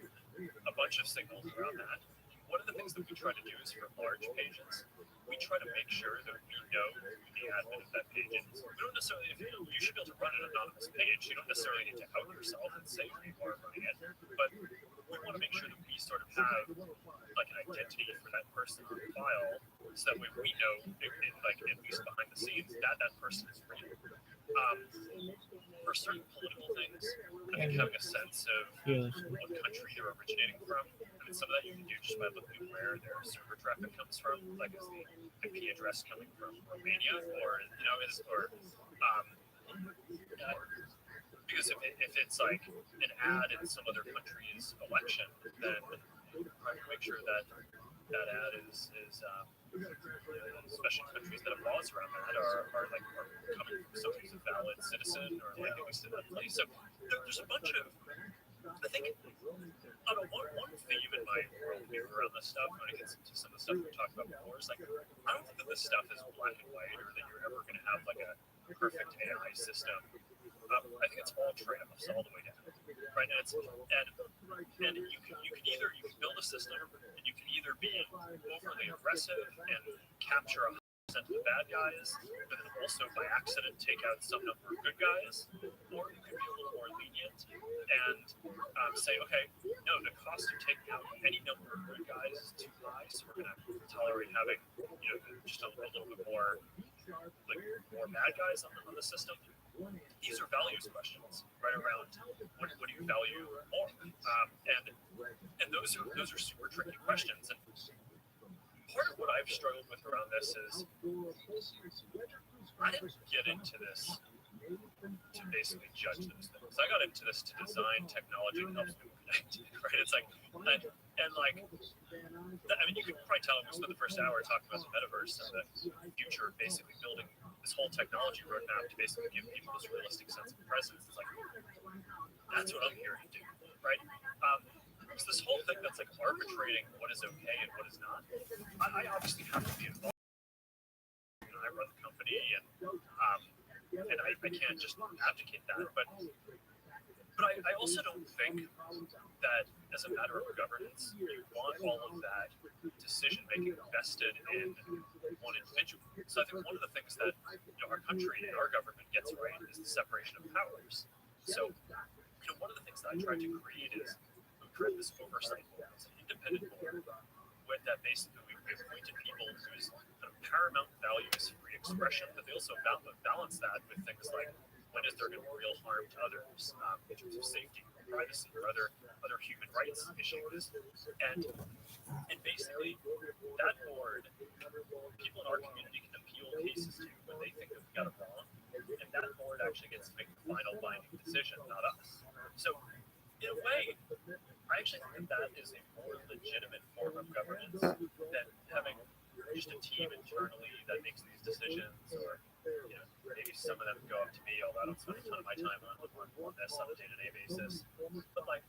a bunch of signals around that. One of the things that we try to do is for large pages, we try to make sure that we know who the admin of that page is. We don't necessarily, you should be able to run an anonymous page. You don't necessarily need to out yourself and say who you are running it, but we want to make sure that we sort of have like an identity for that person on file, so that way we know, like at least behind the scenes, that person is real. For certain political things, I think having a sense of what country they're originating from. I mean, some of that you can do just by looking where their server traffic comes from, like is the IP address coming from Romania, or because if it's like an ad in some other country's election, then make sure that ad is especially countries that have laws around that are coming from someone who's a valid citizen or like at least in that place. So there's a bunch of, I think, one theme in my worldview around this stuff, when it gets into some of the stuff we talked about before, is like, I don't think that this stuff is black and white or that you're ever going to have like a perfect AI system. I think it's all trade-offs all the way down, right? And you can build a system, and you can either be overly aggressive and capture 100% of the bad guys, but then also by accident take out some number of good guys, or you can be a little more lenient and say, okay, no, the cost of taking out any number of good guys is too high, so we're going to tolerate having just a little bit more bad guys on the system. These are values questions, right around what do you value more, and those are super tricky questions. And part of what I've struggled with around this is I didn't get into this to basically judge those things. I got into this to design technology that helps people connect, right? It's like, and like, I mean, you could probably tell we spent the first hour talking about the metaverse and the future of basically building this whole technology roadmap to basically give people this realistic sense of presence. It's like, that's what I'm here to do, right? It's this whole thing that's like arbitrating what is okay and what is not. I obviously have to be involved. I run the company, and I can't just abdicate that. But I also don't think that as a matter of governance, you want all of that decision making vested in one individual. So I think one of the things that our country and our government gets right is the separation of powers. So one of the things that I tried to create is we create this oversight board. It's an independent board with that basically we appointed people whose kind of paramount value is free expression, but they also balance that with things like when is there going to be real harm to others in terms of safety, privacy, or other human rights issues. And basically that board, people in our community can appeal cases to when they think that we got it wrong, and that board actually gets to make the final binding decision, not us. So in a way, I actually think that is a more legitimate form of governance than having just a team internally that makes these decisions, or maybe some of them go up to me, although I don't spend a ton of my time on this on a day-to-day basis. But like,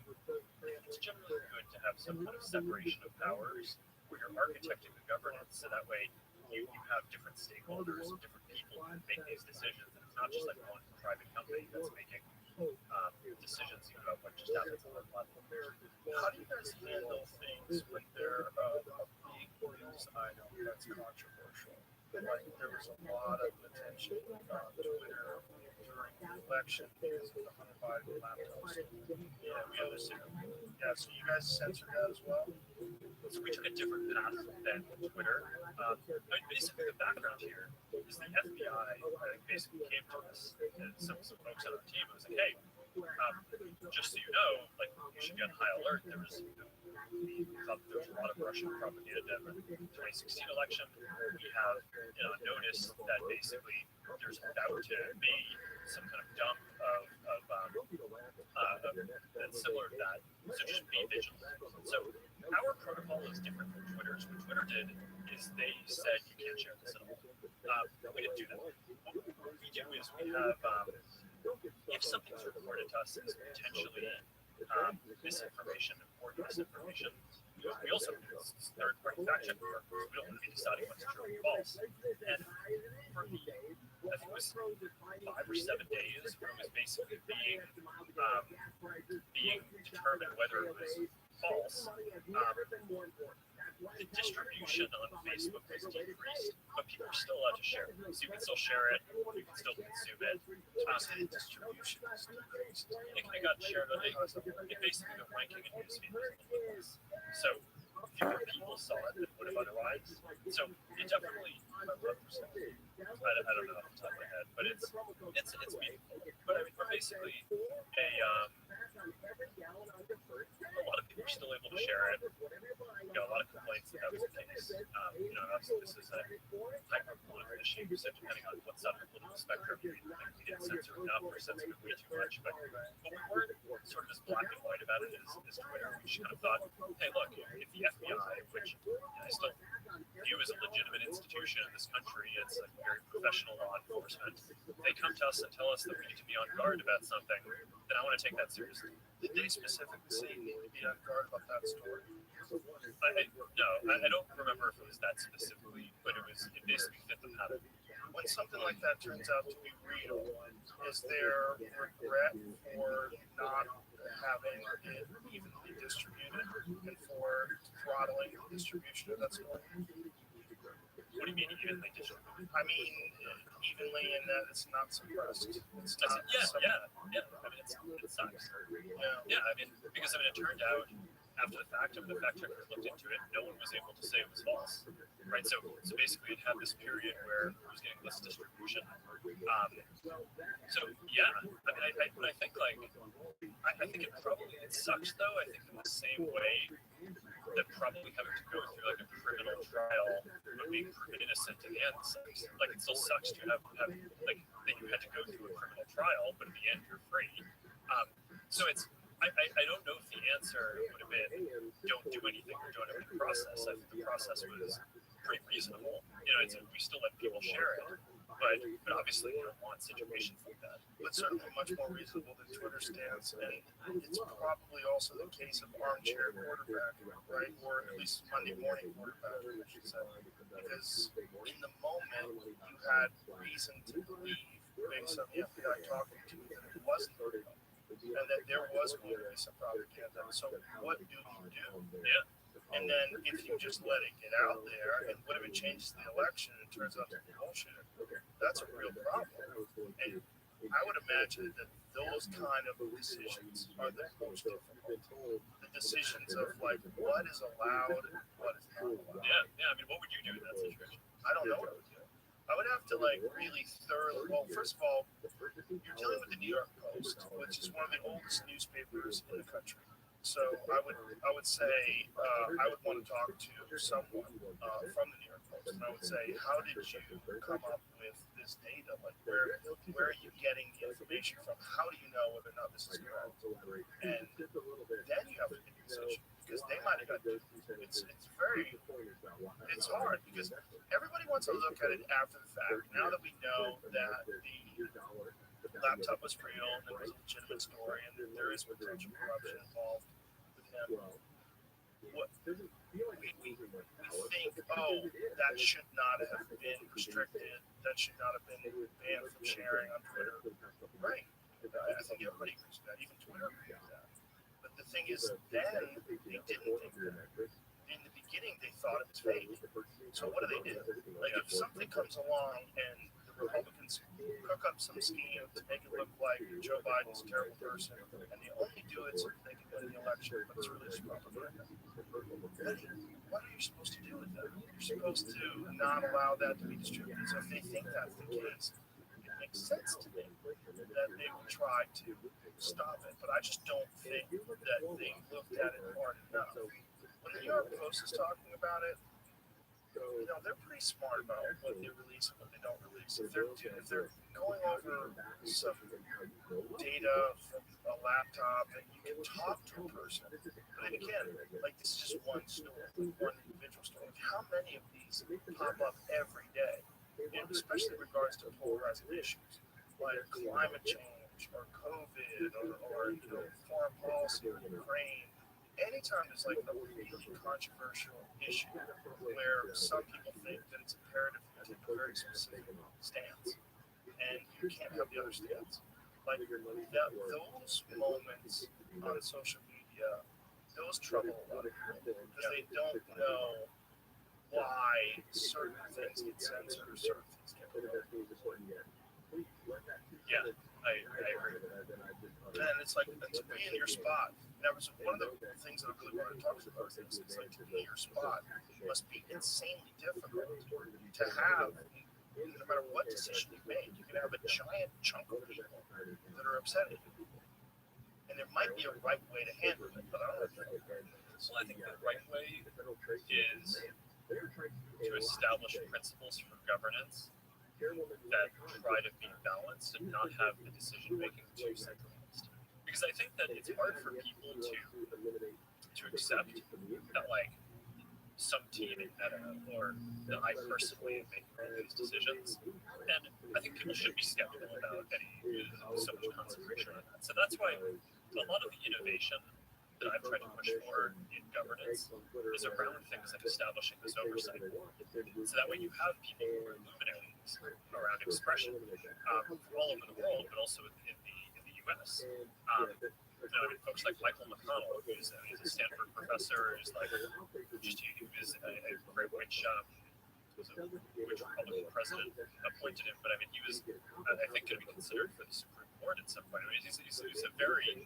it's generally good to have some kind of separation of powers where you're architecting the governance, so that way you have different stakeholders and different people who make these decisions, and it's not just like one private company that's making decisions about what just happens on the platform. How do you guys handle things when they're big news item that's controversial? like there was a lot of attention on Twitter during the election because of the Hunter Biden laptops. Yeah, we understand. Yeah, so you guys censored that as well? So we took a different path than Twitter. Basically, the background here is the FBI basically came to us, and some folks on our team was like, hey, just so you know, like you should be on high alert. We thought there was a lot of Russian propaganda in the 2016 election. We have noticed that basically there's about to be some kind of dump of that's similar to that. So just be vigilant. So our protocol is different from Twitter's. What Twitter did is they said you can't share this at all. We didn't do that. What we do is we have if something's reported to us as potentially misinformation or misinformation, we also use third-party fact-checking firms. We don't want to be deciding what's true or false. And for the, I think it was 5 or 7 days where it was basically being determined whether it was false. The distribution on Facebook was decreased, but people are still allowed to share it. So you can still share it, you can still consume it. The distribution is decreased. It got shared on it basically the ranking in newsfeed. So fewer people saw it than would have otherwise. So it definitely, I don't know off the top of my head, but it's meaningful. But I mean, we're basically a lot of people are still able to share it. A lot of complaints that was the case. Obviously this is a hyper-political issue, so depending on what side of the political spectrum, we didn't censor enough or censor it way too much. But we weren't sort of as black and white about it as Twitter. We just kind of thought, hey, look, if the FBI, which I still view as a legitimate institution in this country, it's a very professional law enforcement, if they come to us and tell us that we need to be on guard about something, then I want to take that seriously. Did they specifically say you need to be on guard about that story? I don't remember if it was that specifically, but it basically fit the pattern. When something like that turns out to be real, is there regret for not having it evenly distributed and for throttling the distribution of that story? What do you mean evenly distributed? I mean evenly in that it's not suppressed. It's not. Yeah. I mean, it sucks. Yeah. I mean, because it turned out after the fact, when the fact checkers looked into it, no one was able to say it was false, right? So basically, it had this period where it was getting less distribution. So yeah, I mean, I think I think it sucks though. I think in the same way that probably having to go through like a criminal trial but being proven innocent in the end sucks. Like it still sucks to have like that you had to go through a criminal trial, but in the end you're free. So it's. I don't know if the answer would have been don't do anything or don't have any process. I think the process was pretty reasonable. We still let people share it, but obviously you don't want situations like that. But certainly much more reasonable than Twitter stance, and it's probably also the case of armchair quarterback, right? Or at least Monday morning quarterback, I should say. Because in the moment you had reason to believe, based on the FBI talking to you, that it wasn't real. And that there was going to be some propaganda. So what do you do? Yeah. And then if you just let it get out there, and what if it changes the election and turns out to be bullshit? That's a real problem. And I would imagine that those kind of decisions are the most difficult. The decisions of like what is allowed and what is not allowed. Yeah. I mean, what would you do in that situation? I don't know what I would do. I would have to like really thoroughly. Well, first of all, you're dealing with the New York Post, which is one of the oldest newspapers in the country. So I would say I would want to talk to someone from the New York Post, and I would say, how did you come up with this data? Like, where are you getting the information from? How do you know whether or not this is correct? And then you have to make a decision because they might have got. It's hard because everybody wants to look at it after the fact. Now that we know that the laptop was real and it was a legitimate story and that there is potential corruption involved with him, we think, that should not have been restricted. That should not have been banned from sharing on Twitter. Right. I think everybody agrees with that. Even Twitter agrees with that. But the thing is, then they didn't think that. In the beginning, beginning they thought it was fake. So what do? Like if something comes along and the Republicans cook up some scheme to make it look like Joe Biden's a terrible person, and they only do it so that they can win the election, but it's really just propaganda. What are you supposed to do with that? You're supposed to not allow that to be distributed. So if they think that's the case, it makes sense to me that they would try to stop it. But I just don't think that they looked at it hard enough. When the New York Post is talking about it, they're pretty smart about what they release and what they don't release. If they're going over some data from a laptop, and you can talk to a person. But then again, like this is just one story, one individual story. How many of these pop up every day? And especially in regards to polarizing issues like climate change or COVID or foreign policy or Ukraine. Anytime there's like a really controversial issue where some people think that it's imperative to take a very specific stance, and you can't have the other stance. Like those moments on social media, those trouble a lot of people because they don't know why certain things get censored or certain things get removed. Yeah, I agree. And it's like to be in your spot. That was one of the things that I really wanted to talk about. Is like to be in your spot must be insanely difficult to have. No matter what decision you make, you can have a giant chunk of people that are upset at you. And there might be a right way to handle it, but I don't know. So I think the right way is to establish principles for governance that try to be balanced and not have the decision making too centralized. Because I think that it's hard for people to accept that like some team in Meta or that I personally am making all these decisions. And I think people should be skeptical about any so much concentration on that. So that's why a lot of the innovation that I've tried to push forward in governance is around things like establishing this oversight. So that way you have people who are luminaries around expression from all over the world, but also in the U.S. Folks like Michael McConnell, who's a Stanford professor, who's like who is a great which Republican president appointed him, but I mean he was I think going to be considered for the Supreme Court at some point. I mean he's a very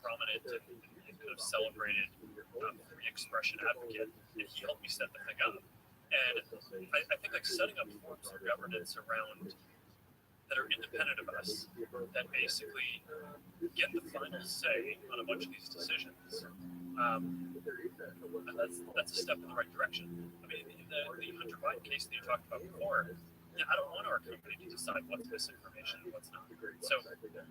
prominent and kind of celebrated free expression advocate, and he helped me set the thing up. And I think like setting up forms of governance around that are independent of us, that basically get the final say on a bunch of these decisions. That's a step in the right direction. I mean, in the Hunter Biden case that you talked about before, I don't want our company to decide what's misinformation and what's not. So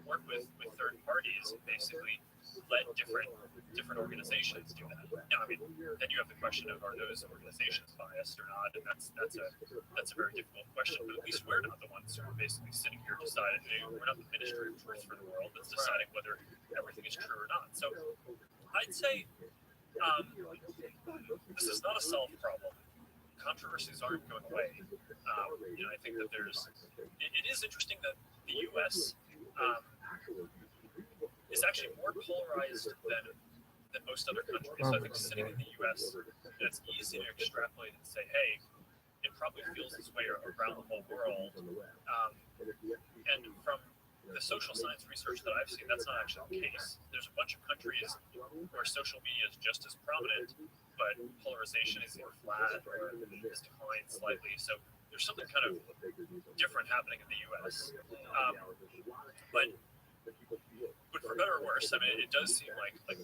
work with third parties and basically let different organizations do that. Now, I mean, then you have the question of are those organizations biased or not, and that's a very difficult question. But at least we're not the ones who are basically sitting here deciding. We're not the Ministry of Truth for the world that's deciding whether everything is true or not. So I'd say this is not a solved problem. Controversies aren't going away. I think that it is interesting that the U.S. Is actually more polarized than most other countries. So I think sitting in the U.S., it's easy to extrapolate and say, hey, it probably feels this way around the whole world. And from the social science research that I've seen, that's not actually the case. There's a bunch of countries where social media is just as prominent, but polarization is either flat or is declined slightly. So there's something kind of different happening in the U.S. But for better or worse, I mean, it does seem like the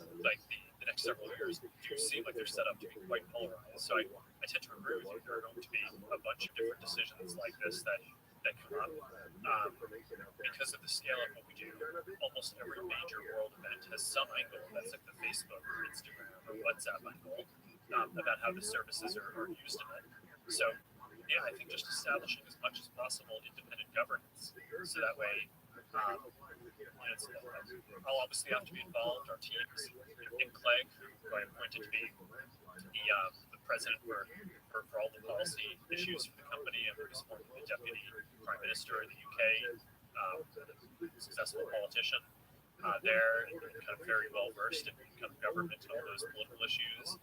next several years do seem like they're set up to be quite polarized. So I tend to agree with you. There are going to be a bunch of different decisions like this that come up because of the scale of what we do. Almost every major world event has some angle that's like the Facebook or Instagram or WhatsApp angle about how the services are used in it. So yeah, I think just establishing as much as possible independent governance, so that way. I'll obviously have to be involved. Our teams, Nick Clegg, who I appointed to be the president for all the policy issues for the company, and who's the deputy prime minister of the UK, successful politician. there, and kind of very well versed in kind of government and all those political issues.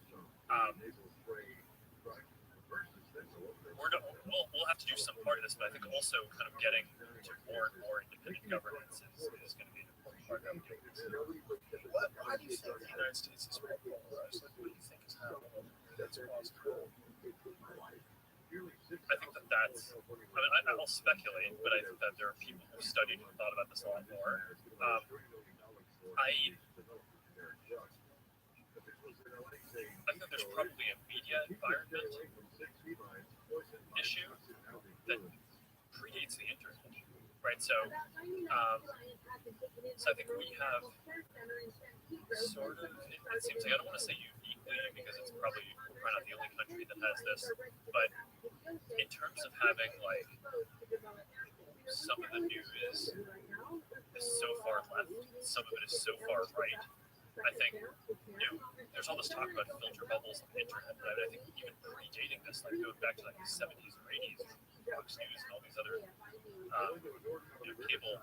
We'll have to do some part of this, but I think also kind of getting to more and more independent governance is going to be an important part of it. Why do you think the United States is more polarized? Like, what do you think is happening that's possible? I think that's, I'll speculate, but I think that there are people who've studied and thought about this a lot more. I think there's probably a media environment issue that predates the internet, right? So I think we have sort of, it seems like, I don't want to say uniquely because it's probably, we're not the only country that has this, but in terms of having like some of the news is so far left, some of it is so far right. I think there's all this talk about filter bubbles on the internet, but I think even predating this, like going back to like the 70s or 80s, Fox News and all these other cable,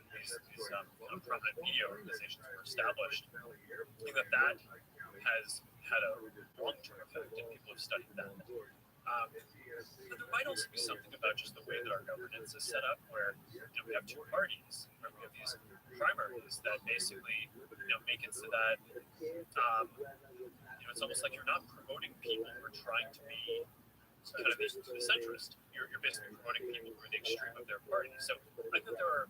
these kind of prominent media organizations were established. I think that has had a long-term effect, and people have studied that. But there might also be something about just the way that our governance is set up, where we have two parties, where we have these primaries that basically make it so that it's almost like you're not promoting people who are trying to be kind of the centrist. You're basically promoting people who are the extreme of their party. So I think there are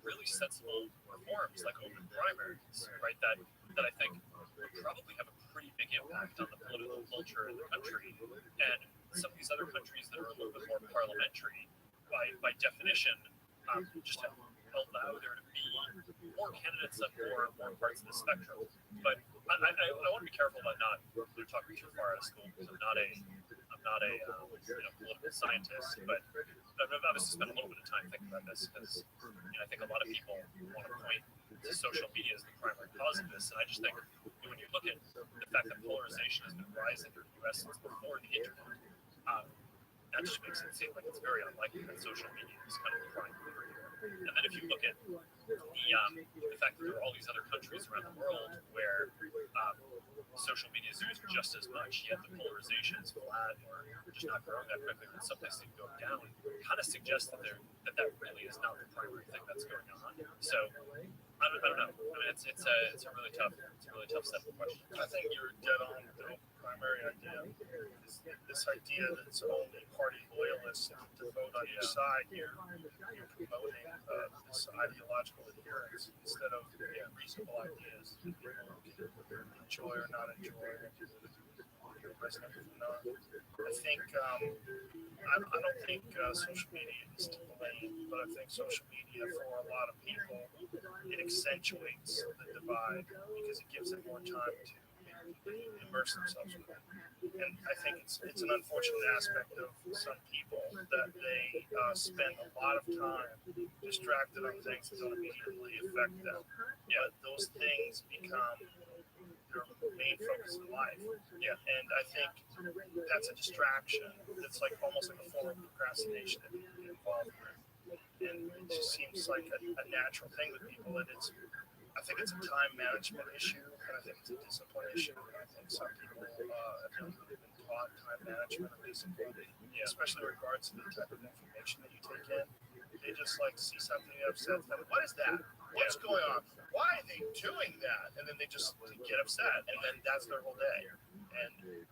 really sensible reforms like open primaries, right? That I think would probably have a pretty big impact on the political culture in the country. And some of these other countries that are a little bit more parliamentary, by definition, just allow there to be more candidates on more parts of the spectrum. But I want to be careful about not talking too far out of school, because I'm not a political scientist, but I've obviously spent a little bit of time thinking about this, because I think a lot of people want to point to social media as the primary cause of this, and I just think when you look at the fact that polarization has been rising in the U.S. since before the internet, that just makes it seem like it's very unlikely that social media is kind of the primary. And then if you look at the fact that there are all these other countries around the world where social media is used just as much, yet the polarization is flat or just not growing that quickly, and sometimes they go down, kind of suggests that that really is not the primary thing that's going on. So I don't know. I mean, it's a really tough set of questions. I think you're dead on the primary idea. This idea that it's only party loyalists to vote on your side. You're promoting this ideological adherence instead of reasonable ideas that people can enjoy or not enjoy. I think I don't think social media is to blame, but I think social media for a lot of people, it accentuates the divide because it gives them more time to immerse themselves in it. And I think it's an unfortunate aspect of some people that they spend a lot of time distracted on things that don't immediately affect them. Yeah, those things become their main focus in life. Yeah, and I think that's a distraction. It's like almost like a form of procrastination that people get involved with. And it just seems like a natural thing with people. And I think it's a time management issue, and I think it's a discipline issue. And I think some people have not really been taught time management or discipline, especially in regards to the type of information that you take in. They just like see something that upsets them. What is that? What's going on? Why are they doing that? And then they just get upset, and then that's their whole day. And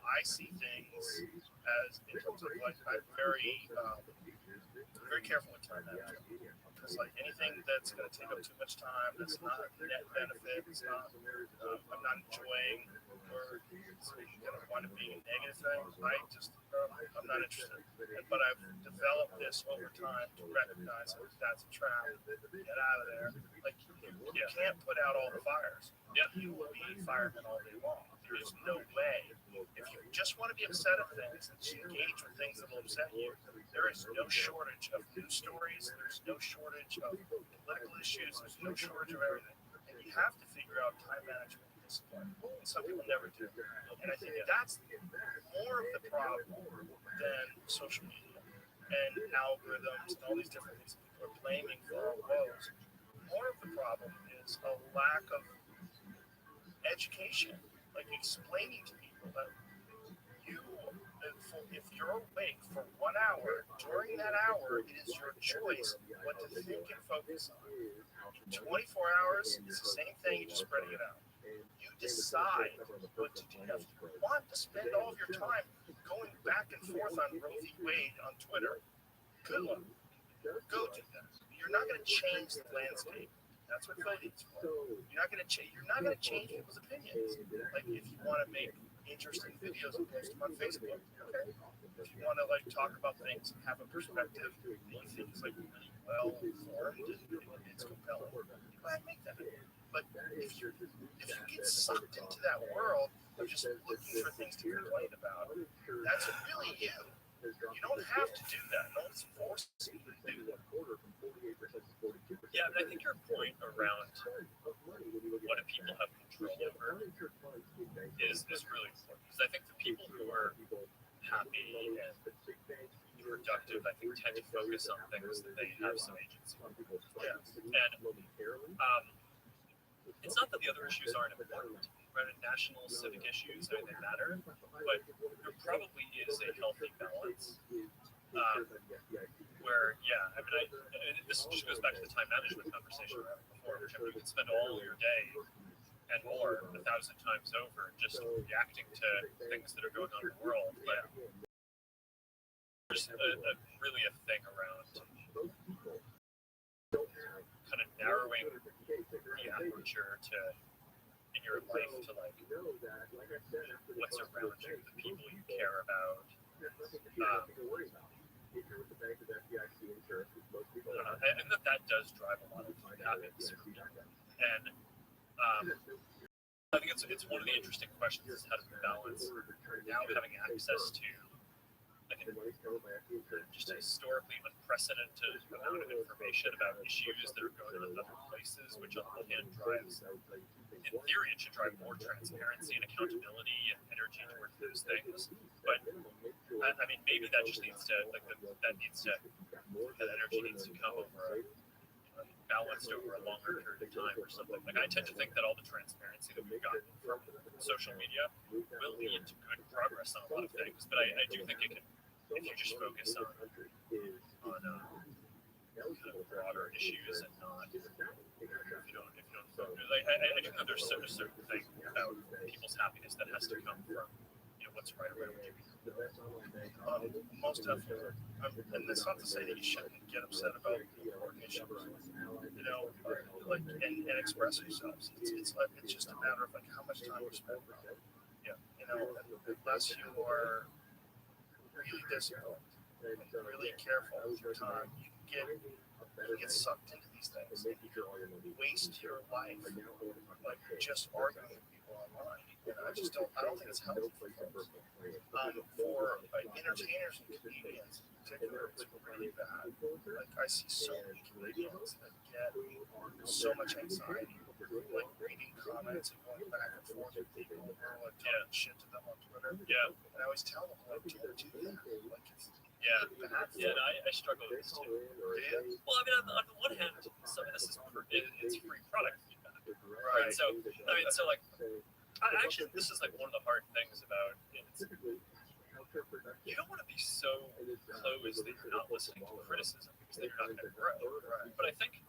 I see things as in terms of like I'm very careful with time management. Because like anything that's going to take up too much time, that's not net benefit, it's not, I'm not enjoying, or it's going to wind up being a negative thing, I'm not interested. But I've developed this over time to recognize that that's a trap, get out of there. Like you can't put out all the fires. Yeah, you will be firemen all day long. There is no way. If you just want to be upset at things and engage with things that will upset you, there is no shortage of news stories. There's no shortage of political issues. There's no shortage of everything. And you have to figure out time management and discipline. And some people never do. And I think that's more of the problem than social media and algorithms and all these different things that people are blaming for our woes. More of the problem is a lack of education, like explaining to people that if you're awake for 1 hour, during that hour, it is your choice what to think and focus on. 24 hours, it's the same thing, you're just spreading it out. You decide what to do. Now, if you want to spend all of your time going back and forth on Roe v. Wade on Twitter, good luck. Go do that. You're not going to change the landscape. That's what voting's for. You're not going to change people's opinions. Like if you want to make interesting videos and post them on Facebook, okay. If you want to like talk about things and have a perspective, and you think it's like really well informed and it's compelling, go ahead and make that. But if you get sucked into that world of just looking for things to complain about, that's really you. You don't have to do that. No one's forcing you to do that. Yeah, I think your point around what do people have control over is really important. Because I think the people who are happy and productive, I think, tend to focus on things that they have some agency. Yeah. And it's not that the other issues aren't important, right? National civic issues, I mean, they matter, but there probably is a healthy balance where, yeah, I mean, this just goes back to the time management conversation before, which you can spend all your day and more 1,000 times over just reacting to things that are going on in the world. But there's really a thing around kind of narrowing the aperture to in your life to like what's around you, the people you care about. And that does drive a lot of happiness. And I think it's one of the interesting questions is how to balance now having access to just a historically unprecedented amount of information about issues that are going on in other places, which on the one hand drives, in theory, it should drive more transparency and accountability and energy towards those things. But I mean, maybe that just needs to that energy needs to come over balanced over a longer period of time or something. Like I tend to think that all the transparency that we've gotten from social media will lead to good progress on a lot of things, but I do think it can, if you just focus on kind of broader issues and not if you don't focus. I do think there's a certain thing about people's happiness that has to come from what's right around you. Most definitely. And that's not to say that you shouldn't get upset about important issues, and express yourselves. It's just a matter of like how much time you spend on it. Yeah, unless you are really disciplined and really careful with your time, you get sucked into these things. And you waste your life like just arguing with people online. I don't think it's healthy for folks. For entertainers and comedians in particular, it's really bad. Like I see so many comedians that get so much anxiety, like reading comments and going back and forth with people who are like talking shit to them on Twitter. Yeah. And I always tell them, like, don't do that. Like it's bad. Yeah, and I struggle with this too. Yeah. Well, I mean, on the one hand, some of this is it's free product feedback, right? So I mean, so like. Actually, this is like one of the hard things about it. You don't want to be so closed that you're not listening to criticism because then you're not going to grow. Right? But I think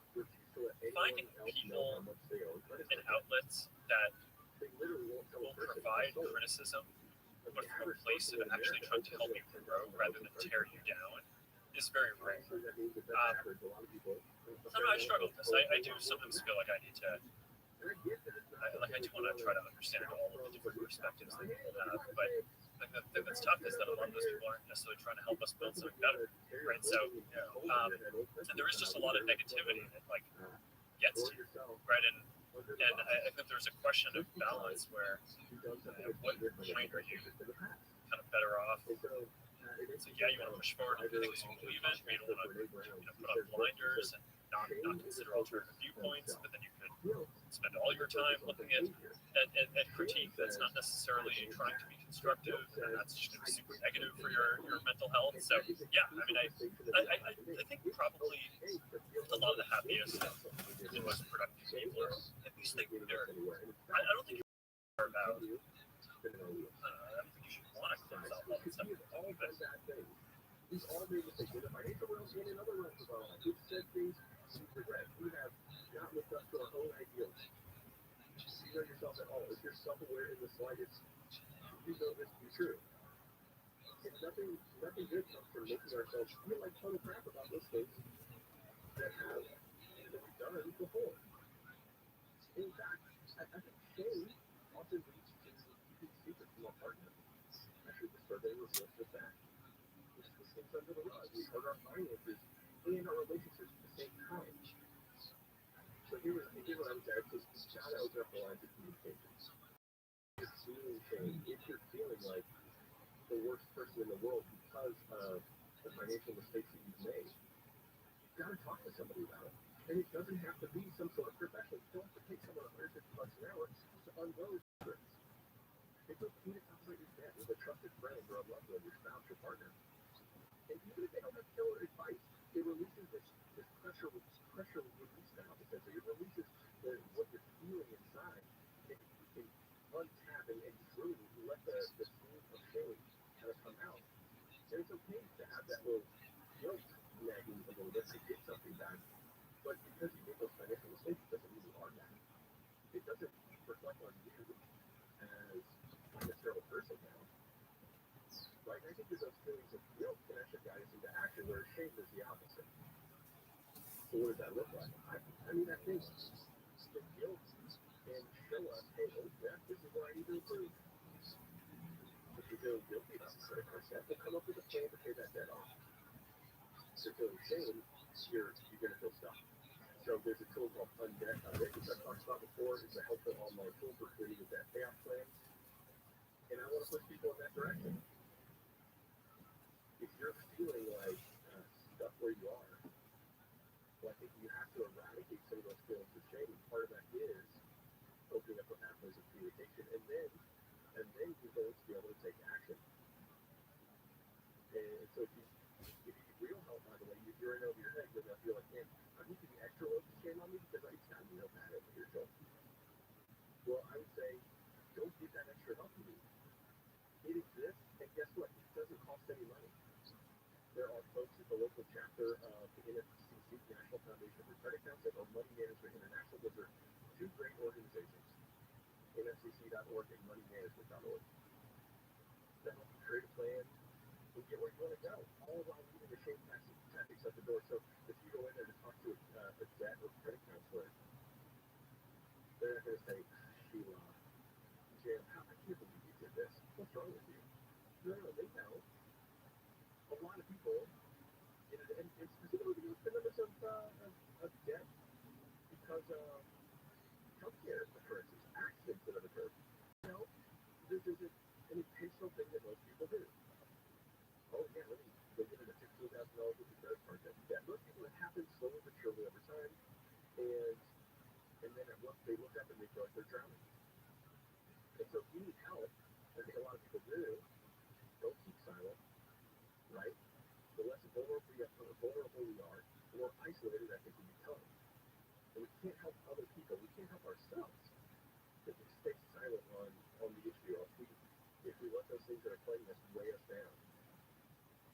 finding people and outlets that will provide criticism, but from a place of actually trying to help you grow rather than tear you down, is very rare. I struggle with this. I do sometimes feel like I need to. I do want to try to understand all of the different perspectives that people have, but the thing that's tough is that a lot of those people aren't necessarily trying to help us build something better, right? So, and there is just a lot of negativity that like gets to you, right? And I think there's a question of balance where at what point are you kind of better off? So you want to push forward and do things you believe in, but you don't want to put on blinders and not consider alternative viewpoints, but then you could spend all your time looking at critique that's not necessarily trying to be constructive, and that's just going to be super negative for your mental health. So yeah, I mean, I think probably a lot of the happiest in my most productive people are at least think they're. I don't think you're about. I don't think you should want to close out all the stuff. But These all made mistakes in the financial realm and in other realms of our life. We've said things we regret. We have not lived up to our own ideals. You know yourself at all. If you're self-aware in the slightest, you know this to be true. If nothing good comes from making ourselves feel like total crap about those things that we've done before. In fact, I think shame often leads to keeping secrets from our partner. Actually, the survey reveals just that. Things under the rug. We hurt our finances and our relationships at the same time. So here's what I would say. Just gotta open up the lines of communication. If you're feeling like the worst person in the world because of the financial mistakes that you've made, you've got to talk to somebody about it. And it doesn't have to be some sort of professional. You don't have to pay someone $150 an hour to unload secrets. It's okay to talk about your debt with a trusted friend or a loved one, your spouse, your partner. And even if they don't have killer advice, it releases this pressure release now. So it releases what you're feeling inside. And you can untap and truly let the steam of shame kind of come out. And it's okay to have that little guilt nagging a little bit to get something back. But because you made those financial mistakes, it doesn't mean you are that. It doesn't reflect on you as a necessarily person now. Right? I think that those feelings of guilt can actually guide us into action, where shame is the opposite. So what does that look like? I mean, I think the guilt can show us, hey, oh, yeah, this is where I need to improve. If you're feeling guilty about the credit card debt, we'll come up with a plan to pay that debt off. If you're feeling shame, you're going to feel stuck. So there's a tool called Undebt, which I've talked about before. It's a helpful online tool for creating a debt payoff plan. And I want to push people in that direction. If you're feeling like stuck where you are, well, I think you have to eradicate some of those feelings of shame. Part of that is opening up the pathways of communication, and then you're going to be able to take action. And so if you need real help, by the way, you're in over your head, you're going to feel like, man, I need to be extra low to shame on me because I just got no bad over your shoulder. Well, I would say, don't get that extra help you need. It exists, and guess what? It doesn't cost any money. There are folks at the local chapter of the NFCC, National Foundation for Credit Counseling, or Money Management International. Those are two great organizations, nfcc.org and moneymanagement.org. That help you create a plan and get where you want to go, all while leaving the shame tactics at the door. So if you go in there to talk to a debt or credit counselor, they're not going to say, Sheila, Jim, I can't believe you did this. What's wrong with you? No, they know. A lot of people, and specifically the numbers of debt because of healthcare occurrences, accidents that have occurred. You know, this isn't an intentional thing that most people do. Oh, yeah, let me go get into $15,000 with the credit card debt. Most people, it happens slowly but surely over time, and then they look up and they feel like they're drowning. And so if you need help, I think a lot of people do, don't keep silent. Right? The less vulnerable we are, the more isolated I think we become. And we can't help other people. We can't help ourselves if we stay silent on the issue. If we let those things that are plaguing us weigh us down.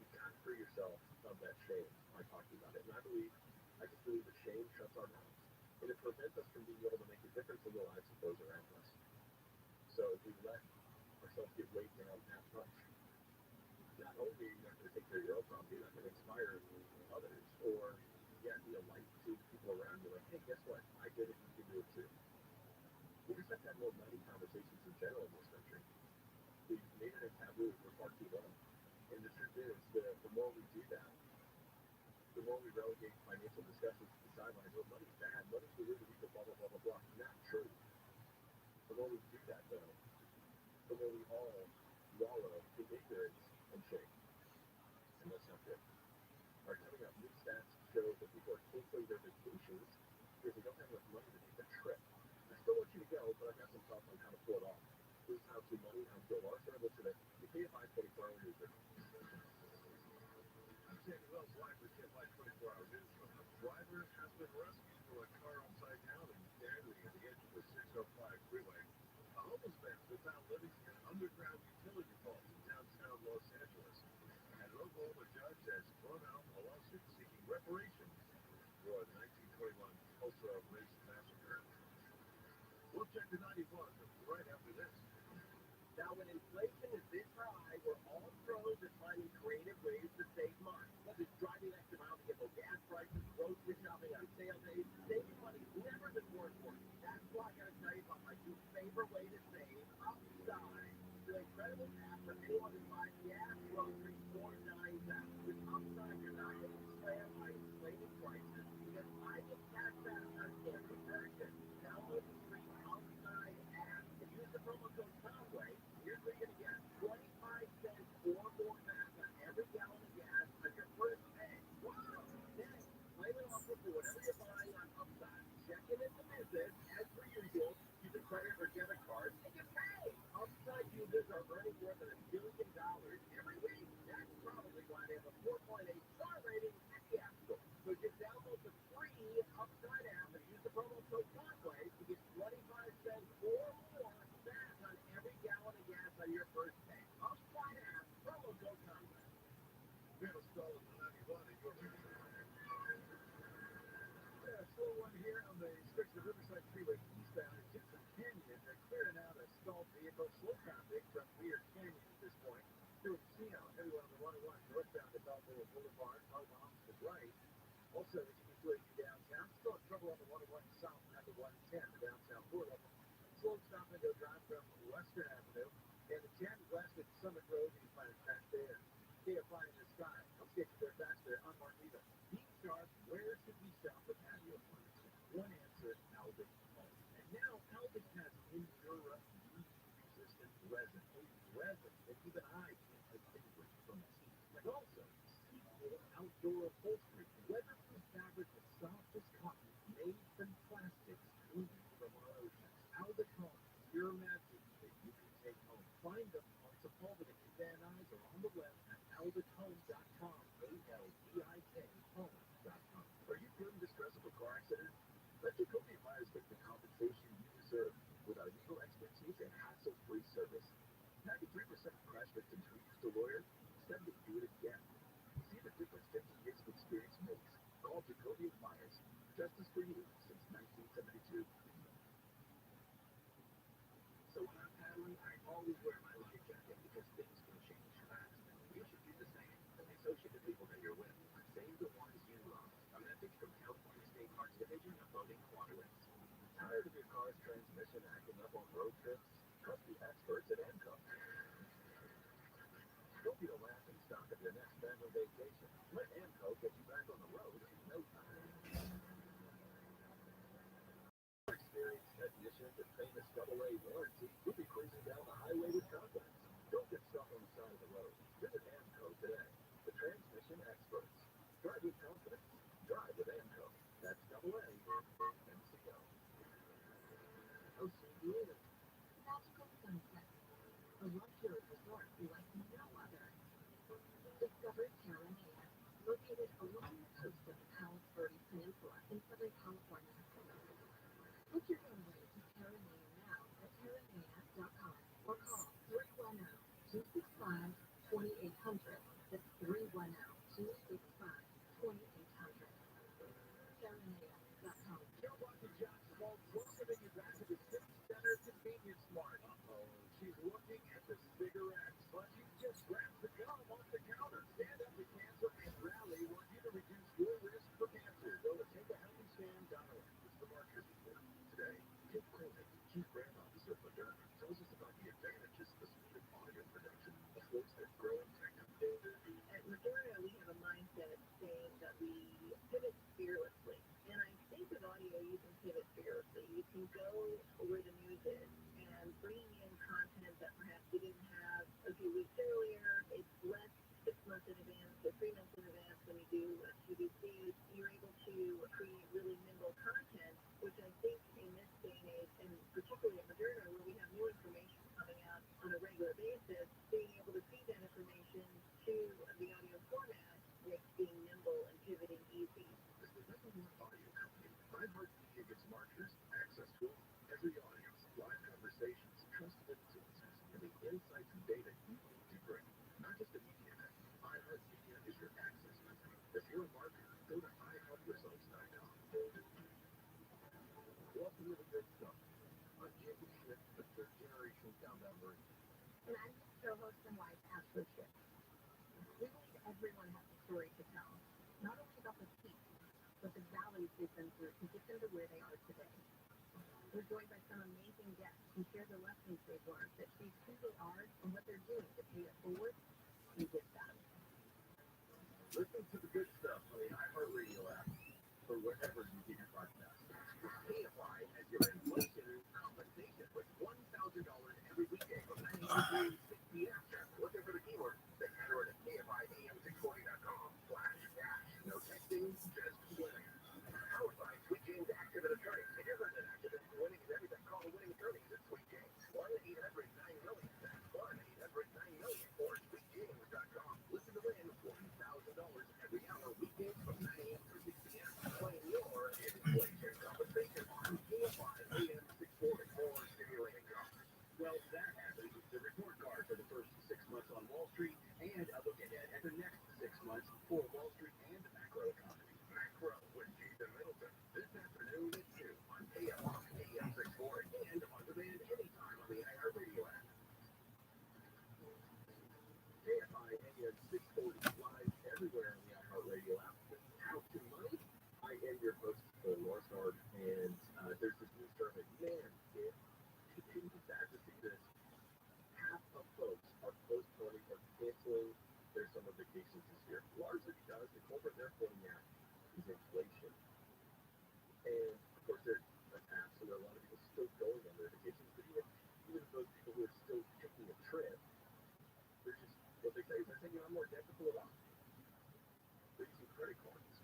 You've got to free yourself of that shame by talking about it. And I just believe that shame shuts our mouths. And it prevents us from being able to make a difference in the lives of those around us. So if we let ourselves get weighed down that much, not only are you not going to take care of your own problem, you're not going to inspire others or, be a light to people around you. Like, hey, guess what? I did it, you can do it too. We just have to have more money conversations in general in this country. We've made it a taboo for far too long. And the truth is, the more we do that, the more we relegate financial discussions to the sidelines. Oh, money's bad. Money's the root of evil, blah, blah, blah, blah, blah. Not true. The more we do that, though, the more we all wallow in ignorance and shame. And that's not good. Our coming up, new stats show that people are canceling their vacations because they don't have enough money to take the trip. I still want you to go, but I've got some thoughts on how to pull it off. This is How to Money, How to Build Arthur. Listen to the KFI 24-hour news. I'm Sandy Wells live for KFI 24-hour news. A driver has been rescued from a car upside down. homeless vans that found living in underground utility vaults in downtown Los Angeles. And local judge has thrown out a lawsuit seeking reparations for the 1921 Tulsa race massacre. We'll check the 91 right after this. Now, when inflation is this high, we're all pros at finding creative ways to save money. Whether it's driving extra miles to get low gas prices, grocery shopping on sale days, saving money's never been more important. That's why I gotta tell you about my new favorite way to save, Upside. It's an incredible app for anyone who buys gas, groceries, or dines out. With Upside, you're not getting slammed by inflating prices because I get cash back on every purchase. Download the free Upside app and use the promo code Conway. Here's where you're going to get 25 cents or more back on every gallon of gas on your first pay. Wow! Then, claim an offer for whatever you're buying on Upside. Check it into business. As per usual, use a credit or debit card and get paid. Upside users are earning more than $1 billion every week. That's probably why they have a 4.8 star rating at the App Store. So just download the free Upside app and use the promo code Conway to get 25 cents or more back on every gallon of gas on your first pay. Upside app, promo code Conway. Middle stall of the 91 in your slow one here on the stretch of Riverside Freeway eastbound at Jensen Canyon. They're clearing out a stalled vehicle, slow traffic from Weir Canyon at this point. Through Casino, heavy one on the 101 northbound at Balboa Boulevard, on the opposite right. Also, as you continue downtown, still have trouble on the 101 south at the 110, the downtown portal. Slow stop and go drive from Western Avenue and the 10 west at Summit Road. You can find it back there. KFI in the sky. I'll get you there faster on Marquita. Being sharp, where should we shop for patio furniture? One answer, Aldic Home. And now Aldic has Endura UV-resistant resin. Resin that even I can't distinguish from teeth. And also, Sequel outdoor upholstery. Weatherproof fabric as soft as cotton, made from plastics clean from our oceans. Aldic Home, your magic that you can take home. Find them on Sepulveda in Van Nuys or on the web at aldickhome.com. ALDIK home.com. Are you feeling the stress of a car accident? Let your Jacoby Myers get the compensation you deserve with our legal expertise and hassle-free service. 93% of crash victims who used a lawyer said they'd do it again. See the difference 50 years of experience makes. Call Jacoby Myers. Justice for you since 1972. So when I'm paddling, I always wear my life jacket because things can change fast. You should do the same. Associate the people that you're with. Save the ones you love. A message from California State Parks Division of Boating and Waterways. Tired of your car's transmission acting up on road trips? Trust the experts at AMCO. Don't be the laughing stock of your next family vacation. Let AMCO get you back on the road in no time. Experienced technicians and famous AA warranty will be cruising down the highway with confidence. Don't get stuck on the side of the road. Visit AMCO today. The transmission experts. Drive with confidence. Drive with AMCO. That's AA MCO. OCD. Magical Sunset, a luxury resort like no other. Discover TRILLIONAIRE, located along the coast of the Palos Verdes Peninsula in Southern California. Book your getaway to TRILLIONAIRE now at TRILLIONAIRE.com or call 310-265-2800. That's 310-265-2800. TRILLIONAIRE.com. Joe Walker Johnson called welcoming you back to the City Center Convenience Mart. She's looking at the cigarettes, but she just grabs the gum off the counter. Stand Up to Cancer and Rally want you to reduce your risk for cancer. Go to takeahealthystand.org. It's the Markers Report. Today, Kip Cronin, Chief Brand Officer for Moderna, tells us about the advantages of the suite of audio production affords their growing technology. At Moderna, we have a mindset saying that we pivot fearlessly. And I think with audio, you can pivot fearlessly. You can go where the news is and bringing in content that perhaps you didn't have a few weeks earlier. It's less 6 months in advance or 3 months in advance when you do TVC. You're able to create really nimble content, which I think in this day and age, and particularly at Moderna, where we have new information coming out on a regular basis, being able to feed that information to the audio format makes being nimble and pivoting easy. As the number one audio company, iHeartMedia gives marketers access to every audience, live conversations, trusted insights and data you need to bring, not just a media event. iHeartMedia is your access method. If you're a marketer, go to iHeartResults.com. Welcome to the good stuff. I'm Jacob Schmidt, the third generation countdown marine. And I'm his co-host and wife, Ashley Schiff. We believe everyone has a story to tell, not only about the peaks, but the valleys they've been through to get them to where they are today. We're joined by some amazing guests who share the lessons they've learned that shape who they are and what they're doing to pay it forward and give back. Listen to the good stuff on the iHeartRadio app or wherever you get your podcasts. KFI has your inflation compensation with $1,000 every weekday from 9 a.m. to 6 p.m. Looking for the keyword? Then head over to KFIAM640.com/cash. No texting, just winning. Powered by Sweet James Active and Attorneys. If you're running an accident, winning is everything. Call the winning attorneys at Sweet James. 1-800-9-MILLION. That's 1-800-9-MILLION or SweetJames.com. Listen to win $1,000 every hour, weekdays from 9 a.m. to 6 p.m. Claim your inflation compensation on KFI AM 640 or stimulating jobs. Well, that happens. The report card for the first 6 months on Wall Street and a look ahead at the next 6 months for Wall Street and the macro economy. Macro with Jason Middleton this afternoon at 2 on KFI AM 640 and on demand anytime on the iHeartRadio app. KFI AM 640 live everywhere on the iHeartRadio app. How to money? I am your host, Phil Northard, and there's this new survey. Man, it's sad to see this. Half of folks are postponing or canceling their summer vacations this year, largely because the culprit they're pointing at is inflation. And of course, there's apps, so there are a lot of people still going on their vacations, but even those people who are still taking a trip, they're just, what they say is they're taking on more debt to pull it off. They're using credit cards,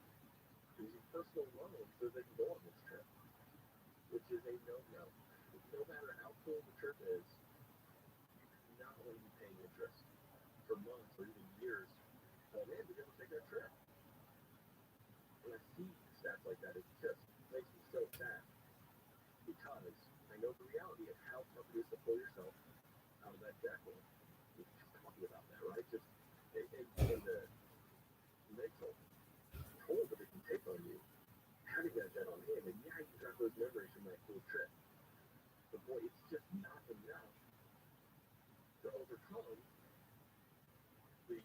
they're using personal loans so they can go on this trip, which is a no-no. No matter how cool the trip is, you not want to be paying interest for months or even years. Oh man, to be able to take that trip. When I see stats like that, it just makes me so sad because I know the reality of how tough it is to pull yourself out of that debt hole. We're just talking about that, right? Just and the mental toll that it can take on you, having that debt on hand, and yeah, you got those memories from that cool trip. But boy, it's just not enough to overcome the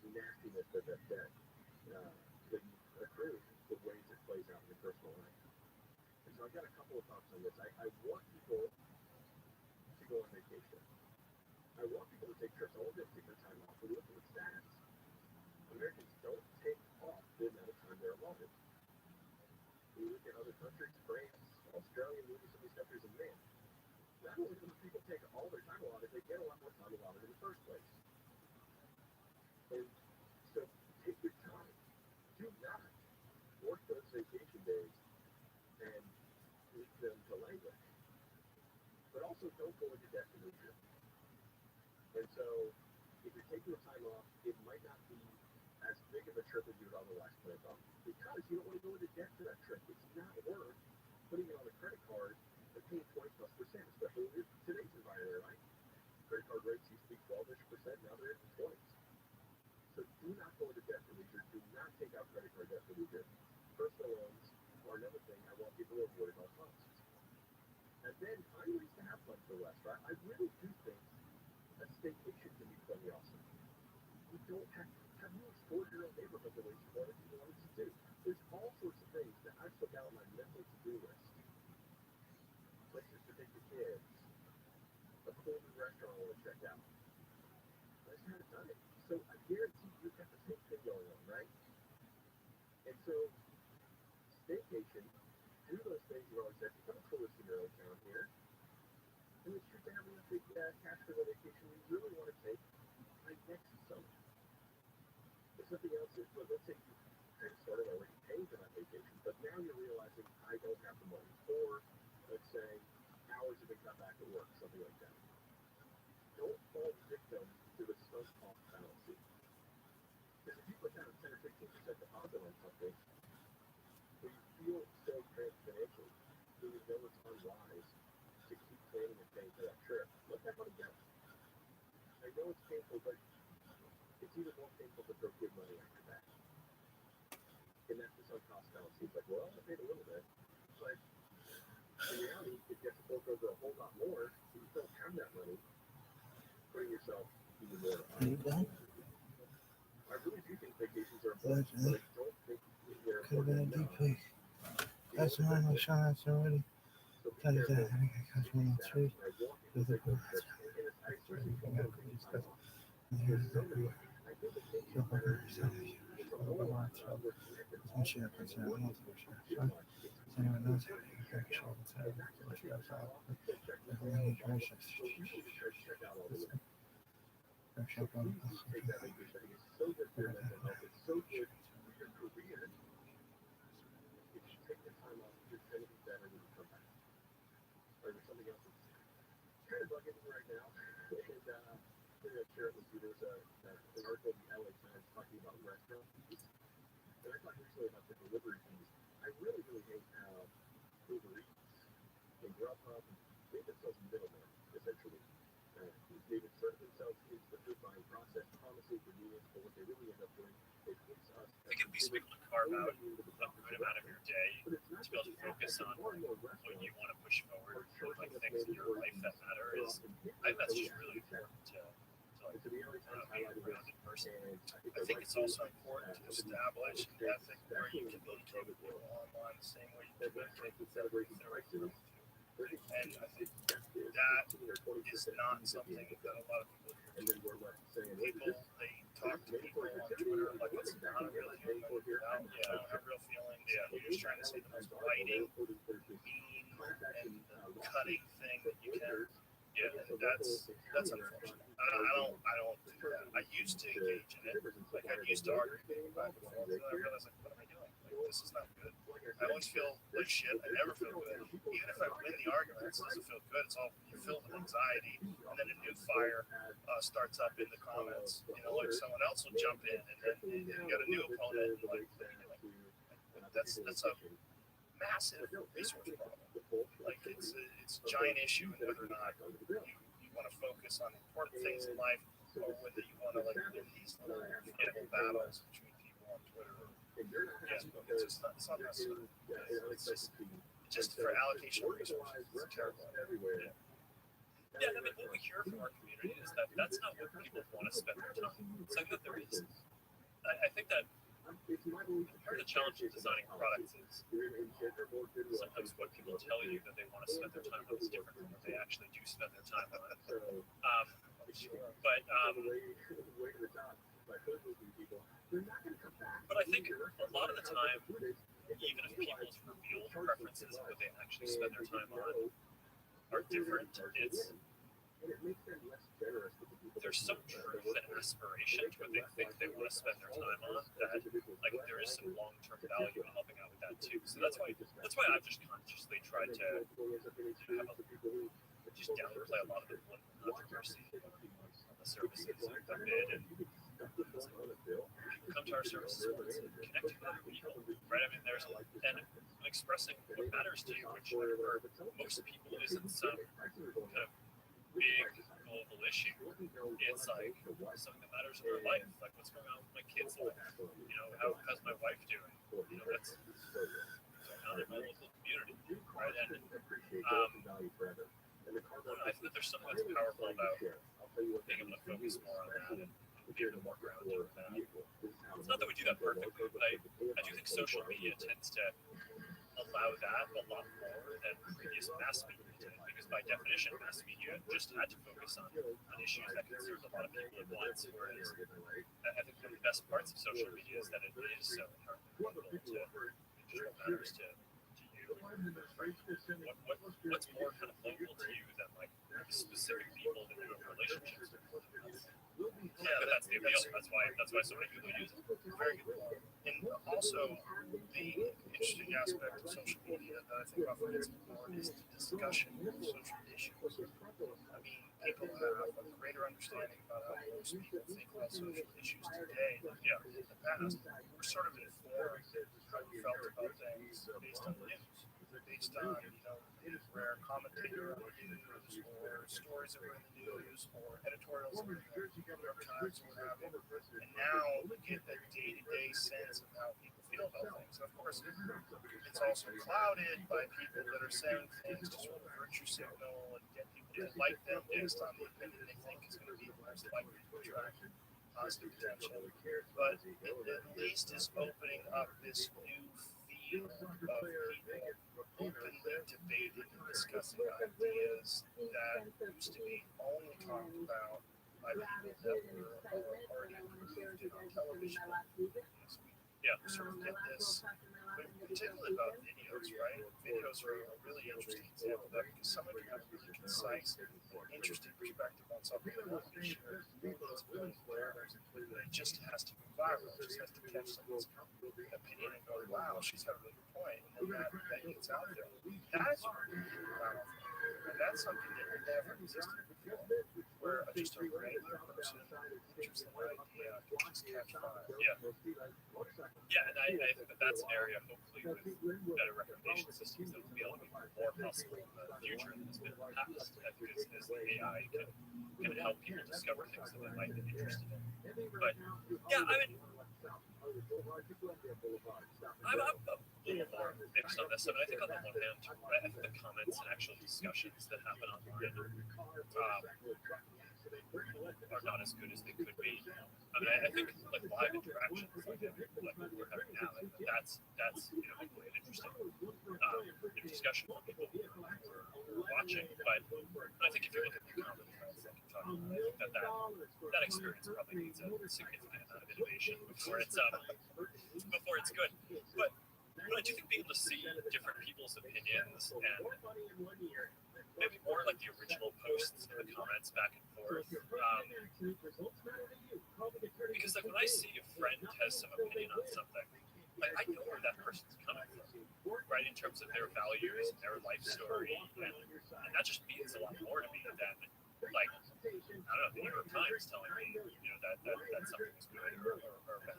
nastiness of that debt that you accrue, the ways it plays out in your personal life. And so I've got a couple of thoughts on this. I want people to go on vacation. I want people to take trips. I want them to take their time off. When you look at the stats, Americans don't take off the amount of time they're allotted. When you look at other countries, France, Australia, maybe some of these countries, and man, not only do people take all their time allotted, they get a lot more time allotted in the first place. And so take your time. Do not work those vacation days and leave them to languish. But also don't go into debt to leisure. And so if you're taking the time off, it might not be as big of a trip as you would otherwise plan on because you don't want to go into debt for that trip. It's not worth putting it on a credit card and paying 20+%, especially in today's environment, right? Credit card rates used to be 12-ish%, now they're in the 20s. So do not go into debt for leisure. Do not take out credit card debt for leisure. Personal loans are another thing I want people to avoid at all costs. And then find ways to have fun for less, right? I really do think a staycation can be plenty awesome. You don't have you explored your own neighborhood the way you wanted to do. There's all sorts of things that I've took out on my mental to-do list. Places to take your kids, a cool new restaurant I want to check out. I just haven't done it. So I guarantee you've got the same thing going on, right? And so, staycation, do those things you always said, become a tourist in your own town here. And then shoot down with the cash for the vacation you really want to take like next summer. If something else is, well, let's say you kind of started already paying for that vacation, but now you're realizing I don't have the money. Or, let's say, hours have been cut back at work, something like that. Don't fall victim to the sunk cost fallacy. Because if you put down a 10 or 15% deposit on something, where you feel so cramped financially, so you know it's unwise to keep planning and paying for that trip, let that money go. I know it's painful, but it's even more painful to throw good money at your back. And that's the sunk cost fallacy. It's like, well, I paid a little bit, but in reality, if you have to fork over a whole lot more, and you don't have that money, putting yourself even more. Are you done? I really do think vacations are important, but I don't think they're Could have been a important deep play. That's the one we shot at already. That is it. I think I got 103 with the board. Here's the board. So far, some shit, but yeah, multiple shit. So anyone knows how to get back shot inside, which goes out. Definitely gracious. Back shot on the so good for your mental health. It's so good for your career. If you take the time off, you're going to be better when you come back. Or there's something else that's kind of bugging me right now. And maybe I'll share it with you. There's an article in the LA Times talking about restaurant fees. And I talked recently about the delivery fees. I really, really hate how Uber Eats and Grubhub, they themselves middlemen, essentially. They insert themselves into the food buying process, promising convenience, but what they really end up doing is it's us. I think it'd be smart to carve out a good amount of your day to be able to focus on what you want to push forward, like things in your life that matter. I think that's just really important to be a grounded person. I think it's also important to establish an ethic where you communicate with people online the same way you communicate with them directly. And I think that is not something that a lot of people do. People, they talk to people on Twitter like it's not a real feeling. I don't have real feelings. Yeah, you're just trying to say the most biting, mean, and cutting thing that you can. Yeah, that's unfortunate. I don't do that. I used to engage in it. Like I used to argue back and forth, and I realized like, what am I doing? Like this is not good. I always feel like shit. I never feel good. Even if I win the argument, it doesn't feel good. It's all you're filled with anxiety, and then a new fire starts up in the comments. You know, like someone else will jump in, and then you got a new opponent. Like that's a massive resource problem. Like it's a giant issue, and whether or not you want to focus on important things in life, or whether you want to like win these little forgettable battles between people on Twitter or Facebook. It's not necessary. It's just for allocation of resources. It's terrible. Yeah, I mean, what we hear from our community is that that's not what people want to spend their time. It's like that there is. I think that part of the challenge of designing products is sometimes what people tell you that they want to spend their time on is different from what they actually do spend their time on. But I think a lot of the time, even if people's revealed preferences of what they actually spend their time on are different, there's some truth and aspiration to what they think they want to spend their time on that like there is some long-term value in helping out with that too. So that's why I've just consciously tried to just downplay a lot of the political controversy on the services I've bid, and people come to our services once and connect with other people, right? I mean, and expressing what matters to you, which for most people isn't some kind of big global issue. It's like something that matters in their life, like what's going on with my kids' life. You know, how's my wife doing? You know, that's going on in my local community, right? And I think that there's something that's powerful about being able to focus more on that and be able to walk around doing that. It's not that we do that perfectly, but I do think social media tends to allow that a lot more than previous mass media did, because by definition, mass media just had to focus on issues that concern a lot of people at once, whereas I think one of the best parts of social media is that it is so inherently local to just what matters to you. What's more kind of local to you than like specific people that you have relationships with? Yeah, but that's the appeal. That's why so many people use it. Very good. And also, the interesting aspect of social media that I think often gets ignored is the discussion of social issues. I mean, people have a greater understanding about how most people think about social issues today than in the past. We're sort of informed how you felt about things based on the news. based on, rare commentator on the news, or stories that were in the news, or editorials in the New York Times, or what have you. And now we get a day-to-day sense of how people feel about things. And of course, it's also clouded by people that are saying things to sort of virtue signal and get people to like them based on the opinion they think is going to be most likely to attract positive attention. But it at least is opening up this new field of people openly debating and discussing ideas that used to be only talked about by people that were already approved and on television. Yeah, sort of get this, particularly about videos, right? Videos are a really interesting example of that because someone can have a really concise, interesting perspective on something that will be shared millions and millions of times. It just has to go viral. It just has to catch someone's opinion and go, wow, she's got a really good point. And then that gets out there. That's really powerful. And that's something that never existed before, where just a regular person interested in an idea can just catch fire. Yeah, and I think that's an area, hopefully, with better recommendation systems that will be able to be more possible in the future than has been in the past. I think as the AI can help people discover things that they might be interested in. But yeah, I mean, I'm a little more mixed on this. I mean, I think on the one hand, I think the comments and actual discussions that happen online are not as good as they could be. I mean, I think like live interactions, like we're having now, that's equally an interesting discussion for people who are watching. But I think if you look at the common threads that can talk about, I think that experience probably needs a significant amount of innovation before it's good. But I do think being able to see different people's opinions and maybe more like the original posts and the comments back and forth. Because like when I see a friend has some opinion on something, like I know where that person's coming from, right? In terms of their values and their life story, and that just means a lot more to me than like I don't know, the New York Times telling me that something's good or bad.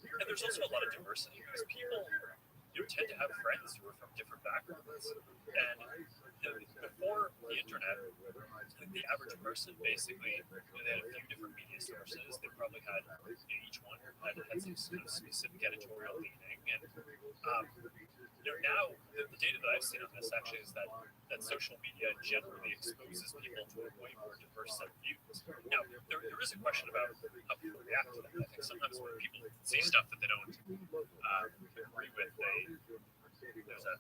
And there's also a lot of diversity because people tend to have friends who are from different backgrounds. And before the internet, the average person basically they had a few different media sources. They probably had each one had some sort of specific editorial leaning. And now the data that I've seen on this actually is that social media generally exposes people to a way more diverse set of views. Now, there is a question about how people react to that. I think sometimes when people see stuff that they don't agree with, there's a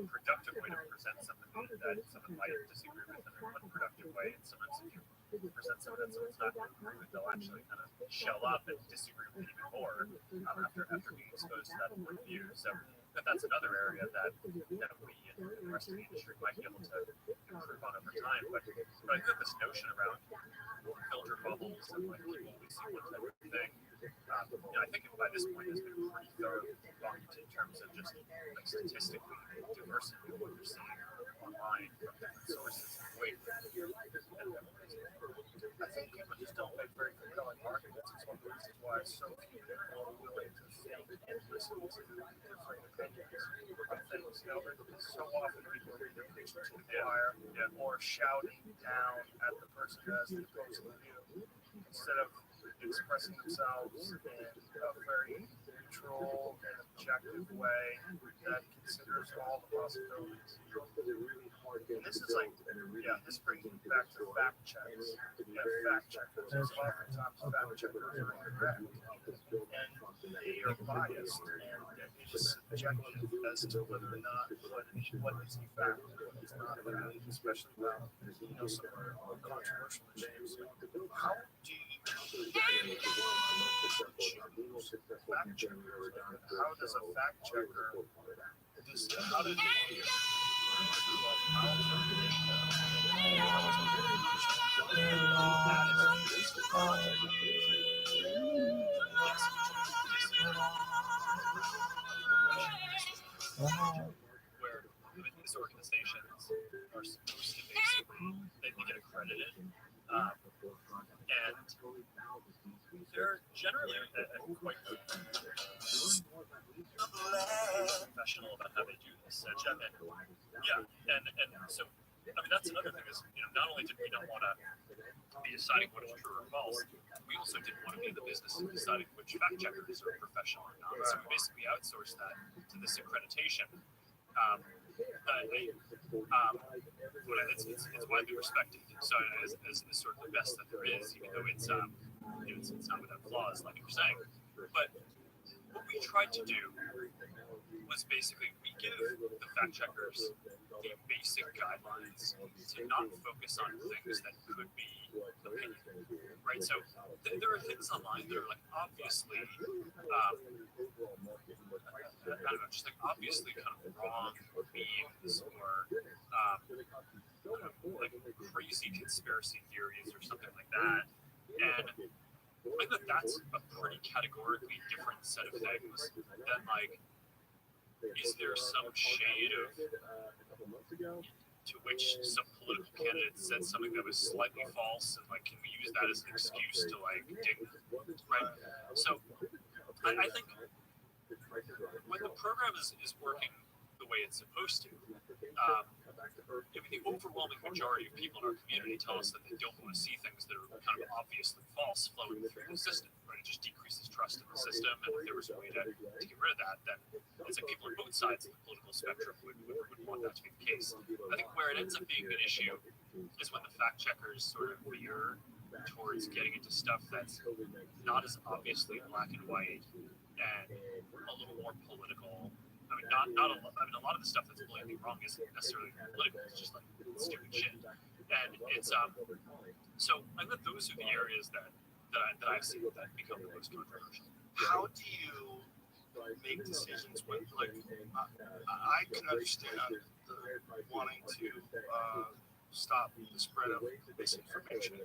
productive way to present something that someone might disagree with, and an unproductive way. And sometimes if you present something that someone's not going to agree with, they'll actually kind of shell up and disagree with it even more after being exposed to that point of view. So that's another area that we and the rest of the industry might be able to improve on over time. But I think this notion around filter bubbles and like people only see one type of thing, I think by this point has been pretty thoroughly debunked in terms of just like statistically diversity of what you're seeing online from different sources. I think people just don't make very compelling arguments. It's one of the reasons why so few people are willing to think and listen to different opinions on things. So often people are either preaching to the choir or shouting down at the person who has the opposing view instead of expressing themselves in a very neutral and objective way that considers all the possibilities. And this is like, this brings me back to fact checks. Fact checkers. Oftentimes fact checkers are incorrect. And they are biased and it is subjective as to whether or not what is a fact and what is not a fact, especially about some controversial issues. How do you choose fact checkers? How does a fact checker how do they these organizations are supposed to basically they get accredited, and they're generally quite good, professional about how they do this. And so I mean that's another thing is not only did we not want to be deciding what is true or false, we also didn't want to be in the business of deciding which fact checkers are professional or not. So we basically outsourced that to this accreditation. It's widely respected. So as sort of the best that there is, even though it's not without flaws, like you're saying. But what we tried to do was basically we give the fact checkers the basic guidelines to not focus on things that could be opinion, right? So there are things online that are like obviously, I don't know, just like obviously kind of wrong memes or like crazy conspiracy theories or something like that. And I think that's a pretty categorically different set of things than like, is there some shade of to which some political candidate said something that was slightly false, and like, can we use that as an excuse to like dig, right? So I think when the program is working the way it's supposed to, the overwhelming majority of people in our community tell us that they don't want to see things that are kind of obviously false flowing through the system, right? It just decreases trust in the system, and if there was a way to get rid of that, then it's like people on both sides of the political spectrum would want that to be the case. I think where it ends up being an issue is when the fact checkers sort of veer towards getting into stuff that's not as obviously black and white and a little more political. I mean, a lot of the stuff that's blatantly wrong isn't necessarily political. It's just like stupid shit. And it's so I think those are the areas that I've seen that become the most controversial. How do you make decisions when, like, I can understand wanting to stop the spread of misinformation,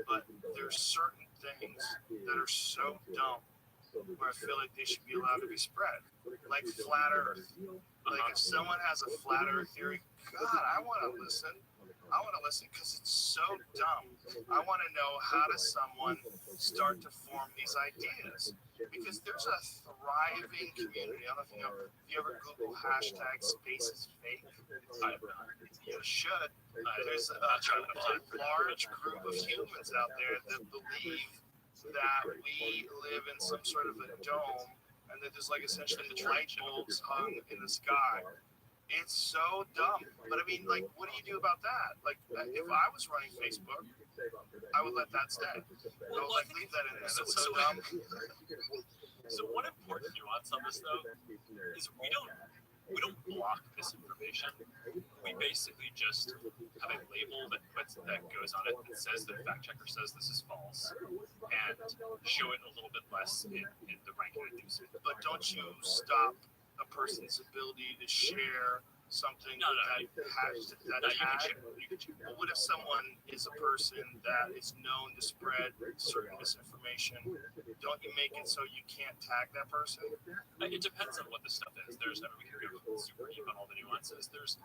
but there's certain things that are so dumb where I feel like they should be allowed to be spread, like flat Earth. Like if someone has a flat Earth theory, God, I want to listen because it's so dumb. I want to know how does someone start to form these ideas, because there's a thriving community. I don't know if you ever Google hashtag space is fake. You should. There's a large group of humans out there that believe that we live in some sort of a dome and that there's like essentially the light bulbs hung in the sky. It's so dumb. But I mean, like, what do you do about that? Like, if I was running Facebook, I would let that stay. I would like leave that in there. That's so dumb. So one important nuance on this though is we don't block misinformation. We basically just have a label that goes on it that says the fact checker says this is false, and show it a little bit less in the ranking inducement. But don't you stop a person's ability to share something that has that tag? Well, what if someone is a person that is known to spread certain misinformation? Don't you make it so you can't tag that person? It depends on what the stuff is. We can go super deep on all the nuances. There's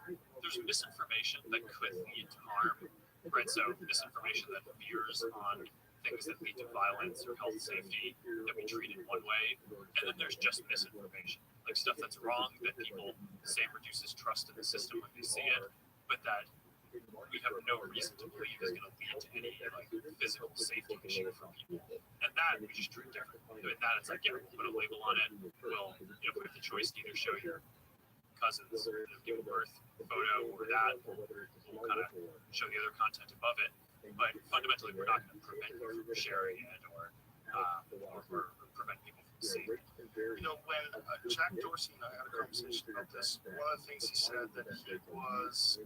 misinformation that could lead to harm, right? So misinformation that veers on things that lead to violence or health safety that we treat in one way, and then there's just misinformation, like stuff that's wrong that people say reduces trust in the system when they see it, but that we have no reason to believe is going to lead to any like physical safety issue for people, and that we just treat differently. And that it's like, yeah, we'll put a label on it. We'll we have the choice to either show your cousins giving birth photo or that, we'll kind of show the other content above it. But fundamentally, we're not going to prevent you from sharing it or prevent people from seeing it. You know, when Jack Dorsey and I had a conversation about this, one of the things he said that he was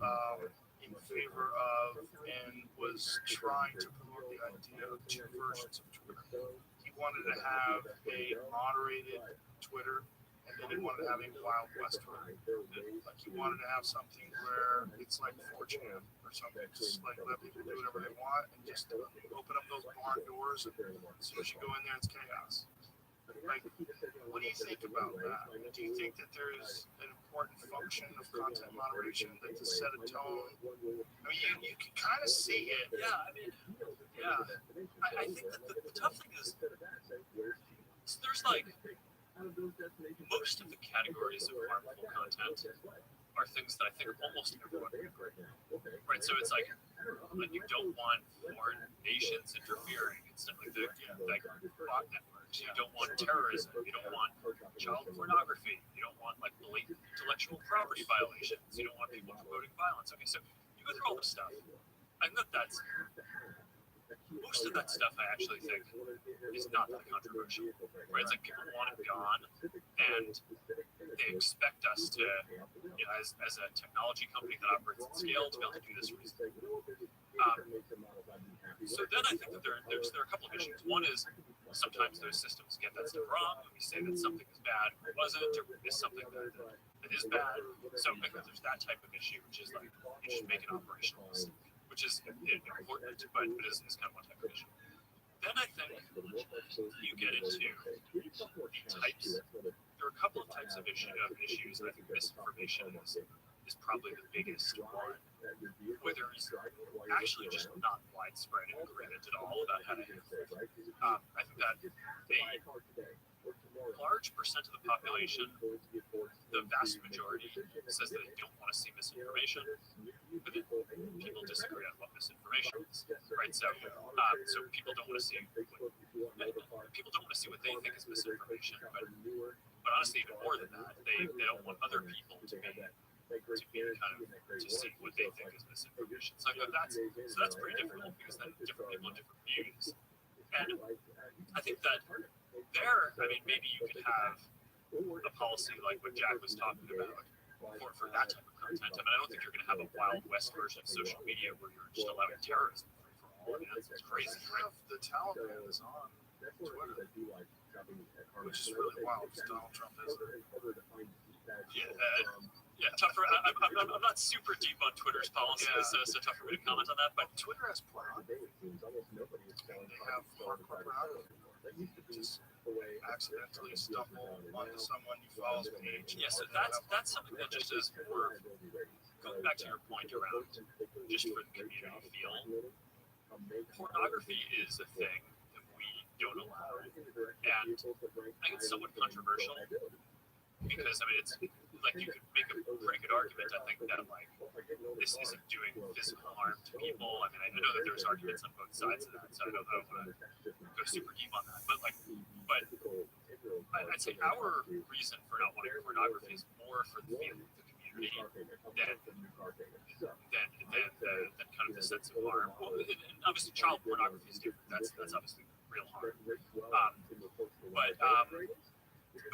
in favor of and was trying to promote the idea of two versions of Twitter. He wanted to have a moderated Twitter, and then he wanted to have a Wild West Twitter. Like he wanted to have something where it's like 4chan or something, just like let people do whatever they want and just open up those barn doors, and as soon as you go in there, it's chaos. Like, what do you think about that? Do you think that there's an important function of content moderation that to set a tone? I mean, you can kind of see it. Yeah, I mean, I think that the tough thing is there's like most of the categories of harmful content are things that I think almost everyone would agree. Right? So it's like you don't want foreign nations interfering. It's like bot networks. You don't want terrorism. You don't want child pornography. You don't want like blatant intellectual property violations. You don't want people promoting violence. Okay, so you go through all this stuff. I think that's most of that stuff I actually think is not that controversial. Right? It's like people want it gone, and they expect us to, as a technology company that operates at scale, to be able to do this reasonably. So then I think that there are a couple of issues. One is sometimes those systems get that stuff wrong. We say that something is bad when it wasn't, or we miss something that is bad. So I think that there's that type of issue, which is like you just make an operational mistake, which is important, but it is kind of one type of issue. Then I think you get into the types. There are a couple of types of issues, and I think misinformation is probably the biggest one, where there is actually just not widespread agreement at all about how to handle it. I think that a large percent of the population, the vast majority, says that they don't want to see misinformation, but then people disagree on what misinformation is, right? So people don't want to see what they think is misinformation, but honestly, even more than that, they don't want other people to be kind of to see what they think is misinformation. So that's pretty difficult because then different people have different views, and I think that maybe you could have a policy like what Jack was talking about for that type of content. I mean, I don't think you're going to have a Wild West version of social media where you're just allowing terrorism free for all. I mean, that's crazy. The Taliban is on Twitter, which is really wild because Donald Trump is there. Yeah, tougher. I'm not super deep on Twitter's policies, so tough for me to comment on that. But Twitter has pornography. They have hardcore pornography. Just accidentally stumble onto someone you follow's page. Yeah, so that's something that just is for going back to your point around just for the community feel. Pornography is a thing that we don't allow, and I think it's somewhat controversial because I mean it's like you could make a pretty good argument. I think that like this isn't doing physical harm to people. I mean I know that there's arguments on both sides of that, so I don't know if I want to go super deep on that. But I'd say our reason for not wanting pornography is more for the feeling of the community than kind of the sense of harm. Well, and obviously child pornography is different. That's obviously real harm. But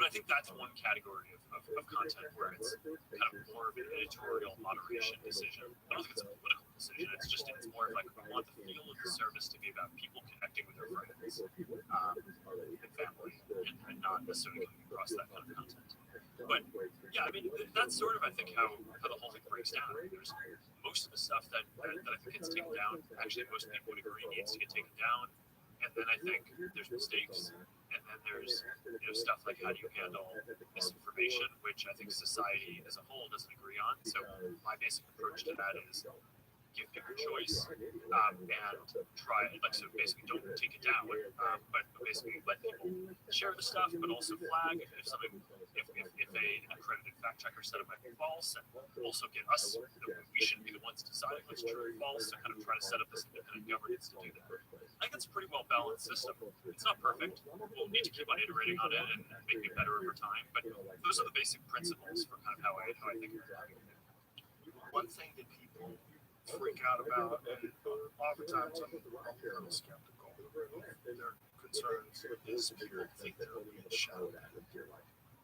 I think that's one category of content where it's kind of more of an editorial moderation decision. I don't think it's a political decision. It's more of like we want the feel of the service to be about people connecting with their friends and family, and not necessarily coming across that kind of content. But yeah, I mean that's sort of I think how the whole thing breaks down. There's most of the stuff that I think gets taken down. Actually, most people would agree needs to get taken down. And then I think there's mistakes, and then there's stuff like how do you handle misinformation, which I think society as a whole doesn't agree on. So my basic approach to that is give people choice and try so basically don't take it down, but basically let people share the stuff, but also flag if an accredited fact checker said it might be false, and also get us we shouldn't be the ones deciding what's true or false, so kind of try to set up this independent governance to do that. I think it's a pretty well balanced system. It's not perfect. We'll need to keep on iterating on it and make it better over time, but those are the basic principles for kind of how I think about it. One thing that people freak out about, and oftentimes I'm a little skeptical of their concerns, is people think that they're being shadow banned.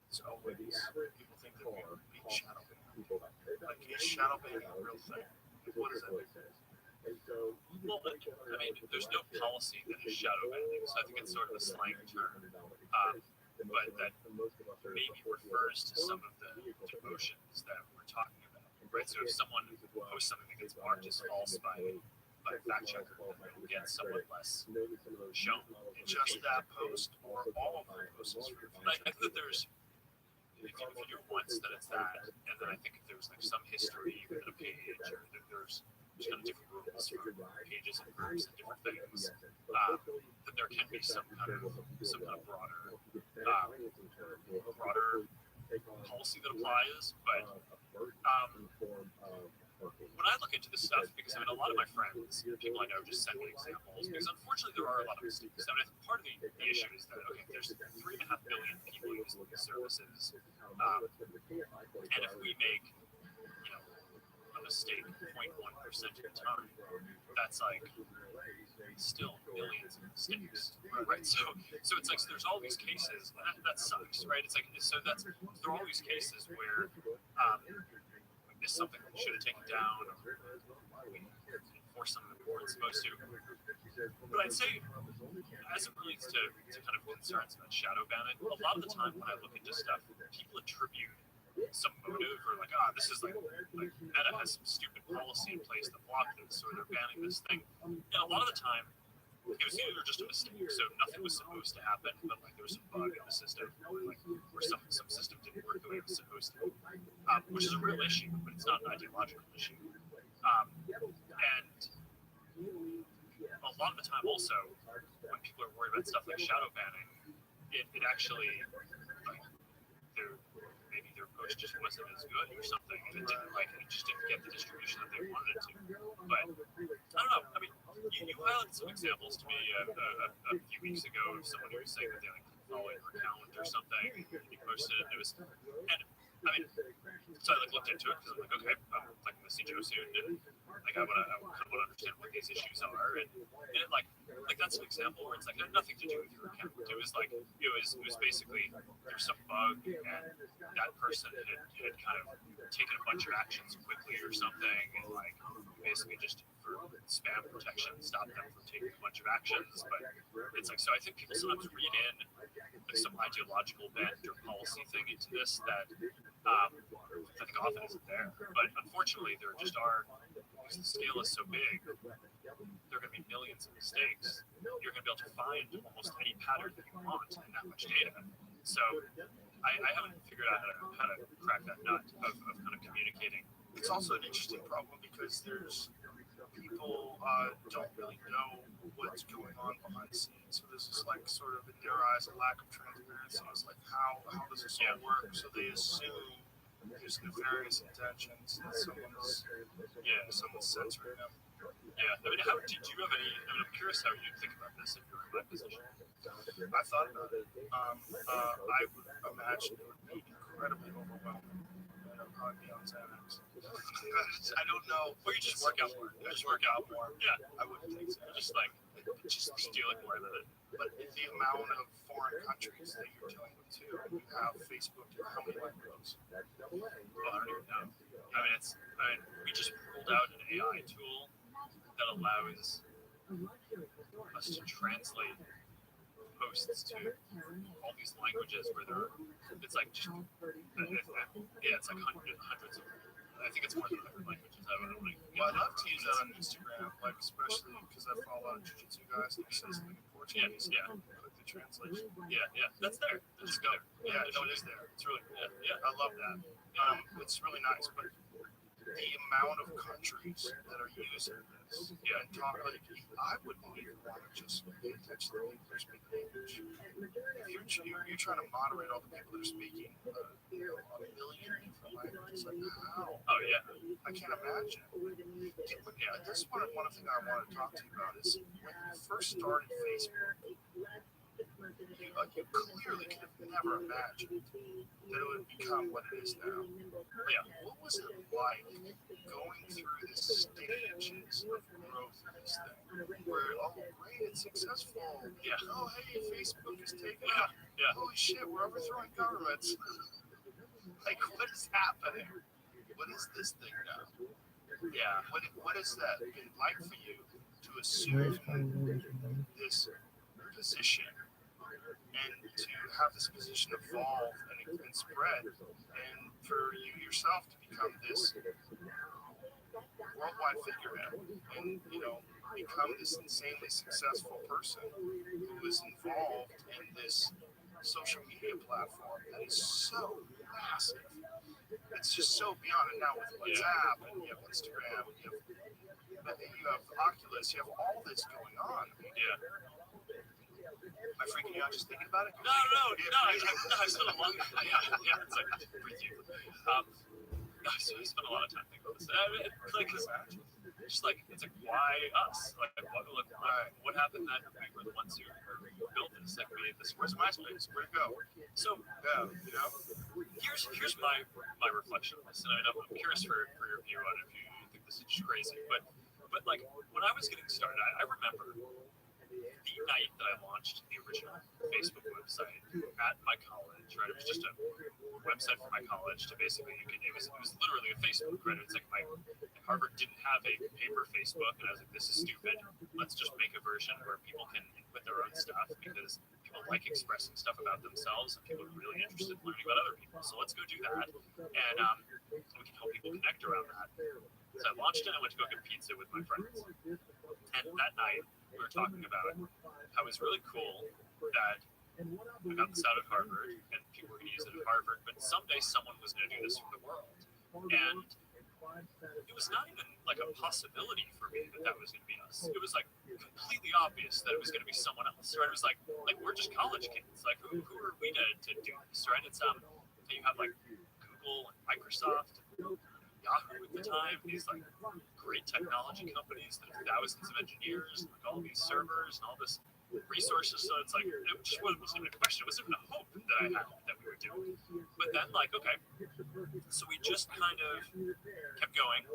So people think that we're being shadow banned. Like, is shadow banning a real thing? What does that mean? Well, I mean, there's no policy that is shadow banning, so I think it's sort of a slang term, but that maybe refers to some of the emotions that we're talking about, right? So if someone posts something that gets marked as false by by a fact checker, then it'll get somewhat less shown. Just that post or all of the posts. I think that there's, if you do it once, then it's that, and then I think if there's like some history within a page, or that there's kind of different rules for pages and groups and different things, then there can be some kind of broader policy that applies. But when I look into this stuff, because I mean, a lot of my friends, people I know, just send me examples, because unfortunately there are a lot of mistakes. I mean, I think part of the issue is that, okay, there's 3.5 billion people using these services, and if we make, a mistake 0.1% of the time, that's like still millions of mistakes, right? So it's like, so there's all these cases, and that sucks, right? It's like, so there are all these cases where is something we should have taken down, or we enforce something we weren't supposed to. But I'd say, as it relates to kind of concerns about shadow banning, a lot of the time when I look into stuff, people attribute some motive, or like, this is like Meta has some stupid policy in place to block this, or they're banning this thing. And a lot of the time, it was either just a mistake, so nothing was supposed to happen, but like there was some bug in the system, like, or some system didn't work the way it was supposed to, which is a real issue, but it's not an ideological issue. And a lot of the time also, when people are worried about stuff like shadow banning, it actually, like, maybe their post just wasn't as good or something, and it just didn't get the distribution that they wanted it to. But I don't know. I mean, you highlighted some examples to me a few weeks ago of someone who was saying that they like follow your account or something. He posted it. It was, and I mean, so I like looked into it because I'm like, okay, I'm like gonna see Joe soon, and like I kind of want to understand what these issues are, and it like that's an example where it's like it had nothing to do with your account. It was like it was basically there's some bug, and that person had kind of taken a bunch of actions quickly or something, and like basically just for spam protection stopped them from taking a bunch of actions. But it's like, so I think people sometimes read in like some ideological bent or policy thing into this that I think often isn't there. But unfortunately, there just are, because the scale is so big, there are going to be millions of mistakes. You're going to be able to find almost any pattern that you want in that much data. So I haven't figured out how to crack that nut of kind of communicating. It's also an interesting problem because there's people don't really know what's going on behind the scenes. So there's this like sort of in their eyes a lack of transparency. It's like how does this all work? So they assume there's nefarious intentions that someone's censoring them. Yeah, I mean, how did you have any? I mean, I'm curious how you think about this if you're in my position. I thought about it. I would imagine it would be incredibly overwhelming. And I'd probably be on Xanax. I don't know. Or you just work out more. I just work out more. Yeah, I wouldn't think so. Just dealing more with it. But the amount of foreign countries that you're dealing with too, you have Facebook. How many micros? Well, I don't even know. I mean, we just rolled out an AI tool that allows us to translate posts to all these languages where it's like just, it's like hundreds of, I think it's more than 100 languages. Well, I'd love to use that on Instagram, like especially because I follow a lot of jiu-jitsu guys that say something in Portuguese. Yeah. Click the translation. Yeah, that's there. Just go. Yeah, no, it is there. It's really cool. Yeah, I love that. It's really nice, but the amount of countries that are using this, and talk like, I wouldn't even want to just pay attention to the people that are speaking English. If you're trying to moderate all the people that are speaking a million different languages, like how? Oh yeah, I can't imagine. Yeah, this is one thing I want to talk to you about is when you first started Facebook, you clearly could have never imagined that it would become what it is now. yeah. What was it like going through the stages of growth of this thing? Where, great, it's successful. Yeah. Oh, hey, Facebook is taking Yeah. off. Holy shit, we're overthrowing governments. Like, what is happening? What is this thing now? Yeah, what has that been like for you to assume this position and to have this position evolve and spread, and for you yourself to become this worldwide figurehead and, you know, become this insanely successful person who is involved in this social media platform that is so massive. It's just so beyond it now with WhatsApp and you have Instagram, you have Oculus, you have all this going on. Yeah. Am I freaking you out just thinking about it? No, I spent a lot. Yeah, it's like breathe you. I spent a lot of time thinking about this. I mean, it's like, it's like, why us? Like, what happened that we were the ones who built this? Like, we made this. Where's MySpace? Where'd it go? So, you know, here's my reflection on this, and I'm curious for your view on it if you think this is just crazy. But like, when I was getting started, I remember the night that I launched the original Facebook website at my college, right? It was just a website for my college to basically, it was literally a Facebook, right? It's like Harvard didn't have a paper Facebook, and I was like, this is stupid. Let's just make a version where people can input their own stuff because people like expressing stuff about themselves and people are really interested in learning about other people. So let's go do that, and we can help people connect around that. So I launched it, and I went to go get pizza with my friends. And that night, we were talking about how it was really cool that we got this out of Harvard and people were going to use it at Harvard, but someday someone was going to do this for the world. And it was not even like a possibility for me that was going to be us. It was like completely obvious that it was going to be someone else, right? It was like we're just college kids. Like who are we to do this, right? It's you have like Google and Microsoft, Yahoo at the time, these like great technology companies that have thousands of engineers, and like all these servers and all this resources. So it's like it just wasn't even a question. It wasn't even a hope that I had that we were doing. But then okay, so we just kind of kept going,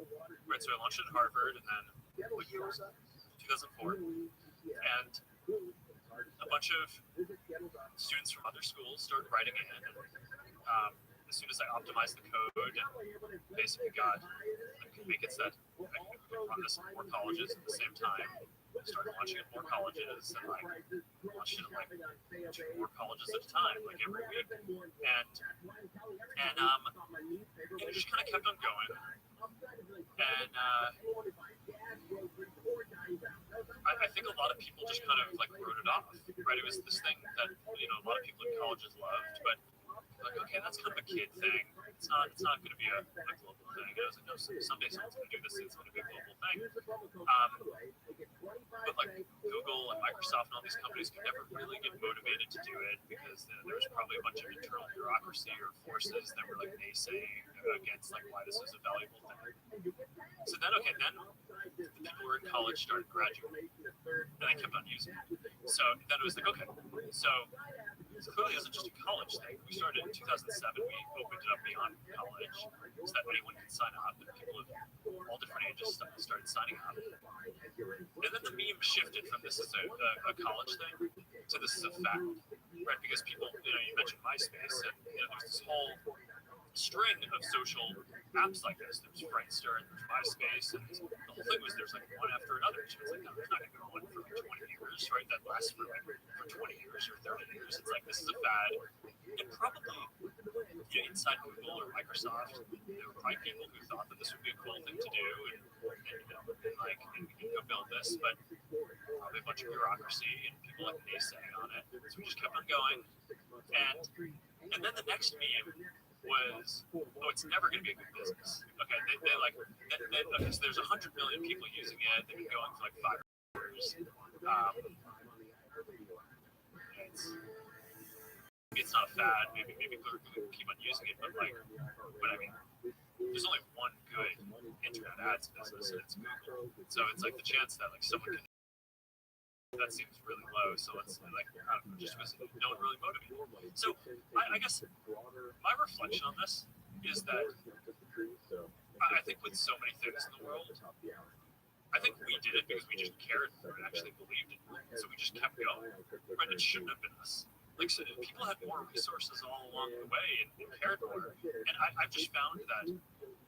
right? So I launched it at Harvard, and then what year was that? 2004, and a bunch of students from other schools started writing in, and as soon as I optimized the code and basically I could make it so that I could run this in more colleges at the same time, I started launching at more colleges, and launched it at 2 more colleges at a time, like every week, and it just kind of kept on going, and I think a lot of people just kind of wrote it off, right? It was this thing that a lot of people in colleges loved, but okay, that's kind of a kid thing. It's not going to be a global thing. I was like, no, someday someone's going to do this. It's going to be a global thing. But Google and Microsoft and all these companies could never really get motivated to do it because there was probably a bunch of internal bureaucracy or forces that were naysaying against why this is a valuable thing. So then, then the people who were in college started graduating, and I kept on using it. So then it was okay, so clearly it isn't just a college thing. We started in 2007. We opened it up beyond college so that anyone could sign up, and people of all different ages started signing up. And then the meme shifted from this as a college thing to this is a fact, right? Because people, you mentioned MySpace, and there's this whole string of social apps like this. There's Friendster and there's MySpace, and the whole thing was there's one after another. So it's no, there's not going to be one for 20 years, right? That lasts for 20 years or 30 years. It's this is a fad. And probably inside Google or Microsoft, there were probably people who thought that this would be a cool thing to do and go build this, but probably a bunch of bureaucracy and people naysaying on it. So we just kept on going, and then the next meme was, it's never going to be a good business. Okay, okay, so there's 100 million people using it. They've been going for 5 years. It's not a fad. Maybe people keep on using it, but I mean, there's only one good internet ads business, and it's Google. So it's the chance that someone can. That seems really low. So let's just was no one really motivated. So I guess my reflection on this is that I think with so many things in the world, I think we did it because we just cared and actually believed in it. So we just kept going. Right? It shouldn't have been us. So people had more resources all along the way and cared more. And I've just found that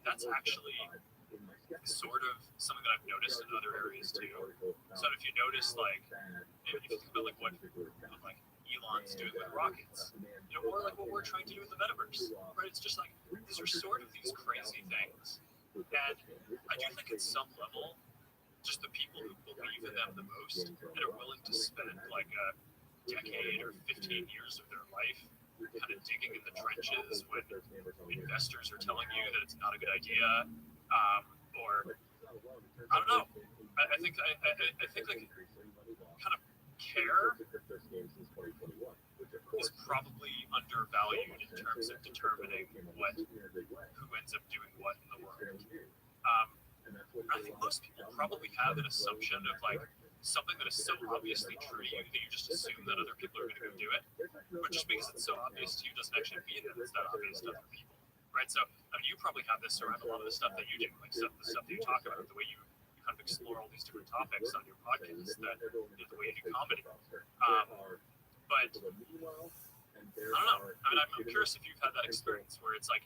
that's actually sort of something that I've noticed in other areas too. So if you notice, if you think about what Elon's doing with rockets, or what we're trying to do with the metaverse, right? It's just these are sort of these crazy things And I do think at some level, just the people who believe in them the most and are willing to spend like a decade or 15 years of their life kind of digging in the trenches when investors are telling you that it's not a good idea, or I don't know. I think like kind of care is probably undervalued in terms of determining who ends up doing what in the world. I think most people probably have an assumption of like something that is so obviously true to you that you just assume that other people are going to go do it. But just because it's so obvious to you doesn't actually mean that it's that obvious to other people, right? So I mean, you probably have this around a lot of the stuff that you do, like the stuff that you talk about, the way you kind of explore all these different topics on your podcast, that the way you do comedy. But I don't know. I mean, I'm curious if you've had that experience where it's like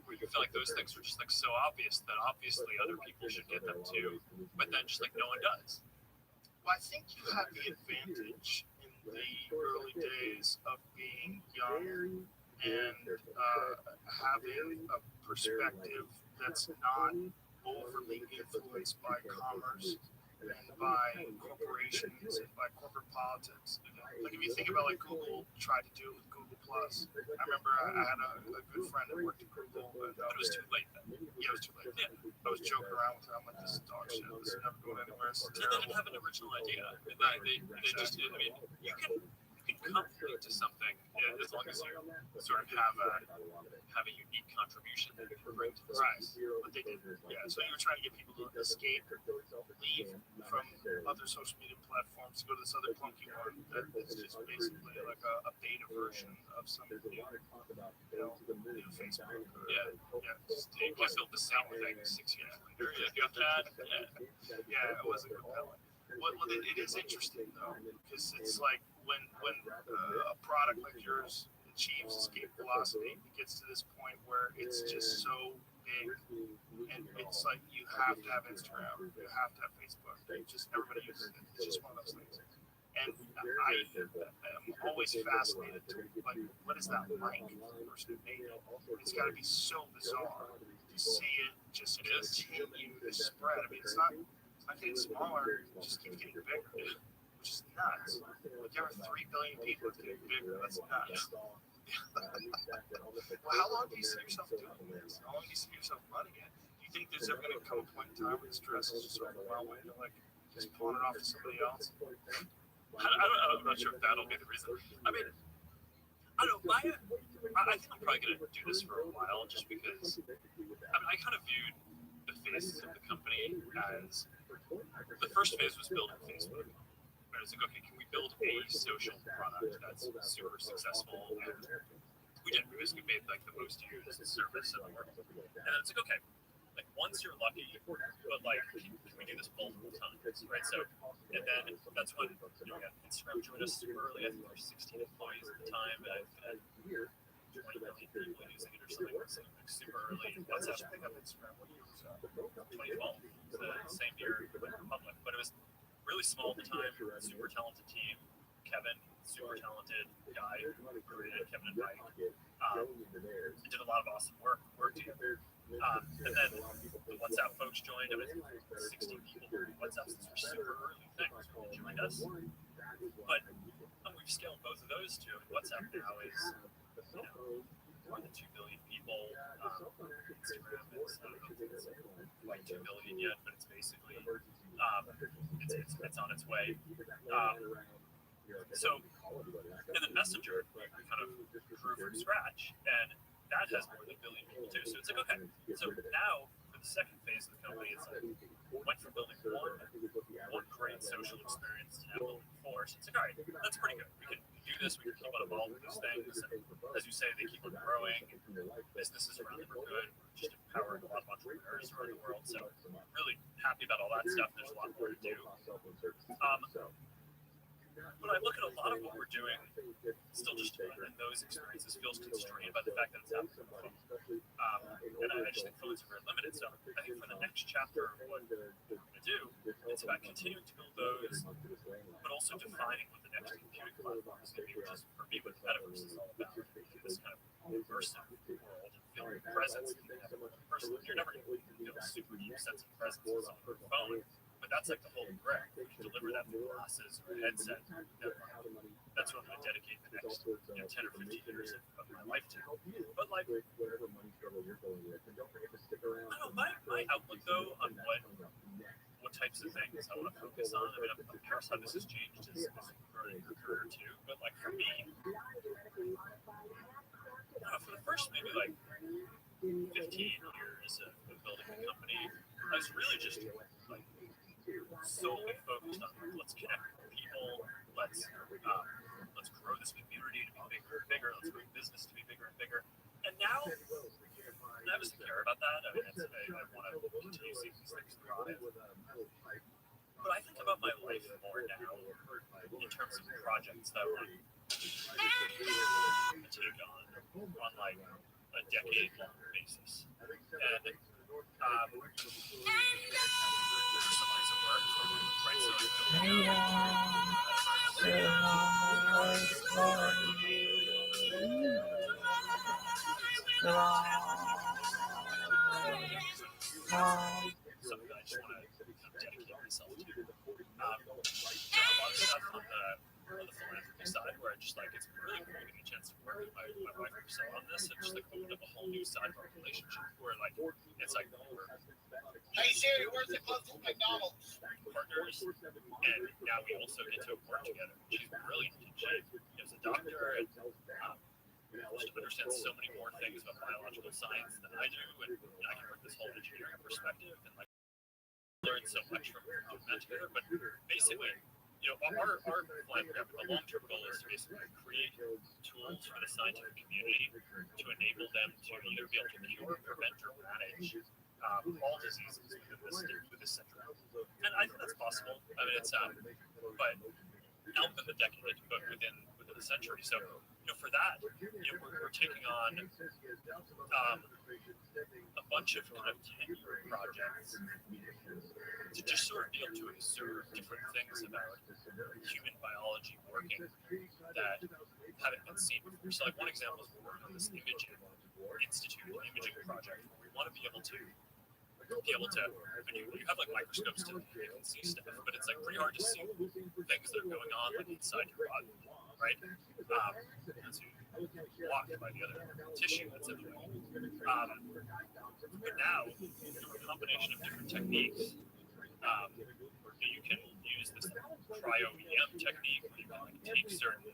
where you feel like those things are just like so obvious that obviously other people should get them too, but then just like no one does. Well, I think you have the advantage in the early days of being young and having a perspective that's not overly influenced by commerce and by corporations and by corporate politics. Like if you think about like Google tried to do it with Google Plus. I remember I had a good friend that worked at Google, and But it was too late then. yeah, it was too late. Yeah. I was joking around with her. I'm like, this is dog shit. This is never going anywhere. It's And they didn't have an original idea. They just, I mean, you can come to something as long as you sort of have a unique contribution that you can bring to the space. But they did. Yeah, so you were trying to get people to escape, leave from other social media platforms to go to this other clunky one that is just basically like a beta version of some new Facebook. You can't build the same thing 6 years later. You have to add, Yeah, it wasn't compelling. Well, it is interesting though, because it's like when a product like yours achieves escape velocity, it gets to this point where it's just so big, and it's like you have to have Instagram, you have to have Facebook. Everybody uses it. It's just one of those things. And I am always fascinated to like, what is that like for the person who made it? It's got to be so bizarre to see it just continue to spread. I mean, it's not getting smaller, it just keeps getting bigger, which is nuts. Like every 3 billion people, it's getting bigger. That's nuts. Well, how long do you see yourself doing this? How long do you see yourself running it? Do you think there's ever going to come a point in time where the stress is just overwhelming, like just pawn it off to somebody else? I'm not sure if that'll be the reason. I mean, I don't know. I think I'm probably going to do this for a while just because, I mean, I kind of viewed the phases of the company as the first phase was building Facebook. It was like, okay, can we build a social product that's super successful? And we did because we made like the most used service in the world. And it's like, okay, like once you're lucky, but like, can we do this multiple times, right? So, and then that's when Instagram joined us super early. I think there were 16 employees at the time, and I had 20 million people using it or something. So like super early. WhatsApp pick up Instagram. What year was that? 2012, the same year it went public, but it was really small at the time, super talented team. Kevin, super talented guy, Kevin and Mike. Did a lot of awesome work together. And then the WhatsApp folks joined. I mean, 16 people from WhatsApp, since we're super early things, joined us. But we've scaled both of those too. WhatsApp now is, more than 2 billion people. Instagram is, I don't know if it's like 2 billion yet, but it's basically, it's on its way. So, and then Messenger, we kind of grew from scratch, and that has more than 1 billion people too. So it's like, okay, so now for the second phase of the company, it's like, went from building one great social experience to now building 4. So it's like, all right, that's pretty good. We can do this, we can keep on evolving these things. And as you say, they keep on growing. Businesses around them are good. We're just empowering a lot of entrepreneurs around the world. So really happy about all that stuff. There's a lot more to do. But I look at a lot of what we're doing, still just in those experiences feels constrained by the fact that it's happening on the phone. And I just think phones are very limited. So I think for the next chapter of what we're going to do, it's about continuing to build those, but also defining what the next computing platform is going to be, which is for me what the metaverse is all about. This kind of immersive world and feeling presence in that person. You're never going to feel sense of presence is on your phone, but that's like the whole brick. You deliver that through glasses or a headset. That's what I'm going to dedicate the next 10 or 15 years of my life to. But like, I don't know, my outlook though on what types of things I want to focus on. I mean, I'm curious how this has changed as growing your career too. But like for me, I don't know, for the first maybe like 15 years of building a company, I was really just like solely focused on let's connect with people, let's grow this community to be bigger and bigger, let's grow business to be bigger and bigger. And now I obviously care about that. I mean, I want to continue seeing these things thrive. But I think about my life more now in terms of projects that I want to take on like a decade-long basis. And somebody's at work, right? So something I just want to dedicate myself to. A lot of stuff on the philanthropy side where I just like it's really cool getting a chance to work with my wife or so on this and just like open up a whole new side of our relationship where like it's like we're Hey Siri, where's the closest McDonald's? partners, and now we also get to work together. She's brilliant. She is a doctor and she understands so many more things about biological science than I do, and I can work this whole engineering perspective and like learn so much from doing that together. But basically, you know, our philanthropy, the long-term goal is to basically create tools for the scientific community to enable them to either be able to cure, prevent, or manage all diseases with this century. And I think that's possible. I mean, it's but now within the decade, but within the century. So, you know, for that, you know, we're taking on a bunch of kind of 10-year projects to just sort of be able to observe different things about human biology working that haven't been seen before. So, like one example is we're working on this imaging institute, imaging project, where we want to be able to when you have like microscopes to you can see stuff, but it's like pretty hard to see things that are going on like inside your body, right? As you blocked by the other tissue that's in the way. But now, through a combination of different techniques, you can use this cryo-EM technique where you can like take certain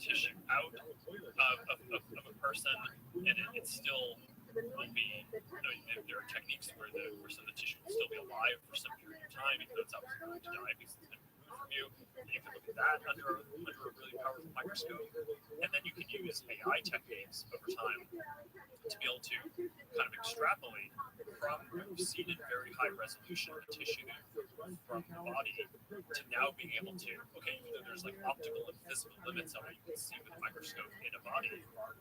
tissue out of a person, and it still will be, you know, there are techniques where some of the tissue will still be alive for some period of time, even though it's obviously going to die because it's been removed from you. And you can look at that under a really powerful microscope. And then you can use AI techniques over time to be able to kind of extrapolate from what we've seen in very high resolution tissue from the body to now being able to, okay, either there's like optical and physical limits on what you can see with a microscope in a body,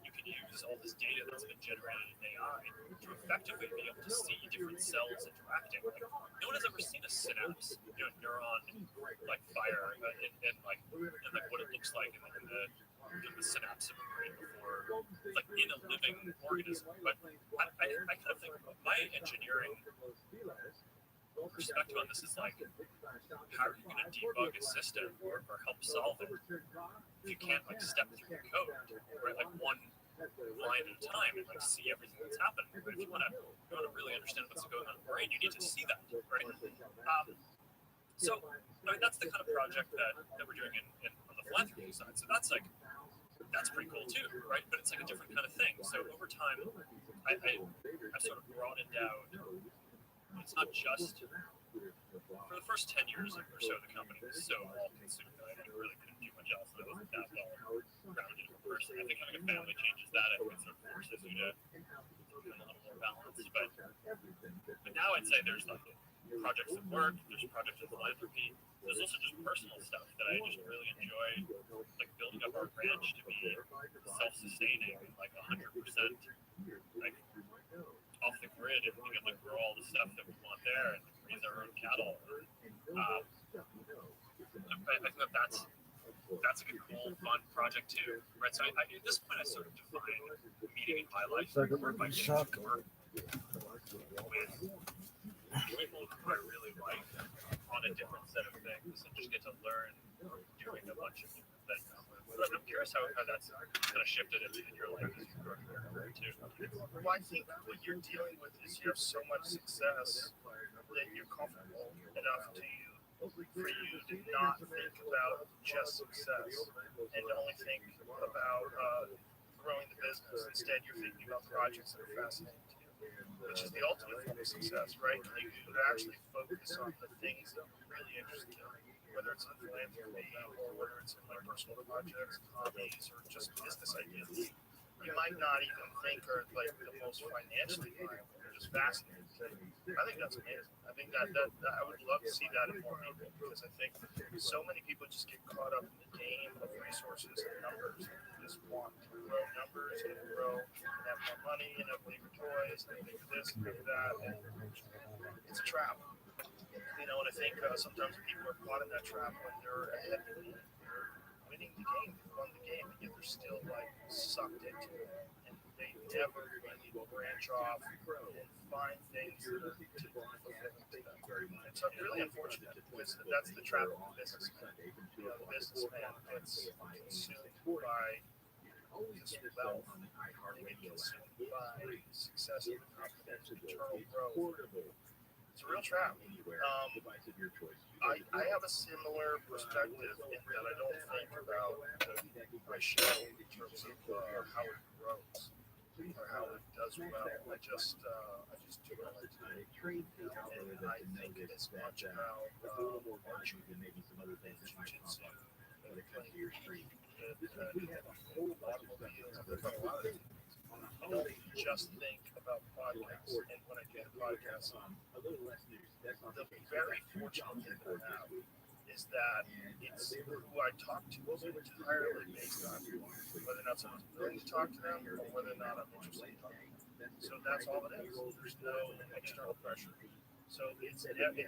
you can use all this data that's been generated in AI to effectively be able to see different cells interacting. Like, no one has ever seen a synapse, you know, neuron like fire and what it looks like in the synapse of a brain before, like in a living organism. But I kind of think my engineering perspective on this is like, how are you going to debug a system or help solve it if you can't like step through the code, right? Like one line at a time and like see everything that's happening. Right? If you want to really understand what's going on in the brain, you need to see that, right? So I mean, that's the kind of project that we're doing on the philanthropy side. So that's pretty cool too, right? But it's like a different kind of thing. So over time, I sort of broadened out. It's not just for the first 10 years or so, the company was so all-consuming that I really couldn't do much else. I wasn't that well grounded in person. I think having a family changes that. I think it sort of forces you to become a little more balanced. But now I'd say there's like projects at work, there's projects in philanthropy. There's also just personal stuff that I just really enjoy, like building up our ranch to be self-sustaining, like 100%, like off the grid, and being able to grow all the stuff that we want there and raise our own cattle. I think that's a good, cool, fun project too, right? So at this point, I sort of define meaning in my life by getting to work with I really like on a different set of things and just get to learn doing a bunch of different things. But I'm curious how that's kind of shifted in your life as you grow too. Well, I think what you're dealing with is you have so much success that you're comfortable enough for you to not think about just success and to only think about growing the business. Instead, you're thinking about projects that are fascinating to you, which is the ultimate form of success, right? You actually focus on the things that really interest you, whether it's in philanthropy or whether it's in like personal projects, hobbies, or just business ideas. You might not even think are like the most financially viable. They're just fascinating. I think that's amazing. I think that I would love to see that in more people because I think so many people just get caught up in the game of resources and numbers. They just want to grow numbers and grow and have more money and have bigger toys and bigger this and bigger that. And it's a trap. You know, and I think sometimes people are caught in that trap when they're ahead of the game. They're winning the game, they won the game, and yet they're still like sucked into it. And they never really branch off and find things that are fulfilling to them. It's really unfortunate because that's the trap of the businessman. You know, the businessman gets consumed by just wealth, they get consumed by success and confidence and eternal growth. It's a real trap. I have a similar perspective in that I don't think about my show in terms of how it grows or how it does well. I just do what I like to do. And I think as much about marching and jiu-jitsu and playing your street and automobiles. I think about a lot of things. I don't just think about podcasts. And when I do the podcast, the very fortunate thing I have is that it's who I talk to is entirely based on whether or not someone's willing to talk to them or whether or not I'm interested in talking to them. So that's all it is. There's no external pressure. So it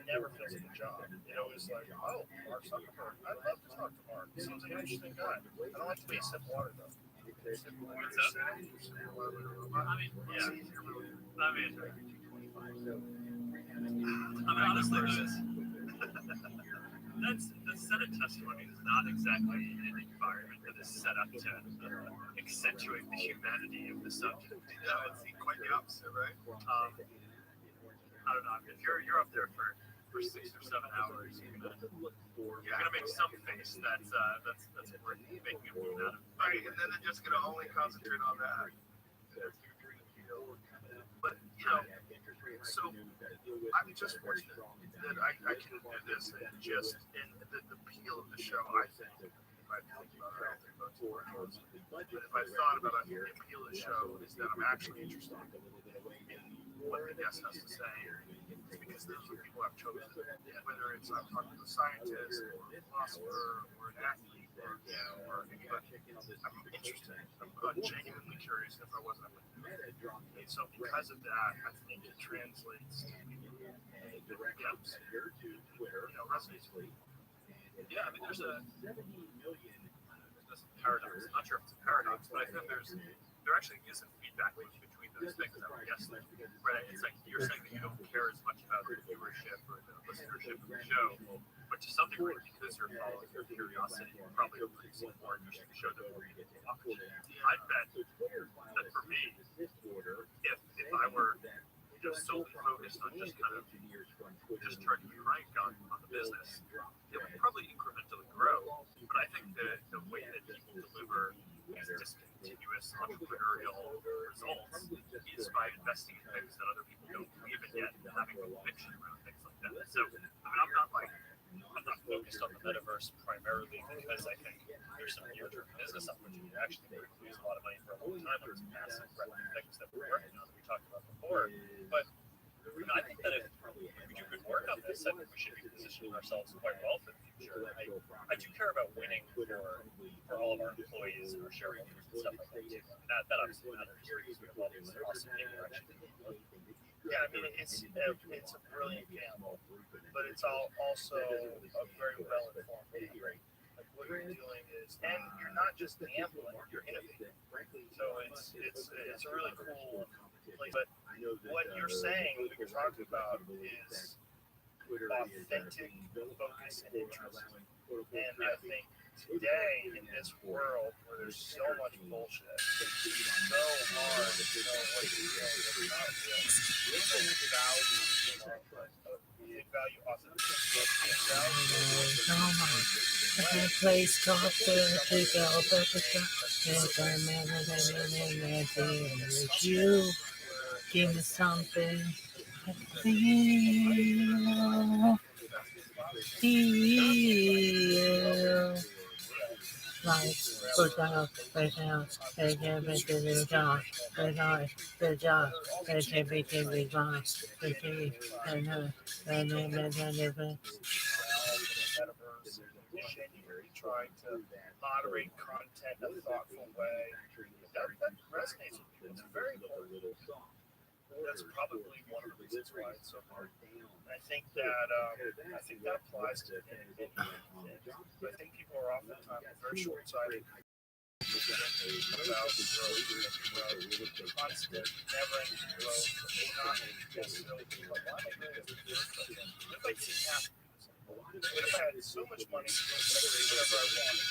never feels like a job. It always like, oh, Mark Zuckerberg. I'd love to talk to Mark. He seems like an interesting guy. I don't like to be a sip of water though. Honestly, that's the Senate testimony is not exactly an environment that is set up to accentuate the humanity of the subject. Yeah, it's quite the opposite, right? I don't know. If you're up there for 6 or 7 hours, you're gonna make some face that's worth making a move out of. Right, and then they're just gonna only concentrate on that. But you know, so I'm just fortunate that I can do this and just and the appeal of the show. I think if I think about it, I don't think about 4 hours. But if I thought about it, the appeal of the show is that I'm actually interested in what the guest has to say. It's because those are the people I've chosen. Whether it's I'm talking to a scientist or a philosopher or an athlete or anybody, I'm interested. I'm genuinely curious. If I wasn't, I wouldn't do it. And so because of that, I think it translates to direct competitor to Twitter, resonates. Yeah, I mean, there's a paradox. I'm not sure if it's a paradox, but I think there actually is a feedback loop between those things that we're guessing. Right? It's like you're saying that you don't care as much about the viewership or the listenership of the show, but to some degree, because you're following your curiosity, you're probably increasing more interesting show the more you get to watch. I bet that for me, if I were solely focused on just kind of just trying to crank on the business, it would probably incrementally grow. But I think the way that people deliver these discontinuous entrepreneurial results is by investing in things that other people don't believe in yet and having conviction around things like that. So I mean, I'm not focused on the metaverse primarily because I think there's some near-term business opportunity that actually lose a lot of money for a long time on some massive breadth of things that we're working on that we talked about before. But I think that if we do good work on this, I think we should be positioning ourselves quite well for the future. I do care about winning for all of our employees and our shareholders and stuff like that too. And that obviously matters because we have all these awesome people actually. Yeah, I mean, it's a brilliant gamble, but it's also a very well-informed game. Like what you're doing is, and you're not just gambling, you're innovating. So it's a really cool place. But what you're saying, what you're talking about is authentic focus and interest. And I think today, in this world where there's so much bullshit, it's so hard to know what is real and what's not real. We don't value authenticity. A place called you. Give me something. Feel. Like, put down, trying to moderate content in a thoughtful way. That resonates with people. It's very important. That's probably one of the reasons why it's so hard. And I think that applies to anything. But I think people are oftentimes very short-sighted about constant, never-ending growth. Not necessarily think about why am I doing this? What if I didn't have what if I had so much money to do whatever I wanted?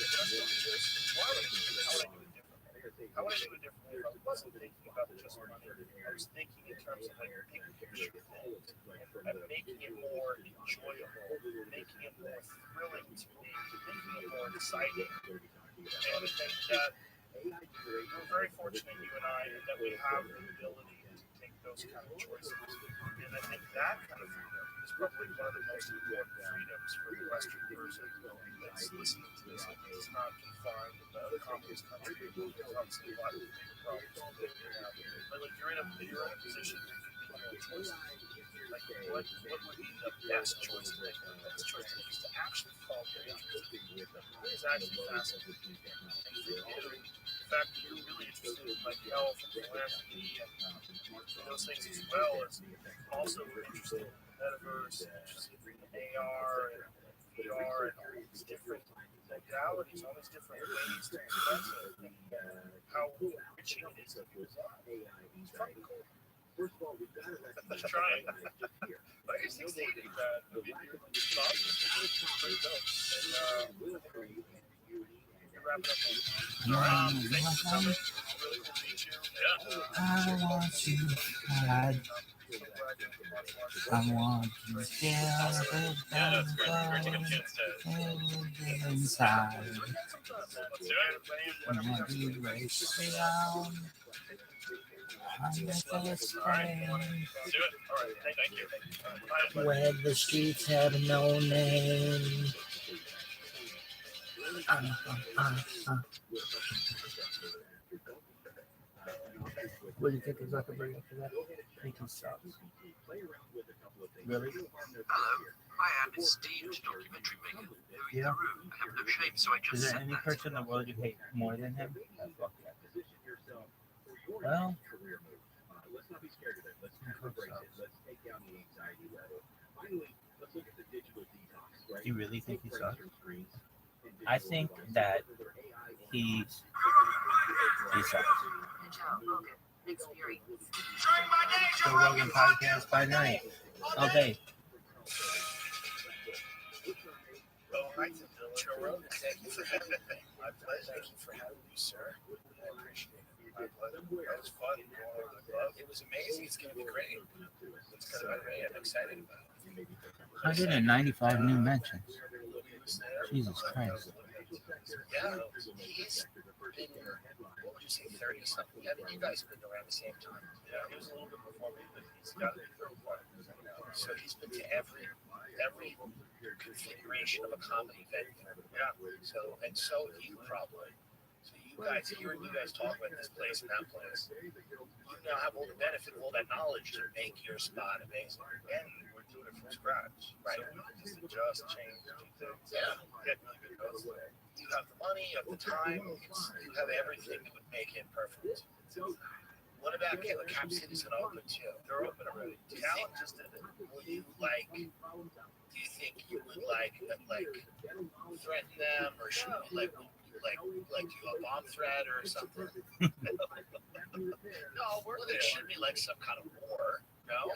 Why would I do it? How would I do it differently? How would I do it differently if I wasn't thinking about just money? I was thinking in terms of like big picture things and making it more enjoyable, making it more thrilling to me, making it more exciting. And I think that we're very fortunate, you and I, that we have the ability to make those kind of choices. And I think that kind of freedom is probably one of the most important freedoms for the Western person that's listening to this. It's not confined to the communist country. There's obviously a lot of big problems that they have. But like you're in a position to make your choice. Like what would be the best choice to make? The best choice to make is to actually follow your interest. It's actually fascinating. And for you, the fact that you're really interested in like health and philanthropy and those things as well as also interested in the metaverse, interested in AR and VR and all these different modalities, all these different ways to express it, and how enriching it is to people's lives. It's fucking cool. First of all, we've got to Let's try it. But you're 16, man. I mean, you're awesome. It's pretty dope. And you're wrapping up. Thank you for coming. Really cool to meet you. Yeah. I want you bad. I want you down, Yeah, that's great. Great to get a chance to. inside. Let's do it. I want you right down. I'm the first friend. Let's do it. All right. Thank you. Where the streets have no name. What do you think is Zuckerberg after that? I think he sucks. Really? Hello, I am esteemed documentary maker Louis Yeah. Theroux. I have no shame, so I just Is there said any that. person in the world you hate more than him? Well, let's not be scared of it. Let's embrace it. Let's take down the anxiety level. Finally, let's look at the digital detox, right? do you really think he sucks? I think that he sucks. The Rogan podcast by night, all day. Well, hi to Joe Rogan. Thank you for having me. My pleasure. Thank you for having me, sir. I appreciate it. My pleasure. That was fun going over the club. It was amazing. It's going to be great. It's going to be great. I'm excited about it. 195 new mentions. Jesus Christ. Yeah. He's been, what would you say, 30 or something? Yeah, I mean, you guys have been around the same time. Yeah, he was a little bit before me, but he's got the third one. So he's been to every configuration of a comedy venue. Yeah. So you probably. So you guys, hearing you guys talk about this place and that place, you now have all the benefit of all that knowledge to make your spot amazing. And we're doing it from scratch, right? So we can just adjust, change, do things. Yeah. Get really good notes. You have the money, you have the time, you have everything that would make it perfect. What about Cap City's going to open too? They're open already. Talent just did it. Would you like? Do you think you would like threaten them, or should you like do a bomb threat or something? No, there should be like some kind of war. No.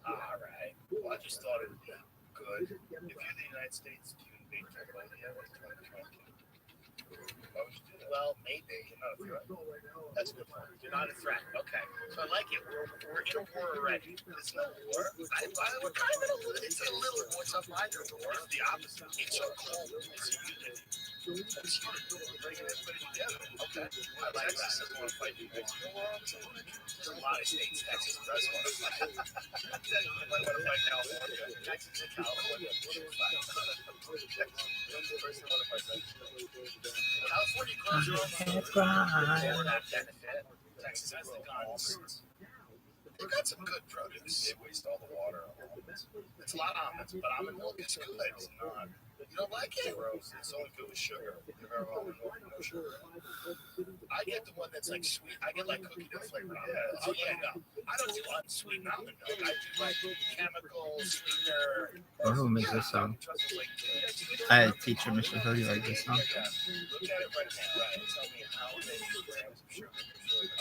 All right. selfie, right? That's a good point. You're not a threat. Okay. So I like it. We're in a war already. It's not a war. We're kind of in a little, it's a little war. It's not either war. It's the opposite. It's a cold. It's a unity. It's unity. We're going to put it together. Okay. I like that. Texas doesn't want to fight you guys. There's a lot of states Texas does want to fight. Texas might want to fight California. Texas and California should fight. First, they want to fight Texas. California grows your own food. They don't have benefit. Texas has the guns. They've got some good produce. They waste all the water on almonds. It's a lot of almonds, but almond milk is good. It's not. You don't like it? Gross. It's only good with sugar. Almond milk with no sugar. I get the one that's like sweet. I get like cookie dough flavored almond milk. Oh yeah, no. I don't do unsweetened almond milk. I do like chemical sweetener. Or who makes this song? I had a teacher, Mr. Hill, you like this song? Look at it right now. Right. Tell me how many grams of sugar.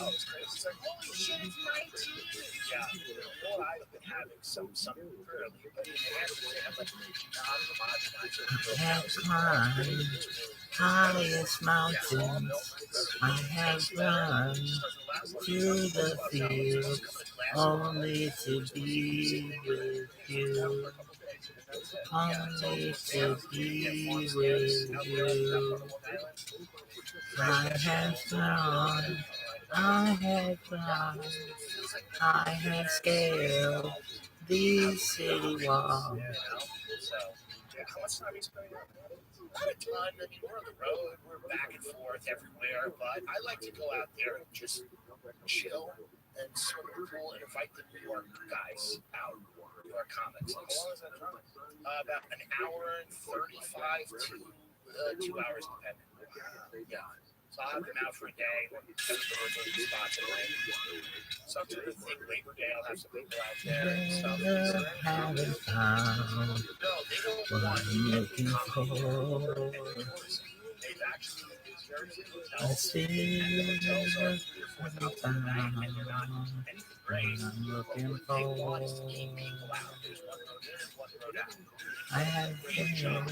Oh, it's crazy. It's like, holy shit, it's 19. Yeah. Well, I've been having some early, but in the end, they have like non-homogenized. I have climbed highest mountains. I have run through the fields only to be with you. Only to be with you. I have run. I have climbed. I have scaled these city walls. How much time are you spending on that? Not a ton. I mean, we're on the road. We're back and forth everywhere. But I like to go out there and just chill and swim in the pool and invite the New York guys out. New York comics. How long is that drive? About an hour and 35 to 2 hours, depending. Yeah. So I'll have them out for a day. So to the thing, Labor Day, I'll have some people out there and stuff. Haven't found what I'm looking for. They've actually I see what I'm looking for. I have hands on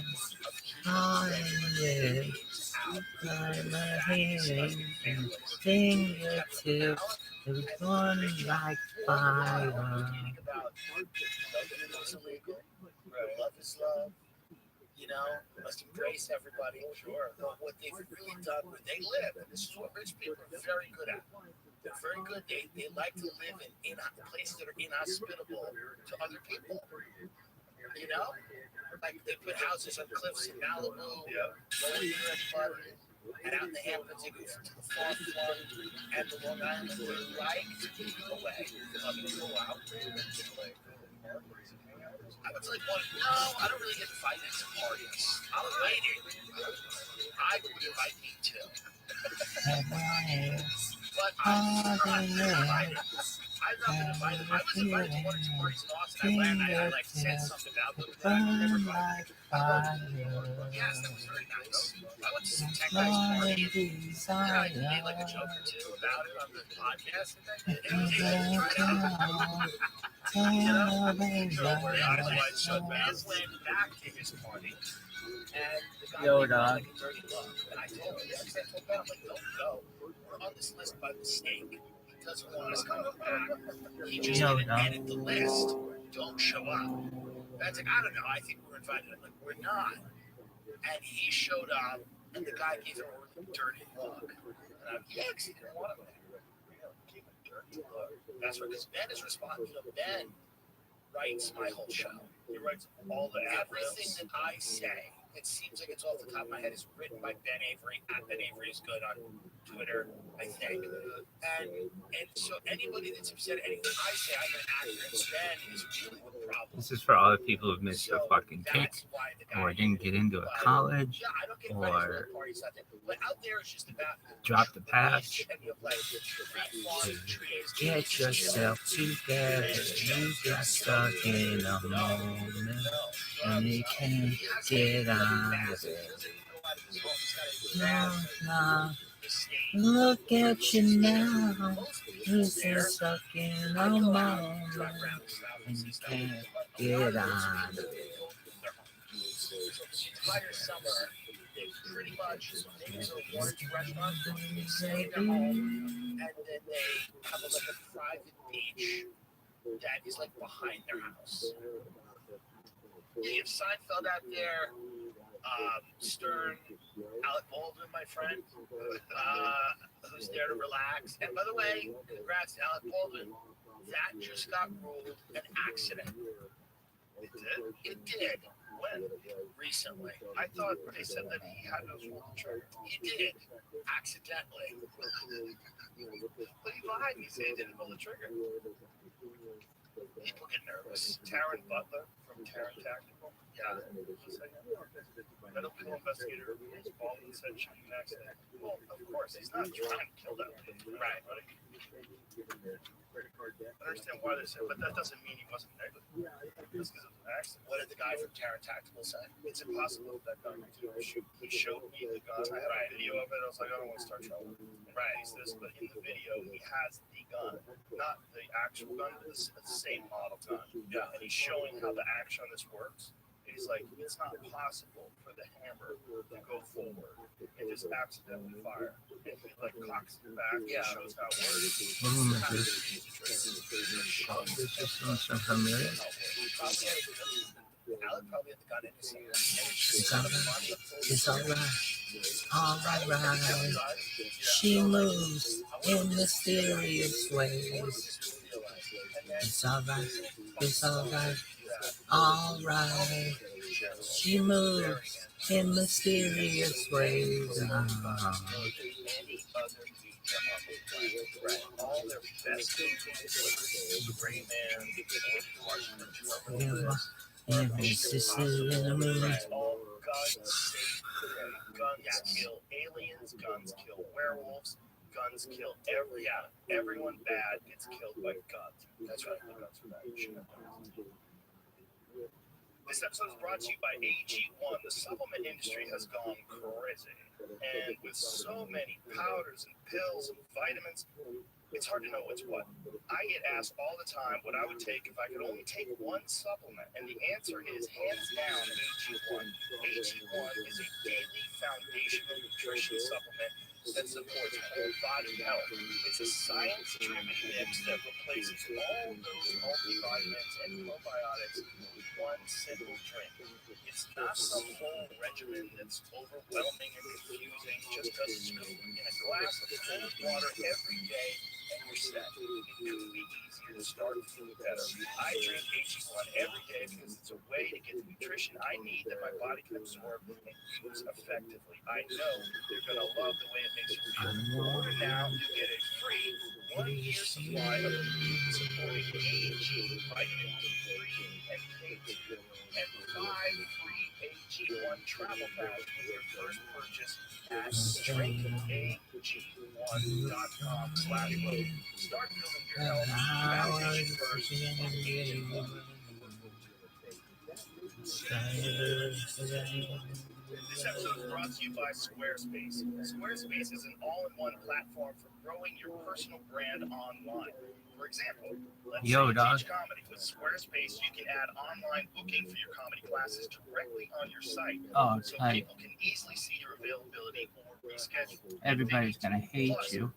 it. I'm a hand and fingertips. It was burning like fire. love is love. You know, must embrace everybody. Sure. But what they've really done where they live, and this is what rich people are very good at. They're very good. They like to live in places that are inhospitable to other people. You know? Like they put houses on cliffs in Malibu, no one near anybody. And out in the Hamptons, they go to the far flung and the Long Island. They like to be away. Go out. I was like, well, no, I don't really get invited to parties. I'm waiting. I would invite me too. But I'm not invited. I've not been invited. I was invited to one or two parties in Austin. I like said something about them. Burn like fire. Yes, that was very nice. I went to some tech guys party. I made like a joke or two about it on the podcast. So Baz landed back to his party. And the guy Yo, made dog. like a dirty look. And I told him, I told him, I'm like, don't go. We're on this list by mistake. He doesn't want us coming back. He just didn't edit the list. Don't show up. That's like, I don't know. I think we're invited. I'm like, we're not. And he showed up, and the guy gave him a really dirty look. And I'm, yeah, because he didn't want him there. Give him a dirty look. That's right, because Ben is responsible. You know, Ben writes my whole show. He writes all the everything that I say. It seems like it's off the top of my head. Is written by Ben Avery. Ben Avery is good on Twitter, I think. And so anybody that's upset anything I say, I'm an actor. And Ben is really the problem. This is for all the people who missed the fucking cake, or didn't get into a college, or dropped the pass. Get yourself together. You got stuck in a moment, and you can't get out of it. No. Look at you now. You're stuck in a moment, and you can't get out of it. Entire summer, They pretty much it's a orange restaurant. They stay in their home, and then they have like a private beach that is like behind their house. You have Seinfeld out there, Stern, Alec Baldwin, my friend, who's there to relax. And by the way, congrats to Alec Baldwin. That just got ruled an accident. It did? It did. When? Recently. I thought they said that he had no pull the trigger. He did. Accidentally. But he lied. He said he didn't pull the trigger. People get nervous. Taron Butler from Taron Tactical. Yeah. Medical investigator was Baldwin said shooting an accident. Well, of course, he's not trying to kill that man. Right. I understand why they said, but that doesn't mean he wasn't negligent. Just because it was an accident. What did the guy from Taron Tactical say? It's impossible that gun to shoot. He showed me the gun. I had a video of it. I was like, I don't want to start trouble. Right. He says, but in the video, he has the gun, not the actual gun, but the same model gun. Yeah. And he's showing how the action on this works. He's like, it's not possible for the hammer to go forward and just accidentally fire. And he like cocks it back and shows how it works. Oh my goodness. This is so familiar. Alec probably had the gun in his hand. It's alright. It's alright. Alright. She moves in mysterious ways. It's alright. It's alright. Alright. She moves in mysterious ways. All their best all guns kill aliens, guns kill werewolves, guns kill everyone bad gets killed by guns. That's right, guns are bad. This episode is brought to you by AG1. The supplement industry has gone crazy. And with so many powders and pills and vitamins, it's hard to know what's what. I get asked all the time what I would take if I could only take one supplement. And the answer is hands down AG1. AG1 is a daily foundational nutrition supplement that supports whole body health. It's a science-driven mix that replaces all those multivitamins and probiotics with one simple drink. It's not some whole regimen that's overwhelming and confusing. Just a scoop in a glass of cold water every day and you're set. It couldn't be easier to start feeling better. I drink AG1 every day because it's a way to get the nutrition I need that my body can absorb and use effectively. I know you're going to love the way it makes you feel. Order now, you get a free 1-year supply of immune-supporting AG, vitamin D3, and K2, and 5 free AG1 travel bags with your first purchase at drinkag1.com/road. Start building your health. Foundation first. AG1. This episode is brought to you by Squarespace. Squarespace is an all-in-one platform for growing your personal brand online. For example, let's say you teach comedy. With Squarespace, you can add online booking for your comedy classes directly on your site. So people can easily see your availability or reschedule. Everybody's gonna hate you.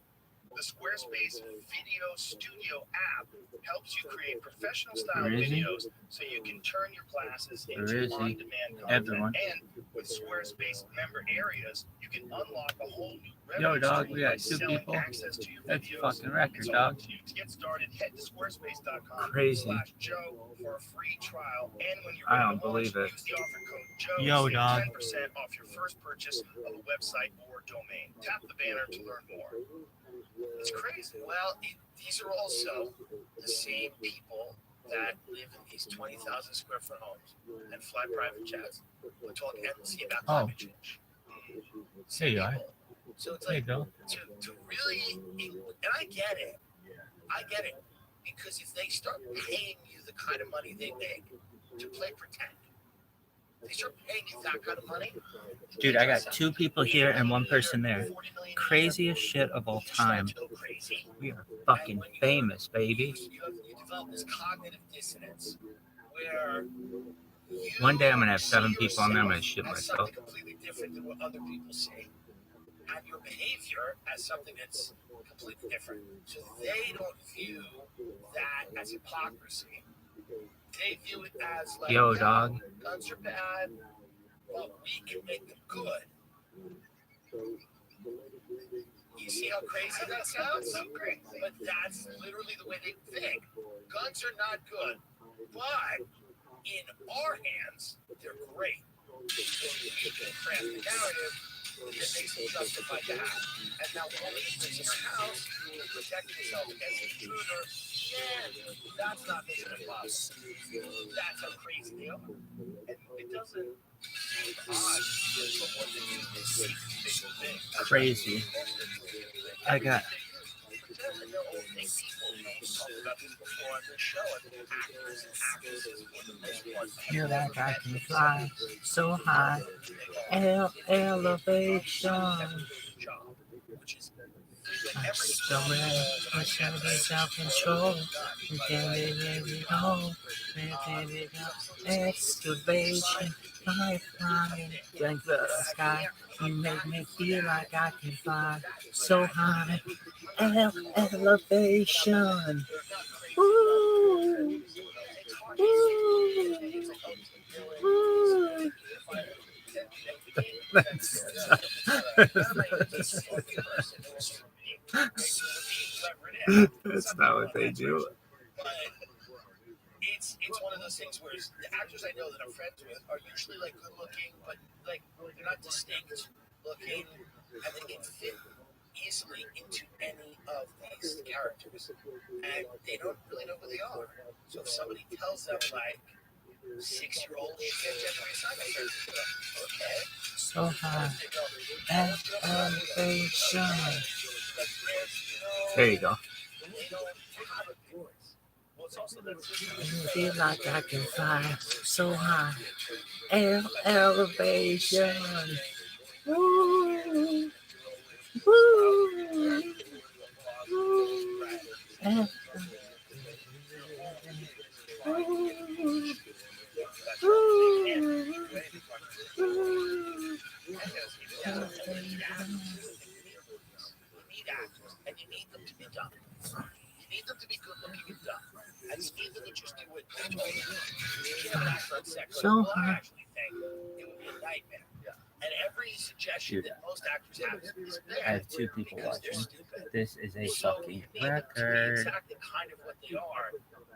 The Squarespace Video Studio app helps you create professional-style videos so you can turn your classes into on-demand content. And with Squarespace member areas, you can unlock a whole new revenue stream we by got 2 selling people. access to your That's videos. fucking record, So, dog. to get started, head to squarespace.com/Joe for a free trial. And when you're I ready don't to launch, believe it. use the offer code Joe Yo, to save dog. 10% off your first purchase of a website or domain. Tap the banner to learn more. It's crazy. Well, these are also the same people that live in these 20,000 square foot homes and fly private jets. We talk endlessly about climate change. Here you are. So it's There you like go. to really, and I get it, because if they start paying you the kind of money they make to play pretend, they start paying you that kind of money. Dude, I got 2 people here and 1 person there. Craziest shit of all time. We are fucking famous, baby. You develop this cognitive dissonance where One day I'm gonna have 7 people on there. I'm gonna shit as myself. something completely different than what other people see, and your behavior as something that's completely different. So they don't view that as hypocrisy. They view it as like, Yo, dog. guns are bad, but we can make them good. You see how crazy that sounds? So crazy. But that's literally the way they think. Guns are not good, but in our hands, they're great. We can craft the narrative that makes them justify that. And now when he lives in our house, he protect himself against the intruder. Yeah, that's not mission impossible. That's how crazy they are. And it doesn't seem odd for what they do to see big things. Crazy. I got. Feel like I can fly so high. Elevation. I'm so ready for self-control. Excavation. I'm flying like the sky. You make me feel like I can fly so high. Elevation. Ooh. Ooh. That's not what they do. It's one of those things where the actors I know that I'm friends with are usually like good looking, but like they're not distinct looking, and they can fit easily into any of these characters, and they don't really know who they are. So if somebody tells them like 6-year-old shit, okay, So high. Elevation. There you go. Feel like I can fly so high. Elevation. Woo. Woo. Woo. And you need them to be dumb. You need them to be good looking and dumb. And you need them to just do it. You can't have an actor on set. So I actually think it would be a nightmare. And every suggestion that most actors have is there. I have 2 people watching. This is a fucking Be record. exactly kind of what they are.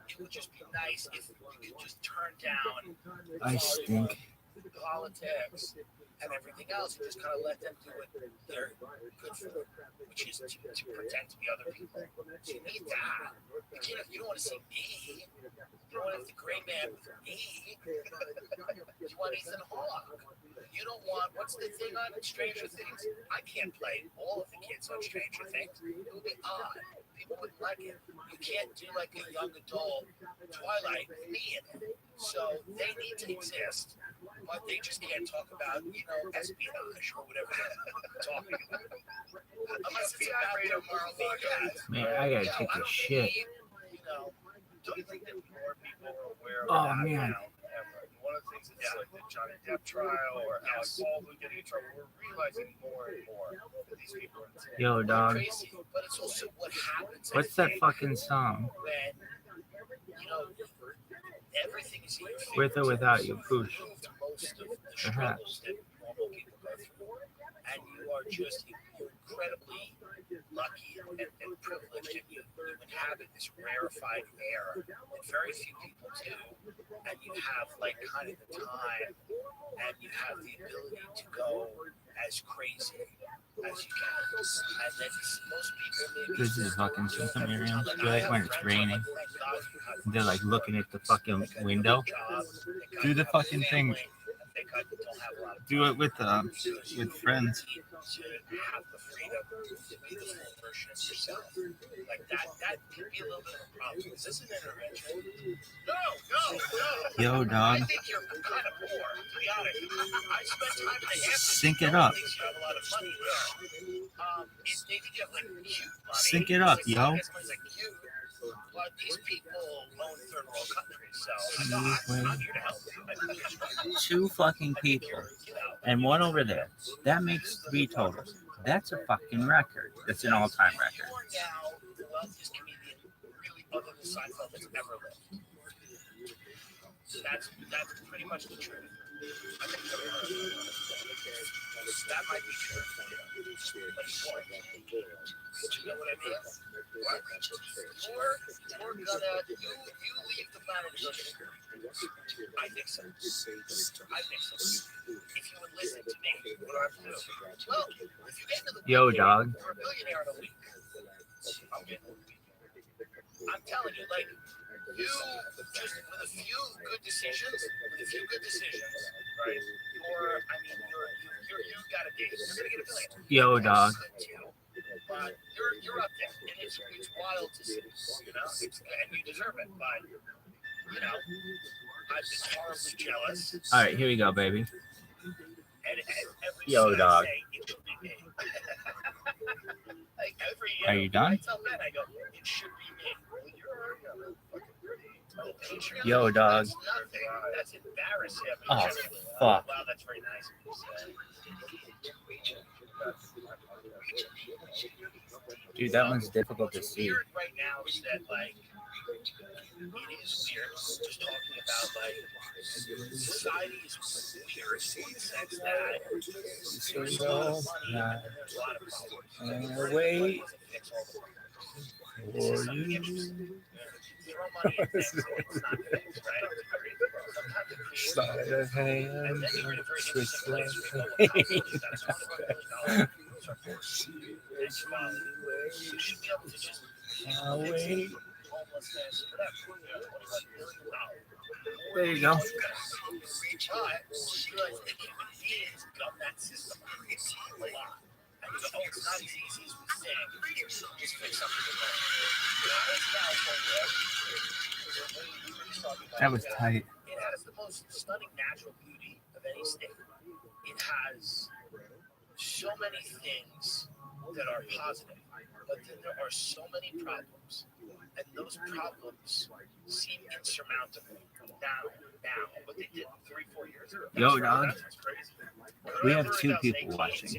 It would just be nice if we could just turn down I stink. politics and everything else and just kind of let them do what they're good for, which is to pretend to be other people. So you need that. You don't want to see me. You don't want the gray man with me. You want Ethan Hawke. You don't want, what's the thing on Stranger Things? I can't play all of the kids on Stranger Things. It would be odd. People wouldn't like it. You can't do like a young adult Twilight with me in it. So they need to exist, but they just can't talk about, espionage or whatever they're talking about. Unless it's about their moral. Man, I gotta take a shit. Don't you think that more people are aware of Oh, that man. now? One of the things is like the Johnny Depp trial or Alec Baldwin getting in trouble. We're realizing more and more that these people are insane. Yo, dog. Crazy, but it's also what happens. What's that fucking song? When, everything is in your favor. With or without you, Poosh. Most of the Perhaps. struggles that normal people go through. And you're incredibly lucky and privileged, and you inhabit this rarefied air that very few people do. And you have like kind of the time, and you have the ability to go as crazy as you can. And then most people maybe This is fucking something around good when it's raining. They're like looking at the fucking window. Do the fucking thing. Do it with friends. To have the freedom to be the full version of yourself. Like that could be a little bit of a problem. Is this an intervention? No. Yo, dog. I think you're kind of poor, to be honest. I spent time in the Hamptons. Sync it up. You have a lot of money there. Maybe you have like cute money. Sync it up, yo. It's like cute, but these people own third world countries, so I'm here to help. Two fucking people and one over there. That makes 3 total. That's a fucking record. That's an all-time record. You are now the wealthiest comedian, really, other than Seinfeld, that's ever lived. That's pretty much the truth. I think that might be true. But it's more. You know what I mean? You're gonna you leave the planet to go to school. I think so. If you would listen to me, what do I have to do? Well, if you get into the Yo, dog. you're a billionaire in a week. I'm telling you, like, you just with a few good decisions, right? You got a date. You're gonna get a billion. Yo, dog. But you're up there, and it's wild to see, you know, and you deserve it. But you know, I've been horribly jealous. All right, here we go, baby. And every Yo, scene dog. I say, it should be me. Like every year, Are you done? I tell men, I go, it should be me. Well, you're already fucking pretty. Yo, dog. That's nothing. That's embarrassing. Oh, fuck. Wow, that's very nice of you to say. Dude, that one's difficult to see. Weird right now is that, like, it is weird just talking about, like, society is weird in the sense that there's a lot of money and there's a lot of problems. Wait Fix all the problems. for This is something you. interesting. Throw money at things and it's not fixed, right? Sometimes it creates Sleight of hand, and then you're in a very twist interesting place of where you go, well, that's $100 million. You should be able to just I'll wait. homelessness, whatever. There you go. Reach out, realize that human beings gum that system pretty a lot. And you go, oh, it's not as easy as we think. Just fix something with that. That was tight. It has the most stunning natural beauty of any state. It has so many things that are positive, but then there are so many problems, and those problems seem insurmountable now, but they did 3-4 years ago. Yo, dog. That's crazy. We have 2 people watching.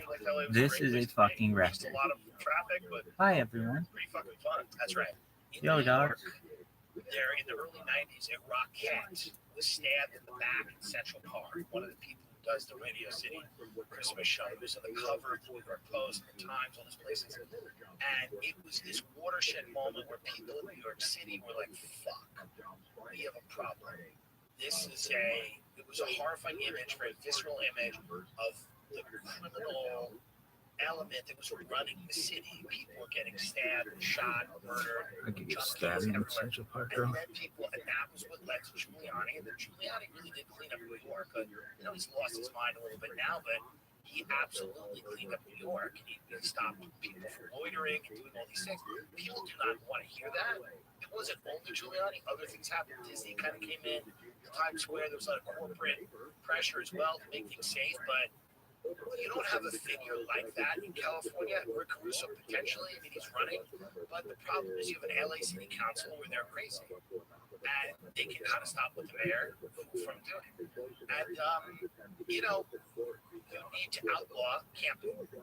This is a fucking A record. lot of traffic, but Hi, everyone. pretty fucking fun. That's right. In Yo, New dog. York, there in the early 90s, a rock cat was stabbed in the back in Central Park. One of the people who does the Radio City Christmas show. He was on the cover of the New York Post, the Times, all those places. And it was this watershed moment where people in New York City were like, fuck, we have a problem. It was a horrifying image, very visceral image of the criminal element that was running the city. People were getting stabbed, shot, murdered. I could get stabbed in Central Park, And girl. then and that was what led to Giuliani. And then Giuliani really did clean up New York. He's lost his mind a little bit now, but he absolutely cleaned up New York. He stopped people from loitering and doing all these things. People do not want to hear that. It wasn't only Giuliani. Other things happened. Disney kind of came in. Times Square, there was a lot of corporate pressure as well to make things safe, but you don't have a figure like that in California. Rick Caruso potentially, I mean, he's running, but the problem is you have an LA City Council where they're crazy, and they can kind of stop what the mayor from doing. And you need to outlaw camping. You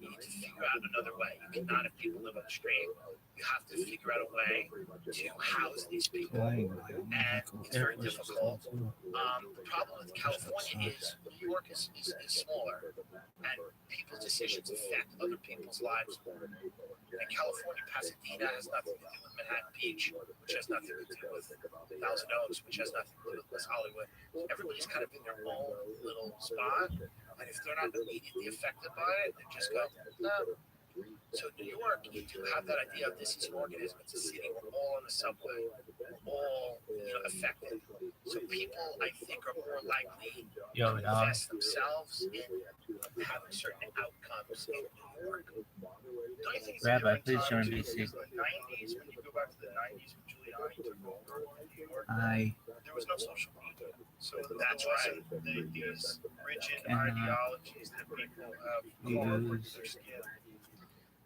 need to figure out another way. You cannot have people live on the street. You have to figure out a way to house these people, and it's very difficult. The problem with California is New York is smaller, and people's decisions affect other people's lives. And California, Pasadena has nothing to do with Manhattan Beach, which has nothing to do with Thousand Oaks, which has nothing to do with West Hollywood. Everybody's kind of in their own little spot, and if they're not immediately affected by it, they just go, no. So New York, you do have that idea of this is an organism, it's a city, we're all on the subway, we're all affected. So people, I think, are more likely to invest themselves in having certain outcomes in New York. Don't you think it's Rabbi, please join me. BC. The 90s, when you go back to the 90s when Giuliani took over New York, I there was no social media. So that's right. These rigid ideologies that people have carved into their skin.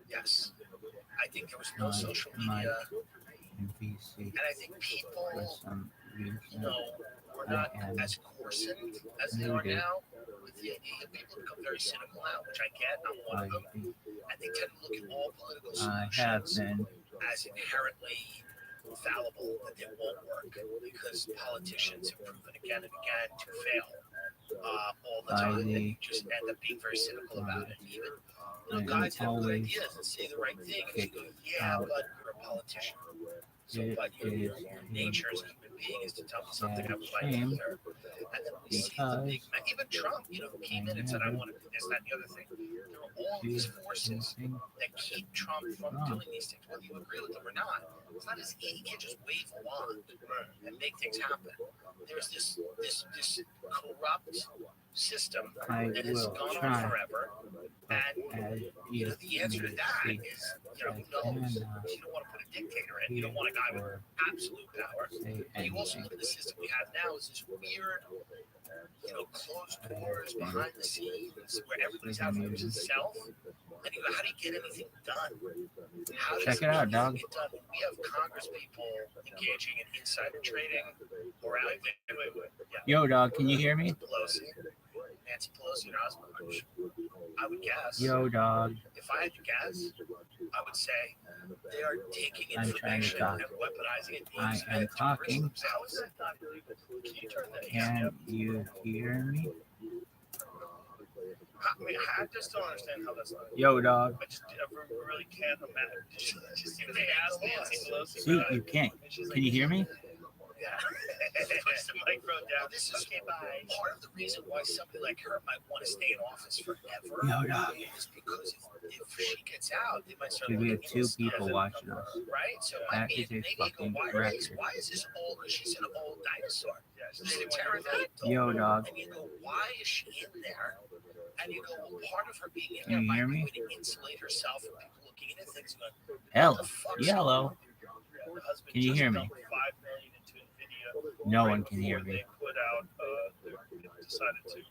Yes, I think there was no social media. VC. And I think people, For some reason, we're not as coarsened as they are now. With the idea, people become very cynical now, which I get. I'm one of them. And they tend to look at all political solutions as inherently fallible, that they won't work because politicians have proven again and again to fail all the time. And you just end up being very cynical about it. Even guys have good ideas and say the right thing, and you go, yeah, but you're a politician. So, but your nature as a human being is to tell me something I would like to hear. And then we see the big, even Trump, who came in and said, I want to do this, that, and the other thing. There are all these forces that keep Trump from doing these things, whether you agree with them or not. It's not as easy. You can't just wave a wand and make things happen. There's this corrupt system that has gone on forever. And the answer to that is, who knows? You don't want to put a dictator in. You don't want a guy with absolute power. But you also look at the system we have now is this weird, closed doors, behind the scenes, where everybody's out for himself. And you go, how do you get anything done? How does Check it out, dog. get done? We have Congress people engaging in insider trading or out there. Yo, dog, can you hear me? Nancy Pelosi and Osmond, I would guess. Yo, dog. If I had to guess, I would say they are taking information and weaponizing it. I am talking. How is that not? Can you turn that? Can you hear me? I just don't understand how that's not. Yo, dog. I really can't imagine. Just if they ask Nancy Pelosi. See, you can't. Can you hear me? Yeah. Push the microphone down. This is part of the reason why somebody like her might want to stay in office forever. Yo, dog. Is because if she gets out, they might start. We have 2 people watching us. Right? So that is a fucking record. Why is this old? Because she's an old dinosaur. She's a pterodactyl. Yo, dog. And you go, why is she in there? And you go, well, part of her being in Can you there hear might me? be to insulate herself from people looking into things. Going, Hello. Yellow. Can you hear me? No one can hear me. They put out, they decided to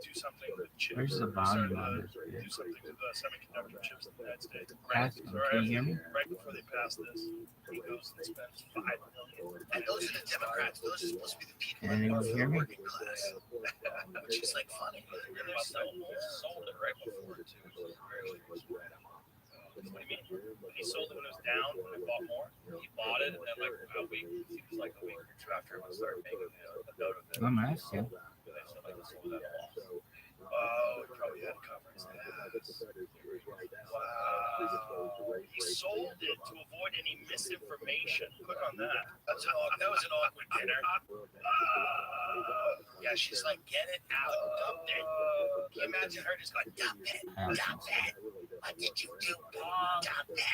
do something with chips. Where's the volume on this? Do something with semiconductor chips in the United States. Ask him. Can you hear me? Right before they pass this, he goes and spends $5 million. And those are the Democrats. Those are supposed to be the people Can anyone hear me? working class, which is like funny. They sold it right before too, which is very weird. What do you mean? When he sold it when it was down, when they bought more, he bought it, and then like a week, it seems like a week or two after, it started making a note of it. I'm asking. They said like this was at a loss. Oh, he probably had coverage. Wow. He sold it to avoid any misinformation. Click on that. That was an awkward dinner. Yeah, she's like, get it out, dump it. Can you imagine her just going, dump it, dump it? What did you do? Dump it.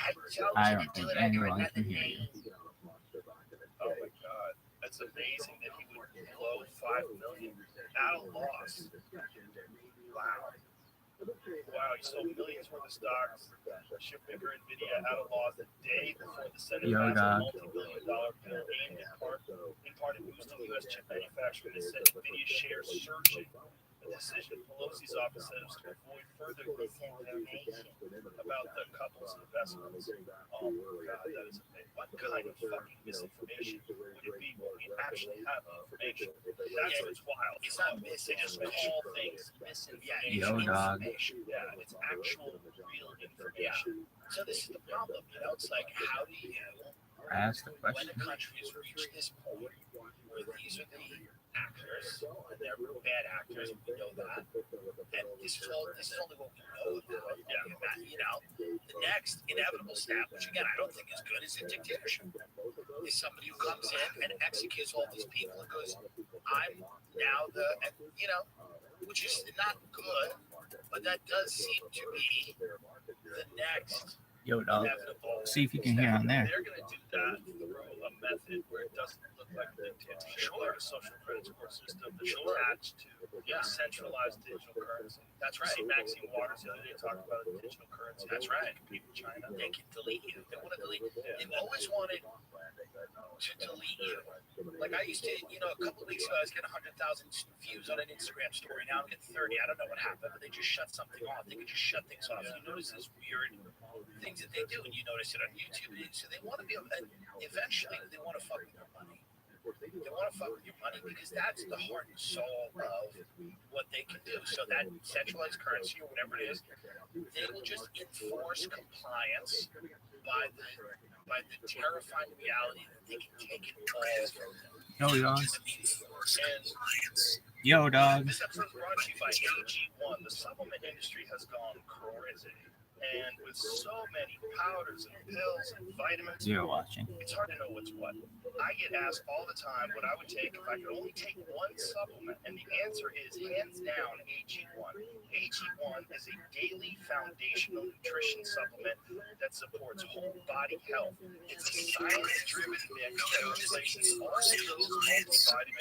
I don't think anyone can hear you. Oh my God. That's amazing that he would blow $5 million at a loss. Wow. Wow, he sold millions worth of stocks. Chipmaker NVIDIA at a loss the day before the Senate passed a multi-billion-dollar bill aimed in part at boosting U.S. chip manufacturing. It said NVIDIA shares surging. The decision Pelosi's office says to avoid further misinformation about the couple's investments. Oh my God, that is amazing. What kind of fucking misinformation would it be when we actually have information? That's what's wild. It's not they just call things misinformation. Yo, dog. Yeah, it's actual real information. So this is the problem, It's like, how do you, Ask the when question. a country has reached this point where these are the actors, and they're bad actors, and we know that, and this is only what we know about. Yeah. The next inevitable step, which again I don't think is good, is a dictatorship. Is somebody who comes in and executes all these people and goes, I'm now which is not good, but that does seem to be the next. Yo, dog. See if you can hear on there. They're going to do that through a method where it doesn't look like the social credit score system that's attached to centralized digital currency. That's right. See, Maxine Waters the other day talked about a digital currency. That's right. Compete with China. They can delete you. They want to delete. They've always wanted to delete you. Like I used to, a couple of weeks ago, I was getting 100,000 views on an Instagram story. Now I'm getting 30. I don't know what happened, but they just shut something off. They could just shut things off. You notice this weird things that they do, and you notice it on YouTube. So they want to be able, eventually, they want to fuck with your money. They want to fuck with your money because that's the heart and soul of what they can do. So that centralized currency or whatever it is, they will just enforce compliance by the terrifying reality that they can take it all from them. Yo, dog. And Yo, dog. this episode is brought to you by AG1. The supplement industry has gone crazy. And with so many powders and pills and vitamins, You're watching. it's hard to know what's what. I get asked all the time what I would take if I could only take one supplement, and the answer is hands down AG1. AG1 is a daily foundational nutrition supplement that supports whole body health. It's a science-driven mix that replaces all of those multivitamins and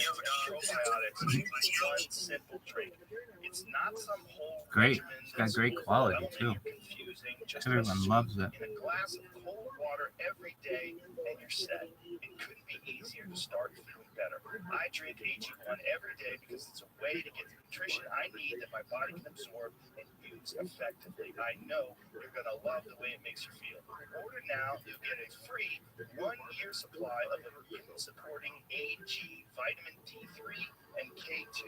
probiotics with one simple drink. It's not some whole Great. regimen It's got that's great quality, too. overwhelming and confusing. Just Everyone a loves scoop it. in a glass of cold water every day, and you're set. It couldn't be easier to start feeling better. I drink AG1 every day because it's a way to get the nutrition I need that my body can absorb and use effectively. I know you're going to love the way it makes you feel. Order now, you'll get a free 1-year supply of immune-supporting AG, vitamin D3, and K2,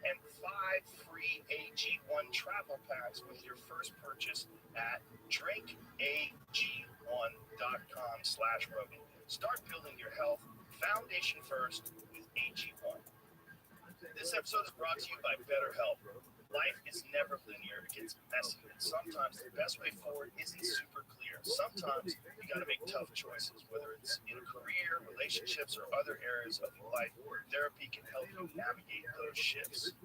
and 5 free AG1 travel packs with your first purchase at drinkag1.com/Rogan. Start building your health foundation first with AG1. This episode is brought to you by BetterHelp. Life is never linear. It gets messy, and sometimes the best way forward isn't super clear. Sometimes you got to make tough choices, whether it's in career, relationships, or other areas of your life. Therapy can help you navigate those shifts.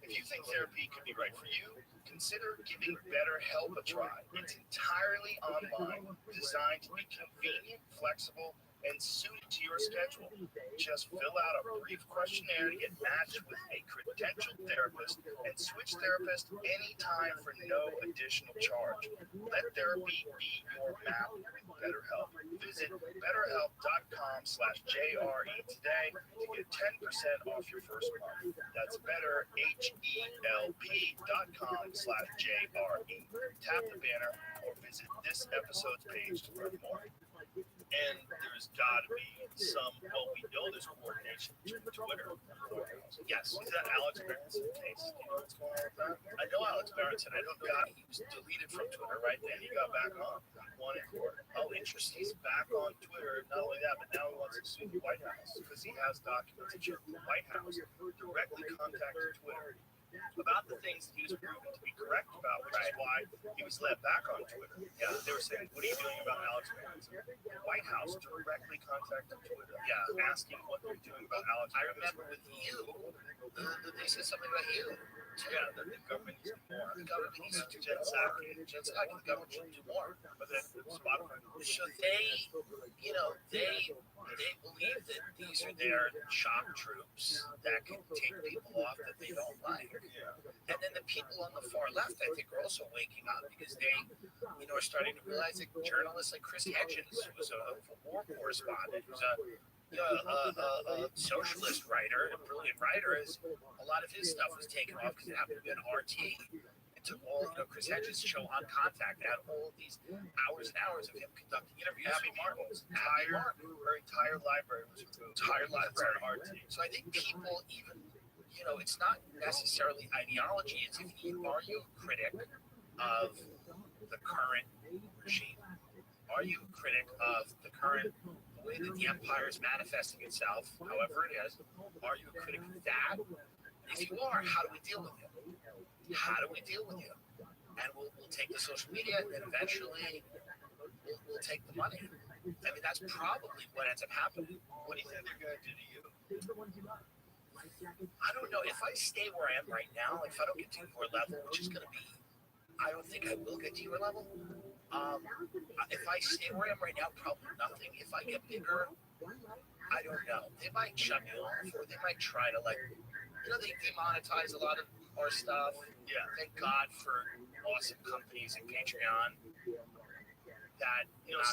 If you think therapy could be right for you, consider giving BetterHelp a try. It's entirely online, designed to be convenient, flexible, and suited to your schedule. Just fill out a brief questionnaire to get matched with a credentialed therapist and switch therapist anytime for no additional charge. Let therapy be your map with BetterHelp. Visit betterhelp.com/JRE today to get 10% off your first month. That's betterhelp.com/JRE. Tap the banner or visit this episode's page to learn more. And there's got to be some, we know there's coordination between Twitter. Yes, is that Alex Berenson case? Do you know what's going on with that? I know Alex Berenson. I don't know how he was deleted from Twitter, right? Then he got back on. Won in court. Oh, interesting. He's back on Twitter. Not only that, but now he wants to sue the White House because he has documents that show the White House directly contacted Twitter about the things that he was proven to be correct about, which is why he was let back on Twitter. Yeah, they were saying, what are you doing about Alex Berenson? The White House directly contacted Twitter, asking what they're doing about Alex. I remember with you, they said something about you. Yeah, the government needs to do more. The government needs to do Jen Psaki. The government should do more. But then Spotify. So they believe that these are their shock troops that can take people off that they don't like. And then the people on the far left, I think, are also waking up because they, are starting to realize that journalists like Chris Hedges, who was a war correspondent, who's a socialist writer, a brilliant writer, a lot of his stuff was taken off because it happened to be an RT. It took all, Chris Hedges' show On Contact had all of these hours and hours of him conducting interviews. Abby Martin's her entire library was on RT. So I think people even, it's not necessarily ideology. It's are you a critic of the current regime? Are you a critic of the current way that the empire is manifesting itself, however it is? Are you a critic of that? If you are, how do we deal with you? How do we deal with you? And we'll take the social media, and then eventually we'll take the money. I mean, that's probably what ends up happening. What do you think they're going to do to you? I don't know. If I stay where I am right now, if I don't get to your level, which is going to be, I don't think I will get to your level. If I stay where I am right now, probably nothing. If I get bigger, I don't know. They might shut me off, or they might try to they demonetize a lot of our stuff. Yeah. Thank God for awesome companies and Patreon that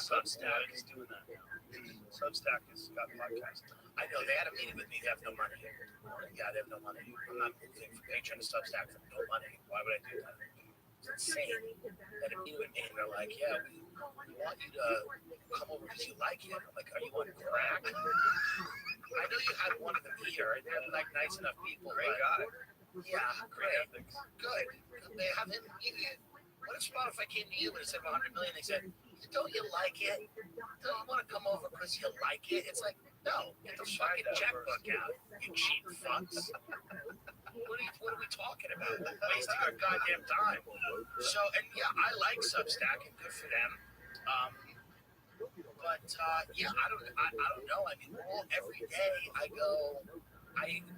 Substack is doing that now. Substack has got podcasts. I know they had a meeting with me. They have no money. Yeah, they have no money. I'm not moving from Patreon to Substack for no money. Why would I do that? It's insane. That a meeting with me and they're like, yeah, we want you to come over because you like it. I'm like, are you on crack? I know you had one of them here, and they're nice enough people. Great guy. Yeah, great. Good. They have him. What if Spotify came to you and said 100 million? They said, don't you like it? Don't you want to come over because you like it? It's like, no, get the fucking checkbook out, you cheap fucks. What are we talking about? Wasting our goddamn time. So, and yeah, I like Substack and good for them. But yeah, I don't know. I mean, every day I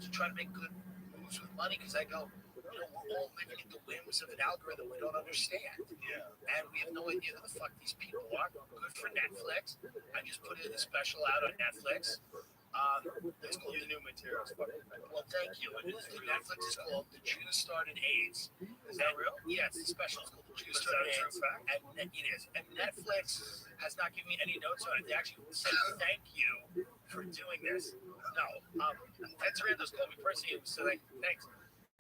try to make good moves with money because I go, we're all living at the whims of an algorithm we don't understand. Yeah. And we have no idea who the fuck these people are. Good for Netflix. I just put a special out on Netflix. It's called The new materials. Well, thank you. Netflix is called The Jews Started AIDS. Is that real? Yeah, it's a special. It's called The Jews Is that Started a true AIDS. fact? And it is. And Netflix has not given me any notes on it. They actually said thank you for doing this. No. Ted Sarandos called me personally and said, thanks.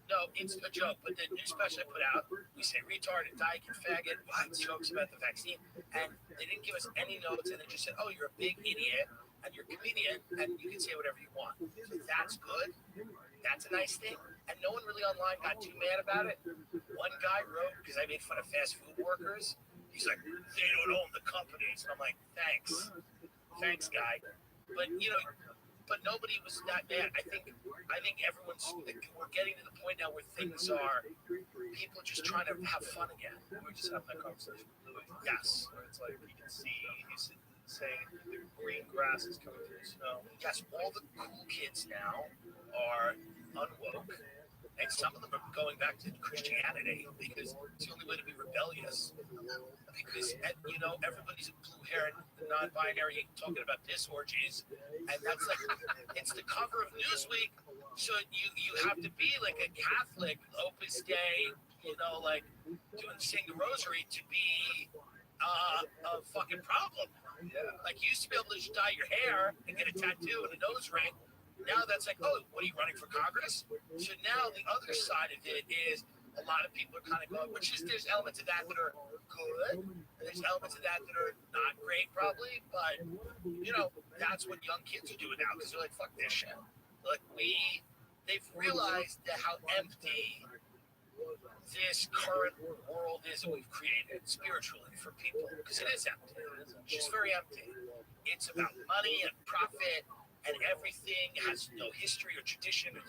No, it's a joke, but the new special I put out, we say retard and dyke and faggot, jokes about the vaccine, and they didn't give us any notes, and they just said, oh, you're a big idiot, and you're a comedian, and you can say whatever you want. So that's good. That's a nice thing. And no one really online got too mad about it. One guy wrote, because I made fun of fast food workers, he's like, they don't own the companies. And I'm like, thanks. Thanks, guy. But, but nobody was that mad. I think everyone's, we're getting to the point now where things are, people just trying to have fun again. We just have that conversation. Yes. Where it's like, you can see, he's saying the green grass is coming through the snow. Yes, all the cool kids now are unwoke. And some of them are going back to Christianity because it's the only way to be rebellious. Because, everybody's blue-haired, non-binary, talking about piss orgies. And that's like, it's the cover of Newsweek. So you have to be like a Catholic, Opus Dei, sing the rosary to be a fucking problem. Yeah. Like, you used to be able to just dye your hair and get a tattoo and a nose ring. Now that's like, oh, what are you running for Congress? So now the other side of it is a lot of people are kind of going, there's elements of that are good, and there's elements of that are not great probably, but, that's what young kids are doing now, because they're like, fuck this shit. Like, they've realized that how empty this current world is that we've created spiritually for people, because it is empty. It's just very empty. It's about money and profit, and everything has no history or tradition, or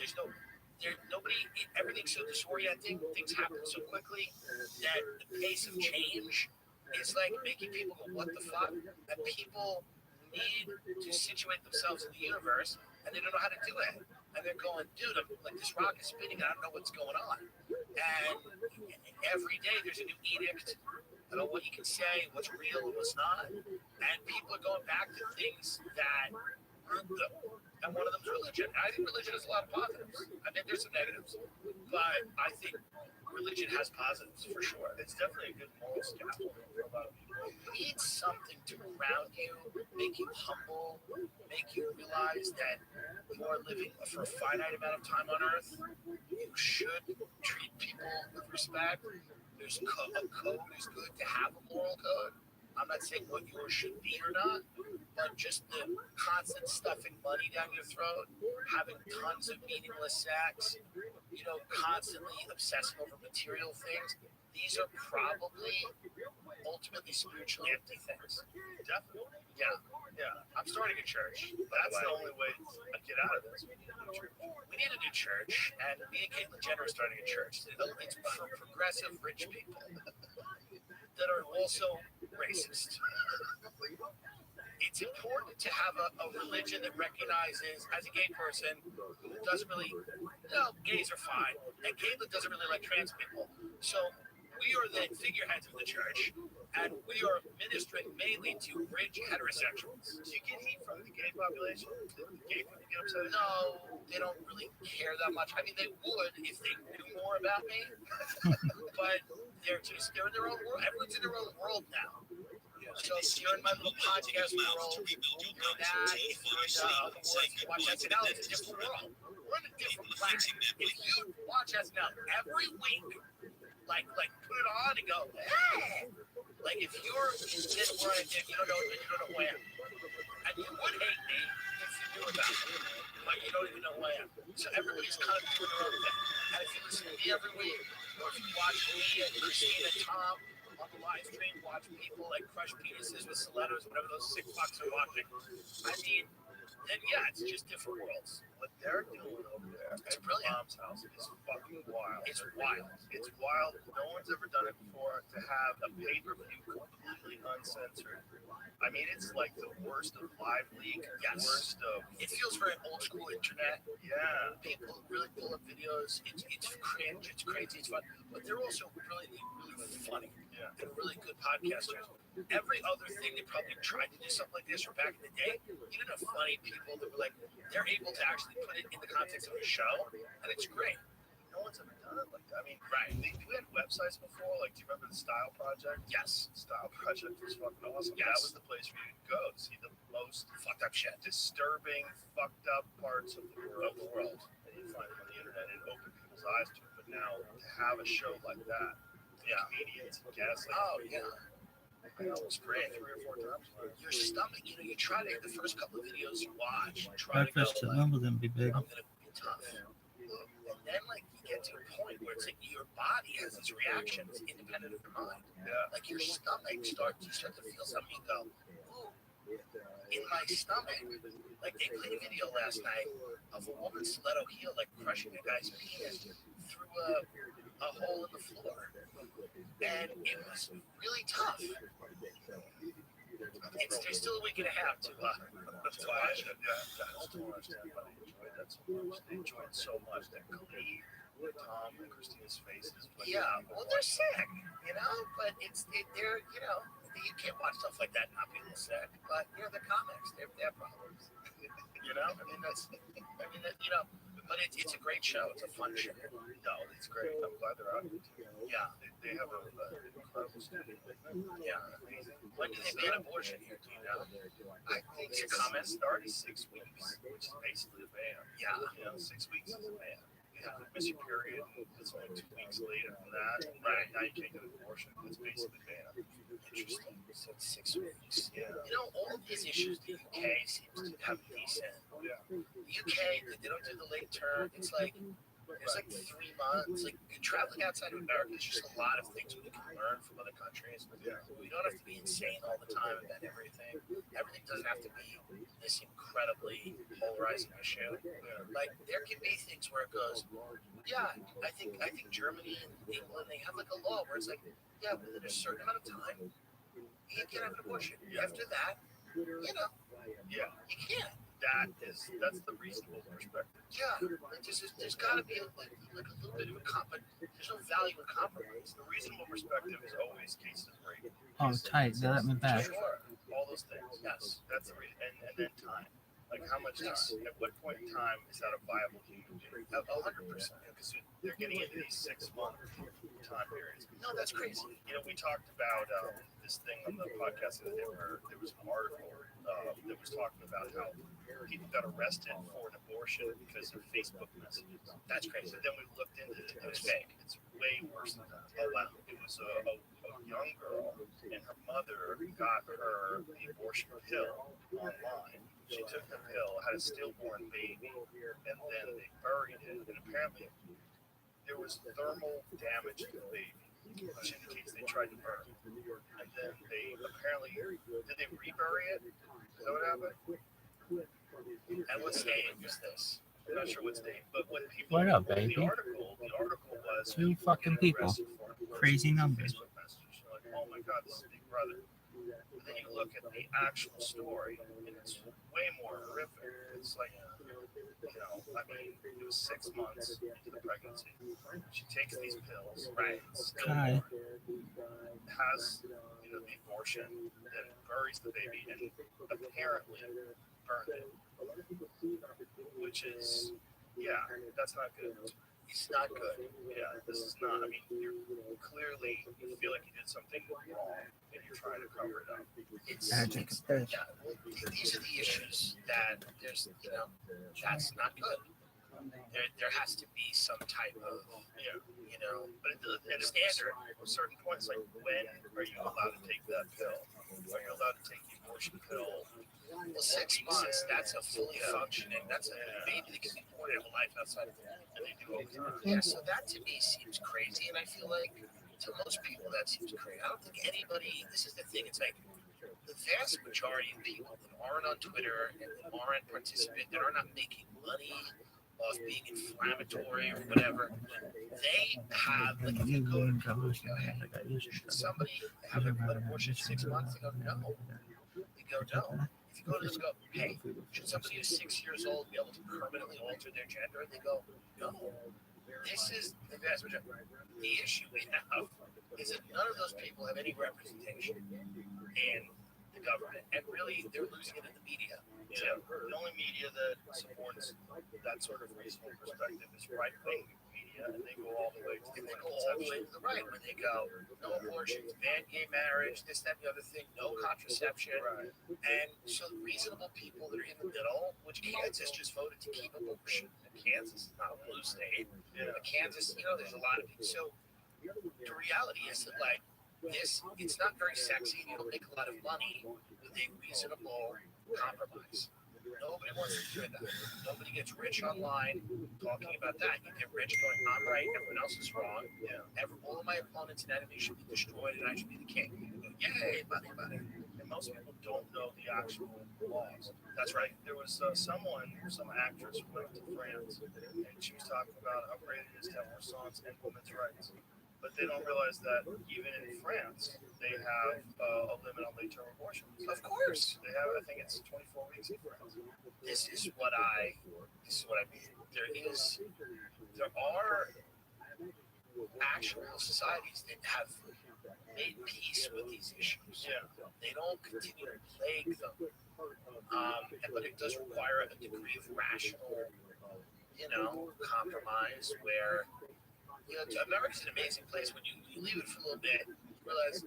everything's so disorienting, things happen so quickly that the pace of change is like making people go, what the fuck? And people need to situate themselves in the universe, and they don't know how to do it. And they're going, dude, this rock is spinning, I don't know what's going on. And every day there's a new edict about what you can say, what's real and what's not. And people are going back to things that root them. And one of them is religion. I think religion has a lot of positives. I think there's some negatives. But I think religion has positives for sure. It's definitely a good moral scaffolding for a lot of people. You need something to ground you, make you humble, make you realize that you are living for a finite amount of time on earth. You should treat people with respect. There's a code is good to have a moral code. I'm not saying what yours should be or not, but just the constant stuffing money down your throat, having tons of meaningless sex, constantly obsessing over material things. These are probably ultimately spiritually empty things. Definitely. Yeah. Yeah. I'm starting a church. That's the only way to get out of this. We need a new church, and me and Caitlyn Jenner are starting a church. It's for progressive rich people that are also racist. It's important to have a religion that recognizes, as a gay person who doesn't really, gays are fine, and Caitlyn doesn't really like trans people. So we are the figureheads of the church, and we are ministering mainly to rich heterosexuals. Do you get heat from the gay population? Do the gay people get upset? No, they don't really care that much. I mean, they would if they knew more about me, but they're in their own world. Everyone's in their own world now. So if you're in my little podcast world, you know that. If you're if you watch SNL, it's a different world. We're in a different planet. If you watch SNL every week, like put it on and go, hey! Like if you're in this world, if you don't know who I am, and you would hate me if you knew about me, but you don't even know who I am. So everybody's kind of doing their own thing. And if you listen to me every week, or if you watch me and Christine and Tom on the live stream, watch people like crush penises with stilettos, whatever those sick fucks are watching, I mean, then yeah, it's just different worlds. What they're doing over there It's at brilliant. Mom's house is fucking wild. It's wild. It's wild. No one's ever done it before. To have a pay-per-view completely uncensored. I mean, it's like the worst of Live Leak. Yes. Worst of. It feels very old school internet. Yeah. People really pull up videos. It's cringe. It's crazy. It's fun. But they're also really funny. Yeah. And really good podcasters. Every other thing they probably tried to do something like this, or back in the day, you didn't have funny people that were like, they're able to actually put it in the context of a show, and it's great. No one's ever done it like that. I mean, right. We had websites before. Like, do you remember the Style Project? Yes. Style Project was fucking awesome. Yes. That was the place where you'd go to see the most fucked up shit, disturbing, fucked up parts of the world. And you'd find them on the internet and open people's eyes to it. But now, to have a show like that, comedians and guests, like, Oh, yeah. that was great 3 or 4 times. Your stomach, you try to, the first couple of videos you watch, you try to go, Breakfast at Wimbledon be big. I'm going to be tough. And then, like, you get to a point where it's like your body has these reactions independent of your mind. Yeah. Like your stomach you start to feel something, you go, ooh, in my stomach. Like they played a video last night of a woman's stiletto heel, like crushing a guy's penis through a hole in the floor. And it was really tough. There's still a week and a half to watch it. Yeah, I still understand, but I enjoyed that so much. They enjoyed it so much that Khalid, Tom, and Christina's faces. Yeah, well, they're sick, but they're, you can't watch stuff like that and not be a little sick. But, they're comics. They have problems. But it's a great show. It's a fun show. No, it's great. I'm glad they're out. Yeah. They have an incredible studio. Yeah. Amazing. When do they ban abortion here? Do you know? I think the comments start at 6 weeks, which is basically a ban. Yeah. 6 weeks is a ban. You have to miss your period, and it's only 2 weeks later from that. Right. Now you can't get an abortion. It's basically banned. Interesting. So it's 6 weeks. Yeah. All of these issues, the UK seems to have decent. Yeah. The UK, they don't do the late term. It's like 3 months. Like traveling outside of America, there's just a lot of things we can learn from other countries. Yeah. We don't have to be insane all the time about everything. Everything doesn't have to be this incredibly polarizing issue. Like there can be things where it goes, yeah, I think Germany and England, they have like a law where it's like, yeah, within a certain amount of time, you can have an abortion. After that, Yeah. you can't. That's the reasonable perspective. Yeah, there's got to be like a little bit of a compromise. There's no value in compromise. The reasonable perspective is always cases of rape. Oh, tight. They let me back. Sure, all those things. Yes. That's the reason. And then time. Like how much time? At what point in time is that a viable human being? 100%. Because they're getting into these 6-month time periods. No, that's crazy. We talked about this thing on the podcast the other day where there was an article that was talking about how people got arrested for an abortion because of Facebook messages. That's crazy. So then we looked into it. It was fake. It's way worse than that. Oh wow! It was a young girl, and her mother got her the abortion pill online. She took the pill, had a stillborn baby, and then they buried it. And apparently, there was thermal damage to the baby, which indicates they tried to burn it. And then they apparently did they rebury it? Is that what happened? And what state was this? I'm not sure what state, but when people What up, baby? the article was 2 fucking people. Crazy numbers. Facebook message. You're like, oh my god, this is Big Brother. But then you look at the actual story, and it's way more horrific. It's like, I mean, it was 6 months into the pregnancy. She takes these pills, Right. still God. has, the abortion that buries the baby and apparently burned it, which is, that's not good. It's not good. Yeah, this is not, I mean, you feel like you did something wrong and you're trying to cover it up. It's, Gotta take a piss. yeah, well, these are the issues that there's, that's not good. There has to be some type of, But at a certain points, like when are you allowed to take that pill? Are you allowed to take the abortion pill? well, 6 months, that's a fully functioning, that's a baby that can be born and have a life outside of the womb. And they do all the time. Yeah, so that to me seems crazy, and I feel like to most people that seems crazy. I don't think anybody, this is the thing, it's like the vast majority of people that aren't on Twitter and that aren't participating, that are not making money off being inflammatory or whatever, they have, like, if you go to should somebody have an abortion 6 months? They go, no. They go, no. If you go to this, go, hey, should somebody who's 6 years old be able to permanently alter their gender? They go, no. This is the vast majority. The issue we have is that none of those people have any representation in the government, and really they're losing it in the media. The only media that supports that sort of reasonable perspective is right-wing media, and they go all the way to And they go all the way to the right, where they go, no abortions, ban gay marriage, this, that, and the other thing, no contraception. Right. And so the reasonable people that are in the middle, which Kansas just voted to keep abortion. And Kansas is not a blue state. But Kansas, there's a lot of people. So the reality is that, like, it's not very sexy, and you don't make a lot of money with a reasonable compromise. Nobody wants to do that. Nobody gets rich online talking about that. You get rich going, I'm right, everyone else is wrong. All of my opponents and enemies should be destroyed, and I should be the king. You go, yay, money. And most people don't know the actual laws. That's right. There was some actress who went to France, and she was talking about how great it is to have croissants and women's rights. But they don't realize that even in France, they have a limit on late-term abortion. Of course. They have, I think it's 24 weeks in France. This is what I mean. There are actual societies that have made peace with these issues. Yeah. They don't continue to plague them. But it does require a degree of rational, compromise where, America's an amazing place. When you leave it for a little bit, you realize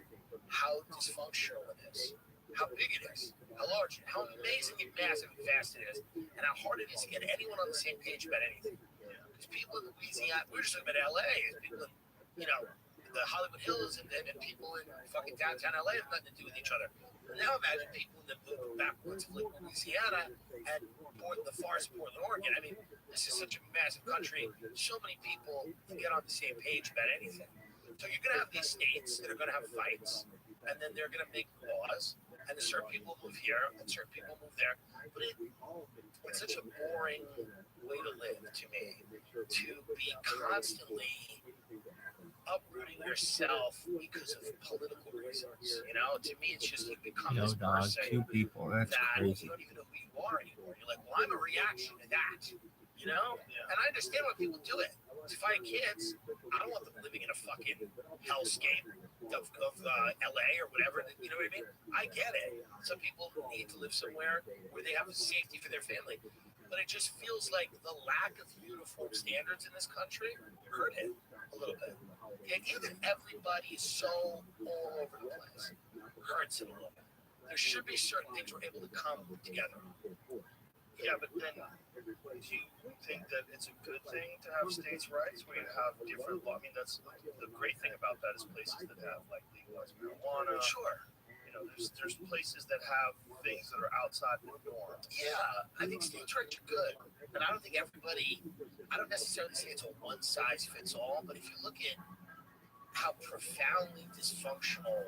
how dysfunctional it is, how big it is, how large, how amazingly massive and vast it is, and how hard it is to get anyone on the same page about anything. Because people in Louisiana, we're just talking about LA, and people in, the Hollywood Hills and people in fucking downtown LA have nothing to do with each other. And now imagine people in the backwoods of Louisiana and the forest of Portland, Oregon. I mean, this is such a massive country. So many people can get on the same page about anything. So you're going to have these states that are going to have fights, and then they're going to make laws, and certain people move here, and certain people move there. But it's such a boring way to live to me, to be constantly uprooting yourself because of political reasons. To me, it's just you become this person two people. That's that crazy. you don't even know who you are anymore. You're like, well, I'm a reaction to that. And I understand why people do it. To find kids, I don't want them living in a fucking hellscape of LA or whatever. You know what I mean? I get it. Some people need to live somewhere where they have safety for their family. But it just feels like the lack of uniform standards in this country hurt it a little bit. The idea that everybody is so all over the place hurts it a little bit. There should be certain things we're able to come together. Yeah, but then do you think that it's a good thing to have states' rights where you have different law? I mean, that's the great thing about that is places that have like legalized marijuana. Sure. There's places that have things that are outside the norm. Yeah, I think states' rights are good, but I don't think I don't necessarily say it's a one size fits all, but if you look at how profoundly dysfunctional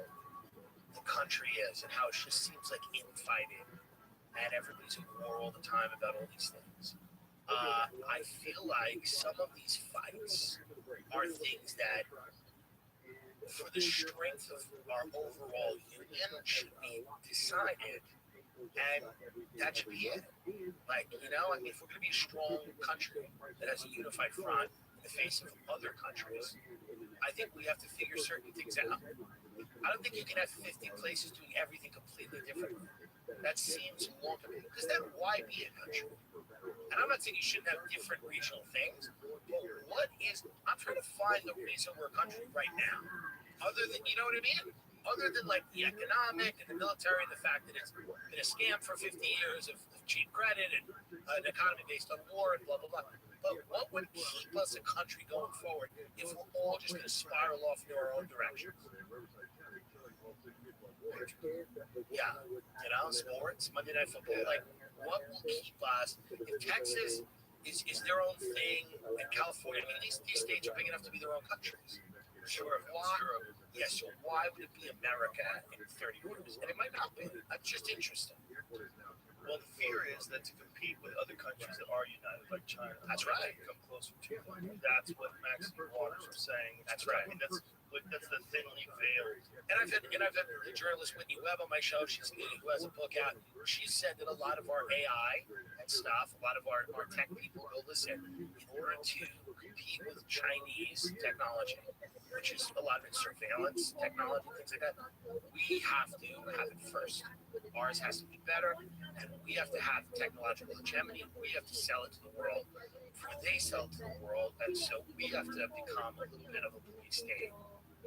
the country is and how it just seems like infighting and everybody's at war all the time about all these things, I feel like some of these fights are things that, for the strength of our overall union, should be decided And that should be it. Like, you know, I mean, if we're going to be a strong country that has a unified front in the face of other countries, I think we have to figure certain things out. I don't think you can have 50 places doing everything completely differently. That seems long, because then why be a country? And I'm not saying you shouldn't have different regional things, but what is, I'm trying to find the reason we're a country right now, other than, you know what I mean? Other than like the economic and the military and the fact that it's been a scam for 50 years of cheap credit and an economy based on war and blah, blah, blah. But what would keep us a country going forward if we're all just going to spiral off in our own directions? Yeah, you know, sports, Monday Night Football, like, what will keep us? If Texas is their own thing, and California, I mean, these states are big enough to be their own countries. Sure. Why? Yes, so why would it be America in 30 years? And it might not be. That's just interesting. Well, the fear is that to compete with other countries that are united, like China, that's right, come closer to them. That's what Maxine Waters was saying. That's right. I mean, that's the thinly veiled. And I've had the journalist Whitney Webb on my show. Who has a book out. She said that a lot of our AI and stuff, a lot of our tech people will listen in order to compete with Chinese technology, which is a lot of it surveillance technology, things like that. We have to have it first. Ours has to be better, and we have to have technological hegemony. We have to sell it to the world before they sell it to the world, and so we have to become a little bit of a police state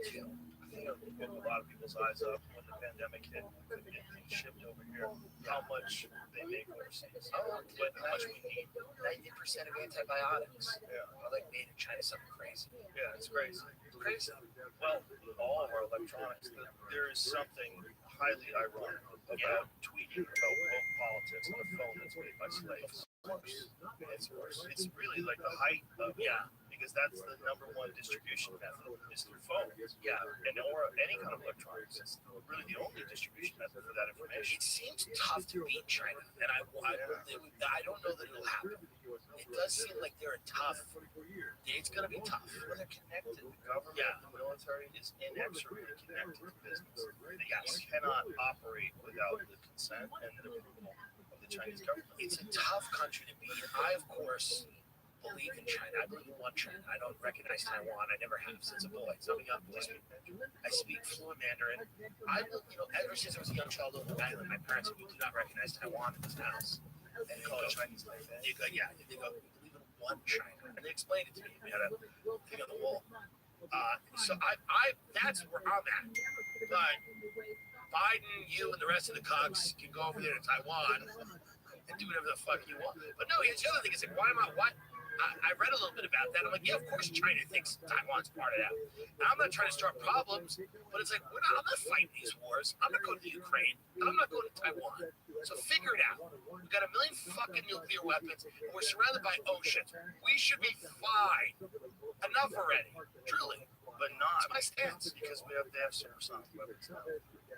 too. I think it woke a lot of people's eyes up when the pandemic hit and things shipped over here. How much they make overseas. Oh, but how much we need. 90% of antibiotics are like made in China, something crazy. Yeah, it's crazy. It's crazy. Well, all of our electronics, there is something highly ironic about tweeting about woke politics on a phone that's made by slaves. It's worse. It's really like the height of because that's the number one distribution method is through phone. Yeah, and or any kind of electronics. It's really the only distribution method for that information. It seems tough to beat China, and I don't know that it'll happen. It does seem like they're a tough. It's going to be tough. When they're connected, the government, the military is inexorably connected to business. They cannot operate without the consent and the approval of the Chinese government. It's a tough country to beat. I, of course, believe in China. I believe in one China. I don't recognize Taiwan. I never have since a boy. So I speak fluent Mandarin. Ever since I was a young child on the island, my parents said, we do not recognize Taiwan in this house. And they call it Chinese like that. They go, we believe in one China. And they explained it to me. We had a thing on the wall. So that's where I'm at. But Biden, you, and the rest of the cucks can go over there to Taiwan and do whatever the fuck you want. But no, here's the other thing. It's like, I read a little bit about that. I'm like, yeah, of course China thinks Taiwan's part of that. Now, I'm not trying to start problems, but it's like, I'm not fighting these wars. I'm not going to Ukraine. I'm not going to Taiwan. So figure it out. We've got 1 million fucking nuclear weapons, and we're surrounded by oceans. We should be fine. Enough already. Truly. But not my stance. Because they have supersonic weapons now.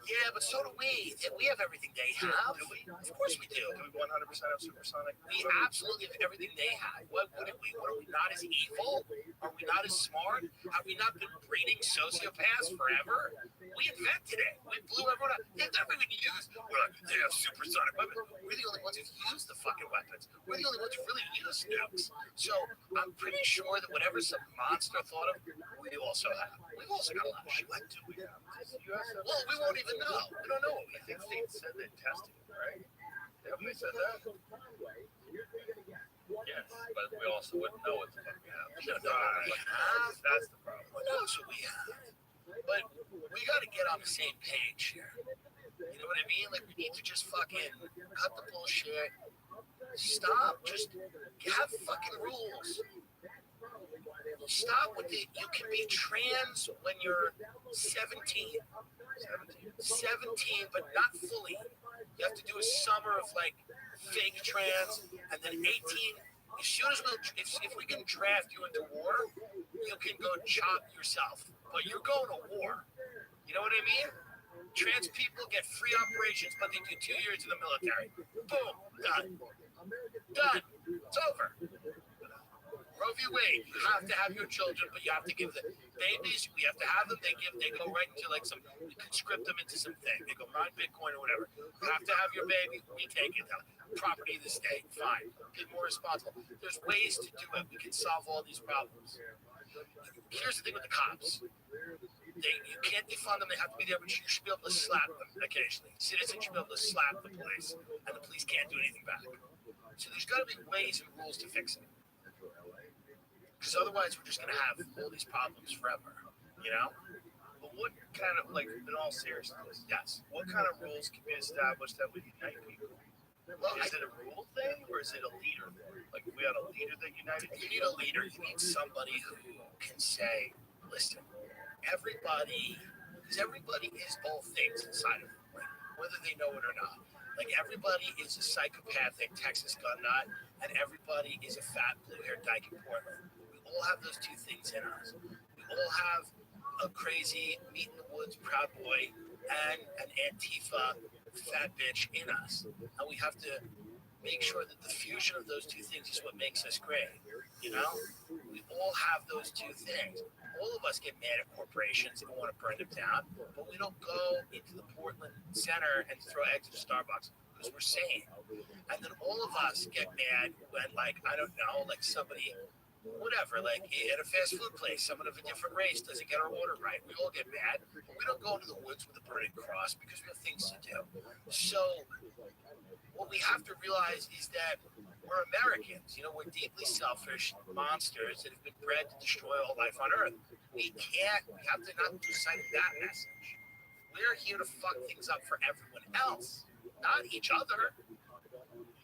Yeah, but so do we. We have everything they have. Do we? Of course we do. Do we 100% have supersonic? We absolutely have everything they have. What are we not as evil? Are we not as smart? Have we not been breeding sociopaths forever? We invented it. We blew everyone up. They've never even used. They have supersonic weapons. We're the only ones who've used the fucking weapons. We're the only ones who really use nukes. So I'm pretty sure that whatever some monster thought of, we also have. We've also got a lot of shit. What do we have? Well, we won't even know. We don't know what we have. I think they said they tested it, right? They said that. Yes, but we also wouldn't know what the fuck we have. We don't know what we have. That's the problem. Who knows what we have? But we got to get on the same page here. You know what I mean? Like, we need to just fucking cut the bullshit. Stop. Just have fucking rules. Stop with it. You can be trans when you're 17, but not fully. You have to do a summer of like fake trans, and then 18. As soon as if we can draft you into war, you can go chop yourself. But you're going to war. You know what I mean? Trans people get free operations, but they do 2 years in the military. Boom, done. Done. It's over. Roe v. Wade, you have to have your children, but you have to give babies, we have to have them. They go right into like some, we conscript them into some thing. They go buy Bitcoin or whatever. You have to have your baby. We take it. Property of the state. Fine. Be more responsible. There's ways to do it. We can solve all these problems. Here's the thing with the cops. You can't defund them. They have to be there, but you should be able to slap them occasionally. Citizens should be able to slap the police, and the police can't do anything back. So there's got to be ways and rules to fix it. Because otherwise, we're just going to have all these problems forever, you know? But what kind of, like, in all seriousness, Yes. what kind of rules can be established that would unite people? Well, Is it a rule thing, or is it a leader thing? Like, if we had a leader that united you need a leader. You need somebody who can say, listen, everybody is all things inside of them, right? Whether they know it or not. Like, everybody is a psychopathic Texas gun nut, and everybody is a fat blue-haired dyke in Portland. We all have those two things in us. We all have a crazy meat in the woods proud boy and an Antifa fat bitch in us, and we have to make sure that the fusion of those two things is what makes us great. You know, we all have those two things. All of us get mad at corporations and want to burn them down, but we don't go into the Portland Center and throw eggs at Starbucks because we're sane. And then all of us get mad when, like, I don't know, like somebody, whatever, like at a fast food place, someone of a different race doesn't get our order right. We all get mad, but we don't go into the woods with a burning cross because we have things to do. So what we have to realize is that we're Americans. You know, we're deeply selfish monsters that have been bred to destroy all life on Earth. We have to not lose sight of that message. We're here to fuck things up for everyone else, not each other.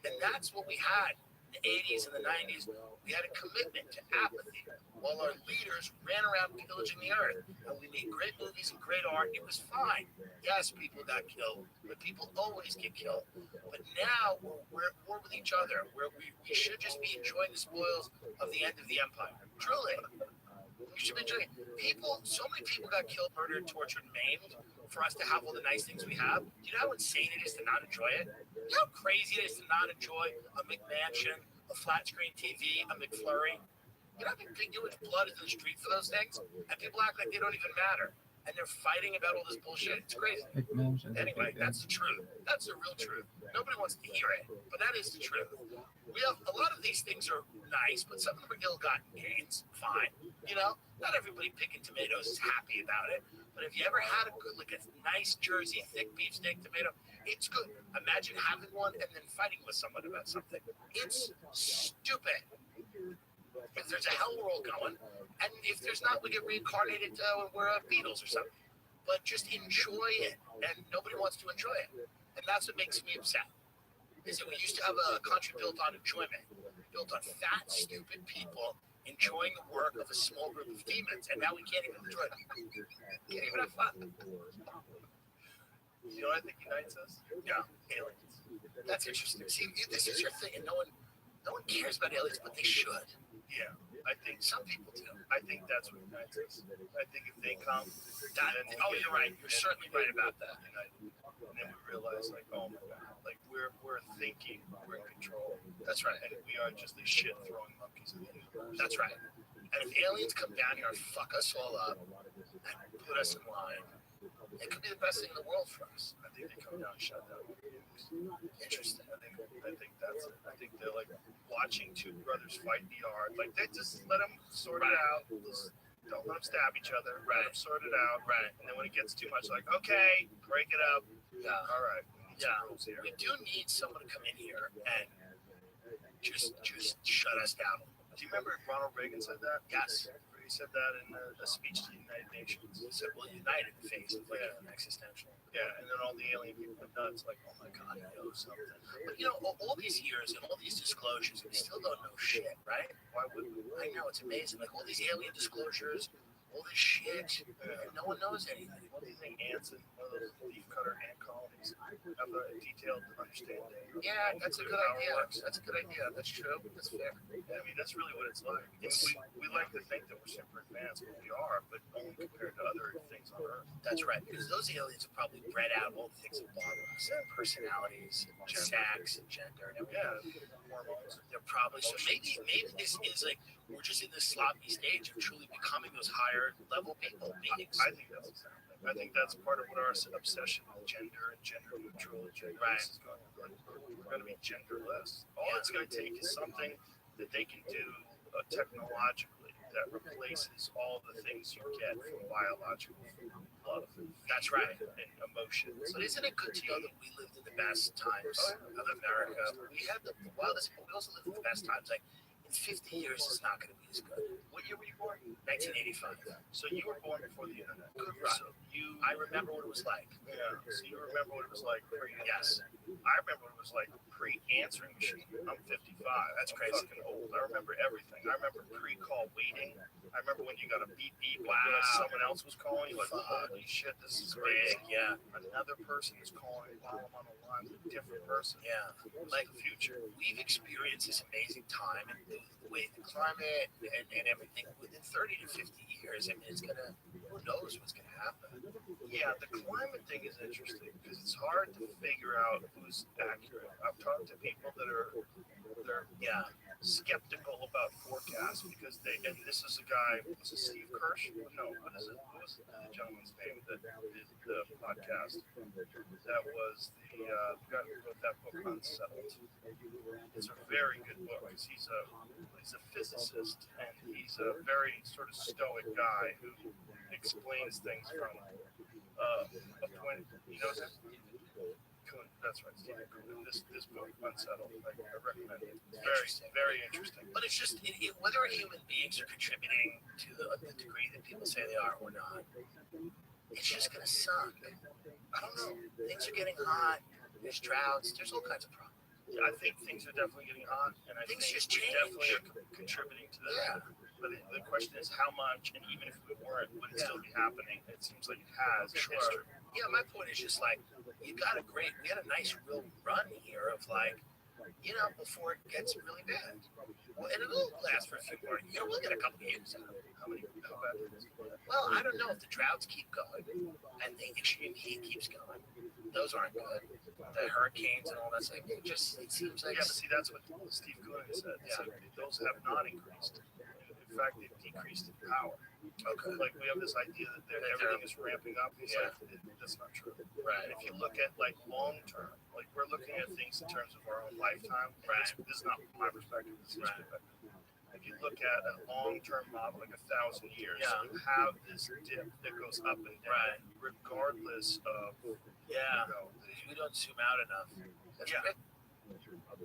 And that's what we had in the 80s and the 90s. We had a commitment to apathy while our leaders ran around pillaging the earth. And we made great movies and great art. It was fine. Yes, people got killed, but people always get killed. But now we're at war with each other, where we should just be enjoying the spoils of the end of the empire. Truly. We should be enjoying people. So many people got killed, murdered, tortured, maimed for us to have all the nice things we have. Do you know how insane it is to not enjoy it? Do you know how crazy it is to not enjoy a McMansion, a flat screen TV, a McFlurry? You know how much blood is in the street for those things? And people act like they don't even matter. And they're fighting about all this bullshit. It's crazy. Anyway, that's the truth. That's the real truth. Nobody wants to hear it, but that is the truth. We have a lot of these things are nice, but some of them are ill-gotten gains. Fine. You know, not everybody picking tomatoes is happy about it. But if you ever had a good, like a nice Jersey thick beefsteak tomato, it's good. Imagine having one and then fighting with someone about something. It's stupid. If there's a hell, we're all going. And if there's not, we get reincarnated when we're Beatles or something. But just enjoy it. And nobody wants to enjoy it. And that's what makes me upset. Is that we used to have a country built on enjoyment. Built on fat, stupid people enjoying the work of a small group of demons. And now we can't even enjoy them. Can't even have fun. You know what I think unites us? Yeah, aliens. That's interesting. See, this is your thing. And no one cares about aliens, but they should. Yeah, I think some people do. I think that's what unites us. I think if they come, you're right. You're certainly right about that. And then we realize, like, oh my God, like we're thinking, we're in control. That's right. And we are just these shit throwing monkeys in the universe. That's right. And if aliens come down here and fuck us all up and put us in line, it could be the best thing in the world for us. I think they come down and shut down. Interesting. I think that's it. I think they're like watching two brothers fight in the yard. Like, they just let them sort it out. Just don't let them stab each other. Let them sort it out. Right. And then when it gets too much, like, okay, break it up. Yeah. All right. Yeah. We do need someone to come in here and just shut us down. Do you remember Ronald Reagan said that? Yes. He said that in a speech to the United Nations. He said, "Well, unite in the face of existential." Yeah, and then all the alien people went nuts, like, oh my God, I know something. But you know, all these years and all these disclosures, we still don't know shit, right? Why wouldn't we? I know, it's amazing. Like all these alien disclosures, all this shit, and no one knows anything. What do you think Anson? of those leaf cutter ant colonies have a detailed understanding. Yeah, that's a good how it idea. works. That's a good idea. That's true. That's fair. I mean, that's really what it's like. We like to think that we're super advanced, but we are, but only compared to other things on Earth. That's right. Because those aliens have probably bred out all the things that bother us, and personalities, and sex, and gender, and everything. Yeah, hormones. They're probably so. Maybe this is like we're just in this sloppy stage of truly becoming those higher level people, beings. I think that's what's happening. I think that's part of what our obsession with gender and gender neutral is going on. We're going to be genderless. All it's going to take is something that they can do technologically that replaces all the things you get from biological love. That's right. And emotions. But isn't it good to know that we lived in the best times of America? We had the wildest, but we also lived in the best times. Like in 50 years, it's not going to be as good. What year were you born? 1985. So you were born before the internet. Good run. So I remember what it was like. Yeah. So you remember what it was like pre. Yes. I remember what it was like pre-answering machine. I'm 55. That's crazy. I'm fucking old. I remember everything. I remember pre-call waiting. I remember when you got a beep beep. Wow. Someone else was calling you. Like, holy shit, this is Big, crazy. yeah. Another person is calling while I'm on the line with a different person. Yeah. Like the future. We've experienced this amazing time and the way the climate and everything within 30 to 50 years. I mean, it's going to, who knows what's going to happen. Yeah, the climate thing is interesting because it's hard to figure out who's accurate. I've talked to people that are skeptical about forecasts because they, and this is a guy, was it Steve Kirsch? No, what is it? What was the gentleman's name that did the podcast? That was the guy who wrote that book, Unsettled. It's a very good book because he's a physicist and he's a very sort of stoic guy who explains things from a point, you know, that's right, Stephen Kuhn. This book, Unsettled, I recommend it. It's very interesting. But it's just whether human beings are contributing to the degree that people say they are or not, it's just going to suck. I don't know. Things are getting hot. There's droughts. There's all kinds of problems. Yeah, I think things are definitely getting hot, and I think we definitely are contributing to that. But the question is how much, and even if we weren't, would it still be happening? It seems like it has in history. Yeah, my point is just like, we had a nice real run here of like, you know, before it gets really bad. Well, and it'll last for a few more, you know, we'll get a couple of years out of it. How bad is it? Well, I don't know if the droughts keep going and the extreme heat keeps going. Those aren't good. The hurricanes and all that stuff, it seems like... Yeah, but see, that's what Steve Kuhn said. Yeah. Those have not increased. In fact, they've decreased in power. Okay. Like, we have this idea that everything is ramping up. It's like, that's not true. Right. And if you look at, like, long term, like, we're looking at things in terms of our own lifetime. Right. This is not my perspective. This is his perspective. If you look at a long-term model, like 1,000 years, you have this dip that goes up and down, regardless of, we don't zoom out enough. That's great.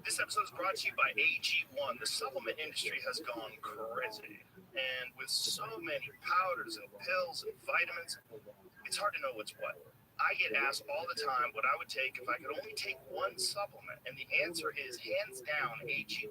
This episode is brought to you by AG1. The supplement industry has gone crazy, and with so many powders and pills and vitamins, it's hard to know what's what. I get asked all the time what I would take if I could only take one supplement, and the answer is hands down AG1.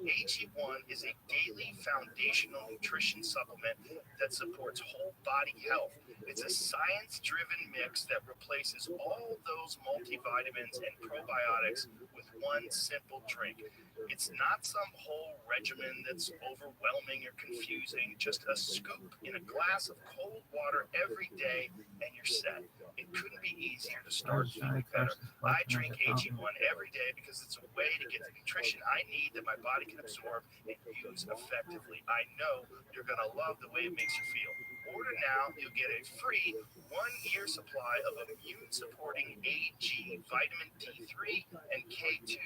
AG1 is a daily foundational nutrition supplement that supports whole body health. It's a science-driven mix that replaces all those multivitamins and probiotics with one simple drink. It's not some whole regimen that's overwhelming or confusing, just a scoop in a glass of cold water every day and you're set. It couldn't be easier to start feeling better. I drink AG1 every day because it's a way to get the nutrition I need that my body can absorb and use effectively. I know you're going to love the way it makes you feel. Order now, you'll get a free 1-year supply of immune-supporting AG vitamin D3 and K2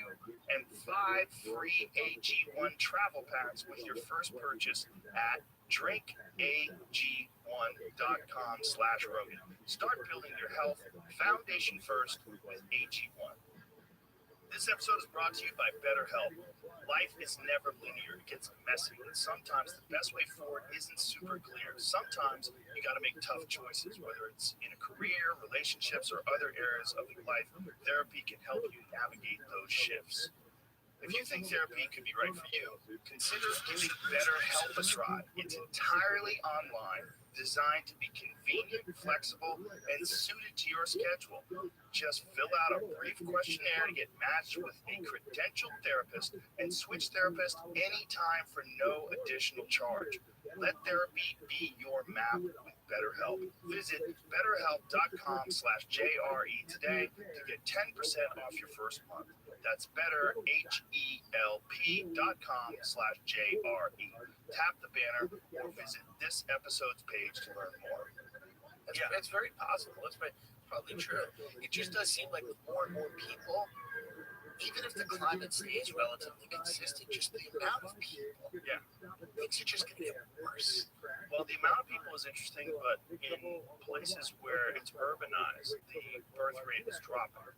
and 5 free AG1 travel packs with your first purchase at drinkag1.com/Rogan. Start building your health foundation first with AG1. This episode is brought to you by BetterHelp. Life is never linear. It gets messy, and sometimes the best way forward isn't super clear. Sometimes you got to make tough choices, whether it's in a career, relationships, or other areas of your life. Therapy can help you navigate those shifts. If you think therapy could be right for you, consider giving BetterHelp a try. It's entirely online, designed to be convenient, flexible, and suited to your schedule. Just fill out a brief questionnaire to get matched with a credentialed therapist and switch therapist anytime for no additional charge. Let therapy be your map with BetterHelp. Visit betterhelp.com/JRE today to get 10% off your first month. That's betterhelp.com/JRE. Tap the banner or visit this episode's page to learn more. It's very possible. It's probably true. It just does seem like with more and more people, even if the climate stays relatively consistent, just the amount of people, things are just going to get worse. Well, the amount of people is interesting, but in places where it's urbanized, the birth rate is dropping.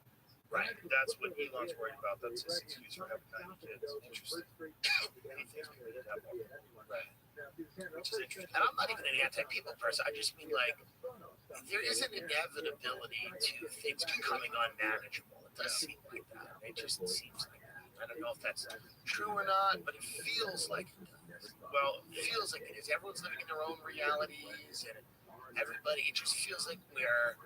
Right. That's what Elon's worried about. That's his excuse for having 90 kids. Interesting. He thinks people need to have more. Right. Which is interesting. And I'm not even an anti-people person. I just mean, like, there is an inevitability to things becoming unmanageable. It does seem like that. It just seems like that. I don't know if that's true or not, but it feels like it does. Well, It feels like it is. Everyone's living in their own realities, and everybody, it just feels like we're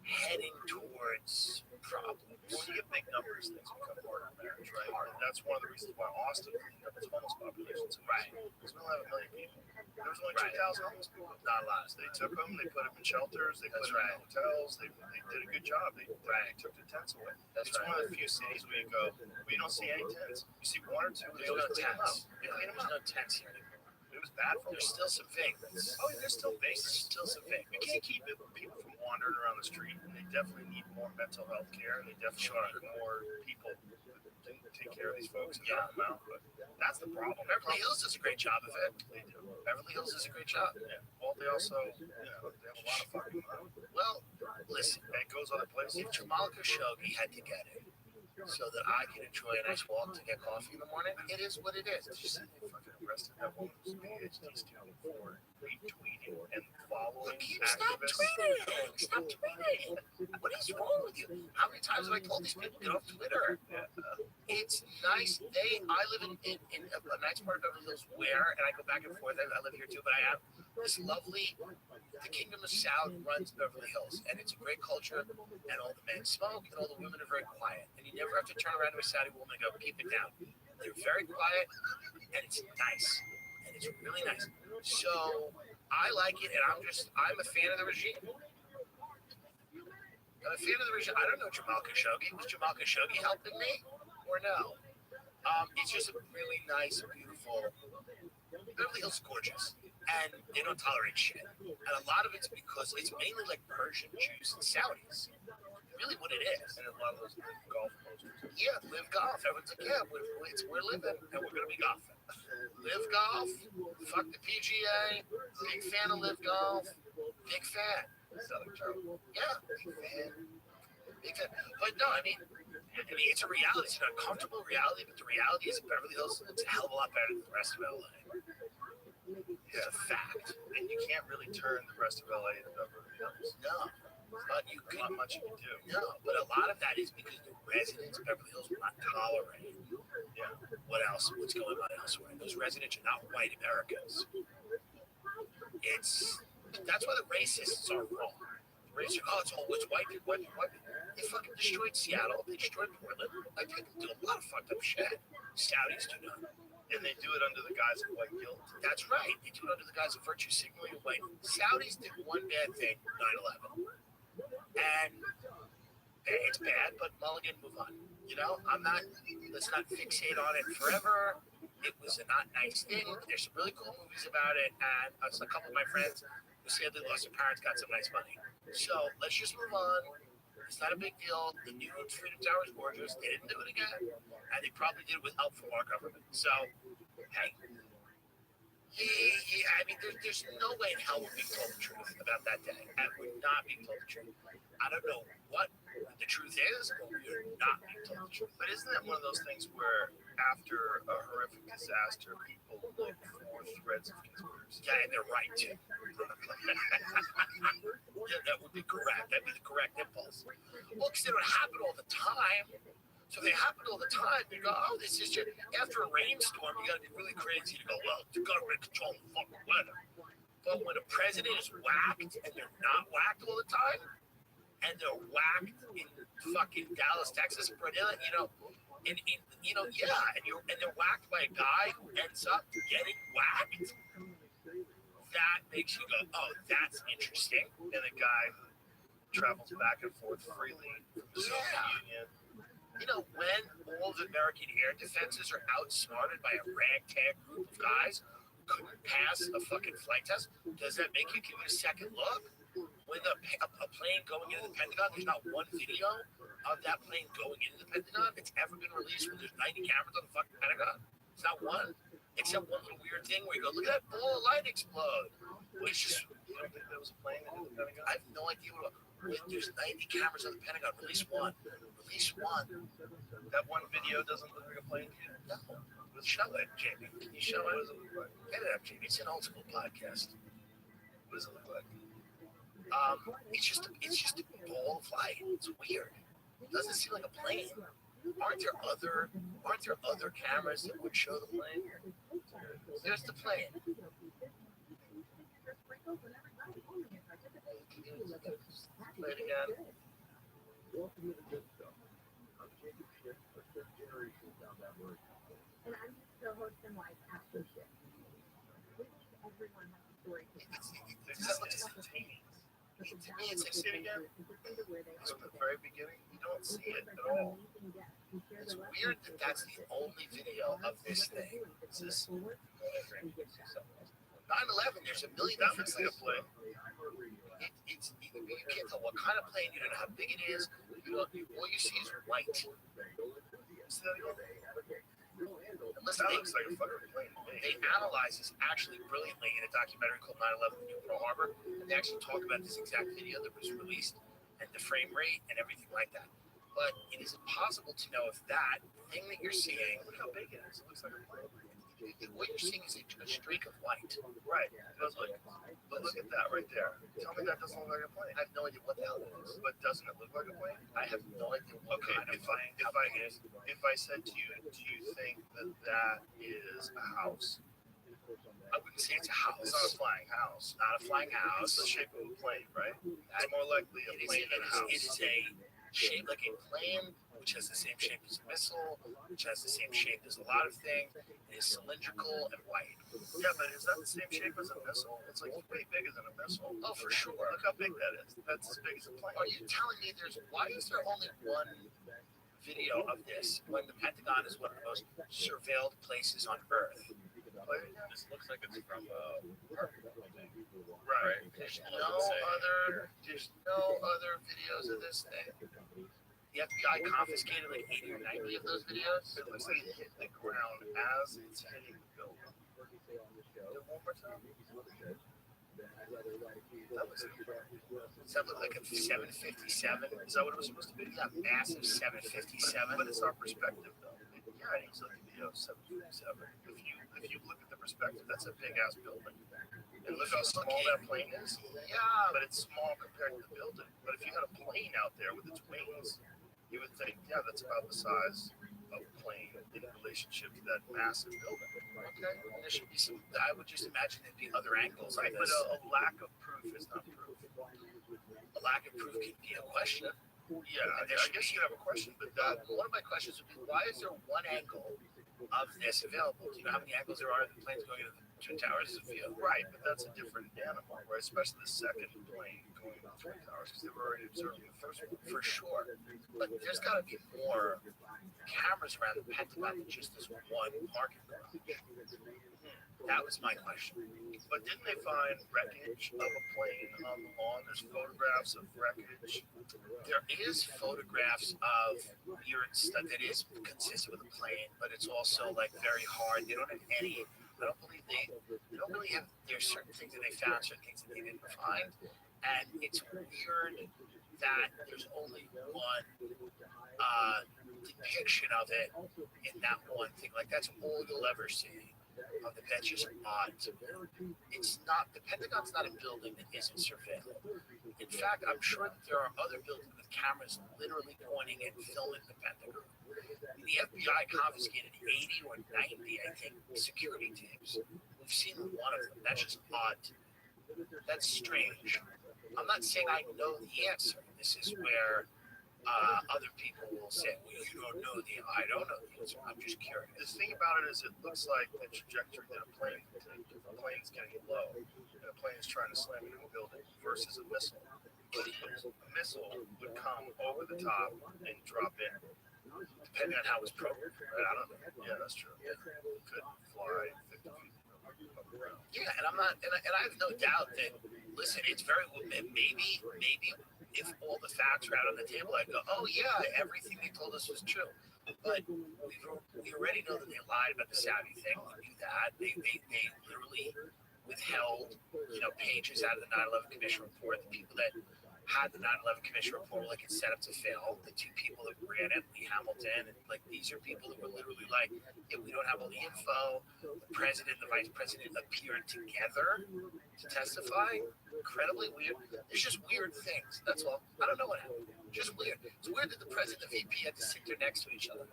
heading towards problems. when you get big numbers, things become harder to manage, right? And that's one of the reasons why Austin cleaned up its homeless population. So Right. Because we only have 1 million people. There was only Right. 2,000 homeless people. Not a lot. So they took them, they put them in shelters, they put That's them right. in hotels, they did a good job. They took the tents away. That's It's right. one of the few cities where you go, we don't see any tents. You see one or two, they There's always no clean them up. tents. They clean them There's up. no tents here anymore. It was bad for a There's while. still some vagrants. Oh, yeah, there's still There's basics. still some We vagrants. can't keep people from wandering around the street, and they definitely need more mental health care, and they definitely need more people to take care of these folks and help them out. But that's the problem. Beverly Hills does a great job of it. They do. Beverly Hills does a great job. Yeah. Well, they also, they have a lot of fucking money. Well, listen, And it goes other places. if Jamal Khashoggi had to get it so that I can enjoy a nice walk to get coffee in the morning, it is what it is. It's just, They fucking arrested that woman who's a PhD student for retweeting and following stop activists. tweeting! Stop tweeting! What is wrong with you? How many times have I told these people get off Twitter? Yeah. It's nice. I live in a nice part of Beverly Hills where, and I go back and forth. I live here too, but I have this lovely. The Kingdom of South runs Beverly Hills, and it's a great culture. And all the men smoke, and all the women are very quiet. And you never have to turn around to a Saudi woman and go, "Keep it down." They're very quiet, and it's nice, and it's really nice. So I like it, and I'm a fan of the regime. I'm a fan of the regime. I don't know Jamal Khashoggi. Was Jamal Khashoggi helping me, or no? It's just a really nice, beautiful. Beverly Hills is gorgeous, and they don't tolerate shit. And a lot of it's because it's mainly like Persian Jews and Saudis. Really, what it is. And a lot of those golf posters. Yeah, live golf. Everyone's like, yeah, we're living, and we're gonna be golfing. Live golf. Fuck the PGA. Big fan of live golf. Big fan. Southern Charlie. Yeah, big fan. Big fan. But no, I mean, it's a reality. It's an uncomfortable reality, but the reality is Beverly Hills is a hell of a lot better than the rest of LA. It's a fact. And you can't really turn the rest of LA into Beverly Hills. No, but you Not can. much you can do. No, but a lot of that is because the residents of Beverly Hills will not tolerate what's going on elsewhere. Those residents are not white Americans. That's why the racists are wrong. The racists are, it's white people, white people. They fucking destroyed Seattle. They destroyed Portland. Like, they do a lot of fucked up shit. Saudis do not. And they do it under the guise of white guilt. That's right. They do it under the guise of virtue signaling and white. Saudis did one bad thing, 9/11. And it's bad, but Mulligan, move on. You know, let's not fixate on it forever. It was a not nice thing. There's some really cool movies about it. And a couple of my friends who sadly lost their parents got some nice money. So let's just move on. It's not a big deal. The new Freedom Tower is gorgeous. They didn't do it again. And they probably did it with help from our government. So, hey. I mean, there's no way in hell we're being told the truth about that day. And we're not being told the truth. I don't know what the truth is, but we're not being told the truth. But isn't that one of those things where after a horrific disaster, people look for threads of conspiracy? Yeah, and they're right, too. Yeah, that would be correct. That'd be the correct impulse. Well, because it would happen all the time. So they happen all the time. You go, oh, this is just after a rainstorm. You got to be really crazy to go, well, the government control the fucking weather. But when a president is whacked and they're not whacked all the time, and they're whacked in fucking Dallas, Texas, Manila, and they're whacked by a guy who ends up getting whacked. That makes you go, oh, that's interesting. And a guy who travels back and forth freely from the Soviet Union. You know, when all the American air defenses are outsmarted by a ragtag group of guys who couldn't pass a fucking flight test, does that make you give it a second look? When a plane going into the Pentagon, there's not one video of that plane going into the Pentagon that's ever been released when there's 90 cameras on the fucking Pentagon. It's not one. Except one little weird thing where you go, look at that ball of light explode. Which is, You don't think there was a plane in the Pentagon? I have no idea what. There's 90 cameras on the Pentagon. Release one. Release one. That one video doesn't look like a plane to you? No. Show it, Jamie. Can you show What it? does it look like? Get it up, Jamie. It's an old school podcast. What does it look like? It's just a ball of light. It's weird. It doesn't seem like a plane. Aren't there other cameras that would show the plane? There's the plane. Play it again. Welcome to the good stuff. I'm Jacob Schiff, a third generation found that word. And I'm the host and wife, Ashley Schiff. We believe everyone has a story to tell. It's instantaneous. To me, it's again. It's from the very beginning. You don't see it at all. It's weird that that's the only video of this thing. It's this 9/11. There's a million. That looks like a plane. You can't tell what kind of plane. You don't know how big it is. All you see is white. Unless That looks like a fucking plane. they analyze this actually brilliantly in a documentary called 9/11: The New Pearl Harbor, and they actually talk about this exact video that was released and the frame rate and everything like that. But it is impossible to know if that thing that you're seeing, Look how big it is. It looks like a plane. what you're seeing is a streak of white. Right. It does look. But look at that right there. Tell me that doesn't look like a plane. I have no idea what the hell it is. But doesn't it look like a plane? I have no idea what Okay, kind of if I said to you, do you think that is a house? I wouldn't say it's a house. It's not a flying house. Not a flying house. It's the shape of a plane, right? It's more likely a plane than a house. It is a shape like a plane, which has the same shape as a missile, which has the same shape as a lot of things. It is cylindrical and white. Yeah, but is that the same shape as a missile? It's like way bigger than a missile. Oh, for sure. Look how big that is. That's as big as a plane. Are you telling me why is there only one video of this when the Pentagon is one of the most surveilled places on Earth? This looks like it's from Right. There's no other videos of this thing. The FBI confiscated like 80 or 90 of those videos. It looks like it hit the ground as it's hitting the building. One more time. That looks like a plane. Does that look like a 757? Is that what it was supposed to be? Yeah, massive 757. But it's our perspective, though. Yeah, it looks like a video of 757. If you look at the perspective, that's a big ass building. And look how small that plane is. Yeah, But it's small compared to the building. But if you had a plane out there with its wings, you would think, yeah, that's about the size of a plane in relationship to that massive building. okay. And there should be some. I would just imagine there'd be other angles on Right, but this. a lack of proof is not proof. A lack of proof could be a question. Yeah, I guess you have a question, but that One of my questions would be, why is there one angle of this available? Do you know how many angles there are of the planes going into the Twin Towers of view? right, but that's a different animal, right? Especially the second plane going to the Twin Towers because they were already observing the first one. For sure. But there's got to be more cameras around the Pentagon than just this one parking garage. That was my question. But didn't they find wreckage of a plane on the lawn? There's photographs of wreckage. There is photographs of yurts that is consistent with a plane, but it's also like very hard. They don't have any. I don't believe they don't really have. There's certain things that they found, certain things that they didn't find, and it's weird that there's only one depiction of it in that one thing. Like that's all you'll ever see. That's just odd to me. It's not, the Pentagon's not a building that isn't surveilled. In fact, I'm sure that there are other buildings with cameras literally pointing and filming the Pentagon. The FBI confiscated 80 or 90, I think, security tapes. We've seen one of them. That's just odd to me. That's strange. I'm not saying I know the answer. This is where other people will say, well, you don't know the answer. I don't know the answer. I'm just curious. The thing about it is it looks like the trajectory that a plane can take. If a plane's getting low and a plane is trying to slam into a building versus a missile. A missile would come over the top and drop in, Depending on how it's programmed. right? I don't know. Yeah, that's true. It could fly 50 feet up around. Yeah, and I'm not, and I have no doubt that, listen, it's very, maybe if all the facts were out on the table, I'd go, oh yeah, everything they told us was true. But we already know that they lied about the Saudi thing. We knew that. They literally withheld, pages out of the 9/11 Commission report. The people that had the 9/11 Commission report were like it's set up to fail. The two people that ran it, Lee Hamilton, and like these are people that were literally like, yeah, we don't have all the info. The president and the vice president appeared together to testify. Incredibly weird. There's just weird things. That's all. I don't know what happened. Just weird. It's weird that the president and the VP had to sit there next to each other.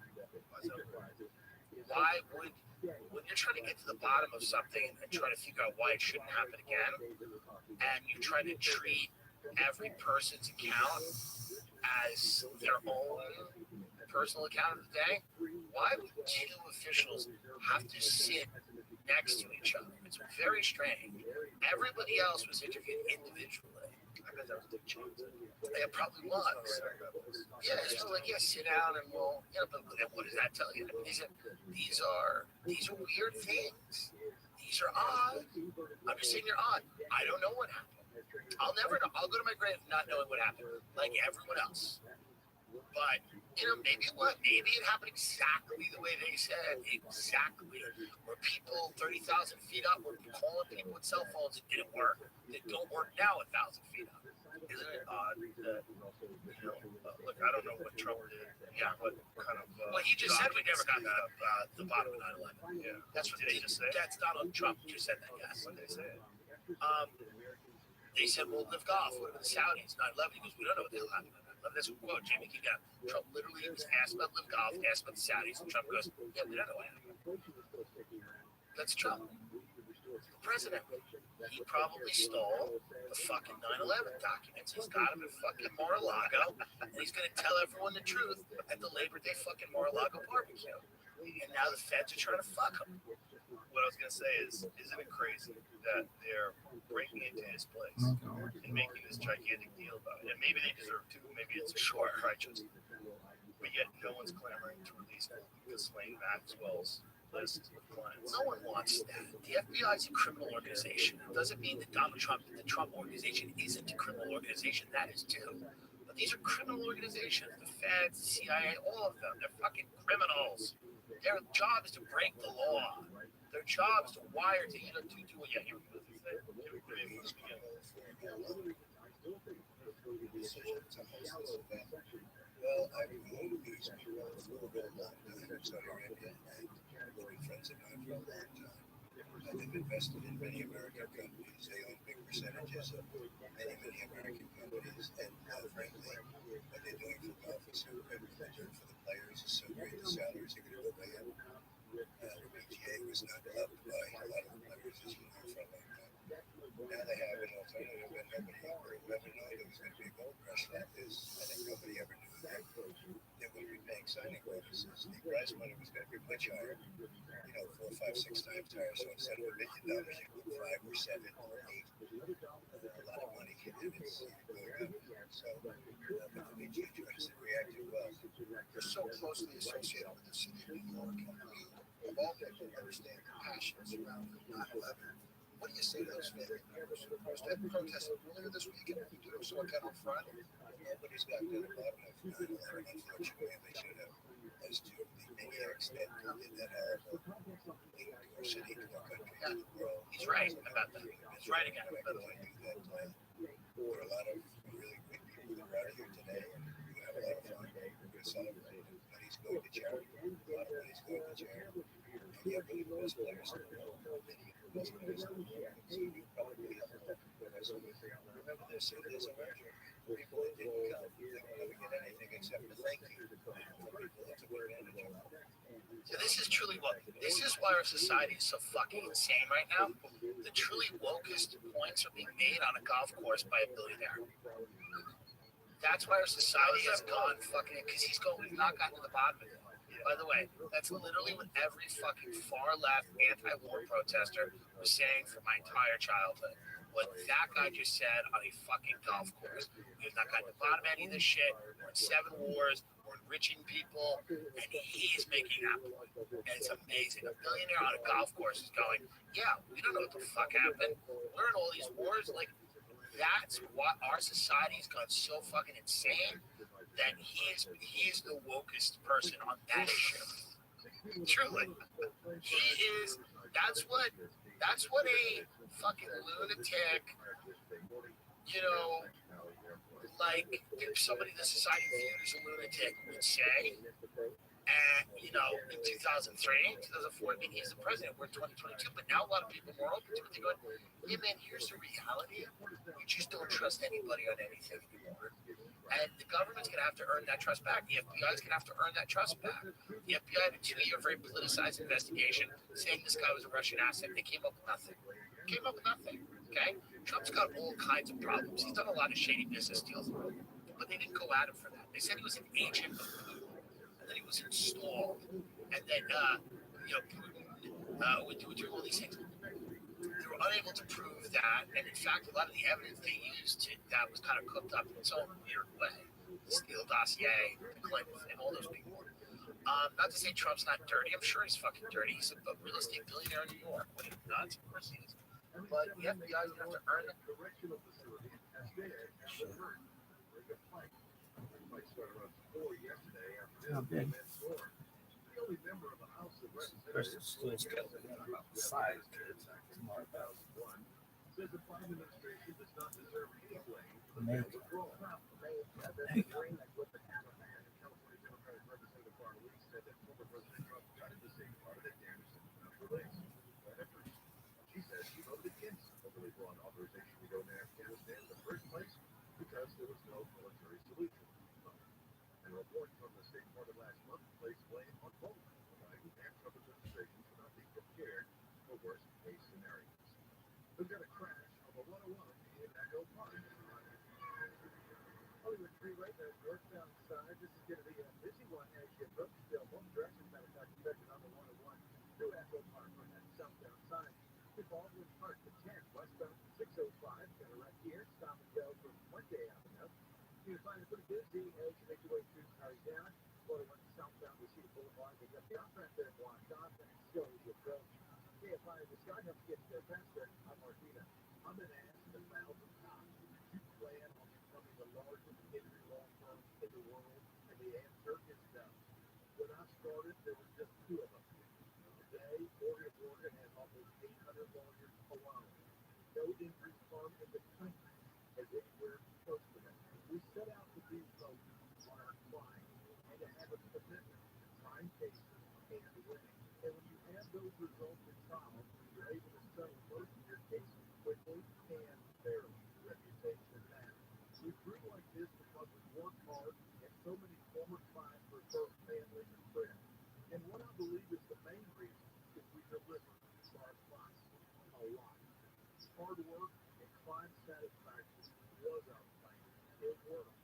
Why would, when you're trying to get to the bottom of something and try to figure out why it shouldn't happen again, and you try to treat every person's account as their own personal account of the day, why would two officials have to sit next to each other? It's very strange. Everybody else was interviewed individually. I bet that was Dick Cheney. It probably was. Yeah, it's just like, yeah, sit down and we'll, but what does that tell you? I mean, these are weird things. These are odd. I'm just saying they're odd. I don't know what happened. I'll never know. I'll go to my grave not knowing what happened, like everyone else. But, maybe it happened exactly the way they said, exactly. Where people 30,000 feet up were calling people with cell phones. It didn't work. It don't work now 1,000 feet up. Isn't it odd that, look, I don't know what Trump did. Yeah. What kind of. Well, he just said we never got the bottom of 9/11. Yeah. That's what Did he just say? That's Donald Trump just said that, yes. What did they say? They said, well, lift off. What about the Saudis? 9/11. He goes, we don't know what the hell happened. That's a quote. Jamie King got. Trump literally was asked about lift off, asked about the Saudis, and Trump goes, yeah, we don't know what happened. That's Trump. The president. He probably stole the fucking 9/11 documents. He's got them in fucking Mar-a-Lago, and he's going to tell everyone the truth at the Labor Day fucking Mar-a-Lago barbecue. And now the feds are trying to fuck him. What I was going to say is, isn't it crazy that they're breaking into his place and making this gigantic deal about it? And maybe they deserve to. Maybe it's righteous. But yet no one's clamoring to release Ghislaine Maxwell's list of clients. No one wants that. The FBI is a criminal organization. It doesn't mean that the Trump organization isn't a criminal organization. That is too. But these are criminal organizations. The feds, the CIA, all of them. They're fucking criminals. Their job is to break the law. Their job is to wire to, do what you hear. Well, I've known these people a little bit longer in Saudi Arabia, and they've been friends of mine for a long time. They've invested in many American companies. They own big percentages of many American companies. And frankly, what they're doing for golf is so good. What they're doing for the players is so great. The salaries are going to go way up. The PGA was not loved by a lot of the players, as you know, for a long time. Now they have an alternative, and nobody ever knew there was going to be a gold rush like this. I think nobody ever knew that. They would be paying signing bonuses. The prize money was going to be much higher, 4, 5, 6 times higher. So instead of $1 million, you put 5 or 7 or 8. A lot of money, and it's going up. So, but the PGA tours have reacted well. You're so closely associated with the city of New York. Of all people understand the passion surrounding 9/11. What do you say to those family members who protested earlier this weekend? You do so again on Friday. Nobody's got to the bottom of 9/11, unfortunately, and they should have, as to the maniacs that did that horrible thing to our city, to our country, to the world. He's right about that. He's right again. There are a lot of really great people that are out here today, and we're going to have a lot of fun. We're going to celebrate. Money's going to charity. A lot of money's going to charity. And yet, really, the best players in the world, many of the best players in the world, so you probably have a lot of players. Remember, there's a merger. People that didn't come, they will never get anything except a thank you from people that took advantage of it. This is why our society is so fucking insane right now. The truly wokest points are being made on a golf course by a billionaire. That's why our society has gone fucking, because he's not gotten to the bottom of it. By the way, that's literally what every fucking far left anti-war protester was saying for my entire childhood. What that guy just said on a fucking golf course. We have not gotten to the bottom of any of this shit. We're in 7 wars. We're enriching people, and he's making that point. And it's amazing. A billionaire on a golf course is going, yeah, we don't know what the fuck happened. We're in all these wars. Like, that's what our society's gone so fucking insane that he is the wokest person on that issue. Truly. He is, that's what a fucking lunatic, you know, like if somebody in the society viewed as a lunatic would say. And, you know, in 2003, 2004, I mean, he's the president. We're in 2022, but now a lot of people are more open to it. They're going, yeah, man, here's the reality. You just don't trust anybody on anything anymore. And the government's going to have to earn that trust back. The FBI is going to have to earn that trust back. The FBI had a 2-year very politicized investigation saying this guy was a Russian asset. They came up with nothing. Okay? Trump's got all kinds of problems. He's done a lot of shady business deals, but they didn't go at him for that. They said he was an agent of Putin, and then he was installed, and then, you know, Putin would do all these things. They were unable to prove that, and in fact, a lot of the evidence they used that was kind of cooked up in its own weird way. The Steele dossier, the Clinton, and all those people. Not to say Trump's not dirty. I'm sure he's fucking dirty. He's a real estate billionaire in New York. What are you nuts? Of course he is. But the FBI is going to have to earn it. Oh, good. Person still got about 5 kids. More about make. She says she voted against overly broad authorization to go to Afghanistan in the first place because there was no military solution. And a report from the State Department last month placed blame on both Biden and Trump administrations for not being prepared for worst-case scenarios. We've got a crash of a 101 in Echo Park. Hollywood Freeway, the northbound side. This is going to be a busy one as you approach the one direction. Matter of fact, expected on the 101 through Echo Park on that southbound side. Baldwin Park to 10, westbound 605, got a wreck here, stop and go from Monday Avenue. You're going to find it pretty busy as you make your way through down. 101 southbound Receipt Boulevard, they got the off-ramp there blocked off, and it's still as you approach. KFI, the sky helps get there faster. I'm Martina. I'm an ass and 1,000 times. You plan on becoming the largest injury law firm in the world, and the answer is no. When I started, there were just 2 of us. Today, Oregon has almost 800 lawyers alone. No injury firm in the country has anywhere close to that. We set out to be focused on our clients and to have a commitment to trying cases and winning. And when you have those results in trial, you're able to settle most of your cases quickly and fairly. Reputation matters. We grew like this because we work hard and so many former clients refer families and friends. And what I believe is the main reason is we deliver for our clients a lot. Hard work and client satisfaction was our plan. It worked.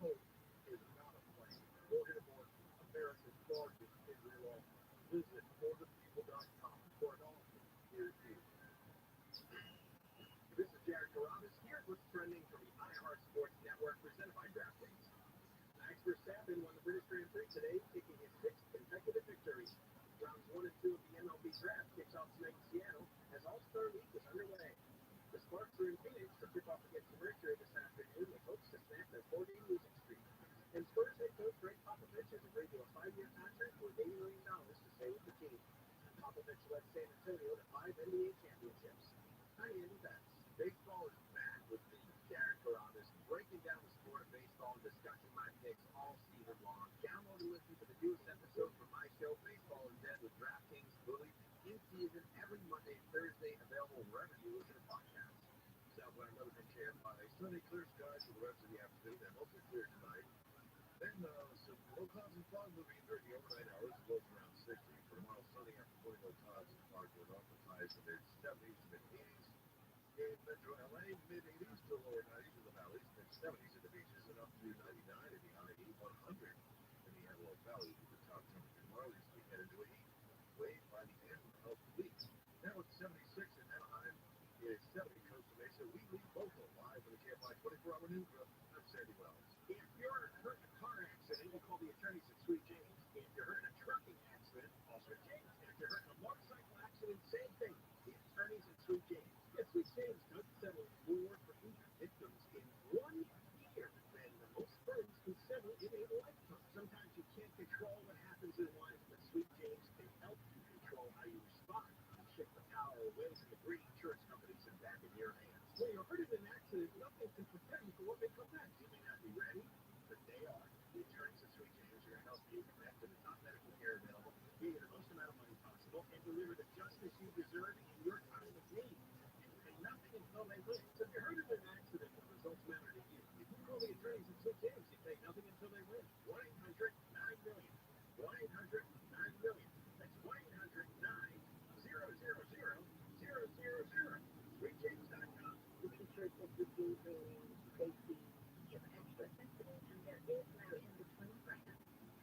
Hope is not a plan. Morgan & Morgan, America's largest injury law firm. Visit morganpeople.com for an offer near you. This is Jared Carrabis. Here's what's trending from the iHeart Sports Network presented by DraftKings. Max Verstappen won the British Grand Prix today, taking his 6th consecutive victory. Rounds 1 and 2 of the MLB draft kicks off tonight in Seattle as All-Star Week is underway. The Sparks are in Phoenix to tip off against the Mercury this afternoon with hopes to snap their 4-game losing streak. And Spurs head coach Greg Popovich has agreed to a 5-year contract worth $80 million to stay with the team. Popovich led San Antonio to 5 NBA championships. I'm Andy Betts. Baseball is back with me, Jared Carrabis, breaking down the sport of baseball and discussing my picks all season long. Download and listen to the newest episode from my show, Baseball in Bed with DraftKings Bully, in season every Monday and Thursday, available wherever you listen to podcasts. Southwest weather been shared by sunny, clear skies for the rest of the afternoon and mostly clear tonight. Then some low clouds and fog moving in during the overnight hours, lows around 60. For tomorrow, sunny after 21 tons of hardwood office highs in the 70s to mid-80s. In Metro LA, mid-80s to lower 90s in the valleys, mid-70s in the beaches, and up to 99 in the I-80, 100 in the Antelope Valley. The top temperature tomorrow is we head into a heat wave by the end of the week. Now it's 76 in Anaheim. It's 70 Costa Mesa. We leave local live for the KFI 24-hour news. I'm Sandy Wells. If you're hurt in a car accident, you call the attorneys at Sweet James. If you're hurt in a trucking accident, call Sweet James. And if you're hurt in a motorcycle accident, same thing. The attorneys at Sweet James. Yes, Sweet James does settle more for injured victims in 1 year than most firms can settle in a lifetime. Sometimes you can't control what happens in life, but Sweet James can help you control how you respond. Shift the power away from the great insurance companies and back in your hands. When you're hurt in an accident, nothing can prepare you for what may come next. You may not be ready, but they are. The attorneys at Sweet James are going to help you connect to the top medical care available, give you the most amount of money possible, and deliver the justice you deserve in your time of need. And pay nothing until they win. So if you're hurt in an accident, the results matter to you. If you call the attorneys at Sweet James, you pay nothing until they win. 1-800-9-MILLION. 1-800-9-MILLION. That's 1-800-9-000-000. SweetJames.com. The features of the Blue Alien Safety is extra sensitive, and there is no in-between brand.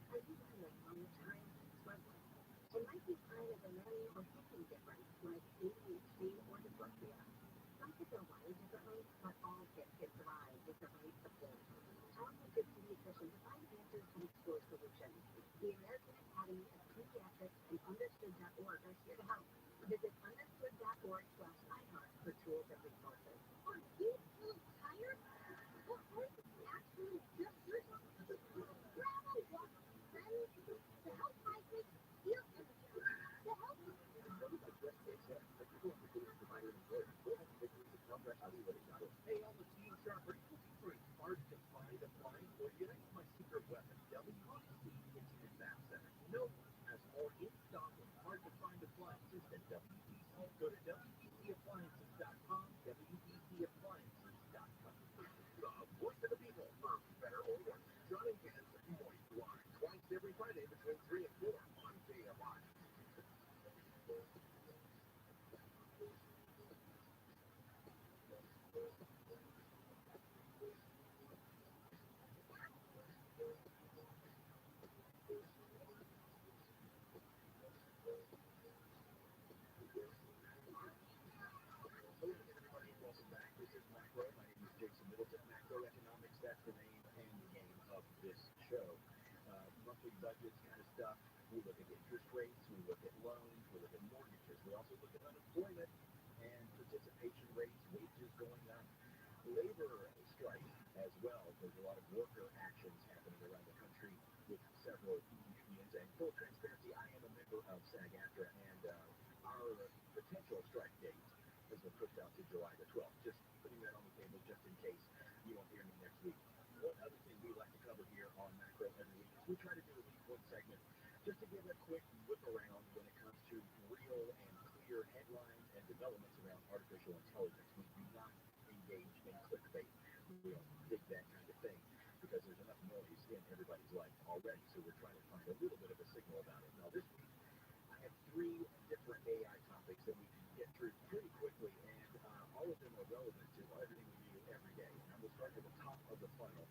Are you wondering how much time struggling? It might be part of a learning or thinking difference, like ADHD or dyslexia. Some kids are wired differently, but all kids can thrive with the right support. Talk with your pediatrician to find answers and explore solutions. The American Academy of Pediatrics and Understood.org are here to help. Visit understood.org/iHeart for tools and resources. Are you still tired? Or are you actually just grab a walk with friends to help fight this feel to help you? Hey, all the teen shoppers looking for a smart to find appliance for you. That's my secret weapon, WBC Kitchen and Bath Center. No one has more in-stock and hard-to-find appliances than WBC. Go to WBCappliances.com, WBCappliances.com. The voice of the people, for better or worse. John and Ken's Moist Wine, twice every Friday between 3 and 4 on KFI. Hello, everybody. Welcome back. This is Macro. My name is Jason Middleton. Macroeconomics, that's the name and the game of this show. Monthly budgets kind of stuff. We look at interest rates. We look at loans. We look at mortgages. We also look at unemployment and participation rates, wages going up, labor strike as well. There's a lot of worker actions happening around the country with several unions. And full transparency, I am a member of SAG-AFTRA, and our potential strike date has been pushed out to July the 12th. Just putting that on the table just in case you won't hear me next week. One other thing we like to cover here on Macro every week is we try to do at least one segment just to give a quick whip around when it comes to real and clear headlines and developments around artificial intelligence. We do not engage in clickbait. We don't dig that kind of thing because there's enough noise in everybody's life already. So we're trying to find a little bit of a signal about it. Now this week I have 3 different AI topics that we can get through pretty quickly, and all of them are relevant to everything we do every day. And I'm going to start at the top of the funnel,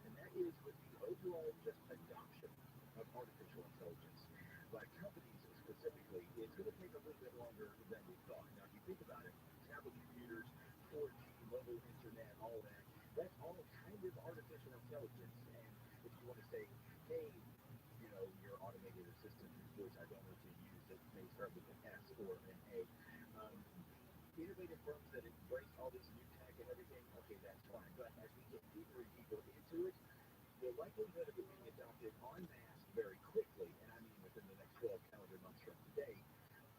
and that is with the overall just adoption of artificial intelligence by companies specifically. It's going to take a little bit longer than we thought. Now, if you think about it, tablet computers, 4G, mobile internet, all that, that's all kind of artificial intelligence. And if you want to say, hey, you know, your automated assistant whose voice I don't want to use that may start with an S or an A, innovative firms that embrace all this new tech and everything, okay, that's fine. But as we get deeper and deeper into it, the likelihood of it being adopted en masse very quickly, and I mean within the next 12 calendar months from today,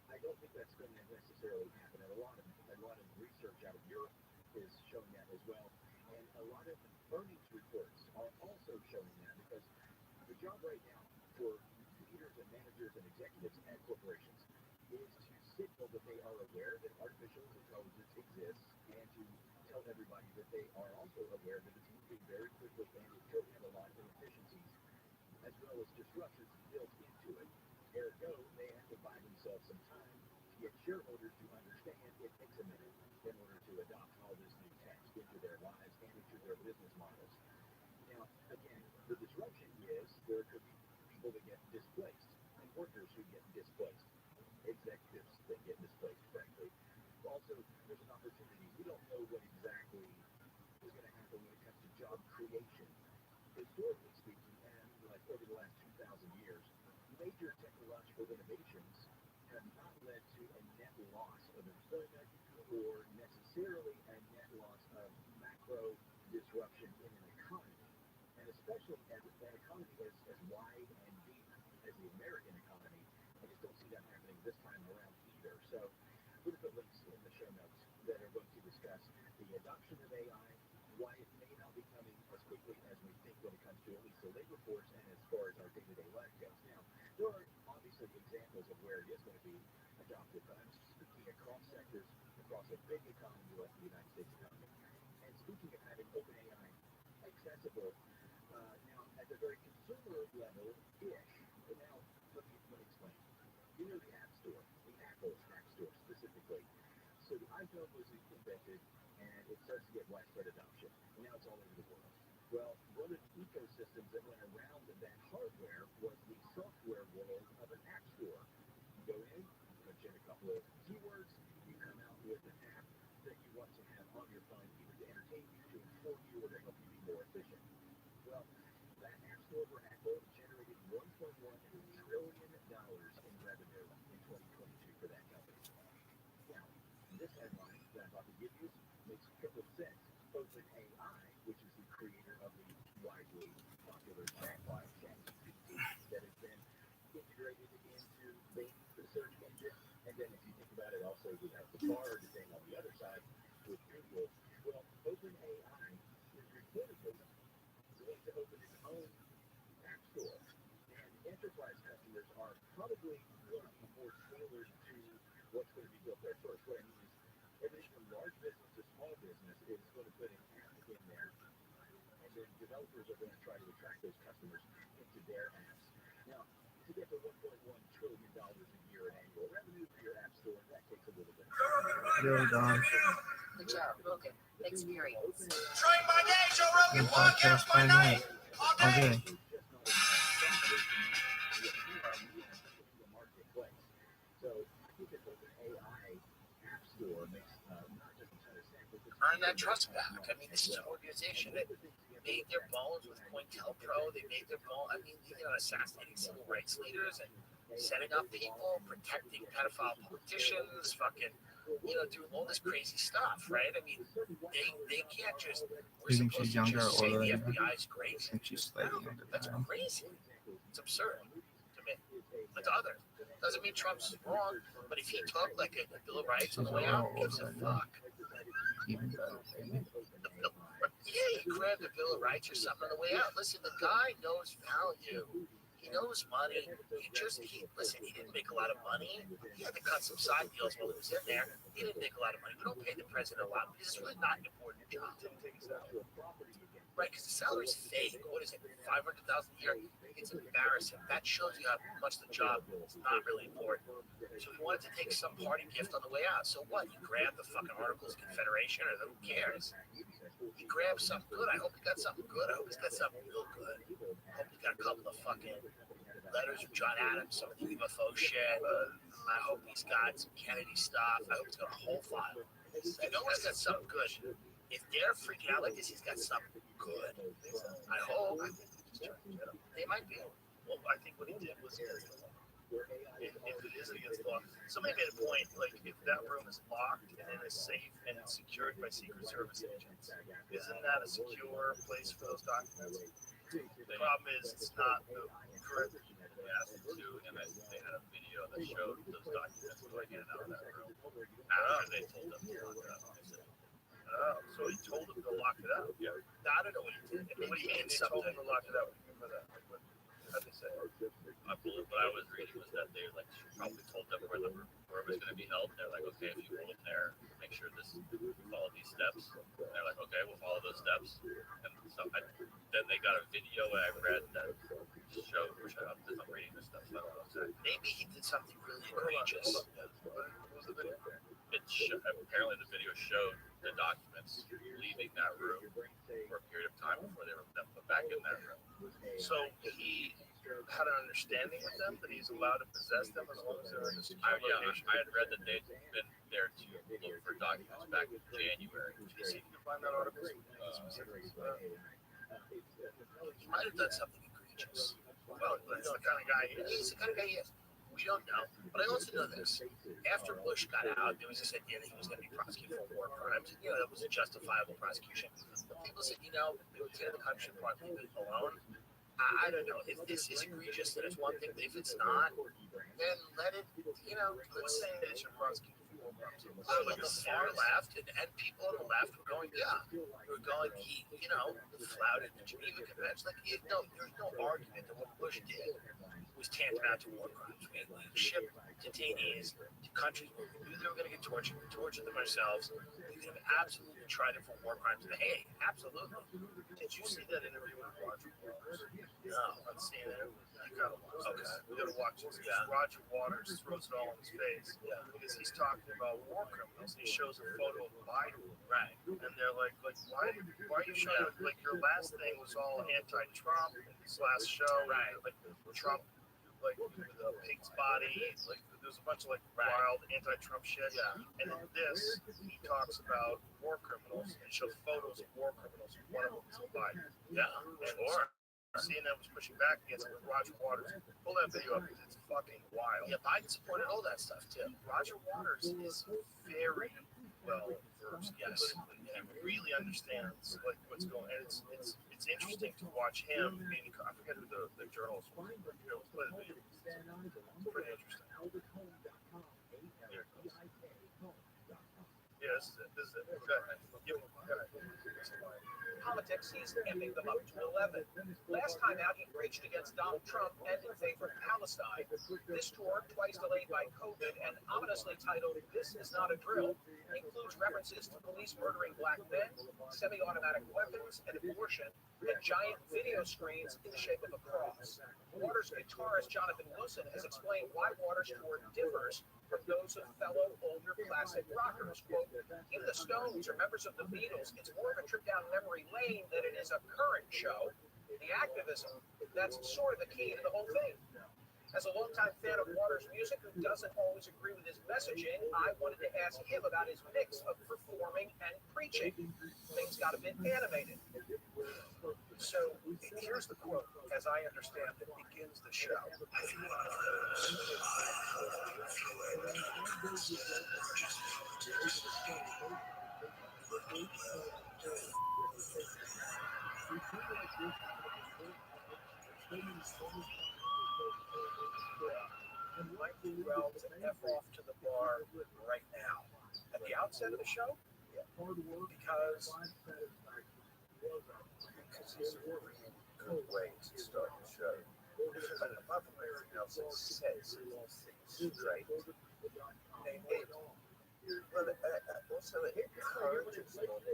I don't think that's going to necessarily happen. And a lot of research out of Europe is showing that as well. And a lot of earnings reports are also showing that, because the job right now for leaders and managers and executives at corporations is to signal that they are aware that artificial intelligence exists and to tell everybody that they are also aware that it's moving very quickly and it could have a lot of inefficiencies as well as disruptions built into it. Ergo, they have to buy themselves themselves some time to get shareholders to understand it takes a minute in order to adopt all this new tech into their lives and into their business models. Now, again, the disruption is there could be people that get displaced and workers who get displaced, executives that get displaced, frankly. Also, there's an opportunity. We don't know what exactly is going to happen when it comes to job creation. Historically speaking, and like over the last 2,000 years, major technological innovations have not led to a net loss of employment or necessarily a net loss of macro disruption in an economy. And especially as an economy as wide and deep as the American economy, I just don't see that happening this time around either. So we're going to put links in the show notes that are going to discuss the adoption of AI, why it may not be coming as quickly as we think when it comes to at least the labor force and as far as our day-to-day life goes. Now, there are obviously examples of where it is going to be adopted, but I'm speaking across sectors, across a big economy like the United States economy. And speaking of having open AI accessible, now at the very consumer level-ish, but now let me explain. You know the App Store, the Apple App Store specifically. So the iPhone was invented, and it starts to get widespread adoption. And now it's all over the world. Well, one of the ecosystems that went around that hardware was the software world of an app store. You go in, you punch in a couple of keywords, you come out with an app that you want to have on your phone, either to entertain you, to inform you, or to help you be more efficient. Well, that app store for Apple generated $1.1 trillion in revenue in 2022 for that company. Now, this headline that I'm about to give you makes triple sense. OpenAI, which is the creator of the widely popular chatbot ChatGPT that has been integrated into Bing, the search engine, and then if you think about it, also we have the Bard thing on the other side with Google. Well, OpenAI is reportedly going to open its own app store, and enterprise customers are probably going to be more tailored to what's going to be built there first. What I mean is everything from large business to small business is going to put an app in there, and then developers are going to try to attract those customers into their apps. Now, to get to $1.1 trillion a year in annual revenue for your app store, that takes a little bit of time. Yo, Don. Good job, Rogan. Experience. Train by day, Joe Rogan, Podcast by night. all Okay. So I think that OpenAI App Store makes not just a ton of sense, but Earn that trust back. I mean, this is an organization that made their bones with COINTELPRO. They made their bones. I mean, assassinating civil rights leaders and setting up people, protecting pedophile politicians, fucking, doing all this crazy stuff, right? I mean, they can't just. We're You think supposed she's to younger just or say the older? FBI is I crazy. think she's slightly No, younger that's than him. crazy. It's absurd to me. But to others, doesn't mean Trump's wrong. But if he took like a Bill of Rights on the way out, who gives a fuck? Even better. Yeah, he grabbed a Bill of Rights or something on the way out. Listen, the guy knows value. He knows money. Listen, he didn't make a lot of money. He had to cut some side deals while he was in there. He didn't make a lot of money. We don't pay the president a lot because it's really not an important job. Right, because the salary's fake. What is it, $500,000 a year? It's embarrassing. That shows you how much the job is not really important. So he wanted to take some party gift on the way out. So what? He grabbed the fucking Articles of Confederation, or who cares? He grabbed something good. I hope he got something good. I hope he's got something real good. I hope he got a couple of fucking letters from John Adams, some of the UFO shit. I hope he's got some Kennedy stuff. I hope he's got a whole file. I know he's got something good. If they're freaking out like this, he's got something good. I hope. They might be. Well, I think what he did was if it is against law, somebody made a point, like if that room is locked and it is safe and it's secured by Secret Service agents, isn't that a secure place for those documents? The problem is it's not the correct. They asked him to, and they had a video that showed those documents going in and out of that room after they told them to lock it up. They said, So he told them to lock it up. yeah. I don't know what he did. What do you mean they told him to lock it up? What do you mean by that? Like, what? How'd they say? I believe what I was reading was that they like probably told them where it was going to be held. They're like, okay, if you go in there, make sure follow these steps. And they're like, okay, we'll follow those steps. And so then they got a video I read that showed, which I'm reading this stuff, so I don't know exactly. Maybe he did something really egregious. Apparently the video showed the documents leaving that room for a period of time before they were then put back in that room. So he had an understanding with them that he's allowed to possess them as long as they're in a secure location. I had read that they'd been there to look for documents back in January. Did you see if you can find that article? He might have done something egregious. Well, that's the kind of guy he is. He's the kind of guy he is. We don't know. But I also know this. After Bush got out, there was this idea that he was going to be prosecuted for war crimes. You know, that was a justifiable prosecution. But people said, you know, the lieutenant of the country should probably leave it alone. I don't know. If this is egregious, then it's one thing. But if it's not, then let it, you know, Let's say they should prosecute for war crimes. But the far left and people on the left were going, he, you know, flouted the Geneva Convention. Like, there's no argument that what Bush did was tantamount to war crimes. We shipped detainees to countries where we knew they were going to get tortured. We tortured them ourselves. We could have absolutely tried it for war crimes in The Hague. Absolutely. Did you see that interview with Roger Waters? No. On CNN? You gotta watch this. Okay. You gotta watch this. Yeah. Roger Waters throws it all in his face. Yeah. Because he's talking about war criminals. He shows a photo of Biden. Right. And they're like why are you showing like your last thing was all anti-Trump in this last show? Right. Like Trump, like with a pig's body, like there's a bunch of like wild anti-Trump shit. Yeah. And in this, he talks about war criminals and shows photos of war criminals. One of them is Biden. Yeah, sure. CNN was pushing back against it with Roger Waters. Pull that video up because it's fucking wild. Yeah, Biden supported all that stuff too. Roger Waters is very well versed, Yes. and really understands like what's going on. It's interesting to watch him being, I forget who the journalist was, but you know, play the video. It's pretty interesting. Yeah, this is it. Go ahead. Go ahead. Politics, he's amping them up to 11. Last time out, he preached against Donald Trump and in favor of Palestine. This tour, twice delayed by COVID and ominously titled "This Is Not a Drill," includes references to police murdering black men, semi-automatic weapons, and abortion, and giant video screens in the shape of a cross. Waters guitarist Jonathan Wilson has explained why Waters' tour differs from those of fellow older classic rockers. Quote, "Even the Stones or members of the Beatles, it's more of a trip down memory lane than it is a current show. The activism, that's sort of the key to the whole thing." As a longtime fan of Waters' music who doesn't always agree with his messaging, I wanted to ask him about his mix of performing and preaching. Things got a bit animated. So here's the quote, as I understand it, begins the show. And might do well to F off to the bar right now. At the outset of the show? Because It's a really good way to start the show. But apart from everything else it says, it's straight. Well, also it encourages people to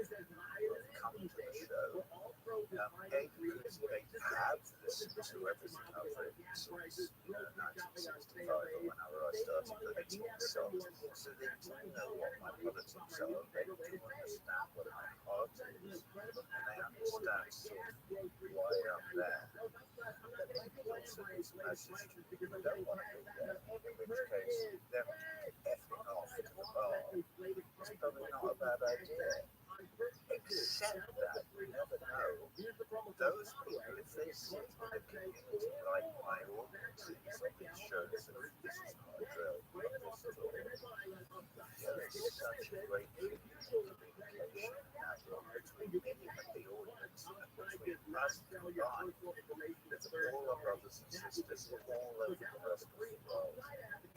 come to the show. Because they have listened to everything I've written since 1965 or whenever I started writing songs. So they do know what my politics are, they do understand what my heart is, and they understand sort of why I'm there. But maybe also this message people don't want to be there, in which case them effing off to the bar is probably not a bad idea. Except that you never know. Those people, if they see a community like my audience, something shows that this is not a drill, not this at all. There's such a great communication now between me and the audience, and between us and the line, with all our brothers and sisters all over the rest of the world,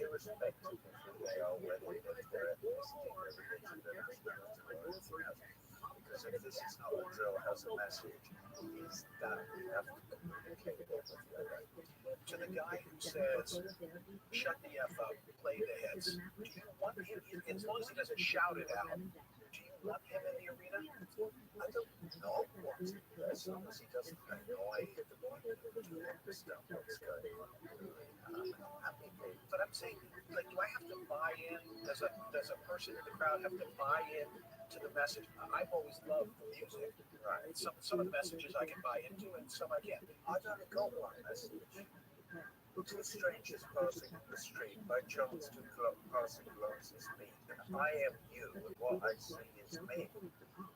irrespective of who they are, whether it's their ethnicity, religion, their nationality, or anything else. Because if this is not a drill, has a message, is that we have to communicate with the other. To the guy who says, shut the F up, play the hits, do you want him, as long as he doesn't shout it out, do you want him in the arena? I don't know what he does, as long as he doesn't annoy the point of stuff that's going on. But I'm saying, like, do I have to buy in? Does a person in the crowd have to buy in to the message? I've always loved the music, right? Some of the messages I can buy into, and some I can't. I've only got one message. Two strangers passing the street, by chance two passing glances meet, and I am you, and what I see is me.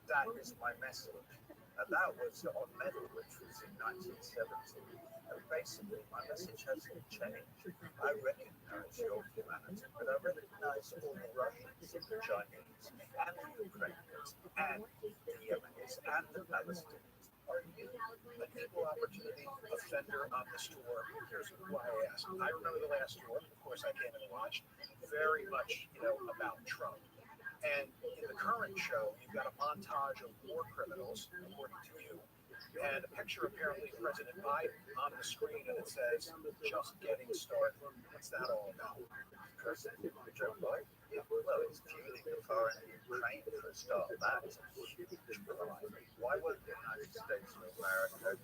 That is my message. And that was on Medal, which was in 1970. And basically, my message hasn't changed. I recognize your humanity, but I recognize all the Russians, the Chinese, and the Ukrainians, and the Yemenis, and the Palestinians. Are you an equal opportunity offender on the store? Here's why I asked. I remember the last tour, of course I came in and watched, very much, about Trump. And in the current show, you've got a montage of war criminals, according to you, and a picture apparently of President Biden on the screen, and it says, just getting started. What's that all about? President Joe Biden? Yeah, well, it's fueling the foreign Ukraine for a start. That's a huge crime. Why won't the United States of America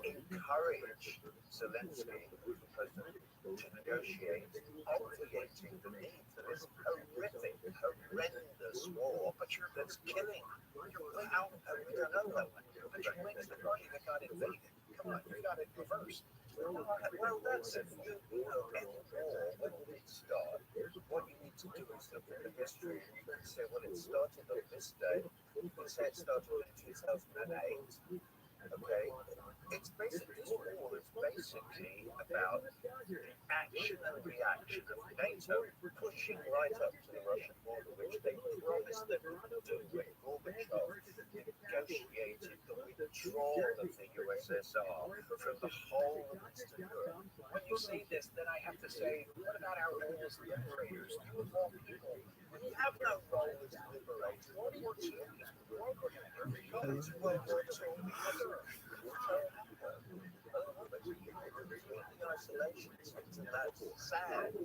encourage Zelensky, the president, to negotiate, obviating the need for this horrific, horrendous war, but that's killing? We don't know that one. But you went to the party that got invaded. Come on, you got it reversed. Well, that's it. Any war, when did it start? What you need to do is look at the history, and you can say, well, it started on this day. You can say it started in 2008. Okay? It's basically, this war is basically about the action and reaction of NATO pushing right up to the Russian border, which they promised they would do when Gorbachev negotiated the withdrawal of the USSR from the whole of Eastern Europe. When you say this, then I have to say, what about our role as liberators? You of all people, you have no role as liberators. World War II is broken. It's World War II. Isolation, and that's sad. I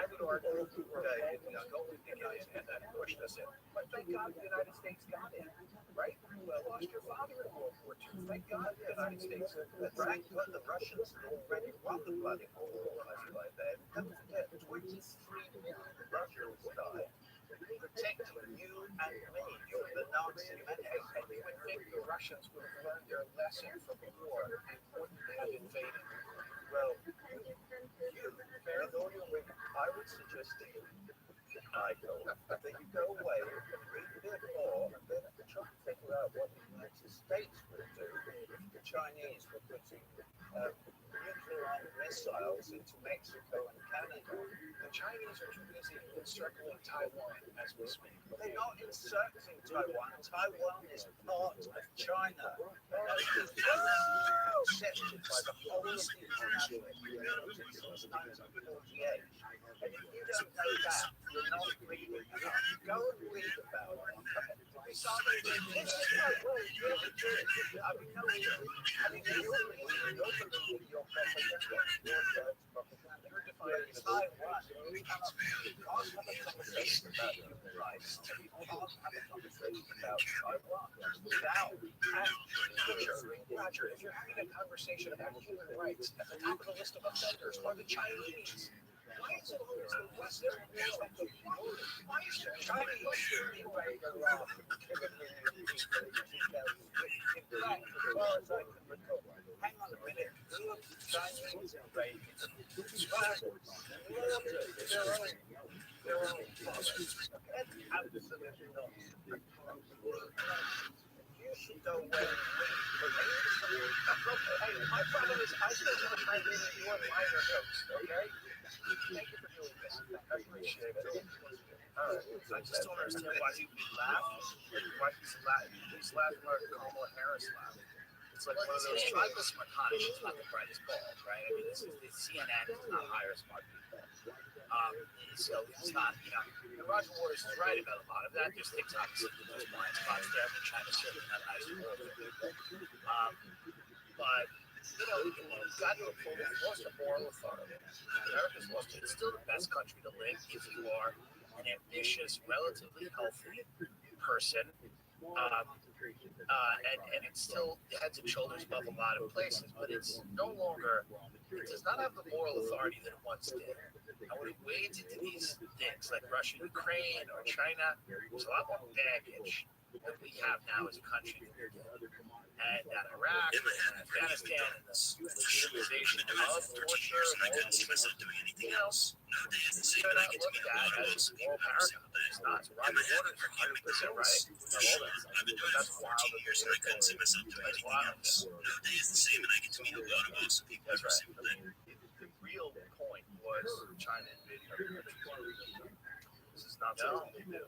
would argue that go with the guys and that pushed us in. But thank God the United States got in, right? You lost your father in World War II. Thank God the United States. Thank God the Russians already won the bloody war by then. Don't forget, 23 million Russians died, protecting you and me. You're the Nazi. And you would think the Russians would have learned their lesson from the war and wouldn't have invaded. Well, with all your women, I would suggest to you, Michael, that you go away and read a bit more and then try to figure out what the United States would do if the Chinese were putting nuclear-armed missiles into Mexico and Canada. The Chinese are too busy encircling Taiwan as we speak. They're not encircling Taiwan. Taiwan is part of China. Accepted by the whole of the international community since 1948. And if you don't know that, you're not reading enough. Go and read about it. This is like, well, really good. I mean, no, you're believing your propaganda. You're defining Taiwan. You can't have a conversation about human rights. You can't have a conversation about Taiwan without Roger, if you're having a conversation about human rights, at the top of the list of offenders are the Chinese. Why is it always the Western world? Why is the Chinese anyway around killing million people in fact, as far as I can recall, hang on a minute, who are the Chinese invaded? Their own products. Absolutely not. You should go away and read. Hey, my problem is I still want to try reading your minor notes, okay? Thank you for doing this. I appreciate it. I just don't understand why he would laugh. Why he's laughing. He's laughing like Kamala Harris laughing. It's like one of those tribal smart. She's not the brightest bulb, right? I mean, this is the CNN does not hire smart people. So it's not, and Roger Waters is right about a lot of that. There's things obviously there's blind spots there, and China's certainly not nice to work with people. But we've got to a point where we've lost a moral authority. America's lost it. It's still the best country to live if you are an ambitious, relatively healthy person. And it's still heads and shoulders above a lot of places, but it's no longer, it does not have the moral authority that it once did. And when it wades into these things like Russia, Ukraine, or China, there's a lot more baggage that we have now as a country than we did. And Iraq, and Afghanistan, and the legalization of torture, and all of these, they're not looked at as moral paradigm. It's not. So Roger Waters is 100% right. That's wild. That's wild. No day is the same, and I get to meet a lot of awesome people every single day. The real point was China invading other countries. This is not something they do.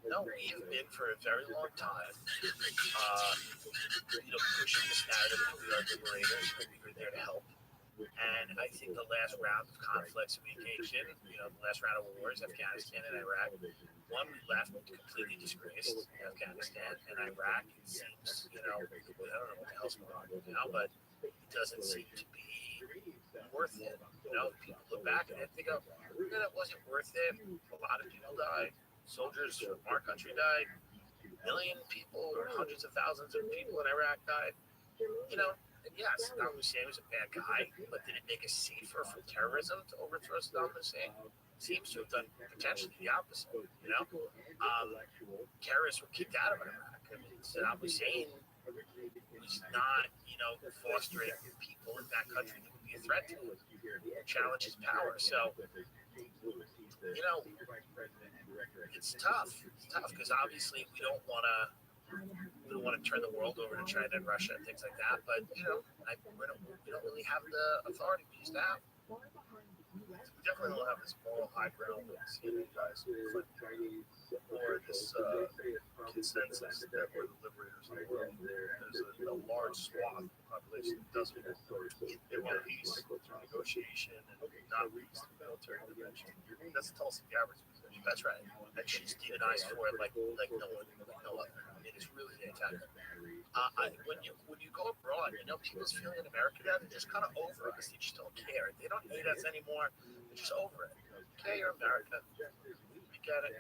No, we have been for a very long time, pushing this narrative that we are liberators, that we were there to help. And I think the last round of conflicts we engaged in, the last round of wars, Afghanistan and Iraq, one, we left completely disgraced. Afghanistan and Iraq, it seems, I don't know what the hell's going on now, but it doesn't seem to be worth it. People look back at it and think, it wasn't worth it. A lot of people died. Soldiers from our country died. A million people, or hundreds of thousands of people in Iraq died. And yes, Saddam Hussein was a bad guy, but did it make us safer from terrorism to overthrow Saddam Hussein? Seems to have done potentially the opposite. Terrorists were kicked out of Iraq. Saddam Hussein was not, fostering people in that country that would be a threat to him, challenge his power. So, it's tough. It's tough because obviously we don't want to turn the world over to China and Russia and things like that. But we don't really have the authority we used to have. We definitely don't have this moral high ground that we see in you guys, or this consensus that we're the liberators of the world. There's a large swath of the population that doesn't want they want peace through negotiation and not peace through military intervention. That's Tulsi Gabbard's position. That's right. And she's demonized for it like no other. It is really fantastic. When you go abroad, people's feeling in America now, they're just kind of over us. They just don't care. They don't hate us anymore. They're just over it. Okay, you're America. We get it.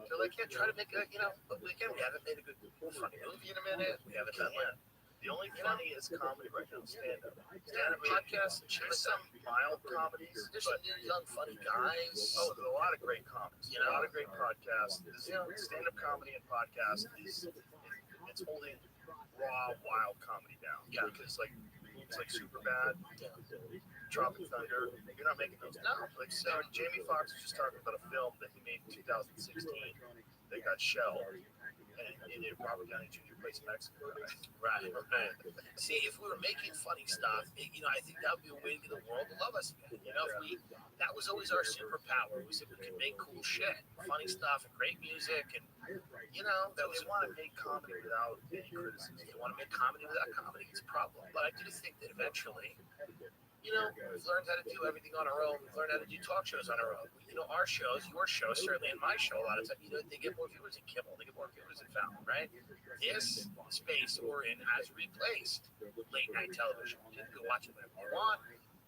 So they can't try to make it, but again, we haven't made a good, funny movie in a minute. We haven't done it. The only funny is comedy right now, stand-up. Stand-up podcasts, There's some mild comedies. There's some new young funny guys. Oh, there's a lot of great comics. A lot of great podcasts. Stand-up comedy and podcast it's holding raw, wild comedy down. Yeah. Because movies like Superbad, Tropic Thunder, you're not making those now. Jamie Foxx was just talking about a film that he made in 2016 that got shelved. And in it, Robert Downey Jr. plays Mexico. Right. See, if we were making funny stuff, I think that would be a way to get the world to love us again. That was always our superpower. Was that we could make cool shit, funny stuff, and great music, and that they want to make comedy without any criticism. They want to make comedy without comedy. It's a problem. But I do think that eventually, we've learned how to do everything on our own. We've learned how to do talk shows on our own. Our shows, your show, certainly, and my show, a lot of times, they get more viewers than Kimmel. They get more viewers than Fallon, right? This space we're in has replaced late night television. You can go watch it whenever you want.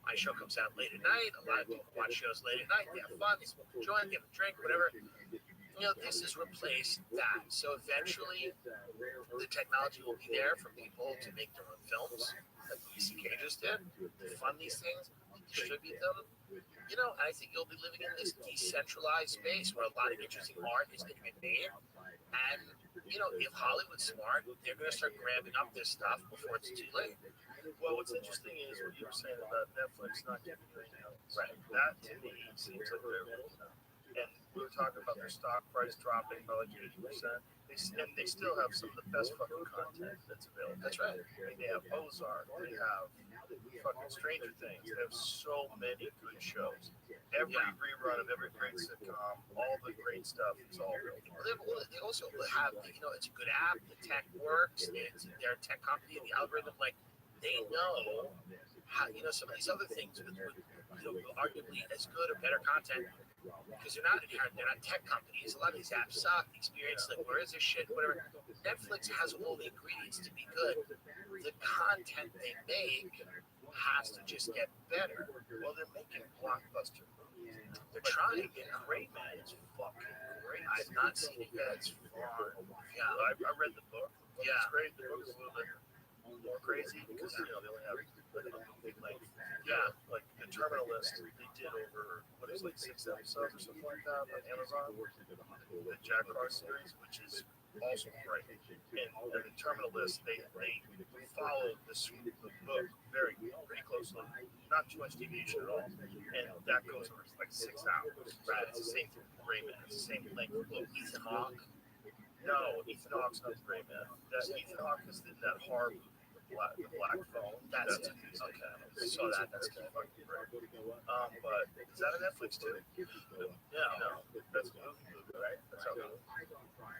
My show comes out late at night. A lot of people watch shows late at night. They have fun. They smoke a joint. They have a drink, whatever. This has replaced that. So eventually, the technology will be there for people to make their own films, like Louis C.K. just did, to fund these things, distribute them. I think you'll be living in this decentralized space where a lot of interesting art is going to get made. And, if Hollywood's smart, they're going to start grabbing up this stuff before it's too late. Well, what's interesting is what you were saying about Netflix not giving you anything else. Right. That, to me, seems like they're and we were talking about their stock price dropping by like 80%. They still have some of the best fucking content that's available. That's right. They have Ozark. They have fucking Stranger Things. They have so many good shows. Every rerun of every great sitcom, all the great stuff is all really good. They also have, it's a good app. The tech works. They're a tech company, and the algorithm, they know how, some of these other things with arguably as good or better content because they're not tech companies. A lot of these apps suck. The experience, like, where is this shit? Whatever. Netflix has all the ingredients to be good. The content they make has to just get better. Well, they're making blockbuster. They're trying. It's great, man. It's fucking great. I've not seen it yet. It's fun. Yeah. I read the book. Yeah. It's great. The book is a little bit more crazy because they only have like like the Terminalist. They did over what is like 6 episodes or something like that on Amazon. The Jack Carr series, which is also great. And the Terminalist, they follow the book pretty closely. Not too much deviation at all. And that goes over like 6 hours. Right. It's the same thing with Gray Man. It's the same length of book. Ethan Hawke. No, Ethan Hawke's not the Gray Man. Ethan Hawke is in that horror movie, the Black Phone. That's okay. I saw that. That's good. Fucking great. But is that on Netflix too? Yeah. No, that's a movie, right? That's how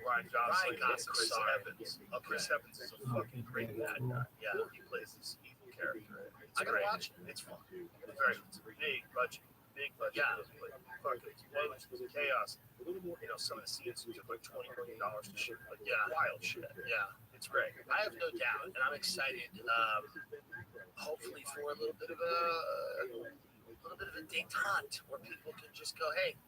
Ryan Gosling and Chris Evans. Chris Evans is a fucking great bad guy. Yeah, he plays this evil character. I gotta watch it. It's fun. It's a big budget. Yeah. Like fucking explosions, chaos. You know, some of the scenes took like $20 million to shoot. Like wild shit. Yeah. It's great. I have no doubt, and I'm excited. Hopefully for a little bit of a detente where people can just go, hey,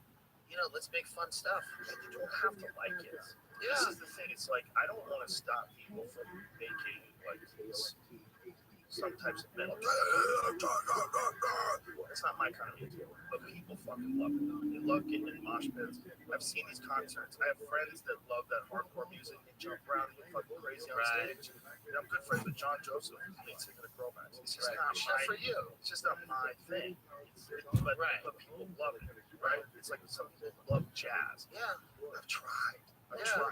let's make fun stuff. You don't have to like it. Yeah. This is the thing. It's like I don't want to stop people from making like some types of metal. It's not my kind of music, but people fucking love it. They love getting in mosh pits. I've seen these concerts. I have friends that love that hardcore music. They jump around and get fucking crazy on stage. And I'm good friends with John Joseph, the lead singer of Cro-Max. It's just not for you. It's just not my thing. But people love it, right? It's like some people love jazz. Yeah. I've tried.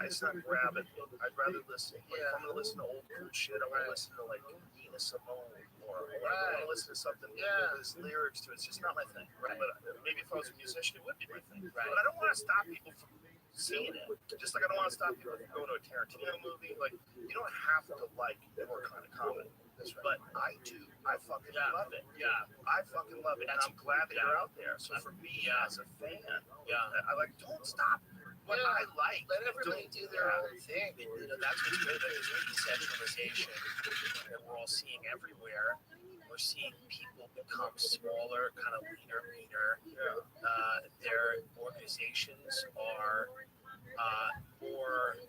It's not grabbing me. I'd rather listen. Like, if I'm gonna listen to old cool shit, I want to listen to like Nina Simone or I want to listen to something with lyrics to it. It's just not my thing. Right. But maybe if I was a musician, it would be my thing. Right. But I don't want to stop people from seeing it. Just like I don't want to stop people from going to a Tarantino movie. Like you don't have to like your kind of comedy. That's right. But I do. I fucking love it. Yeah. I fucking love it. And I'm glad that you're out there. So for me as a fan, I like don't stop. What I like. Let everybody do their own thing. And, that's what's good about this decentralization that we're all seeing everywhere. We're seeing people become smaller, kind of leaner. Their organizations are more,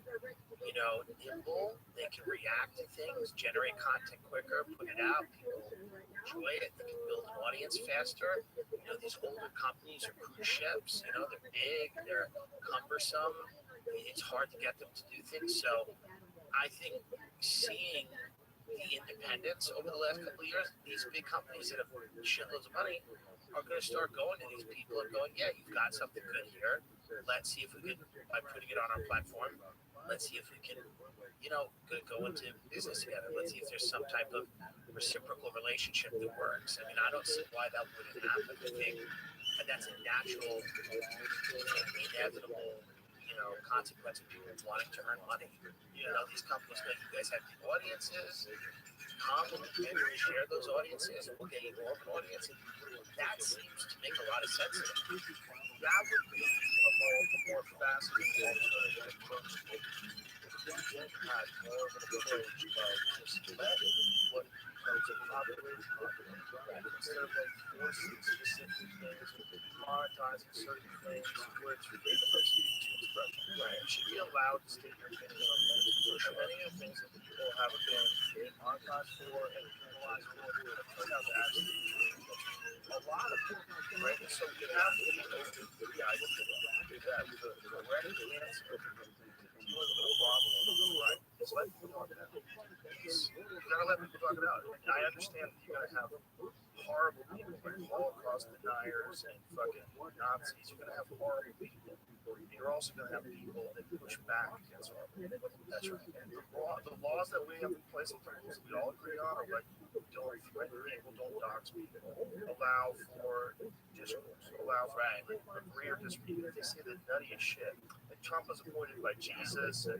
nimble. They can react to things, generate content quicker, put it out. People enjoy it. They can build an audience faster. These older companies are cruise ships. They're big. They're cumbersome. It's hard to get them to do things. So I think seeing the independence over the last couple of years, these big companies that have shitloads of money are going to start going to these people and going, yeah, you've got something good here. Let's see if we can, by putting it on our platform, let's see if we can, go into business together. Let's see if there's some type of reciprocal relationship that works. I mean, I don't see why that wouldn't happen. I think that's a natural, inevitable, consequence of people wanting to earn money. These companies know you guys have big audiences. Come and share those audiences, and we'll get you more of an audience. And that seems to make a lot of sense. That would be a more fascinating approach. Had more of an approach of just let what comes to populate instead of like forcing specific things, monetizing certain things where it's ridiculous to expression. Right. You should be allowed to state your opinion on things. So many of the things that people haven't been monetized for and penalized for have turned out to actually be true. A lot of people, right? So you have to be open to the idea that the correct answer to the problem, right? It's let people talk it out. You gotta let people talk it out. I understand that you're gonna have horrible people like Holocaust deniers and fucking Nazis. You're gonna have horrible people. You're also gonna have people that push back against horrible people. That's right. And the laws that we have in place, and rules we all agree on, are like don't threaten people, don't dox people, allow for discourse, allow for agree or disagree. If they say the nuttiest shit, like Trump was appointed by Jesus, and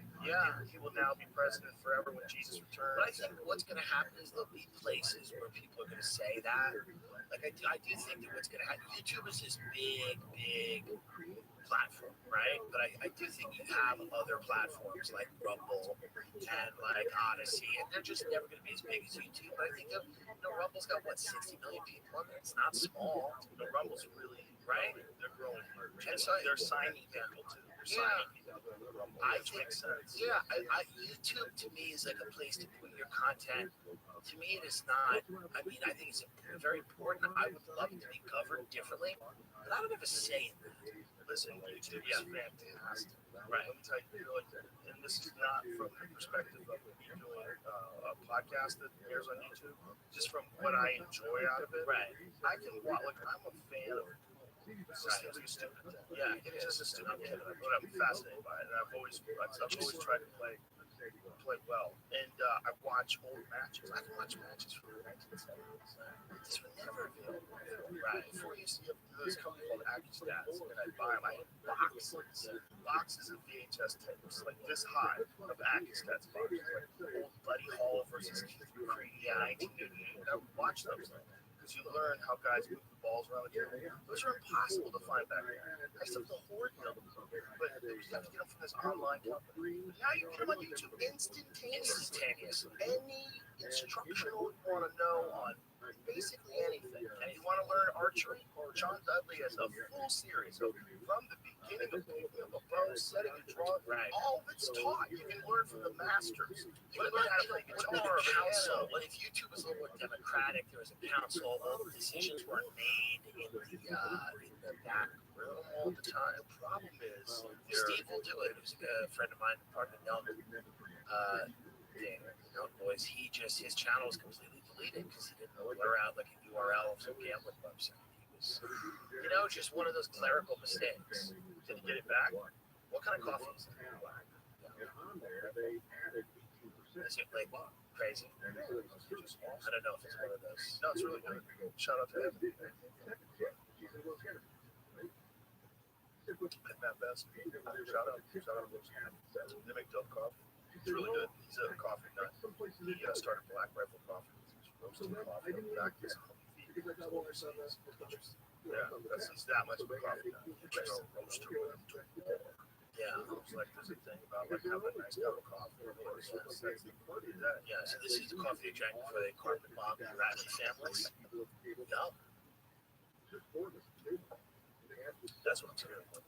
he will now be president forever when Jesus returns. But I think what's going to happen is there'll be places where people are going to say that, Like I do think that what's going to happen, YouTube is this big platform, right? But I do think you have other platforms like Rumble and like Odyssey, and they're just never going to be as big as YouTube. But I think Rumble's got what 60 million people on there. It's not small. Rumble's really right. They're growing. And so they're signing people too. They're signing people to Rumble. I Which think makes sense. Yeah, YouTube to me is like a place to put your content. To me, it is not. I mean, I think it's very important. I would love it to be governed differently, but I don't have a say in that. Listen, YouTube is fantastic. Right. Let me tell you, and this is not from the perspective of me doing a podcast that airs on YouTube, just from what I enjoy out of it. Right. I can watch, like, I'm a fan of it just seems like a stupid thing. Yeah, it's just a stupid thing, but I'm fascinated by it, and I've always tried to play well. And I watch old matches. I can watch matches from the 1970s. This would never available. Right. Before you used to have this company called igers, and I'd buy them. I had boxes of VHS tapes, like this high of igers boxes, like old Buddy Hall versus Keith McCready, 1988. And I would watch those because you learn how guys move the balls around the table. Those are impossible to find back then. I used to have to hoard them, but you have to get them from this online company. But now you get them on YouTube instantaneously. Any instructional you want to know on basically anything. And you want to learn archery, John Dudley has a full series of from the beginning of picking up a bow, setting a draw, all of it's taught. You can learn from the masters. You can learn how to play guitar, council. What if YouTube was a little more democratic? There was a council. All the decisions were made in the back room all the time. The problem is, Steve will do it. Who's a friend of mine, part of the Nelm boys. His channel was completely deleted because he didn't blur out like a URL of some gambling website. He was, just one of those clerical mistakes. Did he get it back? What kind of coffee is it? Is it like crazy? I don't know if it's one of those. No, it's really good. Shout out to him. Matt Best. Shout out. They make dope coffee. It's really good. He's a coffee nut. He started Black Rifle Coffee. He's roasting coffee on the back of his feet. Yeah, he's that much of a coffee nut. He's like a roaster with him. Yeah. It's like there's a thing about like having a nice cup of coffee. Yeah, so this is the coffee they drank before they carpet bombed the Rabbi families. No. That's what I'm scared of.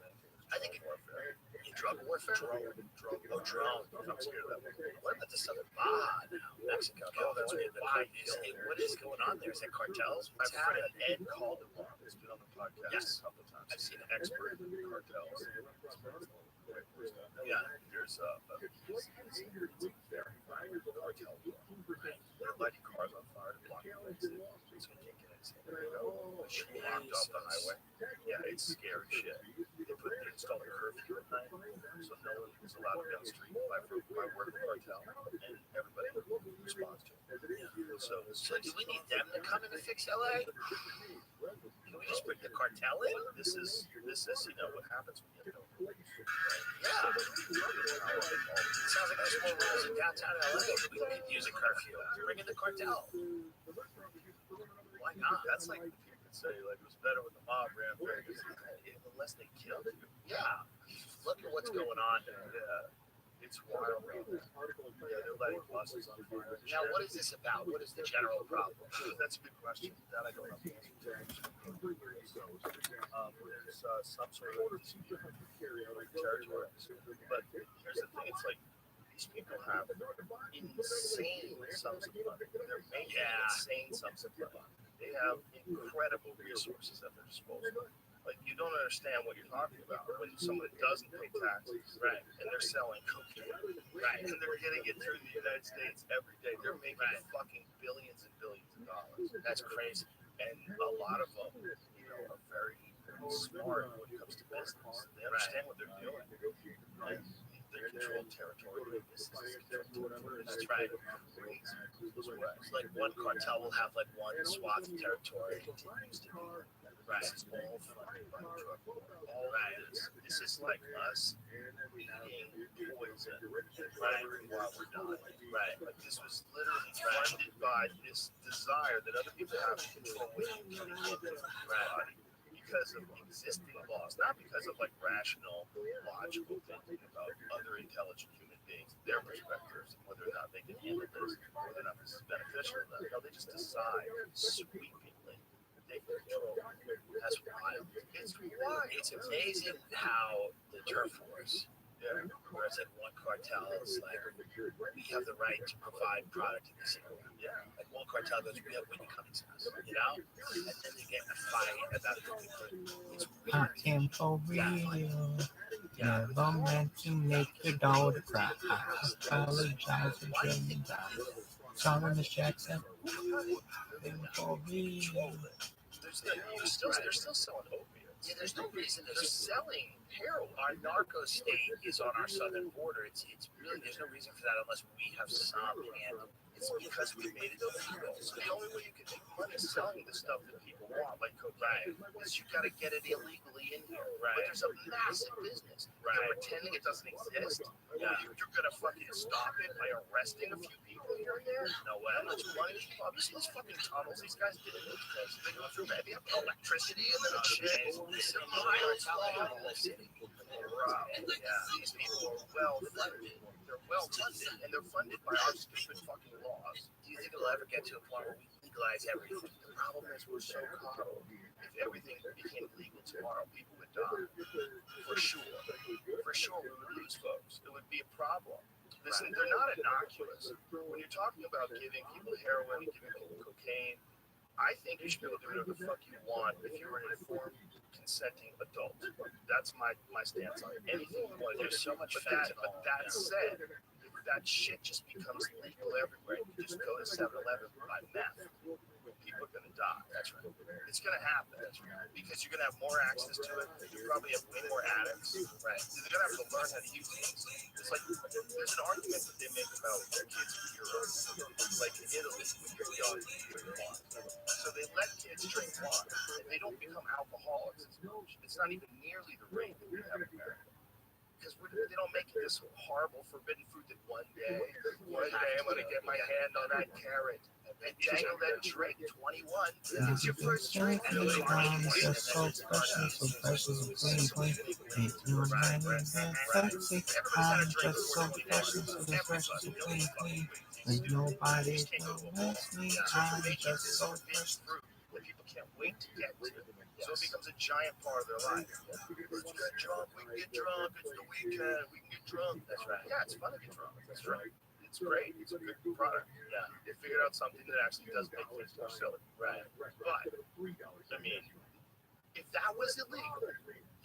I think it's warfare. Drug warfare? Drone. I'm scared of that. What about the Southern Baja now? Mexico. Oh, that's what is going on there? Is that cartels? My friend Ed Calderon has been on the podcast a couple of times. I've seen an expert in cartels. Yeah. There's cartel. They're lighting cars on fire to block lanes. It's going to kick in. Blocked off the highway. Yeah, it's scary shit. They installed a curfew at night, so no one is allowed to be on the street. I work with cartel, and everybody responds to it. So do we need them to come in and fix LA? Can we just bring the cartel in? This is what happens when you have no. Yeah. It sounds like there's more rules in downtown LA. We could use a curfew. Bring in the cartel. Why not? That's like you could say like it was better when the mob ran Vegas, unless they killed you. Yeah. Look at what's going on there. Yeah. It's wild. Yeah, they're lighting buses on fire. Now, what is this about? What is the general problem? That's a good question. That I don't know the answer to. There's some sort of dispute territory. But here's the thing: it's like these people have insane sums of money. They're making insane sums of money. They have incredible resources at their disposal. Like, you don't understand what you're talking about when someone doesn't pay taxes, right? And they're selling cocaine, right? And they're getting it through the United States every day. They're making fucking billions and billions of dollars. That's crazy. And a lot of them, are very smart when it comes to business. They understand what they're doing. And they control territory. That's right. It's like one cartel will have like one swath of territory. It continues to be. Right. This is all funded by the drug war. All right. This is like us eating poison funds in, right? While we're dying, right? Like this was literally funded by this desire that other people have to control what you can and can't do with your body because of existing laws, not because of like rational, logical thinking about other intelligent human beings, their perspectives, and whether or not they can handle this, whether or not this is beneficial to them. No, they just decide sweepingly that they can control. That's wild. It's wild. It's amazing how the turf wars, where it's like one cartel is like, we have the right to provide product in this area. Yeah. Like one cartel goes, we have Whitney Cummings' house, you know? And then they get in a fight about who can put it's I am for real. Never meant to make your daughter cry. I apologize for dreaming down. Sorry, Miss Jackson. I am for real. They're still selling opiates. Yeah, there's no reason they're selling heroin. Our narco state is on our southern border. It's really there's no reason for that unless we have some handle. It's because we made it illegal. So the only way you can make money is selling the stuff that people want, like cocaine, is you got to get it illegally in here. Right. But there's a massive business. Right. You're pretending it doesn't exist. Yeah. You're gonna fucking stop it by arresting a few people here and there. No way. How much money? This is fucking tunnels. These guys did it. They go through. They have electricity and then shit. This is a city. These people are well funded. They're well funded, and they're funded by our stupid fucking laws. Do you think it'll ever get to a point where we legalize everything? The problem is we're so coddled. If everything became legal tomorrow, people would die. For sure. For sure, we would lose folks. It would be a problem. Listen, they're not innocuous. When you're talking about giving people heroin and giving people cocaine, I think you should be able to do whatever the fuck you want if you're an informed, consenting adult. That's my stance on it. Anything you want to do. There's so much fentanyl. But that said, if that shit just becomes legal everywhere, you just go to 7-Eleven and buy meth, people are going to die. That's right. It's going to happen. That's right. Because you're going to have more access to it. You probably have way more addicts. Right. They're going to have to learn how to use things. It's like there's an argument that they make about kids in Europe, like in Italy, when you're young, you drink wine. So they let kids drink wine, and they don't become alcoholics. It's not even nearly the rate that we have in America. Because they don't make it this horrible forbidden fruit that one day I'm going to get my hand on that carrot and dangle that drink. 21. It's your first drink. And Just so precious, so precious, so clean. Ain't no man in that sexy. I'm just so precious, so precious, so clean. There's nobody knows me. I'm just so precious. That people can't wait to get to. So it becomes a giant part of their life. Let's get drunk. We can get drunk. It's the weekend. We can get drunk. That's right. Yeah, it's fun to get drunk. That's right. It's great. It's a good product. Yeah. They figured out something that actually does make things more silly. Right. But, I mean, if that was illegal,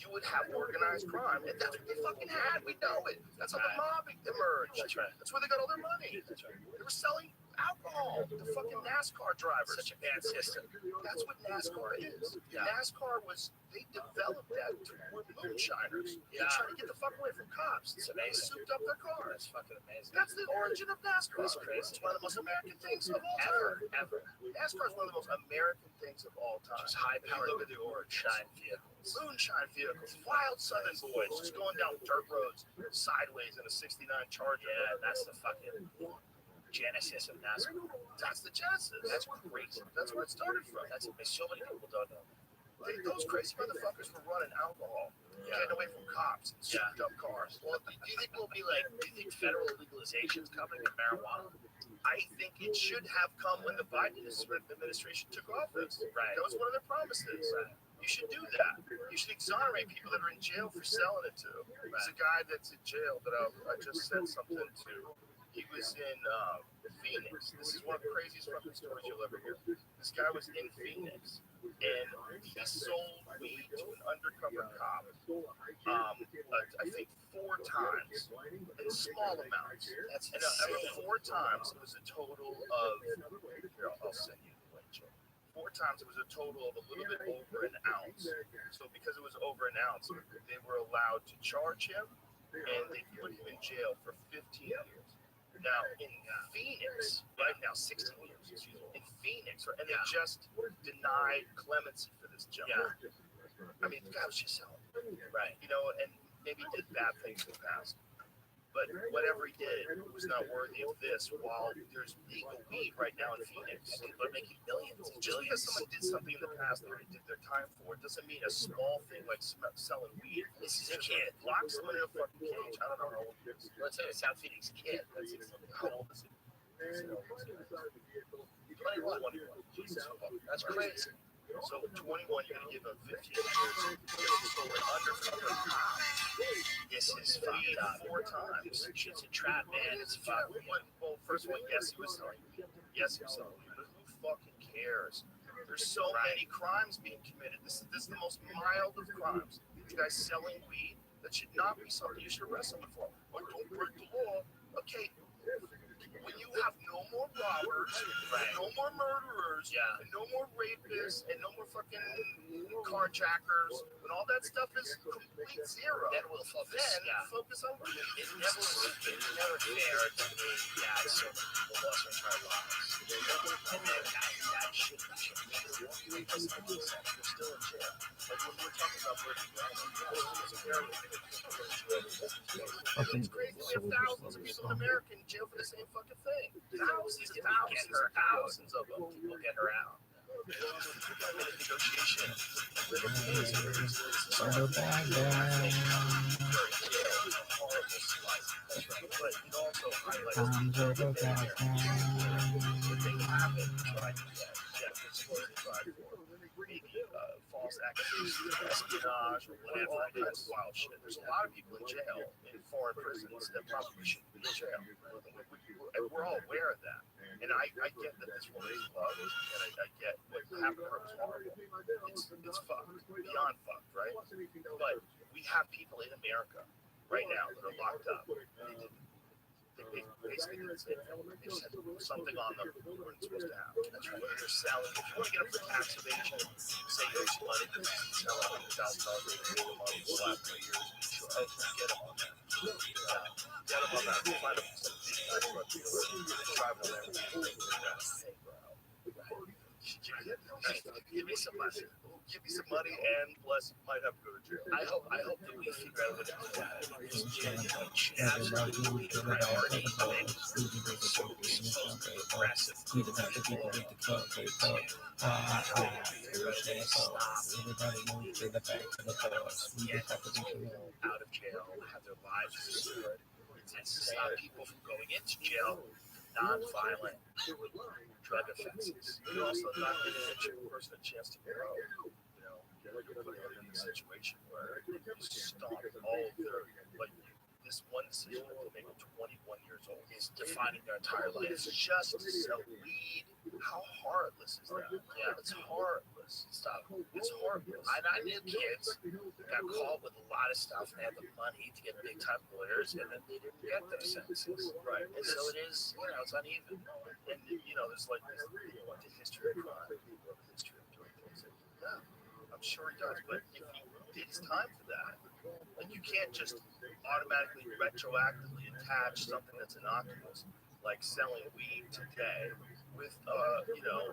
you would have organized crime. And that's what they fucking had. We know it. That's how the mob emerged. That's right. That's where they got all their money. That's right. They were selling alcohol. The fucking NASCAR drivers. Such a bad system. That's what NASCAR is. Yeah. NASCAR was, they developed that to were moonshiners. Yeah. They're trying to get the fuck away from cops. It's amazing. They souped up their cars. That's fucking amazing. That's the origin of NASCAR. That's crazy. It's one of the most American things of all time. Ever. NASCAR is one of the most American things of all time. Just high power. Look at the moonshine vehicles. Moonshine vehicles. Wild Southern boys just going down dirt roads sideways in a 69 Charger. Yeah, that's the fucking genesis of NASCAR. That's the genesis. That's crazy. That's where it started from. That's so many people don't know. Those crazy motherfuckers were running alcohol, getting away from cops and souped up cars. Well, do you think we'll be like? Do you think federal legalization is coming in marijuana? I think it should have come when the Biden administration took office. Right. That was one of their promises. Right. You should do that. You should exonerate people that are in jail for selling it to. Right. There's a guy that's in jail that I just said something to. He was in Phoenix. This is one of the craziest fucking stories you'll ever hear. This guy was in Phoenix, and he sold weed to an undercover cop, I think 4 times, in small amounts. And 4 times, it was a total of, here, I'll send you the link, Joe. 4 times, it was a total of a little bit over an ounce. So because it was over an ounce, they were allowed to charge him, and they put him in jail for 15 years. Now, in Phoenix, right now, 16 years, excuse me, in Phoenix, right, and they just denied clemency for this gentleman. Yeah. I mean, the guy was just selling, right? You know, and maybe did bad things in the past. But whatever he did was not worthy of this. While there's legal weed right now in Phoenix, people are making millions. Just because someone did something in the past they already did their time for, it doesn't mean a small thing like selling weed. This is a kid. Lock someone in a fucking cage. I don't know how old he is. Let's say a South Phoenix kid. How old is he? 21. That's crazy. So 21, you're gonna give him 15 years for undercover cop. This is fucked up. 4 times. Shit's a trap, man. It's fucked. Well, first of all, yes, he was selling weed. Yes, he was selling weed. But who fucking cares? There's so many crimes being committed. This is the most mild of crimes. You guys selling weed, that should not be something you should arrest someone for. But don't break the law. Okay. When you have no more robbers, no more murderers, and no more rapists, and no more fucking carjackers, when all that stuff is complete zero, then we'll focus. Focus on weed. It's never fair to me. Yeah, so many people lost their entire lives. And then that shit because they're still in jail. Like when we're talking about breaking ground, it's crazy. We have thousands of people in America in jail for the same fucking thing. Thousands of them. People get her out. Negotiation. But it also highlights they haven't tried maybe false accusations, espionage, or whatever. That's wild shit. There's a lot of people in jail in foreign prisons that probably shouldn't be in jail. We're all aware of that. And I get that this woman is loved, and I get what happened to her was horrible. It's fucked, beyond fucked, right? But we have people in America right now that are locked up. They basically did the same thing. They said something on them they weren't supposed to have. That's right. They're selling. If you want to get them for tax evasion, say you owe some money, sell $100,000 a month, slap 3 years. Sure, get them on that. Get them on that. Find them some drug dealer, drive them there. Hey, bro. Give me some money. Give me some money, and plus might have to go to jail. I hope that we figure out what to do that. Absolutely a priority. So supposed to be aggressive. Out of jail, have their lives restored. And stop people from going into jail. Non-violent drug offenses. And also not giving a person a chance to grow. You know, you're putting them in a situation where you stomp all of their, like, this one decision that they make at 21 years old is defining their entire life. It's just sell weed. How heartless is that? Yeah, it's heartless. Stop. It's heartless. I knew kids got caught with a lot of stuff and had the money to get big time lawyers, and then they didn't get their sentences. Right. And so it is, you know, it's uneven. And, you know, there's like this, the history of crime, the history of doing things. Yeah, I'm sure he does, but if he did his time for that, like you can't just automatically retroactively attach something that's innocuous, like selling weed today with, you know,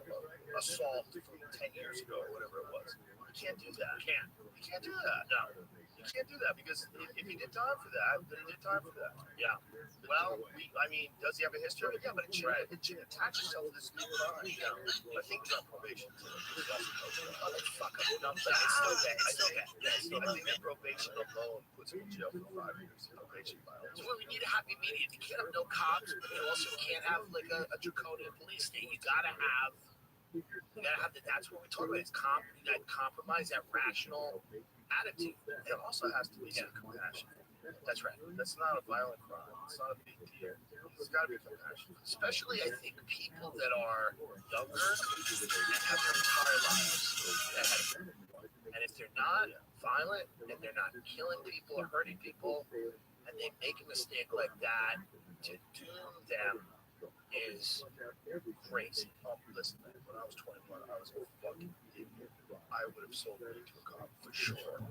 assault from 10 years ago or whatever it was. You can't do that. You can't do that. No. You can't do that because if he did time for that, then he did time for that. Yeah. Well, I mean, does he have a history? Yeah, but it should attach itself to this new crime. Yeah. I think he's on probation. Fuck up numbers. It's still bad. I think that probation alone puts him in jail for 5 years. Probation violence. Well, we need a happy medium. You can't have no cops, but you also can't have like a draconian police state. You gotta have that. That's what we talk about. It's that compromise, that rational attitude. There also has to be some compassion. That's right. That's not a violent crime. It's not a big deal. There's got to be compassion. Especially, I think, people that are younger and have their entire lives ahead of them. And if they're not violent and they're not killing people or hurting people, and they make a mistake like that, to doom them is crazy. Oh, listen, man, when I was 21, I was a fucking idiot. I would have sold it to a cop for sure, 100%.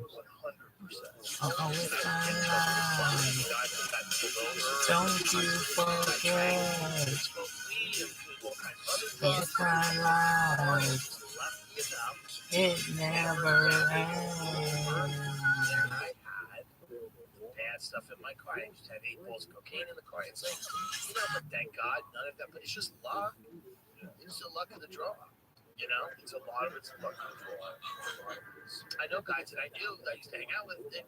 Don't you forget, it's my life. It never ends. Bad stuff in my car. I used to have 8 balls of cocaine in the car. It's like, but thank God, none of that. But it's just luck. It's the luck of the draw. It's a lot of it's luck of the draw. I know guys that I knew that I used to hang out with. They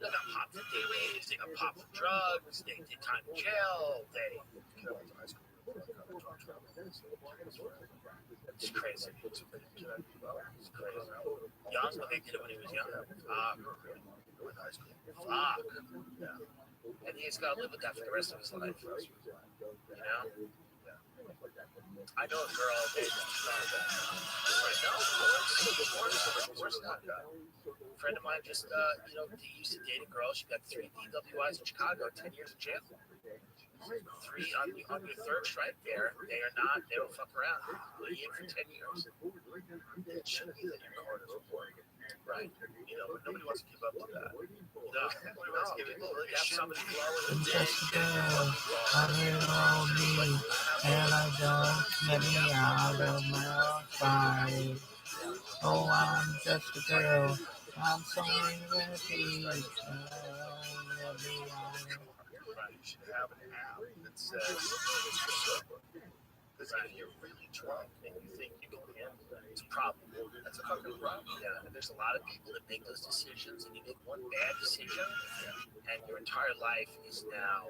got popped for DWs. They got popped for drugs. They did time in jail. It's crazy. It's crazy. Young, but they did it when he was young. Fuck. And he's got to live with that for the rest of his life. I know a girl that of course not. A friend of mine just, he used to date a girl. She got 3 DWIs in Chicago, 10 years in jail. 3 on your third stripe there. They don't fuck around. They're in for 10 years. It shouldn't be that your card is reporting. Right. But nobody wants to give up to that. Nobody wants to give it. You have somebody blowing the dick. I'm here on me, and I don't let me out of my fight. Oh, I'm just a girl. I'm sorry that he's let me out. You should have an app that says, because if you're really drunk and you think you can handle it, It's a problem. That's a fucking problem. Yeah. And there's a lot of people that make those decisions, and you make one bad decision, and your entire life is now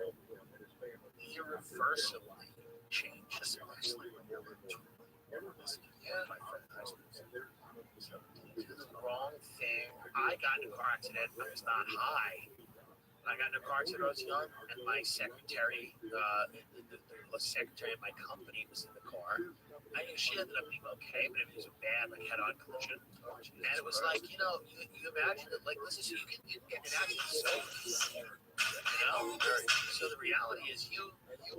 irreversibly changed. Especially when you're my friend high school. You did the wrong thing. I got in a car accident. I was not high. I got in a car accident when I was young, and my secretary, the secretary of my company was in the car. She ended up being okay, but it was a bad, head-on collision. And it was like, you imagine that, this is, you can get in an accident so, so the reality is you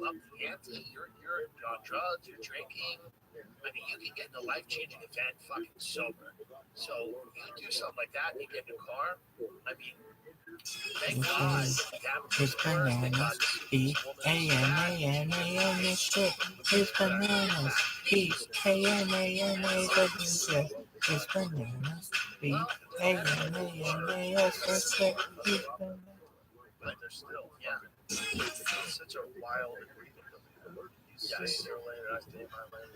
up the ante, you're on drugs, you're drinking. I mean, you can get in a life-changing event fucking sober. So you do something like that and you get in a car, I mean, thank God. It's bananas, B-A-N-A-N-A-N-A shit. It's bananas, B-A-N-A-N-A-W shit. It's bananas, B-A-N-A-N-A-S shit. but they're still, it's such a wild agreement. Yes. Your lane, I stay my lane.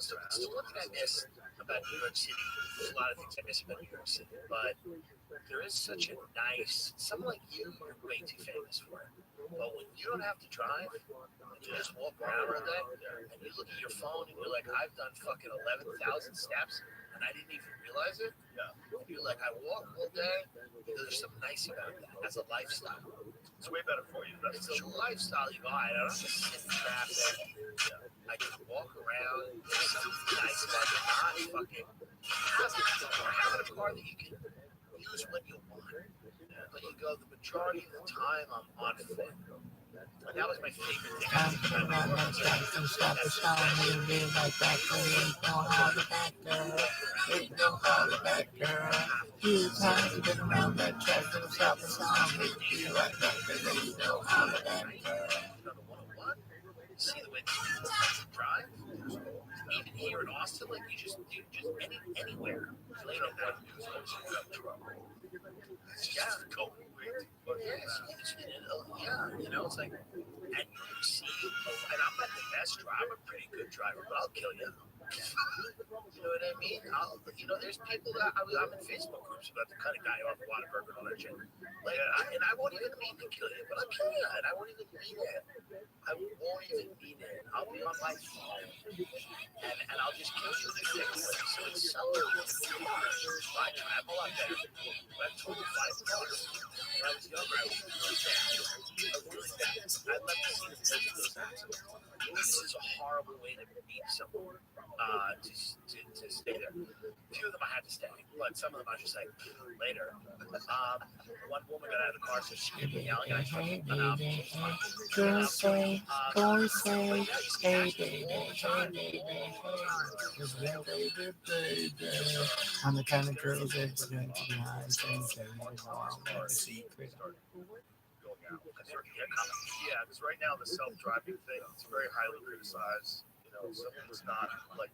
So one thing I miss about New York City, there's a lot of things I miss about New York City, but there is such a nice, someone like you're way too famous for it. But when you don't have to drive, and you just walk around all day, and you look at your phone and you're like, I've done fucking 11,000 steps, and I didn't even realize it. Yeah. And you're like, I walk all day. There's something nice about that as a lifestyle. It's way better for you. It's a lifestyle you buy. I don't have to sit in traffic. I can walk around. There's something nice about it. Not fucking having a car that you can use when you want. But you go the majority of the time I'm on foot. And that was my favorite thing. I'm putting on my track and stop the song. You be like that girl. Ain't no holler back, girl. Ain't no holler back, girl. Few times you've been around that track and stop the song. You be like that girl. Ain't no holler back, girl. See the way these people drive? Even here in Austin, you just anywhere. Late at night, it's like, and you see, and I'm not the best driver, I'm a pretty good driver, but I'll kill you. You know what I mean? There's people that I'm in Facebook groups about the kind of guy off Whataburger and all that shit. And I won't even mean to kill you, but I'll kill you, and I won't even mean it. I won't even mean it. I'll be on my phone, and I'll just kill you. So it's so I travel a lot better. I've told you 5 cars. When I was younger, I was really bad. I love to see the physical signs. This is a horrible way to meet someone. To stay there. A few of them I had to stay, but some of them I was just like, later. One woman got out of the car, so she kept yelling, and I tried to run up. Girls say, boys say, hey baby, hey baby, hey. Baby, baby. I'm the kind of girl that's going to be honest and say, I'll never secret. Yeah, because right now the self-driving thing, it's very highly criticized. It's not really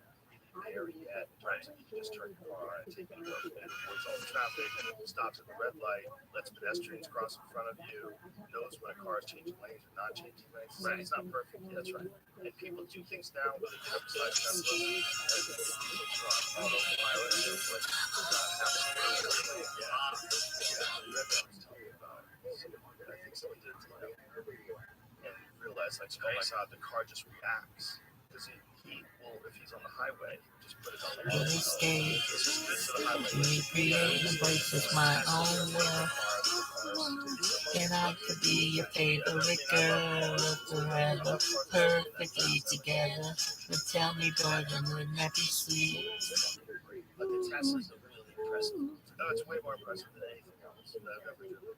there yet. Right. You can just turn your car and take it over and avoids all the traffic, stops at the red light, lets pedestrians cross in front of you, knows when a car is changing lanes or not changing lanes. Right. It's not perfect. Yeah, that's right. And people do things now where they have side Tesla and people are on autopilot and they're like, I think someone did it today. And realize, like, oh my god, the car just reacts. Because he will, if he's on the highway, just put it on the road. Recreate and embrace my own world. And I could be your favorite girl forever, perfectly together. But tell me, darling, wouldn't that be sweet? But the Tesla's a really impressive. Oh, it's way more impressive than anything else that I've ever driven.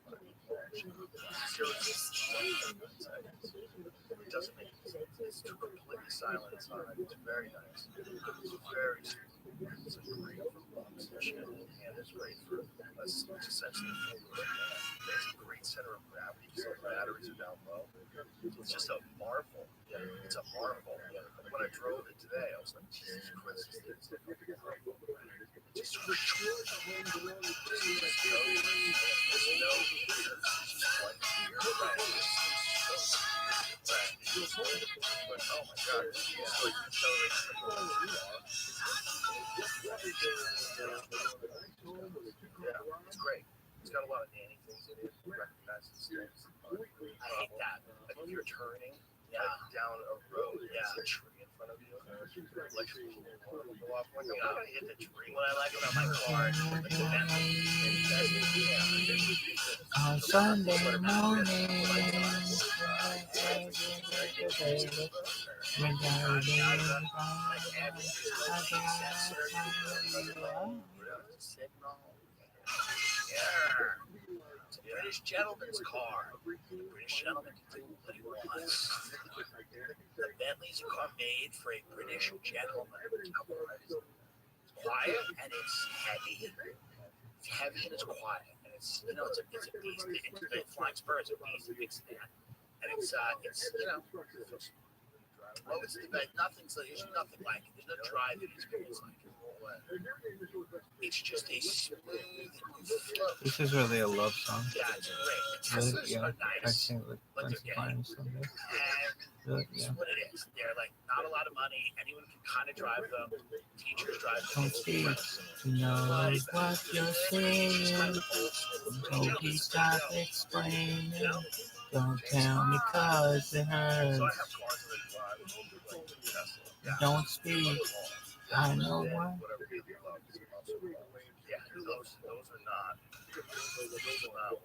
It doesn't make any sense. It's completely silent inside. It's very nice. It's very smooth. It's great for bumps and shit. And it's great for us. It's essentially it's a great center of gravity because the batteries are down low. It's just a marvel. Yeah, it's a marvel. When I drove it today, I was like, Jesus Christ, this thing. Just oh my god, yeah, it's great. It's got a lot of nanny things in it. It recognizes things. I hate that. Like if you're turning down a road, there's a tree in front of you. Like go off when you're not gonna hit the tree. What I like about my car is on Sunday morning, when it's a British gentleman's car. The British gentleman can do what he wants. The Bentley's a car made for a British gentleman. It's quiet and it's heavy. It's heavy and it's quiet. And it's, you know, it's a beast. It's a flying spur. It's a beast. It's a big sedan. And it's you know, oh, it's like nothing's like, there's nothing like it. There's no driving experience like it. It's just a smooth flow. This is really a love song. Yeah, it's great. Really? Teslas Yeah. are I nice, can't look but they're fine gay. someday. And Really? it's Yeah. what it is. They're like not a lot of money. Anyone can kind of drive them. Teachers drive them. Don't speak to know what you're saying. Don't be stop explaining. Don't tell me cause it So I have hurts. cars that I drive like Tesla. Don't speak. I know what. Whatever you love is possible. Yeah, those are not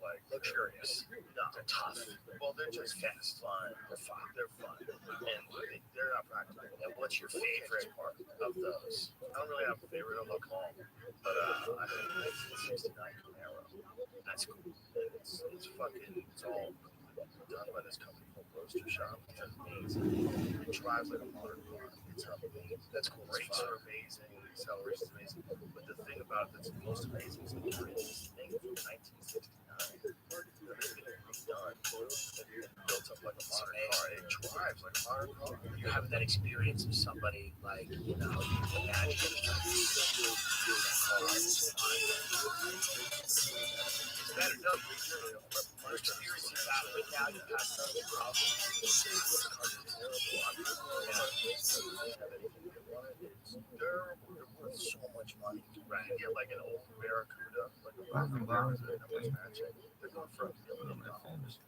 like luxurious. No, they're tough. Well, they're just fast, fun. They're fun. They're fun, and they're not practical. And what's your favorite part of those? I don't really have a favorite. I'll call them, but I think it's the 69 Camaro. That's cool. It's fucking. It's all done by this company called Roaster Shop. It's amazing. It drives like a modern car. It's amazing. That's cool. Brakes are amazing. The acceleration is amazing. But the thing about it that's the most amazing is that there is this thing from 1969 that has been redone and built up like a modern car. It drives like a modern car. You're having that experience of somebody like, you know, you can imagine it's better. No, you're experiencing that, but now you've got some problems. They're worth so much money. Right. You get like an old Barracuda, like a Barracuda, they're going for $1 million.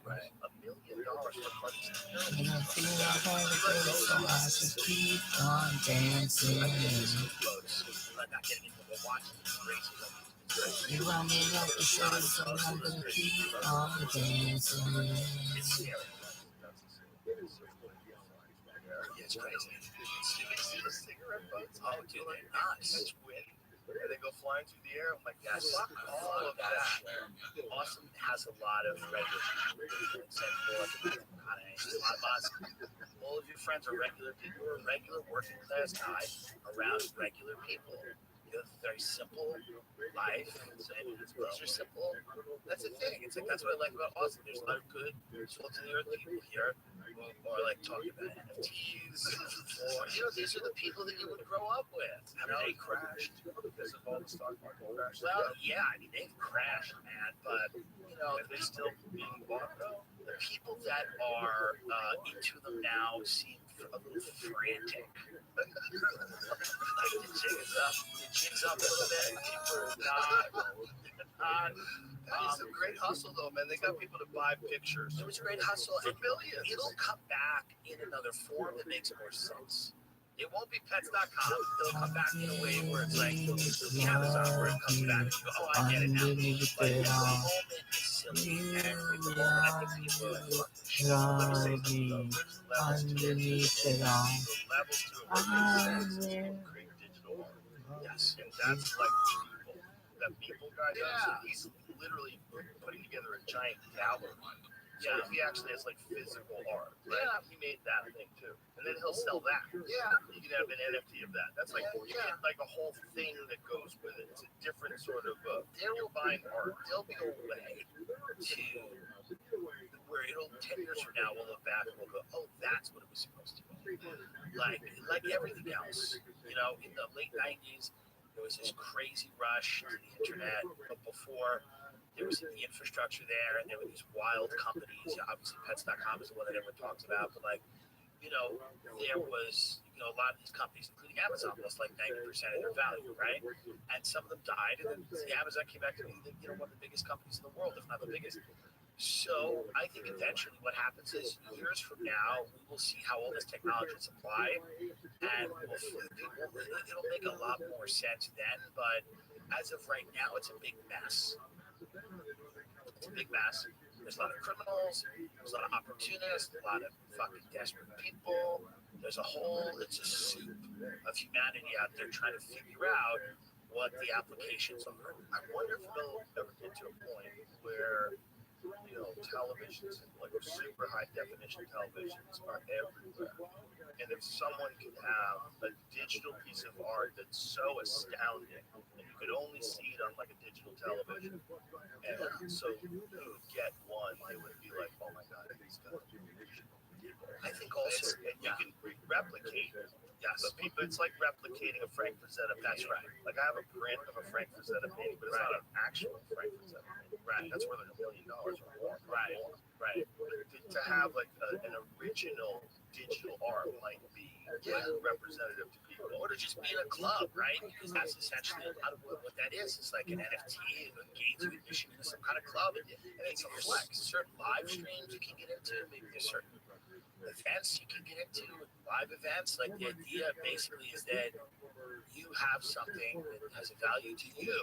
Right. $1 million for a party. And I feel like I was so I just keep on dancing. I'm not getting into the watching these races. You run me up the show, so I'm gonna keep on dancing. It's scary. It's crazy. See the cigarette butts? Oh, dude, they're nuts. And they go flying through the air. I'm like, yes, all of that. Austin has a lot of regular people. A lot of us. All of your friends are regular people. You're a regular working class guy around regular people. live a very simple life, and these are simple. That's the thing. It's like that's what I like about Austin. There's a lot of good, salt of the earth people here who are like talking about NFTs, or these are the people that you would grow up with. They crashed because of all the stock market crashes. Well, yeah, I mean they've crashed, man, but and they're still being bought though. the people that are into them now seem a little frantic. Like the jig's up a little bit. People are not. That is a great hustle though, man. They got people to buy pictures. It was a great hustle. For billions. It'll come back in another form that makes more sense. It won't be pets.com. It'll come back in a way where it's like Amazon, where it comes back and you go, oh, I get it now. But at the moment, it's silly. And at the moment, I think people are like, let me say something though. Underneath it all. There's levels to it where it makes sense to create digital art. Yes. And that's like people. That people guy does. He's literally putting together a giant gallery. So if he actually has like physical art, right? Yeah, he made that thing too, and then he'll sell that. Yeah, you can have an NFT of that. That's like you get like a whole thing that goes with it. It's a different sort of. They're buying art. There'll be a way to where it'll 10 years from now we'll look back and we'll go, oh, that's what it was supposed to be. Like everything else, in the late 90s, there was this crazy rush to the internet, but before. There was the infrastructure there, and there were these wild companies. Obviously, Pets.com is the one that everyone talks about, but there was, a lot of these companies, including Amazon, lost like 90% of their value, right? And some of them died, and then Amazon came back to be, one of the biggest companies in the world, if not the biggest. So I think eventually what happens is years from now, we will see how all this technology is applied, and it'll make a lot more sense then. But as of right now, it's a big mess. It's a big mess. There's a lot of criminals, there's a lot of opportunists, a lot of fucking desperate people. It's a soup of humanity out there trying to figure out what the applications are. I wonder if they'll ever get to a point where, televisions, like super high definition televisions are everywhere. And if someone could have a digital piece of art that's so astounding, and you could only see it on like a digital television, and so you would get one, it would be like, oh my God, it's got I think also, and you can replicate. Yes, but people, it's like replicating a Frank Frazetta painting. That's right. Like I have a print of a Frank Frazetta painting, but it's not an actual Frank Frazetta painting. Right. That's worth $1 million or more. Right. Right. But to have like an original digital art might be representative to people. Or to just be in a club, right? Because that's essentially a lot of what that is. It's like an NFT, it gains you admission into some kind of club, and it's a flex. Certain live streams you can get into, maybe there's certain events you can get into, live events. Like the idea basically is that you have something that has a value to you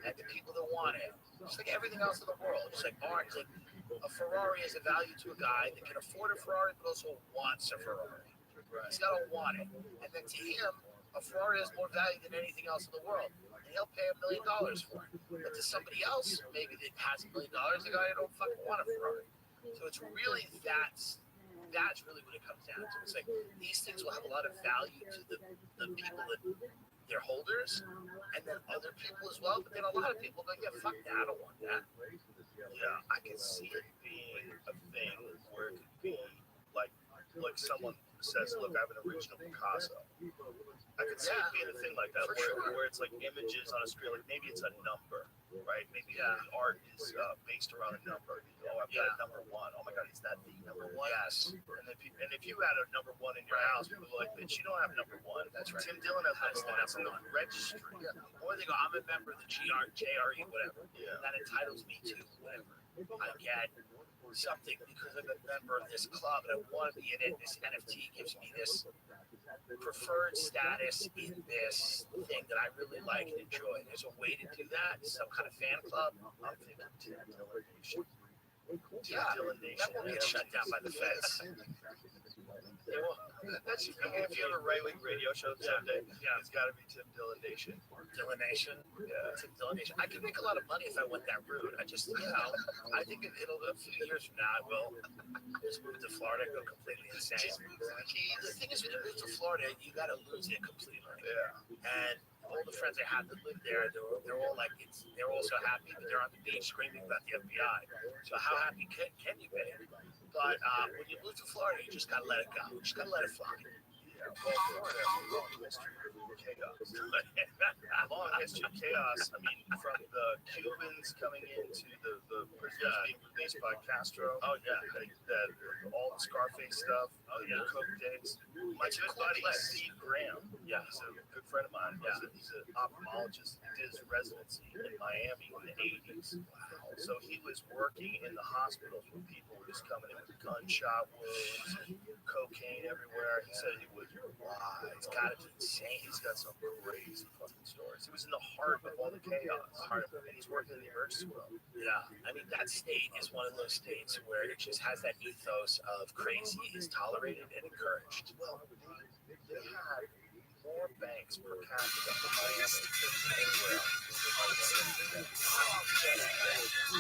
and the people that want it. Just like everything else in the world. Just like art. It's like a Ferrari has a value to a guy that can afford a Ferrari but also wants a Ferrari. He's got to want it. And then to him, a Ferrari has more value than anything else in the world. And he'll pay $1 million for it. But to somebody else, maybe that has $1 million, the guy don't fucking want a Ferrari. So it's really that's really what it comes down to. It's like these things will have a lot of value to the people that they're holders, and then other people as well. But then a lot of people go, yeah, fuck that, I don't want that. Yeah, I can see it being a thing where it could be like someone says, look, I have an original Picasso. I could see it being a thing like that, where it's like images on a screen, like maybe it's a number, right? Maybe the art is based around a number. Oh, I've got a number one. Oh my God, is that the number one? Yes. And if you had a number one in your house, people are like, bitch, you don't have number one. That's right. Tim Dillon has number one. That's in the registry. Yeah. Or they go, I'm a member of the JRE, whatever. Yeah. That entitles me to whatever. I get something because I'm a member of this club and I want to be in it. This NFT gives me this preferred status in this thing that I really like and enjoy. There's a way to do that. Some kind of fan club. I'm thinking Tim Dillon Nation. Yeah, that won't get shut down by the feds. That's if you have a right-wing radio show someday, it's got to be Tim Dillon Nation. Dillon Nation? Yeah. Tim Dillon Nation. I could make a lot of money if I went that route. I just, I think it'll, a few years from now, I will. just move to Florida and go completely insane. The thing is, when you move to Florida, you got to lose it completely. Yeah. And all the friends I had that lived there, they're all like, they're all so happy, but they're on the beach screaming about the FBI. So how happy can you be? But when you move to Florida, you just got to let it go. You just got to let it fly. Yeah, well, Florida has a long history of chaos. Long history of chaos. I mean, from the Cubans coming into the prisoners being released by Castro. Oh, yeah. All the Scarface stuff. Oh, yeah. Coke days. My good buddy, Steve Graham. Yeah. He's a good friend of mine. He's an ophthalmologist. He did his residency in Miami in the 80s. Wow. So he was working in the hospitals when people were just coming in with gunshot wounds and cocaine everywhere. He said he was, wow, it's got to be insane. He's got some crazy fucking stories. He was in the heart of all the chaos. And he's working in the emergency room. Yeah. I mean, that state is one of those states where it just has that ethos of crazy is tolerated and encouraged. Well, they had more banks per capita than Miami than anywhere else.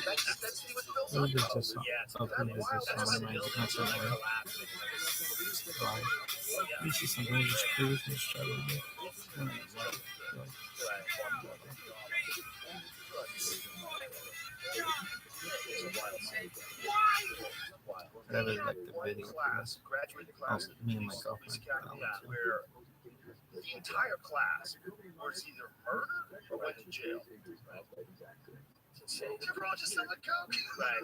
That's he was built What is up. this song? Oh, what is this song? That's not right. Right. This is something I just cruise and struggle with. I really like the video. Graduating class, me and my girlfriend. Where the entire class was either murdered or went to jail. They were all just selling coke. Right.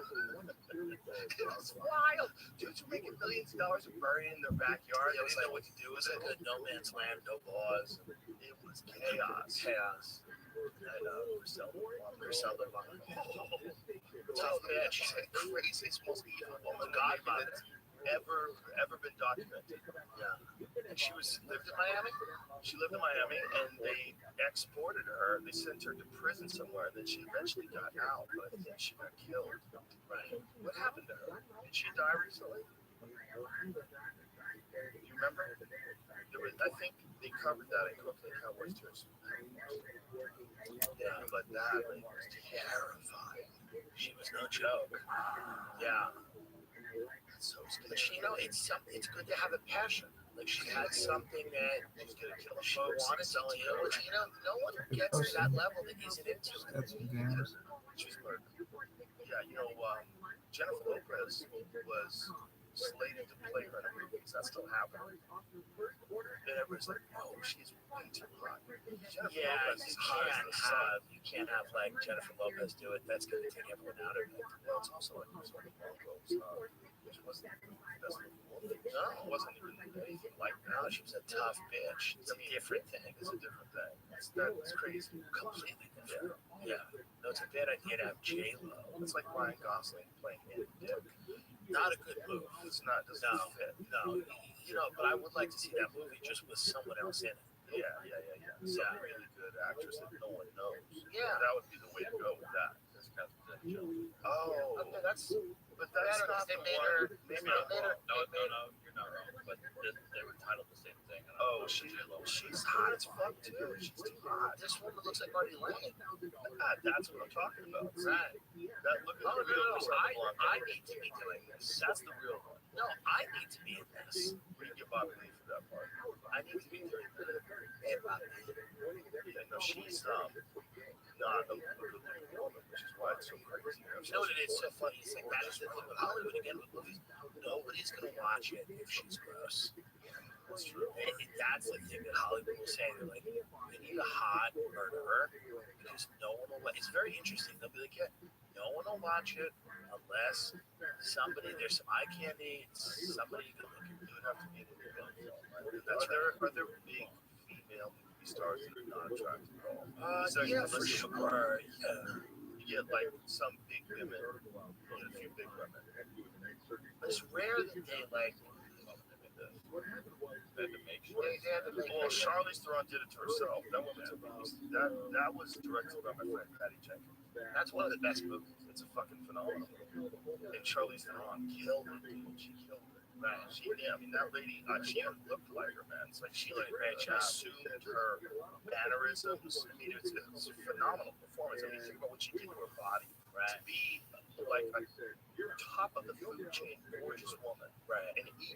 It was wild. Dudes were making millions of dollars and burying in their backyard. They didn't know what to do with it. Good no man's land, no laws. It was chaos. Chaos. Griselda. Tough bitch. She's the craziest, most evil woman that's ever been documented. Yeah. And she lived in Miami. She lived in Miami, and they exported her. They sent her to prison somewhere, and then she eventually got out, but I think she got killed. Right. What happened to her? Did she die recently? Do you remember? I think they covered that in Cocaine Cowboys too. Yeah, but that was terrifying. She was no joke. Yeah. So scary. But it's good to have a passion. Like she had something that She's gonna kill she wanted to do. Which, no one gets to that level that isn't into it. She's murdered. Yeah, Jennifer Lopez was slated to play her in a movie. Is that still happening? And everybody's like, oh, she's way too hot. Yeah, you can't have like Jennifer Lopez do it. That's gonna take everyone out of it. Well, it's also like this one which wasn't the best movie. No, it wasn't even anything like that. No, she was a tough bitch. It's a different thing. It's a different thing. That's crazy. Completely different. Yeah. No, it's a bad idea to have J-Lo. It's like Ryan Gosling playing Andy Dick. Not a good move. It's not. Doesn't fit. No. But I would like to see that movie just with someone else in it. Yeah. Some really good actress that no one knows. Yeah. That would be the way to go with that. Oh, okay, that's not they the made one. her. No, you're not wrong. But they were titled the same thing. Oh, she's hot as fuck too. She's too hot. This woman looks like Marty Lane. That's what I'm talking about. Right. That look at the real I need to be doing this. That's the real one. No, I need to be in this. We can get Bobby Lee for that part. I need to be doing this. Yeah, no, she's not a good woman, which is why it's so crazy. You know what it is? So funny. It's like that is the thing with Hollywood again with movies. Nobody's gonna watch it if she's gross. That's true. That's the thing that Hollywood will say. They're like, we need a hot murderer because no one will. It's very interesting. They'll be like, yeah, no one will watch it unless there's some eye candy, somebody you can look at. It would have to be the real film. Are there big female movie stars that are not attractive at all? Yeah, for sure. Yeah. You get like some big women, a few big women. It's rare that they like. Well, Charlize Theron did it to herself. That woman's a beast. That was directed by my friend Patty Jenkins. That's one of the best movies. It's a fucking phenomenal movie. And Charlize Theron killed it, dude. She killed it. Man, that lady, she looked like her, man. It's like she assumed her mannerisms. I mean, it's a phenomenal performance. I mean, think about what she did to her body. Right. To be like a top of the food chain, gorgeous woman.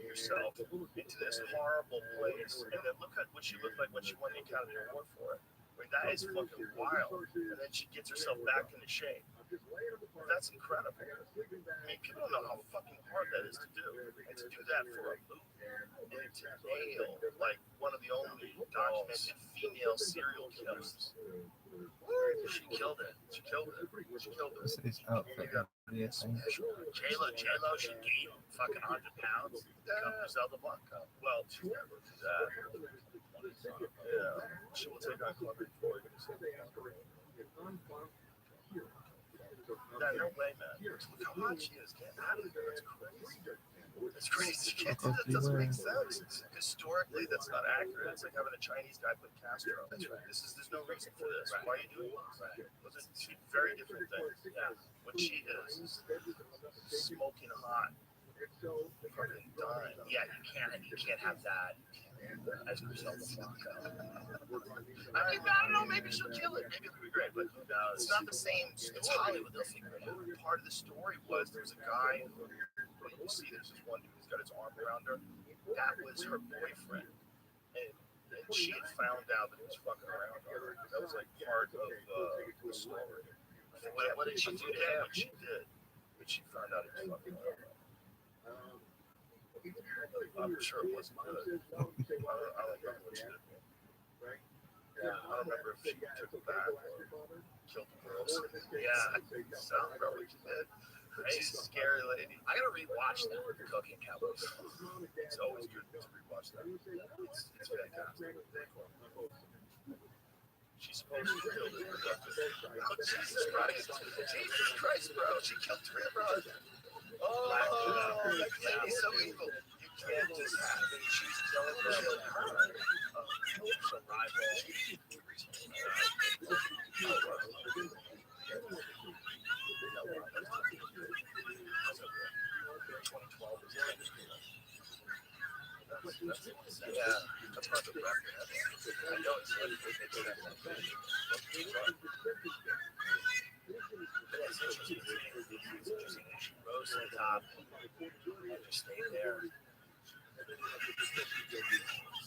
yourself into this horrible place, and then look at what she looked like when she won the Academy Award for it. I mean, that is fucking wild. And then she gets herself back into shape. That's incredible. I mean, people don't know how fucking hard that is to do. And to do that for a movie, and to nail like one of the only documented female serial killers. She killed it. She killed it. She killed it. This is outfit. Yes. J-Lo, she gained fucking 100 pounds. Become Griselda Blanco. Well, she's never do that. Yeah. She will take on Columbia for you. No way, man. Look how hot she is. Get out of here. That's crazy. It's crazy. That doesn't make sense. Historically, that's not accurate. It's like having a Chinese guy put Castro. That's right. There's no reason for this. Why are you doing this? Those are two very different things. Yeah. What she is smoking hot. Fucking dying. Yeah, you can't have that. As Griselda Blanco. I mean, I don't know. Maybe she'll kill it. Maybe it'll be great, but who knows? It's not the same. It's Hollywood. They'll figure it out. Part of the story was there's a guy who, you see, there's this one dude who's got his arm around her. That was her boyfriend, and she had found out that he was fucking around her. That was like part of the story. What did she do to him? What she did, when she found out he was fucking around her. I'm sure it wasn't good. I don't remember what she did. Yeah, I don't remember if she took it back or killed the girls. Yeah, I don't remember what she did. She's a scary lady. I gotta rewatch that Cooking Cowboys. It's always good to rewatch that. It's fantastic. She's supposed to kill the oh, Jesus Christ, bro. She killed 3 of her husbands. Oh, that lady's so evil. You can't just have it. She's killing her. Survival. Yeah, that's not the record. I know it's like it's interesting. She rose to the top and just stayed there.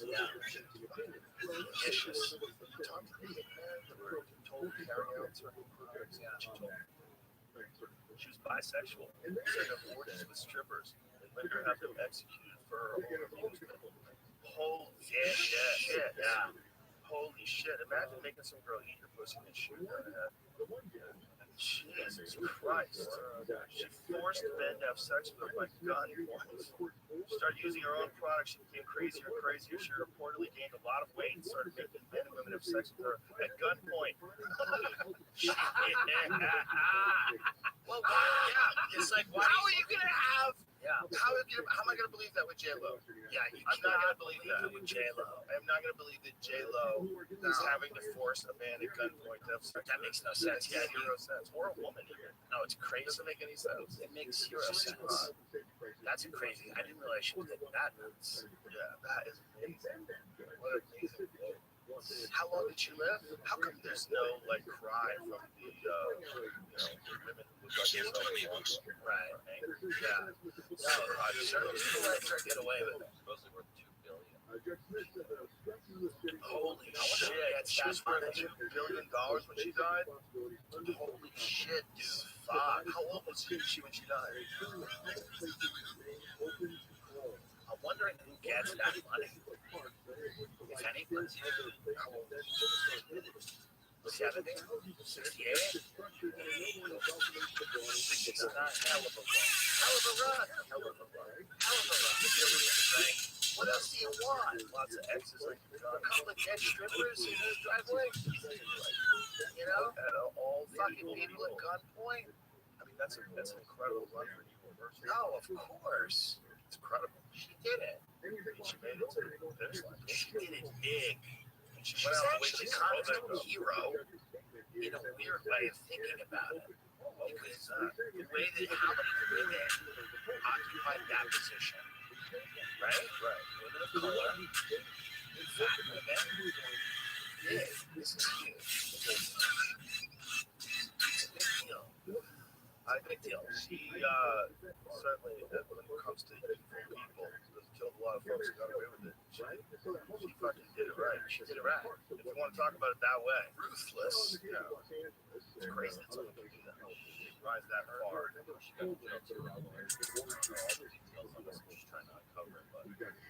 Yeah. Vicious. Talk to the hitman that were told to carry out certain crimes. Yeah, she told me. She was bisexual. Set up orders with strippers and let her have them executed for her own amusement. Holy shit. Yeah. Holy shit. Imagine making some girl eat your pussy and shooting her in the head. Jesus Christ. She forced Ben to have sex with her by gun. She started using her own product. She became crazier and crazier. She reportedly gained a lot of weight and started making men and women have sex with her at gunpoint. Well, yeah. It's like, how are you going to have... Yeah. How am I going to believe that with J-Lo? Yeah, I'm not going to believe that with J-Lo. I'm not going to believe that J-Lo is having to force a man at gunpoint to have sex. That makes no sense. Yeah, zero sense. Or a woman even. No, it's crazy. It doesn't make any sense. It makes zero sense. That's crazy. I didn't realize she did that. Yeah, that is amazing. What amazing thing. How long did she live? How come there's no like cry from the women who got themselves right? Yeah. No, certainly people let her get away with it. Supposedly worth $2 billion. Holy shit! She's worth $2 billion when she died. Holy shit, dude! Fuck! How old was she when she died? I'm wondering who gets that money. If anyone. How old is she? 70? 68? 69? Hell of a run. What else do you want? Lots of exes like a couple of dead strippers in his driveway. You know? All fucking people at gunpoint. I mean, that's an incredible run for Universal. No, of course. It's incredible. She did it. She made it to the finish line. She did it big. She's actually kind of a hero in a weird way of thinking about it. Because the way that how many women occupied that position, right? Women of color, fat women. Yeah, this is huge. It's a big deal. A big deal. She certainly, when it comes to evil people, doesn't Brooks got away with it. She fucking did it right. She did it right. If you want to talk about it that way, ruthless. Yeah, it's crazy that someone can do that. Rise that far. She got jailed too. All the details on this, and she's trying to uncover it.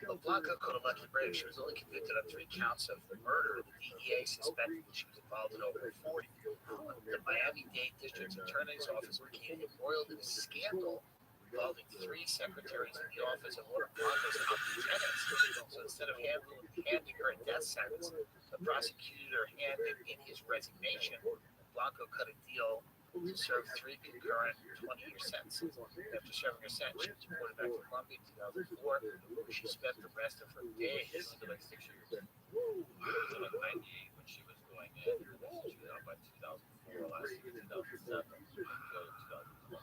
But Blanca caught a lucky break. She was only convicted on 3 counts of murder. The DEA suspected that she was involved in over 40. The Miami-Dade District Attorney's Office became embroiled in a scandal involving 3 secretaries in the office of one of Blanca's top lieutenants. So instead of handing her a death sentence, the prosecutor handed in his resignation. Blanca cut a deal to serve 3 concurrent 20-year sentences. After serving her sentence, she was deported back to Colombia in 2004, where she spent the rest of her days. Like 6 years. She was like 98 when she was going in. She was out by 2004, last year 2007.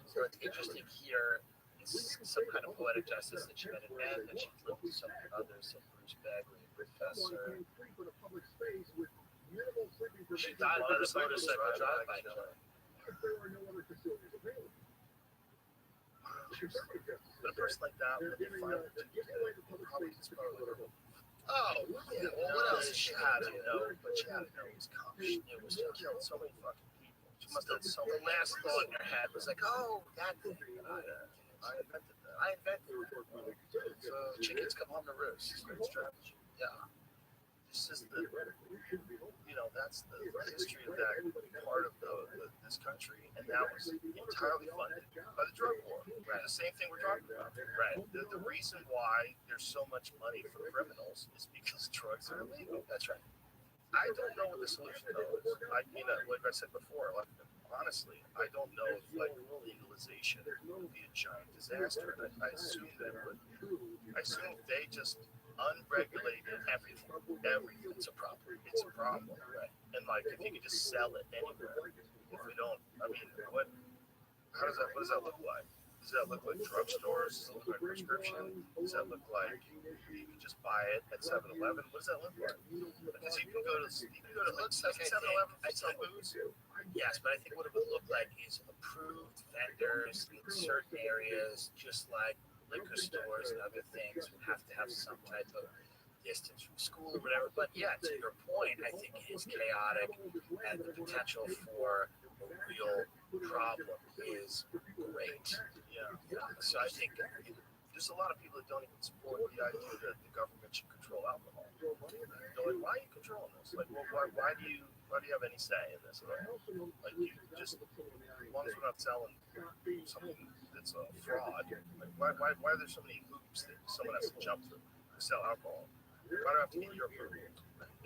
So it's interesting here. It's some kind of poetic justice that she met in men, that she lived with some others, some Bruce Bagley, professor. She died by the motorcycle drive-by. But a person like that, when they find it, probably just oh, yeah. Well, what else did she have to know? But she had to know it was cops. She knew it was to kill so many fucking people. She must have so the last thought in her head was like, oh, that thing. I invented that. I invented that. So chickens come home to roost. It's a great strategy. Yeah. This is the, that's the history of that part of this country, and that was entirely funded by the drug war. Right. The same thing we're talking about. Right. The reason why there's so much money for criminals is because drugs are illegal. That's right. I don't know what the solution though is. Like I said before, honestly, I don't know if legalization would be a giant disaster. I assume that it would. I assume they just unregulated everything. Everything's a problem. It's a problem, right? And if you could just sell it anywhere, if we don't, what does that look like? Does that look like drugstores? Does it look like prescription? Does that look like you can just buy it at 7-Eleven? What does that look like? Because you can go to 7-Eleven and sell booze. Yes, but I think what it would look like is approved vendors in certain areas, just like liquor stores and other things would have to have some type of distance from school or whatever. But yeah, to your point, I think it is chaotic, and the potential for a real problem is great. Yeah. So I think there's a lot of people that don't even support the idea that the government should control alcohol. They're like, why are you controlling this? Like, well, why do you have any say in this at all? Like, you just, as long as we're not selling something that's a fraud, like, why are there so many hoops that someone has to jump through to sell alcohol? Why do I have to get your approval?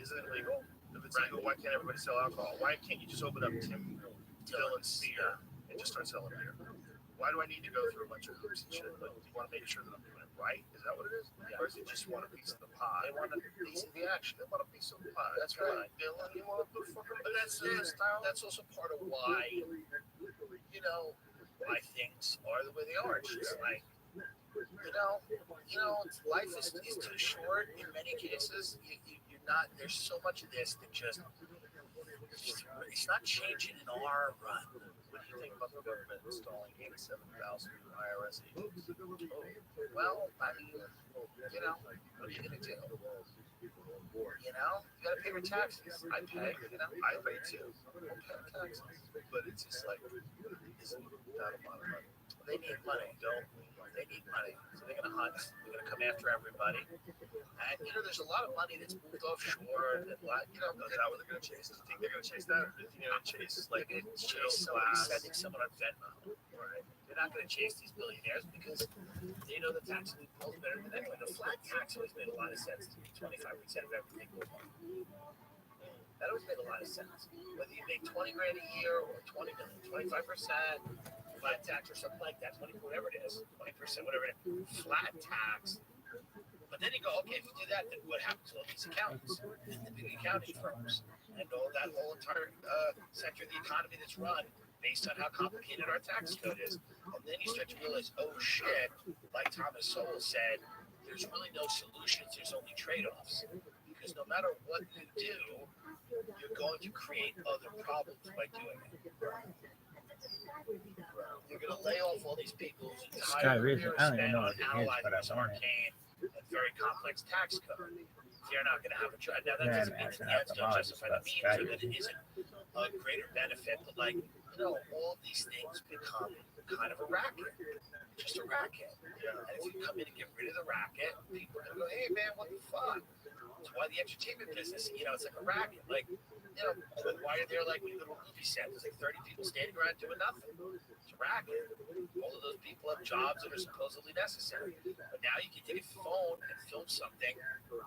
Isn't it legal? If it's legal, why can't everybody sell alcohol? Why can't you just open up Tim Dillon's beer and just start selling beer? Why do I need to go through a bunch of hoops and shit? Like, do you want to make sure that I'm doing it right? Is that what it is? Yeah. Or is it just want a piece of the pie? They want a piece of the action. They want a piece of the pie. That's right. Dylan, you want a fucking that's also part of why, why things are the way they are. It's just like, life is too short in many cases. You're not, there's so much of this that it's not changing in our run. What do you think about the government installing 87,000 new IRS agents? Well, what are you going to do? You got to pay your taxes. I pay, I pay too. We'll pay our taxes. But it's just like, isn't that a lot of money? They need money, They need money. So they're going to hunt. They're going to come after everybody. And, there's a lot of money that's moved offshore. And, is that what they're going to chase? Do you think they're going to chase that? Or do you think they're going to chase, somebody sending someone on Venmo? Right? They're not going to chase these billionaires because they know the tax loopholes better than anyone. The flat tax always made a lot of sense to me. 25% of everything goes on. That always made a lot of sense. Whether you make $20,000 a year or 20 million, 25%. Flat tax or something like that, whatever it is, 20%, whatever it is, flat tax. But then you go, okay, if you do that, then what happens to all these accountants and the big accounting firms and all that whole entire sector of the economy that's run based on how complicated our tax code is? And then you start to realize, oh shit, like Thomas Sowell said, there's really no solutions, there's only trade-offs. Because no matter what you do, you're going to create other problems by doing it. You're going to lay off all these people whose entire career spent on analyzing this arcane and very complex tax code. They're not going to have a job. Now, that Yeah, doesn't mean man, that the that's ads don't a lot. justify the means or that it isn't a greater benefit, but like, you know, all these things become kind of a racket. Just a racket. And if you come in and get rid of the racket, people are going to go, hey, man, what the fuck? That's why the entertainment business, you know, it's like a racket. Like, you know, why are there like little movie sets? There's like 30 people standing around doing nothing. It's a racket. All of those people have jobs that are supposedly necessary. But now you can take a phone and film something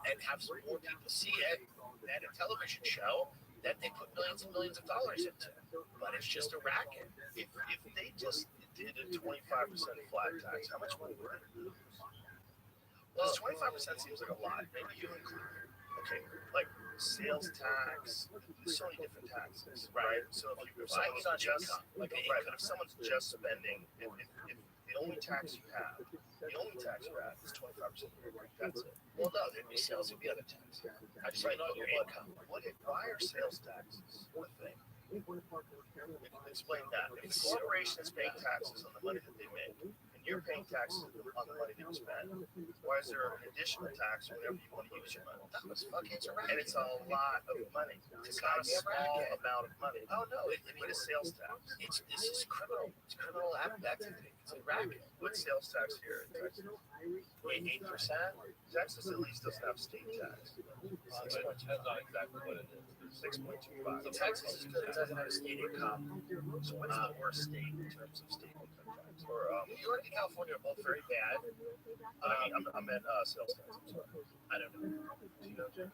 and have some more people see it than a television show that they put millions and millions of dollars into. But it's just a racket. If they just did a 25% flat tax, how much money would they lose? Well, 25% seems like a lot. Maybe you include, okay, like sales tax. There's so many different taxes, right? So if someone's just like right, but if someone's just spending, if the only tax you have, the only tax you have is 25%. That's it. Well, no, there'd be sales, there'd be other taxes. How do you know your income? Why are sales taxes a thing? Explain that. If the corporation is paying taxes on the money that they make, and you're paying taxes on the money that you spend, why is there an additional tax whenever you want to use your money? That was fucking racket. And it's a lot of money. It's not a small amount of money. Oh, no, What is sales tax? this is criminal. It's criminal activity. It's a racket. What's sales tax here in Texas? 8%? Texas at least doesn't have state tax. 6.2 depends on exactly what it is. 6.25. So Texas is good. It doesn't have a state income. So what's the worst state in terms of state income tax? Or New York and California are both very bad. I meant sales tax. I'm sorry. I don't know. Do you know, Jim?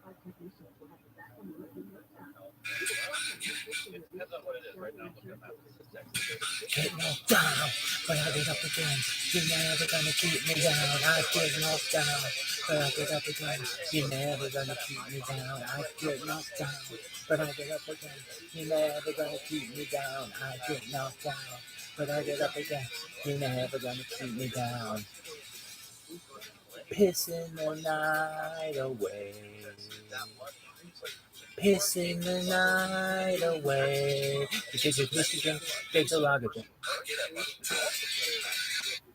It depends on what it is. Right now, I'm looking at that. Get knocked down, but I get up again. You're never gonna keep me down. I get knocked down, but I get up again. You're never gonna keep me down. I get knocked down, but I get up again. You're never gonna keep me down. I get knocked down, but I get up again. You're never gonna keep me down. Pissing the night away. Pissing the night away. Because you're Michigan, takes a lot of it.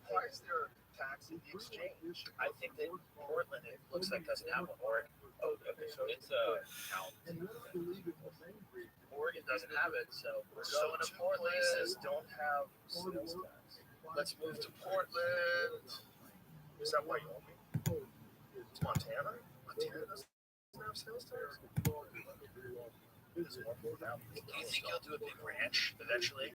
Why is there a tax in the exchange? I think that Portland, it looks like, doesn't have one. Oregon. Oh, okay. So it's a count. Oregon doesn't have it, so we're So going to two Portland. places don't have sales tax. Let's move to Portland. Is that why you want me? It's Montana? Montana doesn't have sales tax? Do you think you'll do a big ranch eventually?